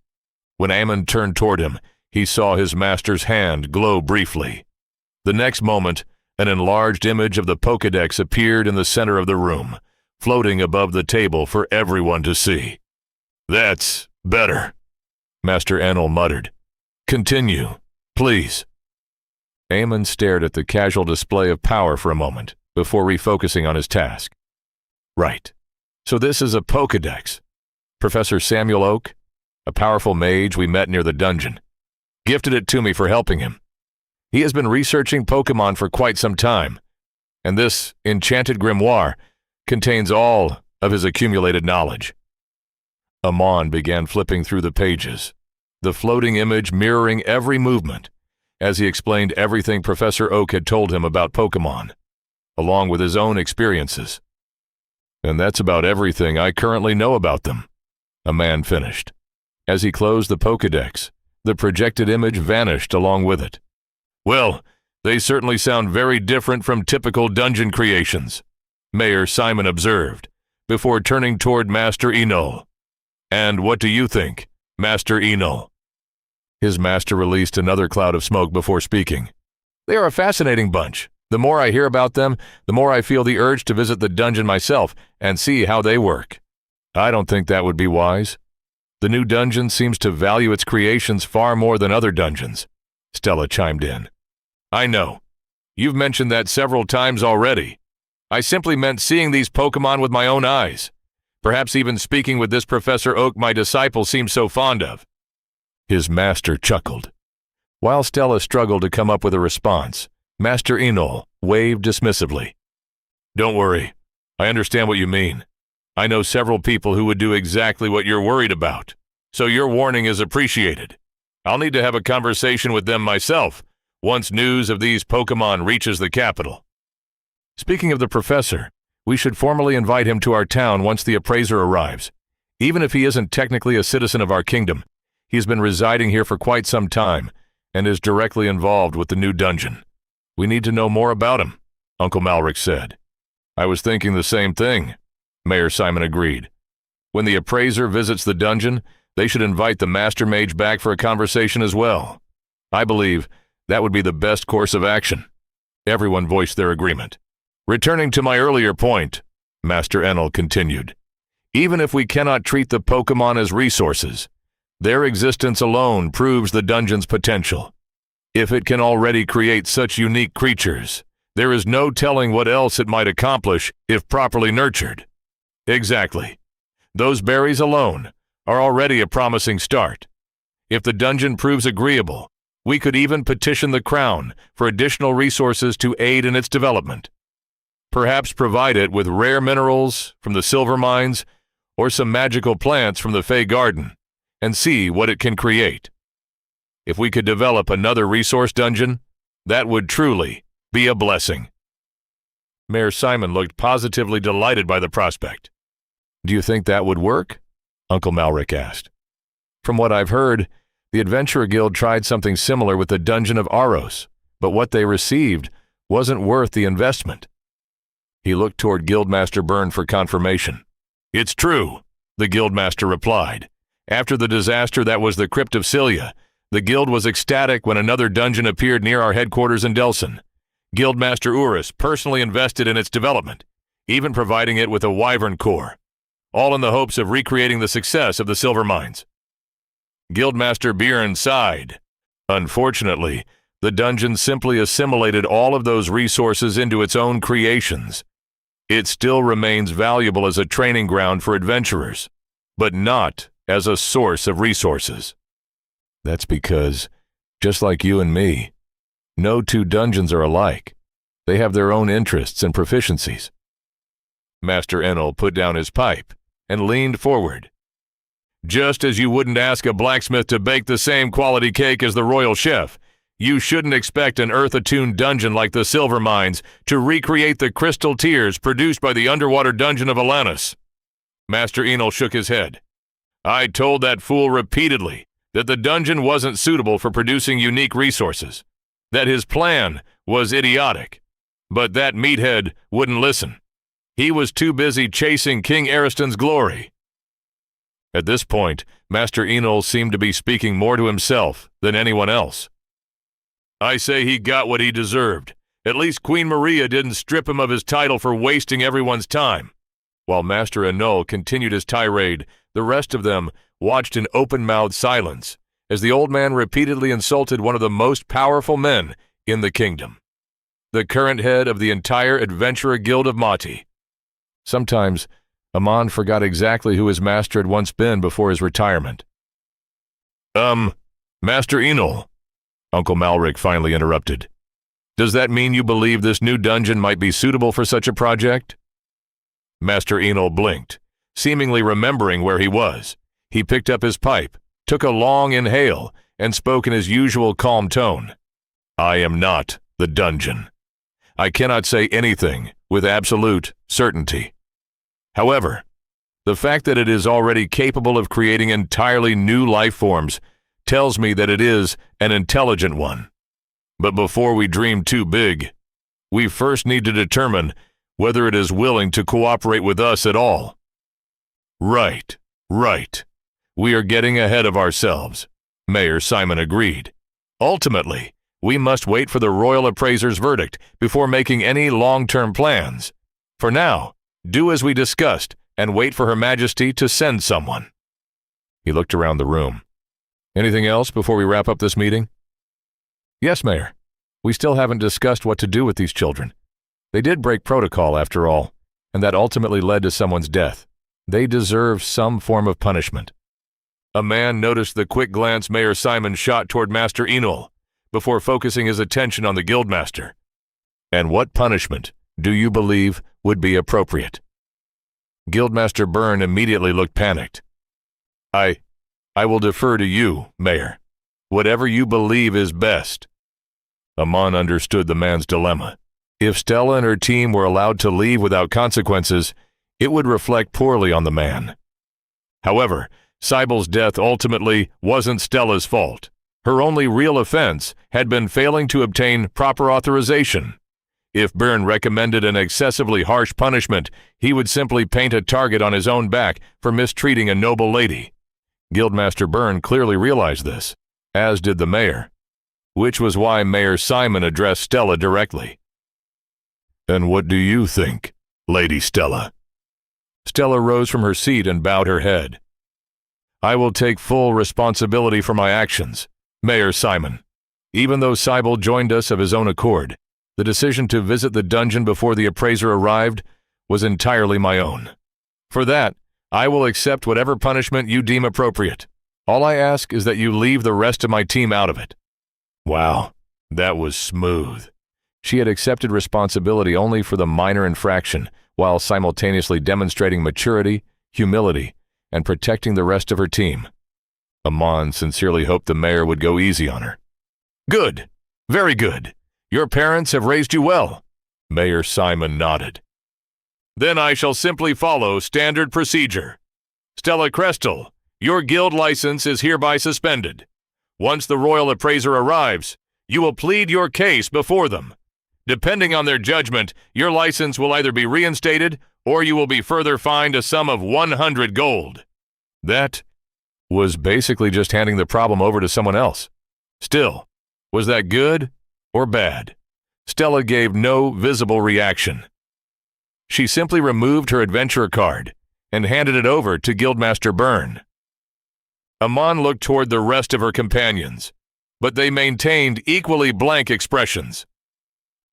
When Ammon turned toward him, he saw his master's hand glow briefly. The next moment, an enlarged image of the Pokédex appeared in the center of the room, floating above the table for everyone to see. That's better, Master Enol muttered. Continue, please. Ammon stared at the casual display of power for a moment, before refocusing on his task. Right. So this is a Pokédex. Professor Samuel Oak, a powerful mage we met near the dungeon, gifted it to me for helping him. He has been researching Pokémon for quite some time, and this enchanted grimoire contains all of his accumulated knowledge. Amon began flipping through the pages, the floating image mirroring every movement, as he explained everything Professor Oak had told him about Pokémon, along with his own experiences. And that's about everything I currently know about them, Aman finished. As he closed the Pokédex, the projected image vanished along with it. Well, they certainly sound very different from typical dungeon creations, Mayor Simon observed, before turning toward Master Enol. And what do you think, Master Enol? His master released another cloud of smoke before speaking. They are a fascinating bunch. The more I hear about them, the more I feel the urge to visit the dungeon myself and see how they work. I don't think that would be wise. The new dungeon seems to value its creations far more than other dungeons, Stella chimed in. I know. You've mentioned that several times already. I simply meant seeing these Pokémon with my own eyes. Perhaps even speaking with this Professor Oak my disciple seems so fond of. His master chuckled. While Stella struggled to come up with a response, Master Enol waved dismissively. Don't worry. I understand what you mean. I know several people who would do exactly what you're worried about, so your warning is appreciated. I'll need to have a conversation with them myself once news of these Pokémon reaches the capital. Speaking of the professor, we should formally invite him to our town once the appraiser arrives. Even if he isn't technically a citizen of our kingdom, he's been residing here for quite some time and is directly involved with the new dungeon. We need to know more about him, Uncle Malric said. I was thinking the same thing, Mayor Simon agreed. When the appraiser visits the dungeon, they should invite the Master Mage back for a conversation as well. I believe that would be the best course of action. Everyone voiced their agreement. Returning to my earlier point, Master Enel continued, even if we cannot treat the Pokémon as resources, their existence alone proves the dungeon's potential. If it can already create such unique creatures, there is no telling what else it might accomplish if properly nurtured. Exactly. Those berries alone are already a promising start. If the dungeon proves agreeable, we could even petition the Crown for additional resources to aid in its development. Perhaps provide it with rare minerals from the silver mines or some magical plants from the Fey Garden, and see what it can create. If we could develop another resource dungeon, that would truly be a blessing. Mayor Simon looked positively delighted by the prospect. Do you think that would work? Uncle Malric asked. From what I've heard, the Adventurer Guild tried something similar with the Dungeon of Arceus, but what they received wasn't worth the investment. He looked toward Guildmaster Byrne for confirmation. It's true, the Guildmaster replied. After the disaster that was the Crypt of Esalia, the Guild was ecstatic when another dungeon appeared near our headquarters in Delson. Guildmaster Urus personally invested in its development, even providing it with a wyvern core, all in the hopes of recreating the success of the silver mines. Guildmaster Byrne sighed. Unfortunately, the dungeon simply assimilated all of those resources into its own creations. It still remains valuable as a training ground for adventurers, but not as a source of resources. That's because, just like you and me, no two dungeons are alike. They have their own interests and proficiencies. Master Enel put down his pipe and leaned forward. Just as you wouldn't ask a blacksmith to bake the same quality cake as the royal chef, you shouldn't expect an earth-attuned dungeon like the Silver Mines to recreate the crystal tears produced by the underwater dungeon of Alanis. Master Enel shook his head. I told that fool repeatedly that the dungeon wasn't suitable for producing unique resources, that his plan was idiotic, but that meathead wouldn't listen. He was too busy chasing King Ariston's glory. At this point, Master Enel seemed to be speaking more to himself than anyone else. I say he got what he deserved. At least Queen Maria didn't strip him of his title for wasting everyone's time. While Master Enel continued his tirade, the rest of them watched in open-mouthed silence as the old man repeatedly insulted one of the most powerful men in the kingdom, the current head of the entire Adventurer Guild of Mati. Sometimes, Amon forgot exactly who his master had once been before his retirement. Master Enel, Uncle Malric finally interrupted. Does that mean you believe this new dungeon might be suitable for such a project? Master Enel blinked, seemingly remembering where he was. He picked up his pipe, took a long inhale, and spoke in his usual calm tone. I am not the dungeon. I cannot say anything with absolute certainty. However, the fact that it is already capable of creating entirely new life forms tells me that it is an intelligent one. But before we dream too big, we first need to determine whether it is willing to cooperate with us at all. Right. We are getting ahead of ourselves, Mayor Simon agreed. Ultimately, we must wait for the royal appraiser's verdict before making any long-term plans. For now, do as we discussed and wait for Her Majesty to send someone. He looked around the room. Anything else before we wrap up this meeting? Yes, Mayor. We still haven't discussed what to do with these children. They did break protocol, after all, and that ultimately led to someone's death. They deserve some form of punishment. A man noticed the quick glance Mayor Simon shot toward Master Enel before focusing his attention on the Guildmaster. And what punishment do you believe would be appropriate? Guildmaster Byrne immediately looked panicked. I will defer to you, Mayor. Whatever you believe is best. Amon understood the man's dilemma. If Stella and her team were allowed to leave without consequences, it would reflect poorly on the man. However, Cybel's death ultimately wasn't Stella's fault. Her only real offense had been failing to obtain proper authorization. If Byrne recommended an excessively harsh punishment, he would simply paint a target on his own back for mistreating a noble lady. Guildmaster Byrne clearly realized this, as did the mayor. which was why Mayor Simon addressed Stella directly. "And what do you think, Lady Stella?" Stella rose from her seat and bowed her head. "I will take full responsibility for my actions, Mayor Simon. Even though Cybele joined us of his own accord, the decision to visit the dungeon before the appraiser arrived was entirely my own. For that, I will accept whatever punishment you deem appropriate. All I ask is that you leave the rest of my team out of it." Wow, that was smooth. She had accepted responsibility only for the minor infraction, while simultaneously demonstrating maturity, humility, and protecting the rest of her team. Amon sincerely hoped the mayor would go easy on her. "Good, very good. Your parents have raised you well." Mayor Simon nodded. "Then I shall simply follow standard procedure. Stella Crestel, your guild license is hereby suspended. Once the royal appraiser arrives, you will plead your case before them. Depending on their judgment, your license will either be reinstated or you will be further fined a sum of 100 gold. That was basically just handing the problem over to someone else. Still, was that good or bad? Stella gave no visible reaction. She simply removed her adventurer card and handed it over to Guildmaster Byrne. Amon looked toward the rest of her companions, but they maintained equally blank expressions.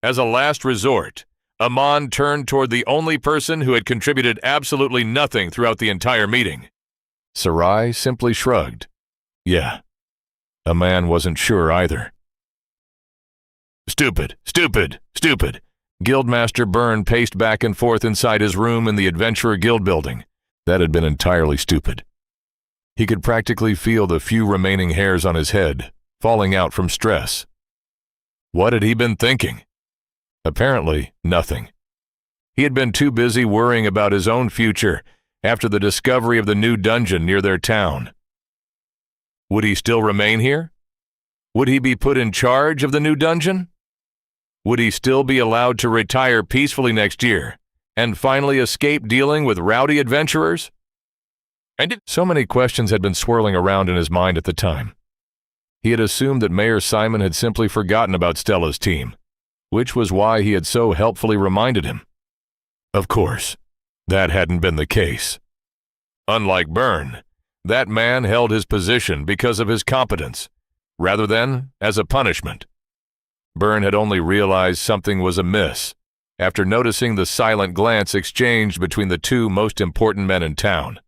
As a last resort, Amon turned toward the only person who had contributed absolutely nothing throughout the entire meeting. Sarai simply shrugged. Yeah, a man wasn't sure either. Stupid, stupid, stupid. Guildmaster Byrne paced back and forth inside his room in the Adventurer Guild building. That had been entirely stupid. He could practically feel the few remaining hairs on his head falling out from stress. What had he been thinking? Apparently, nothing. He had been too busy worrying about his own future after the discovery of the new dungeon near their town. Would he still remain here? Would he be put in charge of the new dungeon? Would he still be allowed to retire peacefully next year and finally escape dealing with rowdy adventurers? So many questions had been swirling around in his mind at the time. He had assumed that Mayor Simon had simply forgotten about Stella's team, which was why he had so helpfully reminded him. Of course, that hadn't been the case. Unlike Byrne, that man held his position because of his competence, rather than as a punishment. Byrne had only realized something was amiss after noticing the silent glance exchanged between the two most important men in town.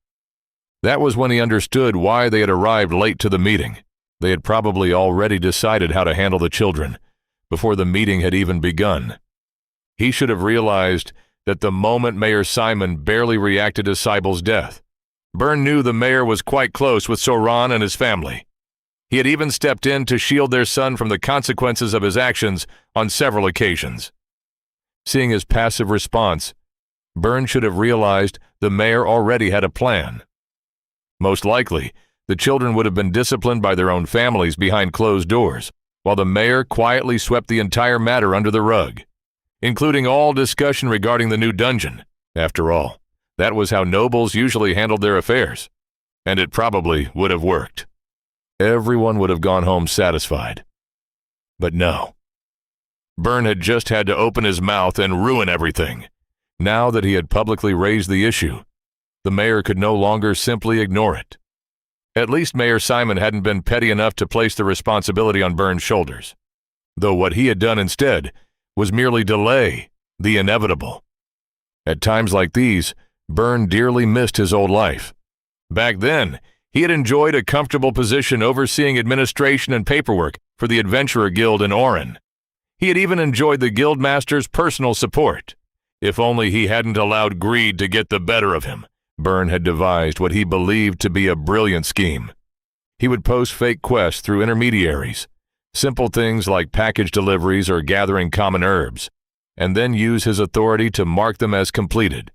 That was when he understood why they had arrived late to the meeting. They had probably already decided how to handle the children before the meeting had even begun. He should have realized that the moment Mayor Simon barely reacted to Cybele's death. Byrne knew the mayor was quite close with Soran and his family. He had even stepped in to shield their son from the consequences of his actions on several occasions. Seeing his passive response, Byrne should have realized the mayor already had a plan. Most likely, the children would have been disciplined by their own families behind closed doors, while the mayor quietly swept the entire matter under the rug, including all discussion regarding the new dungeon. After all, that was how nobles usually handled their affairs, and it probably would have worked. Everyone would have gone home satisfied. But no. Byrne had just had to open his mouth and ruin everything. Now that he had publicly raised the issue, the mayor could no longer simply ignore it. At least Mayor Simon hadn't been petty enough to place the responsibility on Byrne's shoulders, though what he had done instead was merely delay the inevitable. At times like these, Byrne dearly missed his old life. Back then, he had enjoyed a comfortable position overseeing administration and paperwork for the Adventurer Guild in Orin. He had even enjoyed the Guildmaster's personal support. If only he hadn't allowed greed to get the better of him, Byrne had devised what he believed to be a brilliant scheme. He would post fake quests through intermediaries, simple things like package deliveries or gathering common herbs, and then use his authority to mark them as completed.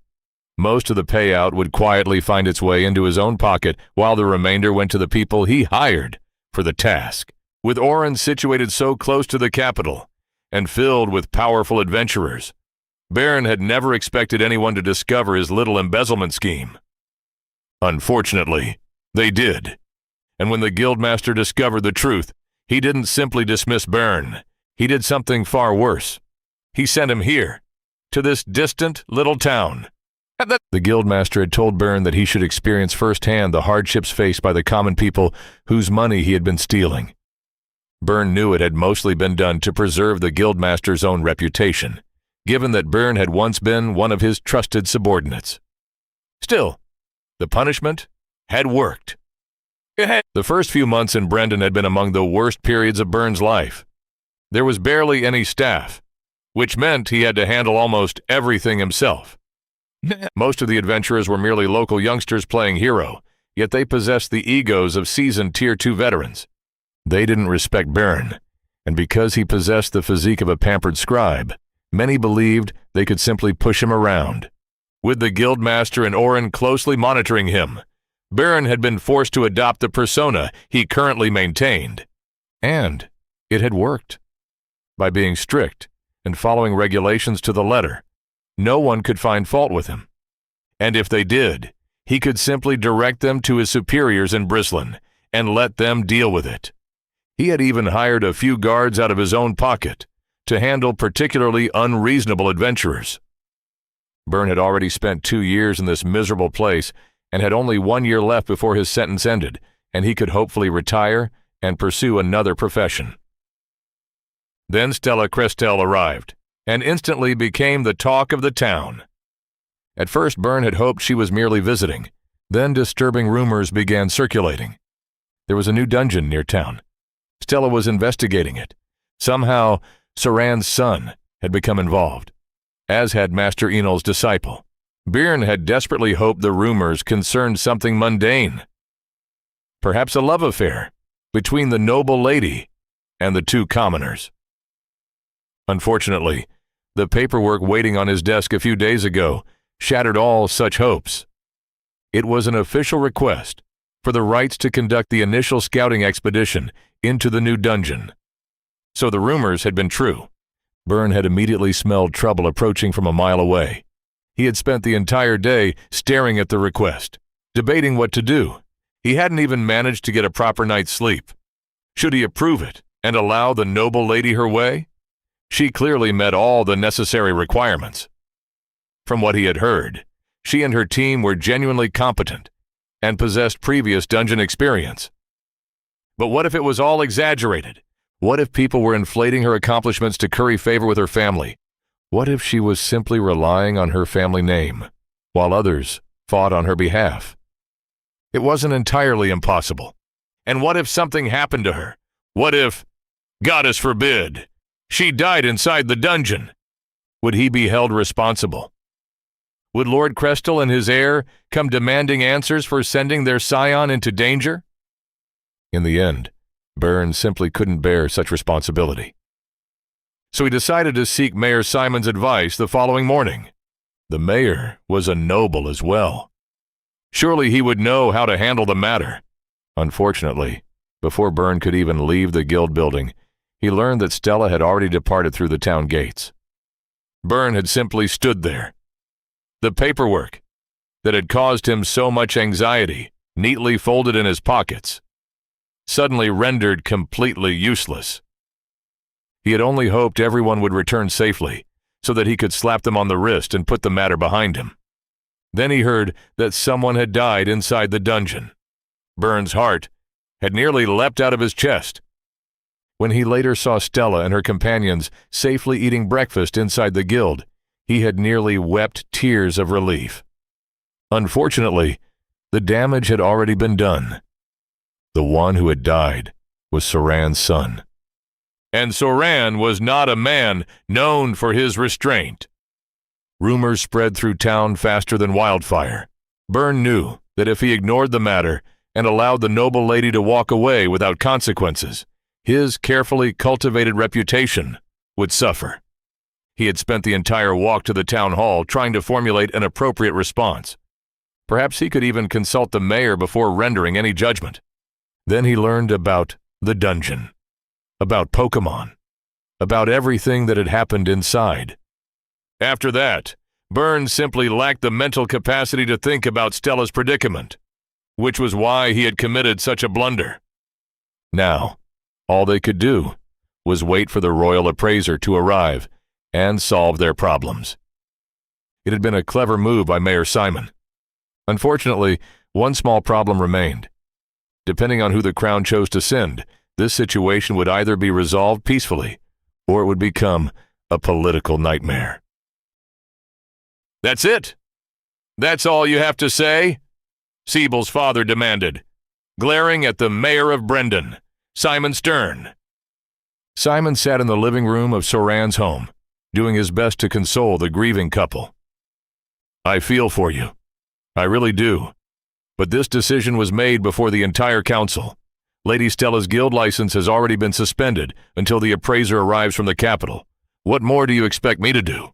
Most of the payout would quietly find its way into his own pocket, while the remainder went to the people he hired for the task. With Orin situated so close to the capital and filled with powerful adventurers, Byrne had never expected anyone to discover his little embezzlement scheme. Unfortunately, they did. And when the Guildmaster discovered the truth, He didn't simply dismiss Byrne. He did something far worse. He sent him here, to this distant little town. The guildmaster had told Byrne that he should experience firsthand the hardships faced by the common people whose money he had been stealing. Byrne knew it had mostly been done to preserve the guildmaster's own reputation, given that Byrne had once been one of his trusted subordinates. Still, the punishment had worked. The first few months in Brendan had been among the worst periods of Byrne's life. There was barely any staff, which meant he had to handle almost everything himself. Most of the adventurers were merely local youngsters playing hero, yet they possessed the egos of seasoned Tier 2 veterans. They didn't respect Byrne, and because he possessed the physique of a pampered scribe, many believed they could simply push him around. With the guildmaster and Orin closely monitoring him, Byrne had been forced to adopt the persona he currently maintained. And it had worked. By being strict and following regulations to the letter, no one could find fault with him. And if they did, he could simply direct them to his superiors in Brislin and let them deal with it. He had even hired a few guards out of his own pocket to handle particularly unreasonable adventurers. Byrne had already spent 2 years in this miserable place and had only 1 year left before his sentence ended, and he could hopefully retire and pursue another profession. Then Stella Crestel arrived, and instantly became the talk of the town. At first, Byrne had hoped she was merely visiting. Then disturbing rumors began circulating. There was a new dungeon near town. Stella was investigating it. Somehow, Saran's son had become involved, as had Master Enel's disciple. Byrne had desperately hoped the rumors concerned something mundane. Perhaps a love affair between the noble lady and the 2 commoners. Unfortunately, the paperwork waiting on his desk a few days ago shattered all such hopes. It was an official request for the rights to conduct the initial scouting expedition into the new dungeon. So the rumors had been true. Byrne had immediately smelled trouble approaching from a mile away. He had spent the entire day staring at the request, debating what to do. He hadn't even managed to get a proper night's sleep. Should he approve it and allow the noble lady her way? She clearly met all the necessary requirements. From what he had heard, she and her team were genuinely competent and possessed previous dungeon experience. But what if it was all exaggerated? What if people were inflating her accomplishments to curry favor with her family? What if she was simply relying on her family name, while others fought on her behalf? It wasn't entirely impossible. And what if something happened to her? What if, Goddess forbid, she died inside the dungeon? Would he be held responsible? Would Lord Crestel and his heir come demanding answers for sending their scion into danger? In the end, Byrne simply couldn't bear such responsibility. So he decided to seek Mayor Simon's advice the following morning. The mayor was a noble as well. Surely he would know how to handle the matter. Unfortunately, before Byrne could even leave the guild building, he learned that Stella had already departed through the town gates. Byrne had simply stood there. The paperwork that had caused him so much anxiety, neatly folded in his pockets, suddenly rendered completely useless. He had only hoped everyone would return safely, so that he could slap them on the wrist and put the matter behind him. Then he heard that someone had died inside the dungeon. Byrne's heart had nearly leapt out of his chest. When he later saw Stella and her companions safely eating breakfast inside the guild, he had nearly wept tears of relief. Unfortunately, the damage had already been done. The one who had died was Saran's son. And Saran was not a man known for his restraint. Rumors spread through town faster than wildfire. Byrne knew that if he ignored the matter and allowed the noble lady to walk away without consequences, his carefully cultivated reputation would suffer. He had spent the entire walk to the town hall trying to formulate an appropriate response. Perhaps he could even consult the mayor before rendering any judgment. Then he learned about the dungeon, about Pokémon, about everything that had happened inside. After that, Byrne simply lacked the mental capacity to think about Stella's predicament, which was why he had committed such a blunder. Now, All they could do was wait for the royal appraiser to arrive and solve their problems. It had been a clever move by Mayor Simon. Unfortunately, one small problem remained. Depending on who the crown chose to send, this situation would either be resolved peacefully or it would become a political nightmare. "That's it? That's all you have to say?" Siebel's father demanded, glaring at the mayor of Brendan, Simon Stern. Simon sat in the living room of Soran's home, doing his best to console the grieving couple. "I feel for you. I really do. But this decision was made before the entire council. Lady Stella's guild license has already been suspended until the appraiser arrives from the capital. What more do you expect me to do?"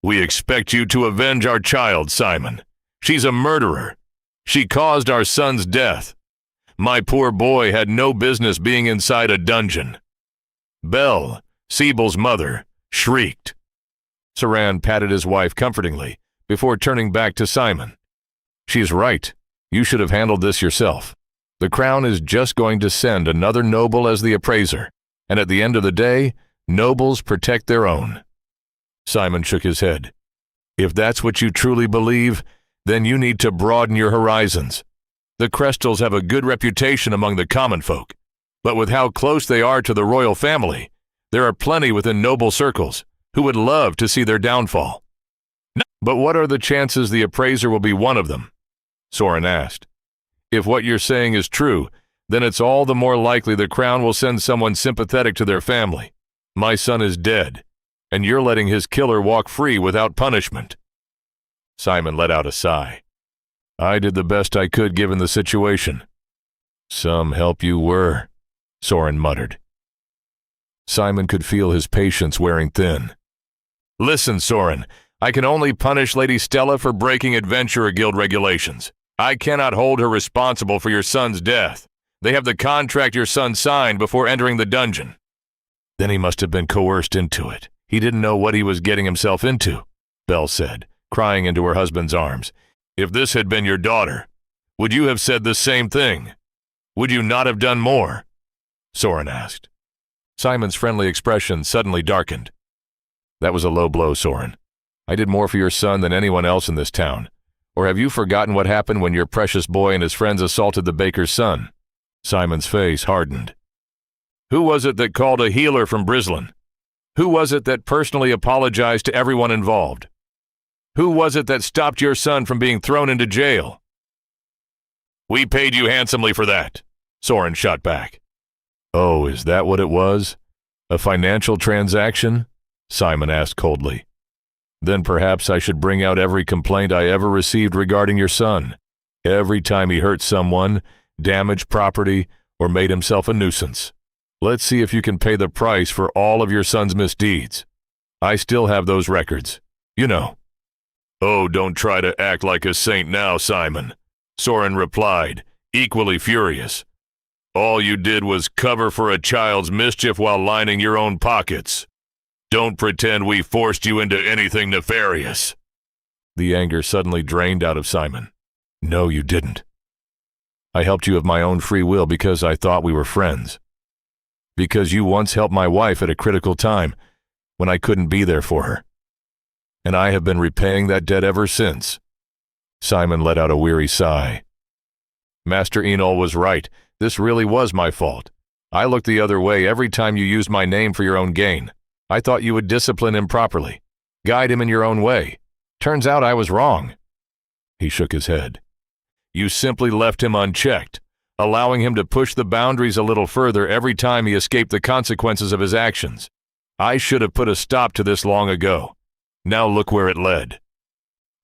"We expect you to avenge our child, Simon. She's a murderer. She caused our son's death. My poor boy had no business being inside a dungeon." Belle, Siebel's mother, shrieked. Soran patted his wife comfortingly before turning back to Simon. "She's right. You should have handled this yourself. The crown is just going to send another noble as the appraiser, and at the end of the day, nobles protect their own." Simon shook his head. "If that's what you truly believe, then you need to broaden your horizons. The Crestals have a good reputation among the common folk, but with how close they are to the royal family, there are plenty within noble circles who would love to see their downfall." "But what are the chances the appraiser will be one of them?" Soran asked. "If what you're saying is true, then it's all the more likely the crown will send someone sympathetic to their family. My son is dead, and you're letting his killer walk free without punishment." Simon let out a sigh. "I did the best I could given the situation." "Some help you were," Soran muttered. Simon could feel his patience wearing thin. "Listen, Soran, I can only punish Lady Stella for breaking Adventurer Guild regulations. I cannot hold her responsible for your son's death. They have the contract your son signed before entering the dungeon." "Then he must have been coerced into it. He didn't know what he was getting himself into," Belle said, crying into her husband's arms. "If this had been your daughter, would you have said the same thing? Would you not have done more?" Soran asked. Simon's friendly expression suddenly darkened. "That was a low blow, Soran. I did more for your son than anyone else in this town. Or have you forgotten what happened when your precious boy and his friends assaulted the baker's son?" Simon's face hardened. "Who was it that called a healer from Brislin? Who was it that personally apologized to everyone involved? Who was it that stopped your son from being thrown into jail?" "We paid you handsomely for that," Soran shot back. "Oh, is that what it was? A financial transaction?" Simon asked coldly. "Then perhaps I should bring out every complaint I ever received regarding your son. Every time he hurt someone, damaged property, or made himself a nuisance. Let's see if you can pay the price for all of your son's misdeeds. I still have those records. You know." "Oh, don't try to act like a saint now, Simon," Soran replied, equally furious. "All you did was cover for a child's mischief while lining your own pockets. Don't pretend we forced you into anything nefarious." The anger suddenly drained out of Simon. "No, you didn't. I helped you of my own free will because I thought we were friends. Because you once helped my wife at a critical time when I couldn't be there for her. And I have been repaying that debt ever since." Simon let out a weary sigh. "Master Enol was right. This really was my fault. I looked the other way every time you used my name for your own gain. I thought you would discipline him properly, guide him in your own way. Turns out I was wrong." He shook his head. "You simply left him unchecked, allowing him to push the boundaries a little further every time he escaped the consequences of his actions. I should have put a stop to this long ago. Now look where it led."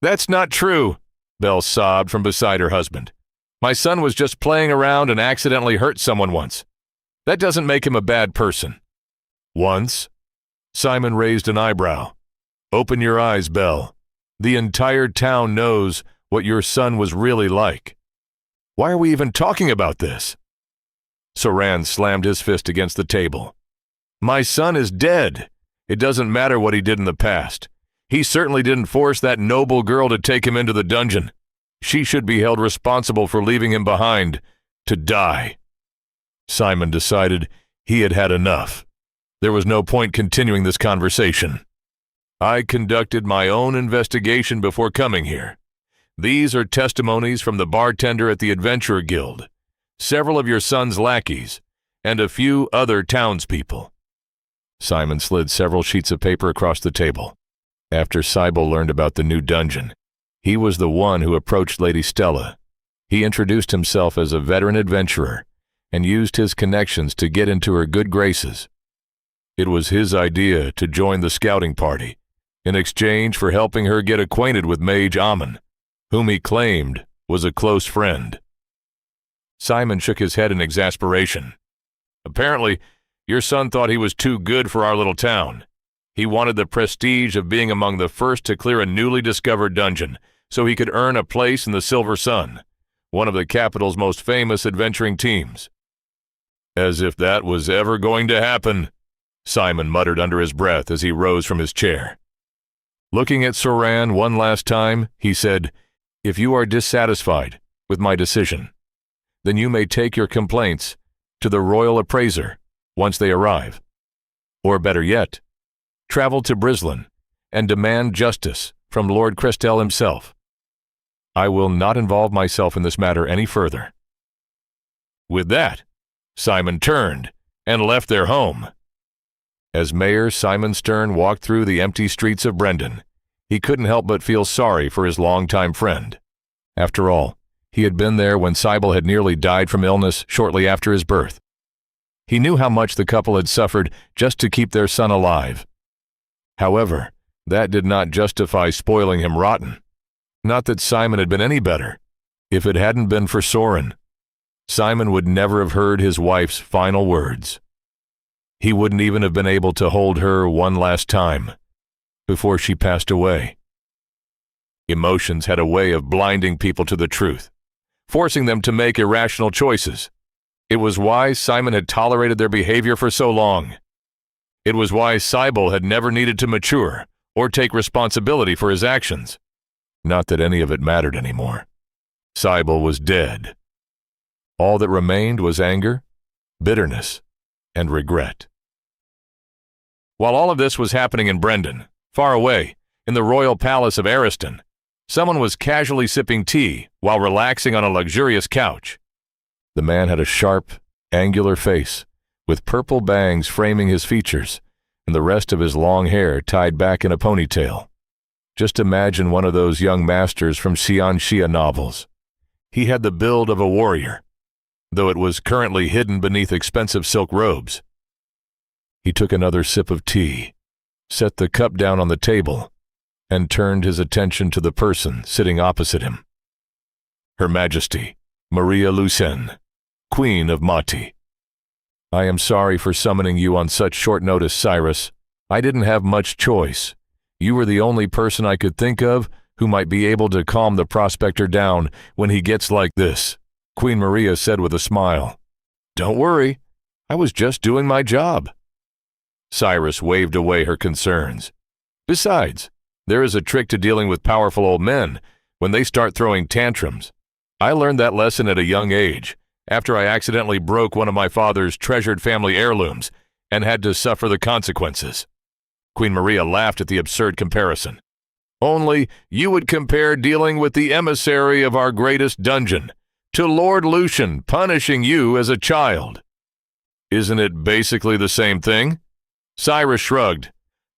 "That's not true," Belle sobbed from beside her husband. "My son was just playing around and accidentally hurt someone once. That doesn't make him a bad person." "Once?" Simon raised an eyebrow. "Open your eyes, Belle. The entire town knows what your son was really like. Why are we even talking about this?" Soran slammed his fist against the table. "My son is dead. It doesn't matter what he did in the past. He certainly didn't force that noble girl to take him into the dungeon. She should be held responsible for leaving him behind to die." Simon decided He had had enough. There was no point continuing this conversation. I conducted my own investigation before coming here. These are testimonies from the bartender at the Adventurer Guild, several of your son's lackeys, and a few other townspeople. Simon slid several sheets of paper across the table. After Cybele learned about the new dungeon, he was the one who approached Lady Stella. He introduced himself as a veteran adventurer and used his connections to get into her good graces. It was his idea to join the scouting party in exchange for helping her get acquainted with Mage Amon, whom he claimed was a close friend. Simon shook his head in exasperation. Apparently, your son thought he was too good for our little town. He wanted the prestige of being among the first to clear a newly discovered dungeon so he could earn a place in the Silver Sun, one of the capital's most famous adventuring teams. As if that was ever going to happen, Simon muttered under his breath as he rose from his chair. Looking at Soran one last time, he said, "If you are dissatisfied with my decision, then you may take your complaints to the Royal Appraiser once they arrive. Or better yet, travel to Brislin and demand justice from Lord Crestel himself. I will not involve myself in this matter any further." With that, Simon turned and left their home. As Mayor Simon Stern walked through the empty streets of Brendan, he couldn't help but feel sorry for his longtime friend. After all, he had been there when Cybele had nearly died from illness shortly after his birth. He knew how much the couple had suffered just to keep their son alive. However, that did not justify spoiling him rotten. Not that Simon had been any better. If it hadn't been for Soren, Simon would never have heard his wife's final words. He wouldn't even have been able to hold her one last time before she passed away. Emotions had a way of blinding people to the truth, forcing them to make irrational choices. It was why Simon had tolerated their behavior for so long. It was why Cybele had never needed to mature or take responsibility for his actions. Not that any of it mattered anymore. Cybele was dead. All that remained was anger, bitterness, and regret. While all of this was happening in Brendan, far away, in the royal palace of Ariston, someone was casually sipping tea while relaxing on a luxurious couch. The man had a sharp, angular face, with purple bangs framing his features, and the rest of his long hair tied back in a ponytail. Just imagine one of those young masters from Xianxia novels. He had the build of a warrior, though it was currently hidden beneath expensive silk robes. He took another sip of tea, set the cup down on the table, and turned his attention to the person sitting opposite him. Her Majesty, Maria Lucen, Queen of Mati. I am sorry for summoning you on such short notice, Cyrus. I didn't have much choice. You were the only person I could think of who might be able to calm the prospector down when he gets like this, Queen Maria said with a smile. Don't worry, I was just doing my job. Cyrus waved away her concerns. Besides, there is a trick to dealing with powerful old men when they start throwing tantrums. I learned that lesson at a young age, after I accidentally broke one of my father's treasured family heirlooms and had to suffer the consequences. Queen Maria laughed at the absurd comparison. Only you would compare dealing with the emissary of our greatest dungeon to Lord Lucian punishing you as a child. Isn't it basically the same thing? Cyrus shrugged.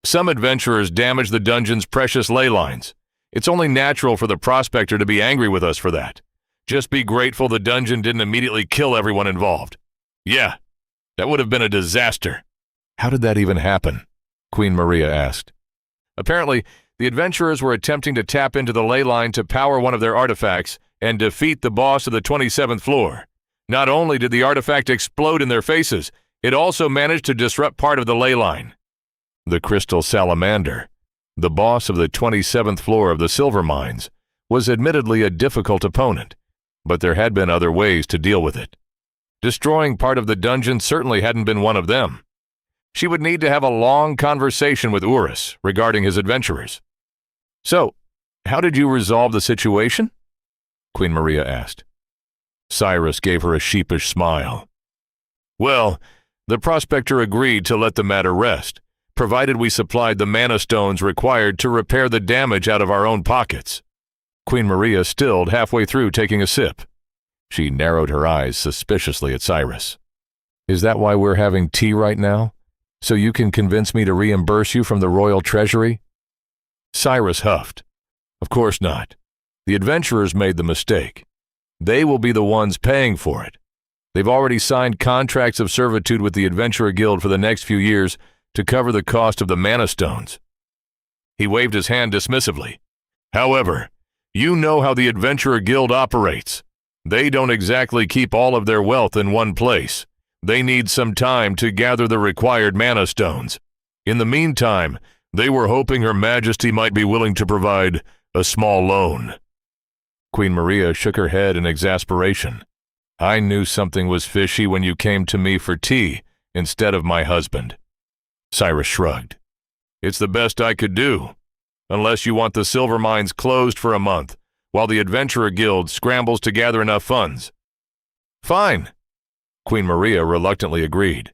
Some adventurers damage the dungeon's precious ley lines. It's only natural for the prospector to be angry with us for that. Just be grateful the dungeon didn't immediately kill everyone involved. Yeah, that would have been a disaster. How did that even happen? Queen Maria asked. Apparently, the adventurers were attempting to tap into the ley line to power one of their artifacts and defeat the boss of the 27th floor. Not only did the artifact explode in their faces, it also managed to disrupt part of the ley line. The Crystal Salamander, the boss of the 27th floor of the silver mines, was admittedly a difficult opponent, but there had been other ways to deal with it. Destroying part of the dungeon certainly hadn't been one of them. She would need to have a long conversation with Urus regarding his adventurers. So, how did you resolve the situation? Queen Maria asked. Cyrus gave her a sheepish smile. Well, The prospector agreed to let the matter rest, provided we supplied the mana stones required to repair the damage out of our own pockets. Queen Maria stilled halfway through taking a sip. She narrowed her eyes suspiciously at Cyrus. Is that why we're having tea right now? So you can convince me to reimburse you from the royal treasury? Cyrus huffed. Of course not. The adventurers made the mistake. They will be the ones paying for it. They've already signed contracts of servitude with the Adventurer Guild for the next few years to cover the cost of the mana stones. He waved his hand dismissively. However, you know how the Adventurer Guild operates. They don't exactly keep all of their wealth in one place. They need some time to gather the required mana stones. In the meantime, they were hoping Her Majesty might be willing to provide a small loan. Queen Maria shook her head in exasperation. I knew something was fishy when you came to me for tea instead of my husband. Cyrus shrugged. It's the best I could do, unless you want the silver mines closed for a month while the Adventurer Guild scrambles to gather enough funds. Fine. Queen Maria reluctantly agreed.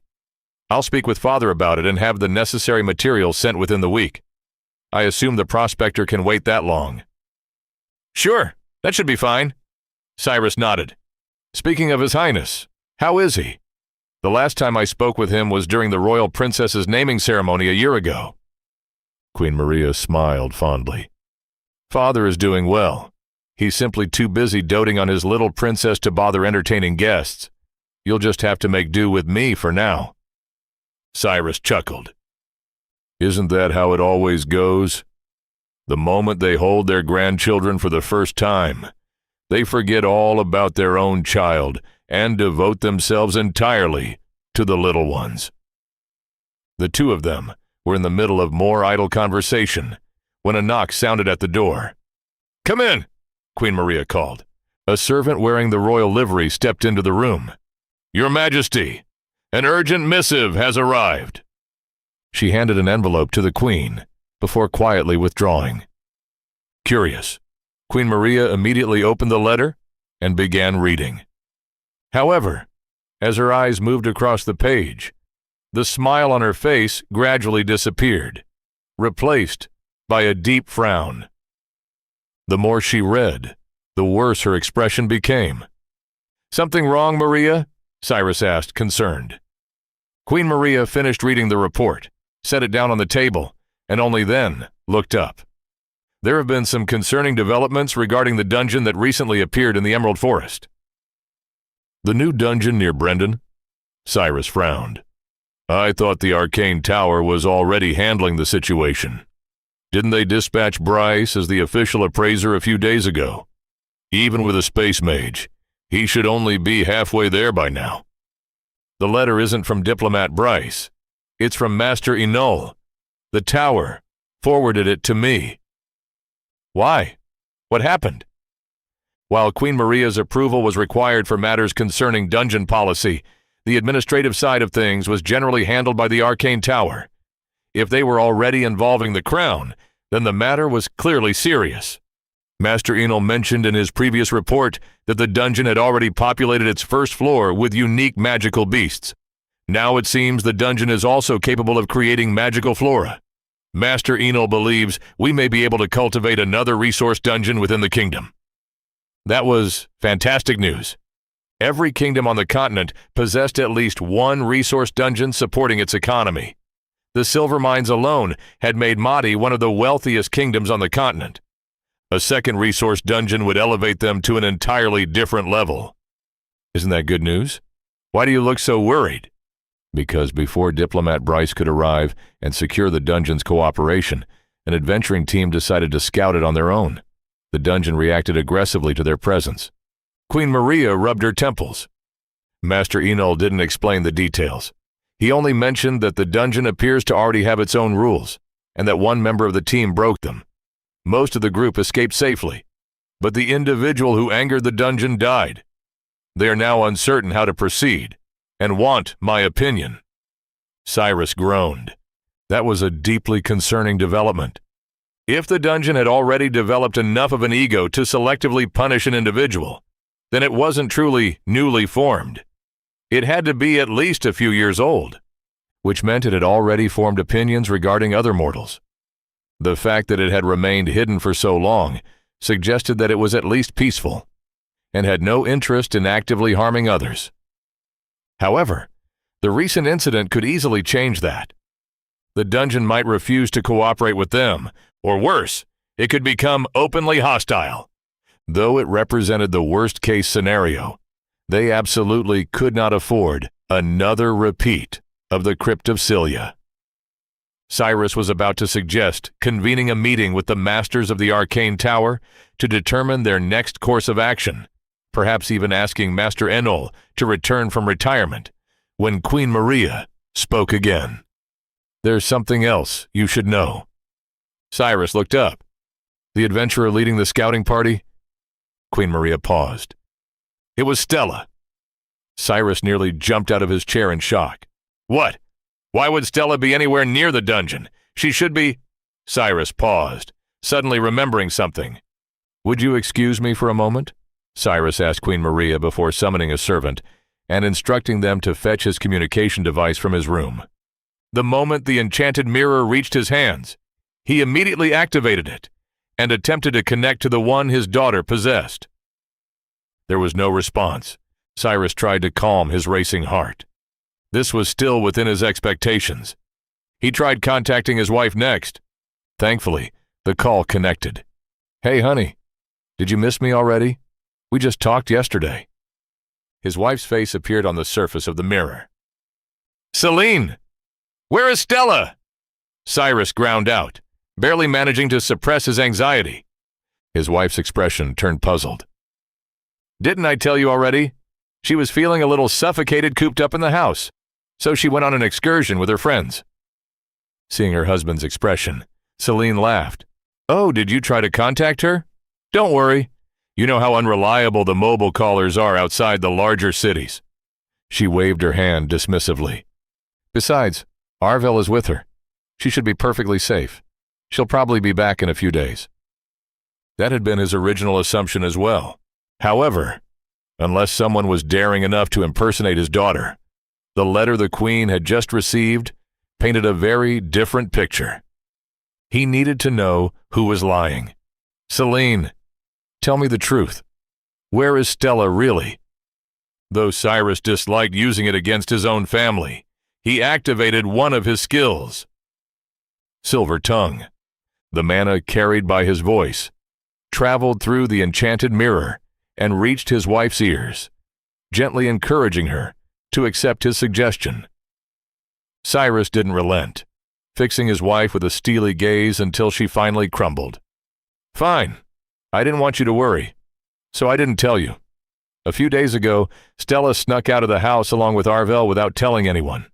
I'll speak with Father about it and have the necessary materials sent within the week. I assume the prospector can wait that long. Sure, that should be fine. Cyrus nodded. Speaking of His Highness, how is he? The last time I spoke with him was during the royal princess's naming ceremony a year ago. Queen Maria smiled fondly. Father is doing well. He's simply too busy doting on his little princess to bother entertaining guests. You'll just have to make do with me for now. Cyrus chuckled. Isn't that how it always goes? The moment they hold their grandchildren for the first time, they forget all about their own child and devote themselves entirely to the little ones. The two of them were in the middle of more idle conversation when a knock sounded at the door. Come in, Queen Maria called. A servant wearing the royal livery stepped into the room. Your Majesty, an urgent missive has arrived. She handed an envelope to the Queen before quietly withdrawing. Curious, Queen Maria immediately opened the letter and began reading. However, as her eyes moved across the page, the smile on her face gradually disappeared, replaced by a deep frown. The more she read, the worse her expression became. Something wrong, Maria? Cyrus asked, concerned. Queen Maria finished reading the report, set it down on the table, and only then looked up. There have been some concerning developments regarding the dungeon that recently appeared in the Emerald Forest. The new dungeon near Brendan? Cyrus frowned. I thought the Arcane Tower was already handling the situation. Didn't they dispatch Bryce as the official appraiser a few days ago? Even with a space mage, he should only be halfway there by now. The letter isn't from Diplomat Bryce. It's from Master Enol. The tower forwarded it to me. Why? What happened? While Queen Maria's approval was required for matters concerning dungeon policy, the administrative side of things was generally handled by the Arcane Tower. If they were already involving the Crown, then the matter was clearly serious. Master Enol mentioned in his previous report that the dungeon had already populated its first floor with unique magical beasts. Now it seems the dungeon is also capable of creating magical flora. Master Enol believes we may be able to cultivate another resource dungeon within the kingdom. That was fantastic news. Every kingdom on the continent possessed at least one resource dungeon supporting its economy. The silver mines alone had made Madi one of the wealthiest kingdoms on the continent. A second resource dungeon would elevate them to an entirely different level. Isn't that good news? Why do you look so worried? Because before Diplomat Bryce could arrive and secure the dungeon's cooperation, an adventuring team decided to scout it on their own. The dungeon reacted aggressively to their presence. Queen Maria rubbed her temples. Master Enol didn't explain the details. He only mentioned that the dungeon appears to already have its own rules, and that one member of the team broke them. Most of the group escaped safely, but the individual who angered the dungeon died. They are now uncertain how to proceed, and want my opinion. Cyrus groaned. That was a deeply concerning development. If the dungeon had already developed enough of an ego to selectively punish an individual, then it wasn't truly newly formed. It had to be at least a few years old, which meant it had already formed opinions regarding other mortals. The fact that it had remained hidden for so long suggested that it was at least peaceful, and had no interest in actively harming others. However, the recent incident could easily change that. The dungeon might refuse to cooperate with them, or worse, it could become openly hostile. Though it represented the worst-case scenario, they absolutely could not afford another repeat of the Crypt of Cilia. Cyrus was about to suggest convening a meeting with the Masters of the Arcane Tower to determine their next course of action, perhaps even asking Master Enol to return from retirement, when Queen Maria spoke again. "There's something else you should know." Cyrus looked up. "The adventurer leading the scouting party?" Queen Maria paused. "It was Stella." Cyrus nearly jumped out of his chair in shock. "What? Why would Stella be anywhere near the dungeon? She should be—" Cyrus paused, suddenly remembering something. "Would you excuse me for a moment?" Cyrus asked Queen Maria before summoning a servant and instructing them to fetch his communication device from his room. The moment the enchanted mirror reached his hands, he immediately activated it and attempted to connect to the one his daughter possessed. There was no response. Cyrus tried to calm his racing heart. This was still within his expectations. He tried contacting his wife next. Thankfully, the call connected. "Hey, honey, did you miss me already? We just talked yesterday." His wife's face appeared on the surface of the mirror. "Celine! Where is Stella?" Cyrus ground out, barely managing to suppress his anxiety. His wife's expression turned puzzled. "Didn't I tell you already? She was feeling a little suffocated cooped up in the house, so she went on an excursion with her friends." Seeing her husband's expression, Celine laughed. "Oh, did you try to contact her? Don't worry. You know how unreliable the mobile callers are outside the larger cities." She waved her hand dismissively. "Besides, Arvel is with her. She should be perfectly safe. She'll probably be back in a few days." That had been his original assumption as well. However, unless someone was daring enough to impersonate his daughter, the letter the Queen had just received painted a very different picture. He needed to know who was lying. "Celine, tell me the truth. Where is Stella really?" Though Cyrus disliked using it against his own family, he activated one of his skills. Silver Tongue, the mana carried by his voice, traveled through the enchanted mirror and reached his wife's ears, gently encouraging her to accept his suggestion. Cyrus didn't relent, fixing his wife with a steely gaze until she finally crumbled. "Fine. I didn't want you to worry, so I didn't tell you. A few days ago, Stella snuck out of the house along with Arvel without telling anyone."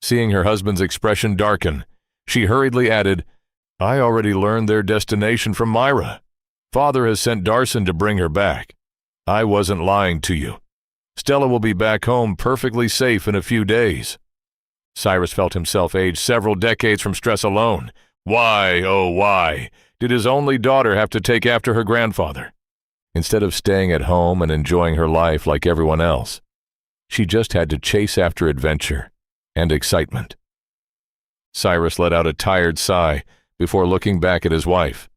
Seeing her husband's expression darken, she hurriedly added, "I already learned their destination from Myra. Father has sent Darson to bring her back. I wasn't lying to you. Stella will be back home perfectly safe in a few days." Cyrus felt himself age several decades from stress alone. Why, oh why, did his only daughter have to take after her grandfather? Instead of staying at home and enjoying her life like everyone else, she just had to chase after adventure and excitement. Cyrus let out a tired sigh before looking back at his wife.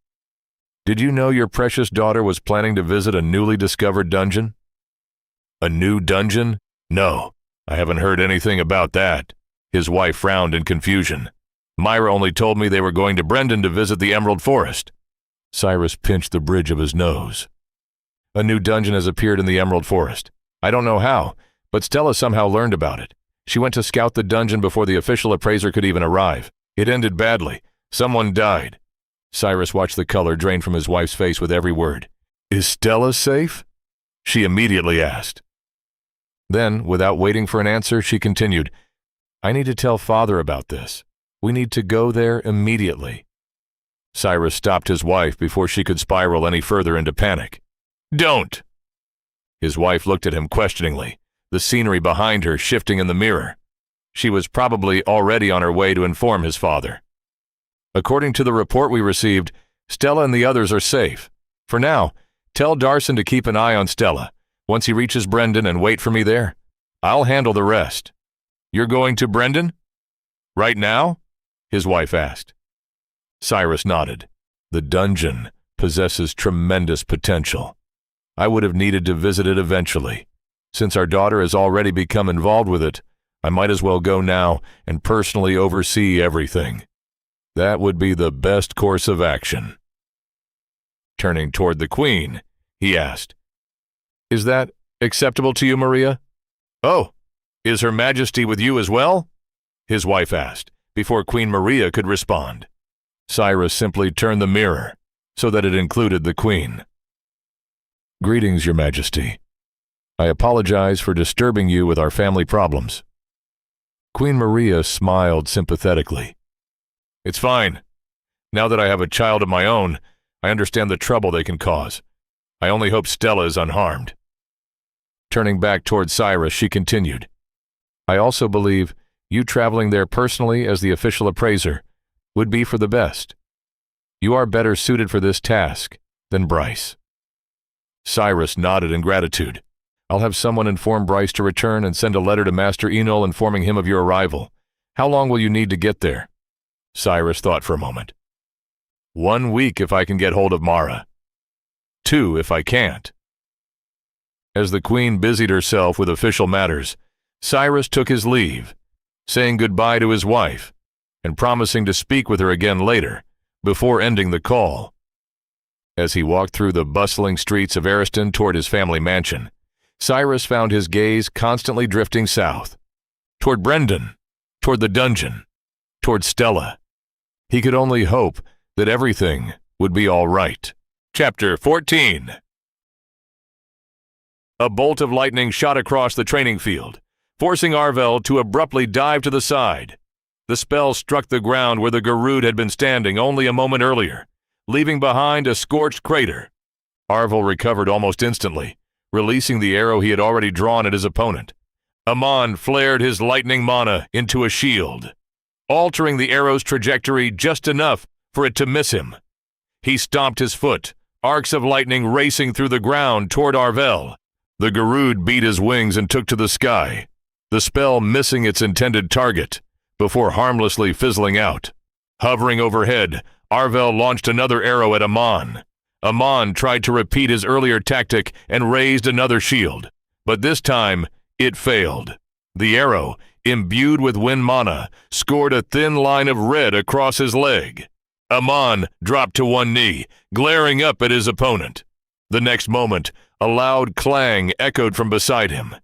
"Did you know your precious daughter was planning to visit a newly discovered dungeon?" "A new dungeon? No, I haven't heard anything about that." His wife frowned in confusion. "Myra only told me they were going to Brendan to visit the Emerald Forest." Cyrus pinched the bridge of his nose. "A new dungeon has appeared in the Emerald Forest. I don't know how, but Stella somehow learned about it. She went to scout the dungeon before the official appraiser could even arrive. It ended badly. Someone died." Cyrus watched the color drain from his wife's face with every word. "Is Stella safe?" she immediately asked. Then, without waiting for an answer, she continued, "I need to tell Father about this. We need to go there immediately." Cyrus stopped his wife before she could spiral any further into panic. "Don't!" His wife looked at him questioningly, the scenery behind her shifting in the mirror. She was probably already on her way to inform his father. "According to the report we received, Stella and the others are safe. For now, tell Darson to keep an eye on Stella. Once he reaches Brendan, and wait for me there. I'll handle the rest. You're going to Brendan? Right now? His wife asked. Cyrus nodded. The dungeon possesses tremendous potential. I would have needed to visit it eventually. Since our daughter has already become involved with it, I might as well go now and personally oversee everything. That would be the best course of action. Turning toward the Queen, he asked, Is that acceptable to you, Maria? Oh, is Her Majesty with you as well? His wife asked, before Queen Maria could respond. Cyrus simply turned the mirror so that it included the Queen. Greetings, Your Majesty. I apologize for disturbing you with our family problems. Queen Maria smiled sympathetically. It's fine. Now that I have a child of my own, I understand the trouble they can cause. I only hope Stella is unharmed. Turning back toward Cyrus, she continued, I also believe you traveling there personally as the official appraiser would be for the best. You are better suited for this task than Bryce. Cyrus nodded in gratitude. I'll have someone inform Bryce to return and send a letter to Master Enol informing him of your arrival. How long will you need to get there? Cyrus thought for a moment. 1 week if I can get hold of Mara. 2 if I can't. As the Queen busied herself with official matters, Cyrus took his leave, saying goodbye to his wife and promising to speak with her again later, before ending the call. As he walked through the bustling streets of Ariston toward his family mansion, Cyrus found his gaze constantly drifting south, toward Brendan, toward the dungeon, toward Stella. He could only hope that everything would be all right. Chapter 14. A bolt of lightning shot across the training field, forcing Arvel to abruptly dive to the side. The spell struck the ground where the Garud had been standing only a moment earlier, leaving behind a scorched crater. Arvel recovered almost instantly, releasing the arrow he had already drawn at his opponent. Amon flared his lightning mana into a shield, altering the arrow's trajectory just enough for it to miss him. He stomped his foot, arcs of lightning racing through the ground toward Arvel. The Garud beat his wings and took to the sky, the spell missing its intended target, before harmlessly fizzling out. Hovering overhead, Arvel launched another arrow at Amon. Amon tried to repeat his earlier tactic and raised another shield, but this time it failed. The arrow, imbued with wind mana, scored a thin line of red across his leg. Amon dropped to one knee, glaring up at his opponent. The next moment, a loud clang echoed from beside him.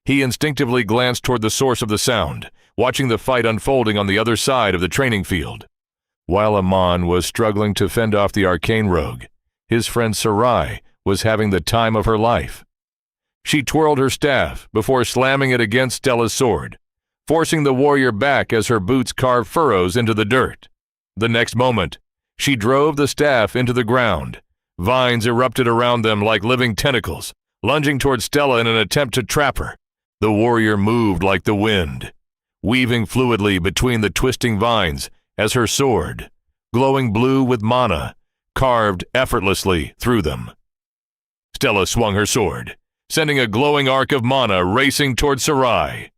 He instinctively glanced toward the source of the sound, watching the fight unfolding on the other side of the training field. While Amon was struggling to fend off the arcane rogue, his friend Sarai was having the time of her life. She twirled her staff before slamming it against Stella's sword, forcing the warrior back as her boots carved furrows into the dirt. The next moment, she drove the staff into the ground. Vines erupted around them like living tentacles, lunging toward Stella in an attempt to trap her. The warrior moved like the wind, weaving fluidly between the twisting vines as her sword, glowing blue with mana, carved effortlessly through them. Stella swung her sword, sending a glowing arc of mana racing toward Sarai.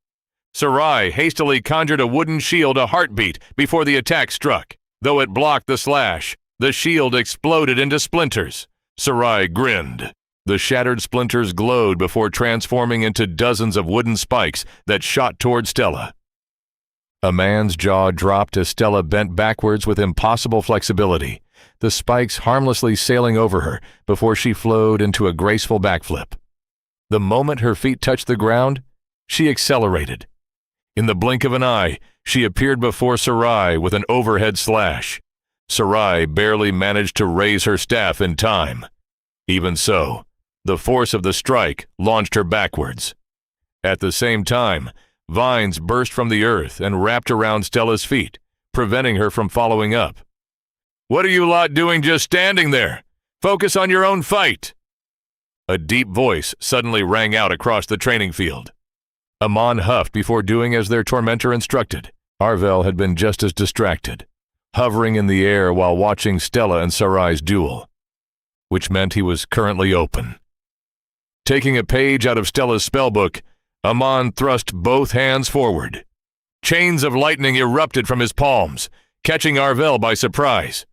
Sarai hastily conjured a wooden shield a heartbeat before the attack struck. Though it blocked the slash, the shield exploded into splinters. Sarai grinned. The shattered splinters glowed before transforming into dozens of wooden spikes that shot toward Stella. A man's jaw dropped as Stella bent backwards with impossible flexibility, the spikes harmlessly sailing over her before she flowed into a graceful backflip. The moment her feet touched the ground, she accelerated. In the blink of an eye, she appeared before Sarai with an overhead slash. Sarai barely managed to raise her staff in time. Even so, the force of the strike launched her backwards. At the same time, vines burst from the earth and wrapped around Stella's feet, preventing her from following up. "What are you lot doing just standing there? Focus on your own fight!" A deep voice suddenly rang out across the training field. Amon huffed before doing as their tormentor instructed. Arvel had been just as distracted, hovering in the air while watching Stella and Sarai's duel, which meant he was currently open. Taking a page out of Stella's spellbook, Amon thrust both hands forward. Chains of lightning erupted from his palms, catching Arvel by surprise.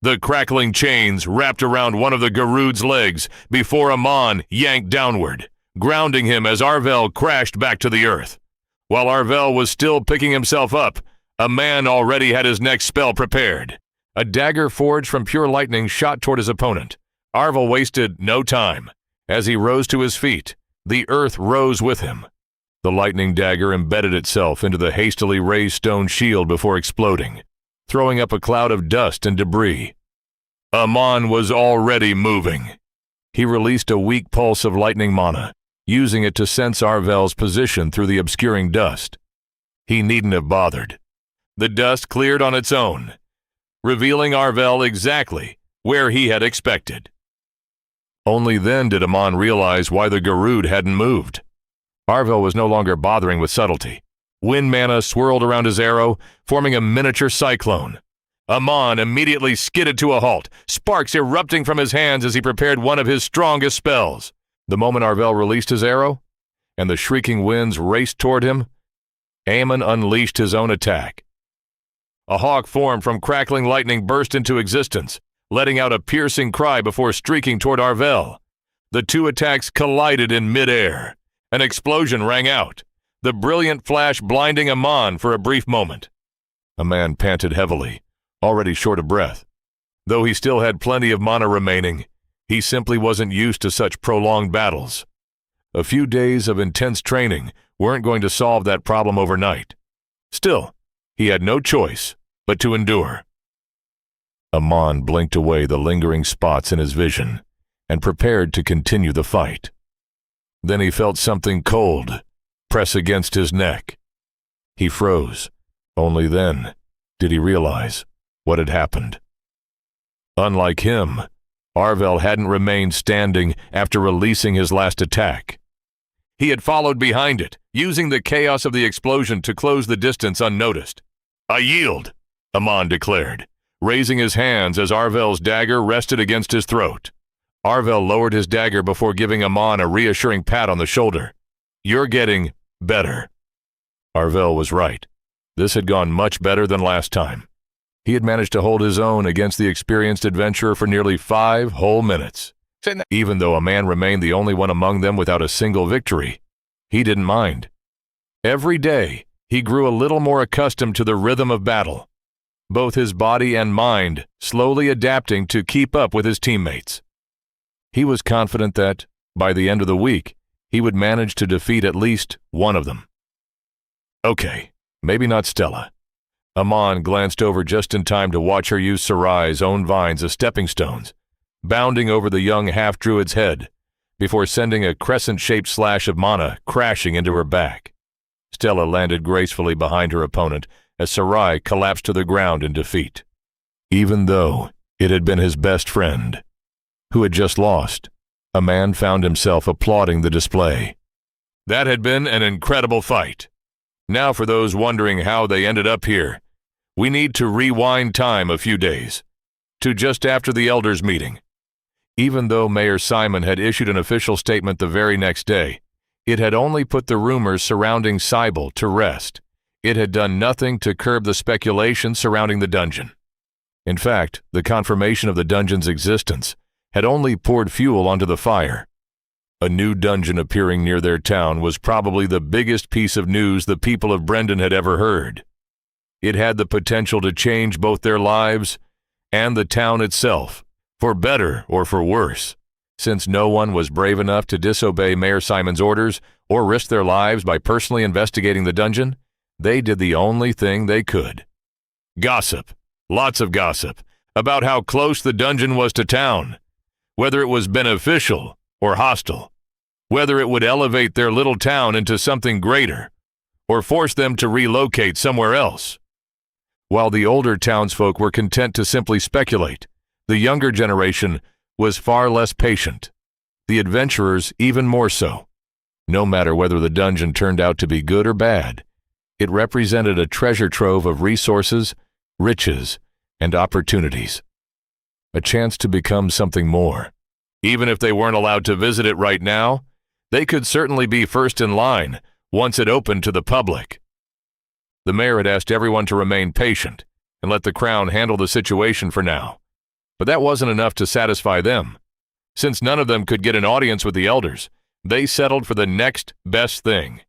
The crackling chains wrapped around one of the Garude's legs before Amon yanked downward, grounding him as Arvel crashed back to the earth. While Arvel was still picking himself up, a man already had his next spell prepared. A dagger forged from pure lightning shot toward his opponent. Arvel wasted no time. As he rose to his feet, the earth rose with him. The lightning dagger embedded itself into the hastily raised stone shield before exploding, throwing up a cloud of dust and debris. Amon was already moving. He released a weak pulse of lightning mana, using it to sense Arvel's position through the obscuring dust. He needn't have bothered. The dust cleared on its own, revealing Arvel exactly where he had expected. Only then did Amon realize why the Garude hadn't moved. Arvel was no longer bothering with subtlety. Wind mana swirled around his arrow, forming a miniature cyclone. Amon immediately skidded to a halt, sparks erupting from his hands as he prepared one of his strongest spells. The moment Arvel released his arrow, and the shrieking winds raced toward him, Amon unleashed his own attack. A hawk formed from crackling lightning burst into existence, letting out a piercing cry before streaking toward Arvel. The two attacks collided in midair. An explosion rang out, the brilliant flash blinding Amon for a brief moment. A man panted heavily, already short of breath. Though he still had plenty of mana remaining, he simply wasn't used to such prolonged battles. A few days of intense training weren't going to solve that problem overnight. Still, he had no choice but to endure. Amon blinked away the lingering spots in his vision and prepared to continue the fight. Then he felt something cold press against his neck. He froze. Only then did he realize what had happened. Unlike him, Arvel hadn't remained standing after releasing his last attack. He had followed behind it, using the chaos of the explosion to close the distance unnoticed. "I yield," Amon declared, raising his hands as Arvel's dagger rested against his throat. Arvel lowered his dagger before giving Amon a reassuring pat on the shoulder. "You're getting better." Arvel was right. This had gone much better than last time. He had managed to hold his own against the experienced adventurer for nearly 5 whole minutes. Even though a man remained the only one among them without a single victory, he didn't mind. Every day, he grew a little more accustomed to the rhythm of battle, both his body and mind slowly adapting to keep up with his teammates. He was confident that, by the end of the week, he would manage to defeat at least one of them. Okay, maybe not Stella. Amon glanced over just in time to watch her use Sarai's own vines as stepping stones, bounding over the young half-druid's head, before sending a crescent-shaped slash of mana crashing into her back. Stella landed gracefully behind her opponent as Sarai collapsed to the ground in defeat. Even though it had been his best friend, who had just lost, a man found himself applauding the display. That had been an incredible fight. Now for those wondering how they ended up here, we need to rewind time a few days, to just after the elders' meeting. Even though Mayor Simon had issued an official statement the very next day, it had only put the rumors surrounding Cybele to rest. It had done nothing to curb the speculation surrounding the dungeon. In fact, the confirmation of the dungeon's existence had only poured fuel onto the fire. A new dungeon appearing near their town was probably the biggest piece of news the people of Brendan had ever heard. It had the potential to change both their lives and the town itself, for better or for worse. Since no one was brave enough to disobey Mayor Simon's orders or risk their lives by personally investigating the dungeon, they did the only thing they could. Gossip, lots of gossip, about how close the dungeon was to town, whether it was beneficial or hostile, whether it would elevate their little town into something greater, or force them to relocate somewhere else. While the older townsfolk were content to simply speculate, the younger generation was far less patient. The adventurers even more so. No matter whether the dungeon turned out to be good or bad, it represented a treasure trove of resources, riches, and opportunities. A chance to become something more. Even if they weren't allowed to visit it right now, They could certainly be first in line once it opened to the public. The mayor had asked everyone to remain patient and let the crown handle the situation for now. But that wasn't enough to satisfy them. Since none of them could get an audience with the elders, they settled for the next best thing.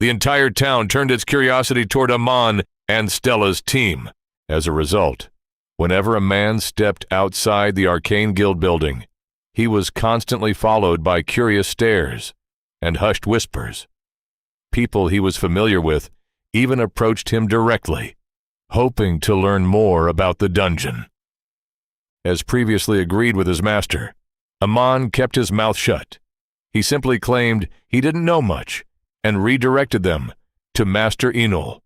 The entire town turned its curiosity toward Amon and Stella's team. As a result, whenever a man stepped outside the Arcane Guild building, he was constantly followed by curious stares and hushed whispers. People he was familiar with even approached him directly, hoping to learn more about the dungeon. As previously agreed with his master, Amon kept his mouth shut. He simply claimed he didn't know much and redirected them to Master Enol.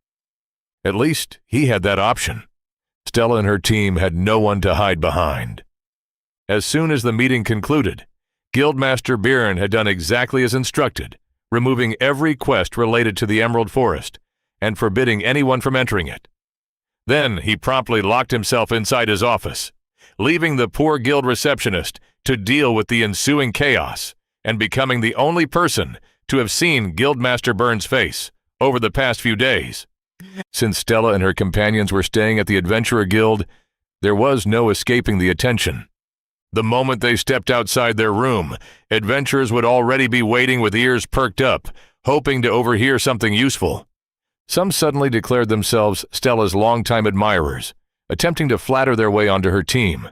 At least he had that option. Stella and her team had no one to hide behind. As soon as the meeting concluded, Guildmaster Biren had done exactly as instructed, removing every quest related to the Emerald Forest and forbidding anyone from entering it. Then he promptly locked himself inside his office, leaving the poor guild receptionist to deal with the ensuing chaos and becoming the only person to have seen Guildmaster Biren's face over the past few days. Since Stella and her companions were staying at the Adventurer Guild, there was no escaping the attention. The moment they stepped outside their room, adventurers would already be waiting with ears perked up, hoping to overhear something useful. Some suddenly declared themselves Stella's longtime admirers, attempting to flatter their way onto her team.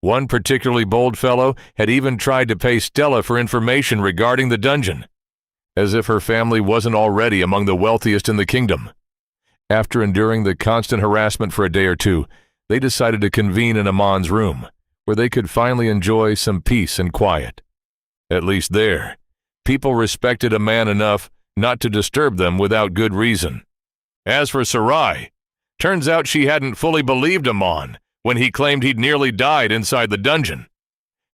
One particularly bold fellow had even tried to pay Stella for information regarding the dungeon, as if her family wasn't already among the wealthiest in the kingdom. After enduring the constant harassment for a day or two, they decided to convene in Amon's room, where they could finally enjoy some peace and quiet. At least there, people respected a man enough not to disturb them without good reason. As for Sarai, turns out she hadn't fully believed Amon when he claimed he'd nearly died inside the dungeon.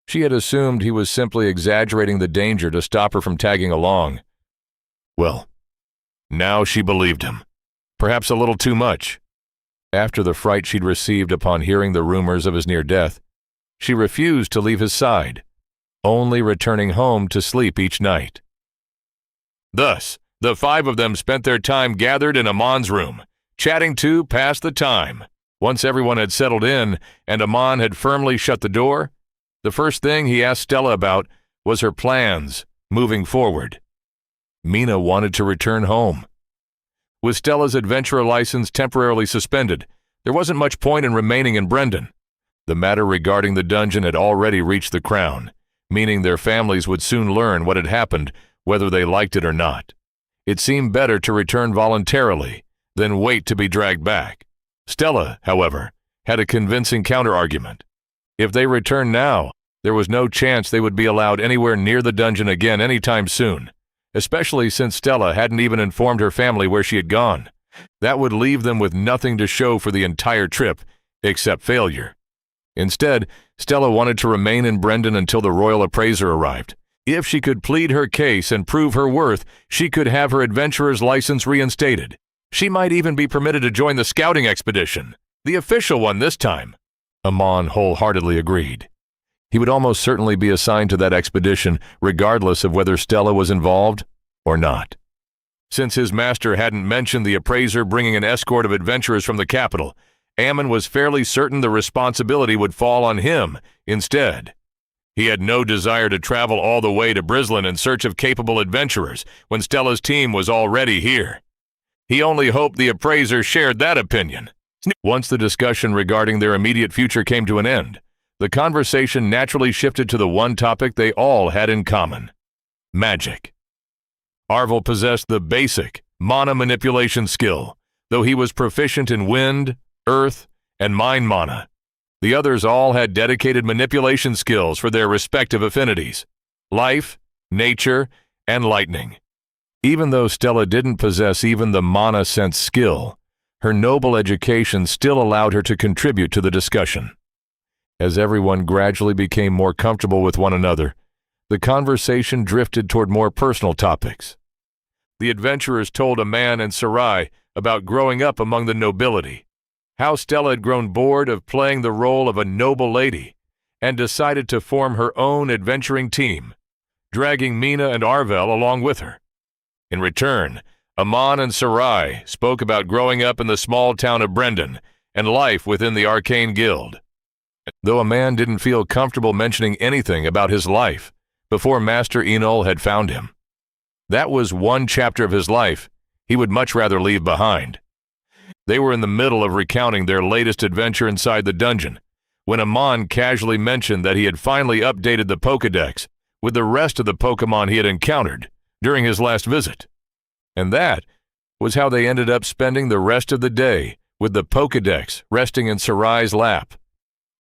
She had assumed he was simply exaggerating the danger to stop her from tagging along. Well, now she believed him. Perhaps a little too much. After the fright she'd received upon hearing the rumors of his near death, she refused to leave his side, only returning home to sleep each night. Thus, the five of them spent their time gathered in Amon's room, chatting to pass the time. Once everyone had settled in and Amon had firmly shut the door, the first thing he asked Stella about was her plans moving forward. Mina wanted to return home. With Stella's adventurer license temporarily suspended, there wasn't much point in remaining in Brendon. The matter regarding the dungeon had already reached the crown, meaning their families would soon learn what had happened, whether they liked it or not. It seemed better to return voluntarily than wait to be dragged back. Stella, however, had a convincing counter-argument. If they returned now, there was no chance they would be allowed anywhere near the dungeon again anytime soon, especially since Stella hadn't even informed her family where she had gone. That would leave them with nothing to show for the entire trip, except failure. Instead, Stella wanted to remain in Brendon until the royal appraiser arrived. If she could plead her case and prove her worth, she could have her adventurer's license reinstated. She might even be permitted to join the scouting expedition, the official one this time. Amon wholeheartedly agreed. He would almost certainly be assigned to that expedition, regardless of whether Stella was involved or not. Since his master hadn't mentioned the appraiser bringing an escort of adventurers from the capital, Ammon was fairly certain the responsibility would fall on him instead. He had no desire to travel all the way to Brislin in search of capable adventurers when Stella's team was already here. He only hoped the appraiser shared that opinion. Once the discussion regarding their immediate future came to an end, the conversation naturally shifted to the one topic they all had in common: magic. Arvel possessed the basic mana manipulation skill, though he was proficient in wind, earth, and mind mana. The others all had dedicated manipulation skills for their respective affinities: life, nature, and lightning. Even though Stella didn't possess even the mana sense skill, her noble education still allowed her to contribute to the discussion. As everyone gradually became more comfortable with one another, the conversation drifted toward more personal topics. The adventurers told Aman and Sarai about growing up among the nobility, how Stella had grown bored of playing the role of a noble lady and decided to form her own adventuring team, dragging Mina and Arvel along with her. In return, Amon and Sarai spoke about growing up in the small town of Brendan and life within the Arcane Guild. Though a man didn't feel comfortable mentioning anything about his life before Master Enol had found him. That was one chapter of his life he would much rather leave behind. They were in the middle of recounting their latest adventure inside the dungeon when Amon casually mentioned that he had finally updated the Pokédex with the rest of the Pokémon he had encountered during his last visit. And that was how they ended up spending the rest of the day with the Pokédex resting in Sarai's lap,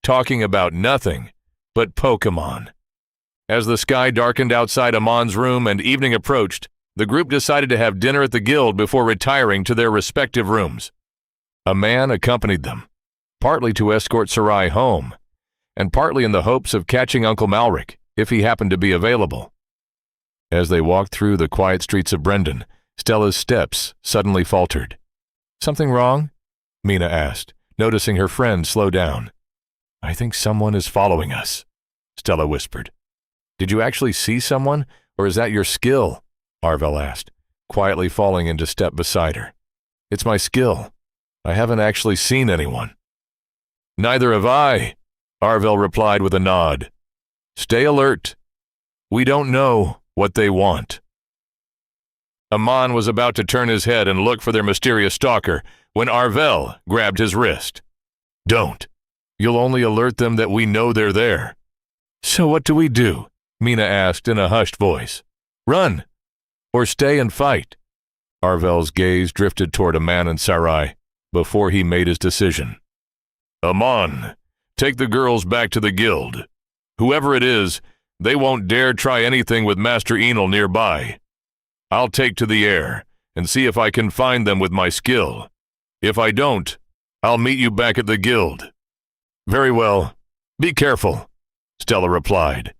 talking about nothing but Pokémon. As the sky darkened outside Amon's room and evening approached, the group decided to have dinner at the guild before retiring to their respective rooms. A man accompanied them, partly to escort Sarai home, and partly in the hopes of catching Uncle Malric if he happened to be available. As they walked through the quiet streets of Brendan, Stella's steps suddenly faltered. "Something wrong?" Mina asked, noticing her friend slow down. "I think someone is following us," Stella whispered. "Did you actually see someone, or is that your skill?" Arvel asked, quietly falling into step beside her. "It's my skill. I haven't actually seen anyone." "Neither have I," Arvel replied with a nod. "Stay alert. We don't know what they want." Amon was about to turn his head and look for their mysterious stalker when Arvel grabbed his wrist. "Don't. You'll only alert them that we know they're there." "So what do we do?" Mina asked in a hushed voice. "Run, or stay and fight?" Arvel's gaze drifted toward Amon and Sarai before he made his decision. "Amon, take the girls back to the guild. Whoever it is, they won't dare try anything with Master Enol nearby. I'll take to the air and see if I can find them with my skill. If I don't, I'll meet you back at the guild." "Very well. Be careful," Stella replied,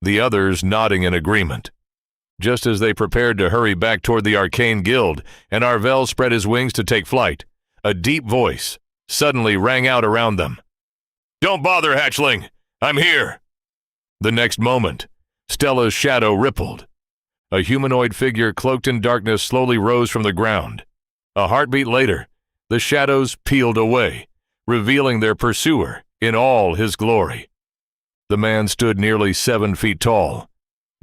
the others nodding in agreement. Just as they prepared to hurry back toward the Arcane Guild and Arvel spread his wings to take flight, a deep voice suddenly rang out around them. "Don't bother, hatchling! I'm here!" The next moment, Stella's shadow rippled. A humanoid figure cloaked in darkness slowly rose from the ground. A heartbeat later, the shadows peeled away, revealing their pursuer in all his glory. The man stood nearly 7 feet tall,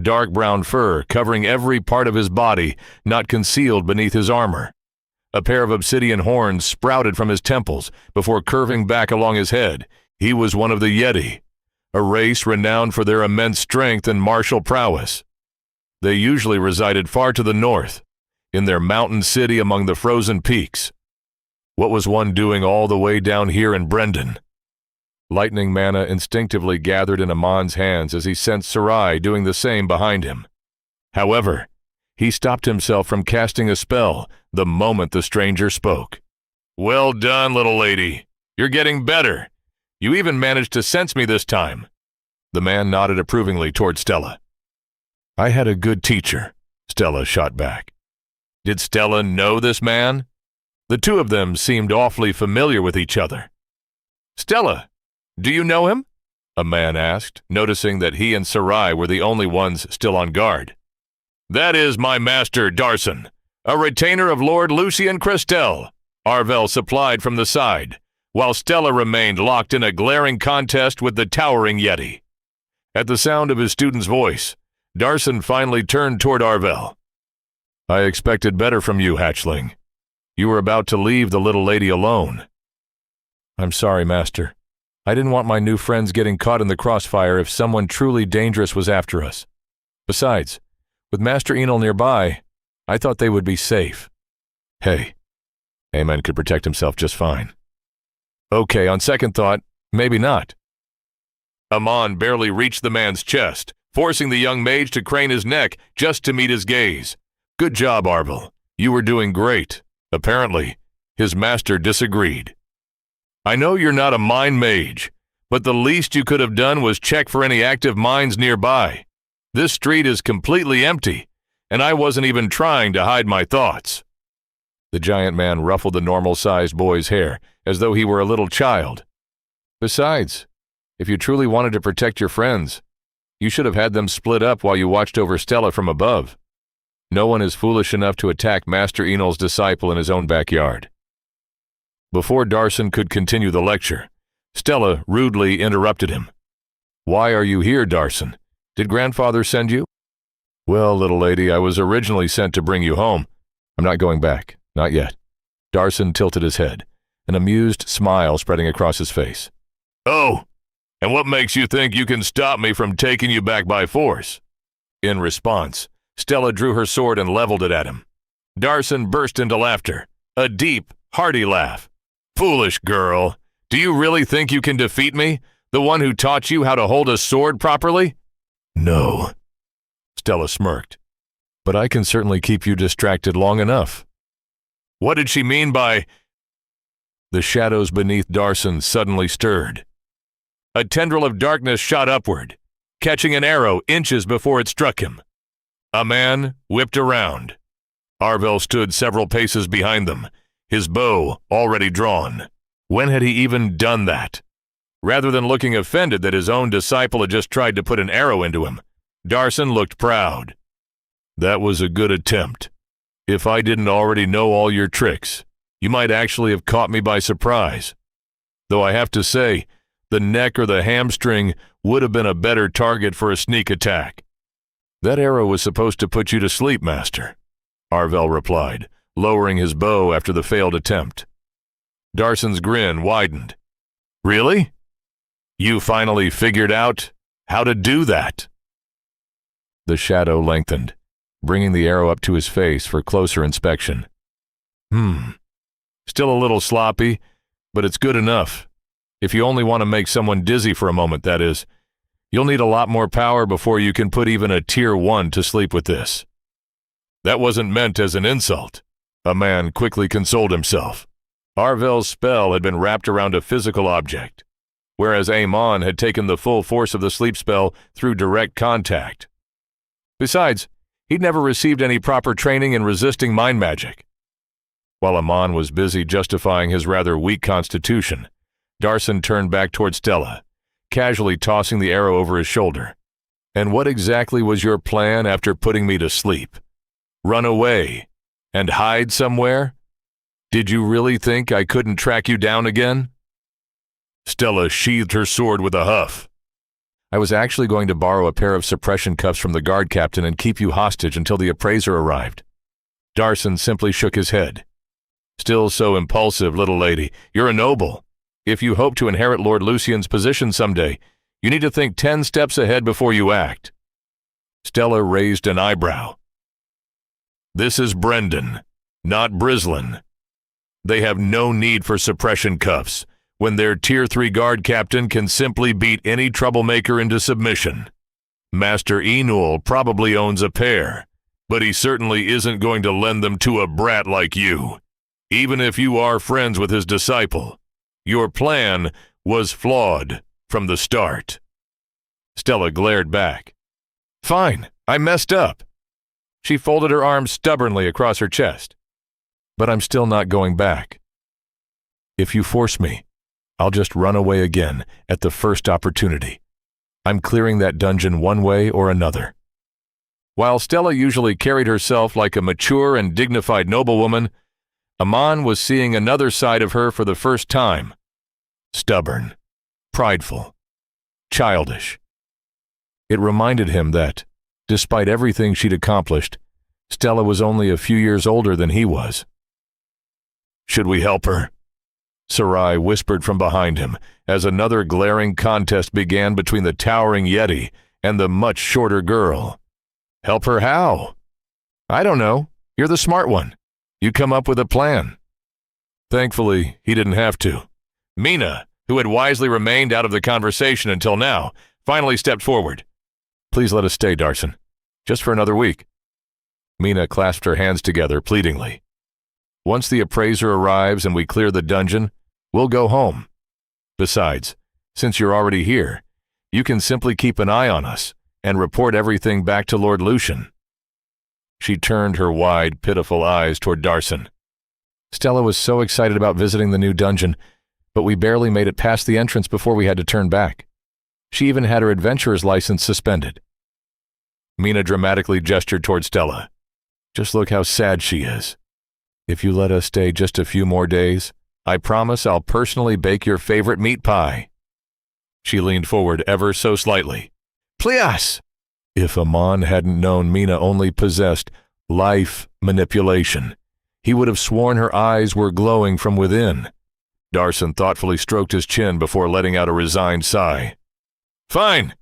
dark brown fur covering every part of his body not concealed beneath his armor. A pair of obsidian horns sprouted from his temples before curving back along his head. He was one of the Yeti, a race renowned for their immense strength and martial prowess. They usually resided far to the north, in their mountain city among the frozen peaks. What was one doing all the way down here in Brendan? Lightning mana instinctively gathered in Amon's hands as he sensed Sarai doing the same behind him. However, he stopped himself from casting a spell the moment the stranger spoke. "Well done, little lady. You're getting better. You even managed to sense me this time." The man nodded approvingly toward Stella. "I had a good teacher," Stella shot back. Did Stella know this man? The two of them seemed awfully familiar with each other. "Stella, do you know him?" a man asked, noticing that he and Sarai were the only ones still on guard. "That is my master, Darson, a retainer of Lord Lucian Cristel," Arvel supplied from the side, while Stella remained locked in a glaring contest with the towering Yeti. At the sound of his student's voice, Darson finally turned toward Arvel. "I expected better from you, hatchling. You were about to leave the little lady alone." "I'm sorry, Master. I didn't want my new friends getting caught in the crossfire if someone truly dangerous was after us. Besides, with Master Enol nearby, I thought they would be safe." "Hey, Aemon could protect himself just fine." "Okay, on second thought, maybe not." Amon barely reached the man's chest, forcing the young mage to crane his neck just to meet his gaze. "Good job, Arvel. You were doing great." Apparently, his master disagreed. "I know you're not a mind mage, but the least you could have done was check for any active mines nearby. This street is completely empty, and I wasn't even trying to hide my thoughts." The giant man ruffled the normal-sized boy's hair as though he were a little child. "Besides, if you truly wanted to protect your friends, You should have had them split up while you watched over Stella from above. No one is foolish enough to attack Master Enol's disciple in his own backyard. Before Darson could continue the lecture, Stella rudely interrupted him. Why are you here, Darson? Did grandfather send you? Well, little lady, I was originally sent to bring you home. I'm not going back. Not yet. Darson tilted his head, an amused smile spreading across his face. Oh, and what makes you think you can stop me from taking you back by force? In response, Stella drew her sword and leveled it at him. Darson burst into laughter, a deep, hearty laugh. Foolish girl, do you really think you can defeat me, the one who taught you how to hold a sword properly? No, Stella smirked, but I can certainly keep you distracted long enough. What did she mean by... The shadows beneath Darson suddenly stirred. A tendril of darkness shot upward, catching an arrow inches before it struck him. A man whipped around. Arvel stood several paces behind them, his bow already drawn. When had he even done that? Rather than looking offended that his own disciple had just tried to put an arrow into him, Darson looked proud. That was a good attempt. If I didn't already know all your tricks, you might actually have caught me by surprise. Though I have to say, the neck or the hamstring would have been a better target for a sneak attack. That arrow was supposed to put you to sleep, Master, Arvel replied, lowering his bow after the failed attempt. Darson's grin widened. Really? You finally figured out how to do that? The shadow lengthened, bringing the arrow up to his face for closer inspection. Still a little sloppy, but it's good enough. If you only want to make someone dizzy for a moment, that is. You'll need a lot more power before you can put even a Tier 1 to sleep with this. That wasn't meant as an insult. A man quickly consoled himself. Arvel's spell had been wrapped around a physical object, whereas Amon had taken the full force of the sleep spell through direct contact. Besides, he'd never received any proper training in resisting mind magic. While Amon was busy justifying his rather weak constitution, Darson turned back toward Stella, casually tossing the arrow over his shoulder. And what exactly was your plan after putting me to sleep? Run away and hide somewhere? Did you really think I couldn't track you down again? Stella sheathed her sword with a huff. I was actually going to borrow a pair of suppression cuffs from the guard captain and keep you hostage until the appraiser arrived. Darson simply shook his head. Still so impulsive, little lady. You're a noble. If you hope to inherit Lord Lucien's position someday, you need to think 10 steps ahead before you act. Stella raised an eyebrow. This is Brendan, not Brislin. They have no need for suppression cuffs when their Tier 3 guard captain can simply beat any troublemaker into submission. Master Enol probably owns a pair, but he certainly isn't going to lend them to a brat like you. Even if you are friends with his disciple, your plan was flawed from the start. Stella glared back. Fine, I messed up. She folded her arms stubbornly across her chest. But I'm still not going back. If you force me, I'll just run away again at the first opportunity. I'm clearing that dungeon one way or another. While Stella usually carried herself like a mature and dignified noblewoman, Amon was seeing another side of her for the first time. Stubborn, prideful, childish. It reminded him that, despite everything she'd accomplished, Stella was only a few years older than he was. Should we help her? Sarai whispered from behind him as another glaring contest began between the towering Yeti and the much shorter girl. Help her how? I don't know. You're the smart one. You come up with a plan. Thankfully, he didn't have to. Mina, who had wisely remained out of the conversation until now, finally stepped forward. Please let us stay, Darson. Just for another week. Mina clasped her hands together pleadingly. Once the appraiser arrives and we clear the dungeon, we'll go home. Besides, since you're already here, you can simply keep an eye on us and report everything back to Lord Lucian. She turned her wide, pitiful eyes toward Darson. Stella was so excited about visiting the new dungeon, but we barely made it past the entrance before we had to turn back. She even had her adventurer's license suspended. Mina dramatically gestured toward Stella. Just look how sad she is. If you let us stay just a few more days, I promise I'll personally bake your favorite meat pie. She leaned forward ever so slightly. Please! If Amon hadn't known Mina only possessed life manipulation, he would have sworn her eyes were glowing from within. Darson thoughtfully stroked his chin before letting out a resigned sigh. Fine.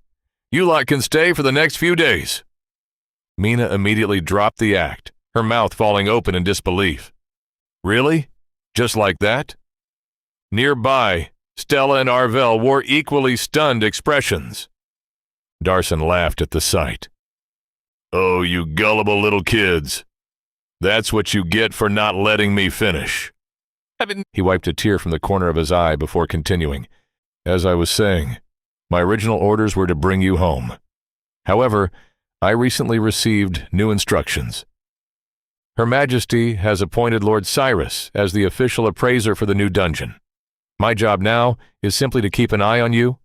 You lot can stay for the next few days. Mina immediately dropped the act, her mouth falling open in disbelief. Really? Just like that? Nearby, Stella and Arvel wore equally stunned expressions. Darson laughed at the sight. Oh, you gullible little kids. That's what you get for not letting me finish. He wiped a tear from the corner of his eye before continuing. As I was saying, my original orders were to bring you home. However, I recently received new instructions. Her Majesty has appointed Lord Cyrus as the official appraiser for the new dungeon. My job now is simply to keep an eye on you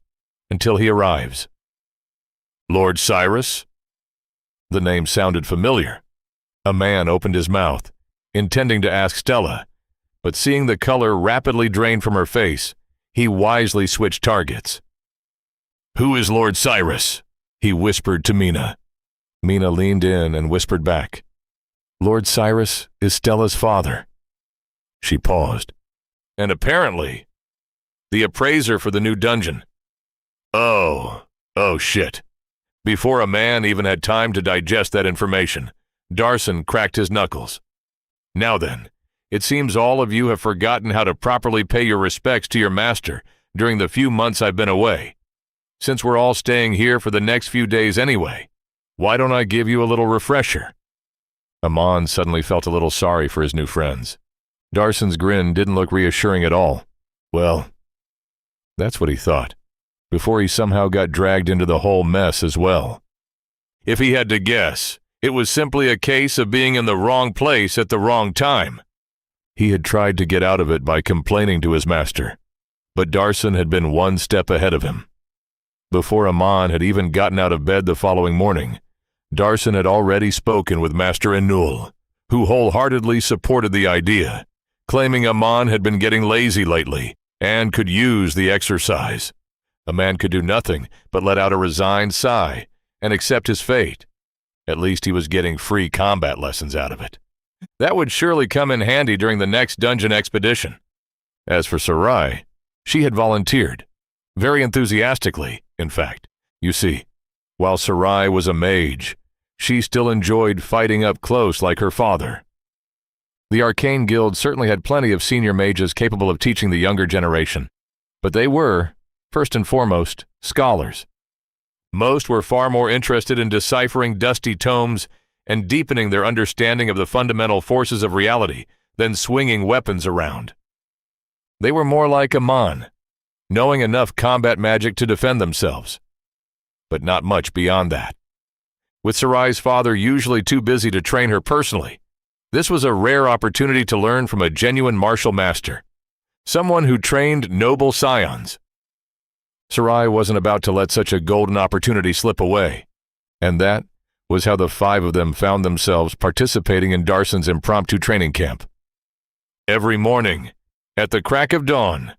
until he arrives. Lord Cyrus? The name sounded familiar. A man opened his mouth, intending to ask Stella, but seeing the color rapidly drain from her face, he wisely switched targets. Who is Lord Cyrus? He whispered to Mina. Mina leaned in and whispered back. Lord Cyrus is Stella's father. She paused. And apparently, the appraiser for the new dungeon. Oh shit. Before a man even had time to digest that information, Darson cracked his knuckles. Now then, it seems all of you have forgotten how to properly pay your respects to your master during the few months I've been away. Since we're all staying here for the next few days anyway, why don't I give you a little refresher? Amon suddenly felt a little sorry for his new friends. Darson's grin didn't look reassuring at all. Well, that's what he thought, before he somehow got dragged into the whole mess as well. If he had to guess, it was simply a case of being in the wrong place at the wrong time. He had tried to get out of it by complaining to his master, but Darson had been one step ahead of him. Before Amon had even gotten out of bed the following morning, Darson had already spoken with Master Enul, who wholeheartedly supported the idea, claiming Amon had been getting lazy lately and could use the exercise. A man could do nothing but let out a resigned sigh and accept his fate. At least he was getting free combat lessons out of it. That would surely come in handy during the next dungeon expedition. As for Sarai, she had volunteered, very enthusiastically, in fact. You see, while Sarai was a mage, she still enjoyed fighting up close like her father. The Arcane Guild certainly had plenty of senior mages capable of teaching the younger generation, but they were, first and foremost, scholars. Most were far more interested in deciphering dusty tomes and deepening their understanding of the fundamental forces of reality than swinging weapons around. They were more like Amon, knowing enough combat magic to defend themselves, but not much beyond that. With Sarai's father usually too busy to train her personally, this was a rare opportunity to learn from a genuine martial master, someone who trained noble scions. Sarai wasn't about to let such a golden opportunity slip away, and that was how the five of them found themselves participating in Darson's impromptu training camp. Every morning, at the crack of dawn,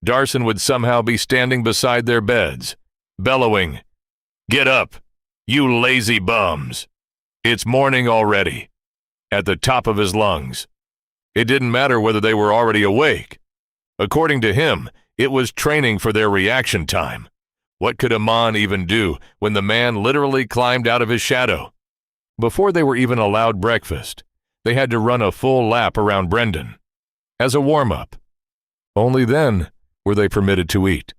Darson would somehow be standing beside their beds, bellowing, "Get up, you lazy bums! It's morning already," at the top of his lungs. It didn't matter whether they were already awake. According to him, it was training for their reaction time. What could Amon even do when the man literally climbed out of his shadow? Before they were even allowed breakfast, they had to run a full lap around Brendan, as a warm-up. Only then were they permitted to eat.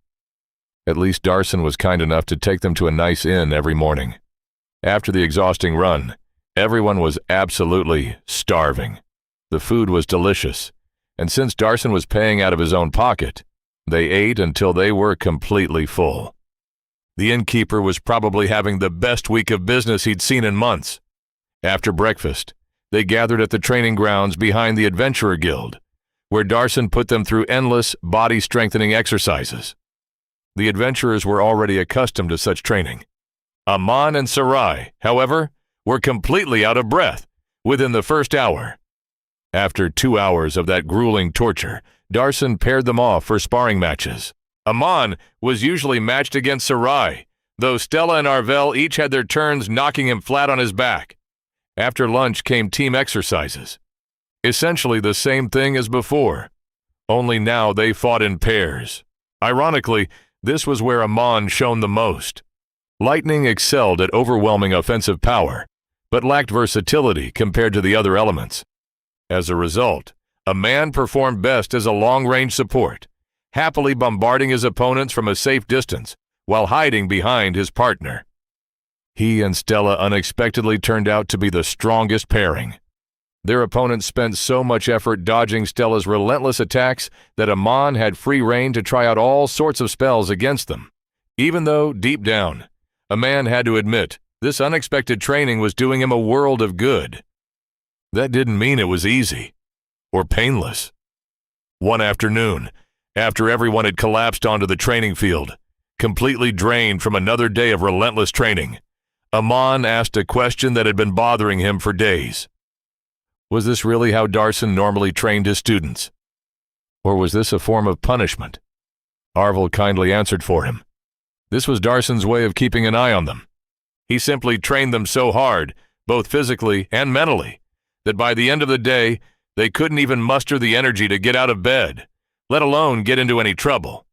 At least Darson was kind enough to take them to a nice inn every morning. After the exhausting run, everyone was absolutely starving. The food was delicious, and since Darson was paying out of his own pocket, they ate until they were completely full. The innkeeper was probably having the best week of business he'd seen in months. After breakfast, they gathered at the training grounds behind the Adventurer Guild, where Darson put them through endless body-strengthening exercises. The adventurers were already accustomed to such training. Amon and Sarai, however, were completely out of breath within the first hour. After 2 hours of that grueling torture, Darson paired them off for sparring matches. Amon was usually matched against Sarai, though Stella and Arvel each had their turns knocking him flat on his back. After lunch came team exercises. Essentially the same thing as before, only now they fought in pairs. Ironically, this was where Amon shone the most. Lightning excelled at overwhelming offensive power, but lacked versatility compared to the other elements. As a result, a man performed best as a long-range support, happily bombarding his opponents from a safe distance while hiding behind his partner. He and Stella unexpectedly turned out to be the strongest pairing. Their opponents spent so much effort dodging Stella's relentless attacks that Amon had free rein to try out all sorts of spells against them, even though, deep down, a man had to admit this unexpected training was doing him a world of good. That didn't mean it was easy or painless. One afternoon, after everyone had collapsed onto the training field, completely drained from another day of relentless training, Amon asked a question that had been bothering him for days. Was this really how Darson normally trained his students? Or was this a form of punishment? Arvel kindly answered for him. This was Darson's way of keeping an eye on them. He simply trained them so hard, both physically and mentally, that by the end of the day, they couldn't even muster the energy to get out of bed, let alone get into any trouble.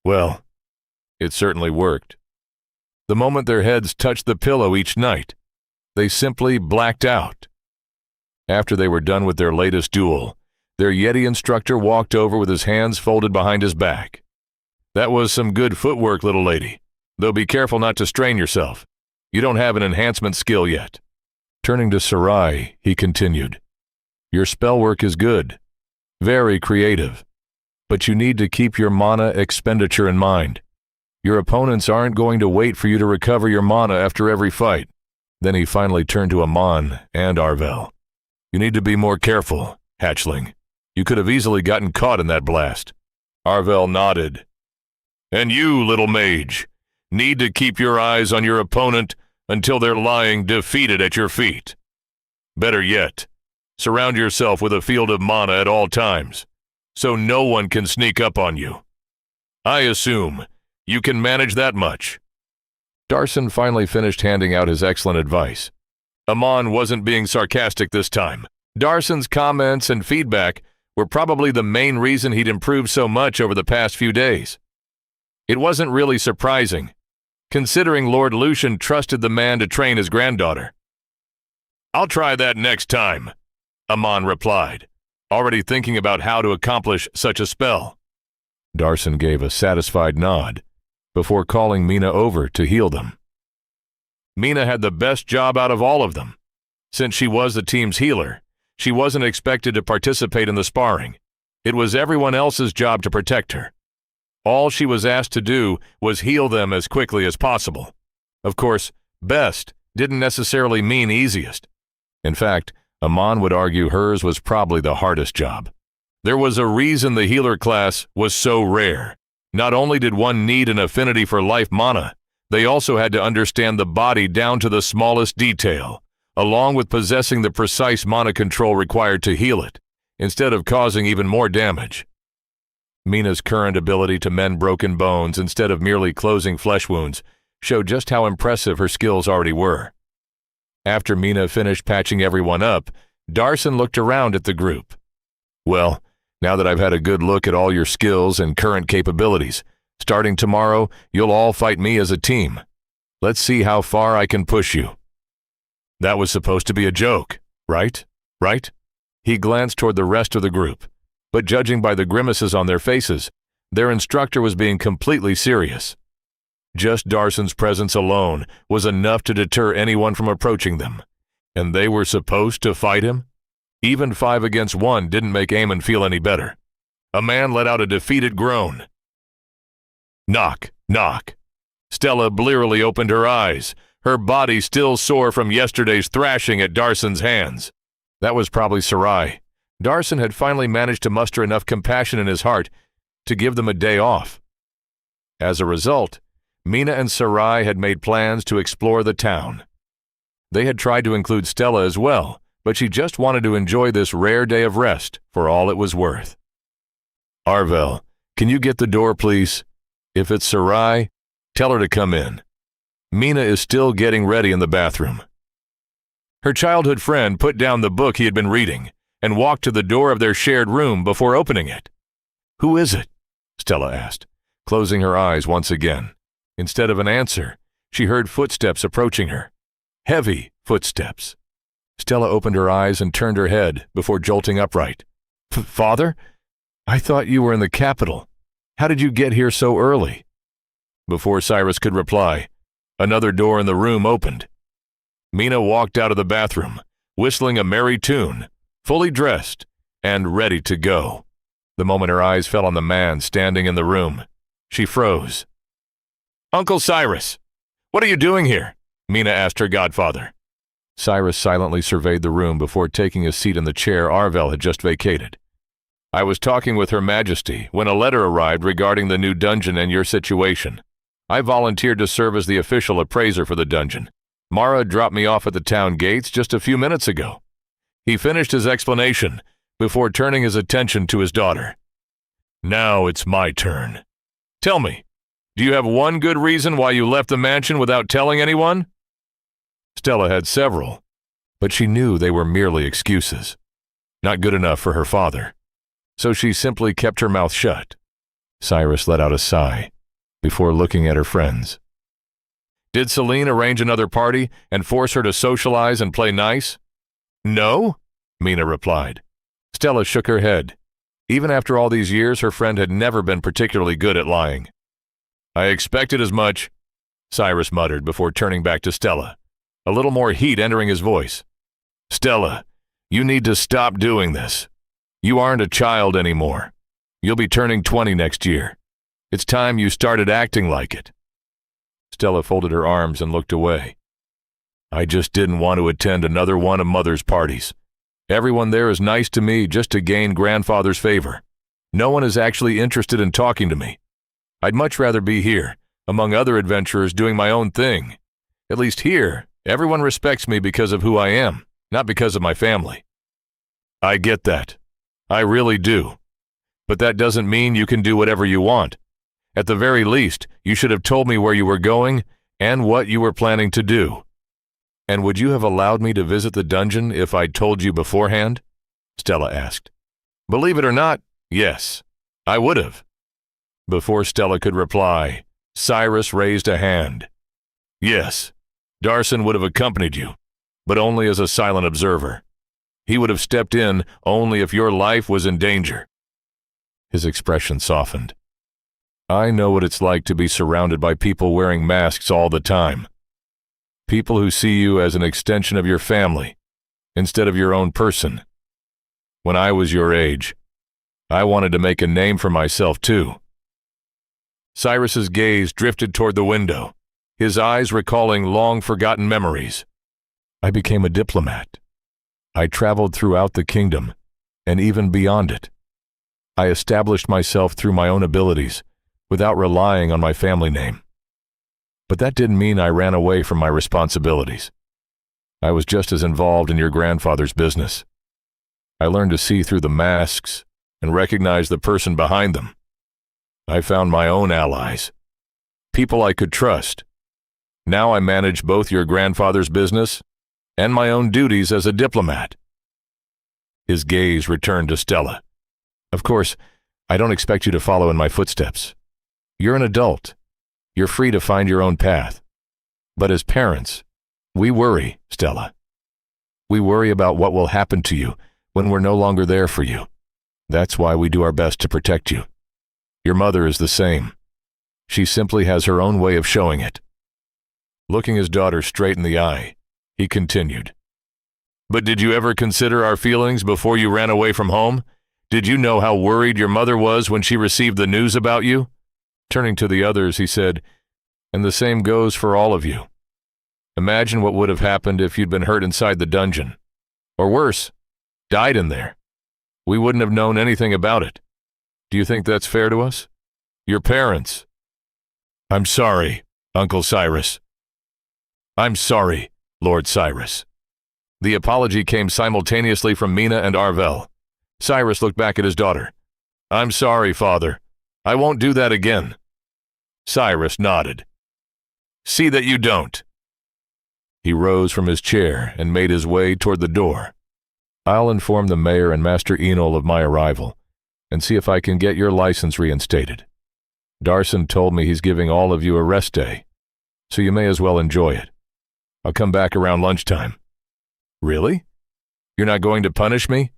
Well, it certainly worked. The moment their heads touched the pillow each night, they simply blacked out. After they were done with their latest duel, their Yeti instructor walked over with his hands folded behind his back. That was some good footwork, little lady, though be careful not to strain yourself. You don't have an enhancement skill yet. Turning to Sarai, he continued, your spell work is good, very creative, but you need to keep your mana expenditure in mind. Your opponents aren't going to wait for you to recover your mana after every fight. Then he finally turned to Amon and Arvel. You need to be more careful, hatchling. You could have easily gotten caught in that blast. Arvel nodded. And you, little mage, need to keep your eyes on your opponent until they're lying defeated at your feet. Better yet, surround yourself with a field of mana at all times, so no one can sneak up on you. I assume you can manage that much. Darson finally finished handing out his excellent advice. Amon wasn't being sarcastic this time. Darson's comments and feedback were probably the main reason he'd improved so much over the past few days. It wasn't really surprising, considering Lord Lucian trusted the man to train his granddaughter. I'll try that next time, Amon replied, already thinking about how to accomplish such a spell. Darson gave a satisfied nod before calling Mina over to heal them. Mina had the best job out of all of them. Since she was the team's healer, she wasn't expected to participate in the sparring. It was everyone else's job to protect her. All she was asked to do was heal them as quickly as possible. Of course, best didn't necessarily mean easiest. In fact, Amon would argue hers was probably the hardest job. There was a reason the healer class was so rare. Not only did one need an affinity for life mana, they also had to understand the body down to the smallest detail, along with possessing the precise mana control required to heal it, instead of causing even more damage. Mina's current ability to mend broken bones instead of merely closing flesh wounds showed just how impressive her skills already were. After Mina finished patching everyone up, Darson looked around at the group. Well, now that I've had a good look at all your skills and current capabilities, starting tomorrow, you'll all fight me as a team. Let's see how far I can push you. That was supposed to be a joke, right? Right? He glanced toward the rest of the group, but judging by the grimaces on their faces, their instructor was being completely serious. Just Darson's presence alone was enough to deter anyone from approaching them, and they were supposed to fight him? Even 5 against 1 didn't make Eamon feel any better. A man let out a defeated groan. Knock, knock. Stella blearily opened her eyes, her body still sore from yesterday's thrashing at Darson's hands. That was probably Sarai. Darson had finally managed to muster enough compassion in his heart to give them a day off. As a result, Mina and Sarai had made plans to explore the town. They had tried to include Stella as well, but she just wanted to enjoy this rare day of rest for all it was worth. "Arvel, can you get the door, please? If it's Sarai, tell her to come in. Mina is still getting ready in the bathroom." Her childhood friend put down the book he had been reading and walked to the door of their shared room before opening it. "Who is it?" Stella asked, closing her eyes once again. Instead of an answer, she heard footsteps approaching her. Heavy footsteps. Stella opened her eyes and turned her head before jolting upright. "Father? I thought you were in the capital. How did you get here so early?" Before Cyrus could reply, another door in the room opened. Mina walked out of the bathroom, whistling a merry tune, fully dressed and ready to go. The moment her eyes fell on the man standing in the room, she froze. "Uncle Cyrus, what are you doing here?" Mina asked her godfather. Cyrus silently surveyed the room before taking a seat in the chair Arvel had just vacated. "I was talking with Her Majesty when a letter arrived regarding the new dungeon and your situation. I volunteered to serve as the official appraiser for the dungeon. Mara dropped me off at the town gates just a few minutes ago." He finished his explanation before turning his attention to his daughter. "Now it's my turn. Tell me, do you have one good reason why you left the mansion without telling anyone?" Stella had several, but she knew they were merely excuses. Not good enough for her father. So she simply kept her mouth shut. Cyrus let out a sigh before looking at her friends. "Did Celine arrange another party and force her to socialize and play nice?" "No," Mina replied. Stella shook her head. Even after all these years, her friend had never been particularly good at lying. "I expected as much," Cyrus muttered before turning back to Stella, a little more heat entering his voice. "Stella, you need to stop doing this. You aren't a child anymore. You'll be turning 20 next year. It's time you started acting like it." Stella folded her arms and looked away. "I just didn't want to attend another one of Mother's parties. Everyone there is nice to me just to gain grandfather's favor. No one is actually interested in talking to me. I'd much rather be here, among other adventurers doing my own thing. At least here, everyone respects me because of who I am, not because of my family." "I get that. I really do. But that doesn't mean you can do whatever you want. At the very least, you should have told me where you were going and what you were planning to do." "And would you have allowed me to visit the dungeon if I'd told you beforehand?" Stella asked. "Believe it or not, yes, I would have." Before Stella could reply, Cyrus raised a hand. "Yes, Darson would have accompanied you, but only as a silent observer. He would have stepped in only if your life was in danger." His expression softened. "I know what it's like to be surrounded by people wearing masks all the time. People who see you as an extension of your family, instead of your own person. When I was your age, I wanted to make a name for myself too." Cyrus's gaze drifted toward the window, his eyes recalling long-forgotten memories. "I became a diplomat. I traveled throughout the kingdom, and even beyond it. I established myself through my own abilities, without relying on my family name. But that didn't mean I ran away from my responsibilities. I was just as involved in your grandfather's business. I learned to see through the masks and recognize the person behind them. I found my own allies, people I could trust. Now I manage both your grandfather's business and my own duties as a diplomat." His gaze returned to Stella. "Of course, I don't expect you to follow in my footsteps. You're an adult. You're free to find your own path. But as parents, we worry, Stella. We worry about what will happen to you when we're no longer there for you. That's why we do our best to protect you. Your mother is the same. She simply has her own way of showing it." Looking his daughter straight in the eye, he continued, "But did you ever consider our feelings before you ran away from home? Did you know how worried your mother was when she received the news about you?" Turning to the others, he said, "And the same goes for all of you. Imagine what would have happened if you'd been hurt inside the dungeon. Or worse, died in there. We wouldn't have known anything about it. Do you think that's fair to us? Your parents." I'm sorry, Uncle Cyrus. I'm sorry, Lord Cyrus. The apology came simultaneously from Mina and Arvel. Cyrus looked back at his daughter. I'm sorry, Father. I won't do that again. Cyrus nodded. See that you don't. He rose from his chair and made his way toward the door. I'll inform the mayor and Master Enol of my arrival and see if I can get your license reinstated. Darson told me he's giving all of you a rest day, so you may as well enjoy it. I'll come back around lunchtime. Really? You're not going to punish me,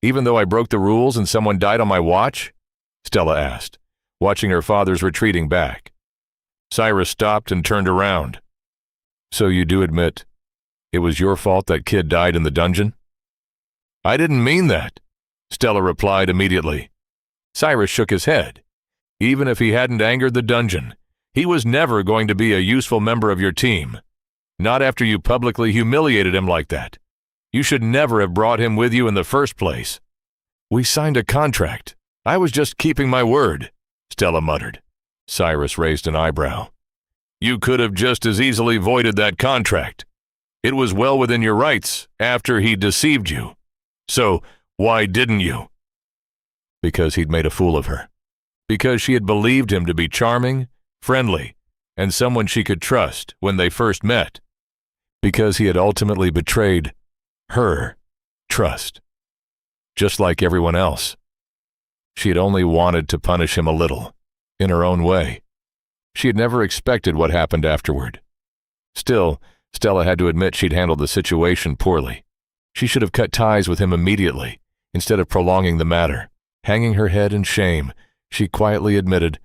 even though I broke the rules and someone died on my watch? Stella asked, watching her father's retreating back. Cyrus stopped and turned around. So you do admit it was your fault that kid died in the dungeon? I didn't mean that, Stella replied immediately. Cyrus shook his head. Even if he hadn't angered the dungeon, he was never going to be a useful member of your team. Not after you publicly humiliated him like that. You should never have brought him with you in the first place. We signed a contract. I was just keeping my word, Stella muttered. Cyrus raised an eyebrow. You could have just as easily voided that contract. It was well within your rights after he deceived you. So, why didn't you? Because he'd made a fool of her. Because she had believed him to be charming, friendly, and someone she could trust when they first met. Because he had ultimately betrayed her trust. Just like everyone else. She had only wanted to punish him a little, in her own way. She had never expected what happened afterward. Still, Stella had to admit she'd handled the situation poorly. She should have cut ties with him immediately, instead of prolonging the matter. Hanging her head in shame, she quietly admitted,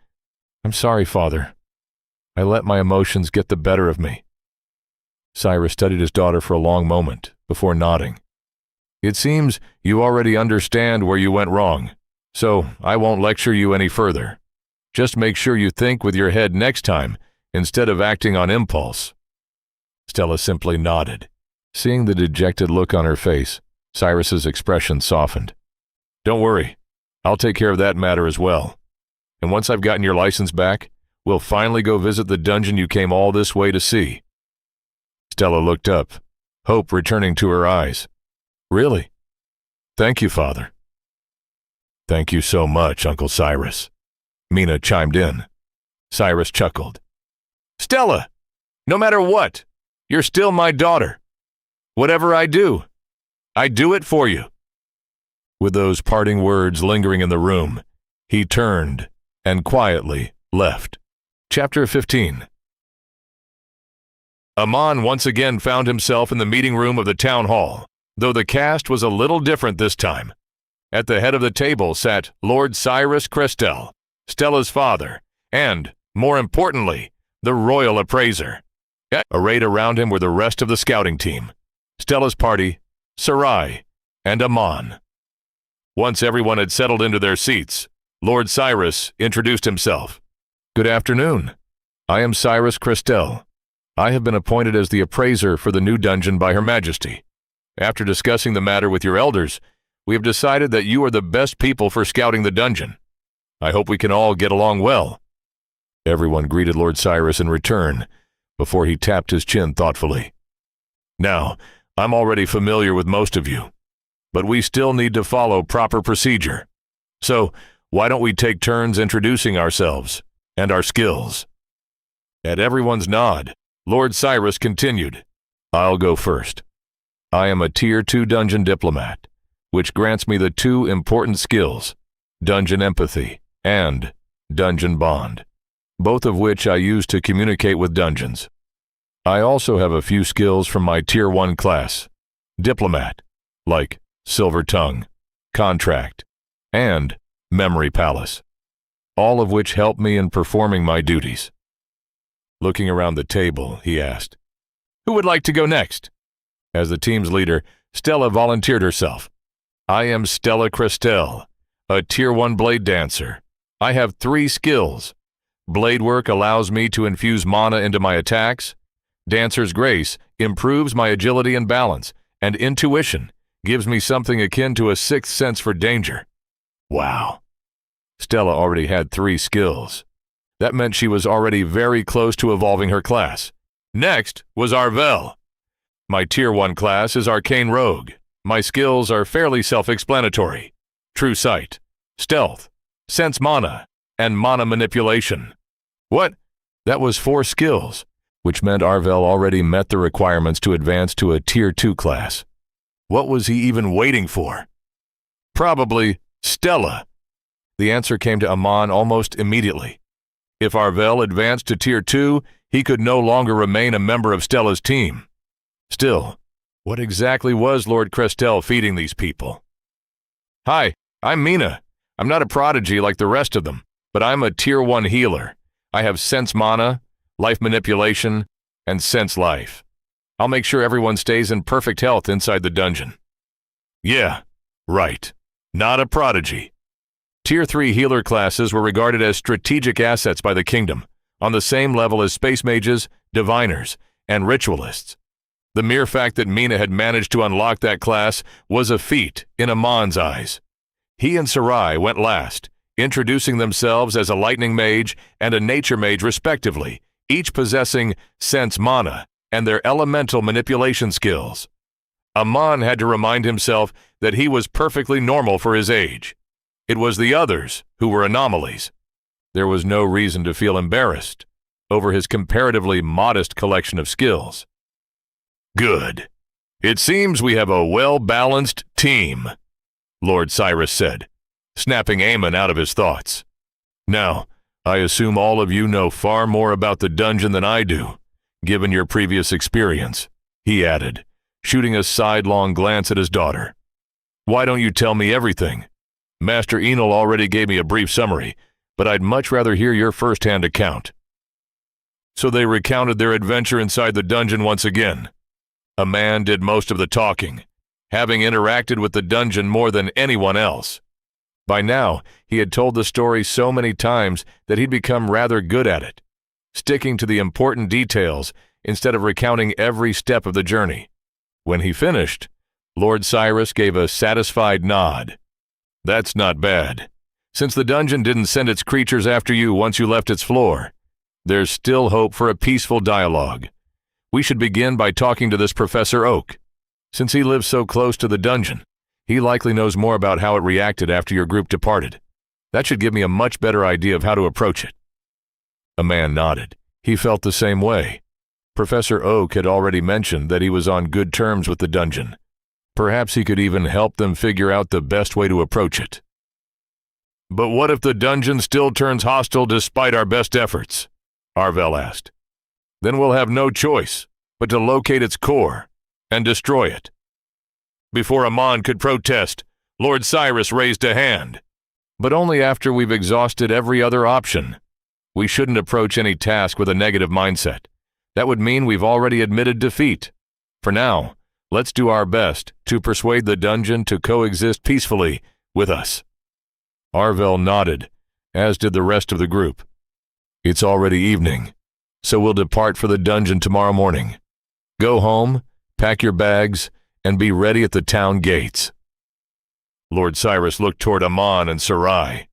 I'm sorry, Father. I let my emotions get the better of me. Cyrus studied his daughter for a long moment, before nodding. It seems you already understand where you went wrong, so I won't lecture you any further. Just make sure you think with your head next time, instead of acting on impulse. Stella simply nodded. Seeing the dejected look on her face, Cyrus's expression softened. Don't worry, I'll take care of that matter as well. And once I've gotten your license back, we'll finally go visit the dungeon you came all this way to see. Stella looked up, hope returning to her eyes. Really? Thank you, Father. Thank you so much, Uncle Cyrus. Mina chimed in. Cyrus chuckled. Stella, no matter what, you're still my daughter. Whatever I do it for you. With those parting words lingering in the room, he turned and quietly left. Chapter 15. Amon once again found himself in the meeting room of the town hall, though the cast was a little different this time. At the head of the table sat Lord Cyrus Crestel, Stella's father, and, more importantly, the royal appraiser. Arrayed around him were the rest of the scouting team, Stella's party, Sarai, and Amon. Once everyone had settled into their seats, Lord Cyrus introduced himself. Good afternoon. I am Cyrus Crestel. I have been appointed as the appraiser for the new dungeon by Her Majesty. After discussing the matter with your elders, we have decided that you are the best people for scouting the dungeon. I hope we can all get along well. Everyone greeted Lord Cyrus in return, before he tapped his chin thoughtfully. Now, I'm already familiar with most of you, but we still need to follow proper procedure. So, why don't we take turns introducing ourselves and our skills? At everyone's nod, Lord Cyrus continued, I'll go first. I am a Tier 2 dungeon diplomat, which grants me the two important skills, dungeon empathy and dungeon bond, both of which I use to communicate with dungeons. I also have a few skills from my Tier 1 class, diplomat, like Silver Tongue, Contract, and Memory Palace, all of which help me in performing my duties. Looking around the table, he asked, Who would like to go next? As the team's leader, Stella volunteered herself. I am Stella Crestel, a Tier 1 blade dancer. I have 3 skills. Blade work allows me to infuse mana into my attacks. Dancer's Grace improves my agility and balance, and Intuition gives me something akin to a 6th sense for danger. Wow. Stella already had 3 skills. That meant she was already very close to evolving her class. Next was Arvel. My Tier 1 class is Arcane Rogue. My skills are fairly self-explanatory. True Sight, Stealth, Sense Mana, and Mana Manipulation. What? That was 4 skills, which meant Arvel already met the requirements to advance to a Tier 2 class. What was he even waiting for? Probably Stella. The answer came to Amon almost immediately. If Arvel advanced to Tier 2, he could no longer remain a member of Stella's team. Still, what exactly was Lord Crestel feeding these people? Hi, I'm Mina. I'm not a prodigy like the rest of them, but I'm a Tier 1 healer. I have Sense Mana, Life Manipulation, and Sense Life. I'll make sure everyone stays in perfect health inside the dungeon. Yeah, right. Not a prodigy. Tier 3 healer classes were regarded as strategic assets by the kingdom, on the same level as space mages, diviners, and ritualists. The mere fact that Mina had managed to unlock that class was a feat in Amon's eyes. He and Sarai went last, introducing themselves as a lightning mage and a nature mage respectively, each possessing Sense Mana and their elemental manipulation skills. Amon had to remind himself that he was perfectly normal for his age. It was the others who were anomalies. There was no reason to feel embarrassed over his comparatively modest collection of skills. Good. It seems we have a well-balanced team, Lord Cyrus said, snapping Aemon out of his thoughts. Now, I assume all of you know far more about the dungeon than I do, given your previous experience, he added, shooting a sidelong glance at his daughter. Why don't you tell me everything? Master Enel already gave me a brief summary, but I'd much rather hear your first-hand account. So they recounted their adventure inside the dungeon once again. A man did most of the talking, having interacted with the dungeon more than anyone else. By now, he had told the story so many times that he'd become rather good at it, sticking to the important details instead of recounting every step of the journey. When he finished, Lord Cyrus gave a satisfied nod. That's not bad. Since the dungeon didn't send its creatures after you once you left its floor, there's still hope for a peaceful dialogue. We should begin by talking to this Professor Oak. Since he lives so close to the dungeon, he likely knows more about how it reacted after your group departed. That should give me a much better idea of how to approach it. A man nodded. He felt the same way. Professor Oak had already mentioned that he was on good terms with the dungeon. Perhaps he could even help them figure out the best way to approach it. But what if the dungeon still turns hostile despite our best efforts? Arvel asked. Then we'll have no choice but to locate its core and destroy it. Before Amon could protest, Lord Cyrus raised a hand. But only after we've exhausted every other option. We shouldn't approach any task with a negative mindset. That would mean we've already admitted defeat. For now, let's do our best to persuade the dungeon to coexist peacefully with us. Arvel nodded, as did the rest of the group. It's already evening, so we'll depart for the dungeon tomorrow morning. Go home, pack your bags, and be ready at the town gates. Lord Cyrus looked toward Amon and Sarai.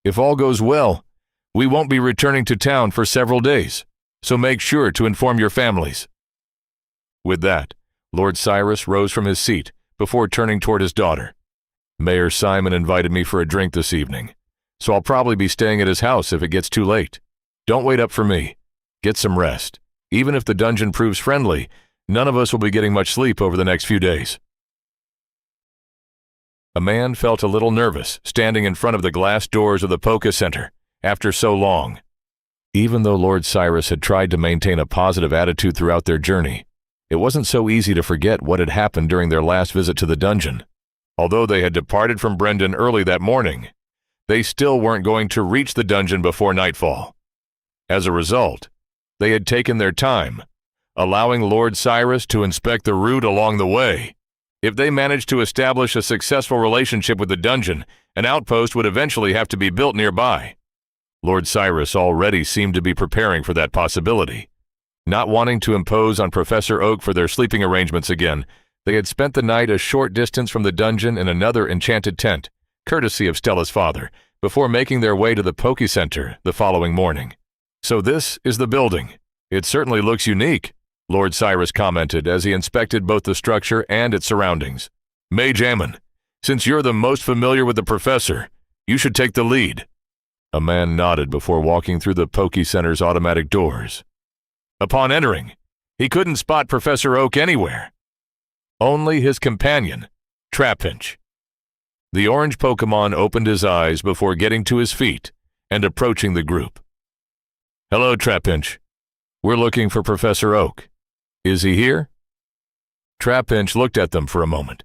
If all goes well, we won't be returning to town for several days, so make sure to inform your families. With that, Lord Cyrus rose from his seat before turning toward his daughter. Mayor Simon invited me for a drink this evening, so I'll probably be staying at his house if it gets too late. Don't wait up for me. Get some rest. Even if the dungeon proves friendly, none of us will be getting much sleep over the next few days. A man felt a little nervous standing in front of the glass doors of the Poké Center after so long. Even though Lord Cyrus had tried to maintain a positive attitude throughout their journey, it wasn't so easy to forget what had happened during their last visit to the dungeon. Although they had departed from Brendan early that morning, they still weren't going to reach the dungeon before nightfall. As a result, they had taken their time, allowing Lord Cyrus to inspect the route along the way. If they managed to establish a successful relationship with the dungeon, an outpost would eventually have to be built nearby. Lord Cyrus already seemed to be preparing for that possibility. Not wanting to impose on Professor Oak for their sleeping arrangements again, they had spent the night a short distance from the dungeon in another enchanted tent, courtesy of Stella's father, before making their way to the Poke Center the following morning. "So this is the building. It certainly looks unique," Lord Cyrus commented as he inspected both the structure and its surroundings. "Mage Ammon, since you're the most familiar with the professor, you should take the lead." A man nodded before walking through the Poke Center's automatic doors. Upon entering, he couldn't spot Professor Oak anywhere. Only his companion, Trapinch. The orange Pokémon opened his eyes before getting to his feet and approaching the group. "Hello, Trapinch. We're looking for Professor Oak. Is he here?" Trapinch looked at them for a moment,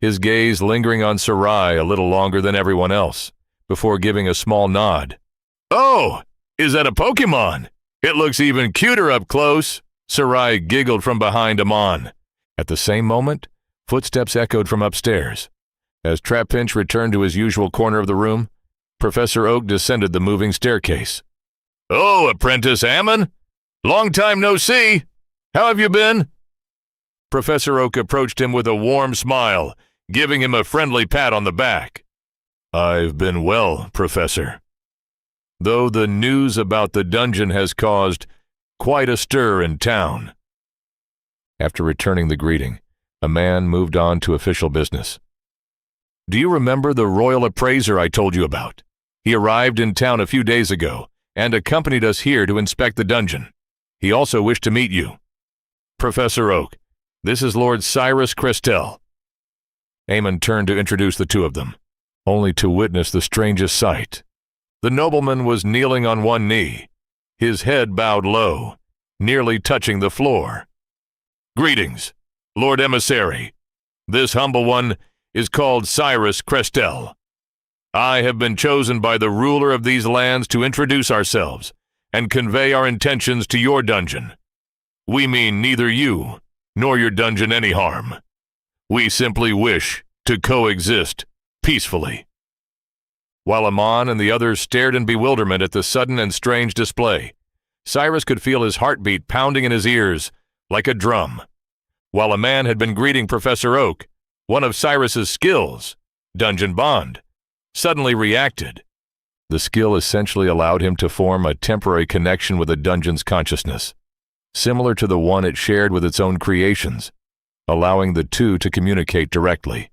his gaze lingering on Sarai a little longer than everyone else, before giving a small nod. "Oh, is that a Pokémon? It looks even cuter up close," Sarai giggled from behind Amon. At the same moment, footsteps echoed from upstairs. As Trapinch returned to his usual corner of the room, Professor Oak descended the moving staircase. "Oh, Apprentice Ammon! Long time no see! How have you been?" Professor Oak approached him with a warm smile, giving him a friendly pat on the back. "I've been well, Professor. Though the news about the dungeon has caused quite a stir in town." After returning the greeting, a man moved on to official business. "Do you remember the royal appraiser I told you about? He arrived in town a few days ago and accompanied us here to inspect the dungeon. He also wished to meet you. Professor Oak, this is Lord Cyrus Crestel." Aemon turned to introduce the two of them, only to witness the strangest sight. The nobleman was kneeling on one knee, his head bowed low, nearly touching the floor. "Greetings, Lord Emissary. This humble one is called Cyrus Crestel. I have been chosen by the ruler of these lands to introduce ourselves and convey our intentions to your dungeon. We mean neither you nor your dungeon any harm. We simply wish to coexist peacefully." While Amon and the others stared in bewilderment at the sudden and strange display, Cyrus could feel his heartbeat pounding in his ears like a drum. While a man had been greeting Professor Oak, one of Cyrus's skills, Dungeon Bond, suddenly reacted. The skill essentially allowed him to form a temporary connection with a dungeon's consciousness, similar to the one it shared with its own creations, allowing the two to communicate directly.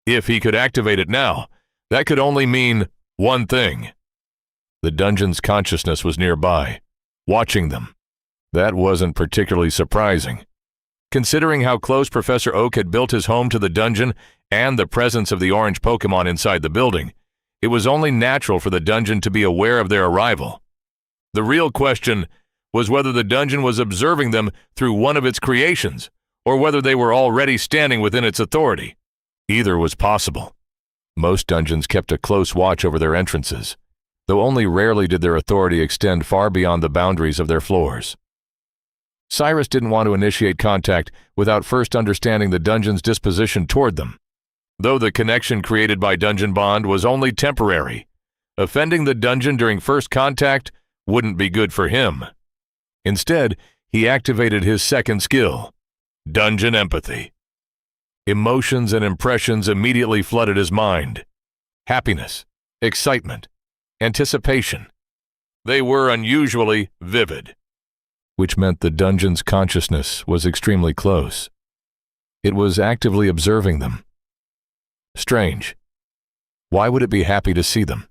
If he could activate it now, that could only mean one thing. The dungeon's consciousness was nearby, watching them. That wasn't particularly surprising. Considering how close Professor Oak had built his home to the dungeon and the presence of the orange Pokémon inside the building, it was only natural for the dungeon to be aware of their arrival. The real question was whether the dungeon was observing them through one of its creations, or whether they were already standing within its authority. Either was possible. Most dungeons kept a close watch over their entrances, though only rarely did their authority extend far beyond the boundaries of their floors. Cyrus didn't want to initiate contact without first understanding the dungeon's disposition toward them. Though the connection created by Dungeon Bond was only temporary, offending the dungeon during first contact wouldn't be good for him. Instead, he activated his second skill, Dungeon Empathy. Emotions and impressions immediately flooded his mind. Happiness, excitement, anticipation. They were unusually vivid, which meant the dungeon's consciousness was extremely close. It was actively observing them. Strange. Why would it be happy to see them?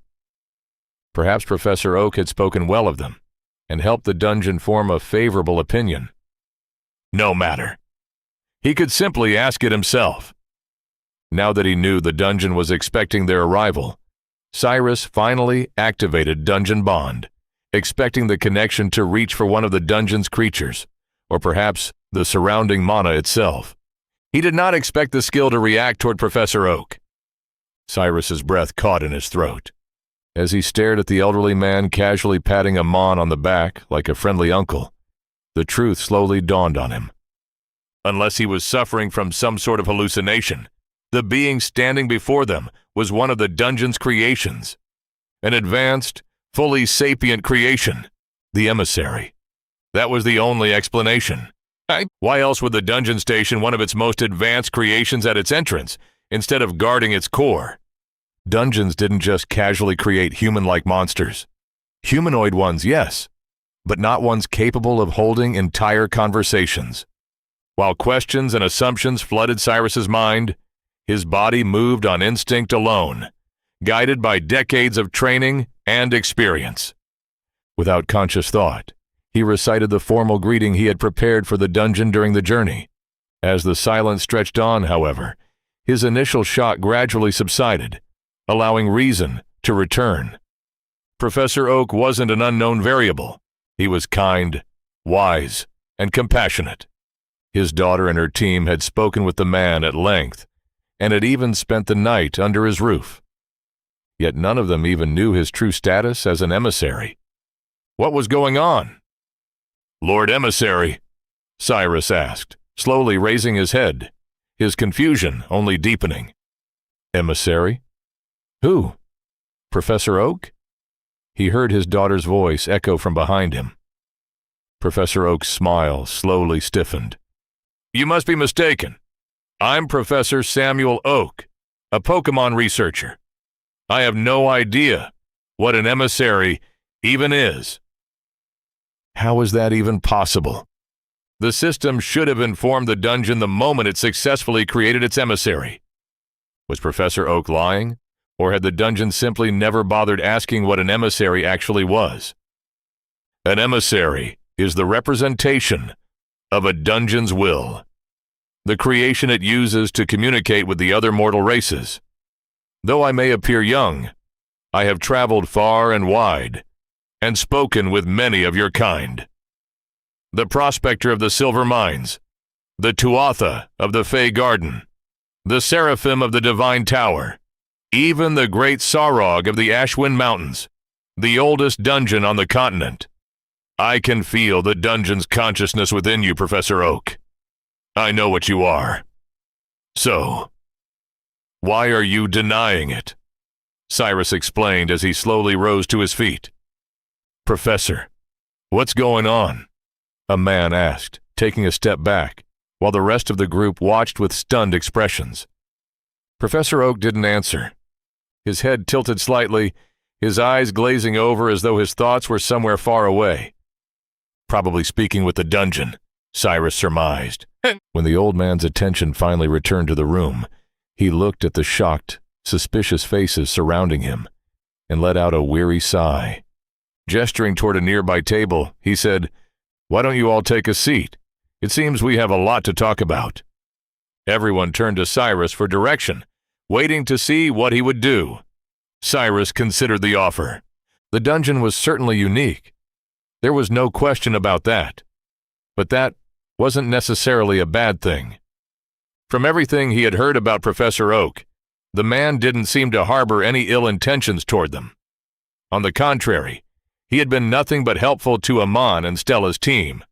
Perhaps Professor Oak had spoken well of them and helped the dungeon form a favorable opinion. No matter. He could simply ask it himself. Now that he knew the dungeon was expecting their arrival, Cyrus finally activated Dungeon Bond, expecting the connection to reach for one of the dungeon's creatures, or perhaps the surrounding mana itself. He did not expect the skill to react toward Professor Oak. Cyrus's breath caught in his throat. As he stared at the elderly man casually patting Amon on the back like a friendly uncle, the truth slowly dawned on him. Unless he was suffering from some sort of hallucination, the being standing before them was one of the dungeon's creations. An advanced, fully sapient creation, the Emissary. That was the only explanation. Why else would the dungeon station one of its most advanced creations at its entrance, instead of guarding its core? Dungeons didn't just casually create human-like monsters. Humanoid ones, yes, but not ones capable of holding entire conversations. While questions and assumptions flooded Cyrus's mind, his body moved on instinct alone, guided by decades of training and experience. Without conscious thought, he recited the formal greeting he had prepared for the dungeon during the journey. As the silence stretched on, however, his initial shock gradually subsided, allowing reason to return. Professor Oak wasn't an unknown variable. He was kind, wise, and compassionate. His daughter and her team had spoken with the man at length, and had even spent the night under his roof. Yet none of them even knew his true status as an emissary. What was going on? "Lord Emissary?" Cyrus asked, slowly raising his head, his confusion only deepening. "Emissary? Who? Professor Oak?" He heard his daughter's voice echo from behind him. Professor Oak's smile slowly stiffened. "You must be mistaken. I'm Professor Samuel Oak, a Pokémon researcher. I have no idea what an emissary even is." How is that even possible? The system should have informed the dungeon the moment it successfully created its emissary. Was Professor Oak lying, or had the dungeon simply never bothered asking what an emissary actually was? An emissary is the representation of a dungeon's will, the creation it uses to communicate with the other mortal races. Though I may appear young, I have traveled far and wide, and spoken with many of your kind. The Prospector of the Silver Mines, the Tuatha of the Fey Garden, the Seraphim of the Divine Tower, even the Great Sarog of the Ashwind Mountains, the oldest dungeon on the continent. I can feel the dungeon's consciousness within you, Professor Oak. I know what you are. So, why are you denying it? Cyrus explained as he slowly rose to his feet. Professor, what's going on? A man asked, taking a step back, while the rest of the group watched with stunned expressions. Professor Oak didn't answer. His head tilted slightly, his eyes glazing over as though his thoughts were somewhere far away. Probably speaking with the dungeon, Cyrus surmised. When the old man's attention finally returned to the room, he looked at the shocked, suspicious faces surrounding him and let out a weary sigh. Gesturing toward a nearby table, he said, "Why don't you all take a seat? It seems we have a lot to talk about." Everyone turned to Cyrus for direction, waiting to see what he would do. Cyrus considered the offer. The dungeon was certainly unique. There was no question about that. But that wasn't necessarily a bad thing. From everything he had heard about Professor Oak, the man didn't seem to harbor any ill intentions toward them. On the contrary, he had been nothing but helpful to Amon and Stella's team.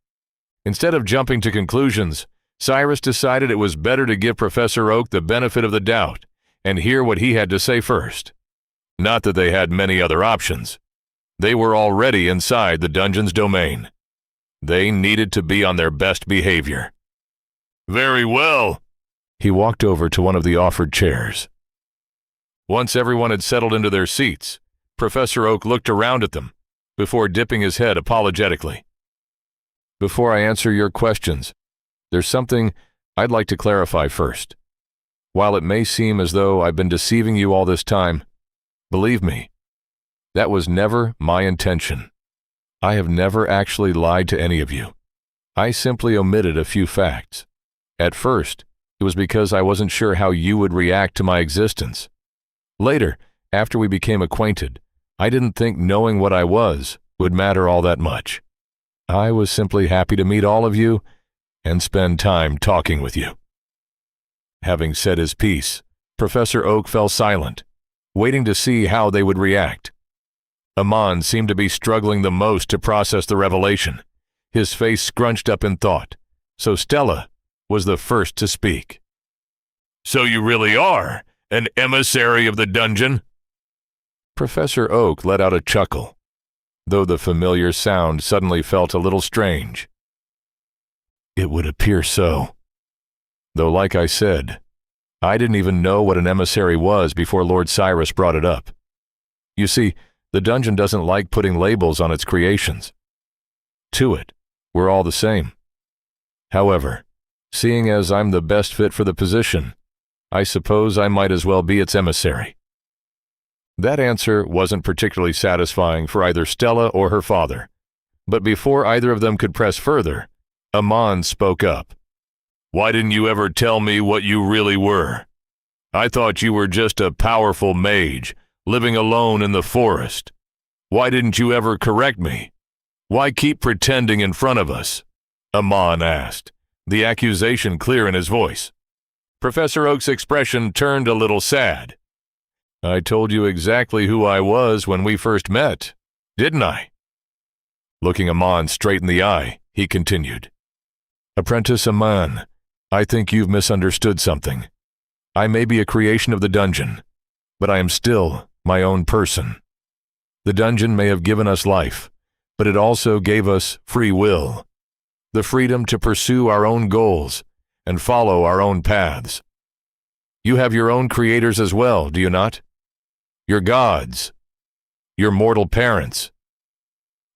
Instead of jumping to conclusions, Cyrus decided it was better to give Professor Oak the benefit of the doubt and hear what he had to say first. Not that they had many other options. They were already inside the dungeon's domain. They needed to be on their best behavior. Very well. He walked over to one of the offered chairs. Once everyone had settled into their seats, Professor Oak looked around at them before dipping his head apologetically. Before I answer your questions, there's something I'd like to clarify first. While it may seem as though I've been deceiving you all this time, believe me, that was never my intention. I have never actually lied to any of you. I simply omitted a few facts. At first, it was because I wasn't sure how you would react to my existence. Later, after we became acquainted, I didn't think knowing what I was would matter all that much. I was simply happy to meet all of you and spend time talking with you. Having said his piece, Professor Oak fell silent, waiting to see how they would react. Amon seemed to be struggling the most to process the revelation, his face scrunched up in thought, so Stella was the first to speak. So you really are an emissary of the dungeon? Professor Oak let out a chuckle, though the familiar sound suddenly felt a little strange. It would appear so. Though like I said, I didn't even know what an emissary was before Lord Cyrus brought it up. You see, the dungeon doesn't like putting labels on its creations. To it, we're all the same. However, seeing as I'm the best fit for the position, I suppose I might as well be its emissary. That answer wasn't particularly satisfying for either Stella or her father, but before either of them could press further, Amon spoke up. Why didn't you ever tell me what you really were? I thought you were just a powerful mage, living alone in the forest. Why didn't you ever correct me? Why keep pretending in front of us? Amon asked, the accusation clear in his voice. Professor Oak's expression turned a little sad. I told you exactly who I was when we first met, didn't I? Looking Amon straight in the eye, he continued. Apprentice Amon, I think you've misunderstood something. I may be a creation of the dungeon, but I am still my own person. The dungeon may have given us life, but it also gave us free will, the freedom to pursue our own goals and follow our own paths. You have your own creators as well, do you not? Your gods, your mortal parents.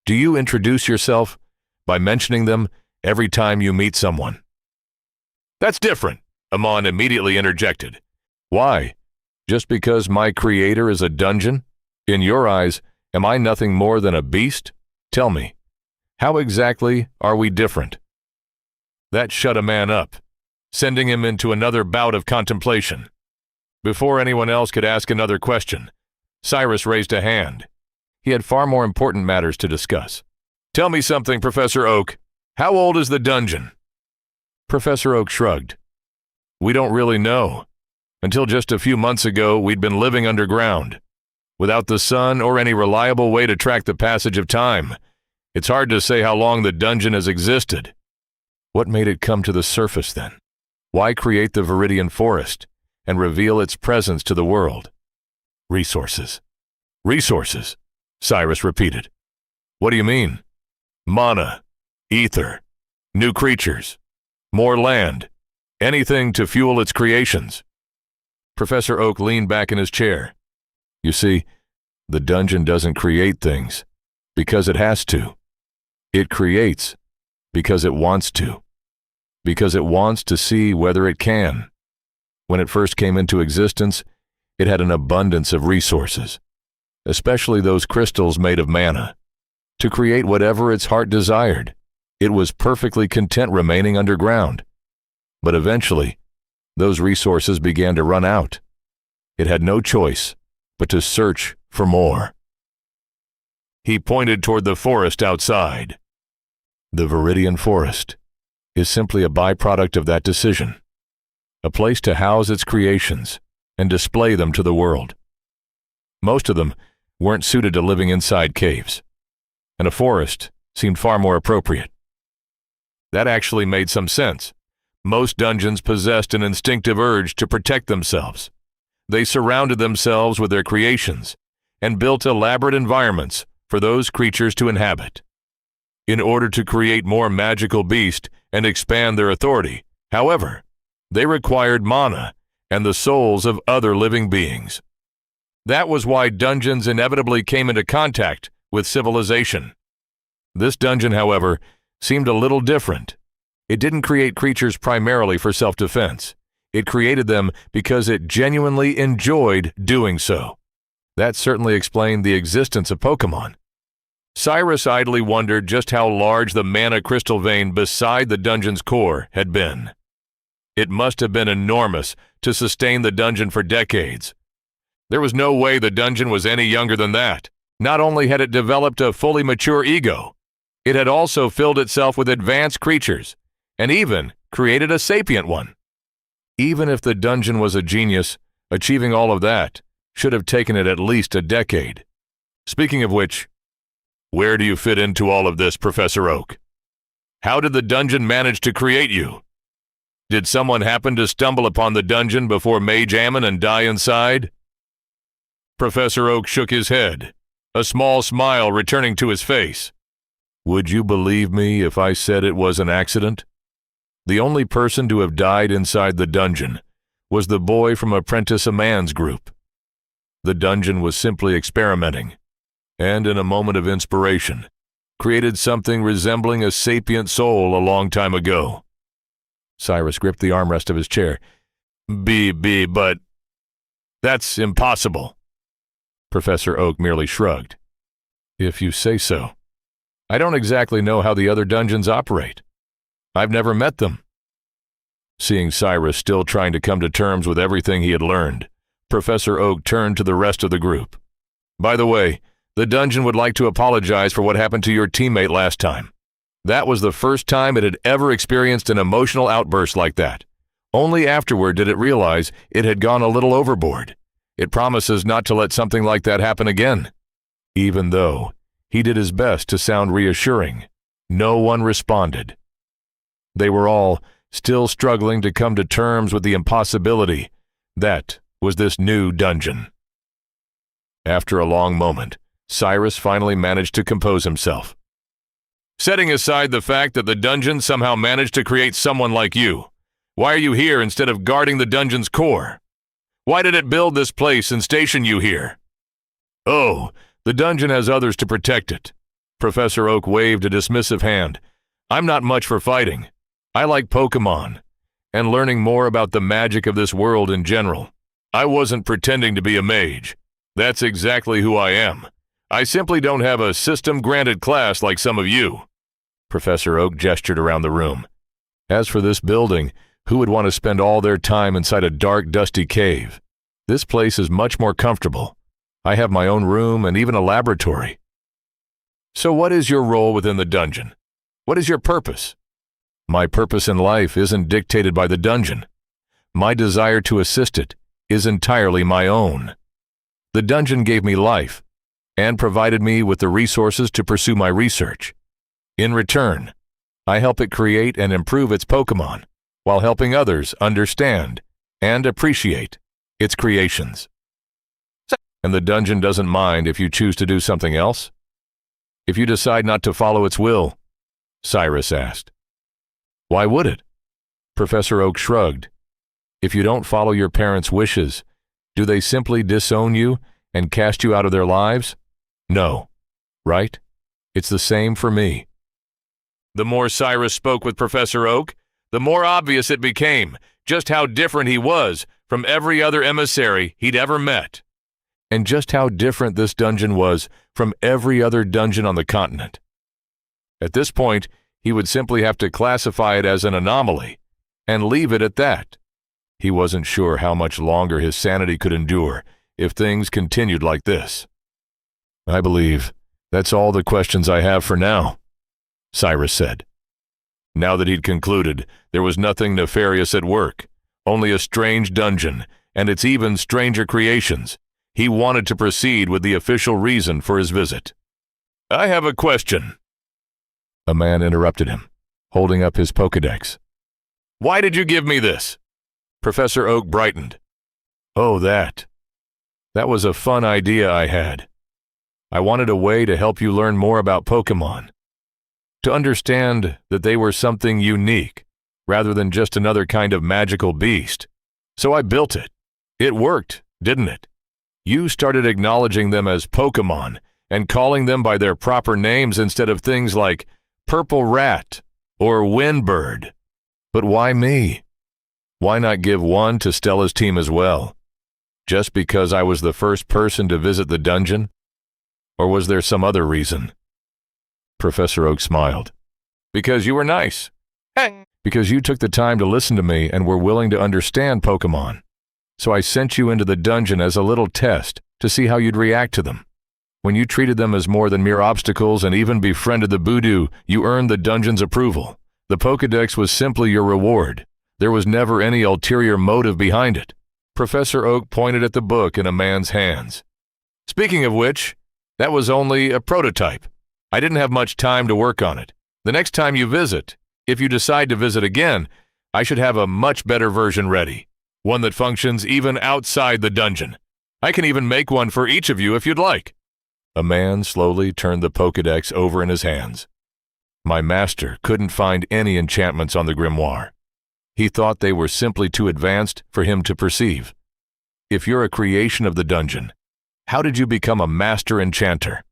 Do you introduce yourself by mentioning them every time you meet someone? That's different, Amon immediately interjected. Why? Just because my creator is a dungeon? In your eyes, am I nothing more than a beast? Tell me, how exactly are we different? That shut a man up, sending him into another bout of contemplation. Before anyone else could ask another question, Cyrus raised a hand. He had far more important matters to discuss. Tell me something, Professor Oak. How old is the dungeon? Professor Oak shrugged. We don't really know. Until just a few months ago, we'd been living underground. Without the sun or any reliable way to track the passage of time, it's hard to say how long the dungeon has existed. What made it come to the surface then? Why create the Viridian Forest and reveal its presence to the world? Resources. Resources, Cyrus repeated. What do you mean? Mana, ether, new creatures, more land, anything to fuel its creations. Professor Oak leaned back in his chair. You see, the dungeon doesn't create things because it has to. It creates because it wants to. Because it wants to see whether it can. When it first came into existence, it had an abundance of resources, especially those crystals made of mana. To create whatever its heart desired, it was perfectly content remaining underground. But eventually, those resources began to run out. It had no choice but to search for more. He pointed toward the forest outside. The Viridian Forest is simply a byproduct of that decision, a place to house its creations and display them to the world. Most of them weren't suited to living inside caves, and a forest seemed far more appropriate. That actually made some sense. Most dungeons possessed an instinctive urge to protect themselves. They surrounded themselves with their creations and built elaborate environments for those creatures to inhabit. In order to create more magical beasts and expand their authority, however, they required mana and the souls of other living beings. That was why dungeons inevitably came into contact with civilization. This dungeon, however, seemed a little different. It didn't create creatures primarily for self-defense. It created them because it genuinely enjoyed doing so. That certainly explained the existence of Pokémon. Cyrus idly wondered just how large the mana crystal vein beside the dungeon's core had been. It must have been enormous to sustain the dungeon for decades. There was no way the dungeon was any younger than that. Not only had it developed a fully mature ego, it had also filled itself with advanced creatures, and even created a sapient one. Even if the dungeon was a genius, achieving all of that should have taken it at least a decade. Speaking of which, where do you fit into all of this, Professor Oak? How did the dungeon manage to create you? Did someone happen to stumble upon the dungeon before Mage Ammon and die inside? Professor Oak shook his head, a small smile returning to his face. Would you believe me if I said it was an accident? The only person to have died inside the dungeon was the boy from Apprentice a Man's group. The dungeon was simply experimenting, and in a moment of inspiration, created something resembling a sapient soul a long time ago. Cyrus gripped the armrest of his chair. But that's impossible. Professor Oak merely shrugged. If you say so. I don't exactly know how the other dungeons operate. I've never met them. Seeing Cyrus still trying to come to terms with everything he had learned, Professor Oak turned to the rest of the group. By the way, the dungeon would like to apologize for what happened to your teammate last time. That was the first time it had ever experienced an emotional outburst like that. Only afterward did it realize it had gone a little overboard. It promises not to let something like that happen again. Even though he did his best to sound reassuring, no one responded. They were all still struggling to come to terms with the impossibility that was this new dungeon. After a long moment, Cyrus finally managed to compose himself. Setting aside the fact that the dungeon somehow managed to create someone like you, why are you here instead of guarding the dungeon's core? Why did it build this place and station you here? Oh, the dungeon has others to protect it. Professor Oak waved a dismissive hand. I'm not much for fighting. I like Pokémon, and learning more about the magic of this world in general. I wasn't pretending to be a mage. That's exactly who I am. I simply don't have a system-granted class like some of you. Professor Oak gestured around the room. As for this building, who would want to spend all their time inside a dark, dusty cave? This place is much more comfortable. I have my own room and even a laboratory. So what is your role within the dungeon? What is your purpose? My purpose in life isn't dictated by the dungeon. My desire to assist it is entirely my own. The dungeon gave me life and provided me with the resources to pursue my research. In return, I help it create and improve its Pokémon while helping others understand and appreciate its creations. And the dungeon doesn't mind if you choose to do something else? If you decide not to follow its will? Cyrus asked. Why would it? Professor Oak shrugged. If you don't follow your parents' wishes, do they simply disown you and cast you out of their lives? No. Right? It's the same for me. The more Cyrus spoke with Professor Oak, the more obvious it became just how different he was from every other emissary he'd ever met, and just how different this dungeon was from every other dungeon on the continent. At this point, he would simply have to classify it as an anomaly and leave it at that. He wasn't sure how much longer his sanity could endure if things continued like this. I believe that's all the questions I have for now, Cyrus said. Now that he'd concluded there was nothing nefarious at work, only a strange dungeon and its even stranger creations, he wanted to proceed with the official reason for his visit. I have a question. A man interrupted him, holding up his Pokédex. Why did you give me this? Professor Oak brightened. Oh, that. That was a fun idea I had. I wanted a way to help you learn more about Pokémon. To understand that they were something unique, rather than just another kind of magical beast. So I built it. It worked, didn't it? You started acknowledging them as Pokémon and calling them by their proper names instead of things like Purple Rat or Windbird. But why me? Why not give one to Stella's team as well? Just because I was the first person to visit the dungeon? Or was there some other reason? Professor Oak smiled. Because you were nice. Because you took the time to listen to me and were willing to understand Pokémon. So I sent you into the dungeon as a little test to see how you'd react to them. When you treated them as more than mere obstacles and even befriended the Voodoo, you earned the dungeon's approval. The Pokédex was simply your reward. There was never any ulterior motive behind it. Professor Oak pointed at the book in a man's hands. Speaking of which, that was only a prototype. I didn't have much time to work on it. The next time you visit, if you decide to visit again, I should have a much better version ready. One that functions even outside the dungeon. I can even make one for each of you if you'd like. A man slowly turned the Pokédex over in his hands. My master couldn't find any enchantments on the grimoire. He thought they were simply too advanced for him to perceive. If you're a creation of the dungeon, how did you become a master enchanter?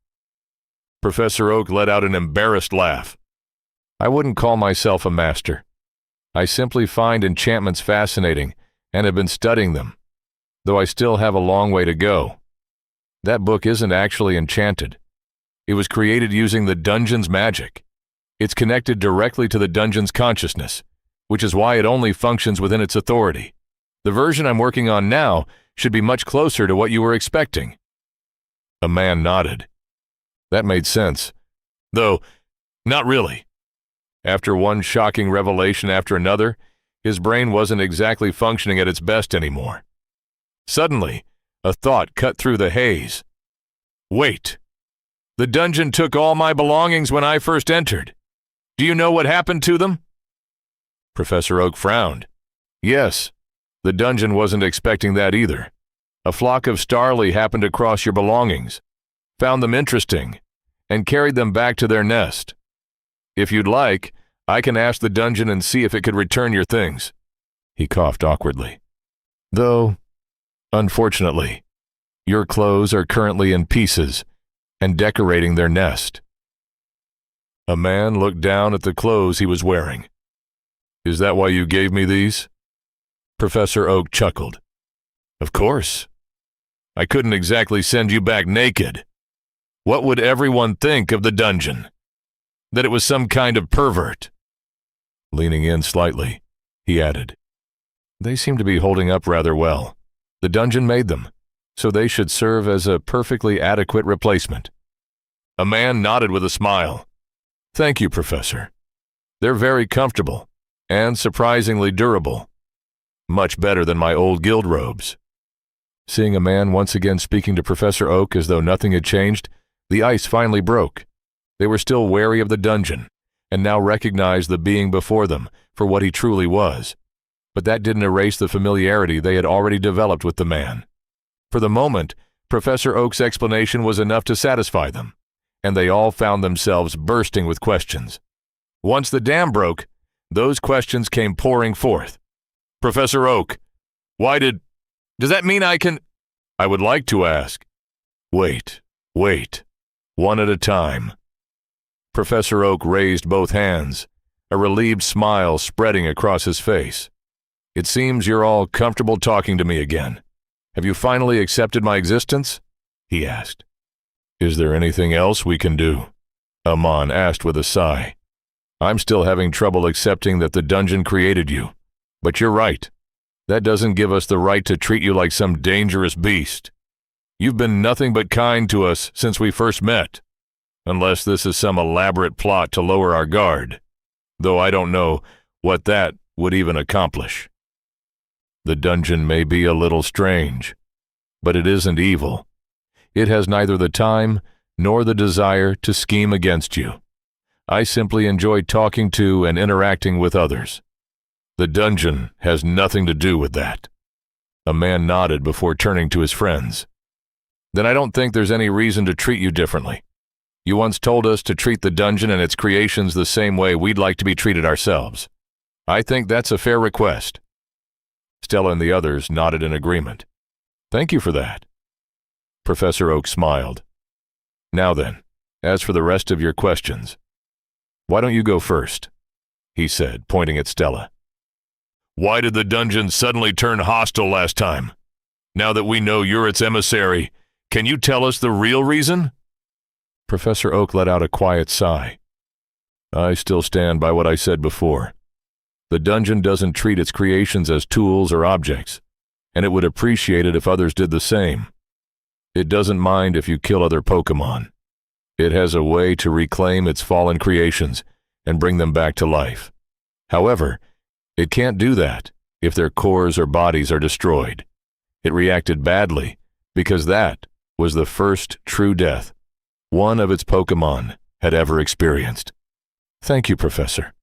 Professor Oak let out an embarrassed laugh. I wouldn't call myself a master. I simply find enchantments fascinating and have been studying them, though I still have a long way to go. That book isn't actually enchanted. It was created using the dungeon's magic. It's connected directly to the dungeon's consciousness, which is why it only functions within its authority. The version I'm working on now should be much closer to what you were expecting. A man nodded. That made sense. Though, not really. After one shocking revelation after another, his brain wasn't exactly functioning at its best anymore. Suddenly, a thought cut through the haze. Wait. The dungeon took all my belongings when I first entered. Do you know what happened to them? Professor Oak frowned. Yes, the dungeon wasn't expecting that either. A flock of starly happened across your belongings, found them interesting, and carried them back to their nest. If you'd like, I can ask the dungeon and see if it could return your things. He coughed awkwardly. Though, unfortunately, your clothes are currently in pieces and decorating their nest. A man looked down at the clothes he was wearing. Is that why you gave me these? Professor Oak chuckled. Of course. I couldn't exactly send you back naked. What would everyone think of the dungeon? That it was some kind of pervert? Leaning in slightly, he added, They seem to be holding up rather well. The dungeon made them, so they should serve as a perfectly adequate replacement. A man nodded with a smile. Thank you, Professor. They're very comfortable and surprisingly durable. Much better than my old guild robes. Seeing a man once again speaking to Professor Oak as though nothing had changed, the ice finally broke. They were still wary of the dungeon, and now recognized the being before them for what he truly was. But that didn't erase the familiarity they had already developed with the man. For the moment, Professor Oak's explanation was enough to satisfy them, and they all found themselves bursting with questions. Once the dam broke, those questions came pouring forth. Professor Oak, does that mean I can? I would like to ask. Wait, one at a time. Professor Oak raised both hands, a relieved smile spreading across his face. It seems you're all comfortable talking to me again. Have you finally accepted my existence? He asked. Is there anything else we can do? Amon asked with a sigh. I'm still having trouble accepting that the dungeon created you. But you're right. That doesn't give us the right to treat you like some dangerous beast. You've been nothing but kind to us since we first met. Unless this is some elaborate plot to lower our guard. Though I don't know what that would even accomplish. The dungeon may be a little strange, but it isn't evil. It has neither the time nor the desire to scheme against you. I simply enjoy talking to and interacting with others. The dungeon has nothing to do with that. A man nodded before turning to his friends. Then I don't think there's any reason to treat you differently. You once told us to treat the dungeon and its creations the same way we'd like to be treated ourselves. I think that's a fair request. Stella and the others nodded in agreement. Thank you for that. Professor Oak smiled. Now then, as for the rest of your questions, why don't you go first? He said, pointing at Stella. Why did the dungeon suddenly turn hostile last time? Now that we know you're its emissary, can you tell us the real reason? Professor Oak let out a quiet sigh. I still stand by what I said before. The dungeon doesn't treat its creations as tools or objects, and it would appreciate it if others did the same. It doesn't mind if you kill other Pokémon. It has a way to reclaim its fallen creations and bring them back to life. However, it can't do that if their cores or bodies are destroyed. It reacted badly because that was the first true death one of its Pokémon had ever experienced. Thank you, Professor.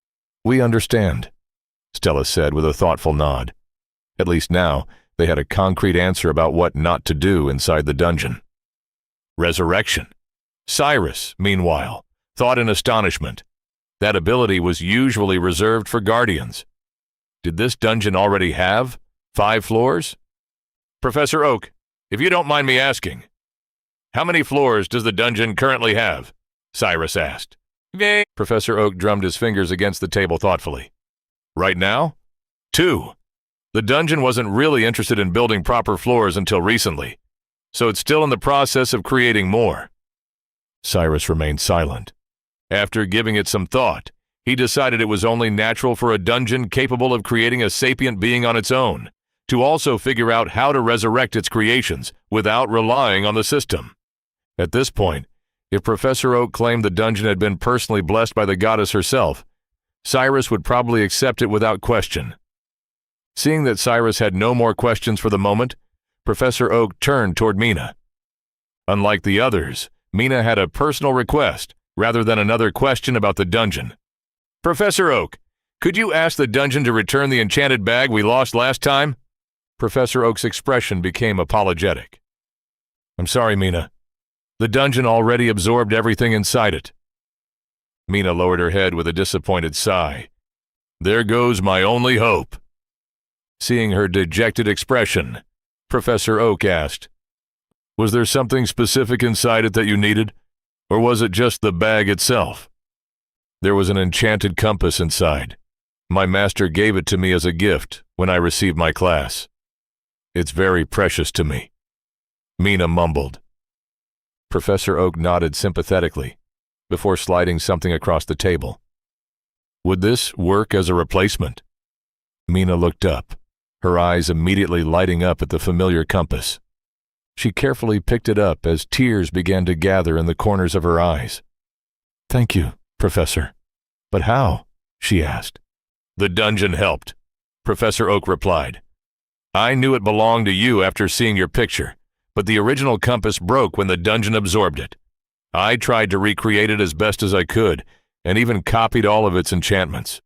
We understand, Stella said with a thoughtful nod. At least now, they had a concrete answer about what not to do inside the dungeon. Resurrection. Cyrus, meanwhile, thought in astonishment. That ability was usually reserved for guardians. Did this dungeon already have 5 floors? Professor Oak, if you don't mind me asking, how many floors does the dungeon currently have? Cyrus asked. Professor Oak drummed his fingers against the table thoughtfully. Right now? 2. The dungeon wasn't really interested in building proper floors until recently, so it's still in the process of creating more. Cyrus remained silent. After giving it some thought, he decided it was only natural for a dungeon capable of creating a sapient being on its own to also figure out how to resurrect its creations without relying on the system. At this point, if Professor Oak claimed the dungeon had been personally blessed by the goddess herself, Cyrus would probably accept it without question. Seeing that Cyrus had no more questions for the moment, Professor Oak turned toward Mina. Unlike the others, Mina had a personal request rather than another question about the dungeon. Professor Oak, could you ask the dungeon to return the enchanted bag we lost last time? Professor Oak's expression became apologetic. I'm sorry, Mina. The dungeon already absorbed everything inside it. Mina lowered her head with a disappointed sigh. There goes my only hope. Seeing her dejected expression, Professor Oak asked, was there something specific inside it that you needed, or was it just the bag itself? There was an enchanted compass inside. My master gave it to me as a gift when I received my class. It's very precious to me. Mina mumbled. Professor Oak nodded sympathetically before sliding something across the table. Would this work as a replacement? Mina looked up, her eyes immediately lighting up at the familiar compass. She carefully picked it up as tears began to gather in the corners of her eyes. Thank you, Professor. But how? She asked. The dungeon helped, Professor Oak replied. I knew it belonged to you after seeing your picture, but the original compass broke when the dungeon absorbed it. I tried to recreate it as best as I could, and even copied all of its enchantments.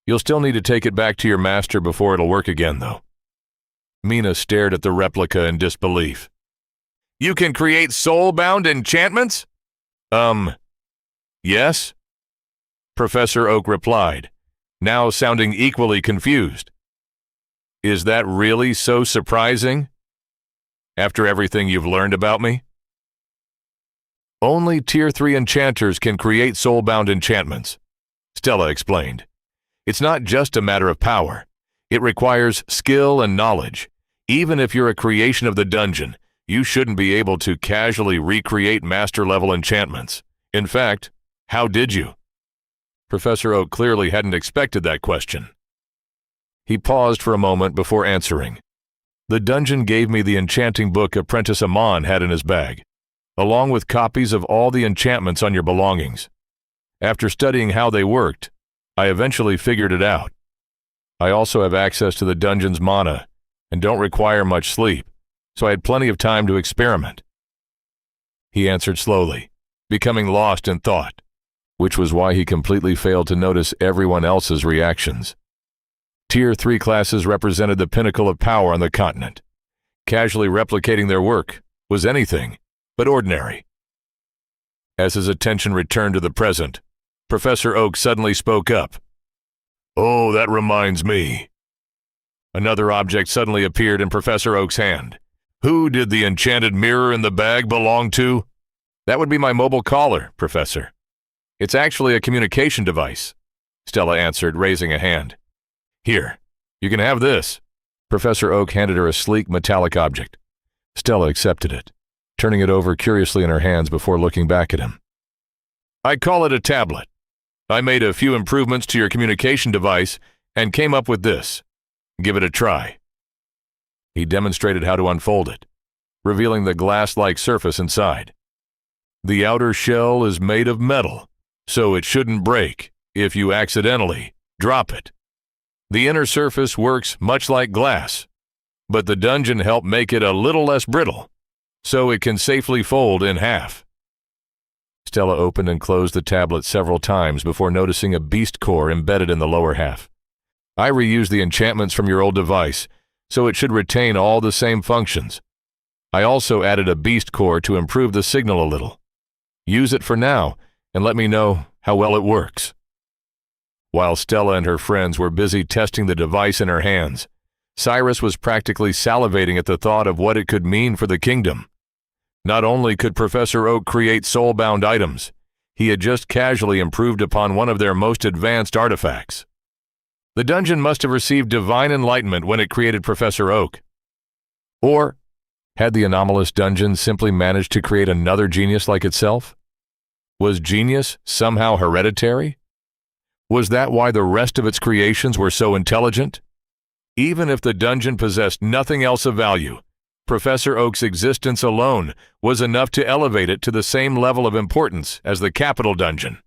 You'll still need to take it back to your master before it'll work again, though. Mina stared at the replica in disbelief. You can create soul-bound enchantments? Yes? Professor Oak replied, now sounding equally confused. Is that really so surprising? After everything you've learned about me? Only Tier 3 enchanters can create soul-bound enchantments, Stella explained. It's not just a matter of power. It requires skill and knowledge. Even if you're a creation of the dungeon, you shouldn't be able to casually recreate master-level enchantments. In fact, how did you? Professor Oak clearly hadn't expected that question. He paused for a moment before answering. The dungeon gave me the enchanting book Apprentice Amon had in his bag, along with copies of all the enchantments on your belongings. After studying how they worked, I eventually figured it out. I also have access to the dungeon's mana and don't require much sleep, so I had plenty of time to experiment. He answered slowly, becoming lost in thought, which was why he completely failed to notice everyone else's reactions. Tier 3 classes represented the pinnacle of power on the continent. Casually replicating their work was anything but ordinary. As his attention returned to the present, Professor Oak suddenly spoke up. Oh, that reminds me. Another object suddenly appeared in Professor Oak's hand. Who did the enchanted mirror in the bag belong to? That would be my mobile collar, Professor. It's actually a communication device, Stella answered, raising a hand. Here, you can have this. Professor Oak handed her a sleek metallic object. Stella accepted it, turning it over curiously in her hands before looking back at him. I call it a tablet. I made a few improvements to your communication device and came up with this. Give it a try. He demonstrated how to unfold it, revealing the glass-like surface inside. The outer shell is made of metal, so it shouldn't break if you accidentally drop it. The inner surface works much like glass, but the dungeon helped make it a little less brittle, so it can safely fold in half. Stella opened and closed the tablet several times before noticing a beast core embedded in the lower half. I reused the enchantments from your old device, so it should retain all the same functions. I also added a beast core to improve the signal a little. Use it for now, and let me know how well it works. While Stella and her friends were busy testing the device in her hands, Cyrus was practically salivating at the thought of what it could mean for the kingdom. Not only could Professor Oak create soul-bound items, he had just casually improved upon one of their most advanced artifacts. The dungeon must have received divine enlightenment when it created Professor Oak. Or had the anomalous dungeon simply managed to create another genius like itself? Was genius somehow hereditary? Was that why the rest of its creations were so intelligent? Even if the dungeon possessed nothing else of value, Professor Oak's existence alone was enough to elevate it to the same level of importance as the capital dungeon.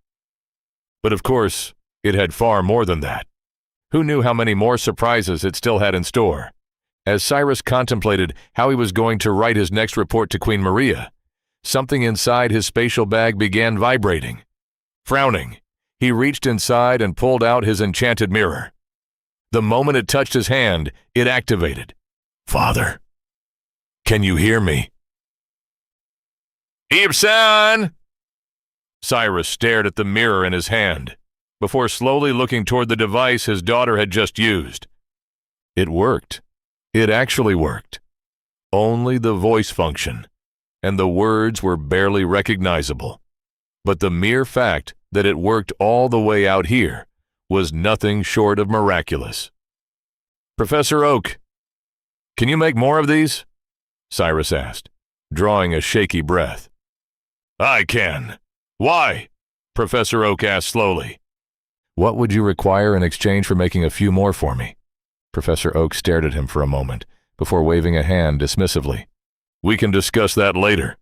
But of course, it had far more than that. Who knew how many more surprises it still had in store? As Cyrus contemplated how he was going to write his next report to Queen Maria, something inside his spatial bag began vibrating. Frowning, he reached inside and pulled out his enchanted mirror. The moment it touched his hand, it activated. "Father, can you hear me?" "Ibsen!" Cyrus stared at the mirror in his hand, before slowly looking toward the device his daughter had just used. It worked. It actually worked. Only the voice function, and the words were barely recognizable. But the mere fact that it worked all the way out here was nothing short of miraculous. "Professor Oak, can you make more of these?" Cyrus asked, drawing a shaky breath. "I can. Why?" Professor Oak asked slowly. "What would you require in exchange for making a few more for me?" Professor Oak stared at him for a moment, before waving a hand dismissively. "We can discuss that later."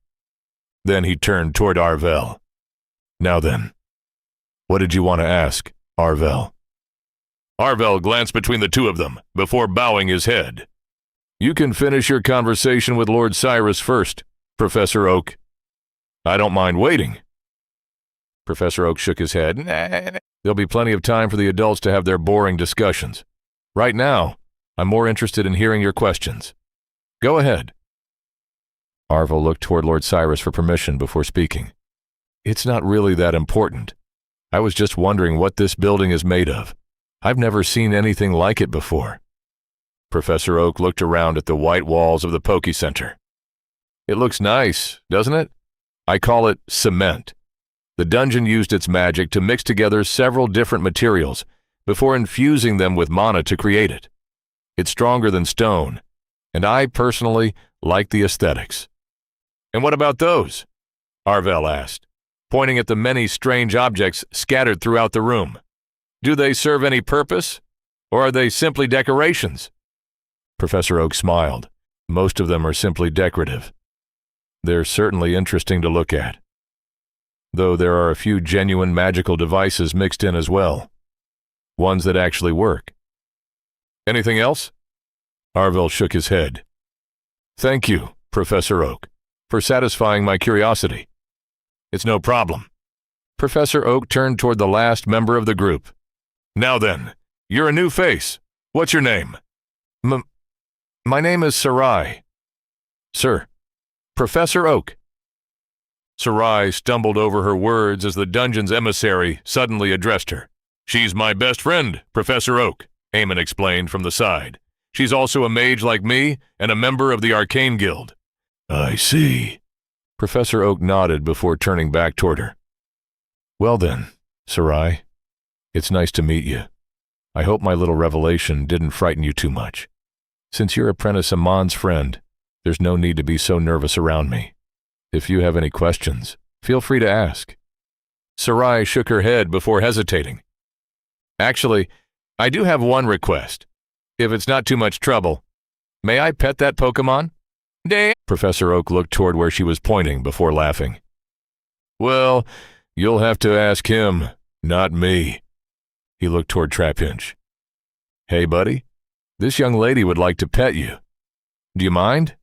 Then he turned toward Arvel. "Now then, what did you want to ask, Arvel?" Arvel glanced between the two of them, before bowing his head. "You can finish your conversation with Lord Cyrus first, Professor Oak. I don't mind waiting." Professor Oak shook his head. "There'll be plenty of time for the adults to have their boring discussions. Right now, I'm more interested in hearing your questions. Go ahead." Arvel looked toward Lord Cyrus for permission before speaking. "It's not really that important. I was just wondering what this building is made of. I've never seen anything like it before." Professor Oak looked around at the white walls of the Poké Center. "It looks nice, doesn't it? I call it cement. The dungeon used its magic to mix together several different materials before infusing them with mana to create it. It's stronger than stone, and I personally like the aesthetics." "And what about those?" Arvel asked, pointing at the many strange objects scattered throughout the room. "Do they serve any purpose, or are they simply decorations?" Professor Oak smiled. "Most of them are simply decorative. They're certainly interesting to look at, though there are a few genuine magical devices mixed in as well. Ones that actually work." "Anything else?" Arvel shook his head. "Thank you, Professor Oak, for satisfying my curiosity." "It's no problem." Professor Oak turned toward the last member of the group. "Now then, you're a new face. What's your name?" My name is Sarai." "Sir, Professor Oak." Sarai stumbled over her words as the dungeon's emissary suddenly addressed her. "She's my best friend, Professor Oak," Eamon explained from the side. "She's also a mage like me and a member of the Arcane Guild." "I see." Professor Oak nodded before turning back toward her. "Well then, Sarai, it's nice to meet you. I hope my little revelation didn't frighten you too much. Since you're apprentice Amon's friend, there's no need to be so nervous around me. If you have any questions, feel free to ask." Sarai shook her head before hesitating. "Actually, I do have one request. If it's not too much trouble, may I pet that Pokémon?" Professor Oak looked toward where she was pointing before laughing. "Well, you'll have to ask him, not me." He looked toward Trapinch. "Hey, buddy, this young lady would like to pet you. Do you mind?"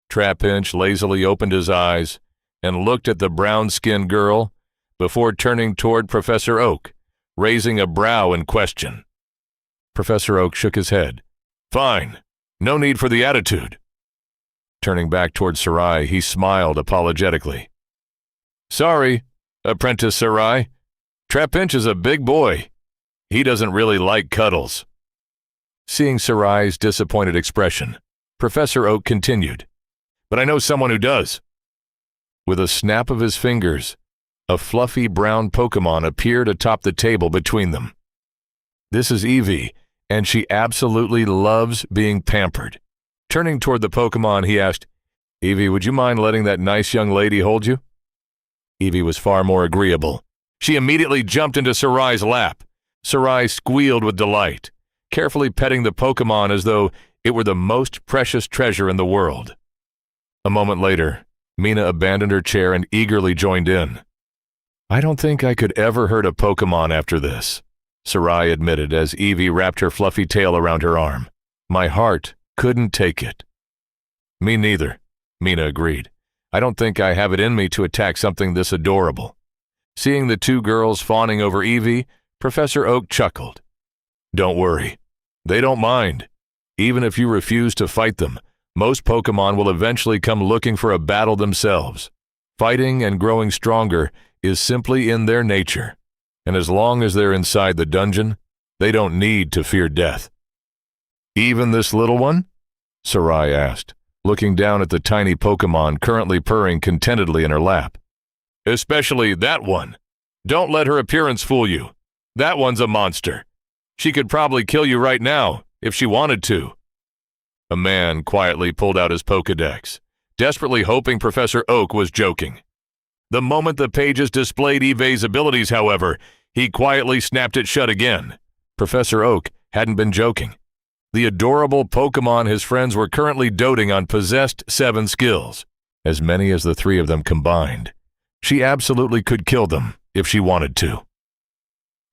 Trapinch lazily opened his eyes and looked at the brown-skinned girl before turning toward Professor Oak, raising a brow in question. Professor Oak shook his head. "Fine. No need for the attitude." Turning back toward Sarai, he smiled apologetically. "Sorry, Apprentice Sarai. Trapinch is a big boy. He doesn't really like cuddles." Seeing Sarai's disappointed expression, Professor Oak continued, "But I know someone who does." With a snap of his fingers, a fluffy brown Pokémon appeared atop the table between them. This is Eevee, and she absolutely loves being pampered. Turning toward the Pokémon, he asked, "Eevee, would you mind letting that nice young lady hold you?" Eevee was far more agreeable. She immediately jumped into Sarai's lap. Sarai squealed with delight, carefully petting the Pokémon as though it were the most precious treasure in the world. A moment later, Mina abandoned her chair and eagerly joined in. "I don't think I could ever hurt a Pokémon after this," Sarai admitted as Eevee wrapped her fluffy tail around her arm. "My heart couldn't take it." "Me neither," Mina agreed. "I don't think I have it in me to attack something this adorable." Seeing the two girls fawning over Eevee, Professor Oak chuckled. "Don't worry. They don't mind. Even if you refuse to fight them, most Pokémon will eventually come looking for a battle themselves. Fighting and growing stronger is simply in their nature, and as long as they're inside the dungeon, they don't need to fear death." "Even this little one?" Sarai asked, looking down at the tiny Pokémon currently purring contentedly in her lap. "Especially that one. Don't let her appearance fool you. That one's a monster. She could probably kill you right now, if she wanted to." A man quietly pulled out his Pokédex, desperately hoping Professor Oak was joking. The moment the pages displayed Eevee's abilities, however, he quietly snapped it shut again. Professor Oak hadn't been joking. The adorable Pokémon his friends were currently doting on possessed 7 skills, as many as the 3 of them combined. She absolutely could kill them if she wanted to.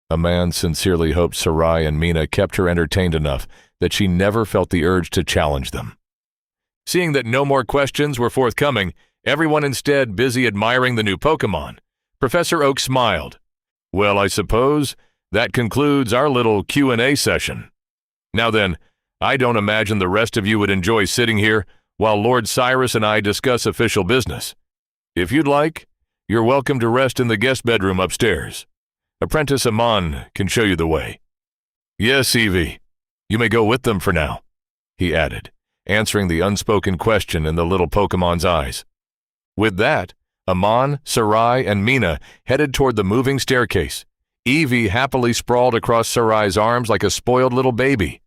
A man sincerely hoped Sarai and Mina kept her entertained enough that she never felt the urge to challenge them. Seeing that no more questions were forthcoming, everyone instead busy admiring the new Pokémon, Professor Oak smiled. "Well, I suppose that concludes our little Q&A session. Now then, I don't imagine the rest of you would enjoy sitting here while Lord Cyrus and I discuss official business. If you'd like, you're welcome to rest in the guest bedroom upstairs. Apprentice Amon can show you the way." "Yes, Eevee. You may go with them for now," he added, answering the unspoken question in the little Pokémon's eyes. With that, Amon, Sarai, and Mina headed toward the moving staircase. Eevee happily sprawled across Sarai's arms like a spoiled little baby.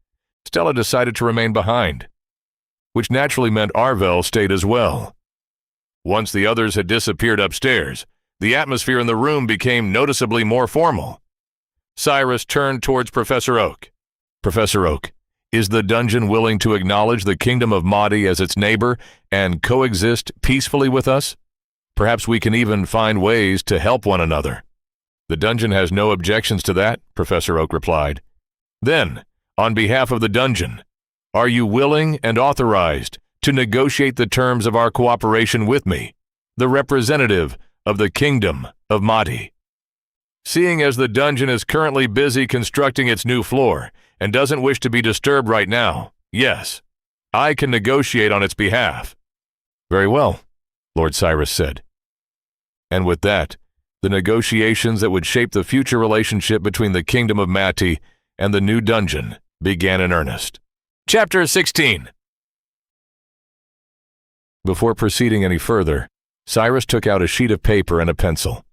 Stella decided to remain behind, which naturally meant Arvel stayed as well. Once the others had disappeared upstairs, the atmosphere in the room became noticeably more formal. Cyrus turned towards Professor Oak. "Professor Oak, is the dungeon willing to acknowledge the kingdom of Mahdi as its neighbor and coexist peacefully with us? Perhaps we can even find ways to help one another." "The dungeon has no objections to that," Professor Oak replied. "Then, on behalf of the dungeon, are you willing and authorized to negotiate the terms of our cooperation with me, the representative of the kingdom of Mahdi?" Seeing as the dungeon is currently busy constructing its new floor and doesn't wish to be disturbed right now, yes, I can negotiate on its behalf. "Very well," Lord Cyrus said. And with that, the negotiations that would shape the future relationship between the kingdom of Mahdi and the new dungeon began in earnest. Chapter 16. Before proceeding any further, Cyrus took out a sheet of paper and a pencil.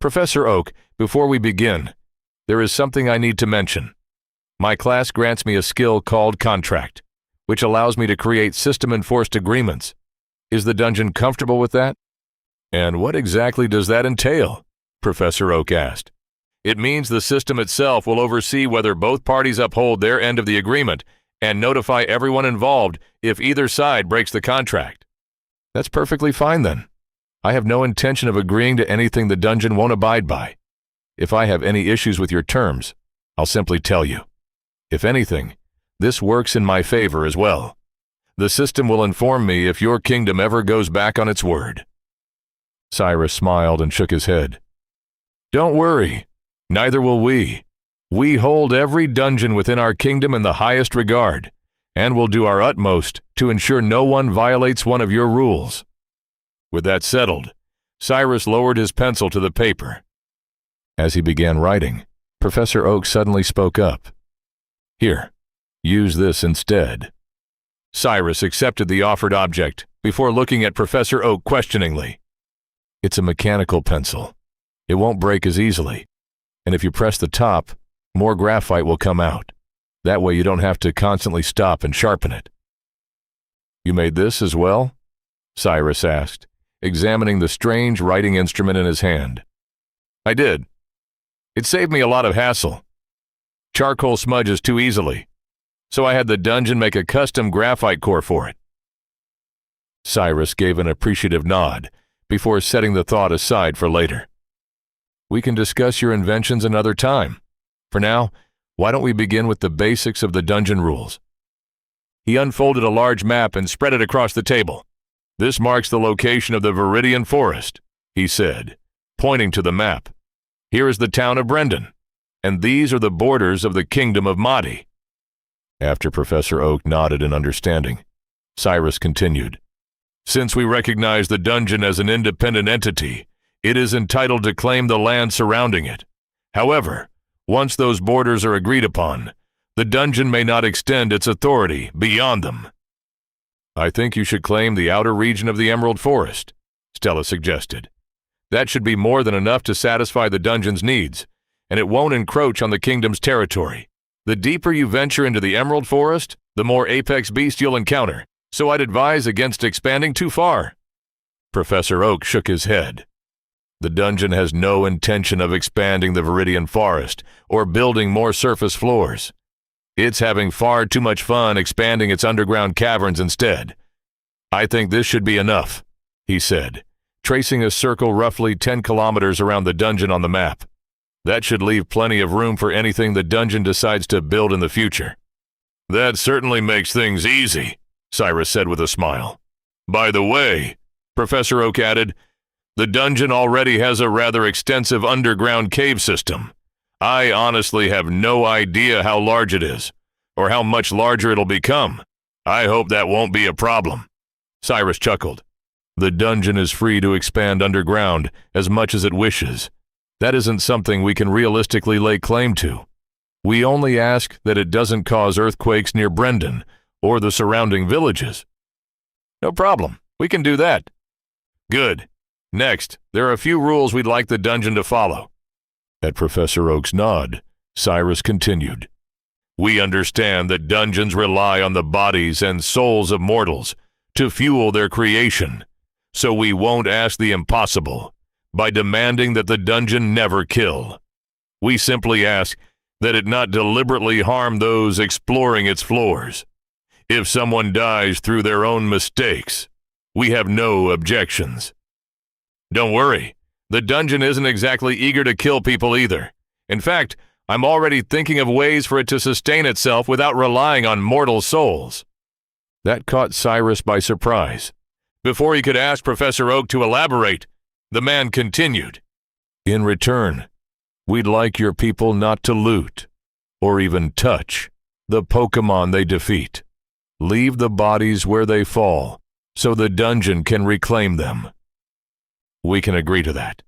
"Professor Oak, before we begin, there is something I need to mention. My class grants me a skill called Contract, which allows me to create system-enforced agreements. Is the dungeon comfortable with that?" "And what exactly does that entail?" Professor Oak asked. "It means the system itself will oversee whether both parties uphold their end of the agreement and notify everyone involved if either side breaks the contract." "That's perfectly fine then. I have no intention of agreeing to anything the dungeon won't abide by. If I have any issues with your terms, I'll simply tell you. If anything, this works in my favor as well. The system will inform me if your kingdom ever goes back on its word." Cyrus smiled and shook his head. "Don't worry, neither will we. We hold every dungeon within our kingdom in the highest regard, and will do our utmost to ensure no one violates one of your rules." With that settled, Cyrus lowered his pencil to the paper. As he began writing, Professor Oak suddenly spoke up. Here, use this instead. Cyrus accepted the offered object before looking at Professor Oak questioningly. It's a mechanical pencil. It won't break as easily, and if you press the top, more graphite will come out. That way you don't have to constantly stop and sharpen it. You made this as well? Cyrus asked, examining the strange writing instrument in his hand. I did. It saved me a lot of hassle. Charcoal smudges too easily, so I had the dungeon make a custom graphite core for it. Cyrus gave an appreciative nod before setting the thought aside for later. We can discuss your inventions another time. For now, why don't we begin with the basics of the dungeon rules? He unfolded a large map and spread it across the table. This marks the location of the Viridian Forest, he said, pointing to the map. Here is the town of Brendan, and these are the borders of the kingdom of Madi. After Professor Oak nodded in understanding, Cyrus continued. Since we recognize the dungeon as an independent entity, it is entitled to claim the land surrounding it. However, once those borders are agreed upon, the dungeon may not extend its authority beyond them. I think you should claim the outer region of the Emerald Forest, Stella suggested. That should be more than enough to satisfy the dungeon's needs, and it won't encroach on the kingdom's territory. The deeper you venture into the Emerald Forest, the more apex beast you'll encounter, so I'd advise against expanding too far. Professor Oak shook his head. The dungeon has no intention of expanding the Viridian Forest or building more surface floors. It's having far too much fun expanding its underground caverns instead. I think this should be enough, he said, tracing a circle roughly 10 kilometers around the dungeon on the map. That should leave plenty of room for anything the dungeon decides to build in the future. That certainly makes things easy, Cyrus said with a smile. By the way, Professor Oak added, the dungeon already has a rather extensive underground cave system. I honestly have no idea how large it is, or how much larger it'll become. I hope that won't be a problem. Cyrus chuckled. The dungeon is free to expand underground as much as it wishes. That isn't something we can realistically lay claim to. We only ask that it doesn't cause earthquakes near Brendan or the surrounding villages. No problem. We can do that. Good. Next, there are a few rules we'd like the dungeon to follow. At Professor Oak's nod, Cyrus continued. We understand that dungeons rely on the bodies and souls of mortals to fuel their creation, so we won't ask the impossible by demanding that the dungeon never kill. We simply ask that it not deliberately harm those exploring its floors. If someone dies through their own mistakes, we have no objections. Don't worry, the dungeon isn't exactly eager to kill people either. In fact, I'm already thinking of ways for it to sustain itself without relying on mortal souls. That caught Cyrus by surprise. Before he could ask Professor Oak to elaborate, the man continued. In return, we'd like your people not to loot, or even touch, the Pokémon they defeat. Leave the bodies where they fall, so the dungeon can reclaim them. We can agree to that.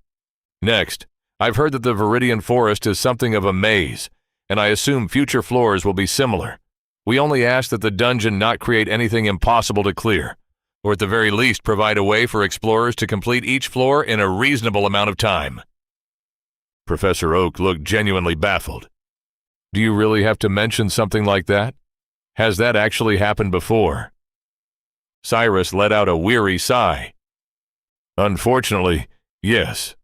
Next, I've heard that the Viridian Forest is something of a maze, and I assume future floors will be similar. We only ask that the dungeon not create anything impossible to clear, or at the very least provide a way for explorers to complete each floor in a reasonable amount of time. Professor Oak looked genuinely baffled. Do you really have to mention something like that? Has that actually happened before? Cyrus let out a weary sigh. Unfortunately, yes.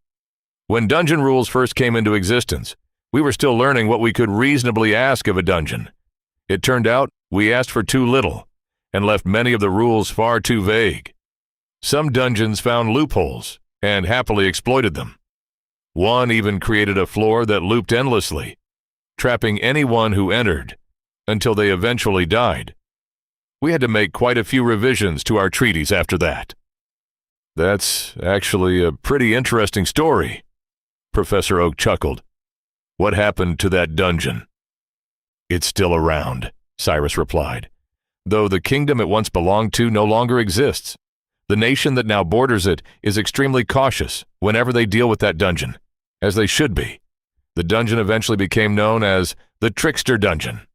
When dungeon rules first came into existence, we were still learning what we could reasonably ask of a dungeon. It turned out we asked for too little, and left many of the rules far too vague. Some dungeons found loopholes, and happily exploited them. One even created a floor that looped endlessly, trapping anyone who entered, until they eventually died. We had to make quite a few revisions to our treaties after that. That's actually a pretty interesting story, Professor Oak chuckled. What happened to that dungeon? It's still around, Cyrus replied, though the kingdom it once belonged to no longer exists. The nation that now borders it is extremely cautious whenever they deal with that dungeon, as they should be. The dungeon eventually became known as the Trickster Dungeon.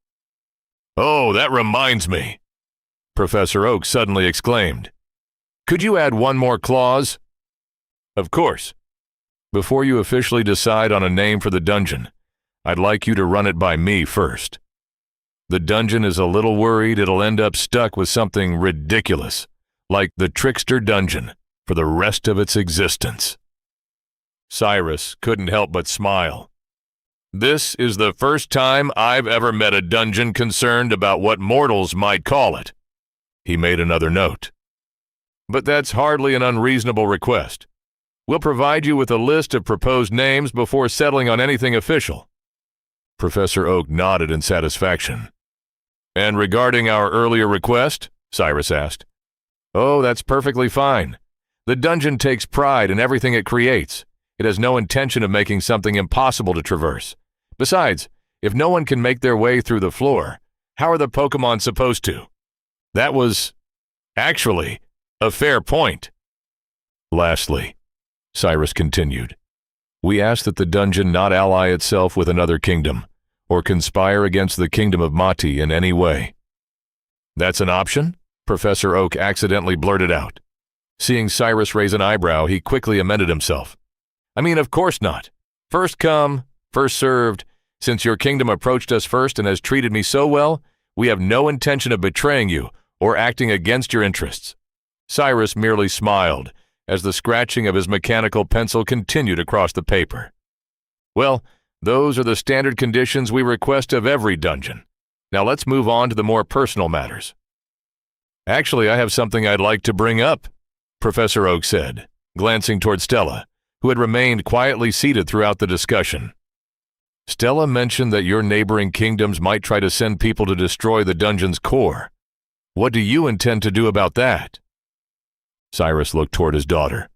"Oh, that reminds me," Professor Oak suddenly exclaimed. "Could you add one more clause?" "Of course. Before you officially decide on a name for the dungeon, I'd like you to run it by me first. The dungeon is a little worried it'll end up stuck with something ridiculous, like the Trickster Dungeon, for the rest of its existence." Cyrus couldn't help but smile. "This is the first time I've ever met a dungeon concerned about what mortals might call it." He made another note. "But that's hardly an unreasonable request. We'll provide you with a list of proposed names before settling on anything official." Professor Oak nodded in satisfaction. "And regarding our earlier request?" Cyrus asked. "Oh, that's perfectly fine. The dungeon takes pride in everything it creates. It has no intention of making something impossible to traverse. Besides, if no one can make their way through the floor, how are the Pokémon supposed to?" That was, actually, a fair point. "Lastly," Cyrus continued, "we ask that the dungeon not ally itself with another kingdom, or conspire against the kingdom of Mati in any way." "That's an option?" Professor Oak accidentally blurted out. Seeing Cyrus raise an eyebrow, he quickly amended himself. "I mean, of course not. First come, first served. Since your kingdom approached us first and has treated me so well, we have no intention of betraying you or acting against your interests." Cyrus merely smiled as the scratching of his mechanical pencil continued across the paper. "Well, those are the standard conditions we request of every dungeon. Now let's move on to the more personal matters." "Actually, I have something I'd like to bring up," Professor Oak said, glancing toward Stella, who had remained quietly seated throughout the discussion. "Stella mentioned that your neighboring kingdoms might try to send people to destroy the dungeon's core. What do you intend to do about that?" Cyrus looked toward his daughter.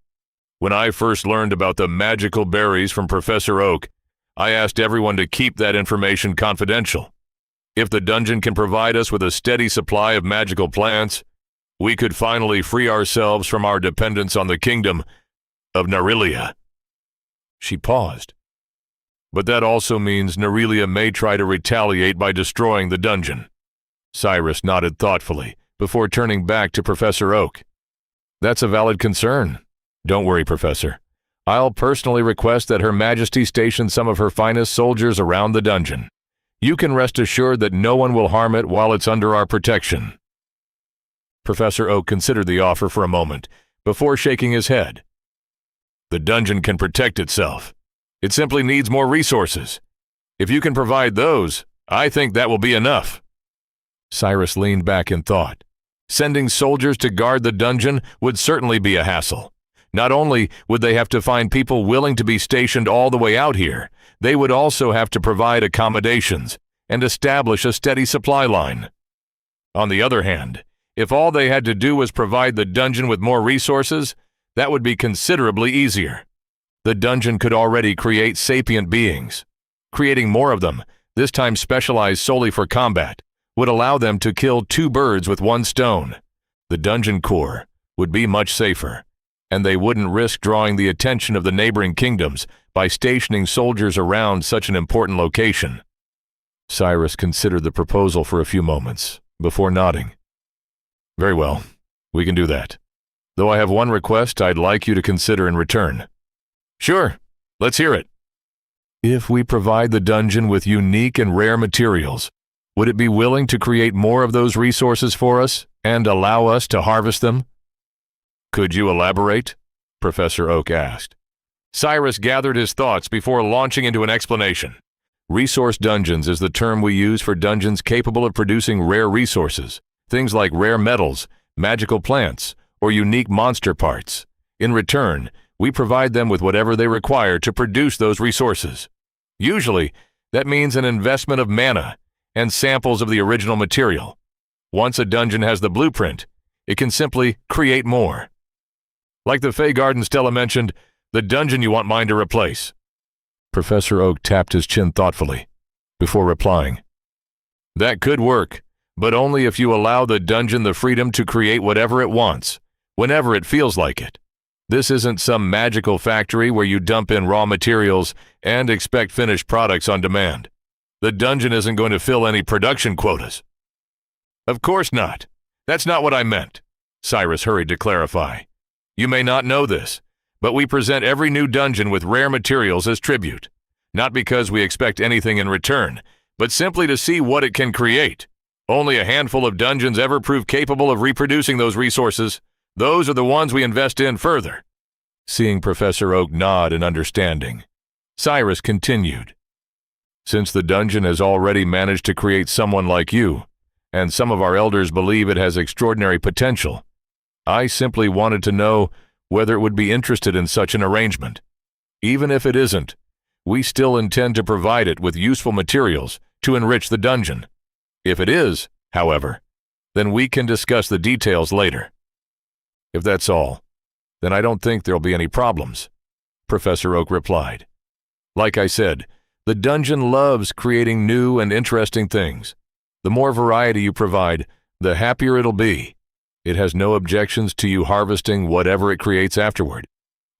"When I first learned about the magical berries from Professor Oak, I asked everyone to keep that information confidential. If the dungeon can provide us with a steady supply of magical plants, we could finally free ourselves from our dependence on the kingdom of Nerelia." She paused. "But that also means Nerelia may try to retaliate by destroying the dungeon." Cyrus nodded thoughtfully before turning back to Professor Oak. "That's a valid concern. Don't worry, Professor. I'll personally request that Her Majesty station some of her finest soldiers around the dungeon. You can rest assured that no one will harm it while it's under our protection." Professor Oak considered the offer for a moment before shaking his head. "The dungeon can protect itself. It simply needs more resources. If you can provide those, I think that will be enough." Cyrus leaned back in thought. Sending soldiers to guard the dungeon would certainly be a hassle. Not only would they have to find people willing to be stationed all the way out here, they would also have to provide accommodations and establish a steady supply line. On the other hand, if all they had to do was provide the dungeon with more resources, that would be considerably easier. The dungeon could already create sapient beings. Creating more of them, this time specialized solely for combat, would allow them to kill two birds with one stone. The dungeon core would be much safer, and they wouldn't risk drawing the attention of the neighboring kingdoms by stationing soldiers around such an important location. Cyrus considered the proposal for a few moments before nodding. "Very well, we can do that. Though I have one request I'd like you to consider in return." "Sure, let's hear it." "If we provide the dungeon with unique and rare materials, would it be willing to create more of those resources for us and allow us to harvest them?" "Could you elaborate?" Professor Oak asked. Cyrus gathered his thoughts before launching into an explanation. Resource dungeons is the term we use for dungeons capable of producing rare resources, things like rare metals, magical plants, or unique monster parts. In return, we provide them with whatever they require to produce those resources. Usually, that means an investment of mana and samples of the original material. Once a dungeon has the blueprint, it can simply create more. Like the Fey Garden Stella mentioned, the dungeon you want mine to replace. Professor Oak tapped his chin thoughtfully before replying. That could work, but only if you allow the dungeon the freedom to create whatever it wants, whenever it feels like it. This isn't some magical factory where you dump in raw materials and expect finished products on demand. The dungeon isn't going to fill any production quotas. Of course not. That's not what I meant, Cyrus hurried to clarify. You may not know this, but we present every new dungeon with rare materials as tribute, not because we expect anything in return, but simply to see what it can create. Only a handful of dungeons ever prove capable of reproducing those resources. Those are the ones we invest in further. Seeing Professor Oak nod in understanding, Cyrus continued. Since the dungeon has already managed to create someone like you, and some of our elders believe it has extraordinary potential, I simply wanted to know whether it would be interested in such an arrangement. Even if it isn't, we still intend to provide it with useful materials to enrich the dungeon. If it is, however, then we can discuss the details later. If that's all, then I don't think there'll be any problems, Professor Oak replied. Like I said, the dungeon loves creating new and interesting things. The more variety you provide, the happier it'll be. It has no objections to you harvesting whatever it creates afterward.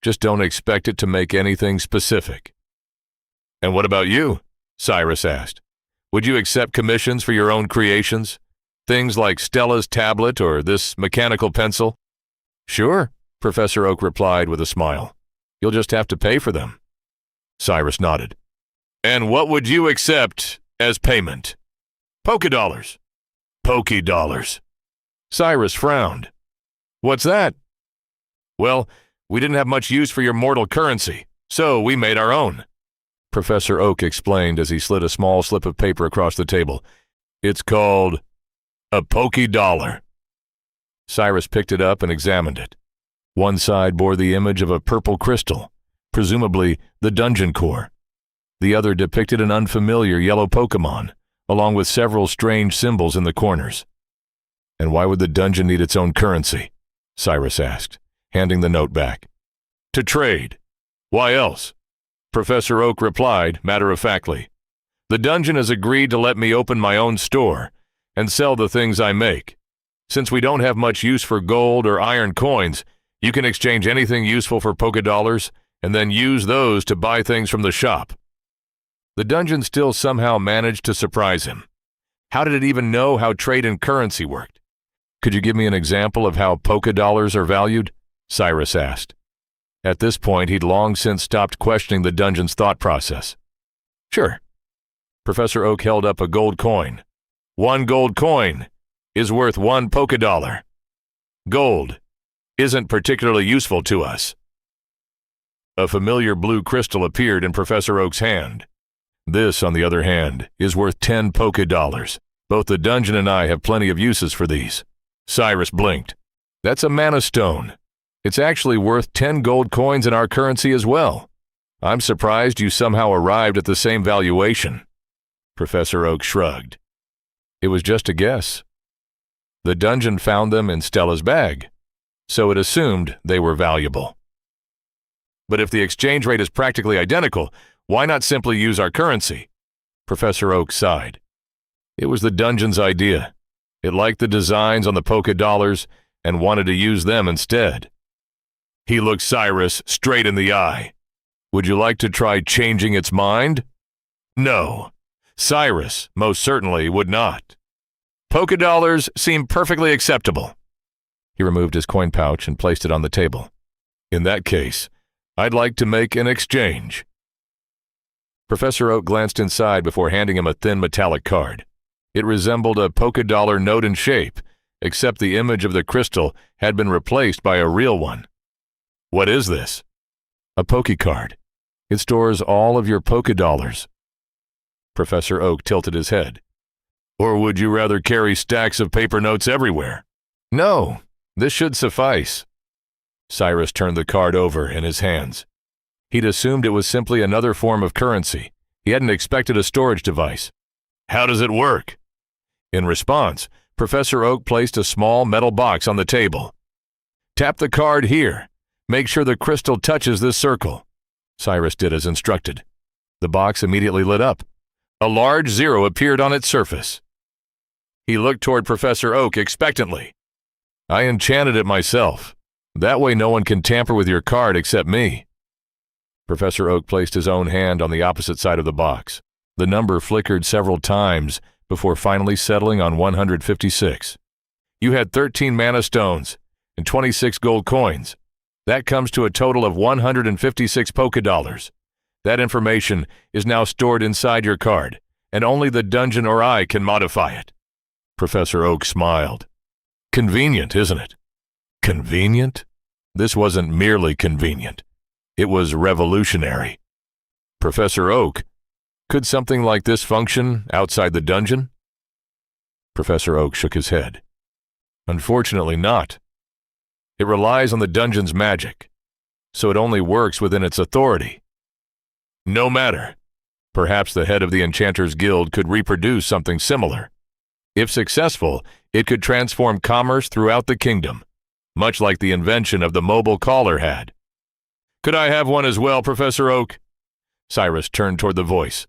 Just don't expect it to make anything specific. And what about you? Cyrus asked. Would you accept commissions for your own creations? Things like Stella's tablet or this mechanical pencil? Sure, Professor Oak replied with a smile. You'll just have to pay for them. Cyrus nodded. And what would you accept as payment? Pokédollars. Pokédollars. Cyrus frowned. What's that? Well, we didn't have much use for your mortal currency, so we made our own. Professor Oak explained as he slid a small slip of paper across the table. It's called a Pokédollar. Cyrus picked it up and examined it. One side bore the image of a purple crystal, presumably the dungeon core. The other depicted an unfamiliar yellow Pokémon, along with several strange symbols in the corners. And why would the dungeon need its own currency? Cyrus asked, handing the note back. To trade. Why else? Professor Oak replied matter-of-factly. The dungeon has agreed to let me open my own store and sell the things I make. Since we don't have much use for gold or iron coins, you can exchange anything useful for Pokédollars and then use those to buy things from the shop. The dungeon still somehow managed to surprise him. How did it even know how trade and currency worked? Could you give me an example of how Pokédollars are valued? Cyrus asked. At this point, he'd long since stopped questioning the dungeon's thought process. Sure. Professor Oak held up a gold coin. 1 gold coin is worth 1 Pokédollar. Gold isn't particularly useful to us. A familiar blue crystal appeared in Professor Oak's hand. This, on the other hand, is worth 10 Pokédollars. Both the dungeon and I have plenty of uses for these. Cyrus blinked. That's a mana stone. It's actually worth 10 gold coins in our currency as well. I'm surprised you somehow arrived at the same valuation. Professor Oak shrugged. It was just a guess. The dungeon found them in Stella's bag, so it assumed they were valuable. But if the exchange rate is practically identical, why not simply use our currency? Professor Oak sighed. It was the dungeon's idea. It liked the designs on the Pokédollars and wanted to use them instead. He looked Cyrus straight in the eye. Would you like to try changing its mind? No. Cyrus most certainly would not. Pokédollars seem perfectly acceptable. He removed his coin pouch and placed it on the table. In that case, I'd like to make an exchange. Professor Oak glanced inside before handing him a thin metallic card. It resembled a Pokédollar note in shape, except the image of the crystal had been replaced by a real one. What is this? A Pokécard. It stores all of your Pokédollars. Professor Oak tilted his head. Or would you rather carry stacks of paper notes everywhere? No, this should suffice. Cyrus turned the card over in his hands. He'd assumed it was simply another form of currency. He hadn't expected a storage device. How does it work? In response, Professor Oak placed a small metal box on the table. Tap the card here. Make sure the crystal touches this circle. Cyrus did as instructed. The box immediately lit up. A large 0 appeared on its surface. He looked toward Professor Oak expectantly. I enchanted it myself. That way no one can tamper with your card except me. Professor Oak placed his own hand on the opposite side of the box. The number flickered several times before finally settling on 156. You had 13 mana stones and 26 gold coins. That comes to a total of 156 Pokédollars. That information is now stored inside your card, and only the dungeon or I can modify it. Professor Oak smiled. Convenient, isn't it? Convenient? This wasn't merely convenient. It was revolutionary. Professor Oak, could something like this function outside the dungeon? Professor Oak shook his head. Unfortunately not. It relies on the dungeon's magic, so it only works within its authority. No matter. Perhaps the head of the Enchanters Guild could reproduce something similar. If successful, it could transform commerce throughout the kingdom, much like the invention of the mobile caller had. Could I have one as well, Professor Oak? Cyrus turned toward the voice.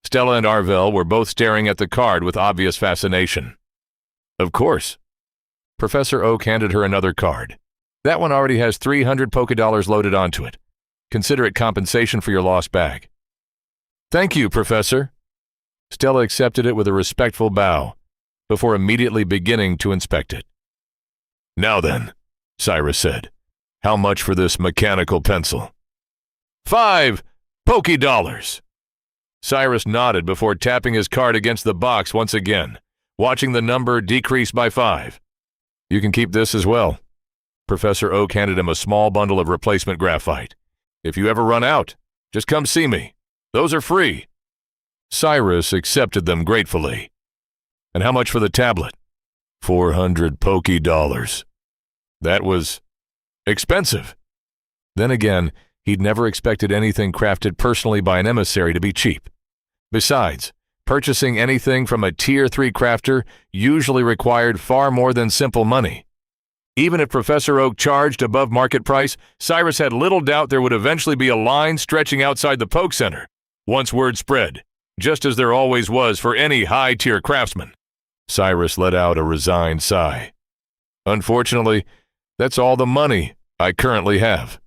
Stella and Arvel were both staring at the card with obvious fascination. Of course. Professor Oak handed her another card. That one already has 300 Pokédollars loaded onto it. Consider it compensation for your lost bag. Thank you, Professor. Stella accepted it with a respectful bow, before immediately beginning to inspect it. Now then, Cyrus said, how much for this mechanical pencil? 5 Pokédollars. Cyrus nodded before tapping his card against the box once again, watching the number decrease by 5. You can keep this as well. Professor Oak handed him a small bundle of replacement graphite. If you ever run out, just come see me. Those are free. Cyrus accepted them gratefully. And how much for the tablet? 400 Pokédollars. That was expensive. Then again, he'd never expected anything crafted personally by an emissary to be cheap. Besides, purchasing anything from a Tier 3 crafter usually required far more than simple money. Even if Professor Oak charged above market price, Cyrus had little doubt there would eventually be a line stretching outside the Poke Center, once word spread, just as there always was for any high-tier craftsman. Cyrus let out a resigned sigh. Unfortunately, that's all the money I currently have.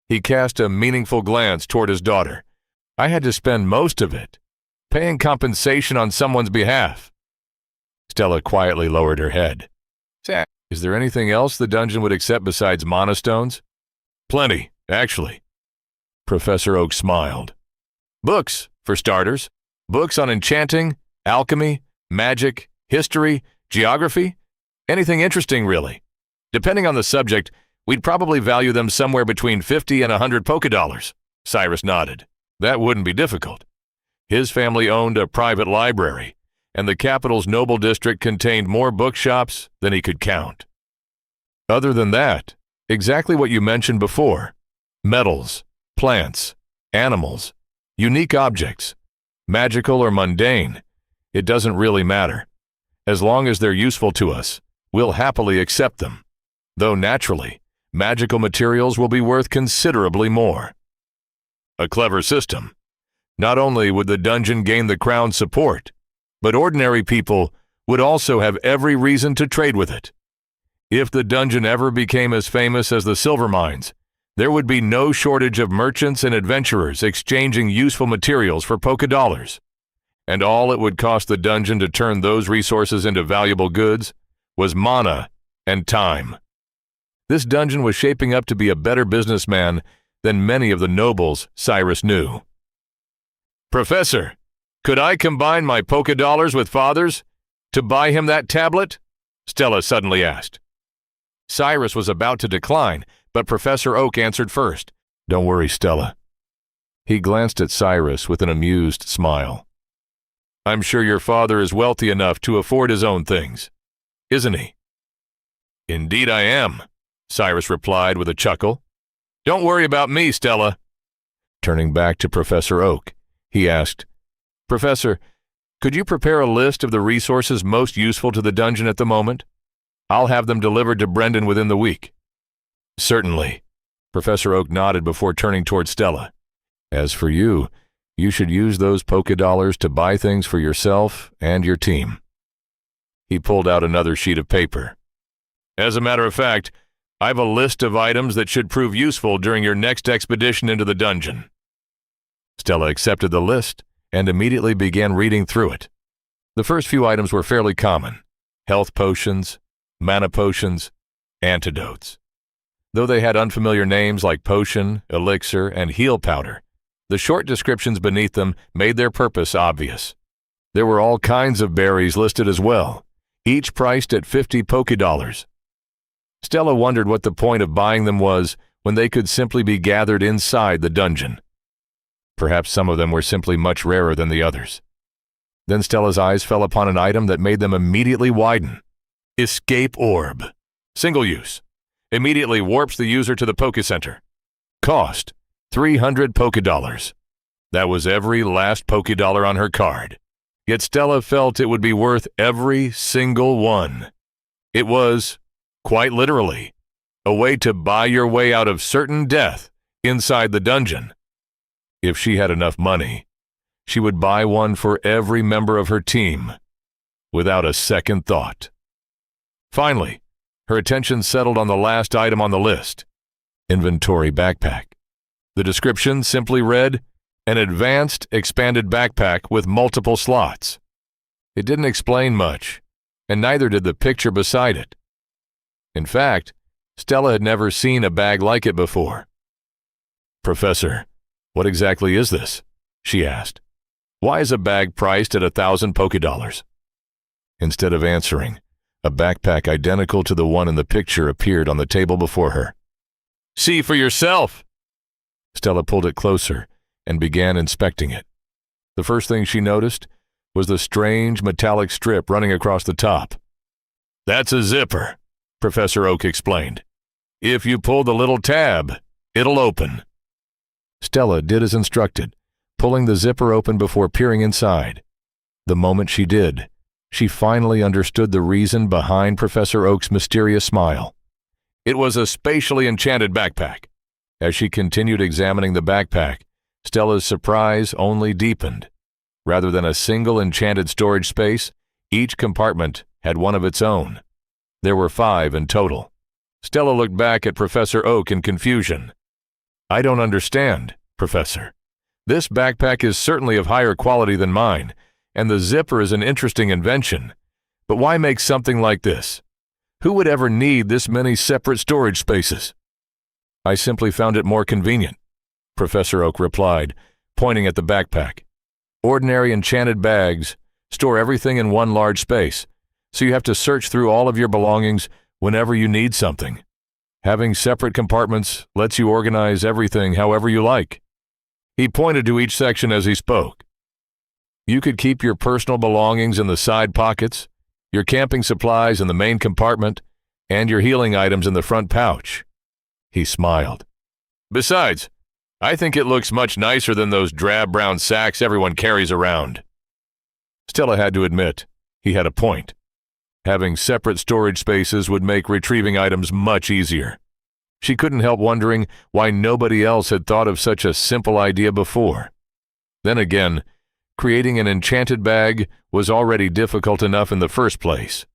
He cast a meaningful glance toward his daughter. I had to spend most of it, paying compensation on someone's behalf. Stella quietly lowered her head. Is there anything else the dungeon would accept besides mana stones? Plenty, actually. Professor Oak smiled. Books, for starters. Books on enchanting, alchemy, magic, history, geography. Anything interesting, really. Depending on the subject, we'd probably value them somewhere between 50 and 100 Pokédollars. Cyrus nodded. That wouldn't be difficult. His family owned a private library, and the capital's noble district contained more bookshops than he could count. Other than that, exactly what you mentioned before. Metals, plants, animals, unique objects, magical or mundane, it doesn't really matter. As long as they're useful to us, we'll happily accept them. Though naturally, magical materials will be worth considerably more. A clever system. Not only would the dungeon gain the crown's support, but ordinary people would also have every reason to trade with it. If the dungeon ever became as famous as the silver mines, there would be no shortage of merchants and adventurers exchanging useful materials for Pokédollars. And all it would cost the dungeon to turn those resources into valuable goods was mana and time. This dungeon was shaping up to be a better businessman than many of the nobles Cyrus knew. Professor, could I combine my Pokédollars with Father's to buy him that tablet? Stella suddenly asked. Cyrus was about to decline, but Professor Oak answered first. Don't worry, Stella. He glanced at Cyrus with an amused smile. I'm sure your father is wealthy enough to afford his own things, isn't he? Indeed I am, Cyrus replied with a chuckle. Don't worry about me, Stella. Turning back to Professor Oak, he asked, Professor, could you prepare a list of the resources most useful to the dungeon at the moment? I'll have them delivered to Brendan within the week. Certainly. Professor Oak nodded before turning toward Stella. As for you, you should use those Pokédollars to buy things for yourself and your team. He pulled out another sheet of paper. As a matter of fact, I've a list of items that should prove useful during your next expedition into the dungeon." Stella accepted the list and immediately began reading through it. The first few items were fairly common: health potions, mana potions, antidotes. Though they had unfamiliar names like potion, elixir, and heal powder, the short descriptions beneath them made their purpose obvious. There were all kinds of berries listed as well, each priced at 50 Pokédollars. Stella wondered what the point of buying them was when they could simply be gathered inside the dungeon. Perhaps some of them were simply much rarer than the others. Then Stella's eyes fell upon an item that made them immediately widen. Escape Orb. Single use. Immediately warps the user to the Poké Center. Cost: 300 Pokédollars. That was every last Pokédollar on her card. Yet Stella felt it would be worth every single one. It was, quite literally, a way to buy your way out of certain death inside the dungeon. If she had enough money, she would buy one for every member of her team, without a second thought. Finally, her attention settled on the last item on the list: inventory backpack. The description simply read, "An advanced, expanded backpack with multiple slots." It didn't explain much, and neither did the picture beside it. In fact, Stella had never seen a bag like it before. "Professor, what exactly is this?" she asked. "Why is a bag priced at 1,000 Pokédollars?" Instead of answering, a backpack identical to the one in the picture appeared on the table before her. "See for yourself!" Stella pulled it closer and began inspecting it. The first thing she noticed was the strange metallic strip running across the top. "That's a zipper," Professor Oak explained. "If you pull the little tab, it'll open." Stella did as instructed, pulling the zipper open before peering inside. The moment she did, she finally understood the reason behind Professor Oak's mysterious smile. It was a spatially enchanted backpack. As she continued examining the backpack, Stella's surprise only deepened. Rather than a single enchanted storage space, each compartment had one of its own. There were 5 in total. Stella looked back at Professor Oak in confusion. "I don't understand, Professor. This backpack is certainly of higher quality than mine, and the zipper is an interesting invention. But why make something like this? Who would ever need this many separate storage spaces?" "I simply found it more convenient," Professor Oak replied, pointing at the backpack. "Ordinary enchanted bags store everything in one large space, so you have to search through all of your belongings whenever you need something. Having separate compartments lets you organize everything however you like." He pointed to each section as he spoke. "You could keep your personal belongings in the side pockets, your camping supplies in the main compartment, and your healing items in the front pouch." He smiled. "Besides, I think it looks much nicer than those drab brown sacks everyone carries around." Stella had to admit, he had a point. Having separate storage spaces would make retrieving items much easier. She couldn't help wondering why nobody else had thought of such a simple idea before. Then again, creating an enchanted bag was already difficult enough in the first place.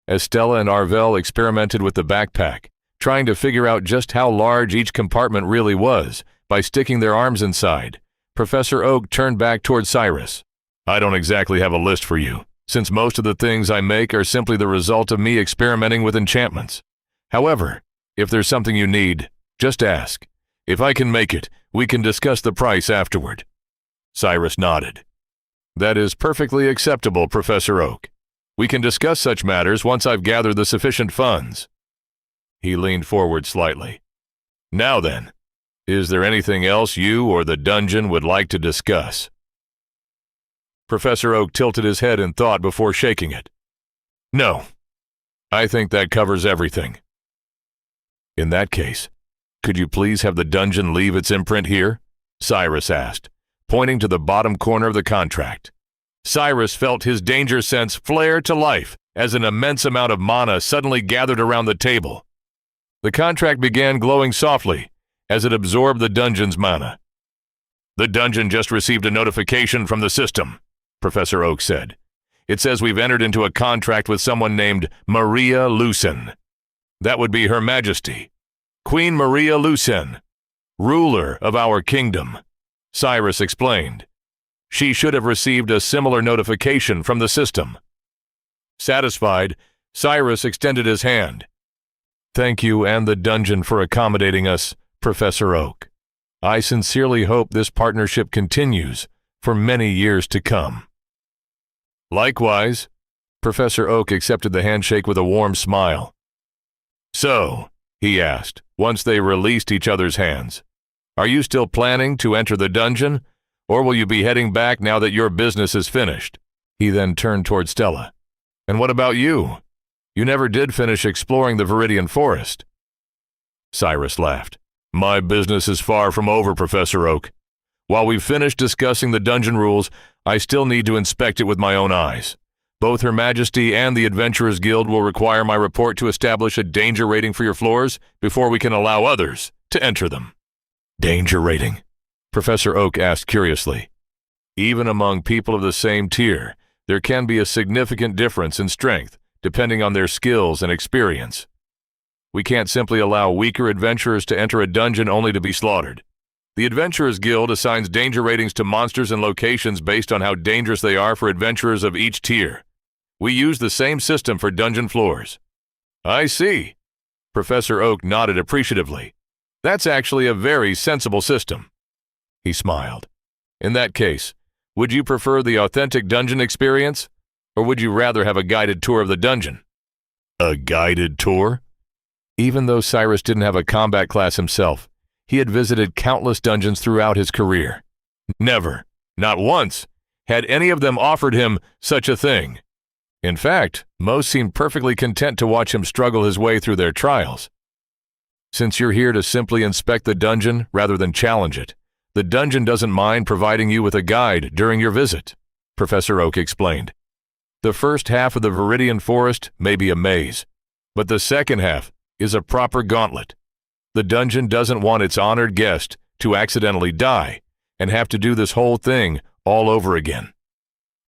As Stella and Arvel experimented with the backpack, trying to figure out just how large each compartment really was by sticking their arms inside, Professor Oak turned back toward Cyrus. "I don't exactly have a list for you, since most of the things I make are simply the result of me experimenting with enchantments. However, if there's something you need, just ask. If I can make it, we can discuss the price afterward." Cyrus nodded. "That is perfectly acceptable, Professor Oak. We can discuss such matters once I've gathered the sufficient funds." He leaned forward slightly. "Now then, is there anything else you or the dungeon would like to discuss?" Professor Oak tilted his head in thought before shaking it. "No. I think that covers everything." "In that case, could you please have the dungeon leave its imprint here?" Cyrus asked, pointing to the bottom corner of the contract. Cyrus felt his danger sense flare to life as an immense amount of mana suddenly gathered around the table. The contract began glowing softly as it absorbed the dungeon's mana. "The dungeon just received a notification from the system," Professor Oak said. "It says we've entered into a contract with someone named Maria Lucen. That would be Her Majesty, Queen Maria Lucen, ruler of our kingdom, Cyrus explained. She should have received a similar notification from the system. Satisfied, Cyrus extended his hand. Thank you and the dungeon for accommodating us, Professor Oak. I sincerely hope this partnership continues for many years to come. Likewise, Professor Oak accepted the handshake with a warm smile. So, he asked, once they released each other's hands, are you still planning to enter the dungeon, or will you be heading back now that your business is finished? He then turned toward Stella. And what about you? You never did finish exploring the Viridian Forest. Cyrus laughed. My business is far from over, Professor Oak. While we've finished discussing the dungeon rules, I still need to inspect it with my own eyes. Both Her Majesty and the Adventurers Guild will require my report to establish a danger rating for your floors before we can allow others to enter them. Danger rating? Professor Oak asked curiously. Even among people of the same tier, there can be a significant difference in strength, depending on their skills and experience. We can't simply allow weaker adventurers to enter a dungeon only to be slaughtered. The Adventurers Guild assigns danger ratings to monsters and locations based on how dangerous they are for adventurers of each tier. We use the same system for dungeon floors. I see. Professor Oak nodded appreciatively. That's actually a very sensible system. He smiled. In that case, would you prefer the authentic dungeon experience, or would you rather have a guided tour of the dungeon? A guided tour? Even though Cyrus didn't have a combat class himself, he had visited countless dungeons throughout his career. Never, not once, had any of them offered him such a thing. In fact, most seemed perfectly content to watch him struggle his way through their trials. Since you're here to simply inspect the dungeon rather than challenge it, the dungeon doesn't mind providing you with a guide during your visit, Professor Oak explained. The first half of the Viridian Forest may be a maze, but the second half is a proper gauntlet. The dungeon doesn't want its honored guest to accidentally die and have to do this whole thing all over again.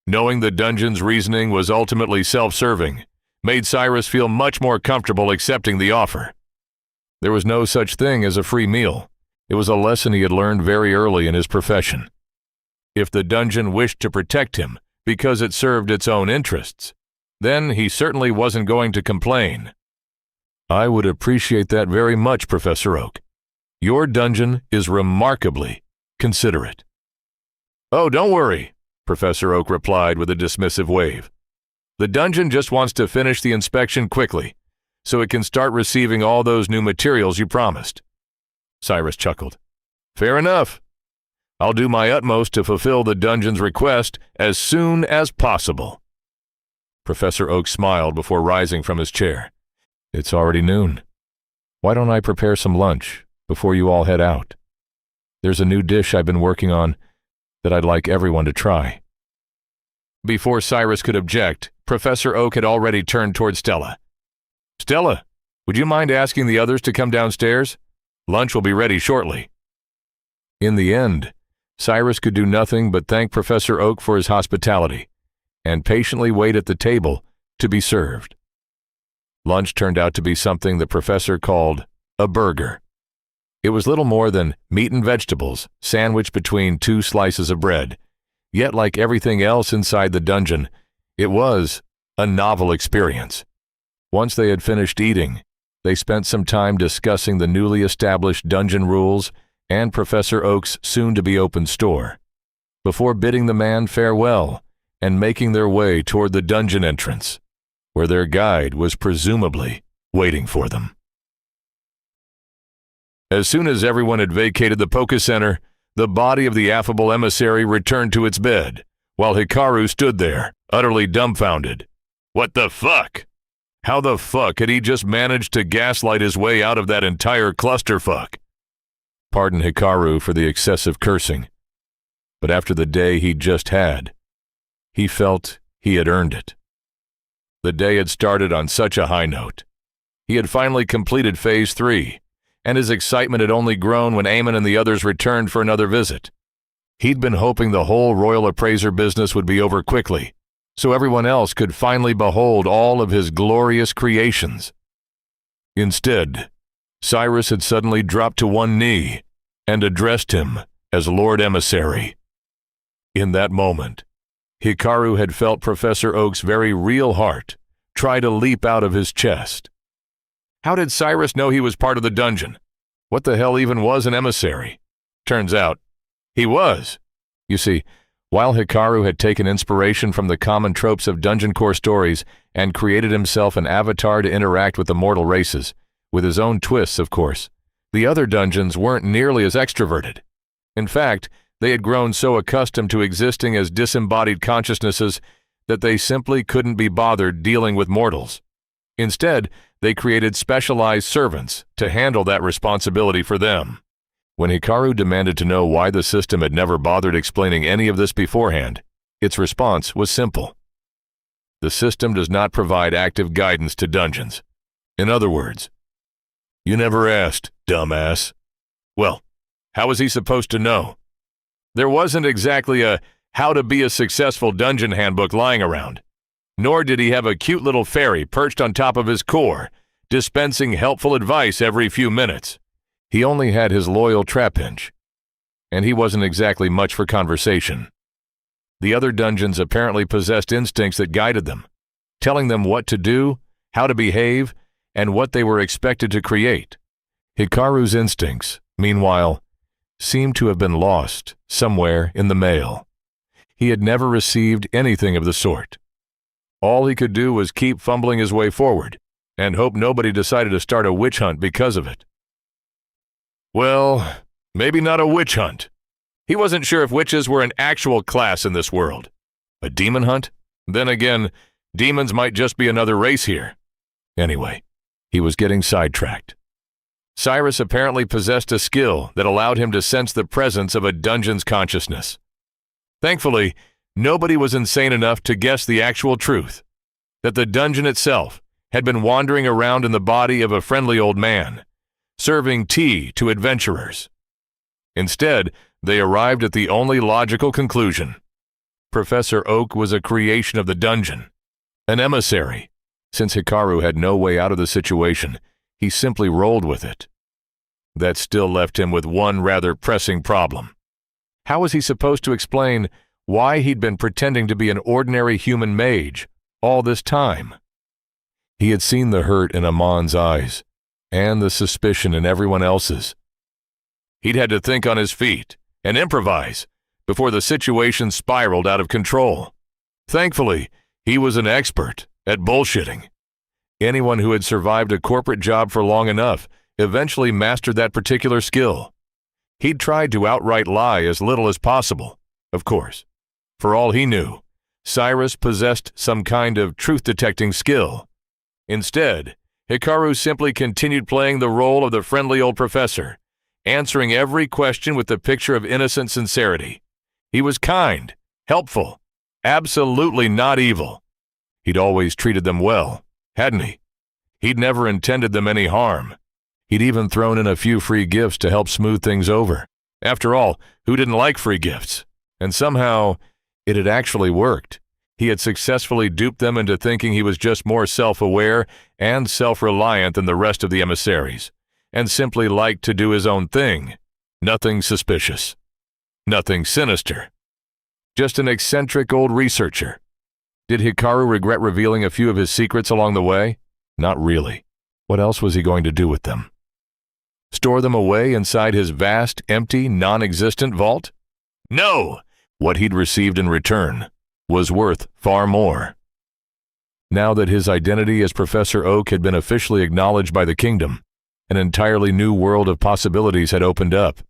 Knowing the dungeon's reasoning was ultimately self-serving made Cyrus feel much more comfortable accepting the offer. There was no such thing as a free meal. It was a lesson he had learned very early in his profession. If the dungeon wished to protect him because it served its own interests, then he certainly wasn't going to complain. I would appreciate that very much, Professor Oak. Your dungeon is remarkably considerate. Oh, don't worry, Professor Oak replied with a dismissive wave. The dungeon just wants to finish the inspection quickly, so it can start receiving all those new materials you promised. Cyrus chuckled. Fair enough. I'll do my utmost to fulfill the dungeon's request as soon as possible. Professor Oak smiled before rising from his chair. It's already noon. Why don't I prepare some lunch before you all head out? There's a new dish I've been working on that I'd like everyone to try. Before Cyrus could object, Professor Oak had already turned toward Stella. Stella, would you mind asking the others to come downstairs? Lunch will be ready shortly. In the end, Cyrus could do nothing but thank Professor Oak for his hospitality and patiently wait at the table to be served. Lunch turned out to be something the professor called a burger. It was little more than meat and vegetables sandwiched between two slices of bread. Yet, like everything else inside the dungeon, it was a novel experience. Once they had finished eating, they spent some time discussing the newly established dungeon rules and Professor Oak's soon-to-be-open store, before bidding the man farewell and making their way toward the dungeon entrance, where their guide was presumably waiting for them. As soon as everyone had vacated the Poké Center, the body of the affable emissary returned to its bed, while Hikaru stood there, utterly dumbfounded. What the fuck? How the fuck had he just managed to gaslight his way out of that entire clusterfuck? Pardon Hikaru for the excessive cursing, but after the day he'd just had, he felt he had earned it. The day had started on such a high note. He had finally completed Phase 3, and his excitement had only grown when Eamon and the others returned for another visit. He'd been hoping the whole Royal Appraiser business would be over quickly, so everyone else could finally behold all of his glorious creations. Instead, Cyrus had suddenly dropped to one knee and addressed him as Lord Emissary. In that moment, Hikaru had felt Professor Oak's very real heart try to leap out of his chest. How did Cyrus know he was part of the dungeon? What the hell even was an emissary? Turns out, he was. You see, while Hikaru had taken inspiration from the common tropes of dungeon core stories and created himself an avatar to interact with the mortal races, with his own twists, of course, the other dungeons weren't nearly as extroverted. In fact, they had grown so accustomed to existing as disembodied consciousnesses that they simply couldn't be bothered dealing with mortals. Instead, they created specialized servants to handle that responsibility for them. When Hikaru demanded to know why the system had never bothered explaining any of this beforehand, its response was simple. The system does not provide active guidance to dungeons. In other words, you never asked, dumbass. Well, how was he supposed to know? There wasn't exactly a how to be a successful dungeon handbook lying around. Nor did he have a cute little fairy perched on top of his core, dispensing helpful advice every few minutes. He only had his loyal trapinch, and he wasn't exactly much for conversation. The other dungeons apparently possessed instincts that guided them, telling them what to do, how to behave, and what they were expected to create. Hikaru's instincts, meanwhile, seemed to have been lost somewhere in the mail. He had never received anything of the sort. All he could do was keep fumbling his way forward and hope nobody decided to start a witch hunt because of it. Well, maybe not a witch hunt. He wasn't sure if witches were an actual class in this world. A demon hunt? Then again, demons might just be another race here. Anyway, he was getting sidetracked. Cyrus apparently possessed a skill that allowed him to sense the presence of a dungeon's consciousness. Thankfully, nobody was insane enough to guess the actual truth, that the dungeon itself had been wandering around in the body of a friendly old man, serving tea to adventurers. Instead, they arrived at the only logical conclusion. Professor Oak was a creation of the dungeon, an emissary. Since Hikaru had no way out of the situation, he simply rolled with it. That still left him with one rather pressing problem. How was he supposed to explain why he'd been pretending to be an ordinary human mage all this time? He had seen the hurt in Amon's eyes, and the suspicion in everyone else's. He'd had to think on his feet and improvise before the situation spiraled out of control. Thankfully, he was an expert at bullshitting. Anyone who had survived a corporate job for long enough eventually mastered that particular skill. He'd tried to outright lie as little as possible, of course. For all he knew, Cyrus possessed some kind of truth-detecting skill. Instead, Hikaru simply continued playing the role of the friendly old professor, answering every question with the picture of innocent sincerity. He was kind, helpful, absolutely not evil. He'd always treated them well, hadn't he? He'd never intended them any harm. He'd even thrown in a few free gifts to help smooth things over. After all, who didn't like free gifts? And somehow, it had actually worked. He had successfully duped them into thinking he was just more self-aware and self-reliant than the rest of the emissaries, and simply liked to do his own thing. Nothing suspicious. Nothing sinister. Just an eccentric old researcher. Did Hikaru regret revealing a few of his secrets along the way? Not really. What else was he going to do with them? Store them away inside his vast, empty, non-existent vault? No! What he'd received in return was worth far more. Now that his identity as Professor Oak had been officially acknowledged by the kingdom, an entirely new world of possibilities had opened up.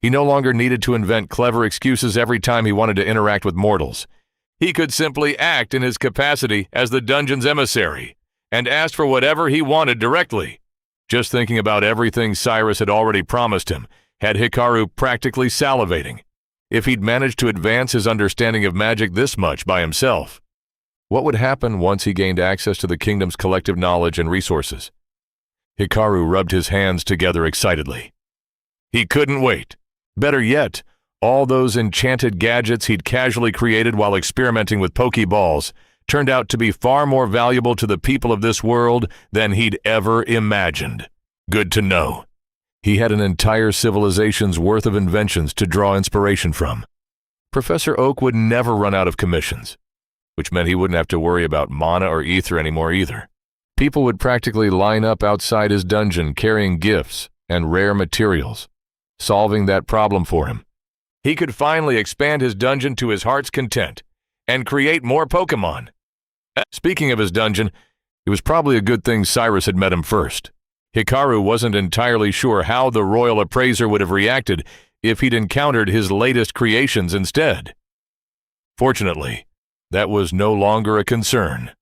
He no longer needed to invent clever excuses every time he wanted to interact with mortals. He could simply act in his capacity as the dungeon's emissary and ask for whatever he wanted directly. Just thinking about everything Cyrus had already promised him had Hikaru practically salivating. If he'd managed to advance his understanding of magic this much by himself, what would happen once he gained access to the kingdom's collective knowledge and resources? Hikaru rubbed his hands together excitedly. He couldn't wait. Better yet, all those enchanted gadgets he'd casually created while experimenting with Pokeballs turned out to be far more valuable to the people of this world than he'd ever imagined. Good to know. He had an entire civilization's worth of inventions to draw inspiration from. Professor Oak would never run out of commissions, which meant he wouldn't have to worry about mana or ether anymore either. People would practically line up outside his dungeon carrying gifts and rare materials, solving that problem for him. He could finally expand his dungeon to his heart's content and create more Pokémon. Speaking of his dungeon, it was probably a good thing Cyrus had met him first. Hikaru wasn't entirely sure how the royal appraiser would have reacted if he'd encountered his latest creations instead. Fortunately, that was no longer a concern.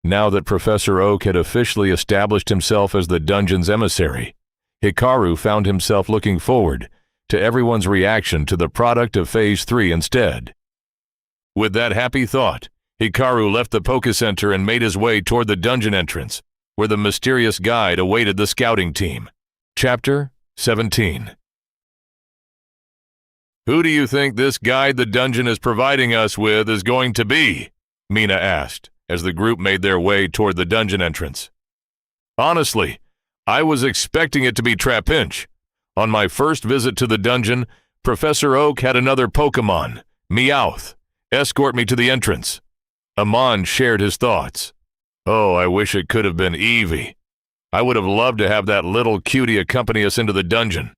Now that Professor Oak had officially established himself as the dungeon's emissary, Hikaru found himself looking forward to everyone's reaction to the product of Phase 3 instead. With that happy thought, Hikaru left the Poké Center and made his way toward the dungeon entrance, where the mysterious guide awaited the scouting team. Chapter 17. "Who do you think this guide the dungeon is providing us with is going to be?" Mina asked, as the group made their way toward the dungeon entrance. "Honestly, I was expecting it to be Trapinch. On my first visit to the dungeon, Professor Oak had another Pokémon, Meowth, escort me to the entrance." Amon shared his thoughts. "Oh, I wish it could have been Eevee. I would have loved to have that little cutie accompany us into the dungeon,"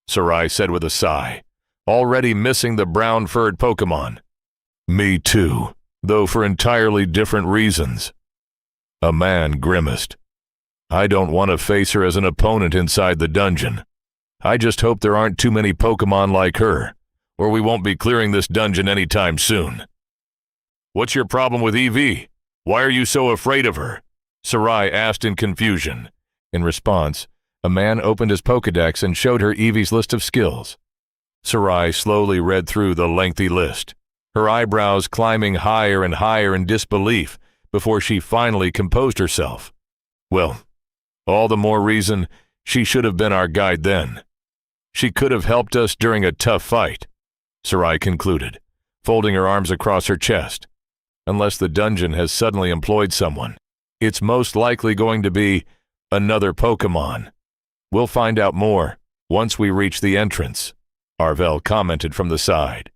Sarai said with a sigh, already missing the brown-furred Pokémon. "Me too, though for entirely different reasons." A man grimaced. "I don't want to face her as an opponent inside the dungeon. I just hope there aren't too many Pokémon like her, or we won't be clearing this dungeon anytime soon." "What's your problem with Eevee? Why are you so afraid of her?" Sarai asked in confusion. In response, a man opened his Pokédex and showed her Eevee's list of skills. Sarai slowly read through the lengthy list, her eyebrows climbing higher and higher in disbelief before she finally composed herself. "Well, all the more reason she should have been our guide then. She could have helped us during a tough fight," Sarai concluded, folding her arms across her chest. "Unless the dungeon has suddenly employed someone, it's most likely going to be another Pokémon. We'll find out more once we reach the entrance," Arvel commented from the side.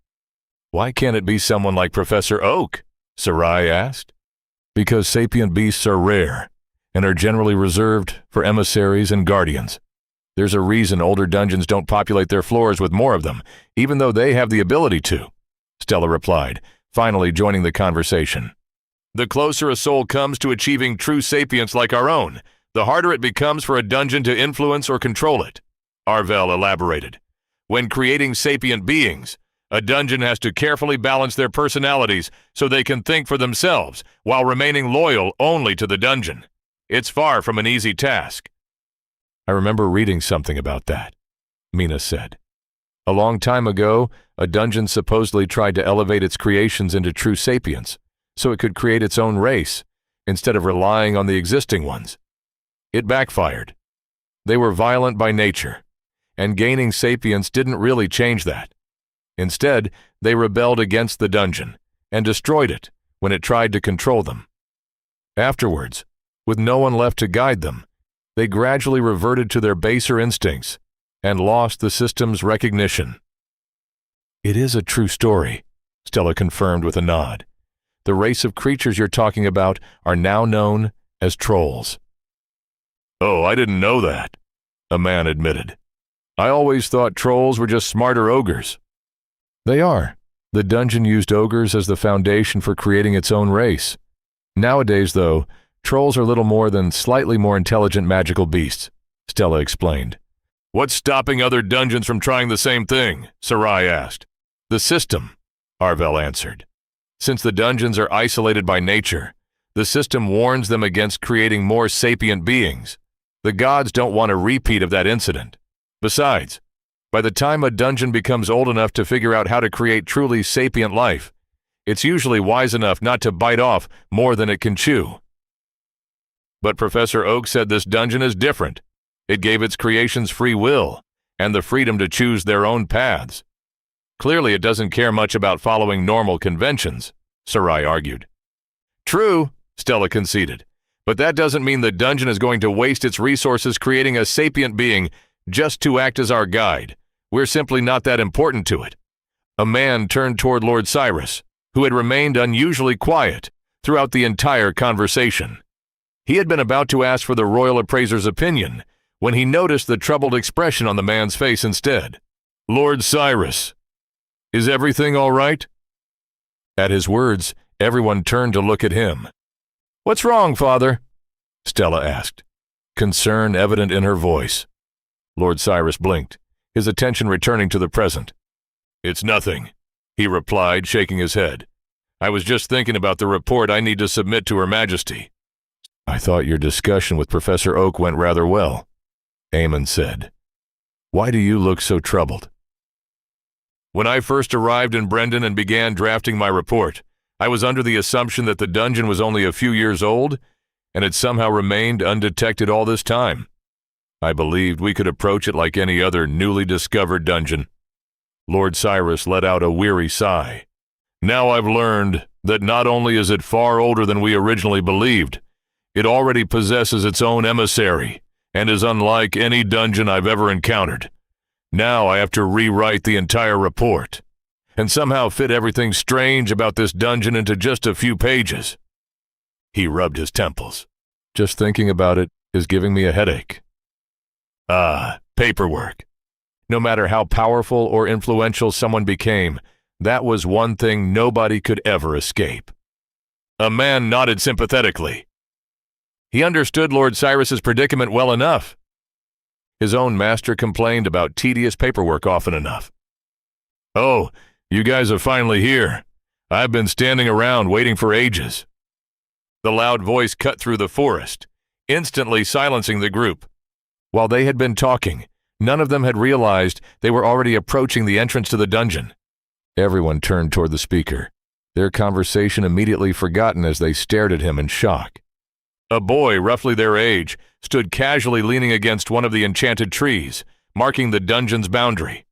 "Why can't it be someone like Professor Oak?" Sarai asked. "Because sapient beasts are rare and are generally reserved for emissaries and guardians. There's a reason older dungeons don't populate their floors with more of them, even though they have the ability to," Stella replied, finally joining the conversation. "The closer a soul comes to achieving true sapience like our own, the harder it becomes for a dungeon to influence or control it," Arvel elaborated. "When creating sapient beings, a dungeon has to carefully balance their personalities so they can think for themselves while remaining loyal only to the dungeon. It's far from an easy task." "I remember reading something about that," Mina said. "A long time ago, a dungeon supposedly tried to elevate its creations into true sapience, so it could create its own race, instead of relying on the existing ones. It backfired. They were violent by nature, and gaining sapience didn't really change that. Instead, they rebelled against the dungeon, and destroyed it when it tried to control them. Afterwards, with no one left to guide them, they gradually reverted to their baser instincts, and lost the system's recognition." "It is a true story," Stella confirmed with a nod. "The race of creatures you're talking about are now known as trolls." "Oh, I didn't know that," a man admitted. "I always thought trolls were just smarter ogres." "They are. The dungeon used ogres as the foundation for creating its own race. Nowadays, though, trolls are little more than slightly more intelligent magical beasts," Stella explained. "What's stopping other dungeons from trying the same thing?" Sarai asked. "The system," Arvel answered. "Since the dungeons are isolated by nature, the system warns them against creating more sapient beings. The gods don't want a repeat of that incident. Besides, by the time a dungeon becomes old enough to figure out how to create truly sapient life, it's usually wise enough not to bite off more than it can chew." "But Professor Oak said this dungeon is different. It gave its creations free will and the freedom to choose their own paths. Clearly it doesn't care much about following normal conventions," Sarai argued. True, Stella conceded, but that doesn't mean the dungeon is going to waste its resources creating a sapient being just to act as our guide. We're simply not that important to it. A man turned toward Lord Cyrus, who had remained unusually quiet throughout the entire conversation. He had been about to ask for the royal appraiser's opinion when he noticed the troubled expression on the man's face instead. Lord Cyrus, is everything all right? At his words, everyone turned to look at him. What's wrong, Father? Stella asked, concern evident in her voice. Lord Cyrus blinked, his attention returning to the present. It's nothing, he replied, shaking his head. I was just thinking about the report I need to submit to Her Majesty. I thought your discussion with Professor Oak went rather well, Eamon said. Why do you look so troubled? When I first arrived in Brendan and began drafting my report, I was under the assumption that the dungeon was only a few years old and had somehow remained undetected all this time. I believed we could approach it like any other newly discovered dungeon. Lord Cyrus let out a weary sigh. Now I've learned that not only is it far older than we originally believed, it already possesses its own emissary and is unlike any dungeon I've ever encountered. Now I have to rewrite the entire report and somehow fit everything strange about this dungeon into just a few pages. He rubbed his temples. Just thinking about it is giving me a headache. Paperwork. No matter how powerful or influential someone became, that was one thing nobody could ever escape. A man nodded sympathetically. He understood Lord Cyrus's predicament well enough. His own master complained about tedious paperwork often enough. Oh, you guys are finally here. I've been standing around waiting for ages. The loud voice cut through the forest, instantly silencing the group. While they had been talking, none of them had realized they were already approaching the entrance to the dungeon. Everyone turned toward the speaker, their conversation immediately forgotten as they stared at him in shock. A boy, roughly their age, stood casually leaning against one of the enchanted trees, marking the dungeon's boundary.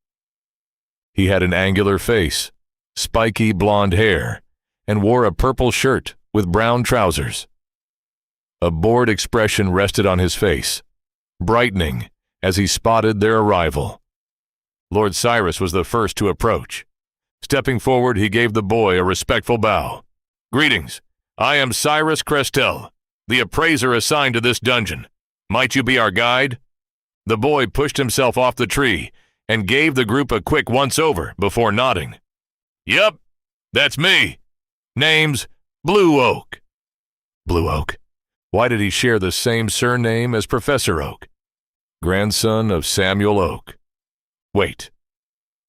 He had an angular face, spiky blonde hair, and wore a purple shirt with brown trousers. A bored expression rested on his face, brightening as he spotted their arrival. Lord Cyrus was the first to approach. Stepping forward, he gave the boy a respectful bow. Greetings. I am Cyrus Crestel, the appraiser assigned to this dungeon. Might you be our guide? The boy pushed himself off the tree and gave the group a quick once-over before nodding. Yep, that's me. Name's Blue Oak. Blue Oak. Why did he share the same surname as Professor Oak? Grandson of Samuel Oak. Wait.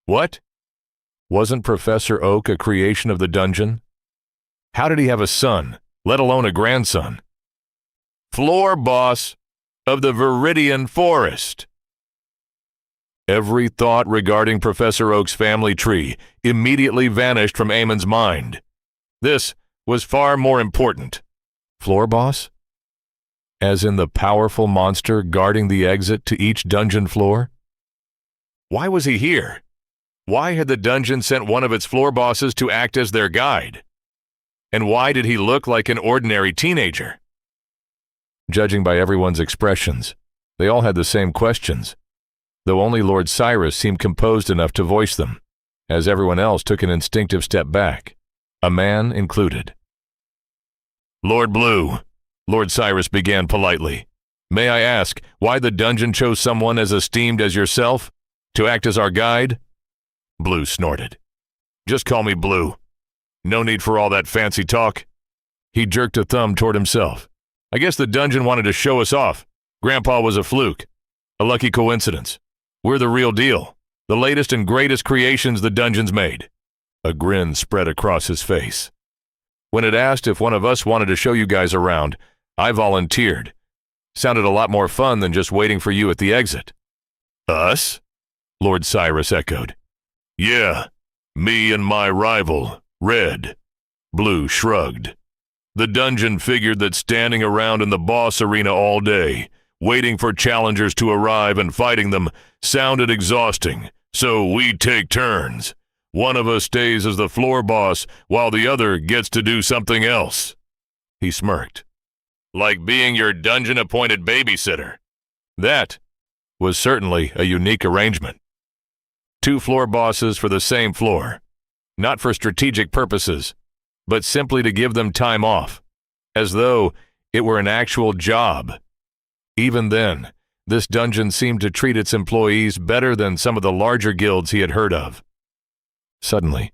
What? Wasn't Professor Oak a creation of the dungeon? How did he have a son, let alone a grandson? Floor boss of the Viridian Forest. Every thought regarding Professor Oak's family tree immediately vanished from Eamon's mind. This was far more important. Floor boss? As in the powerful monster guarding the exit to each dungeon floor? Why was he here? Why had the dungeon sent one of its floor bosses to act as their guide? And why did he look like an ordinary teenager? Judging by everyone's expressions, they all had the same questions, though only Lord Cyrus seemed composed enough to voice them, as everyone else took an instinctive step back, a man included. Lord Blue, Lord Cyrus began politely, may I ask why the dungeon chose someone as esteemed as yourself to act as our guide? Blue snorted. Just call me Blue. No need for all that fancy talk. He jerked a thumb toward himself. I guess the dungeon wanted to show us off. Grandpa was a fluke. A lucky coincidence. We're the real deal. The latest and greatest creations the dungeon's made. A grin spread across his face. When it asked if one of us wanted to show you guys around, I volunteered. Sounded a lot more fun than just waiting for you at the exit. Us? Lord Cyrus echoed. Yeah, me and my rival, Red. Blue shrugged. The dungeon figured that standing around in the boss arena all day, waiting for challengers to arrive and fighting them, sounded exhausting, so we take turns. One of us stays as the floor boss while the other gets to do something else. He smirked. Like being your dungeon-appointed babysitter. That was certainly a unique arrangement. 2 floor bosses for the same floor, not for strategic purposes, but simply to give them time off, as though it were an actual job. Even then, this dungeon seemed to treat its employees better than some of the larger guilds he had heard of. Suddenly,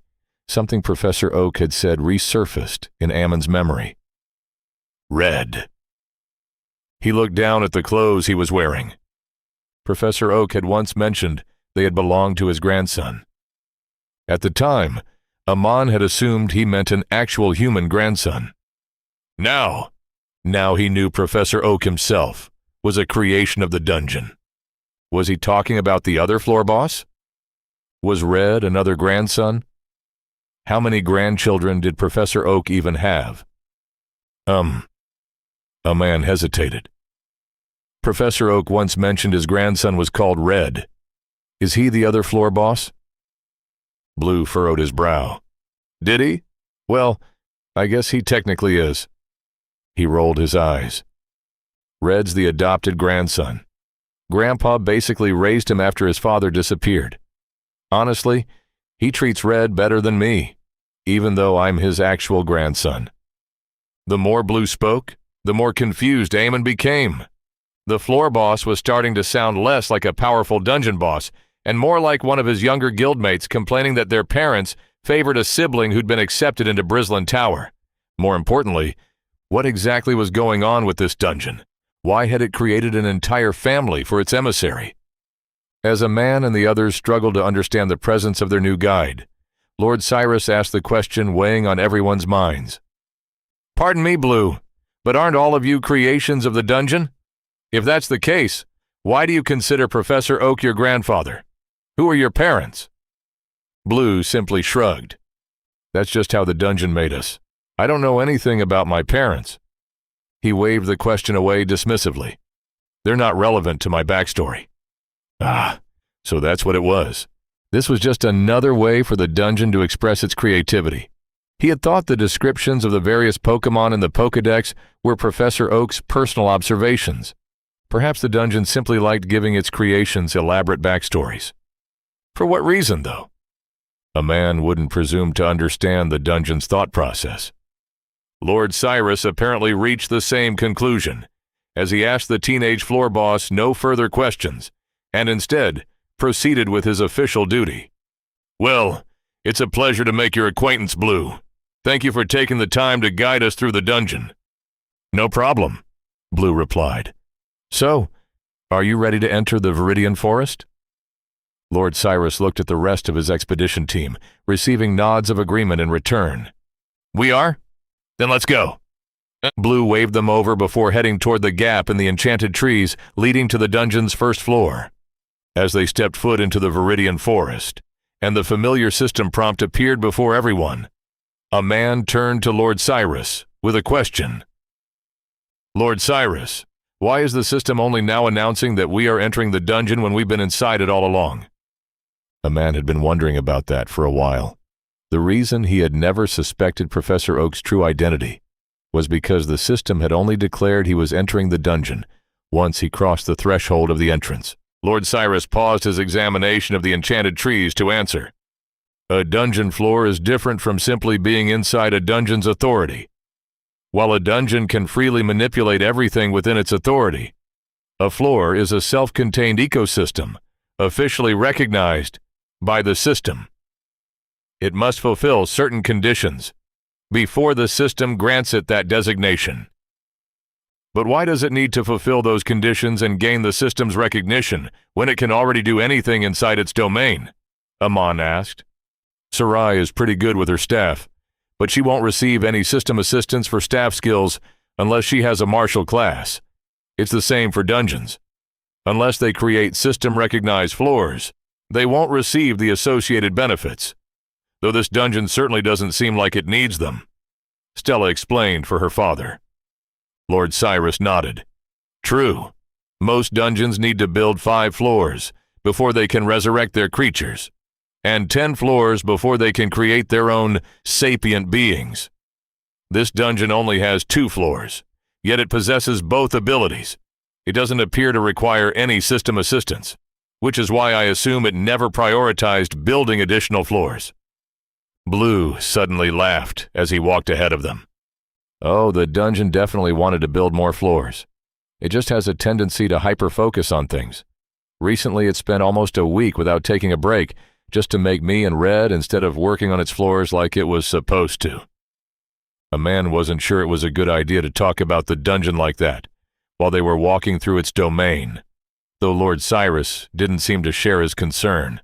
something Professor Oak had said resurfaced in Ammon's memory. Red. He looked down at the clothes he was wearing. Professor Oak had once mentioned they had belonged to his grandson. At the time, Ammon had assumed he meant an actual human grandson. Now he knew Professor Oak himself was a creation of the dungeon. Was he talking about the other floor boss? Was Red another grandson? How many grandchildren did Professor Oak even have? A man hesitated. Professor Oak once mentioned his grandson was called Red. Is he the other floor boss? Blue furrowed his brow. Did he? Well, I guess he technically is. He rolled his eyes. Red's the adopted grandson. Grandpa basically raised him after his father disappeared. Honestly, he treats Red better than me, even though I'm his actual grandson. The more Blue spoke, the more confused Ammon became. The floor boss was starting to sound less like a powerful dungeon boss and more like one of his younger guildmates complaining that their parents favored a sibling who'd been accepted into Brislin Tower. More importantly, what exactly was going on with this dungeon? Why had it created an entire family for its emissary? As a man and the others struggled to understand the presence of their new guide, Lord Cyrus asked the question weighing on everyone's minds. Pardon me, Blue, but aren't all of you creations of the dungeon? If that's the case, why do you consider Professor Oak your grandfather? Who are your parents? Blue simply shrugged. That's just how the dungeon made us. I don't know anything about my parents. He waved the question away dismissively. They're not relevant to my backstory. Ah, so that's what it was. This was just another way for the dungeon to express its creativity. He had thought the descriptions of the various Pokémon in the Pokédex were Professor Oak's personal observations. Perhaps the dungeon simply liked giving its creations elaborate backstories. For what reason, though? A man wouldn't presume to understand the dungeon's thought process. Lord Cyrus apparently reached the same conclusion, as he asked the teenage floor boss no further questions, and instead proceeded with his official duty. Well, it's a pleasure to make your acquaintance, Blue. Thank you for taking the time to guide us through the dungeon. No problem, Blue replied. So, are you ready to enter the Viridian Forest? Lord Cyrus looked at the rest of his expedition team, receiving nods of agreement in return. We are? Then let's go. Blue waved them over before heading toward the gap in the enchanted trees leading to the dungeon's first floor. As they stepped foot into the Viridian Forest, and the familiar system prompt appeared before everyone, a man turned to Lord Cyrus with a question. Lord Cyrus, why is the system only now announcing that we are entering the dungeon when we've been inside it all along? A man had been wondering about that for a while. The reason he had never suspected Professor Oak's true identity was because the system had only declared he was entering the dungeon once he crossed the threshold of the entrance. Lord Cyrus paused his examination of the enchanted trees to answer. A dungeon floor is different from simply being inside a dungeon's authority. While a dungeon can freely manipulate everything within its authority, a floor is a self-contained ecosystem, officially recognized by the system. It must fulfill certain conditions before the system grants it that designation. But why does it need to fulfill those conditions and gain the system's recognition when it can already do anything inside its domain? Ammon asked. Sarai is pretty good with her staff, but she won't receive any system assistance for staff skills unless she has a martial class. It's the same for dungeons. Unless they create system-recognized floors, they won't receive the associated benefits, though this dungeon certainly doesn't seem like it needs them. Stella explained for her father. Lord Cyrus nodded. True. Most dungeons need to build 5 floors before they can resurrect their creatures, and 10 floors before they can create their own sapient beings. This dungeon only has 2 floors, yet it possesses both abilities. It doesn't appear to require any system assistance, which is why I assume it never prioritized building additional floors. Blue suddenly laughed as he walked ahead of them. Oh, the dungeon definitely wanted to build more floors. It just has a tendency to hyper-focus on things. Recently, it spent almost a week without taking a break just to make me and Red instead of working on its floors like it was supposed to. A man wasn't sure it was a good idea to talk about the dungeon like that while they were walking through its domain, though Lord Cyrus didn't seem to share his concern.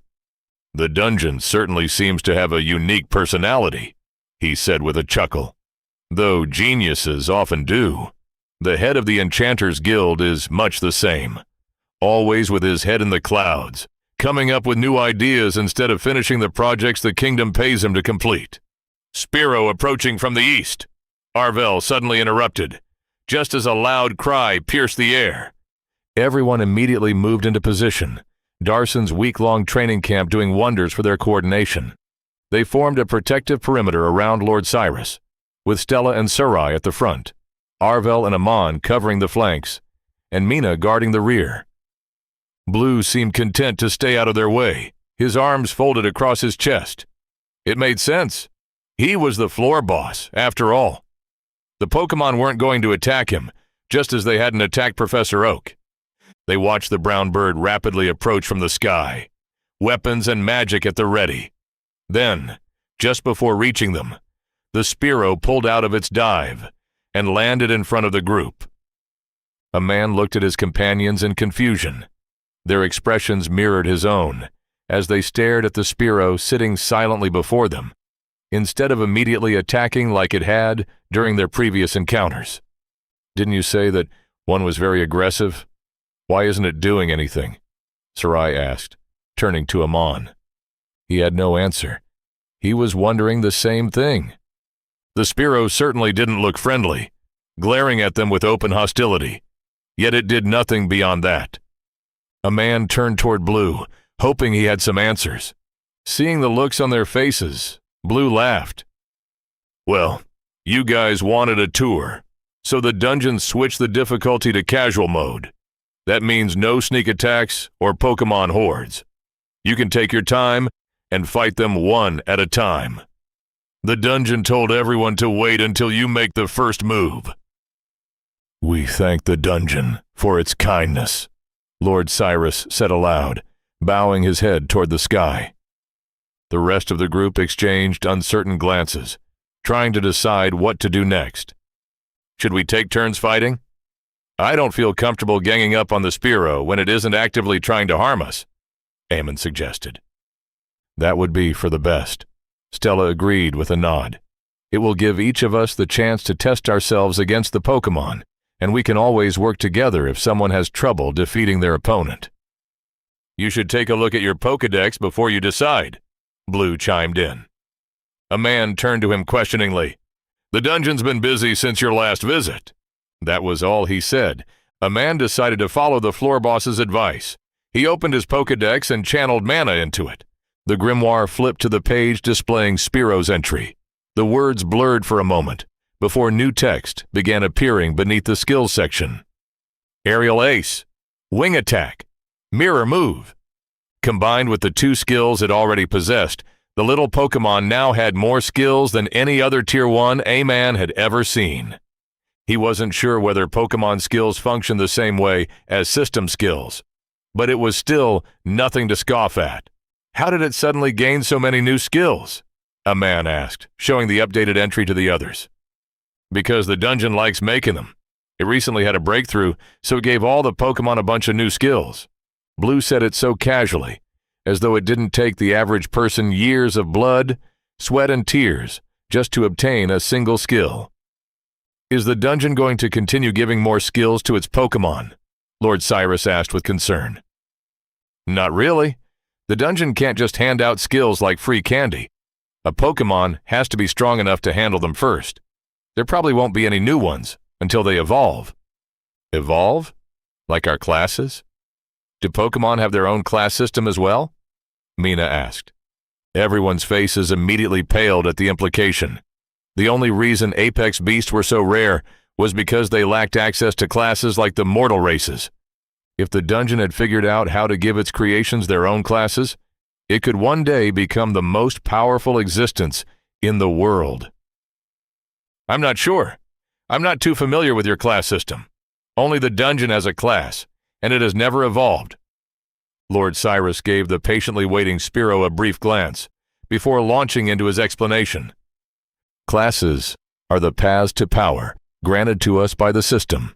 The dungeon certainly seems to have a unique personality, he said with a chuckle. Though geniuses often do. The head of the Enchanters Guild is much the same, always with his head in the clouds, coming up with new ideas instead of finishing the projects the kingdom pays him to complete. Spiro approaching from the east, Arvel suddenly interrupted, just as a loud cry pierced the air. Everyone immediately moved into position, Darson's week-long training camp doing wonders for their coordination. They formed a protective perimeter around Lord Cyrus, with Stella and Sarai at the front, Arvel and Amon covering the flanks, and Mina guarding the rear. Blue seemed content to stay out of their way, his arms folded across his chest. It made sense. He was the floor boss, after all. The Pokémon weren't going to attack him, just as they hadn't attacked Professor Oak. They watched the brown bird rapidly approach from the sky, weapons and magic at the ready. Then, just before reaching them, the Spiro pulled out of its dive and landed in front of the group. A man looked at his companions in confusion. Their expressions mirrored his own, as they stared at the Spiro sitting silently before them, instead of immediately attacking like it had during their previous encounters. Didn't you say that one was very aggressive? Why isn't it doing anything? Sarai asked, turning to Amon. He had no answer. He was wondering the same thing. The Spiro certainly didn't look friendly, glaring at them with open hostility, yet it did nothing beyond that. A man turned toward Blue, hoping he had some answers. Seeing the looks on their faces, Blue laughed. Well, you guys wanted a tour, so the dungeon switched the difficulty to casual mode. That means no sneak attacks or Pokémon hordes. You can take your time and fight them one at a time. The dungeon told everyone to wait until you make the first move. We thank the dungeon for its kindness, Lord Cyrus said aloud, bowing his head toward the sky. The rest of the group exchanged uncertain glances, trying to decide what to do next. Should we take turns fighting? I don't feel comfortable ganging up on the Spiro when it isn't actively trying to harm us, Eamon suggested. That would be for the best, Stella agreed with a nod. It will give each of us the chance to test ourselves against the Pokémon, and we can always work together if someone has trouble defeating their opponent. You should take a look at your Pokédex before you decide, Blue chimed in. A man turned to him questioningly. The dungeon's been busy since your last visit. That was all he said. A man decided to follow the floor boss's advice. He opened his Pokédex and channeled mana into it. The grimoire flipped to the page displaying Spiro's entry. The words blurred for a moment before new text began appearing beneath the skills section. Aerial Ace, Wing Attack, Mirror Move. Combined with the 2 skills it already possessed, the little Pokémon now had more skills than any other Tier 1 A-man had ever seen. He wasn't sure whether Pokémon skills functioned the same way as system skills, but it was still nothing to scoff at. How did it suddenly gain so many new skills? A man asked, showing the updated entry to the others. Because the dungeon likes making them. It recently had a breakthrough, so it gave all the Pokémon a bunch of new skills. Blue said it so casually, as though it didn't take the average person years of blood, sweat, and tears just to obtain a single skill. Is the dungeon going to continue giving more skills to its Pokémon? Lord Cyrus asked with concern. Not really. The dungeon can't just hand out skills like free candy. A Pokémon has to be strong enough to handle them first. There probably won't be any new ones until they evolve. Evolve? Like our classes? Do Pokémon have their own class system as well? Mina asked. Everyone's faces immediately paled at the implication. The only reason apex beasts were so rare was because they lacked access to classes like the mortal races. If the dungeon had figured out how to give its creations their own classes, it could one day become the most powerful existence in the world. I'm not sure. I'm not too familiar with your class system. Only the dungeon has a class, and it has never evolved. Lord Cyrus gave the patiently waiting Spiro a brief glance before launching into his explanation. Classes are the paths to power granted to us by the system.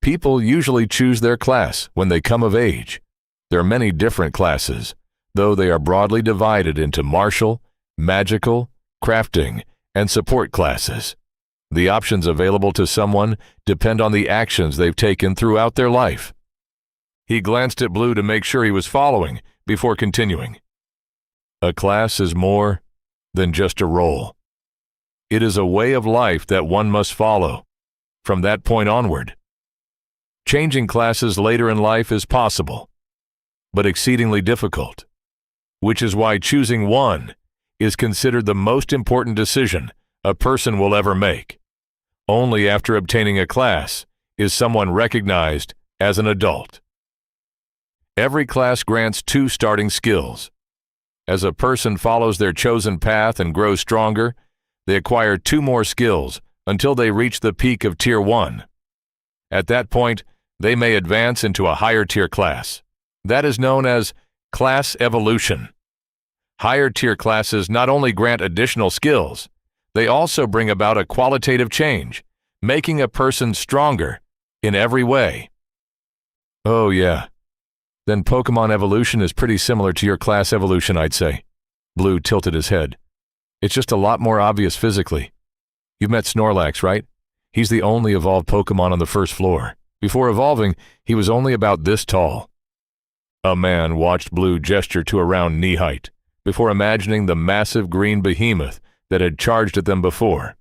People usually choose their class when they come of age. There are many different classes, though they are broadly divided into martial, magical, crafting, and support classes. The options available to someone depend on the actions they've taken throughout their life. He glanced at Blue to make sure he was following before continuing. A class is more than just a role. It is a way of life that one must follow from that point onward. Changing classes later in life is possible, but exceedingly difficult, which is why choosing one is considered the most important decision a person will ever make. Only after obtaining a class is someone recognized as an adult. Every class grants 2 starting skills. As a person follows their chosen path and grows stronger, they acquire 2 more skills until they reach the peak of Tier 1. At that point, they may advance into a higher tier class. That is known as class evolution. Higher tier classes not only grant additional skills, they also bring about a qualitative change, making a person stronger in every way. Oh yeah. Then Pokémon evolution is pretty similar to your class evolution, I'd say. Blue tilted his head. It's just a lot more obvious physically. You've met Snorlax, right? He's the only evolved Pokémon on the first floor. Before evolving, he was only about this tall. A man watched Blue gesture to around knee height, before imagining the massive green behemoth that had charged at them before.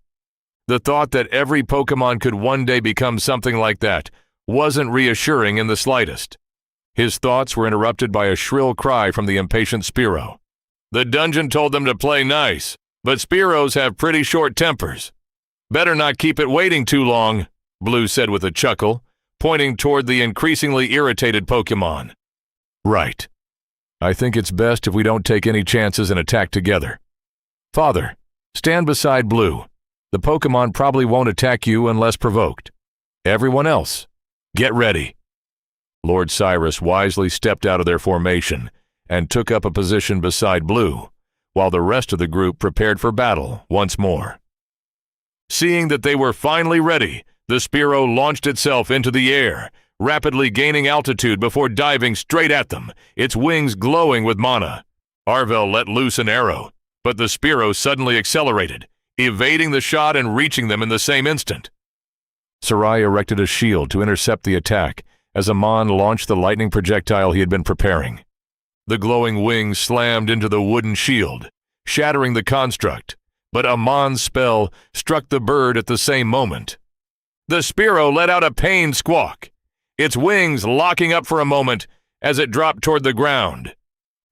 The thought that every Pokémon could one day become something like that wasn't reassuring in the slightest. His thoughts were interrupted by a shrill cry from the impatient Spiro. The dungeon told them to play nice, but Spiros have pretty short tempers. Better not keep it waiting too long, Blue said with a chuckle, pointing toward the increasingly irritated Pokémon. Right. I think it's best if we don't take any chances and attack together. Father, stand beside Blue. The Pokémon probably won't attack you unless provoked. Everyone else, get ready. Lord Cyrus wisely stepped out of their formation and took up a position beside Blue, while the rest of the group prepared for battle once more. Seeing that they were finally ready, the Spiro launched itself into the air, rapidly gaining altitude before diving straight at them, its wings glowing with mana. Arvel let loose an arrow, but the Spiro suddenly accelerated, evading the shot and reaching them in the same instant. Sarai erected a shield to intercept the attack as Amon launched the lightning projectile he had been preparing. The glowing wings slammed into the wooden shield, shattering the construct, but Amon's spell struck the bird at the same moment. The Spiro let out a pained squawk, its wings locking up for a moment as it dropped toward the ground.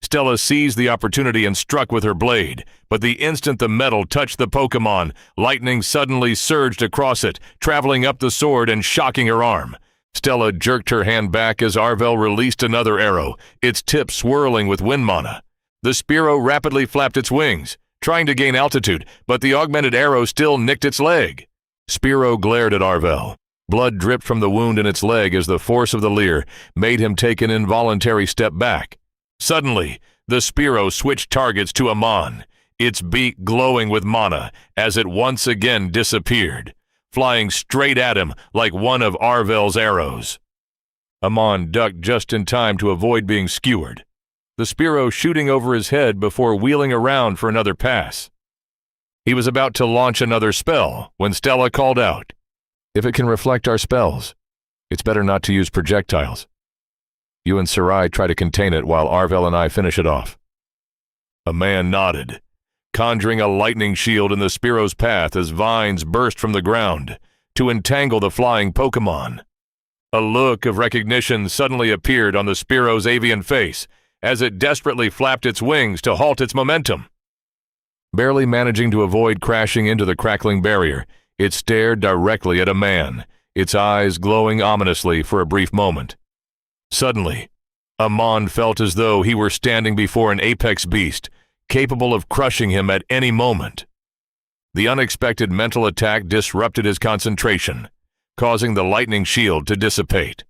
Stella seized the opportunity and struck with her blade, but the instant the metal touched the Pokémon, lightning suddenly surged across it, traveling up the sword and shocking her arm. Stella jerked her hand back as Arvel released another arrow, its tip swirling with wind mana. The Spiro rapidly flapped its wings, trying to gain altitude, but the augmented arrow still nicked its leg. Spiro glared at Arvel. Blood dripped from the wound in its leg as the force of the leer made him take an involuntary step back. Suddenly, the Spiro switched targets to Amon, its beak glowing with mana as it once again disappeared, flying straight at him like one of Arvel's arrows. Amon ducked just in time to avoid being skewered, the Spiro shooting over his head before wheeling around for another pass. He was about to launch another spell when Stella called out, "If it can reflect our spells, it's better not to use projectiles. You and Sarai try to contain it while Arvel and I finish it off." A man nodded, conjuring a lightning shield in the Spiro's path as vines burst from the ground to entangle the flying Pokémon. A look of recognition suddenly appeared on the Spiro's avian face as it desperately flapped its wings to halt its momentum. Barely managing to avoid crashing into the crackling barrier, it stared directly at a man, its eyes glowing ominously for a brief moment. Suddenly, Amon felt as though he were standing before an apex beast, capable of crushing him at any moment. The unexpected mental attack disrupted his concentration, causing the lightning shield to dissipate.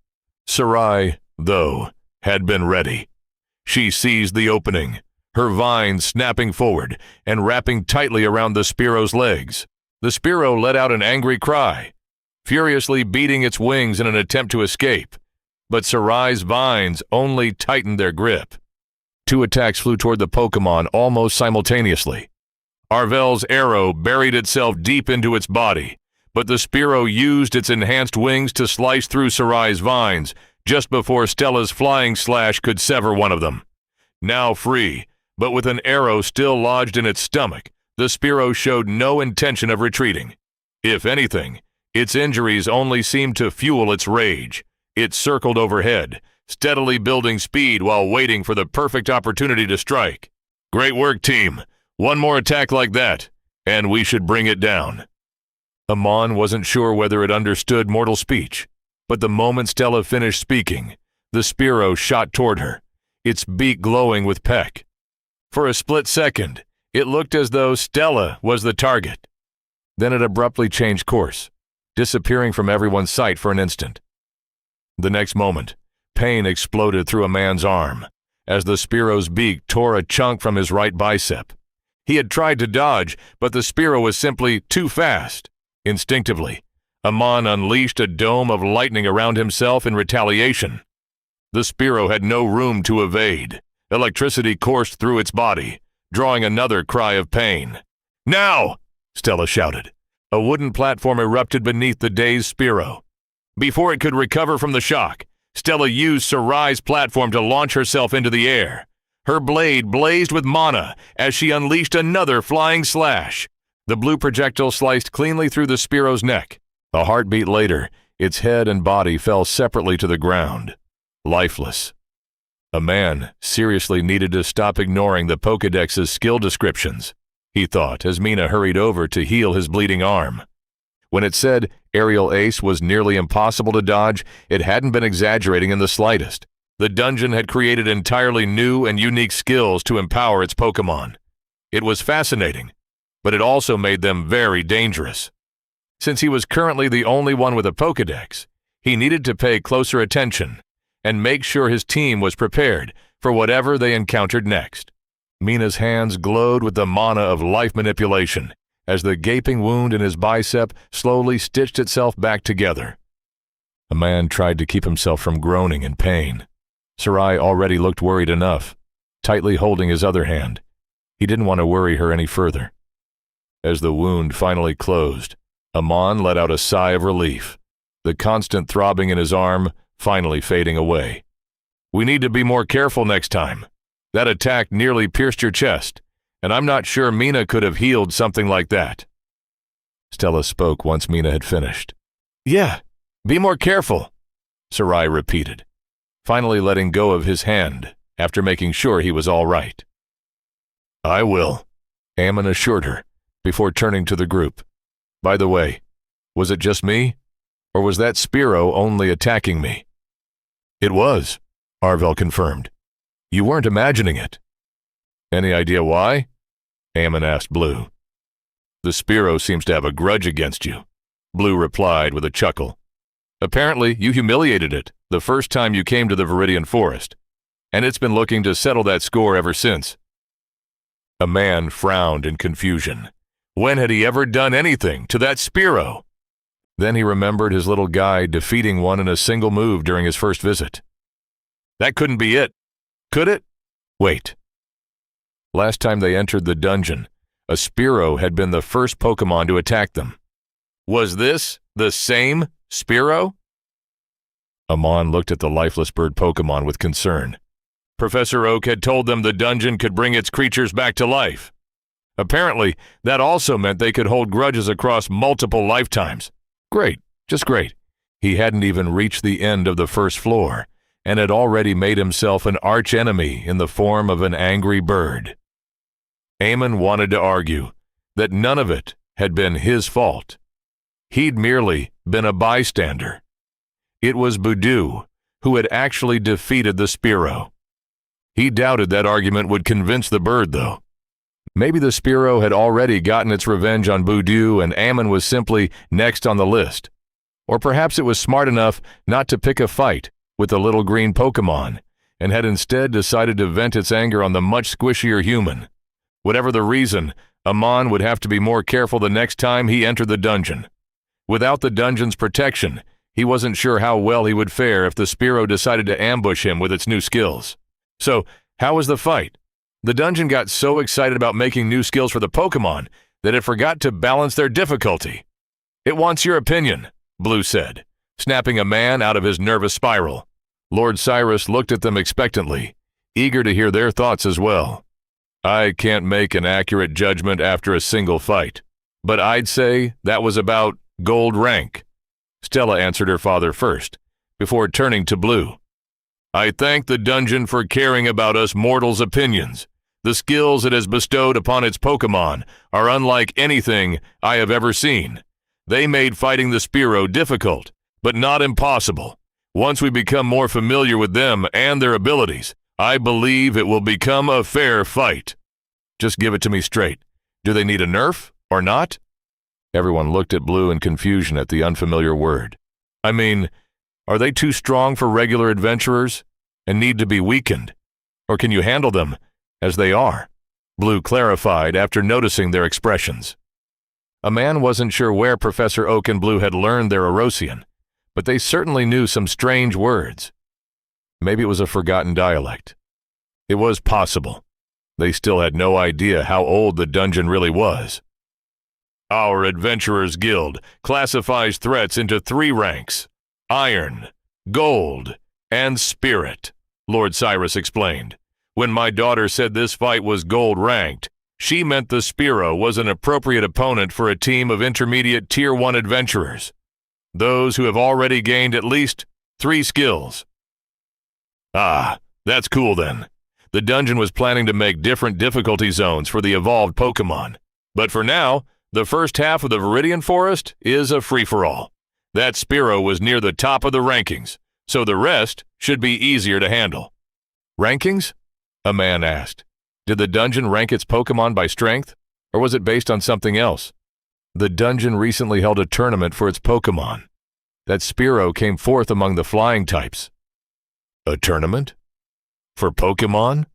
Sarai, though, had been ready. She seized the opening, her vines snapping forward and wrapping tightly around the Spearo's legs. The Spearo let out an angry cry, furiously beating its wings in an attempt to escape, but Sarai's vines only tightened their grip. Two attacks flew toward the Pokémon almost simultaneously. Arvel's arrow buried itself deep into its body, but the Spearo used its enhanced wings to slice through Sarai's vines just before Stella's flying slash could sever one of them. Now free, but with an arrow still lodged in its stomach, the Spearo showed no intention of retreating. If anything, its injuries only seemed to fuel its rage. It circled overhead, steadily building speed while waiting for the perfect opportunity to strike. Great work, team. One more attack like that, and we should bring it down. Amon wasn't sure whether it understood mortal speech, but the moment Stella finished speaking, the Spearo shot toward her, its beak glowing with peck. For a split second, it looked as though Stella was the target. Then it abruptly changed course, disappearing from everyone's sight for an instant. The next moment, pain exploded through a man's arm, as the Spearo's beak tore a chunk from his right bicep. He had tried to dodge, but the Spearo was simply too fast. Instinctively, Amon unleashed a dome of lightning around himself in retaliation. The Spearo had no room to evade. Electricity coursed through its body, drawing another cry of pain. "Now!" Stella shouted. A wooden platform erupted beneath the dazed Spearo. Before it could recover from the shock, Stella used Sarai's platform to launch herself into the air. Her blade blazed with mana as she unleashed another flying slash. The blue projectile sliced cleanly through the Spearo's neck. A heartbeat later, its head and body fell separately to the ground, lifeless. A man seriously needed to stop ignoring the Pokédex's skill descriptions, he thought as Mina hurried over to heal his bleeding arm. When it said Aerial Ace was nearly impossible to dodge, it hadn't been exaggerating in the slightest. The dungeon had created entirely new and unique skills to empower its Pokémon. It was fascinating, but it also made them very dangerous. Since he was currently the only one with a Pokédex, he needed to pay closer attention and make sure his team was prepared for whatever they encountered next. Mina's hands glowed with the mana of life manipulation as the gaping wound in his bicep slowly stitched itself back together. A man tried to keep himself from groaning in pain. Sarai already looked worried enough, tightly holding his other hand. He didn't want to worry her any further. As the wound finally closed, Amon let out a sigh of relief, the constant throbbing in his arm finally fading away. "We need to be more careful next time. That attack nearly pierced your chest, and I'm not sure Mina could have healed something like that." Stella spoke once Mina had finished. "Yeah, be more careful," Sarai repeated, finally letting go of his hand after making sure he was all right. "I will," Ammon assured her before turning to the group. "By the way, was it just me, or was that Spearo only attacking me?" "It was," Arvel confirmed. "You weren't imagining it." "Any idea why?" Ammon asked Blue. "The Spearo seems to have a grudge against you," Blue replied with a chuckle. "Apparently, you humiliated it the first time you came to the Viridian Forest, and it's been looking to settle that score ever since." A man frowned in confusion. When had he ever done anything to that Spearo? Then he remembered his little guy defeating one in a single move during his first visit. That couldn't be it, could it? Wait. Last time they entered the dungeon, a Spearo had been the first Pokémon to attack them. Was this the same Spearo? Amon looked at the lifeless bird Pokémon with concern. Professor Oak had told them the dungeon could bring its creatures back to life. Apparently, that also meant they could hold grudges across multiple lifetimes. Great, just great. He hadn't even reached the end of the first floor, and had already made himself an arch-enemy in the form of an angry bird. Eamon wanted to argue that none of it had been his fault. He'd merely been a bystander. It was Budu who had actually defeated the Spearow. He doubted that argument would convince the bird, though. Maybe the Spearow had already gotten its revenge on Budu and Eamon was simply next on the list. Or perhaps it was smart enough not to pick a fight with the little green Pokémon and had instead decided to vent its anger on the much squishier human. Whatever the reason, Amon would have to be more careful the next time he entered the dungeon. Without the dungeon's protection, he wasn't sure how well he would fare if the Spearow decided to ambush him with its new skills. So, how was the fight? The dungeon got so excited about making new skills for the Pokémon that it forgot to balance their difficulty. "It wants your opinion," Blue said, snapping a man out of his nervous spiral. Lord Cyrus looked at them expectantly, eager to hear their thoughts as well. "I can't make an accurate judgment after a single fight, but I'd say that was about gold rank." Stella answered her father first, before turning to Blue. "I thank the dungeon for caring about us mortals' opinions. The skills it has bestowed upon its Pokémon are unlike anything I have ever seen. They made fighting the Spearow difficult, but not impossible. Once we become more familiar with them and their abilities, I believe it will become a fair fight." "Just give it to me straight. Do they need a nerf or not?" Everyone looked at Blue in confusion at the unfamiliar word. "I mean, are they too strong for regular adventurers and need to be weakened? Or can you handle them as they are?" Blue clarified after noticing their expressions. A man wasn't sure where Professor Oak and Blue had learned their Erosian, but they certainly knew some strange words. Maybe it was a forgotten dialect. It was possible. They still had no idea how old the dungeon really was. "Our Adventurers Guild classifies threats into 3 ranks: Iron, Gold, and Spirit," Lord Cyrus explained. "When my daughter said this fight was gold ranked, she meant the Spearow was an appropriate opponent for a team of intermediate Tier 1 adventurers, those who have already gained at least 3 skills." "Ah, that's cool then. The dungeon was planning to make different difficulty zones for the evolved Pokémon. But for now, the first half of the Viridian Forest is a free-for-all. That Spearow was near the top of the rankings, so the rest should be easier to handle." "Rankings?" a man asked. "Did the dungeon rank its Pokémon by strength, or was it based on something else?" "The dungeon recently held a tournament for its Pokémon. That Spearow came fourth among the flying types." "A tournament? For Pokémon?"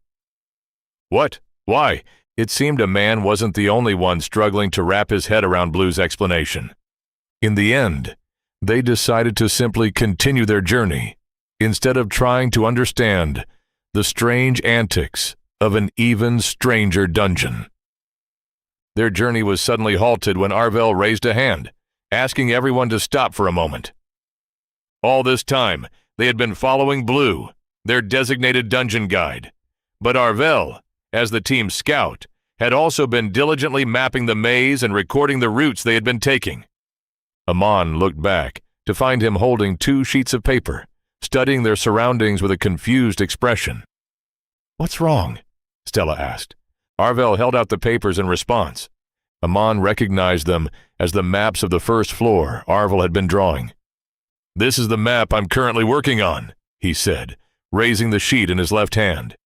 "What? Why?" It seemed a man wasn't the only one struggling to wrap his head around Blue's explanation. In the end, they decided to simply continue their journey, instead of trying to understand the strange antics of an even stranger dungeon. Their journey was suddenly halted when Arvel raised a hand, asking everyone to stop for a moment. All this time, they had been following Blue, their designated dungeon guide. But Arvel, as the team's scout, had also been diligently mapping the maze and recording the routes they had been taking. Amon looked back to find him holding 2 sheets of paper, studying their surroundings with a confused expression. "What's wrong?" Stella asked. Arvel held out the papers in response. Amon recognized them as the maps of the first floor Arvel had been drawing. "This is the map I'm currently working on," he said, raising the sheet in his left hand.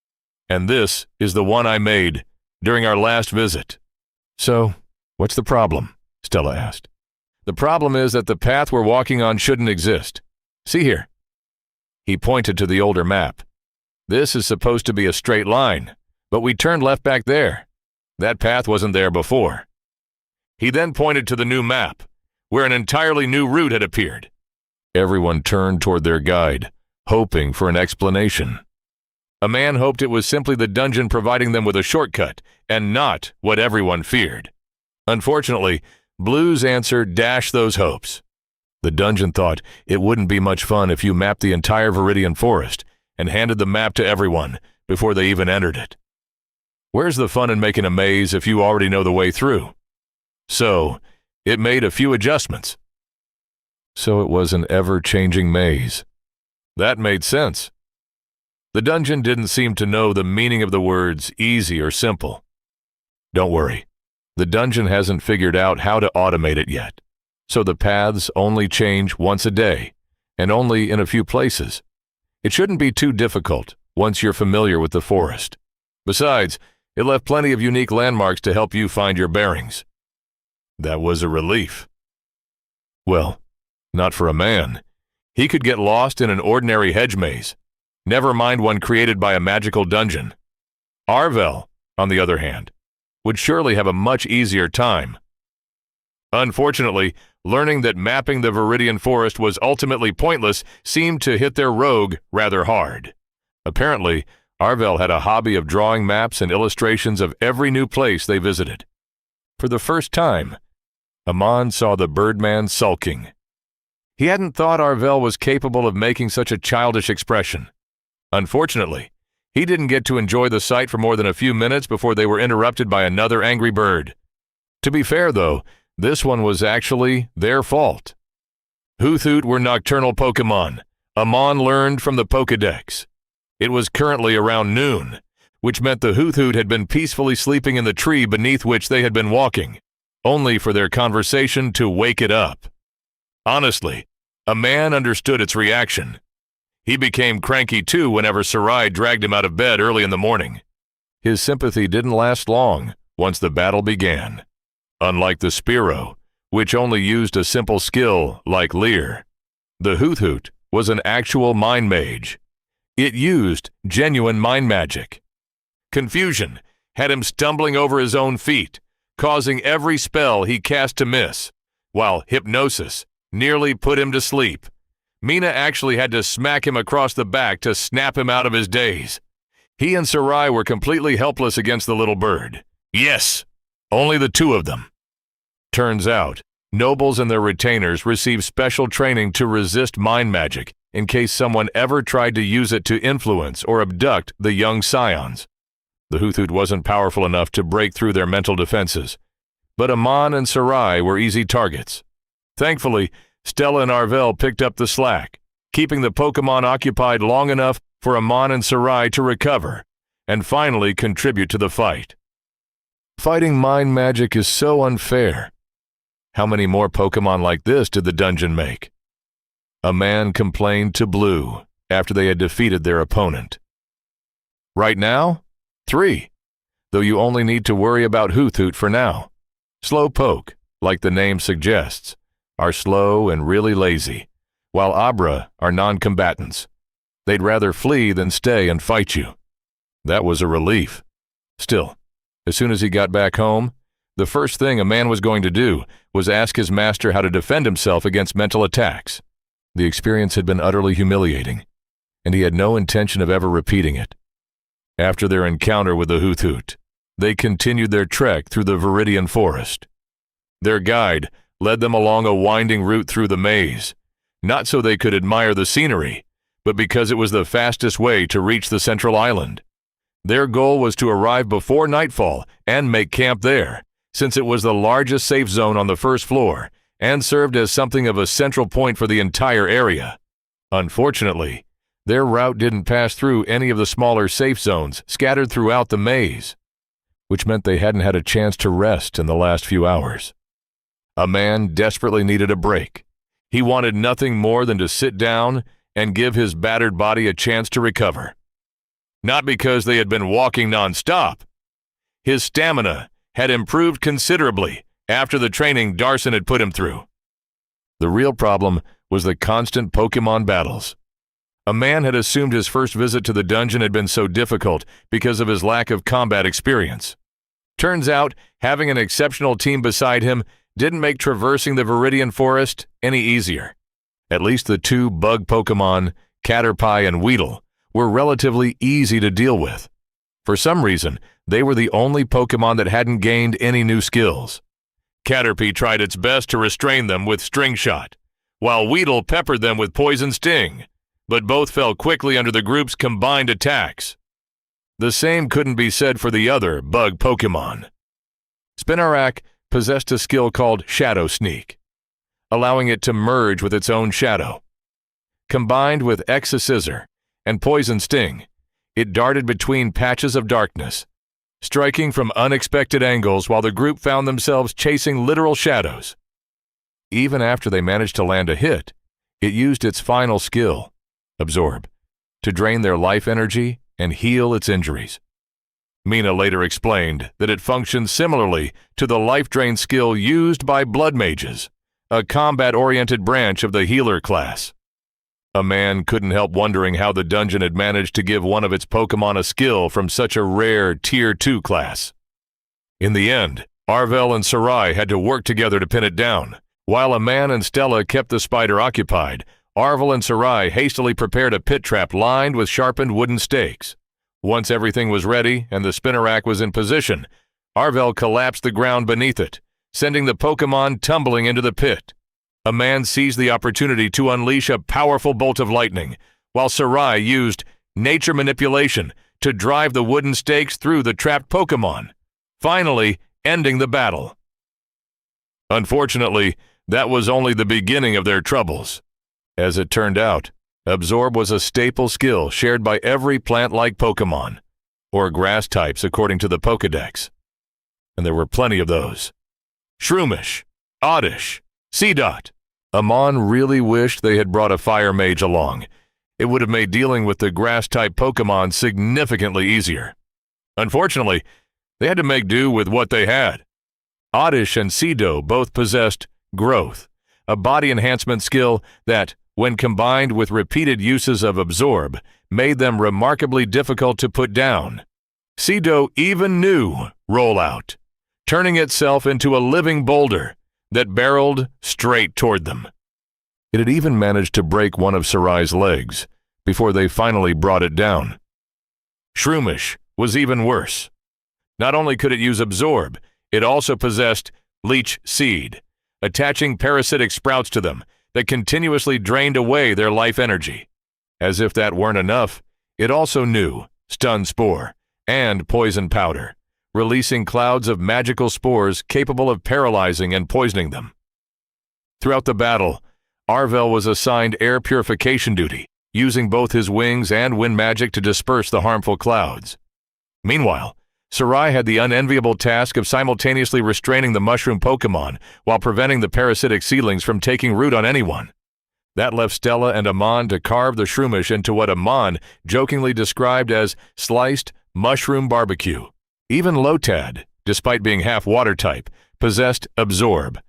"And this is the one I made during our last visit." "So, what's the problem?" Stella asked. "The problem is that the path we're walking on shouldn't exist. See here." He pointed to the older map. "This is supposed to be a straight line, but we turned left back there. That path wasn't there before." He then pointed to the new map, where an entirely new route had appeared. Everyone turned toward their guide, hoping for an explanation. A man hoped it was simply the dungeon providing them with a shortcut, and not what everyone feared. Unfortunately, Blue's answer dashed those hopes. The dungeon thought it wouldn't be much fun if you mapped the entire Viridian Forest and handed the map to everyone before they even entered it. Where's the fun in making a maze if you already know the way through? So, it made a few adjustments. So it was an ever-changing maze. That made sense. The dungeon didn't seem to know the meaning of the words easy or simple. Don't worry. The dungeon hasn't figured out how to automate it yet, so the paths only change once a day, and only in a few places. It shouldn't be too difficult once you're familiar with the forest. Besides, it left plenty of unique landmarks to help you find your bearings. That was a relief. Well, not for a man. He could get lost in an ordinary hedge maze, never mind one created by a magical dungeon. Arvel, on the other hand, would surely have a much easier time. Unfortunately, learning that mapping the Viridian Forest was ultimately pointless seemed to hit their rogue rather hard. Apparently, Arvel had a hobby of drawing maps and illustrations of every new place they visited. For the first time, Amon saw the Birdman sulking. He hadn't thought Arvel was capable of making such a childish expression. Unfortunately, he didn't get to enjoy the sight for more than a few minutes before they were interrupted by another angry bird. To be fair, though, this one was actually their fault. Hoothoot were nocturnal Pokémon. Amon learned from the Pokédex. It was currently around noon, which meant the Hoothoot had been peacefully sleeping in the tree beneath which they had been walking, only for their conversation to wake it up. Honestly, a man understood its reaction. He became cranky too whenever Sarai dragged him out of bed early in the morning. His sympathy didn't last long once the battle began. Unlike the Spearow, which only used a simple skill like Leer, the Hoothoot was an actual mind mage. It used genuine mind magic. Confusion had him stumbling over his own feet, causing every spell he cast to miss, while hypnosis nearly put him to sleep. Mina actually had to smack him across the back to snap him out of his daze. He and Sarai were completely helpless against the little bird. Yes, only the two of them. Turns out, nobles and their retainers received special training to resist mind magic in case someone ever tried to use it to influence or abduct the young scions. The Hoothoot wasn't powerful enough to break through their mental defenses, but Amon and Sarai were easy targets. Thankfully, Stella and Arvel picked up the slack, keeping the Pokémon occupied long enough for Amon and Sarai to recover and finally contribute to the fight. Fighting mind magic is so unfair. How many more Pokémon like this did the dungeon make? A man complained to Blue after they had defeated their opponent. Right now, 3, though you only need to worry about Hoothoot for now. Slowpoke, like the name suggests, are slow and really lazy, while Abra are non-combatants. They'd rather flee than stay and fight you. That was a relief. Still, as soon as he got back home, the first thing a man was going to do was ask his master how to defend himself against mental attacks. The experience had been utterly humiliating, and he had no intention of ever repeating it. After their encounter with the Hoothoot, they continued their trek through the Viridian Forest. Their guide led them along a winding route through the maze, not so they could admire the scenery, but because it was the fastest way to reach the central island. Their goal was to arrive before nightfall and make camp there, since it was the largest safe zone on the first floor and served as something of a central point for the entire area. Unfortunately, their route didn't pass through any of the smaller safe zones scattered throughout the maze, which meant they hadn't had a chance to rest in the last few hours. A man desperately needed a break. He wanted nothing more than to sit down and give his battered body a chance to recover. Not because they had been walking non-stop. His stamina had improved considerably after the training Darson had put him through. The real problem was the constant Pokémon battles. A man had assumed his first visit to the dungeon had been so difficult because of his lack of combat experience. Turns out, having an exceptional team beside him didn't make traversing the Viridian Forest any easier. At least the 2 bug Pokémon, Caterpie and Weedle, were relatively easy to deal with. For some reason, they were the only Pokémon that hadn't gained any new skills. Caterpie tried its best to restrain them with String Shot, while Weedle peppered them with Poison Sting, but both fell quickly under the group's combined attacks. The same couldn't be said for the other bug Pokémon. Spinarak possessed a skill called Shadow Sneak, allowing it to merge with its own shadow. Combined with Exocissor and Poison Sting, it darted between patches of darkness, striking from unexpected angles while the group found themselves chasing literal shadows. Even after they managed to land a hit, it used its final skill, Absorb, to drain their life energy and heal its injuries. Mina later explained that it functioned similarly to the life drain skill used by blood mages, a combat-oriented branch of the healer class. A man couldn't help wondering how the dungeon had managed to give one of its Pokémon a skill from such a rare Tier 2 class. In the end, Arvel and Sarai had to work together to pin it down. While Aman and Stella kept the spider occupied, Arvel and Sarai hastily prepared a pit trap lined with sharpened wooden stakes. Once everything was ready and the spinnerack was in position, Arvel collapsed the ground beneath it, sending the Pokémon tumbling into the pit. Aman seized the opportunity to unleash a powerful bolt of lightning, while Sarai used nature manipulation to drive the wooden stakes through the trapped Pokémon, finally ending the battle. Unfortunately, that was only the beginning of their troubles. As it turned out, Absorb was a staple skill shared by every plant-like Pokémon, or grass types according to the Pokédex. And there were plenty of those. Shroomish, Oddish, Seedot. Amon really wished they had brought a fire mage along. It would have made dealing with the grass-type Pokémon significantly easier. Unfortunately, they had to make do with what they had. Oddish and Seedo both possessed Growth, a body enhancement skill that, when combined with repeated uses of Absorb, made them remarkably difficult to put down. Seedo even knew Rollout, turning itself into a living boulder that barreled straight toward them. It had even managed to break one of Sarai's legs before they finally brought it down. Shroomish was even worse. Not only could it use Absorb, it also possessed Leech Seed, attaching parasitic sprouts to them that continuously drained away their life energy. As if that weren't enough, it also knew Stun Spore and Poison Powder, releasing clouds of magical spores capable of paralyzing and poisoning them. Throughout the battle, Arvel was assigned air purification duty, using both his wings and wind magic to disperse the harmful clouds. Meanwhile, Sarai had the unenviable task of simultaneously restraining the mushroom Pokémon while preventing the parasitic seedlings from taking root on anyone. That left Stella and Amon to carve the Shroomish into what Amon jokingly described as sliced mushroom barbecue. Even Lotad, despite being half water type, possessed Absorb.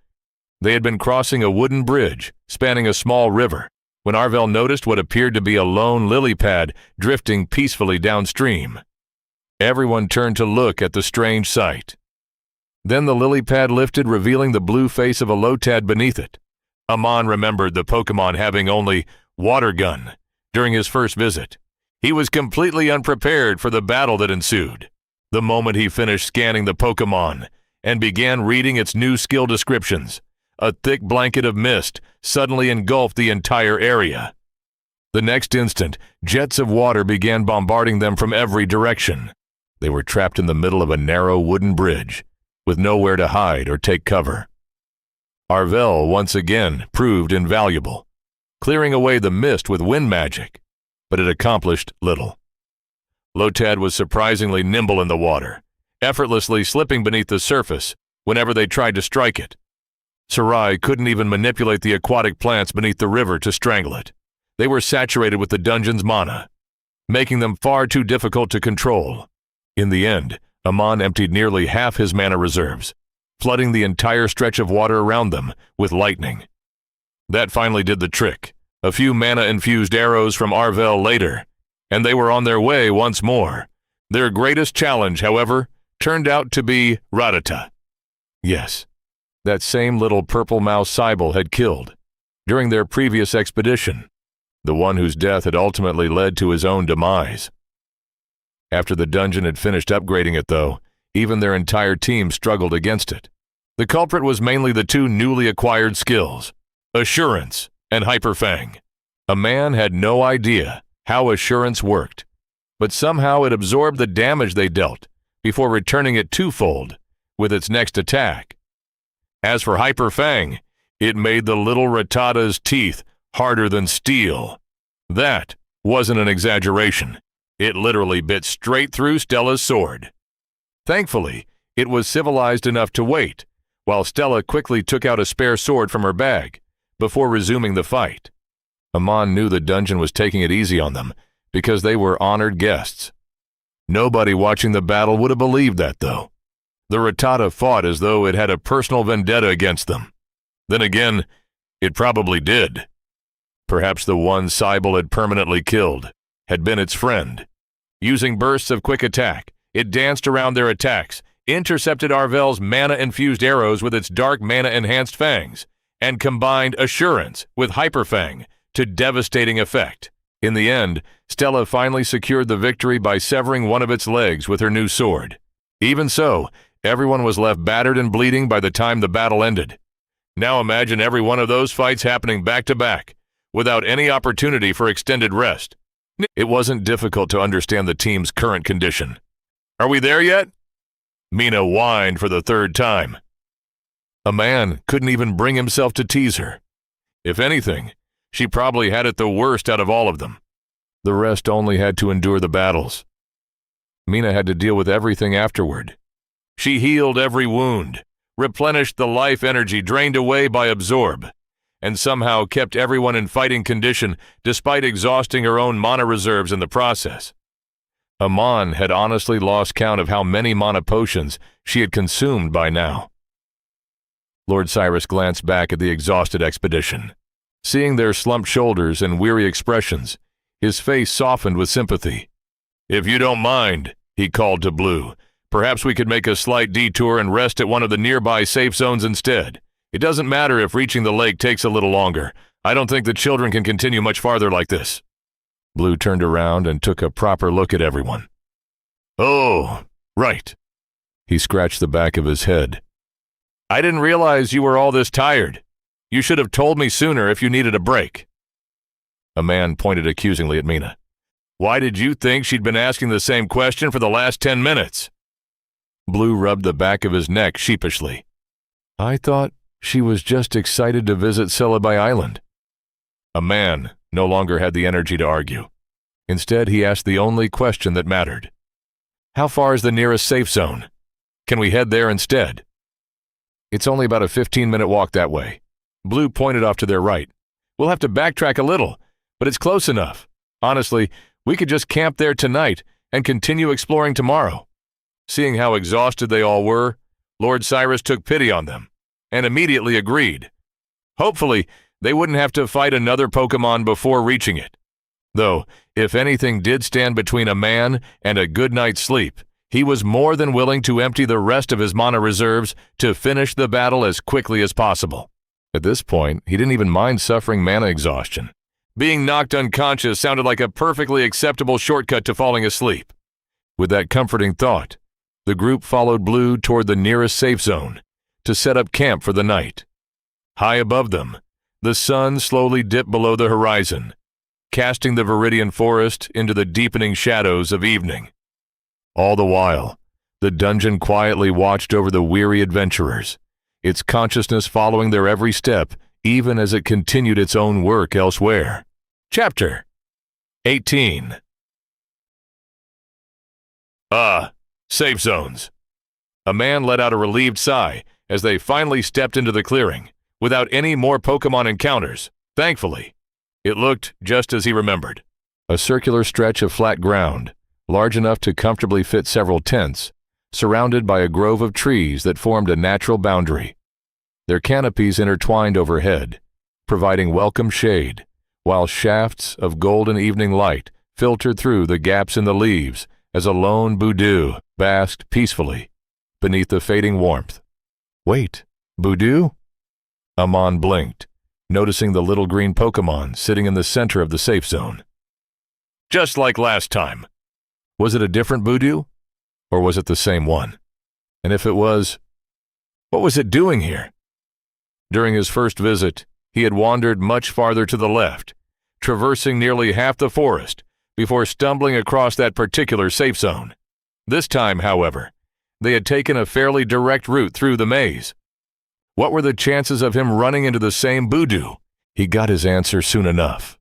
They had been crossing a wooden bridge spanning a small river when Arvel noticed what appeared to be a lone lily pad drifting peacefully downstream. Everyone turned to look at the strange sight. Then the lily pad lifted, revealing the blue face of a Lotad beneath it. Amon remembered the Pokémon having only Water Gun during his first visit. He was completely unprepared for the battle that ensued. The moment he finished scanning the Pokémon and began reading its new skill descriptions, a thick blanket of mist suddenly engulfed the entire area. The next instant, jets of water began bombarding them from every direction. They were trapped in the middle of a narrow wooden bridge, with nowhere to hide or take cover. Arvel once again proved invaluable, clearing away the mist with wind magic, but it accomplished little. Lotad was surprisingly nimble in the water, effortlessly slipping beneath the surface whenever they tried to strike it. Sarai couldn't even manipulate the aquatic plants beneath the river to strangle it. They were saturated with the dungeon's mana, making them far too difficult to control. In the end, Amon emptied nearly half his mana reserves, flooding the entire stretch of water around them with lightning. That finally did the trick. A few mana-infused arrows from Arvel later, and they were on their way once more. Their greatest challenge, however, turned out to be Rattata. Yes, that same little purple mouse Cybele had killed during their previous expedition, the one whose death had ultimately led to his own demise. After the dungeon had finished upgrading it, though, even their entire team struggled against it. The culprit was mainly the two newly acquired skills, Assurance and Hyperfang. A man had no idea how Assurance worked, but somehow it absorbed the damage they dealt before returning it twofold with its next attack. As for Hyperfang, it made the little Rattata's teeth harder than steel. That wasn't an exaggeration. It literally bit straight through Stella's sword. Thankfully, it was civilized enough to wait, while Stella quickly took out a spare sword from her bag, before resuming the fight. Amon knew the dungeon was taking it easy on them, because they were honored guests. Nobody watching the battle would have believed that, though. The Rattata fought as though it had a personal vendetta against them. Then again, it probably did. Perhaps the one Cybele had permanently killed had been its friend. Using bursts of quick attack, it danced around their attacks, intercepted Arvel's mana-infused arrows with its dark mana-enhanced fangs, and combined Assurance with Hyperfang to devastating effect. In the end, Stella finally secured the victory by severing one of its legs with her new sword. Even so, everyone was left battered and bleeding by the time the battle ended. Now imagine every one of those fights happening back to back, without any opportunity for extended rest. It wasn't difficult to understand the team's current condition. "Are we there yet?" Mina whined for the third time. A man couldn't even bring himself to tease her. If anything, she probably had it the worst out of all of them. The rest only had to endure the battles. Mina had to deal with everything afterward. She healed every wound, replenished the life energy drained away by Absorb, and somehow kept everyone in fighting condition despite exhausting her own mana reserves in the process. Amon had honestly lost count of how many mana potions she had consumed by now. Lord Cyrus glanced back at the exhausted expedition. Seeing their slumped shoulders and weary expressions, his face softened with sympathy. "If you don't mind," he called to Blue, "perhaps we could make a slight detour and rest at one of the nearby safe zones instead. It doesn't matter if reaching the lake takes a little longer. I don't think the children can continue much farther like this." Blue turned around and took a proper look at everyone. "Oh, right." He scratched the back of his head. "I didn't realize you were all this tired. You should have told me sooner if you needed a break." A man pointed accusingly at Mina. "Why did you think she'd been asking the same question for the last 10 minutes? Blue rubbed the back of his neck sheepishly. "I thought she was just excited to visit Celebi Island." A man no longer had the energy to argue. Instead, he asked the only question that mattered. "How far is the nearest safe zone? Can we head there instead?" "It's only about a 15-minute walk that way." Blue pointed off to their right. "We'll have to backtrack a little, but it's close enough. Honestly, we could just camp there tonight and continue exploring tomorrow." Seeing how exhausted they all were, Lord Cyrus took pity on them and immediately agreed. Hopefully, they wouldn't have to fight another Pokémon before reaching it. Though, if anything did stand between a man and a good night's sleep, he was more than willing to empty the rest of his mana reserves to finish the battle as quickly as possible. At this point, he didn't even mind suffering mana exhaustion. Being knocked unconscious sounded like a perfectly acceptable shortcut to falling asleep. With that comforting thought, the group followed Blue toward the nearest safe zone to set up camp for the night. High above them, the sun slowly dipped below the horizon, casting the Viridian forest into the deepening shadows of evening. All the while, the dungeon quietly watched over the weary adventurers, its consciousness following their every step, even as it continued its own work elsewhere. Chapter 18. Safe zones. A man let out a relieved sigh as they finally stepped into the clearing, without any more Pokémon encounters, thankfully. It looked just as he remembered. A circular stretch of flat ground, large enough to comfortably fit several tents, surrounded by a grove of trees that formed a natural boundary. Their canopies intertwined overhead, providing welcome shade, while shafts of golden evening light filtered through the gaps in the leaves as a lone Budew basked peacefully beneath the fading warmth. "Wait, Budew?" Amon blinked, noticing the little green Pokémon sitting in the center of the safe zone. "Just like last time." Was it a different Budew? Or was it the same one? And if it was, what was it doing here? During his first visit, he had wandered much farther to the left, traversing nearly half the forest before stumbling across that particular safe zone. This time, however, they had taken a fairly direct route through the maze. What were the chances of him running into the same Budew? He got his answer soon enough.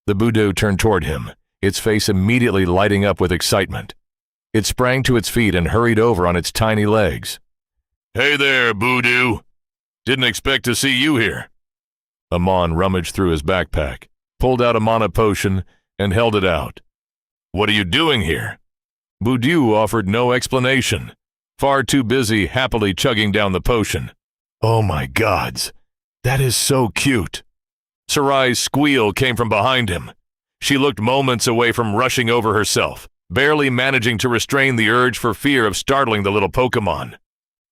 The Budew turned toward him, its face immediately lighting up with excitement. It sprang to its feet and hurried over on its tiny legs. "Hey there, Voodoo. Didn't expect to see you here." Amon rummaged through his backpack, pulled out a mana potion, and held it out. "What are you doing here?" Voodoo offered no explanation, far too busy happily chugging down the potion. "Oh my gods, that is so cute." Sarai's squeal came from behind him. She looked moments away from rushing over herself, barely managing to restrain the urge for fear of startling the little Pokémon.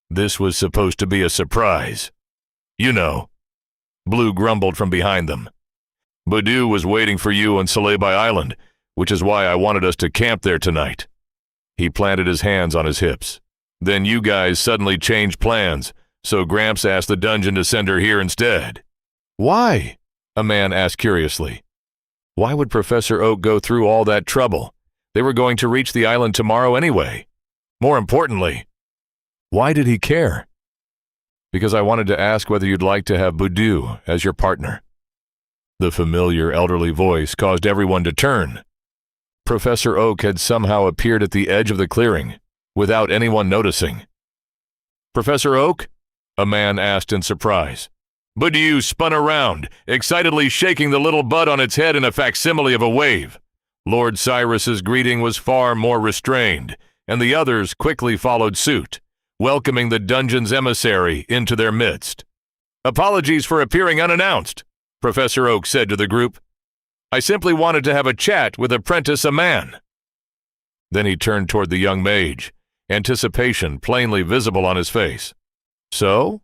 This was supposed to be a surprise. "You know," Blue grumbled from behind them. "Voodoo was waiting for you on Celebi Island, which is why I wanted us to camp there tonight." He planted his hands on his hips. "Then you guys suddenly changed plans, so Gramps asked the dungeon to send her here instead." "Why?" a man asked curiously. Why would Professor Oak go through all that trouble? They were going to reach the island tomorrow anyway. More importantly, why did he care? "Because I wanted to ask whether you'd like to have Voodoo as your partner." The familiar elderly voice caused everyone to turn. Professor Oak had somehow appeared at the edge of the clearing, without anyone noticing. "Professor Oak?" a man asked in surprise. Voodoo spun around, excitedly shaking the little bud on its head in a facsimile of a wave. Lord Cyrus's greeting was far more restrained, and the others quickly followed suit, welcoming the dungeon's emissary into their midst. "Apologies for appearing unannounced," Professor Oak said to the group. "I simply wanted to have a chat with Apprentice Aman." Then he turned toward the young mage, anticipation plainly visible on his face. "So,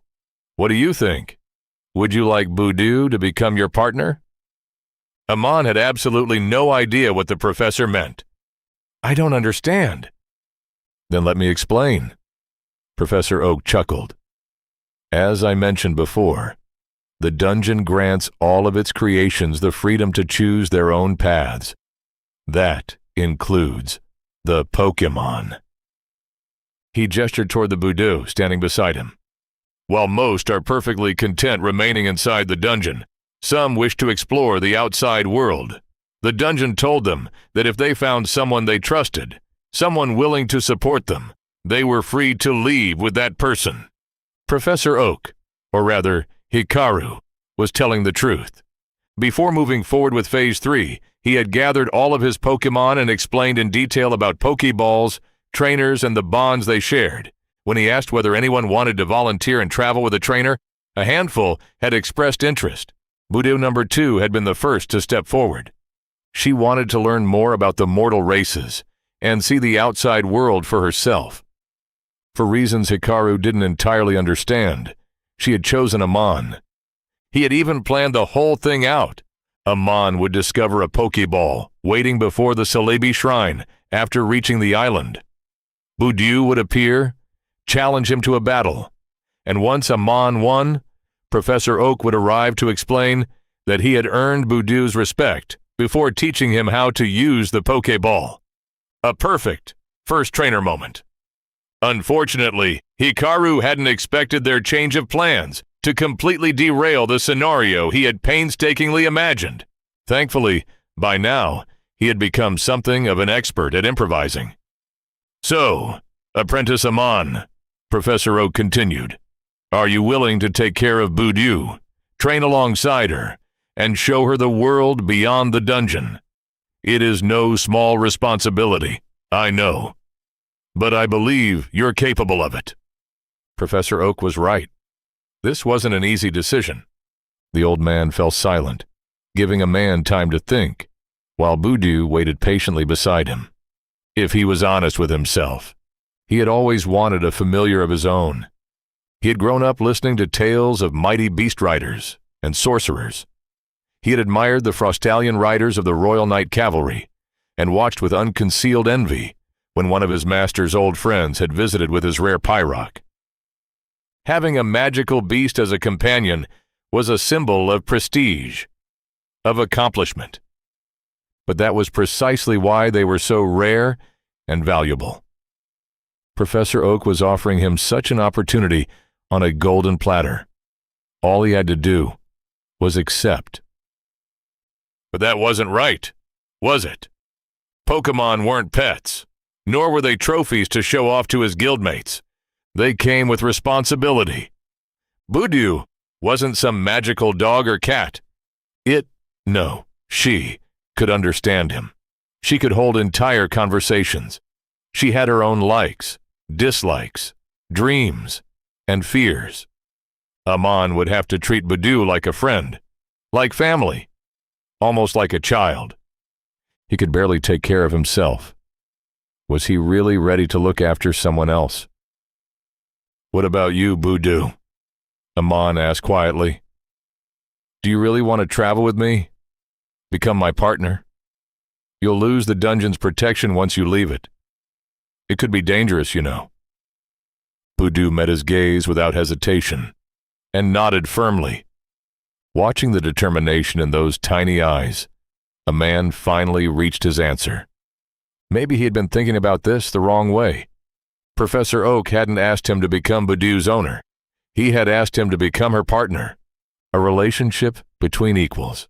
what do you think? Would you like Voodoo to become your partner?" Amon had absolutely no idea what the professor meant. "I don't understand." "Then let me explain." Professor Oak chuckled. "As I mentioned before, the dungeon grants all of its creations the freedom to choose their own paths. That includes the Pokémon." He gestured toward the Voodoo standing beside him. "While most are perfectly content remaining inside the dungeon, some wish to explore the outside world. The dungeon told them that if they found someone they trusted, someone willing to support them, they were free to leave with that person." Professor Oak, or rather Hikaru, was telling the truth. Before moving forward with Phase 3, he had gathered all of his Pokémon and explained in detail about Pokéballs, trainers, and the bonds they shared. When he asked whether anyone wanted to volunteer and travel with a trainer, a handful had expressed interest. Voodoo number 2 had been the first to step forward. She wanted to learn more about the mortal races and see the outside world for herself. For reasons Hikaru didn't entirely understand, she had chosen Amon. He had even planned the whole thing out. Amon would discover a Pokéball waiting before the Celebi Shrine after reaching the island. Voodoo would appear, challenge him to a battle, and once Amon won, Professor Oak would arrive to explain that he had earned Voodoo's respect before teaching him how to use the Pokéball. A perfect first trainer moment. Unfortunately, Hikaru hadn't expected their change of plans to completely derail the scenario he had painstakingly imagined. Thankfully, by now, he had become something of an expert at improvising. "So, Apprentice Amon," Professor Oak continued, "are you willing to take care of Voodoo, train alongside her, and show her the world beyond the dungeon? It is no small responsibility, I know, but I believe you're capable of it." Professor Oak was right. This wasn't an easy decision. The old man fell silent, giving a man time to think, while Voodoo waited patiently beside him. If he was honest with himself, he had always wanted a familiar of his own. He had grown up listening to tales of mighty beast riders and sorcerers. He had admired the Frostalian riders of the Royal Knight Cavalry and watched with unconcealed envy when one of his master's old friends had visited with his rare Pyrock. Having a magical beast as a companion was a symbol of prestige, of accomplishment. But that was precisely why they were so rare and valuable. Professor Oak was offering him such an opportunity on a golden platter. All he had to do was accept. But that wasn't right, was it? Pokémon weren't pets. nor were they trophies to show off to his guildmates. They came with responsibility. Budew wasn't some magical dog or cat. She could understand him. She could hold entire conversations. She had her own likes, dislikes, dreams, and fears. Amon would have to treat Budew like a friend, like family, almost like a child. He could barely take care of himself. Was he really ready to look after someone else? "What about you, Budew?" Amon asked quietly. "Do you really want to travel with me? Become my partner? You'll lose the dungeon's protection once you leave it. It could be dangerous, you know." Budew met his gaze without hesitation and nodded firmly. Watching the determination in those tiny eyes, a man finally reached his answer. Maybe he had been thinking about this the wrong way. Professor Oak hadn't asked him to become Budew's owner. He had asked him to become her partner, a relationship between equals,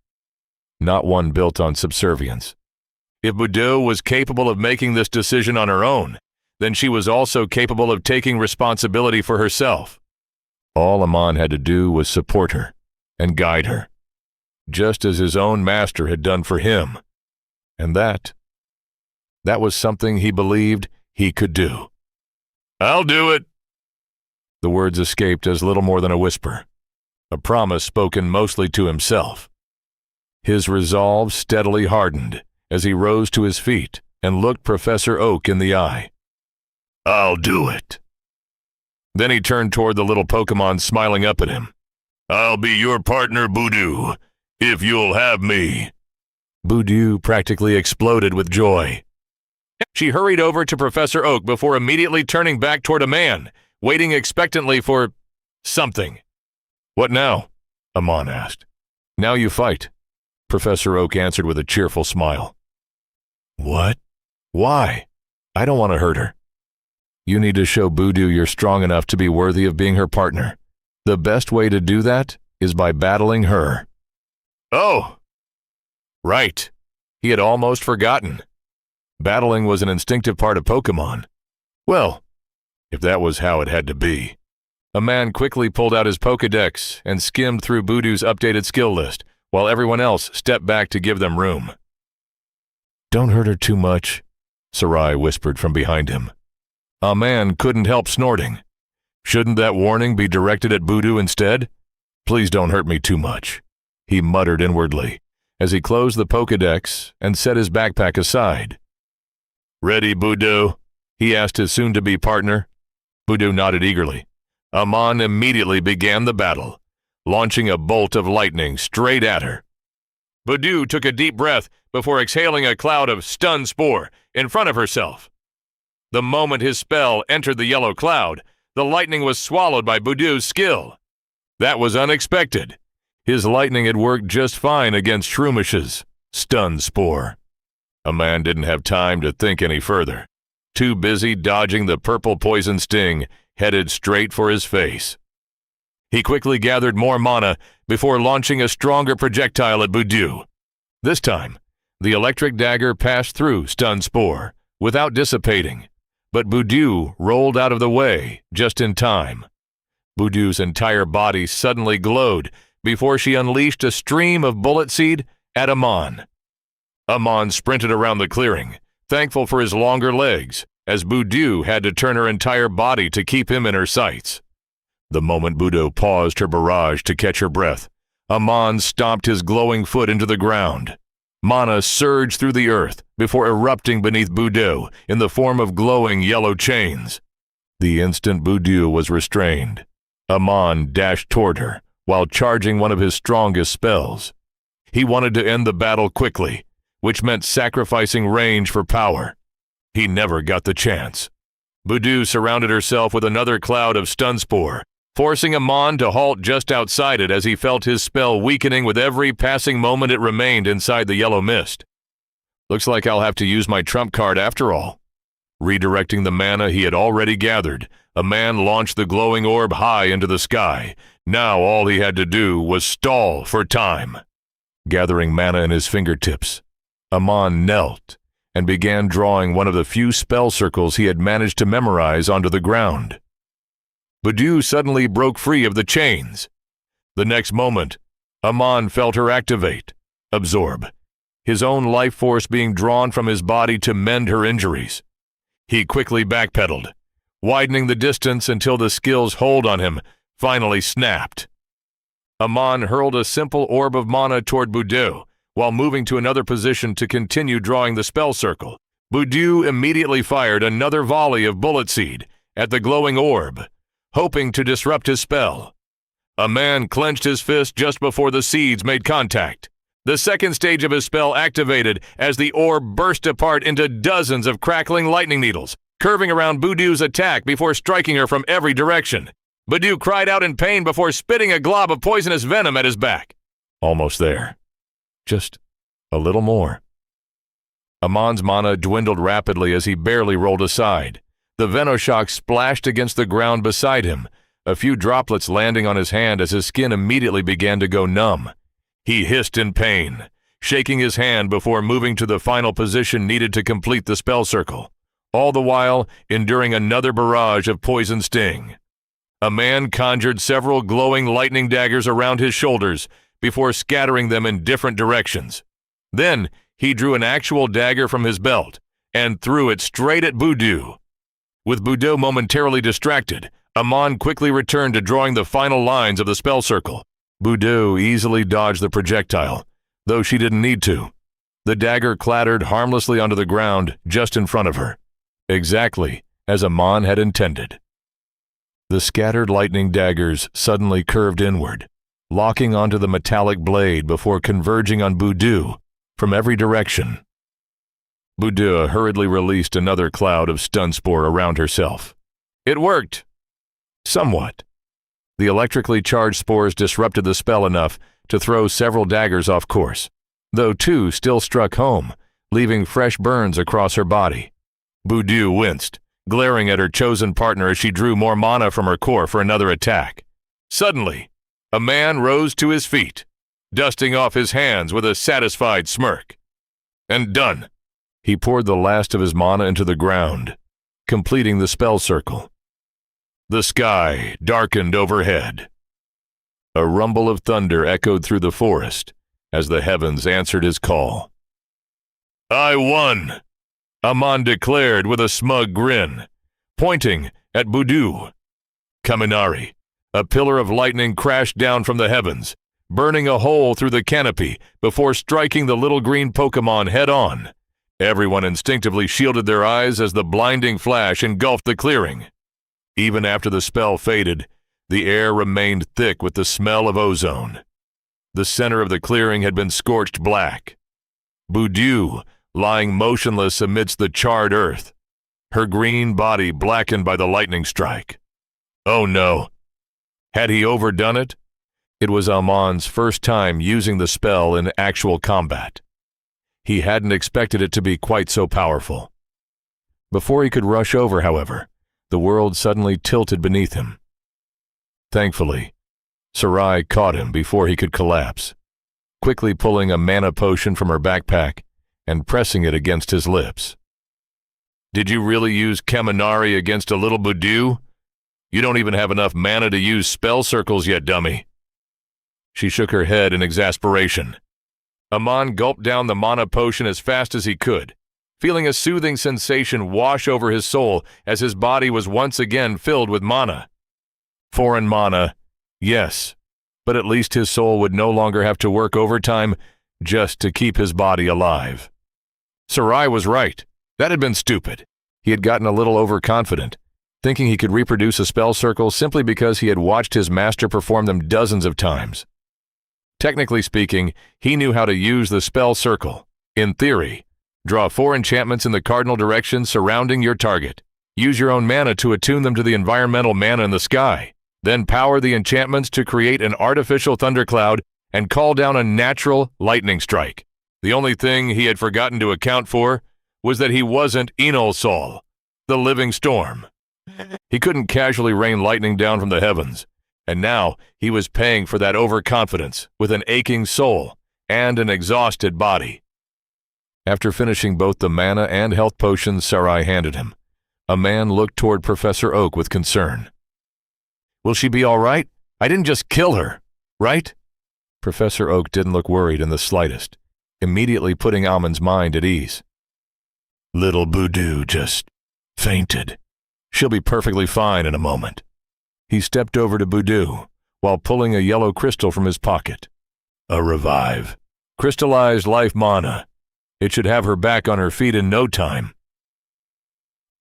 not one built on subservience. If Budew was capable of making this decision on her own, then she was also capable of taking responsibility for herself. All Amon had to do was support her and guide her, just as his own master had done for him. And that was something he believed he could do. "I'll do it." The words escaped as little more than a whisper, a promise spoken mostly to himself. His resolve steadily hardened as he rose to his feet and looked Professor Oak in the eye. "I'll do it." Then he turned toward the little Pokémon smiling up at him. "I'll be your partner, Budew, if you'll have me." Budew practically exploded with joy. She hurried over to Professor Oak before immediately turning back toward a man, waiting expectantly for something. "What now?" Amon asked. "Now you fight," Professor Oak answered with a cheerful smile. "What? Why? I don't want to hurt her." "You need to show Budew you're strong enough to be worthy of being her partner. The best way to do that is by battling her." Oh! Right. He had almost forgotten. Battling was an instinctive part of Pokémon. Well, if that was how it had to be. A man quickly pulled out his Pokédex and skimmed through Budew's updated skill list, while everyone else stepped back to give them room. "Don't hurt her too much," Sarai whispered from behind him. A man couldn't help snorting. Shouldn't that warning be directed at Budew instead? "Please don't hurt me too much," he muttered inwardly, as he closed the Pokédex and set his backpack aside. "Ready, Budew?" he asked his soon-to-be partner. Budew nodded eagerly. Amon immediately began the battle, launching a bolt of lightning straight at her. Budew took a deep breath before exhaling a cloud of stun spore in front of herself. The moment his spell entered the yellow cloud, the lightning was swallowed by Budew's skill. That was unexpected. His lightning had worked just fine against Shroomish's stun spore. A man didn't have time to think any further. Too busy dodging the purple poison sting headed straight for his face. He quickly gathered more mana before launching a stronger projectile at Budew. This time, the electric dagger passed through stun spore without dissipating, but Budew rolled out of the way just in time. Budew's entire body suddenly glowed before she unleashed a stream of bullet seed at Amon. Amon sprinted around the clearing, thankful for his longer legs, as Budew had to turn her entire body to keep him in her sights. The moment Budew paused her barrage to catch her breath, Amon stomped his glowing foot into the ground. Mana surged through the earth before erupting beneath Budew in the form of glowing yellow chains. The instant Budew was restrained, Amon dashed toward her while charging one of his strongest spells. He wanted to end the battle quickly, which meant sacrificing range for power. He never got the chance. Budew surrounded herself with another cloud of stun spore, forcing Amon to halt just outside it as he felt his spell weakening with every passing moment it remained inside the yellow mist. Looks like I'll have to use my trump card after all. Redirecting the mana he had already gathered, a man launched the glowing orb high into the sky. Now all he had to do was stall for time. Gathering mana in his fingertips, Amon knelt and began drawing one of the few spell circles he had managed to memorize onto the ground. Budew suddenly broke free of the chains. The next moment, Amon felt her absorb, his own life force being drawn from his body to mend her injuries. He quickly backpedaled, widening the distance until the skill's hold on him finally snapped. Amon hurled a simple orb of mana toward Budew, while moving to another position to continue drawing the spell circle. Budew immediately fired another volley of bullet seed at the glowing orb, hoping to disrupt his spell. A man clenched his fist just before the seeds made contact. The second stage of his spell activated as the orb burst apart into dozens of crackling lightning needles, curving around Budew's attack before striking her from every direction. Budew cried out in pain before spitting a glob of poisonous venom at his back. Almost there. Just a little more. Amon's mana dwindled rapidly as he barely rolled aside. The Venoshock splashed against the ground beside him, a few droplets landing on his hand as his skin immediately began to go numb. He hissed in pain, shaking his hand before moving to the final position needed to complete the spell circle, all the while enduring another barrage of poison sting. A man conjured several glowing lightning daggers around his shoulders before scattering them in different directions. Then he drew an actual dagger from his belt and threw it straight at Budew. With Budew momentarily distracted, Amon quickly returned to drawing the final lines of the spell circle. Budew easily dodged the projectile, though she didn't need to. The dagger clattered harmlessly onto the ground just in front of her, exactly as Amon had intended. The scattered lightning daggers suddenly curved inward, locking onto the metallic blade before converging on Budew from every direction. Budew hurriedly released another cloud of stun spore around herself. It worked. Somewhat. The electrically charged spores disrupted the spell enough to throw several daggers off course, though two still struck home, leaving fresh burns across her body. Budew winced, glaring at her chosen partner as she drew more mana from her core for another attack. Suddenly, a man rose to his feet, dusting off his hands with a satisfied smirk. And done. He poured the last of his mana into the ground, completing the spell circle. The sky darkened overhead. A rumble of thunder echoed through the forest as the heavens answered his call. "I won," Amon declared with a smug grin, pointing at Budew. Kaminari, a pillar of lightning, crashed down from the heavens, burning a hole through the canopy before striking the little green Pokémon head-on. Everyone instinctively shielded their eyes as the blinding flash engulfed the clearing. Even after the spell faded, the air remained thick with the smell of ozone. The center of the clearing had been scorched black. Budew, lying motionless amidst the charred earth, her green body blackened by the lightning strike. Oh no! Had he overdone it? It was Amon's first time using the spell in actual combat. He hadn't expected it to be quite so powerful. Before he could rush over, however, the world suddenly tilted beneath him. Thankfully, Sarai caught him before he could collapse, quickly pulling a mana potion from her backpack and pressing it against his lips. "Did you really use Kaminari against a little Budew? You don't even have enough mana to use spell circles yet, dummy." She shook her head in exasperation. Amon gulped down the mana potion as fast as he could, feeling a soothing sensation wash over his soul as his body was once again filled with mana. Foreign mana, yes, but at least his soul would no longer have to work overtime just to keep his body alive. Sarai was right. That had been stupid. He had gotten a little overconfident, thinking he could reproduce a spell circle simply because he had watched his master perform them dozens of times. Technically speaking, he knew how to use the spell circle. In theory, draw 4 enchantments in the cardinal direction surrounding your target. Use your own mana to attune them to the environmental mana in the sky. Then power the enchantments to create an artificial thundercloud and call down a natural lightning strike. The only thing he had forgotten to account for was that he wasn't Enol Sol, the living storm. He couldn't casually rain lightning down from the heavens, and now he was paying for that overconfidence with an aching soul and an exhausted body. After finishing both the mana and health potions Sarai handed him, a man looked toward Professor Oak with concern. "Will she be all right? I didn't just kill her, right?" Professor Oak didn't look worried in the slightest, immediately putting Almond's mind at ease. "Little Boudou just fainted. She'll be perfectly fine in a moment." He stepped over to Boudou while pulling a yellow crystal from his pocket. "A revive. Crystallized life mana. It should have her back on her feet in no time."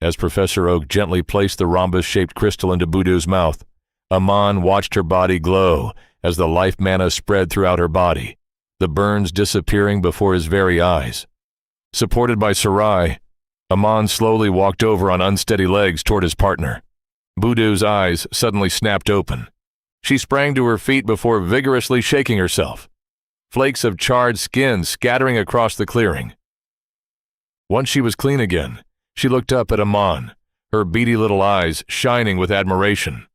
As Professor Oak gently placed the rhombus-shaped crystal into Boudou's mouth, Amon watched her body glow as the life mana spread throughout her body, the burns disappearing before his very eyes. Supported by Sarai, Amon slowly walked over on unsteady legs toward his partner. Boudou's eyes suddenly snapped open. She sprang to her feet before vigorously shaking herself, flakes of charred skin scattering across the clearing. Once she was clean again, she looked up at Amon, her beady little eyes shining with admiration.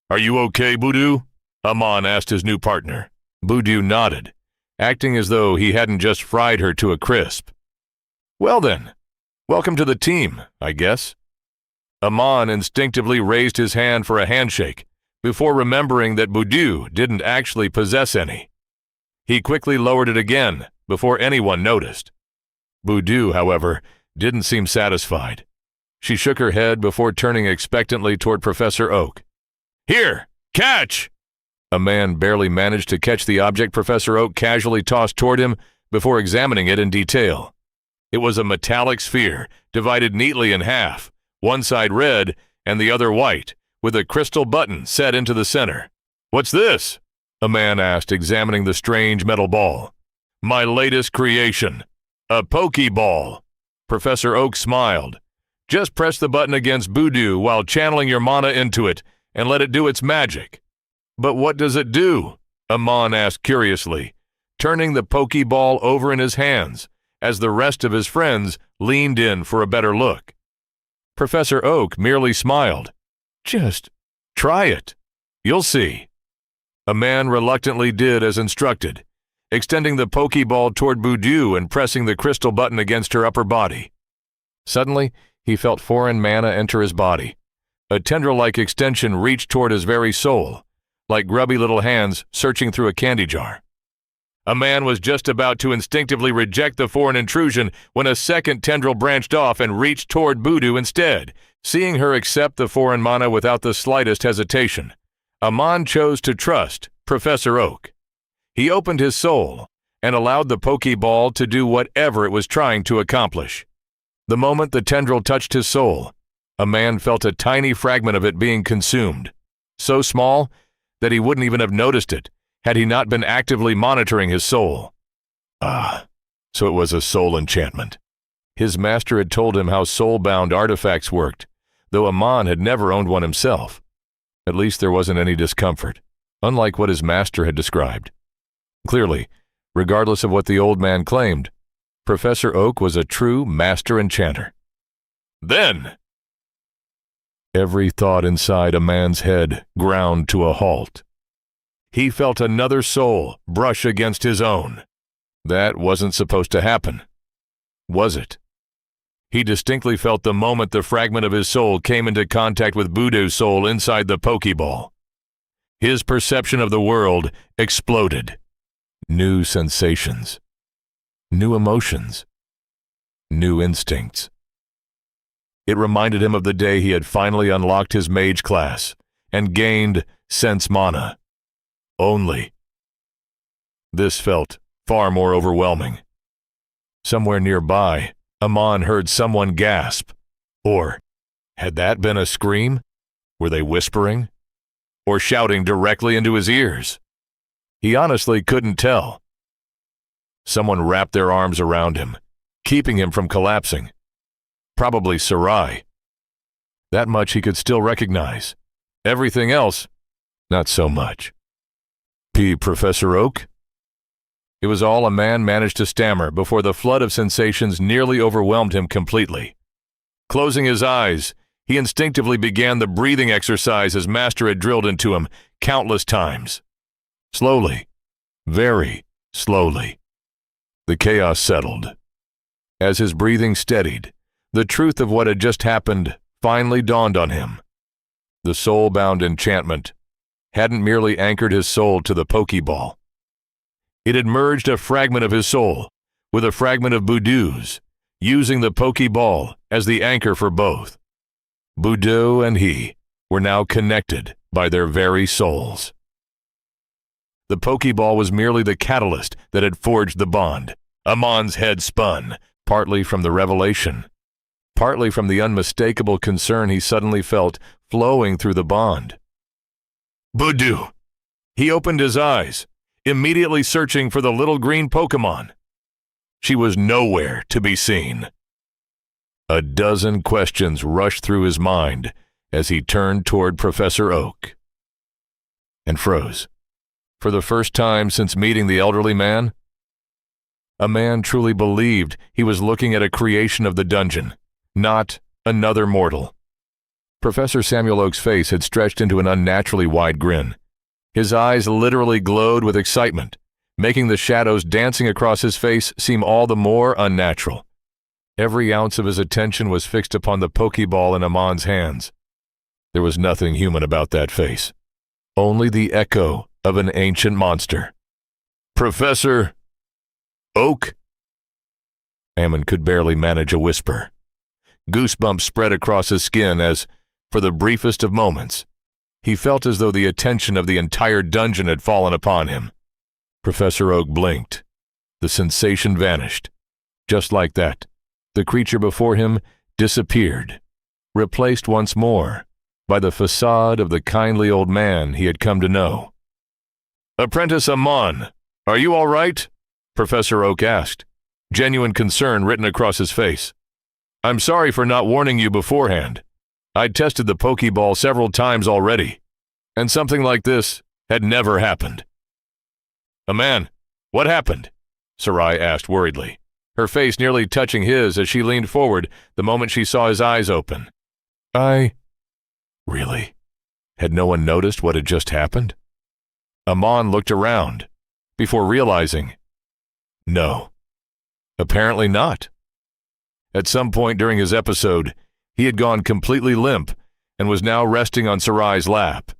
"Are you okay, Boudou?" Amon asked his new partner. Boudou nodded, acting as though he hadn't just fried her to a crisp. "Well then, welcome to the team, I guess." Amon instinctively raised his hand for a handshake before remembering that Boudou didn't actually possess any. He quickly lowered it again before anyone noticed. Boudou, however, didn't seem satisfied. She shook her head before turning expectantly toward Professor Oak. "Here, catch!" A man barely managed to catch the object Professor Oak casually tossed toward him before examining it in detail. It was a metallic sphere, divided neatly in half, one side red and the other white, with a crystal button set into the center. "What's this?" a man asked, examining the strange metal ball. "My latest creation, a Pokeball." Professor Oak smiled. "Just press the button against Boudou while channeling your mana into it and let it do its magic." "But what does it do?" Amon asked curiously, turning the Pokeball over in his hands as the rest of his friends leaned in for a better look. Professor Oak merely smiled. "Just try it. You'll see." A man reluctantly did as instructed, extending the Pokeball toward Boudou and pressing the crystal button against her upper body. Suddenly, he felt foreign mana enter his body. A tendril-like extension reached toward his very soul, like grubby little hands searching through a candy jar. A man was just about to instinctively reject the foreign intrusion when a second tendril branched off and reached toward Boudou instead. Seeing her accept the foreign mana without the slightest hesitation, Amon chose to trust Professor Oak. He opened his soul and allowed the Pokeball to do whatever it was trying to accomplish. The moment the tendril touched his soul, a man felt a tiny fragment of it being consumed, so small that he wouldn't even have noticed it had he not been actively monitoring his soul. Ah, so it was a soul enchantment. His master had told him how soul-bound artifacts worked, though Amon had never owned one himself. At least there wasn't any discomfort, unlike what his master had described. Clearly, regardless of what the old man claimed, Professor Oak was a true master enchanter. Then, every thought inside a man's head ground to a halt. He felt another soul brush against his own. That wasn't supposed to happen, was it? He distinctly felt the moment the fragment of his soul came into contact with Boudou's soul inside the Pokeball. His perception of the world exploded. New sensations, new emotions, new instincts. It reminded him of the day he had finally unlocked his mage class and gained sense mana. Only. This felt far more overwhelming. Somewhere nearby, Amon heard someone gasp. Or, had that been a scream? Were they whispering? Or shouting directly into his ears? He honestly couldn't tell. Someone wrapped their arms around him, keeping him from collapsing. Probably Sarai. That much he could still recognize. Everything else, not so much. Professor Oak? It was all a man managed to stammer before the flood of sensations nearly overwhelmed him completely. Closing his eyes, he instinctively began the breathing exercise his master had drilled into him countless times. Slowly, very slowly, the chaos settled. As his breathing steadied, the truth of what had just happened finally dawned on him. The soul-bound enchantment hadn't merely anchored his soul to the Pokeball. It had merged a fragment of his soul with a fragment of Budu's, using the Pokeball as the anchor for both. Budu and he were now connected by their very souls. The Pokeball was merely the catalyst that had forged the bond. Amon's head spun, partly from the revelation, partly from the unmistakable concern he suddenly felt flowing through the bond. Budu! He opened his eyes, immediately searching for the little green Pokémon. She was nowhere to be seen. A dozen questions rushed through his mind as he turned toward Professor Oak. And froze. For the first time since meeting the elderly man, a man truly believed he was looking at a creation of the dungeon, not another mortal. Professor Samuel Oak's face had stretched into an unnaturally wide grin. His eyes literally glowed with excitement, making the shadows dancing across his face seem all the more unnatural. Every ounce of his attention was fixed upon the Pokeball in Amon's hands. There was nothing human about that face, only the echo of an ancient monster. Professor Oak? Amon could barely manage a whisper. Goosebumps spread across his skin as, for the briefest of moments, he felt as though the attention of the entire dungeon had fallen upon him. Professor Oak blinked. The sensation vanished. Just like that, the creature before him disappeared, replaced once more by the facade of the kindly old man he had come to know. "Apprentice Amon, are you all right?" Professor Oak asked, genuine concern written across his face. "I'm sorry for not warning you beforehand. I'd tested the Pokeball several times already, and something like this had never happened." "Aman, what happened?" Sarai asked worriedly, her face nearly touching his as she leaned forward the moment she saw his eyes open. Really? Had no one noticed what had just happened? Amon looked around, before realizing, no, apparently not. At some point during his episode, he had gone completely limp and was now resting on Sarai's lap.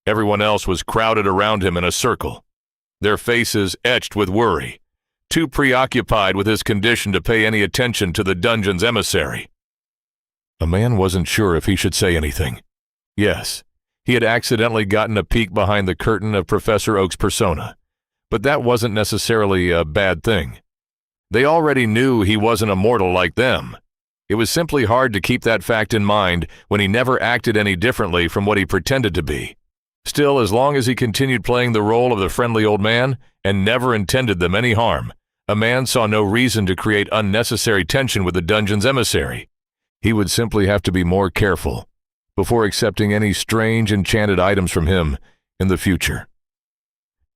Everyone else was crowded around him in a circle, their faces etched with worry, too preoccupied with his condition to pay any attention to the dungeon's emissary. A man wasn't sure if he should say anything. Yes, he had accidentally gotten a peek behind the curtain of Professor Oak's persona, but that wasn't necessarily a bad thing. They already knew he wasn't a mortal like them. It was simply hard to keep that fact in mind when he never acted any differently from what he pretended to be. Still, as long as he continued playing the role of the friendly old man and never intended them any harm, a man saw no reason to create unnecessary tension with the dungeon's emissary. He would simply have to be more careful before accepting any strange enchanted items from him in the future.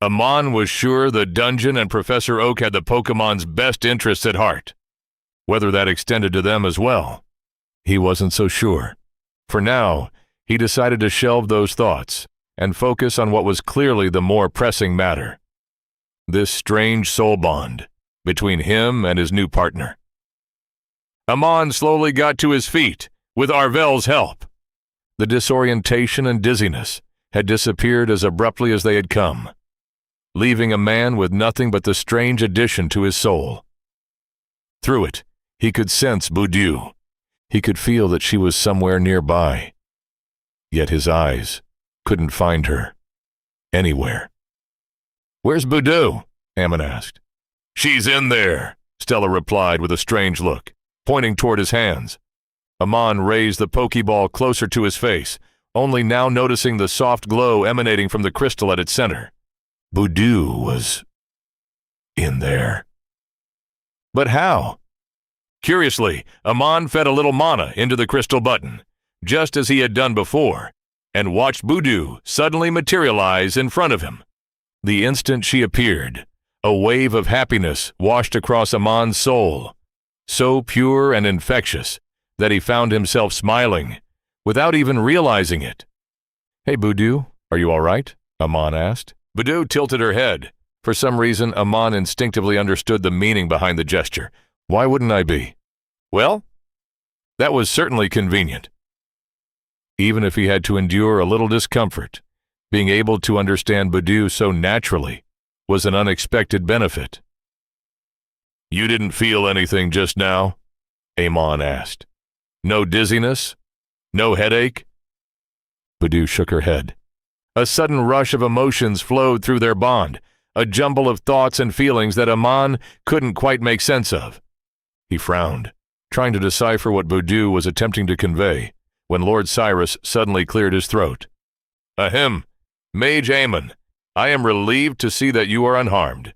Amon was sure the dungeon and Professor Oak had the Pokemon's best interests at heart. Whether that extended to them as well, he wasn't so sure. For now, he decided to shelve those thoughts and focus on what was clearly the more pressing matter. This strange soul bond between him and his new partner. Amon slowly got to his feet with Arvel's help. The disorientation and dizziness had disappeared as abruptly as they had come, leaving a man with nothing but the strange addition to his soul. Through it, he could sense Budu. He could feel that she was somewhere nearby. Yet his eyes couldn't find her anywhere. "Where's Budu?" Amon asked. "She's in there," Stella replied with a strange look, pointing toward his hands. Amon raised the Pokeball closer to his face, only now noticing the soft glow emanating from the crystal at its center. Budu was in there. But how? Curiously, Amon fed a little mana into the crystal button, just as he had done before, and watched Budu suddenly materialize in front of him. The instant she appeared, a wave of happiness washed across Amon's soul, so pure and infectious that he found himself smiling without even realizing it. "Hey, Budu, are you all right?" Amon asked. Budu tilted her head. For some reason, Amon instinctively understood the meaning behind the gesture, Why wouldn't I be? Well, that was certainly convenient. Even if he had to endure a little discomfort, being able to understand Budew so naturally was an unexpected benefit. You didn't feel anything just now? Amon asked. No dizziness? No headache? Budew shook her head. A sudden rush of emotions flowed through their bond, a jumble of thoughts and feelings that Amon couldn't quite make sense of. He frowned, trying to decipher what Budew was attempting to convey, when Lord Cyrus suddenly cleared his throat. Ahem, Mage Amon, I am relieved to see that you are unharmed,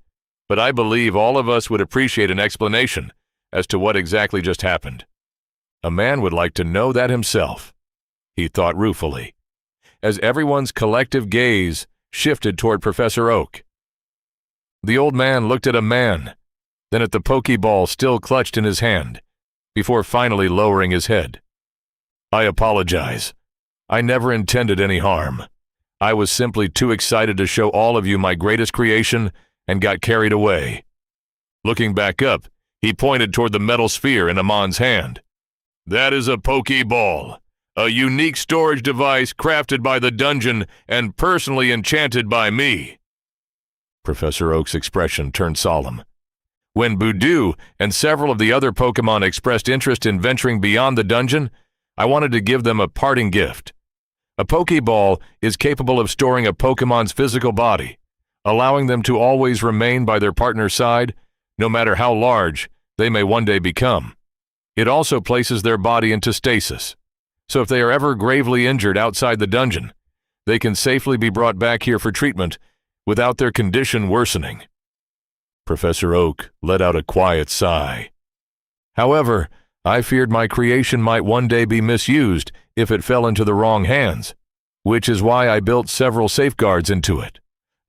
but I believe all of us would appreciate an explanation as to what exactly just happened. A man would like to know that himself, he thought ruefully, as everyone's collective gaze shifted toward Professor Oak. The old man looked at a man, then at the Pokeball still clutched in his hand, before finally lowering his head. I apologize. I never intended any harm. I was simply too excited to show all of you my greatest creation and got carried away. Looking back up, he pointed toward the metal sphere in Amon's hand. That is a Pokeball, a unique storage device crafted by the dungeon and personally enchanted by me. Professor Oak's expression turned solemn. When Budew and several of the other Pokémon expressed interest in venturing beyond the dungeon, I wanted to give them a parting gift. A Pokeball is capable of storing a Pokémon's physical body, allowing them to always remain by their partner's side, no matter how large they may one day become. It also places their body into stasis, so if they are ever gravely injured outside the dungeon, they can safely be brought back here for treatment without their condition worsening. Professor Oak let out a quiet sigh. However, I feared my creation might one day be misused if it fell into the wrong hands, which is why I built several safeguards into it.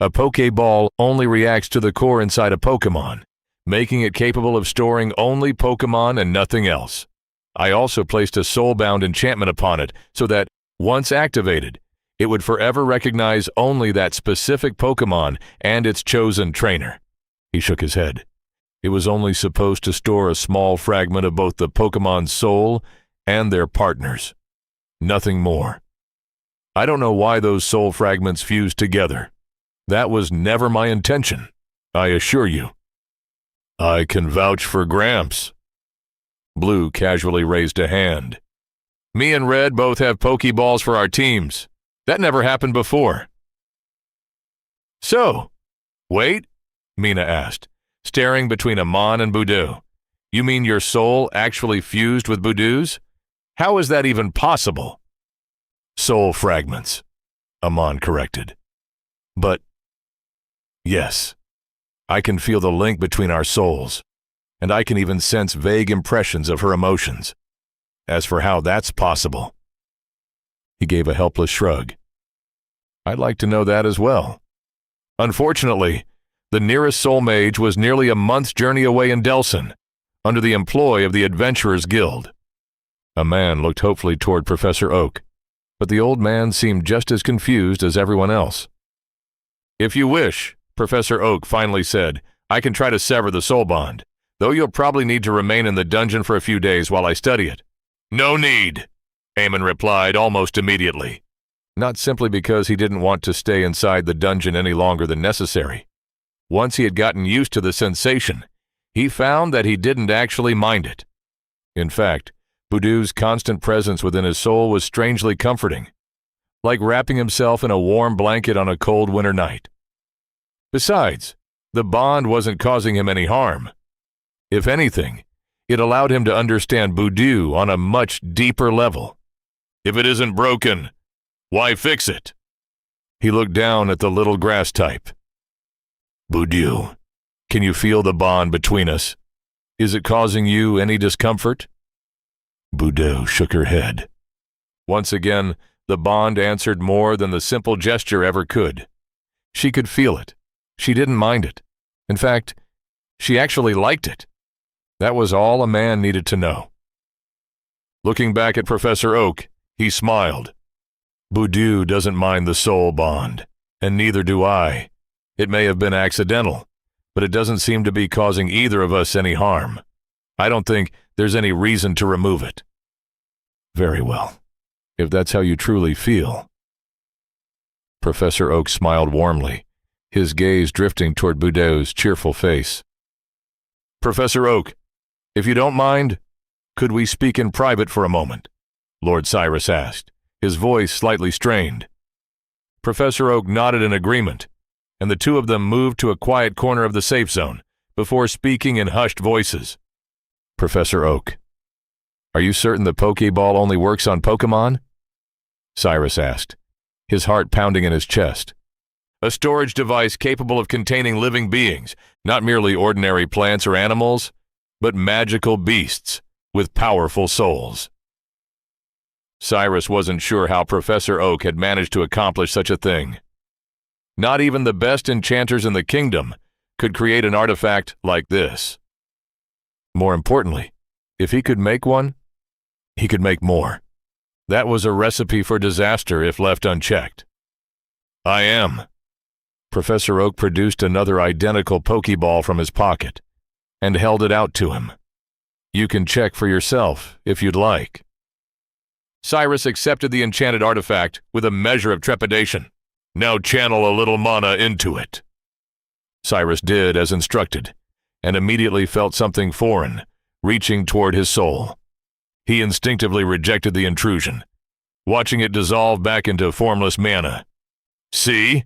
A Pokeball only reacts to the core inside a Pokémon, making it capable of storing only Pokémon and nothing else. I also placed a soul-bound enchantment upon it so that, once activated, it would forever recognize only that specific Pokémon and its chosen trainer. He shook his head. It was only supposed to store a small fragment of both the Pokémon's soul and their partners. Nothing more. I don't know why those soul fragments fused together. That was never my intention, I assure you. I can vouch for Gramps. Blue casually raised a hand. Me and Red both have Pokeballs for our teams. That never happened before. So, wait, Mina asked, staring between Amon and Budew. You mean your soul actually fused with Budew's? How is that even possible? Soul fragments, Amon corrected. But, yes, I can feel the link between our souls, and I can even sense vague impressions of her emotions. As for how that's possible, he gave a helpless shrug. I'd like to know that as well. Unfortunately, the nearest soul mage was nearly a month's journey away in Delson, under the employ of the Adventurers Guild. A man looked hopefully toward Professor Oak, but the old man seemed just as confused as everyone else. If you wish, Professor Oak finally said, I can try to sever the soul bond, though you'll probably need to remain in the dungeon for a few days while I study it. No need, Amon replied almost immediately. Not simply because he didn't want to stay inside the dungeon any longer than necessary. Once he had gotten used to the sensation, he found that he didn't actually mind it. In fact, Budew's constant presence within his soul was strangely comforting, like wrapping himself in a warm blanket on a cold winter night. Besides, the bond wasn't causing him any harm. If anything, it allowed him to understand Budew on a much deeper level. If it isn't broken, why fix it? He looked down at the little grass type. Budew, can you feel the bond between us? Is it causing you any discomfort? Budew shook her head. Once again, the bond answered more than the simple gesture ever could. She could feel it. She didn't mind it. In fact, she actually liked it. That was all a man needed to know. Looking back at Professor Oak, he smiled. Budew doesn't mind the soul bond, and neither do I. It may have been accidental, but it doesn't seem to be causing either of us any harm. I don't think there's any reason to remove it." "Very well, if that's how you truly feel." Professor Oak smiled warmly, his gaze drifting toward Boudreaux's cheerful face. "Professor Oak, if you don't mind, could we speak in private for a moment?" Lord Cyrus asked, his voice slightly strained. Professor Oak nodded in agreement, and the two of them moved to a quiet corner of the safe zone before speaking in hushed voices. "Professor Oak, are you certain the Pokeball only works on Pokémon?" Cyrus asked, his heart pounding in his chest. "A storage device capable of containing living beings, not merely ordinary plants or animals, but magical beasts with powerful souls." Cyrus wasn't sure how Professor Oak had managed to accomplish such a thing. Not even the best enchanters in the kingdom could create an artifact like this. More importantly, if he could make one, he could make more. That was a recipe for disaster if left unchecked. "I am." Professor Oak produced another identical Pokeball from his pocket and held it out to him. "You can check for yourself if you'd like." Cyrus accepted the enchanted artifact with a measure of trepidation. "Now channel a little mana into it." Cyrus did as instructed, and immediately felt something foreign, reaching toward his soul. He instinctively rejected the intrusion, watching it dissolve back into formless mana. "See?"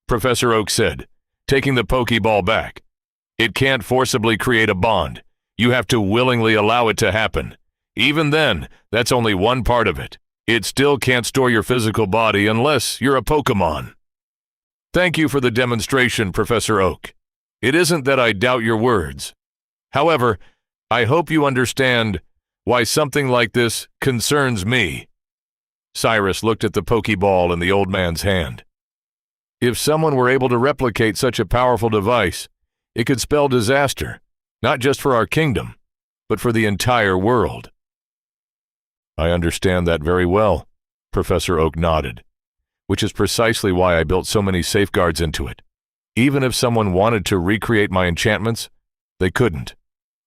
Professor Oak said, taking the Pokeball back. "It can't forcibly create a bond. You have to willingly allow it to happen. Even then, that's only one part of it. It still can't store your physical body unless you're a Pokémon." "Thank you for the demonstration, Professor Oak. It isn't that I doubt your words. However, I hope you understand why something like this concerns me." Cyrus looked at the Pokeball in the old man's hand. If someone were able to replicate such a powerful device, it could spell disaster, not just for our kingdom, but for the entire world. "I understand that very well," Professor Oak nodded, "which is precisely why I built so many safeguards into it. Even if someone wanted to recreate my enchantments, they couldn't.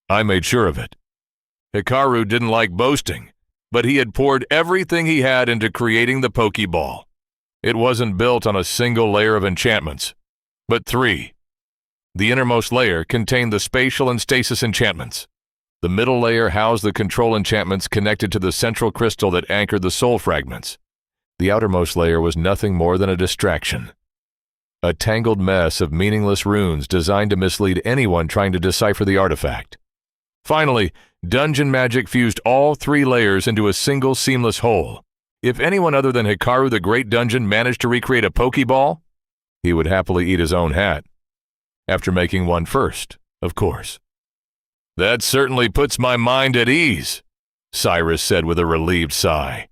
I made sure of it. Hikaru didn't like boasting, but he had poured everything he had into creating the Pokeball. It wasn't built on a single layer of enchantments, but 3. The innermost layer contained the spatial and stasis enchantments. The middle layer housed the control enchantments connected to the central crystal that anchored the soul fragments. The outermost layer was nothing more than a distraction. A tangled mess of meaningless runes designed to mislead anyone trying to decipher the artifact. Finally, dungeon magic fused all 3 layers into a single seamless whole. If anyone other than Hikaru the Great Dungeon managed to recreate a Pokeball, he would happily eat his own hat. After making one first, of course. "That certainly puts my mind at ease," Cyrus said with a relieved sigh.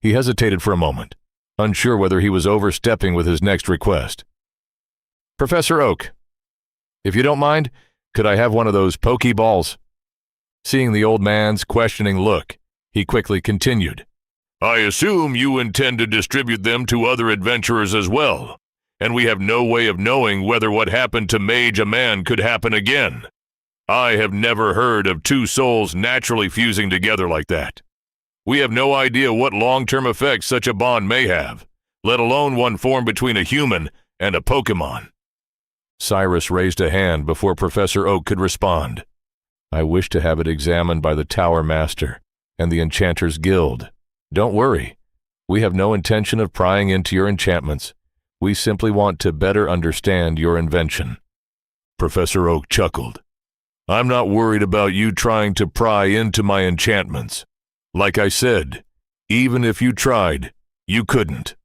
He hesitated for a moment, unsure whether he was overstepping with his next request. "Professor Oak, if you don't mind, could I have one of those Pokeballs?" Seeing the old man's questioning look, he quickly continued. "I assume you intend to distribute them to other adventurers as well, and we have no way of knowing whether what happened to Mage a Man could happen again. I have never heard of 2 souls naturally fusing together like that. We have no idea what long-term effects such a bond may have, let alone one formed between a human and a Pokémon." Cyrus raised a hand before Professor Oak could respond. "I wish to have it examined by the Tower Master and the Enchanters Guild. Don't worry, we have no intention of prying into your enchantments. We simply want to better understand your invention." Professor Oak chuckled. "I'm not worried about you trying to pry into my enchantments. Like I said, even if you tried, you couldn't."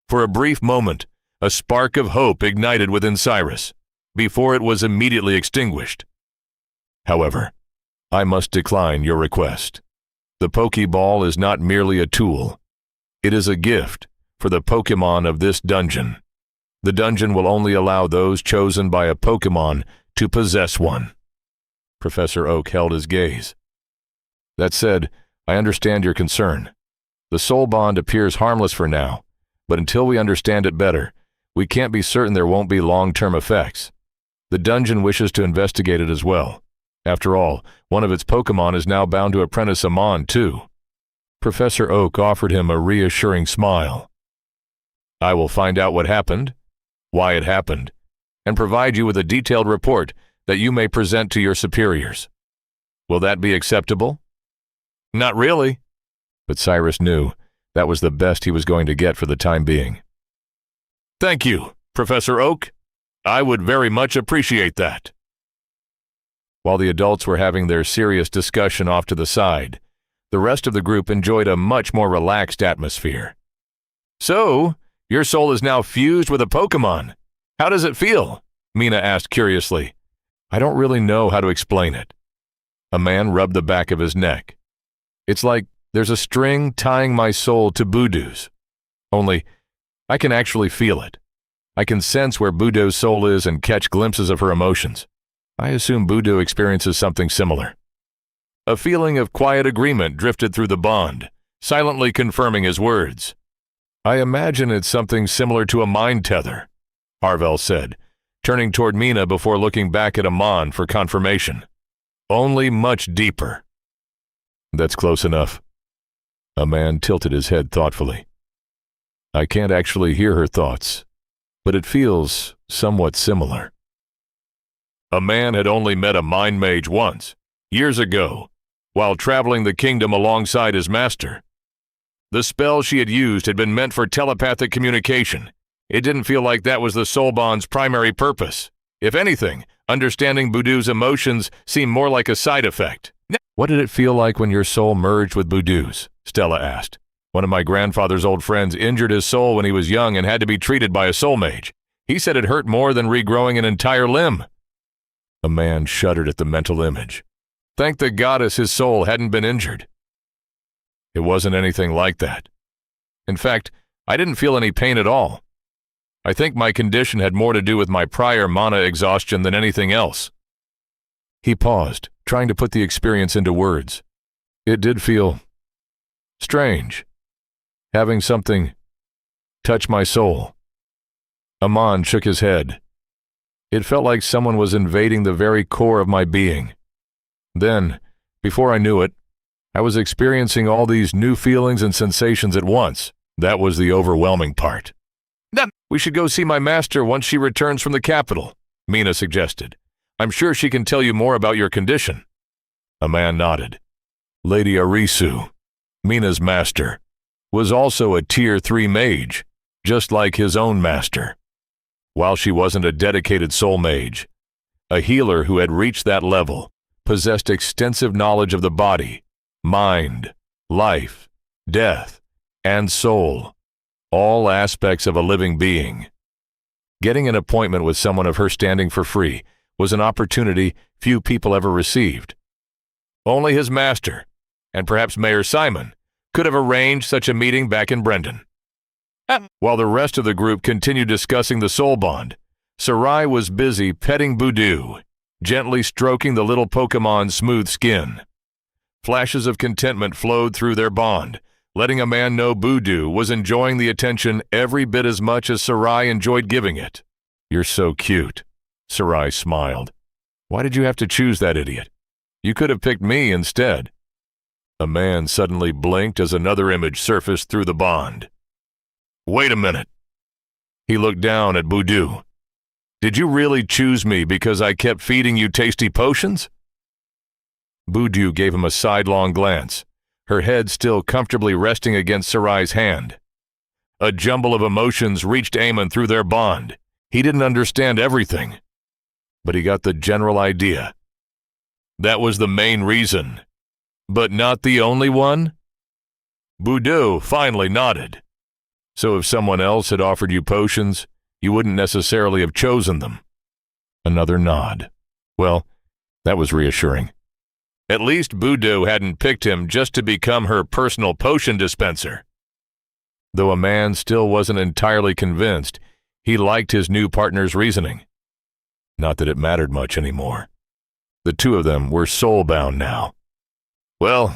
For a brief moment, a spark of hope ignited within Cyrus, before it was immediately extinguished. "However, I must decline your request. The Pokeball is not merely a tool. It is a gift for the Pokémon of this dungeon. The dungeon will only allow those chosen by a Pokémon to possess one." Professor Oak held his gaze. "That said, I understand your concern. The soul bond appears harmless for now, but until we understand it better, we can't be certain there won't be long-term effects. The dungeon wishes to investigate it as well, After all, one of its Pokémon is now bound to apprentice a Mon, too. Professor Oak offered him a reassuring smile. I will find out what happened, why it happened, and provide you with a detailed report that you may present to your superiors. Will that be acceptable? Not really. But Cyrus knew that was the best he was going to get for the time being. Thank you, Professor Oak. I would very much appreciate that. While the adults were having their serious discussion off to the side, the rest of the group enjoyed a much more relaxed atmosphere. So, your soul is now fused with a Pokémon. How does it feel? Mina asked curiously. I don't really know how to explain it. A man rubbed the back of his neck. It's like there's a string tying my soul to Budu's. Only, I can actually feel it. I can sense where Budu's soul is and catch glimpses of her emotions. I assume Budu experiences something similar. A feeling of quiet agreement drifted through the bond, silently confirming his words. I imagine it's something similar to a mind tether, Harvell said, turning toward Mina before looking back at Amon for confirmation. Only much deeper. That's close enough. A man tilted his head thoughtfully. I can't actually hear her thoughts, but it feels somewhat similar. A man had only met a mind mage once, years ago, while traveling the kingdom alongside his master. The spell she had used had been meant for telepathic communication. It didn't feel like that was the soul bond's primary purpose. If anything, understanding Budu's emotions seemed more like a side effect. What did it feel like when your soul merged with Budu's? Stella asked. One of my grandfather's old friends injured his soul when he was young and had to be treated by a soul mage. He said it hurt more than regrowing an entire limb. A man shuddered at the mental image. Thank the goddess his soul hadn't been injured. It wasn't anything like that. In fact, I didn't feel any pain at all. I think my condition had more to do with my prior mana exhaustion than anything else. He paused, trying to put the experience into words. It did feel strange, having something touch my soul. Amon shook his head. It felt like someone was invading the very core of my being. Then, before I knew it, I was experiencing all these new feelings and sensations at once. That was the overwhelming part. We should go see my master once she returns from the capital, Mina suggested. I'm sure she can tell you more about your condition. A man nodded. Lady Arisu, Mina's master, was also a Tier 3 mage, just like his own master. While she wasn't a dedicated soul mage, a healer who had reached that level possessed extensive knowledge of the body, mind, life, death, and soul, all aspects of a living being. Getting an appointment with someone of her standing for free was an opportunity few people ever received. Only his master, and perhaps Mayor Simon, could have arranged such a meeting back in Brendan. While the rest of the group continued discussing the soul bond, Sarai was busy petting Budu, gently stroking the little Pokemon's smooth skin. Flashes of contentment flowed through their bond, letting a man know Budu was enjoying the attention every bit as much as Sarai enjoyed giving it. You're so cute, Sarai smiled. Why did you have to choose that idiot? You could have picked me instead. A man suddenly blinked as another image surfaced through the bond. Wait a minute. He looked down at Budu. Did you really choose me because I kept feeding you tasty potions? Budu gave him a sidelong glance, her head still comfortably resting against Sarai's hand. A jumble of emotions reached Eamon through their bond. He didn't understand everything, but he got the general idea. That was the main reason, but not the only one? Budu finally nodded. So if someone else had offered you potions, you wouldn't necessarily have chosen them. Another nod. Well, that was reassuring. At least Budu hadn't picked him just to become her personal potion dispenser. Though a man still wasn't entirely convinced, he liked his new partner's reasoning. Not that it mattered much anymore. The two of them were soul-bound now. Well,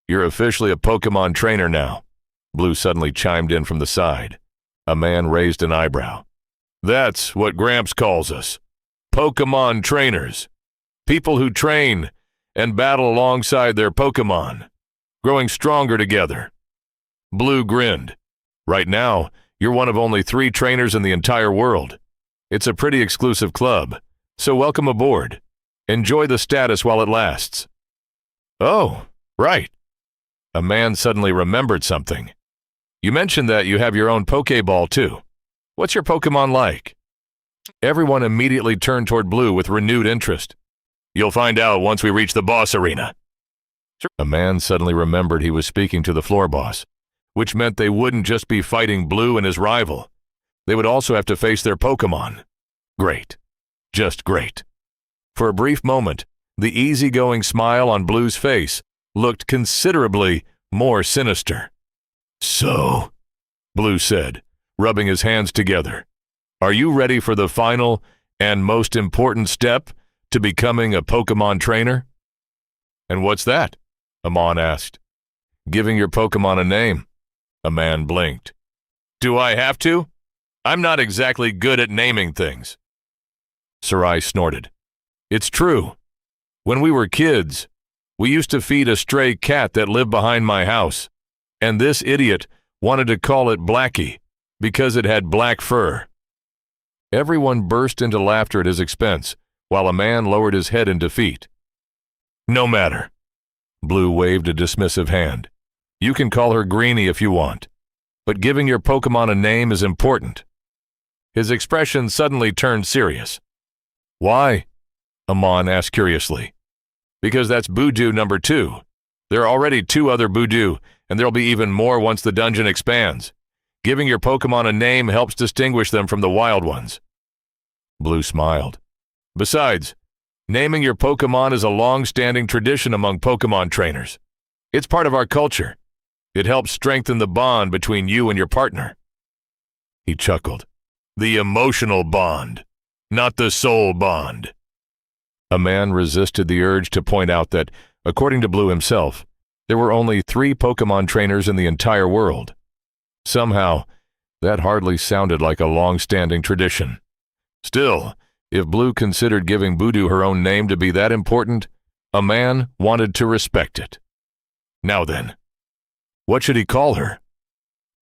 you're officially a Pokémon trainer now. Blue suddenly chimed in from the side. A man raised an eyebrow. That's what Gramps calls us. Pokémon trainers. People who train and battle alongside their Pokémon, growing stronger together. Blue grinned. Right now, you're one of only 3 trainers in the entire world. It's a pretty exclusive club, so welcome aboard. Enjoy the status while it lasts. Oh, right. A man suddenly remembered something. You mentioned that you have your own Pokéball too. What's your Pokémon like? Everyone immediately turned toward Blue with renewed interest. You'll find out once we reach the boss arena. A man suddenly remembered he was speaking to the floor boss, which meant they wouldn't just be fighting Blue and his rival. They would also have to face their Pokémon. Great. Just great. For a brief moment, the easygoing smile on Blue's face looked considerably more sinister. So, Blue said, rubbing his hands together, are you ready for the final and most important step to becoming a Pokémon trainer? And what's that? Amon asked. Giving your Pokémon a name. A man blinked. Do I have to? I'm not exactly good at naming things. Sarai snorted. It's true. When we were kids, we used to feed a stray cat that lived behind my house, and this idiot wanted to call it Blackie because it had black fur. Everyone burst into laughter at his expense, while a man lowered his head in defeat. No matter. Blue waved a dismissive hand. You can call her Greenie if you want, but giving your Pokémon a name is important. His expression suddenly turned serious. Why? Amon asked curiously. Because that's Budew number 2. There are already 2 other Budew, and there'll be even more once the dungeon expands. Giving your Pokémon a name helps distinguish them from the wild ones. Blue smiled. Besides, naming your Pokémon is a long-standing tradition among Pokémon trainers. It's part of our culture. It helps strengthen the bond between you and your partner. He chuckled. The emotional bond, not the soul bond. A man resisted the urge to point out that, according to Blue himself, there were only 3 Pokémon trainers in the entire world. Somehow, that hardly sounded like a long-standing tradition. Still, if Blue considered giving Budew her own name to be that important, a man wanted to respect it. Now then, what should he call her?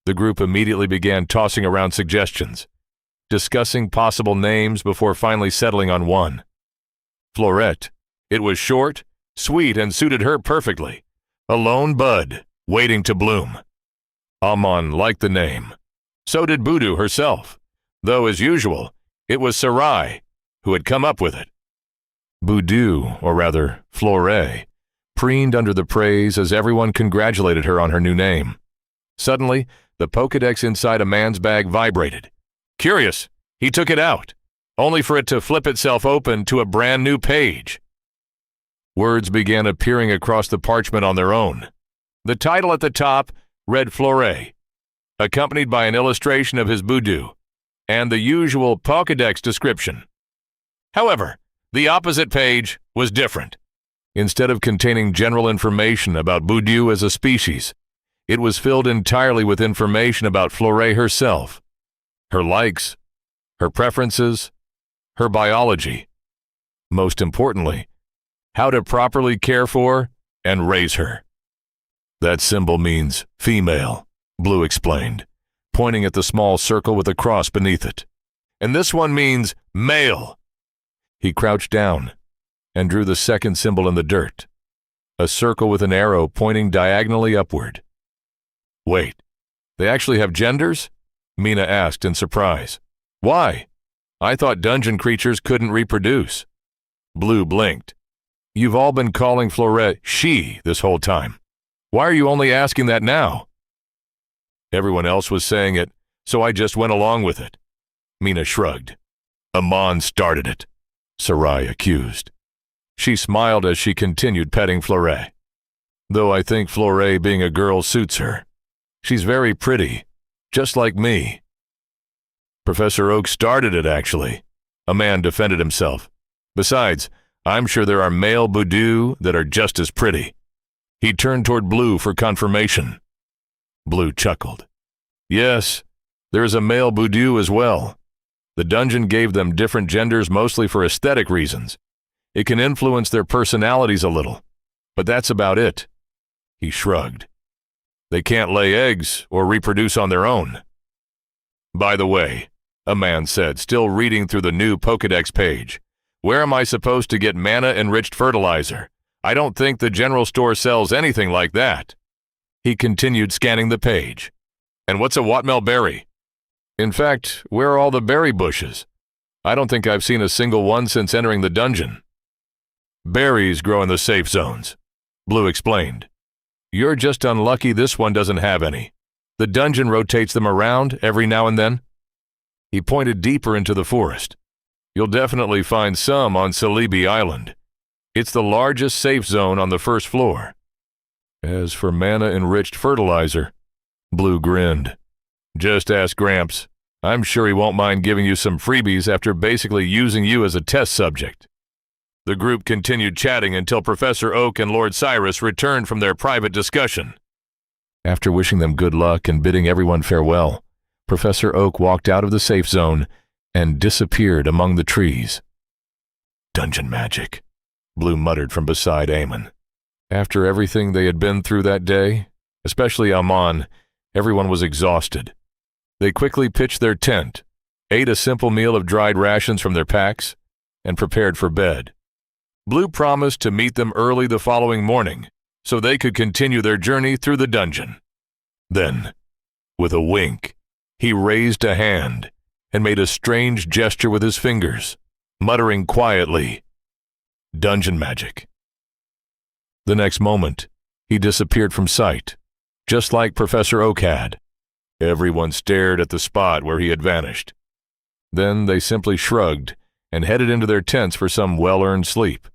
The group immediately began tossing around suggestions, discussing possible names before finally settling on one. Florette. It was short, sweet, and suited her perfectly. A lone bud, waiting to bloom. Amon liked the name. So did Budew herself, though as usual, it was Sarai who had come up with it. Budew, or rather, Flore, preened under the praise as everyone congratulated her on her new name. Suddenly, the Pokédex inside a man's bag vibrated. Curious, he took it out, only for it to flip itself open to a brand new page. Words began appearing across the parchment on their own. The title at the top read Flore, accompanied by an illustration of his Budew, and the usual Pokédex description. However, the opposite page was different. Instead of containing general information about Budew as a species, it was filled entirely with information about Flore herself, her likes, her preferences, her biology. Most importantly, how to properly care for and raise her. That symbol means female, Blue explained, pointing at the small circle with a cross beneath it. And this one means male. He crouched down and drew the second symbol in the dirt, a circle with an arrow pointing diagonally upward. Wait, they actually have genders? Mina asked in surprise. Why? I thought dungeon creatures couldn't reproduce. Blue blinked. You've all been calling Florette she this whole time. Why are you only asking that now? Everyone else was saying it, so I just went along with it. Mina shrugged. Amon started it, Sarai accused. She smiled as she continued petting Flore. Though I think Flore being a girl suits her. She's very pretty, just like me. Professor Oak started it, actually. A man defended himself. Besides, I'm sure there are male Budew that are just as pretty. He turned toward Blue for confirmation. Blue chuckled. Yes, there is a male Budew as well. The dungeon gave them different genders mostly for aesthetic reasons. It can influence their personalities a little, but that's about it. He shrugged. They can't lay eggs or reproduce on their own. By the way, a man said, still reading through the new Pokédex page, where am I supposed to get mana-enriched fertilizer? I don't think the general store sells anything like that. He continued scanning the page. And what's a Watmel berry? In fact, where are all the berry bushes? I don't think I've seen a single one since entering the dungeon. Berries grow in the safe zones, Blue explained. You're just unlucky this one doesn't have any. The dungeon rotates them around every now and then. He pointed deeper into the forest. You'll definitely find some on Celebi Island. It's the largest safe zone on the first floor. As for mana-enriched fertilizer, Blue grinned. Just ask Gramps. I'm sure he won't mind giving you some freebies after basically using you as a test subject. The group continued chatting until Professor Oak and Lord Cyrus returned from their private discussion. After wishing them good luck and bidding everyone farewell, Professor Oak walked out of the safe zone and disappeared among the trees. Dungeon magic, Blue muttered from beside Eamon. After everything they had been through that day, especially Amon, everyone was exhausted. They quickly pitched their tent, ate a simple meal of dried rations from their packs, and prepared for bed. Blue promised to meet them early the following morning so they could continue their journey through the dungeon. Then, with a wink, he raised a hand and made a strange gesture with his fingers, muttering quietly, "Dungeon magic." The next moment, he disappeared from sight, just like Professor Oak had. Everyone stared at the spot where he had vanished. Then they simply shrugged and headed into their tents for some well-earned sleep.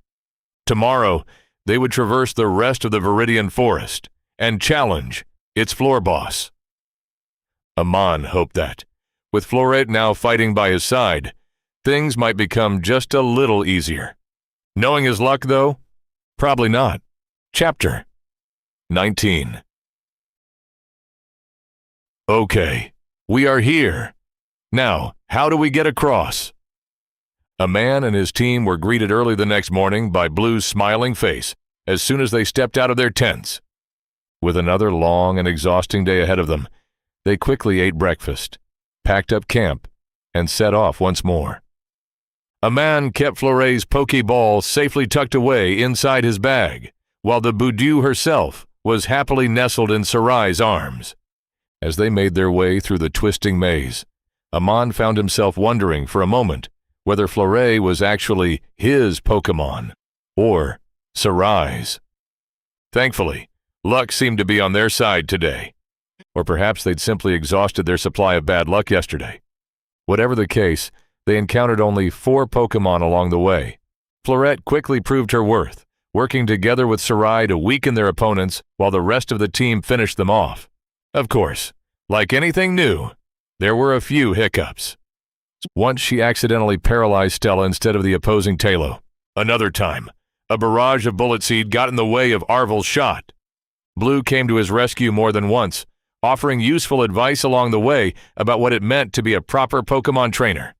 Tomorrow, they would traverse the rest of the Viridian Forest and challenge its floor boss. Amon hoped that, with Florette now fighting by his side, things might become just a little easier. Knowing his luck, though, probably not. Chapter 19. Okay, we are here. Now, how do we get across? A man and his team were greeted early the next morning by Blue's smiling face as soon as they stepped out of their tents. With another long and exhausting day ahead of them, they quickly ate breakfast, packed up camp, and set off once more. A man kept Florette's Pokeball safely tucked away inside his bag, while the Budew herself was happily nestled in Sarai's arms. As they made their way through the twisting maze, Amon found himself wondering for a moment whether Florette was actually his Pokémon or Sarai's. Thankfully, luck seemed to be on their side today. Or perhaps they'd simply exhausted their supply of bad luck yesterday. Whatever the case, they encountered only 4 Pokémon along the way. Florette quickly proved her worth, working together with Sarai to weaken their opponents while the rest of the team finished them off. Of course, like anything new, there were a few hiccups. Once she accidentally paralyzed Stella instead of the opposing Talo. Another time, a barrage of bullet seed got in the way of Arvel's shot. Blue came to his rescue more than once, offering useful advice along the way about what it meant to be a proper Pokémon trainer.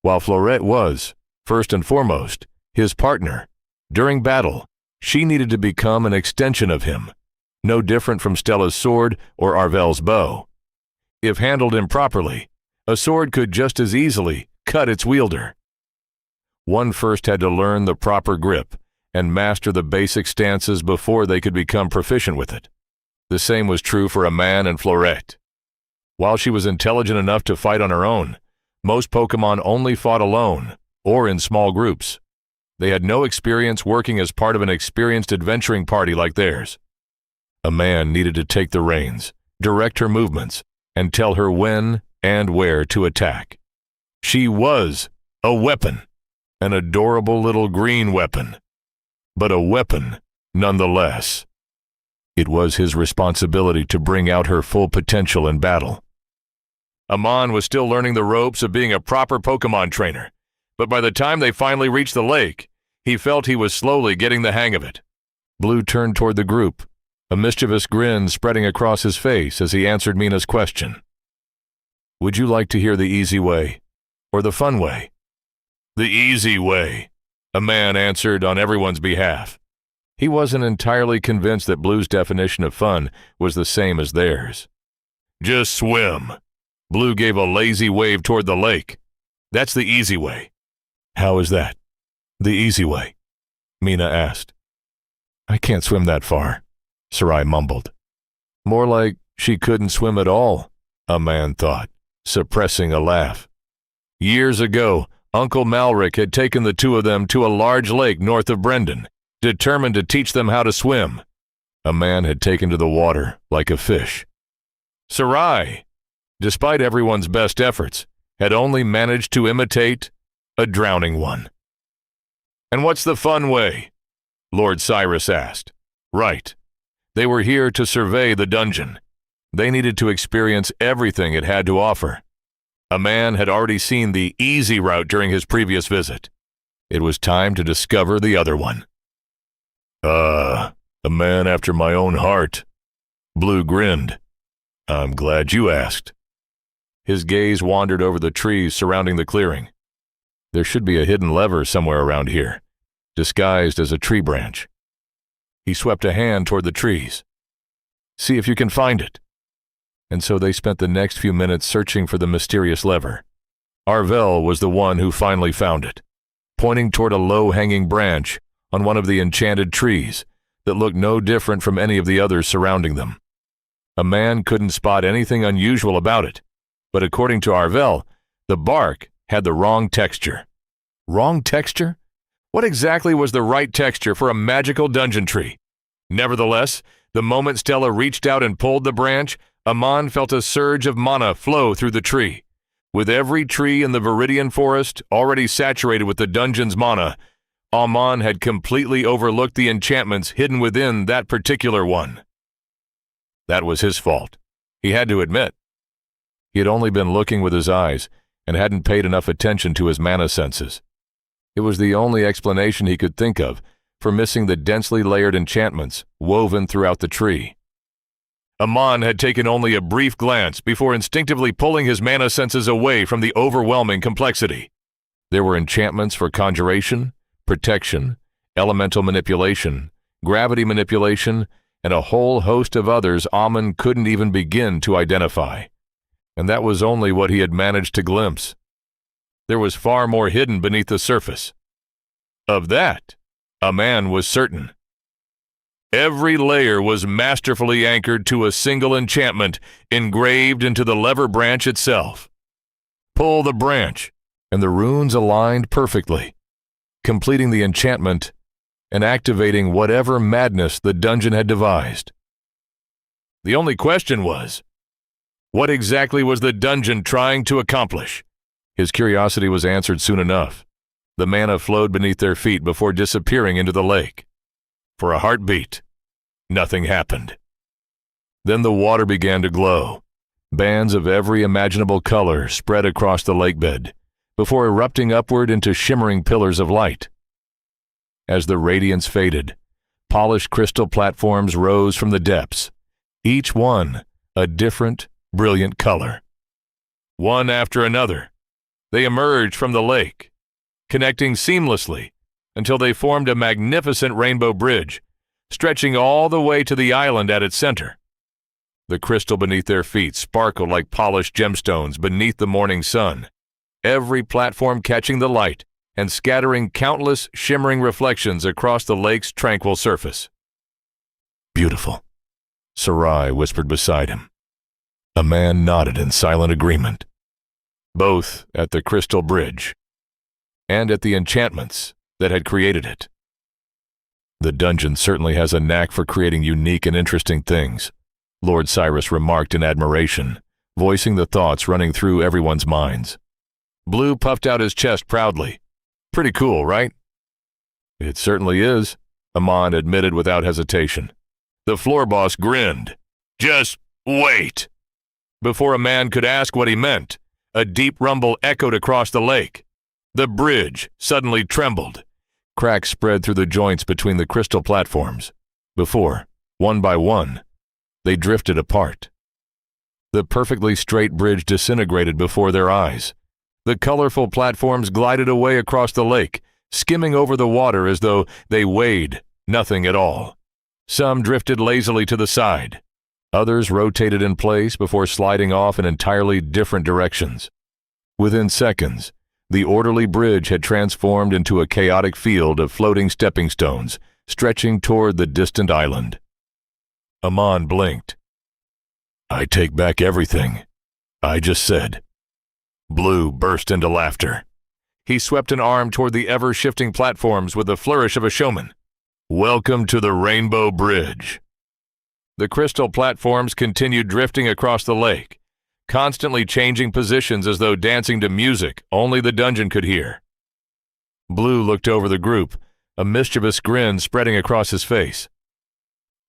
While Florette was, first and foremost, his partner, during battle, she needed to become an extension of him, no different from Stella's sword or Arvel's bow. If handled improperly, a sword could just as easily cut its wielder. One first had to learn the proper grip and master the basic stances before they could become proficient with it. The same was true for a man and Florette. While she was intelligent enough to fight on her own, most Pokémon only fought alone or in small groups. They had no experience working as part of an experienced adventuring party like theirs. A man needed to take the reins, direct her movements, and tell her when and where to attack. She was a weapon, an adorable little green weapon, but a weapon nonetheless. It was his responsibility to bring out her full potential in battle. Amon was still learning the ropes of being a proper Pokémon trainer, but by the time they finally reached the lake, he felt he was slowly getting the hang of it. Blue turned toward the group, a mischievous grin spreading across his face as he answered Mina's question. Would you like to hear the easy way, or the fun way? The easy way, a man answered on everyone's behalf. He wasn't entirely convinced that Blue's definition of fun was the same as theirs. "Just swim." Blue gave a lazy wave toward the lake. "That's the easy way." "How is that, the easy way?" Mina asked. "I can't swim that far," Sarai mumbled. More like she couldn't swim at all, a man thought, suppressing a laugh. Years ago, Uncle Malric had taken the two of them to a large lake north of Brendan, determined to teach them how to swim. A man had taken to the water like a fish. Sarai, despite everyone's best efforts, had only managed to imitate a drowning one. "And what's the fun way?" Lord Cyrus asked. "Right. They were here to survey the dungeon. They needed to experience everything it had to offer. A man had already seen the easy route during his previous visit. It was time to discover the other one." A man after my own heart." Blue grinned. "I'm glad you asked." His gaze wandered over the trees surrounding the clearing. There should be a hidden lever somewhere around here, disguised as a tree branch. He swept a hand toward the trees. "See if you can find it." And so they spent the next few minutes searching for the mysterious lever. Arvel was the one who finally found it, pointing toward a low-hanging branch on one of the enchanted trees that looked no different from any of the others surrounding them. A man couldn't spot anything unusual about it, but according to Arvel, the bark had the wrong texture. Wrong texture? What exactly was the right texture for a magical dungeon tree? Nevertheless, the moment Stella reached out and pulled the branch, Amon felt a surge of mana flow through the tree. With every tree in the Viridian Forest already saturated with the dungeon's mana, Amon had completely overlooked the enchantments hidden within that particular one. That was his fault, he had to admit. He had only been looking with his eyes and hadn't paid enough attention to his mana senses. It was the only explanation he could think of for missing the densely layered enchantments woven throughout the tree. Amon had taken only a brief glance before instinctively pulling his mana senses away from the overwhelming complexity. There were enchantments for conjuration, protection, elemental manipulation, gravity manipulation, and a whole host of others Amon couldn't even begin to identify. And that was only what he had managed to glimpse. There was far more hidden beneath the surface. Of that, a man was certain. Every layer was masterfully anchored to a single enchantment engraved into the lever branch itself. Pull the branch, and the runes aligned perfectly, completing the enchantment and activating whatever madness the dungeon had devised. The only question was, what exactly was the dungeon trying to accomplish? His curiosity was answered soon enough. The mana flowed beneath their feet before disappearing into the lake. For a heartbeat, nothing happened. Then the water began to glow. Bands of every imaginable color spread across the lakebed, before erupting upward into shimmering pillars of light. As the radiance faded, polished crystal platforms rose from the depths, each one a different, brilliant color. One after another, they emerged from the lake, connecting seamlessly until they formed a magnificent rainbow bridge, stretching all the way to the island at its center. The crystal beneath their feet sparkled like polished gemstones beneath the morning sun, every platform catching the light and scattering countless shimmering reflections across the lake's tranquil surface. "Beautiful," Sarai whispered beside him. A man nodded in silent agreement, both at the crystal bridge and at the enchantments that had created it. "The dungeon certainly has a knack for creating unique and interesting things," Lord Cyrus remarked in admiration, voicing the thoughts running through everyone's minds. Blue puffed out his chest proudly. "Pretty cool, right?" "It certainly is," Amon admitted without hesitation. The floor boss grinned. "Just wait." Before a man could ask what he meant, a deep rumble echoed across the lake. The bridge suddenly trembled. Cracks spread through the joints between the crystal platforms. Before, one by one, they drifted apart. The perfectly straight bridge disintegrated before their eyes. The colorful platforms glided away across the lake, skimming over the water as though they weighed, Nothing at all. Some drifted lazily to the side. Others rotated in place before sliding off in entirely different directions. Within seconds, the orderly bridge had transformed into a chaotic field of floating stepping stones stretching toward the distant island. Amon blinked. "I take back everything I just said." Blue burst into laughter. He swept an arm toward the ever-shifting platforms with the flourish of a showman. "Welcome to the Rainbow Bridge." The crystal platforms continued drifting across the lake, constantly changing positions as though dancing to music only the dungeon could hear. Blue looked over the group, a mischievous grin spreading across his face.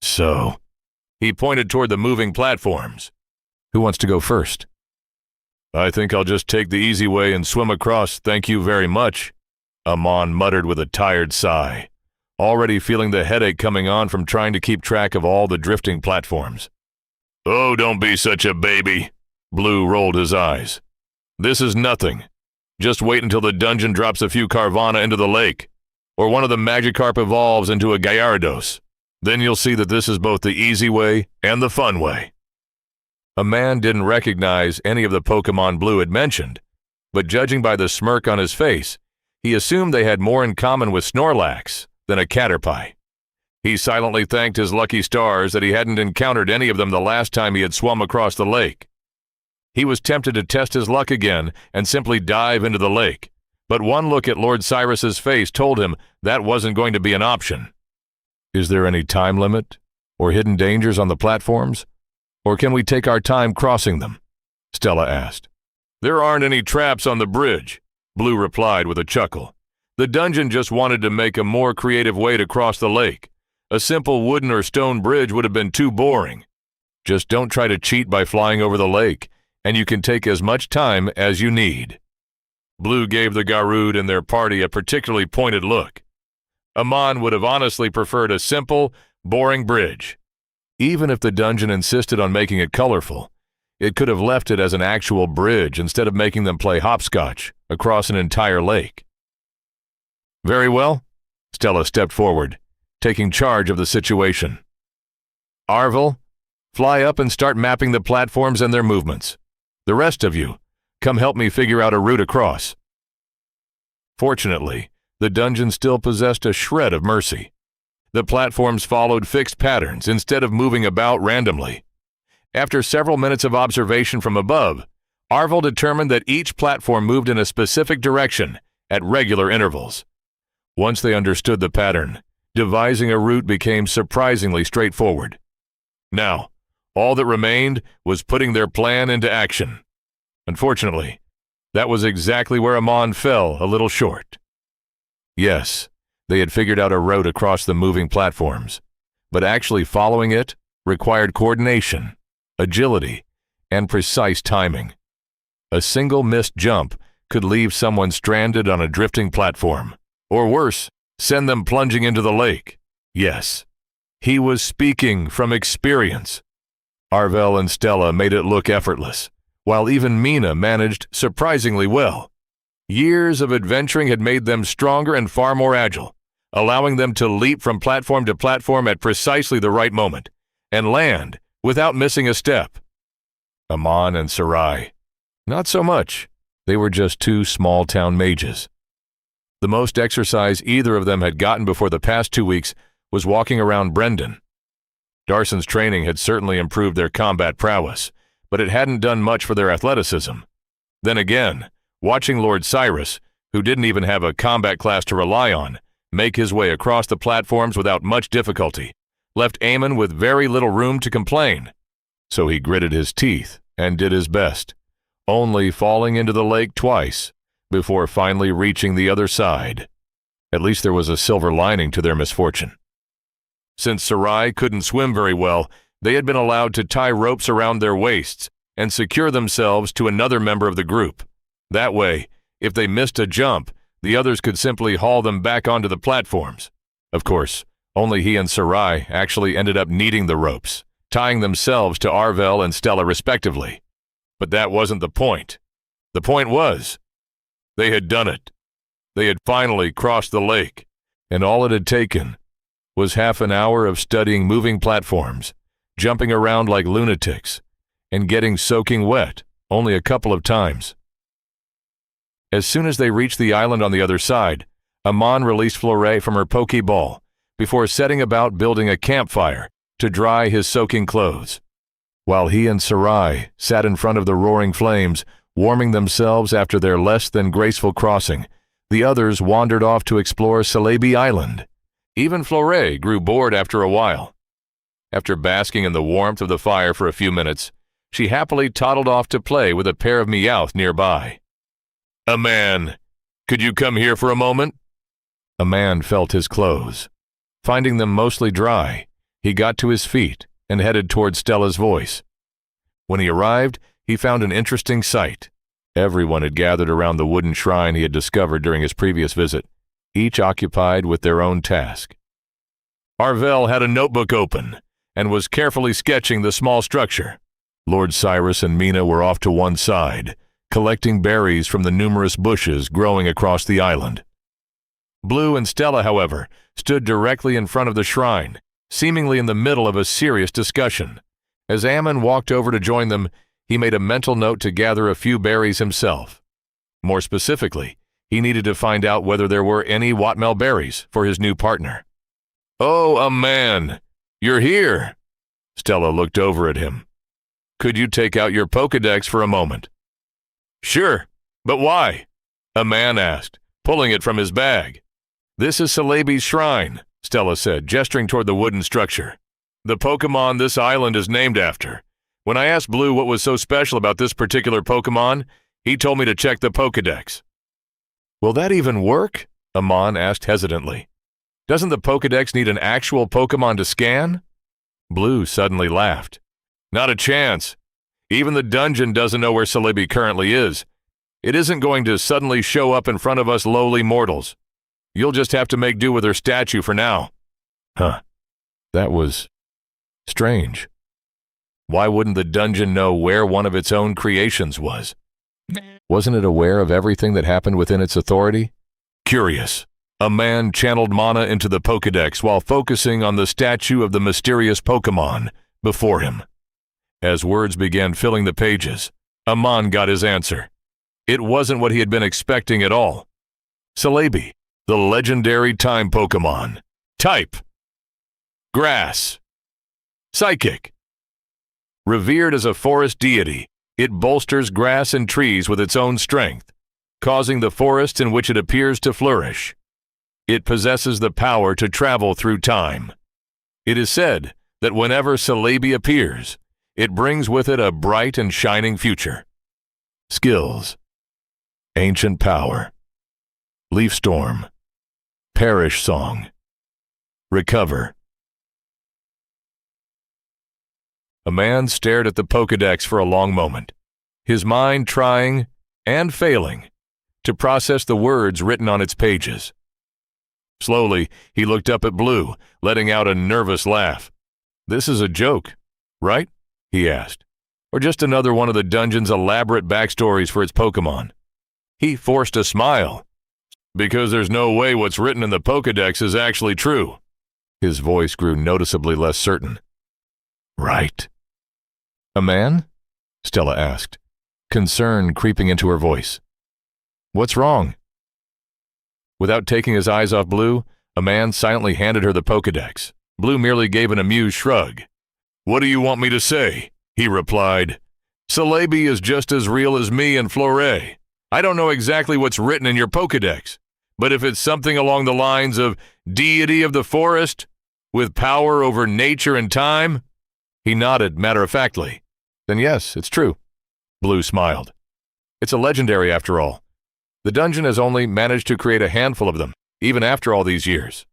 "So," he pointed toward the moving platforms. "Who wants to go first?" "I think I'll just take the easy way and swim across, thank you very much," Amon muttered with a tired sigh, already feeling the headache coming on from trying to keep track of all the drifting platforms. "Oh, don't be such a baby," Blue rolled his eyes. "This is nothing. Just wait until the dungeon drops a few Carvana into the lake, or one of the Magikarp evolves into a Gyarados. Then you'll see that this is both the easy way and the fun way." A man didn't recognize any of the Pokémon Blue had mentioned, but judging by the smirk on his face, he assumed they had more in common with Snorlax than a Caterpie. He silently thanked his lucky stars that he hadn't encountered any of them the last time he had swum across the lake. He was tempted to test his luck again and simply dive into the lake, but one look at Lord Cyrus's face told him that wasn't going to be an option. "Is there any time limit or hidden dangers on the platforms? Or can we take our time crossing them?" Stella asked. "There aren't any traps on the bridge," Blue replied with a chuckle. "The dungeon just wanted to make a more creative way to cross the lake. A simple wooden or stone bridge would have been too boring. Just don't try to cheat by flying over the lake, and you can take as much time as you need." Blue gave the Garud and their party a particularly pointed look. Amon would have honestly preferred a simple, boring bridge. Even if the dungeon insisted on making it colorful, it could have left it as an actual bridge instead of making them play hopscotch across an entire lake. "Very well," Stella stepped forward, taking charge of the situation. "Arvel, fly up and start mapping the platforms and their movements. The rest of you, come help me figure out a route across." Fortunately, the dungeon still possessed a shred of mercy. The platforms followed fixed patterns instead of moving about randomly. After several minutes of observation from above, Arvel determined that each platform moved in a specific direction at regular intervals. Once they understood the pattern, devising a route became surprisingly straightforward. Now, all that remained was putting their plan into action. Unfortunately, that was exactly where Amon fell a little short. Yes, they had figured out a route across the moving platforms, but actually following it required coordination, agility, and precise timing. A single missed jump could leave someone stranded on a drifting platform, or worse, send them plunging into the lake. Yes, he was speaking from experience. Arvel and Stella made it look effortless, while even Mina managed surprisingly well. Years of adventuring had made them stronger and far more agile, allowing them to leap from platform to platform at precisely the right moment, and land without missing a step. Amon and Sarai, not so much. They were just two small-town mages. The most exercise either of them had gotten before the past 2 weeks was walking around Brendan. Darson's training had certainly improved their combat prowess, but it hadn't done much for their athleticism. Then again, watching Lord Cyrus, who didn't even have a combat class to rely on, make his way across the platforms without much difficulty, left Eamon with very little room to complain. So he gritted his teeth and did his best, only falling into the lake twice before finally reaching the other side. At least there was a silver lining to their misfortune. Since Sarai couldn't swim very well, they had been allowed to tie ropes around their waists and secure themselves to another member of the group. That way, if they missed a jump, the others could simply haul them back onto the platforms. Of course, only he and Sarai actually ended up needing the ropes, tying themselves to Arvel and Stella respectively. But that wasn't the point. The point was, they had done it. They had finally crossed the lake, and all it had taken was half an hour of studying moving platforms, jumping around like lunatics, and getting soaking wet only a couple of times. As soon as they reached the island on the other side, Amon released Fleuret from her Pokeball before setting about building a campfire to dry his soaking clothes, while he and Sarai sat in front of the roaring flames, warming themselves after their less than graceful crossing. The others wandered off to explore Celebi Island. Even Fleuret grew bored after a while. After basking in the warmth of the fire for a few minutes, she happily toddled off to play with a pair of Meowth nearby. "A man, could you come here for a moment?" A man felt his clothes. Finding them mostly dry, he got to his feet and headed toward Stella's voice. When he arrived, he found an interesting sight. Everyone had gathered around the wooden shrine he had discovered during his previous visit, each occupied with their own task. Arvel had a notebook open and was carefully sketching the small structure. Lord Cyrus and Mina were off to one side, collecting berries from the numerous bushes growing across the island. Blue and Stella, however, stood directly in front of the shrine, seemingly in the middle of a serious discussion. As Ammon walked over to join them, he made a mental note to gather a few berries himself. More specifically, he needed to find out whether there were any Watmel berries for his new partner. "Oh, a man! You're here!" Stella looked over at him. "Could you take out your Pokédex for a moment?" "Sure, but why?" a man asked, pulling it from his bag. "This is Celebi's shrine," Stella said, gesturing toward the wooden structure. "The Pokémon this island is named after. When I asked Blue what was so special about this particular Pokémon, he told me to check the Pokédex." "Will that even work?" Amon asked hesitantly. "Doesn't the Pokédex need an actual Pokémon to scan?" Blue suddenly laughed. "Not a chance. Even the dungeon doesn't know where Celebi currently is. It isn't going to suddenly show up in front of us lowly mortals. You'll just have to make do with her statue for now." Huh. That was strange. Why wouldn't the dungeon know where one of its own creations was? Wasn't it aware of everything that happened within its authority? Curious, a man channeled mana into the Pokédex while focusing on the statue of the mysterious Pokémon before him. As words began filling the pages, Amon got his answer. It wasn't what he had been expecting at all. Celebi, the legendary time Pokémon. Type: Grass. Psychic. Revered as a forest deity, it bolsters grass and trees with its own strength, causing the forests in which it appears to flourish. It possesses the power to travel through time. It is said that whenever Celebi appears, it brings with it a bright and shining future. Skills: Ancient Power, Leaf Storm, Perish Song, Recover. A man stared at the Pokédex for a long moment, his mind trying and failing to process the words written on its pages. Slowly, he looked up at Blue, letting out a nervous laugh. "This is a joke, right?" he asked. "Or just another one of the dungeon's elaborate backstories for its Pokémon?" He forced a smile. "Because there's no way what's written in the Pokédex is actually true." His voice grew noticeably less certain. "Right." "A man?" Stella asked, concern creeping into her voice. "What's wrong?" Without taking his eyes off Blue, a man silently handed her the Pokédex. Blue merely gave an amused shrug. "What do you want me to say?" he replied. "Celebi is just as real as me and Fleuret. I don't know exactly what's written in your Pokédex, but if it's something along the lines of deity of the forest, with power over nature and time—" He nodded matter-of-factly. "Then yes, it's true." Blue smiled. "It's a legendary after all. The dungeon has only managed to create a handful of them, even after all these years."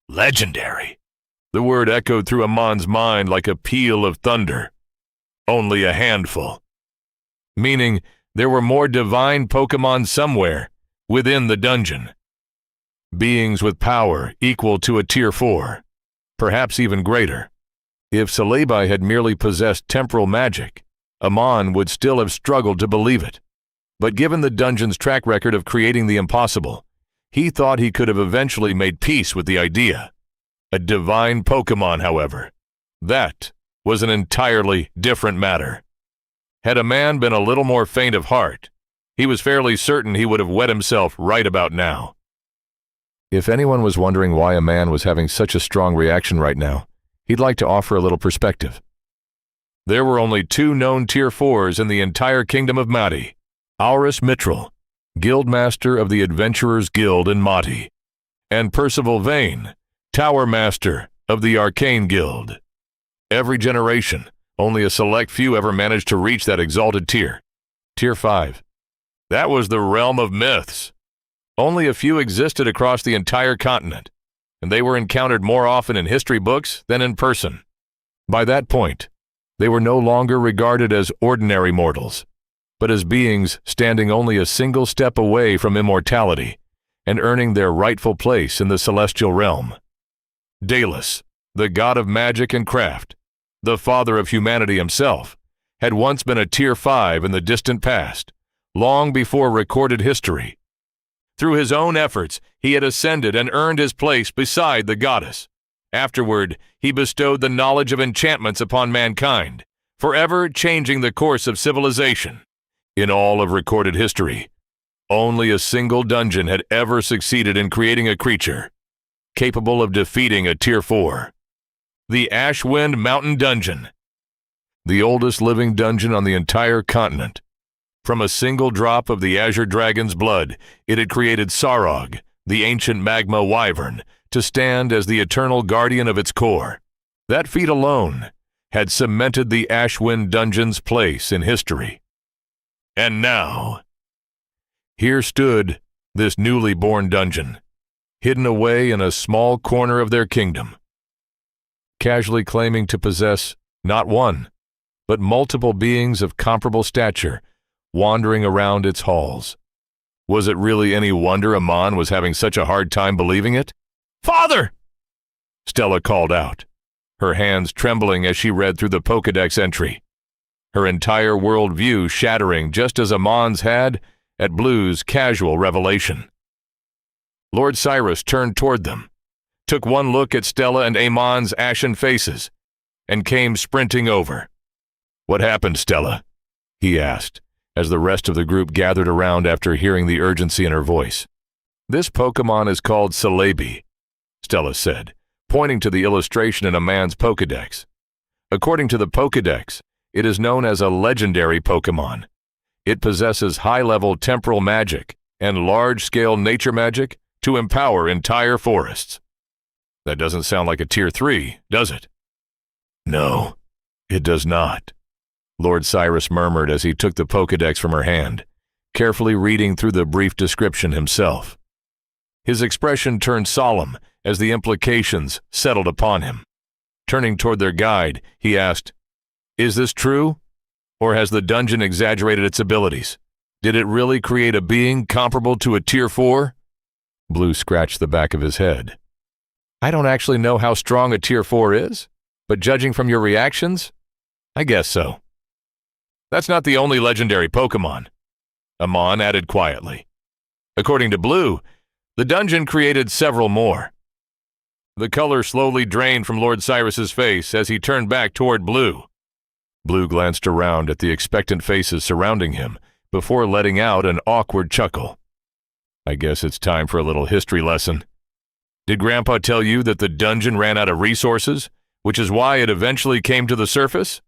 Legendary. The word echoed through Amon's mind like a peal of thunder. Only a handful. Meaning there were more divine Pokémon somewhere within the dungeon. Beings with power equal to a Tier 4, perhaps even greater. If Celebi had merely possessed temporal magic, Amon would still have struggled to believe it. But given the dungeon's track record of creating the impossible, he thought he could have eventually made peace with the idea. A divine Pokémon, however, that was an entirely different matter. Had a man been a little more faint of heart, he was fairly certain he would have wet himself right about now. If anyone was wondering why a man was having such a strong reaction right now, he'd like to offer a little perspective. There were only 2 known Tier 4s in the entire Kingdom of Mati: Aurus Mitral, Guildmaster of the Adventurers Guild in Mati, and Percival Vane, Tower Master of the Arcane Guild. Every generation, only a select few ever managed to reach that exalted tier, Tier 5. That was the realm of myths. Only a few existed across the entire continent, and they were encountered more often in history books than in person. By that point, they were no longer regarded as ordinary mortals, but as beings standing only a single step away from immortality and earning their rightful place in the celestial realm. Dalus, the god of magic and craft, the father of humanity himself, had once been a Tier 5 in the distant past, long before recorded history. Through his own efforts, he had ascended and earned his place beside the goddess. Afterward, he bestowed the knowledge of enchantments upon mankind, forever changing the course of civilization. In all of recorded history, only a single dungeon had ever succeeded in creating a creature capable of defeating a Tier 4. The Ashwind Mountain Dungeon, the oldest living dungeon on the entire continent. From a single drop of the Azure Dragon's blood, it had created Sarog, the ancient magma wyvern, to stand as the eternal guardian of its core. That feat alone had cemented the Ashwind Dungeon's place in history. And now, here stood this newly born dungeon, hidden away in a small corner of their kingdom, casually claiming to possess not one, but multiple beings of comparable stature wandering around its halls. Was it really any wonder Amon was having such a hard time believing it? "Father!" Stella called out, her hands trembling as she read through the Pokédex entry, her entire worldview shattering just as Amon's had at Blue's casual revelation. Lord Cyrus turned toward them, took one look at Stella and Amon's ashen faces, and came sprinting over. "What happened, Stella?" he asked, as the rest of the group gathered around after hearing the urgency in her voice. "This Pokémon is called Celebi," Stella said, pointing to the illustration in a man's Pokédex. According to the Pokédex, it is known as a legendary Pokémon. It possesses high-level temporal magic and large-scale nature magic to empower entire forests. That doesn't sound like a Tier 3, does it? "No, it does not," Lord Cyrus murmured as he took the Pokédex from her hand, carefully reading through the brief description himself. His expression turned solemn as the implications settled upon him. Turning toward their guide, he asked, "Is this true? Or has the dungeon exaggerated its abilities? Did it really create a being comparable to a Tier 4? Blue scratched the back of his head. "I don't actually know how strong a Tier 4 is, but judging from your reactions, I guess so." "That's not the only legendary Pokémon," Amon added quietly. According to Blue, the dungeon created several more. The color slowly drained from Lord Cyrus's face as he turned back toward Blue. Blue glanced around at the expectant faces surrounding him before letting out an awkward chuckle. "I guess it's time for a little history lesson. Did Grandpa tell you that the dungeon ran out of resources, which is why it eventually came to the surface?"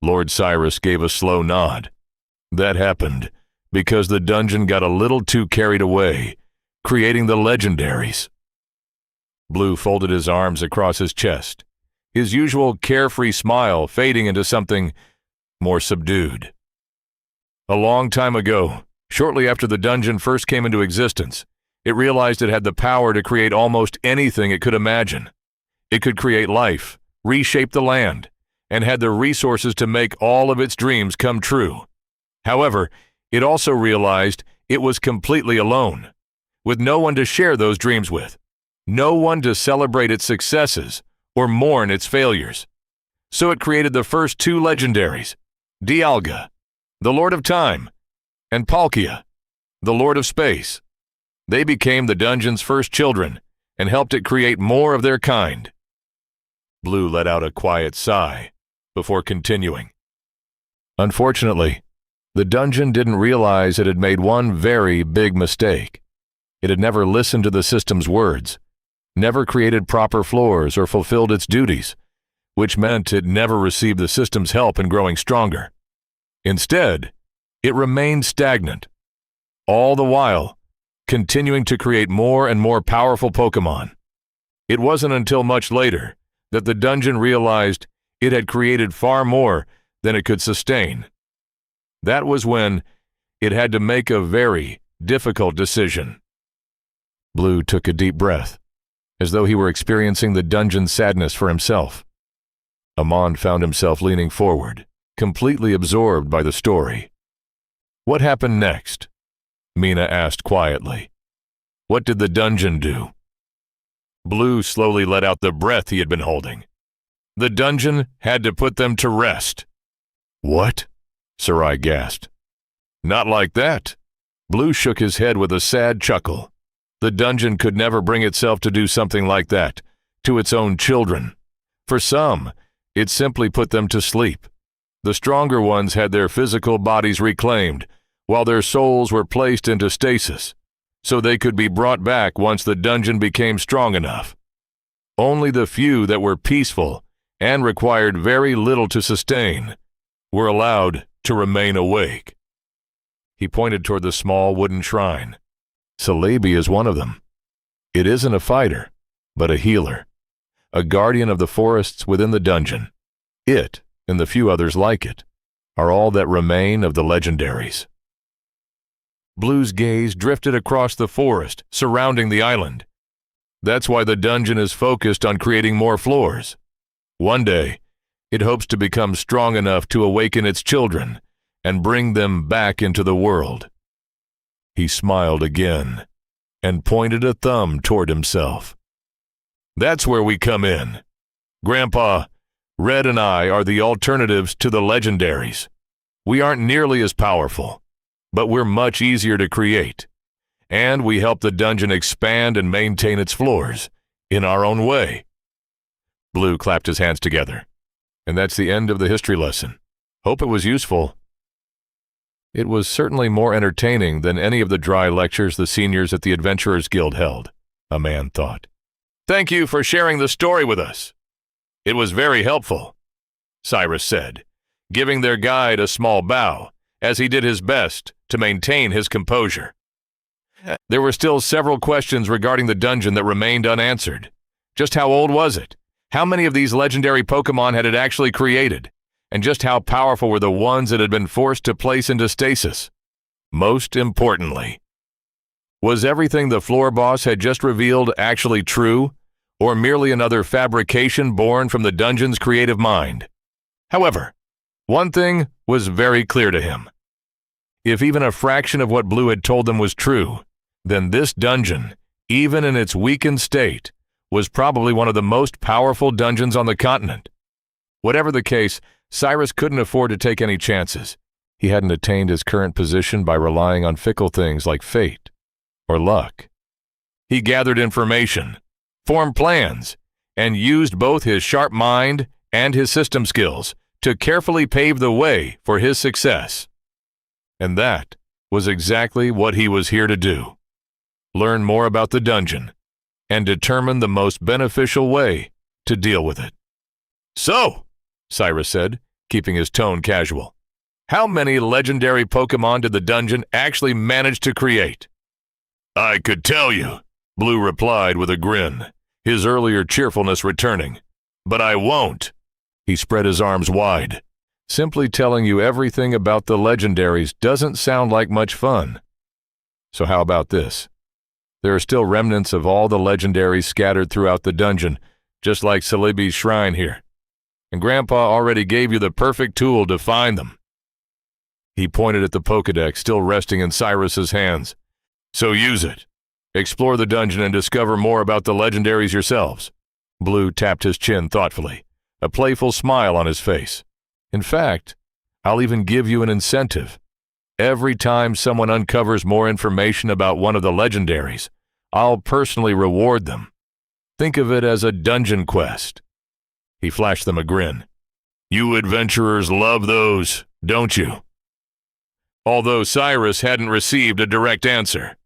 Lord Cyrus gave a slow nod. "That happened because the dungeon got a little too carried away, creating the legendaries." Blue folded his arms across his chest, his usual carefree smile fading into something more subdued. "A long time ago, shortly after the dungeon first came into existence, it realized it had the power to create almost anything it could imagine. It could create life, reshape the land, and had the resources to make all of its dreams come true. However, it also realized it was completely alone, with no one to share those dreams with, no one to celebrate its successes or mourn its failures. So it created the first 2 legendaries, Dialga, the Lord of Time, and Palkia, the Lord of Space. They became the dungeon's first children and helped it create more of their kind. Blue let out a quiet sigh before continuing. Unfortunately, the dungeon didn't realize it had made one very big mistake. It had never listened to the system's words, never created proper floors or fulfilled its duties, which meant it never received the system's help in growing stronger. Instead, it remained stagnant, all the while continuing to create more and more powerful Pokémon. It wasn't until much later that the dungeon realized it had created far more than it could sustain. That was when it had to make a very difficult decision. Blue took a deep breath, as though he were experiencing the dungeon's sadness for himself. Amon found himself leaning forward, completely absorbed by the story. "What happened next?" Mina asked quietly. "What did the dungeon do?" Blue slowly let out the breath he had been holding. "The dungeon had to put them to rest." "What?" Sarai gasped. "Not like that." Blue shook his head with a sad chuckle. The dungeon could never bring itself to do something like that to its own children. For some, it simply put them to sleep. The stronger ones had their physical bodies reclaimed, while their souls were placed into stasis, so they could be brought back once the dungeon became strong enough. Only the few that were peaceful and required very little to sustain were allowed to remain awake. He pointed toward the small wooden shrine. Celebi is one of them. It isn't a fighter, but a healer, a guardian of the forests within the dungeon. It, and the few others like it, are all that remain of the legendaries. Blue's gaze drifted across the forest surrounding the island. That's why the dungeon is focused on creating more floors. One day, it hopes to become strong enough to awaken its children and bring them back into the world. He smiled again and pointed a thumb toward himself. "That's where we come in. Grandpa, Red and I are the alternatives to the legendaries. We aren't nearly as powerful, but we're much easier to create, and we help the dungeon expand and maintain its floors in our own way." Blue clapped his hands together. "And that's the end of the history lesson. Hope it was useful." It was certainly more entertaining than any of the dry lectures the seniors at the Adventurers Guild held, a man thought. "Thank you for sharing the story with us. It was very helpful," Cyrus said, giving their guide a small bow as he did his best to maintain his composure. There were still several questions regarding the dungeon that remained unanswered. Just how old was it? How many of these legendary Pokémon had it actually created? And just how powerful were the ones it had been forced to place into stasis? Most importantly, was everything the floor boss had just revealed actually true, or merely another fabrication born from the dungeon's creative mind? However, one thing was very clear to him. If even a fraction of what Blue had told them was true, then this dungeon, even in its weakened state, was probably one of the most powerful dungeons on the continent. Whatever the case, Cyrus couldn't afford to take any chances. He hadn't attained his current position by relying on fickle things like fate or luck. He gathered information, formed plans, and used both his sharp mind and his system skills to carefully pave the way for his success. And that was exactly what he was here to do. Learn more about the dungeon and determine the most beneficial way to deal with it. "So," Cyrus said, keeping his tone casual, "how many legendary Pokémon did the dungeon actually manage to create?" "I could tell you," Blue replied with a grin, his earlier cheerfulness returning. "But I won't." He spread his arms wide. "Simply telling you everything about the legendaries doesn't sound like much fun. So how about this? There are still remnants of all the legendaries scattered throughout the dungeon, just like Celebi's shrine here. And Grandpa already gave you the perfect tool to find them." He pointed at the Pokédex still resting in Cyrus's hands. "So use it. Explore the dungeon and discover more about the legendaries yourselves." Blue tapped his chin thoughtfully, a playful smile on his face. "In fact, I'll even give you an incentive. Every time someone uncovers more information about one of the legendaries, I'll personally reward them Think of it as a dungeon quest. He flashed them a grin. You adventurers love those, don't you? Although Cyrus hadn't received a direct answer,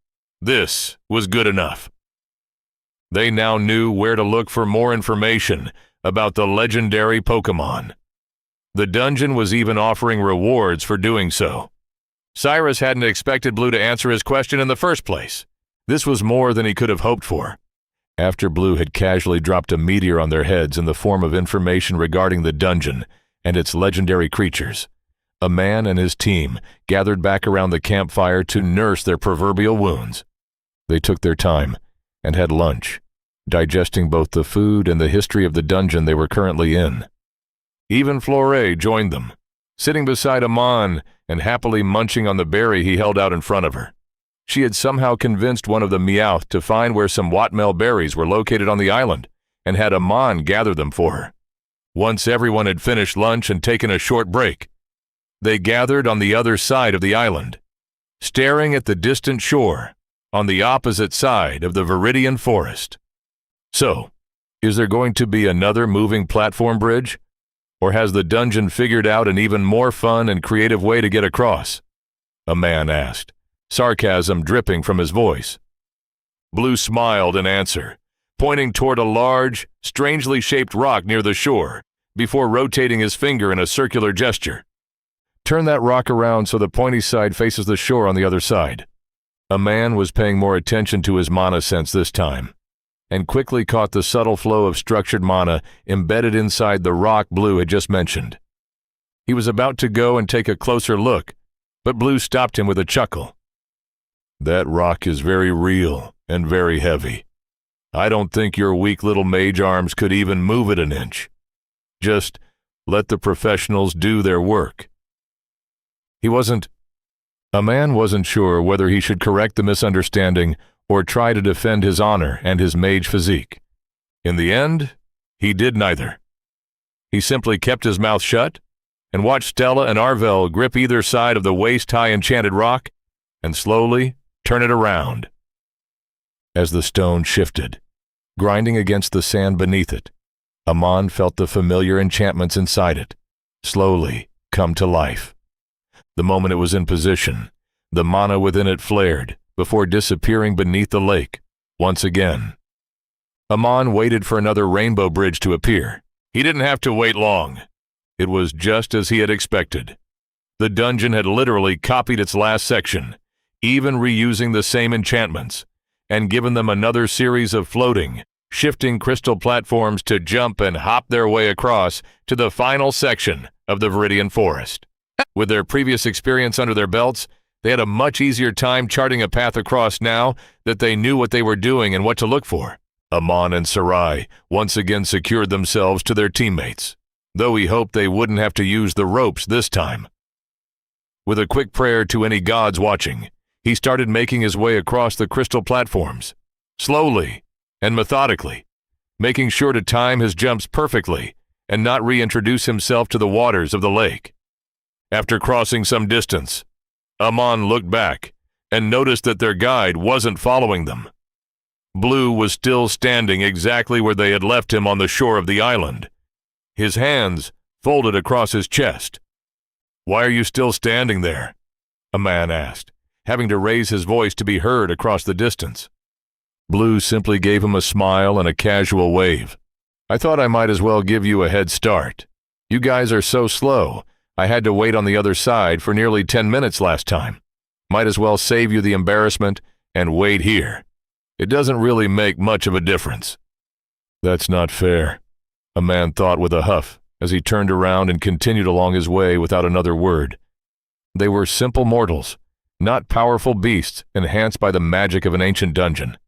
this was good enough. They now knew where to look for more information about the legendary Pokémon. The dungeon was even offering rewards for doing so. Cyrus hadn't expected Blue to answer his question in the first place. This was more than he could have hoped for. After Blue had casually dropped a meteor on their heads in the form of information regarding the dungeon and its legendary creatures, a man and his team gathered back around the campfire to nurse their proverbial wounds. They took their time and had lunch, digesting both the food and the history of the dungeon they were currently in. Even Flore joined them, sitting beside Amon and happily munching on the berry he held out in front of her. She had somehow convinced one of the Meowth to find where some Watmel berries were located on the island and had Amon gather them for her. Once everyone had finished lunch and taken a short break, they gathered on the other side of the island, staring at the distant shore on the opposite side of the Viridian Forest. So, is there going to be another moving platform bridge? Or has the dungeon figured out an even more fun and creative way to get across? A man asked, sarcasm dripping from his voice. Blue smiled in answer, pointing toward a large, strangely shaped rock near the shore, before rotating his finger in a circular gesture. Turn that rock around so the pointy side faces the shore on the other side. A man was paying more attention to his mana sense this time, and quickly caught the subtle flow of structured mana embedded inside the rock Blue had just mentioned. He was about to go and take a closer look, but Blue stopped him with a chuckle. That rock is very real and very heavy. I don't think your weak little mage arms could even move it an inch. Just let the professionals do their work. A man wasn't sure whether he should correct the misunderstanding or try to defend his honor and his mage physique. In the end, he did neither. He simply kept his mouth shut and watched Stella and Arvel grip either side of the waist-high enchanted rock and slowly turn it around. As the stone shifted, grinding against the sand beneath it, Amon felt the familiar enchantments inside it slowly come to life. The moment it was in position, the mana within it flared before disappearing beneath the lake once again. Amon waited for another rainbow bridge to appear. He didn't have to wait long. It was just as he had expected. The dungeon had literally copied its last section, even reusing the same enchantments, and given them another series of floating, shifting crystal platforms to jump and hop their way across to the final section of the Viridian Forest. With their previous experience under their belts, they had a much easier time charting a path across now that they knew what they were doing and what to look for. Amon and Sarai once again secured themselves to their teammates, though he hoped they wouldn't have to use the ropes this time. With a quick prayer to any gods watching, he started making his way across the crystal platforms, slowly and methodically, making sure to time his jumps perfectly and not reintroduce himself to the waters of the lake. After crossing some distance, Amon looked back and noticed that their guide wasn't following them. Blue was still standing exactly where they had left him on the shore of the island, his hands folded across his chest. "Why are you still standing there?" a man asked, having to raise his voice to be heard across the distance. Blue simply gave him a smile and a casual wave. "I thought I might as well give you a head start. You guys are so slow, I had to wait on the other side for nearly 10 minutes last time. Might as well save you the embarrassment and wait here. It doesn't really make much of a difference." "That's not fair," a man thought with a huff as he turned around and continued along his way without another word. They were simple mortals, not powerful beasts enhanced by the magic of an ancient dungeon.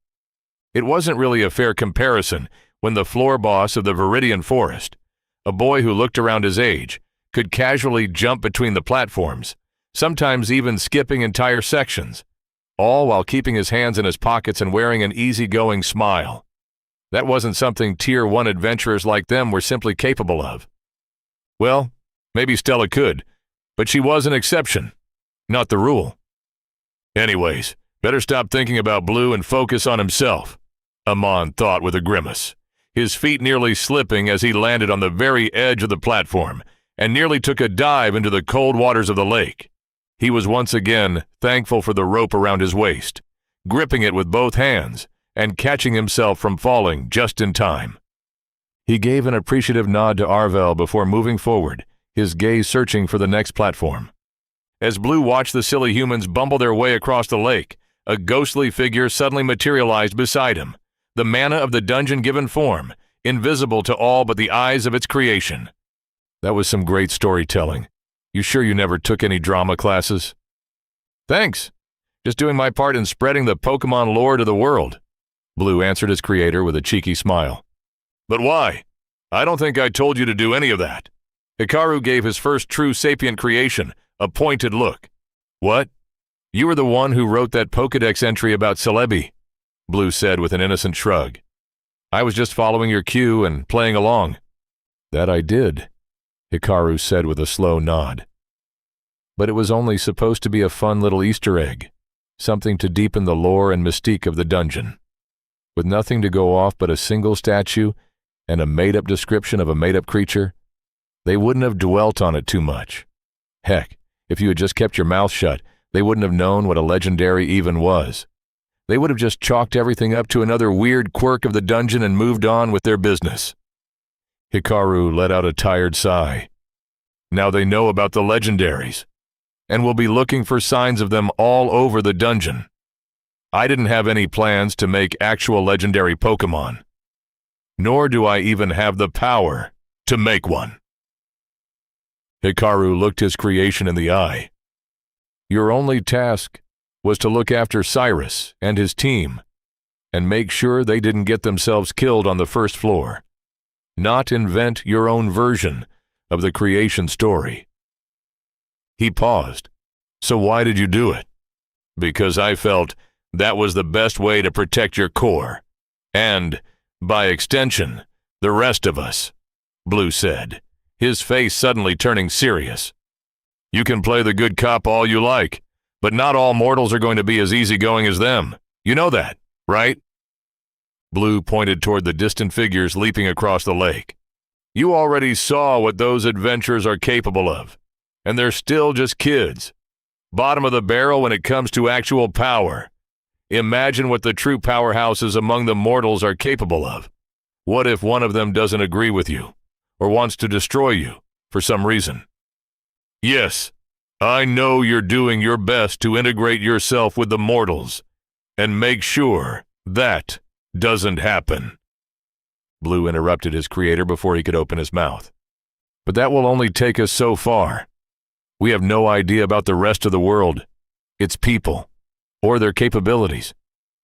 It wasn't really a fair comparison when the floor boss of the Viridian Forest, a boy who looked around his age, could casually jump between the platforms, sometimes even skipping entire sections, all while keeping his hands in his pockets and wearing an easygoing smile. That wasn't something Tier 1 adventurers like them were simply capable of. Well, maybe Stella could, but she was an exception, not the rule. Anyways, better stop thinking about Blue and focus on himself, Amon thought with a grimace, his feet nearly slipping as he landed on the very edge of the platform and nearly took a dive into the cold waters of the lake. He was once again thankful for the rope around his waist, gripping it with both hands and catching himself from falling just in time. He gave an appreciative nod to Arvel before moving forward, his gaze searching for the next platform. As Blue watched the silly humans bumble their way across the lake, a ghostly figure suddenly materialized beside him, the mana of the dungeon-given form, invisible to all but the eyes of its creation. That was some great storytelling. You sure you never took any drama classes? Thanks. Just doing my part in spreading the Pokémon lore to the world, Blue answered his creator with a cheeky smile. But why? I don't think I told you to do any of that. Hikaru gave his first true sapient creation a pointed look. What? You were the one who wrote that Pokédex entry about Celebi, Blue said with an innocent shrug. I was just following your cue and playing along. That I did, Hikaru said with a slow nod. But it was only supposed to be a fun little Easter egg, something to deepen the lore and mystique of the dungeon. With nothing to go off but a single statue and a made-up description of a made-up creature, they wouldn't have dwelt on it too much. Heck, if you had just kept your mouth shut, they wouldn't have known what a legendary even was. They would have just chalked everything up to another weird quirk of the dungeon and moved on with their business. Hikaru let out a tired sigh. Now they know about the legendaries, and will be looking for signs of them all over the dungeon. I didn't have any plans to make actual legendary Pokémon, nor do I even have the power to make one. Hikaru looked his creation in the eye. Your only task was to look after Cyrus and his team, and make sure they didn't get themselves killed on the first floor. Not invent your own version of the creation story. He paused. So why did you do it? Because I felt that was the best way to protect your core, and, by extension, the rest of us, Blue said, his face suddenly turning serious. You can play the good cop all you like, but not all mortals are going to be as easygoing as them. You know that, right? Blue pointed toward the distant figures leaping across the lake. You already saw what those adventurers are capable of, and they're still just kids. Bottom of the barrel when it comes to actual power. Imagine what the true powerhouses among the mortals are capable of. What if one of them doesn't agree with you, or wants to destroy you, for some reason? Yes, I know you're doing your best to integrate yourself with the mortals, and make sure that doesn't happen. Blue interrupted his creator before he could open his mouth. But that will only take us so far. We have no idea about the rest of the world, its people, or their capabilities.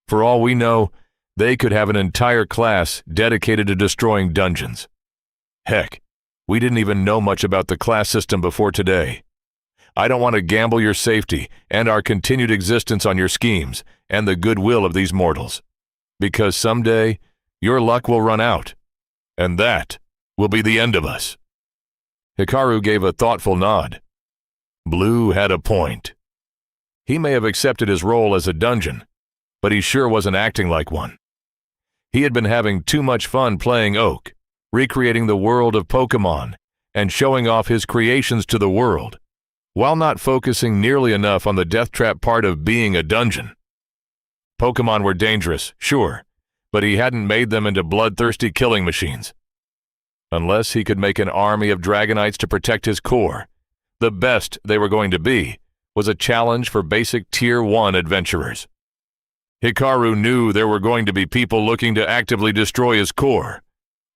For all we know, they could have an entire class dedicated to destroying dungeons. Heck, we didn't even know much about the class system before today. I don't want to gamble your safety and our continued existence on your schemes and the goodwill of these mortals. Because someday, your luck will run out, and that will be the end of us. Hikaru gave a thoughtful nod. Blue had a point. He may have accepted his role as a dungeon, but he sure wasn't acting like one. He had been having too much fun playing Oak, recreating the world of Pokémon, and showing off his creations to the world, while not focusing nearly enough on the death trap part of being a dungeon. Pokémon were dangerous, sure, but he hadn't made them into bloodthirsty killing machines. Unless he could make an army of Dragonites to protect his core, the best they were going to be was a challenge for basic Tier 1 adventurers. Hikaru knew there were going to be people looking to actively destroy his core.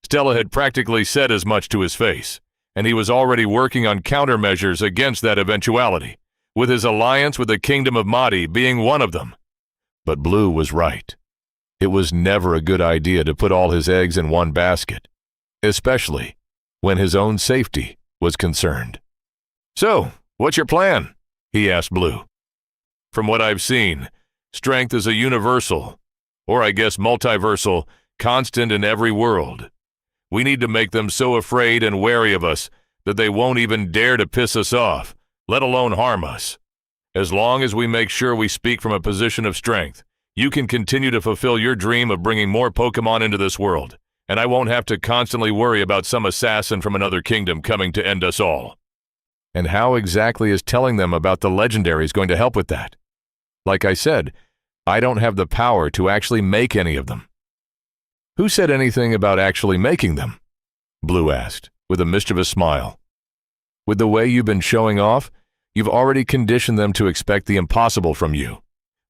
Stella had practically said as much to his face, and he was already working on countermeasures against that eventuality, with his alliance with the Kingdom of Mahdi being one of them. But Blue was right. It was never a good idea to put all his eggs in one basket, especially when his own safety was concerned. So, what's your plan? He asked Blue. From what I've seen, strength is a universal, or I guess multiversal, constant in every world. We need to make them so afraid and wary of us that they won't even dare to piss us off, let alone harm us. As long as we make sure we speak from a position of strength, you can continue to fulfill your dream of bringing more Pokémon into this world, and I won't have to constantly worry about some assassin from another kingdom coming to end us all. And how exactly is telling them about the legendaries going to help with that? Like I said, I don't have the power to actually make any of them. Who said anything about actually making them? Blue asked, with a mischievous smile. With the way you've been showing off, you've already conditioned them to expect the impossible from you.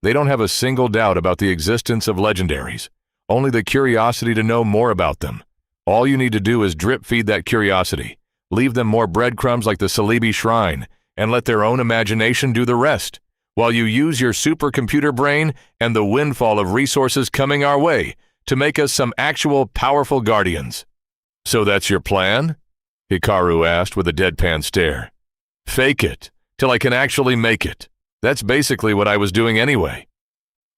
They don't have a single doubt about the existence of legendaries, only the curiosity to know more about them. All you need to do is drip feed that curiosity, leave them more breadcrumbs like the Celebi Shrine, and let their own imagination do the rest, while you use your supercomputer brain and the windfall of resources coming our way to make us some actual powerful guardians. So that's your plan? Hikaru asked with a deadpan stare. Fake it, till I can actually make it. That's basically what I was doing anyway.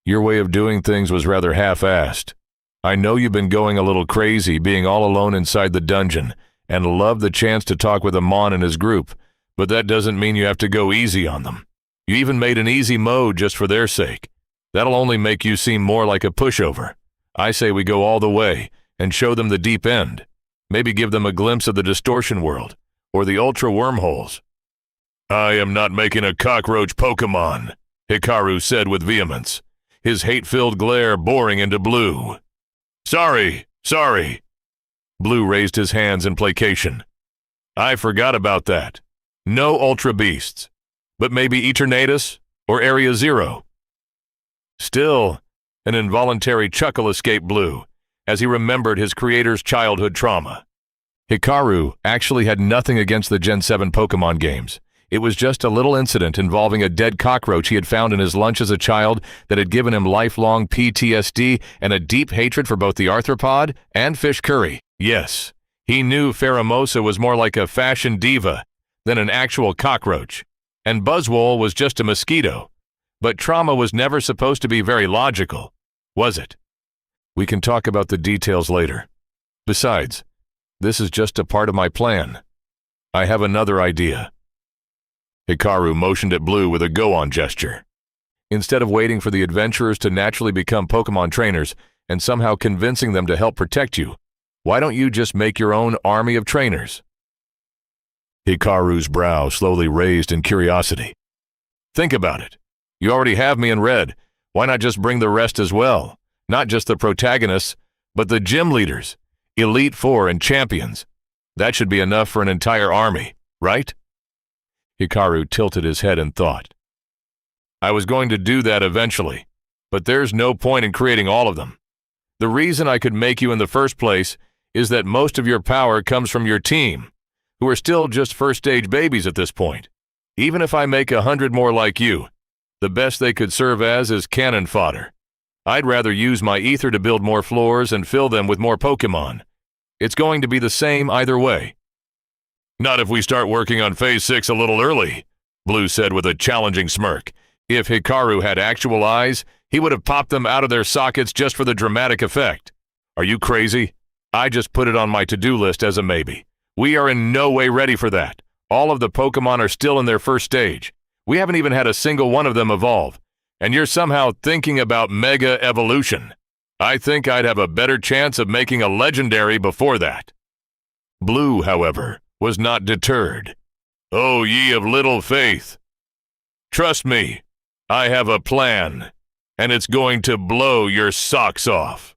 Your way of doing things was rather half-assed. I know you've been going a little crazy being all alone inside the dungeon and love the chance to talk with Amon and his group, but that doesn't mean you have to go easy on them. You even made an easy mode just for their sake. That'll only make you seem more like a pushover. I say we go all the way and show them the deep end. Maybe give them a glimpse of the distortion world or the ultra wormholes. I am not making a cockroach Pokémon, Hikaru said with vehemence, his hate-filled glare boring into Blue. Sorry. Blue raised his hands in placation. I forgot about that. No Ultra Beasts. But maybe Eternatus or Area Zero. Still, an involuntary chuckle escaped Blue as he remembered his creator's childhood trauma. Hikaru actually had nothing against the Gen 7 Pokémon games. It was just a little incident involving a dead cockroach he had found in his lunch as a child that had given him lifelong PTSD and a deep hatred for both the arthropod and fish curry. Yes, he knew Pheromosa was more like a fashion diva than an actual cockroach, and Buzzwole was just a mosquito. But trauma was never supposed to be very logical, was it? We can talk about the details later. Besides, this is just a part of my plan. I have another idea. Hikaru motioned at Blue with a go-on gesture. Instead of waiting for the adventurers to naturally become Pokémon trainers and somehow convincing them to help protect you, why don't you just make your own army of trainers? Hikaru's brow slowly raised in curiosity. Think about it. You already have me in red. Why not just bring the rest as well? Not just the protagonists, but the gym leaders, Elite Four and champions. That should be enough for an entire army, right? Hikaru tilted his head in thought. I was going to do that eventually, but there's no point in creating all of them. The reason I could make you in the first place is that most of your power comes from your team, who are still just first-stage babies at this point. Even if I make 100 more like you, the best they could serve as is cannon fodder. I'd rather use my ether to build more floors and fill them with more Pokémon. It's going to be the same either way. Not if we start working on Phase 6 a little early, Blue said with a challenging smirk. If Hikaru had actual eyes, he would have popped them out of their sockets just for the dramatic effect. Are you crazy? I just put it on my to-do list as a maybe. We are in no way ready for that. All of the Pokémon are still in their first stage. We haven't even had a single one of them evolve. And you're somehow thinking about mega evolution. I think I'd have a better chance of making a legendary before that. Blue, however, was not deterred. Oh, ye of little faith. Trust me, I have a plan, and it's going to blow your socks off.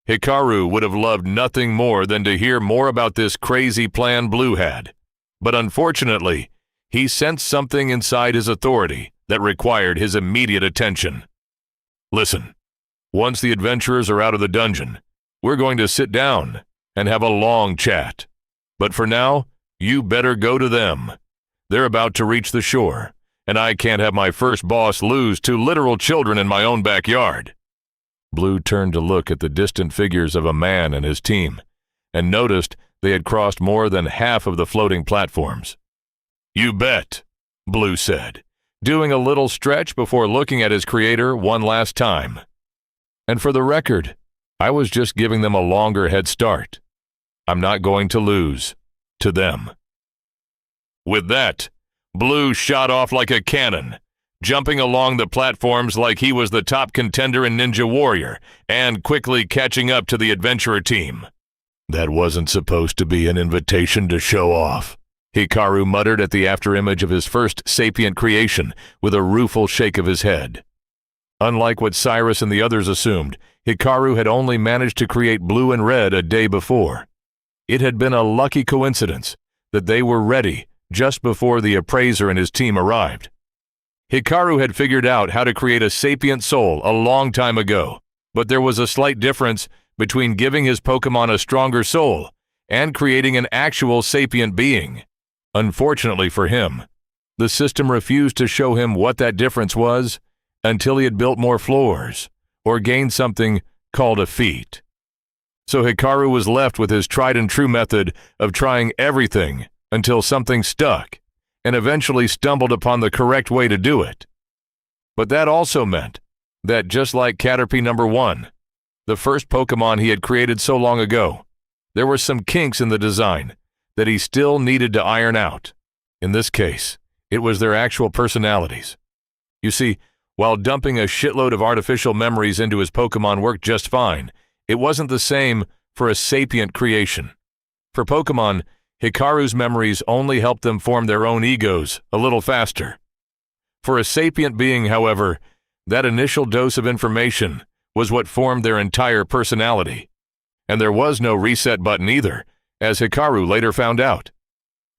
Hikaru would have loved nothing more than to hear more about this crazy plan Blue had, but unfortunately, he sensed something inside his authority that required his immediate attention. Listen, once the adventurers are out of the dungeon, we're going to sit down and have a long chat. But for now, you better go to them. They're about to reach the shore, and I can't have my first boss lose to literal children in my own backyard. Blue turned to look at the distant figures of a man and his team, and noticed they had crossed more than half of the floating platforms. You bet, Blue said, doing a little stretch before looking at his creator one last time. And for the record, I was just giving them a longer head start. I'm not going to lose to them. With that, Blue shot off like a cannon, jumping along the platforms like he was the top contender in Ninja Warrior, and quickly catching up to the adventurer team. "That wasn't supposed to be an invitation to show off," Hikaru muttered at the afterimage of his first sapient creation with a rueful shake of his head. Unlike what Cyrus and the others assumed, Hikaru had only managed to create blue and red a day before. It had been a lucky coincidence that they were ready just before the appraiser and his team arrived. Hikaru had figured out how to create a sapient soul a long time ago, but there was a slight difference between giving his Pokémon a stronger soul and creating an actual sapient being. Unfortunately for him, the system refused to show him what that difference was until he had built more floors or gained something called a feat. So Hikaru was left with his tried-and-true method of trying everything until something stuck, and eventually stumbled upon the correct way to do it. But that also meant that just like Caterpie number 1, the first Pokémon he had created so long ago, there were some kinks in the design that he still needed to iron out. In this case, it was their actual personalities. You see, while dumping a shitload of artificial memories into his Pokémon worked just fine, it wasn't the same for a sapient creation. For Pokémon, Hikaru's memories only helped them form their own egos a little faster. For a sapient being, however, that initial dose of information was what formed their entire personality. And there was no reset button either, as Hikaru later found out.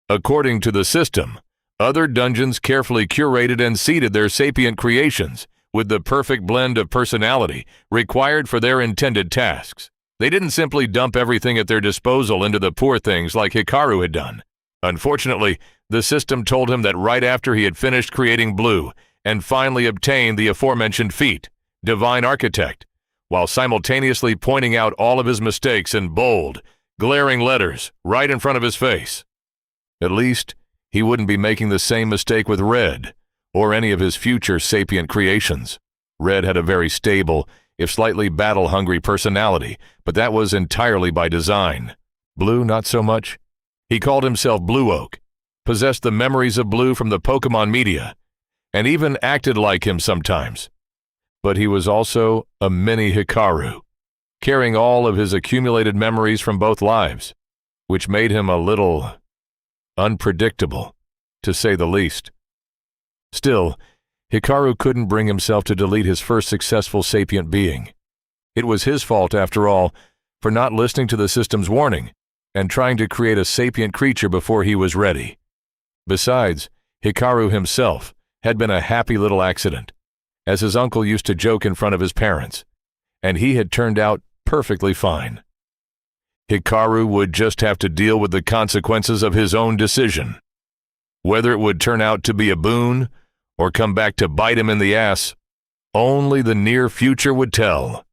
According to the system, other dungeons carefully curated and seeded their sapient creations with the perfect blend of personality required for their intended tasks. They didn't simply dump everything at their disposal into the poor things like Hikaru had done. Unfortunately, the system told him that right after he had finished creating Blue and finally obtained the aforementioned feat, Divine Architect, while simultaneously pointing out all of his mistakes in bold, glaring letters right in front of his face. At least, he wouldn't be making the same mistake with Red or any of his future sapient creations. Red had a very stable, if slightly battle-hungry personality, but that was entirely by design. Blue, not so much. He called himself Blue Oak, possessed the memories of Blue from the Pokémon media, and even acted like him sometimes. But he was also a mini Hikaru, carrying all of his accumulated memories from both lives, which made him a little unpredictable, to say the least. Still, Hikaru couldn't bring himself to delete his first successful sapient being. It was his fault, after all, for not listening to the system's warning and trying to create a sapient creature before he was ready. Besides, Hikaru himself had been a happy little accident, as his uncle used to joke in front of his parents, and he had turned out perfectly fine. Hikaru would just have to deal with the consequences of his own decision. Whether it would turn out to be a boon or come back to bite him in the ass, only the near future would tell.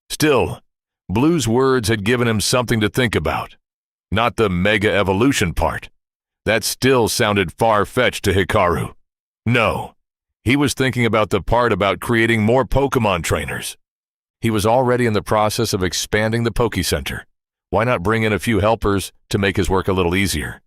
Still, Blue's words had given him something to think about, not the mega evolution part. That still sounded far-fetched to Hikaru. No, he was thinking about the part about creating more Pokémon trainers. He was already in the process of expanding the Poké Center. Why not bring in a few helpers to make his work a little easier?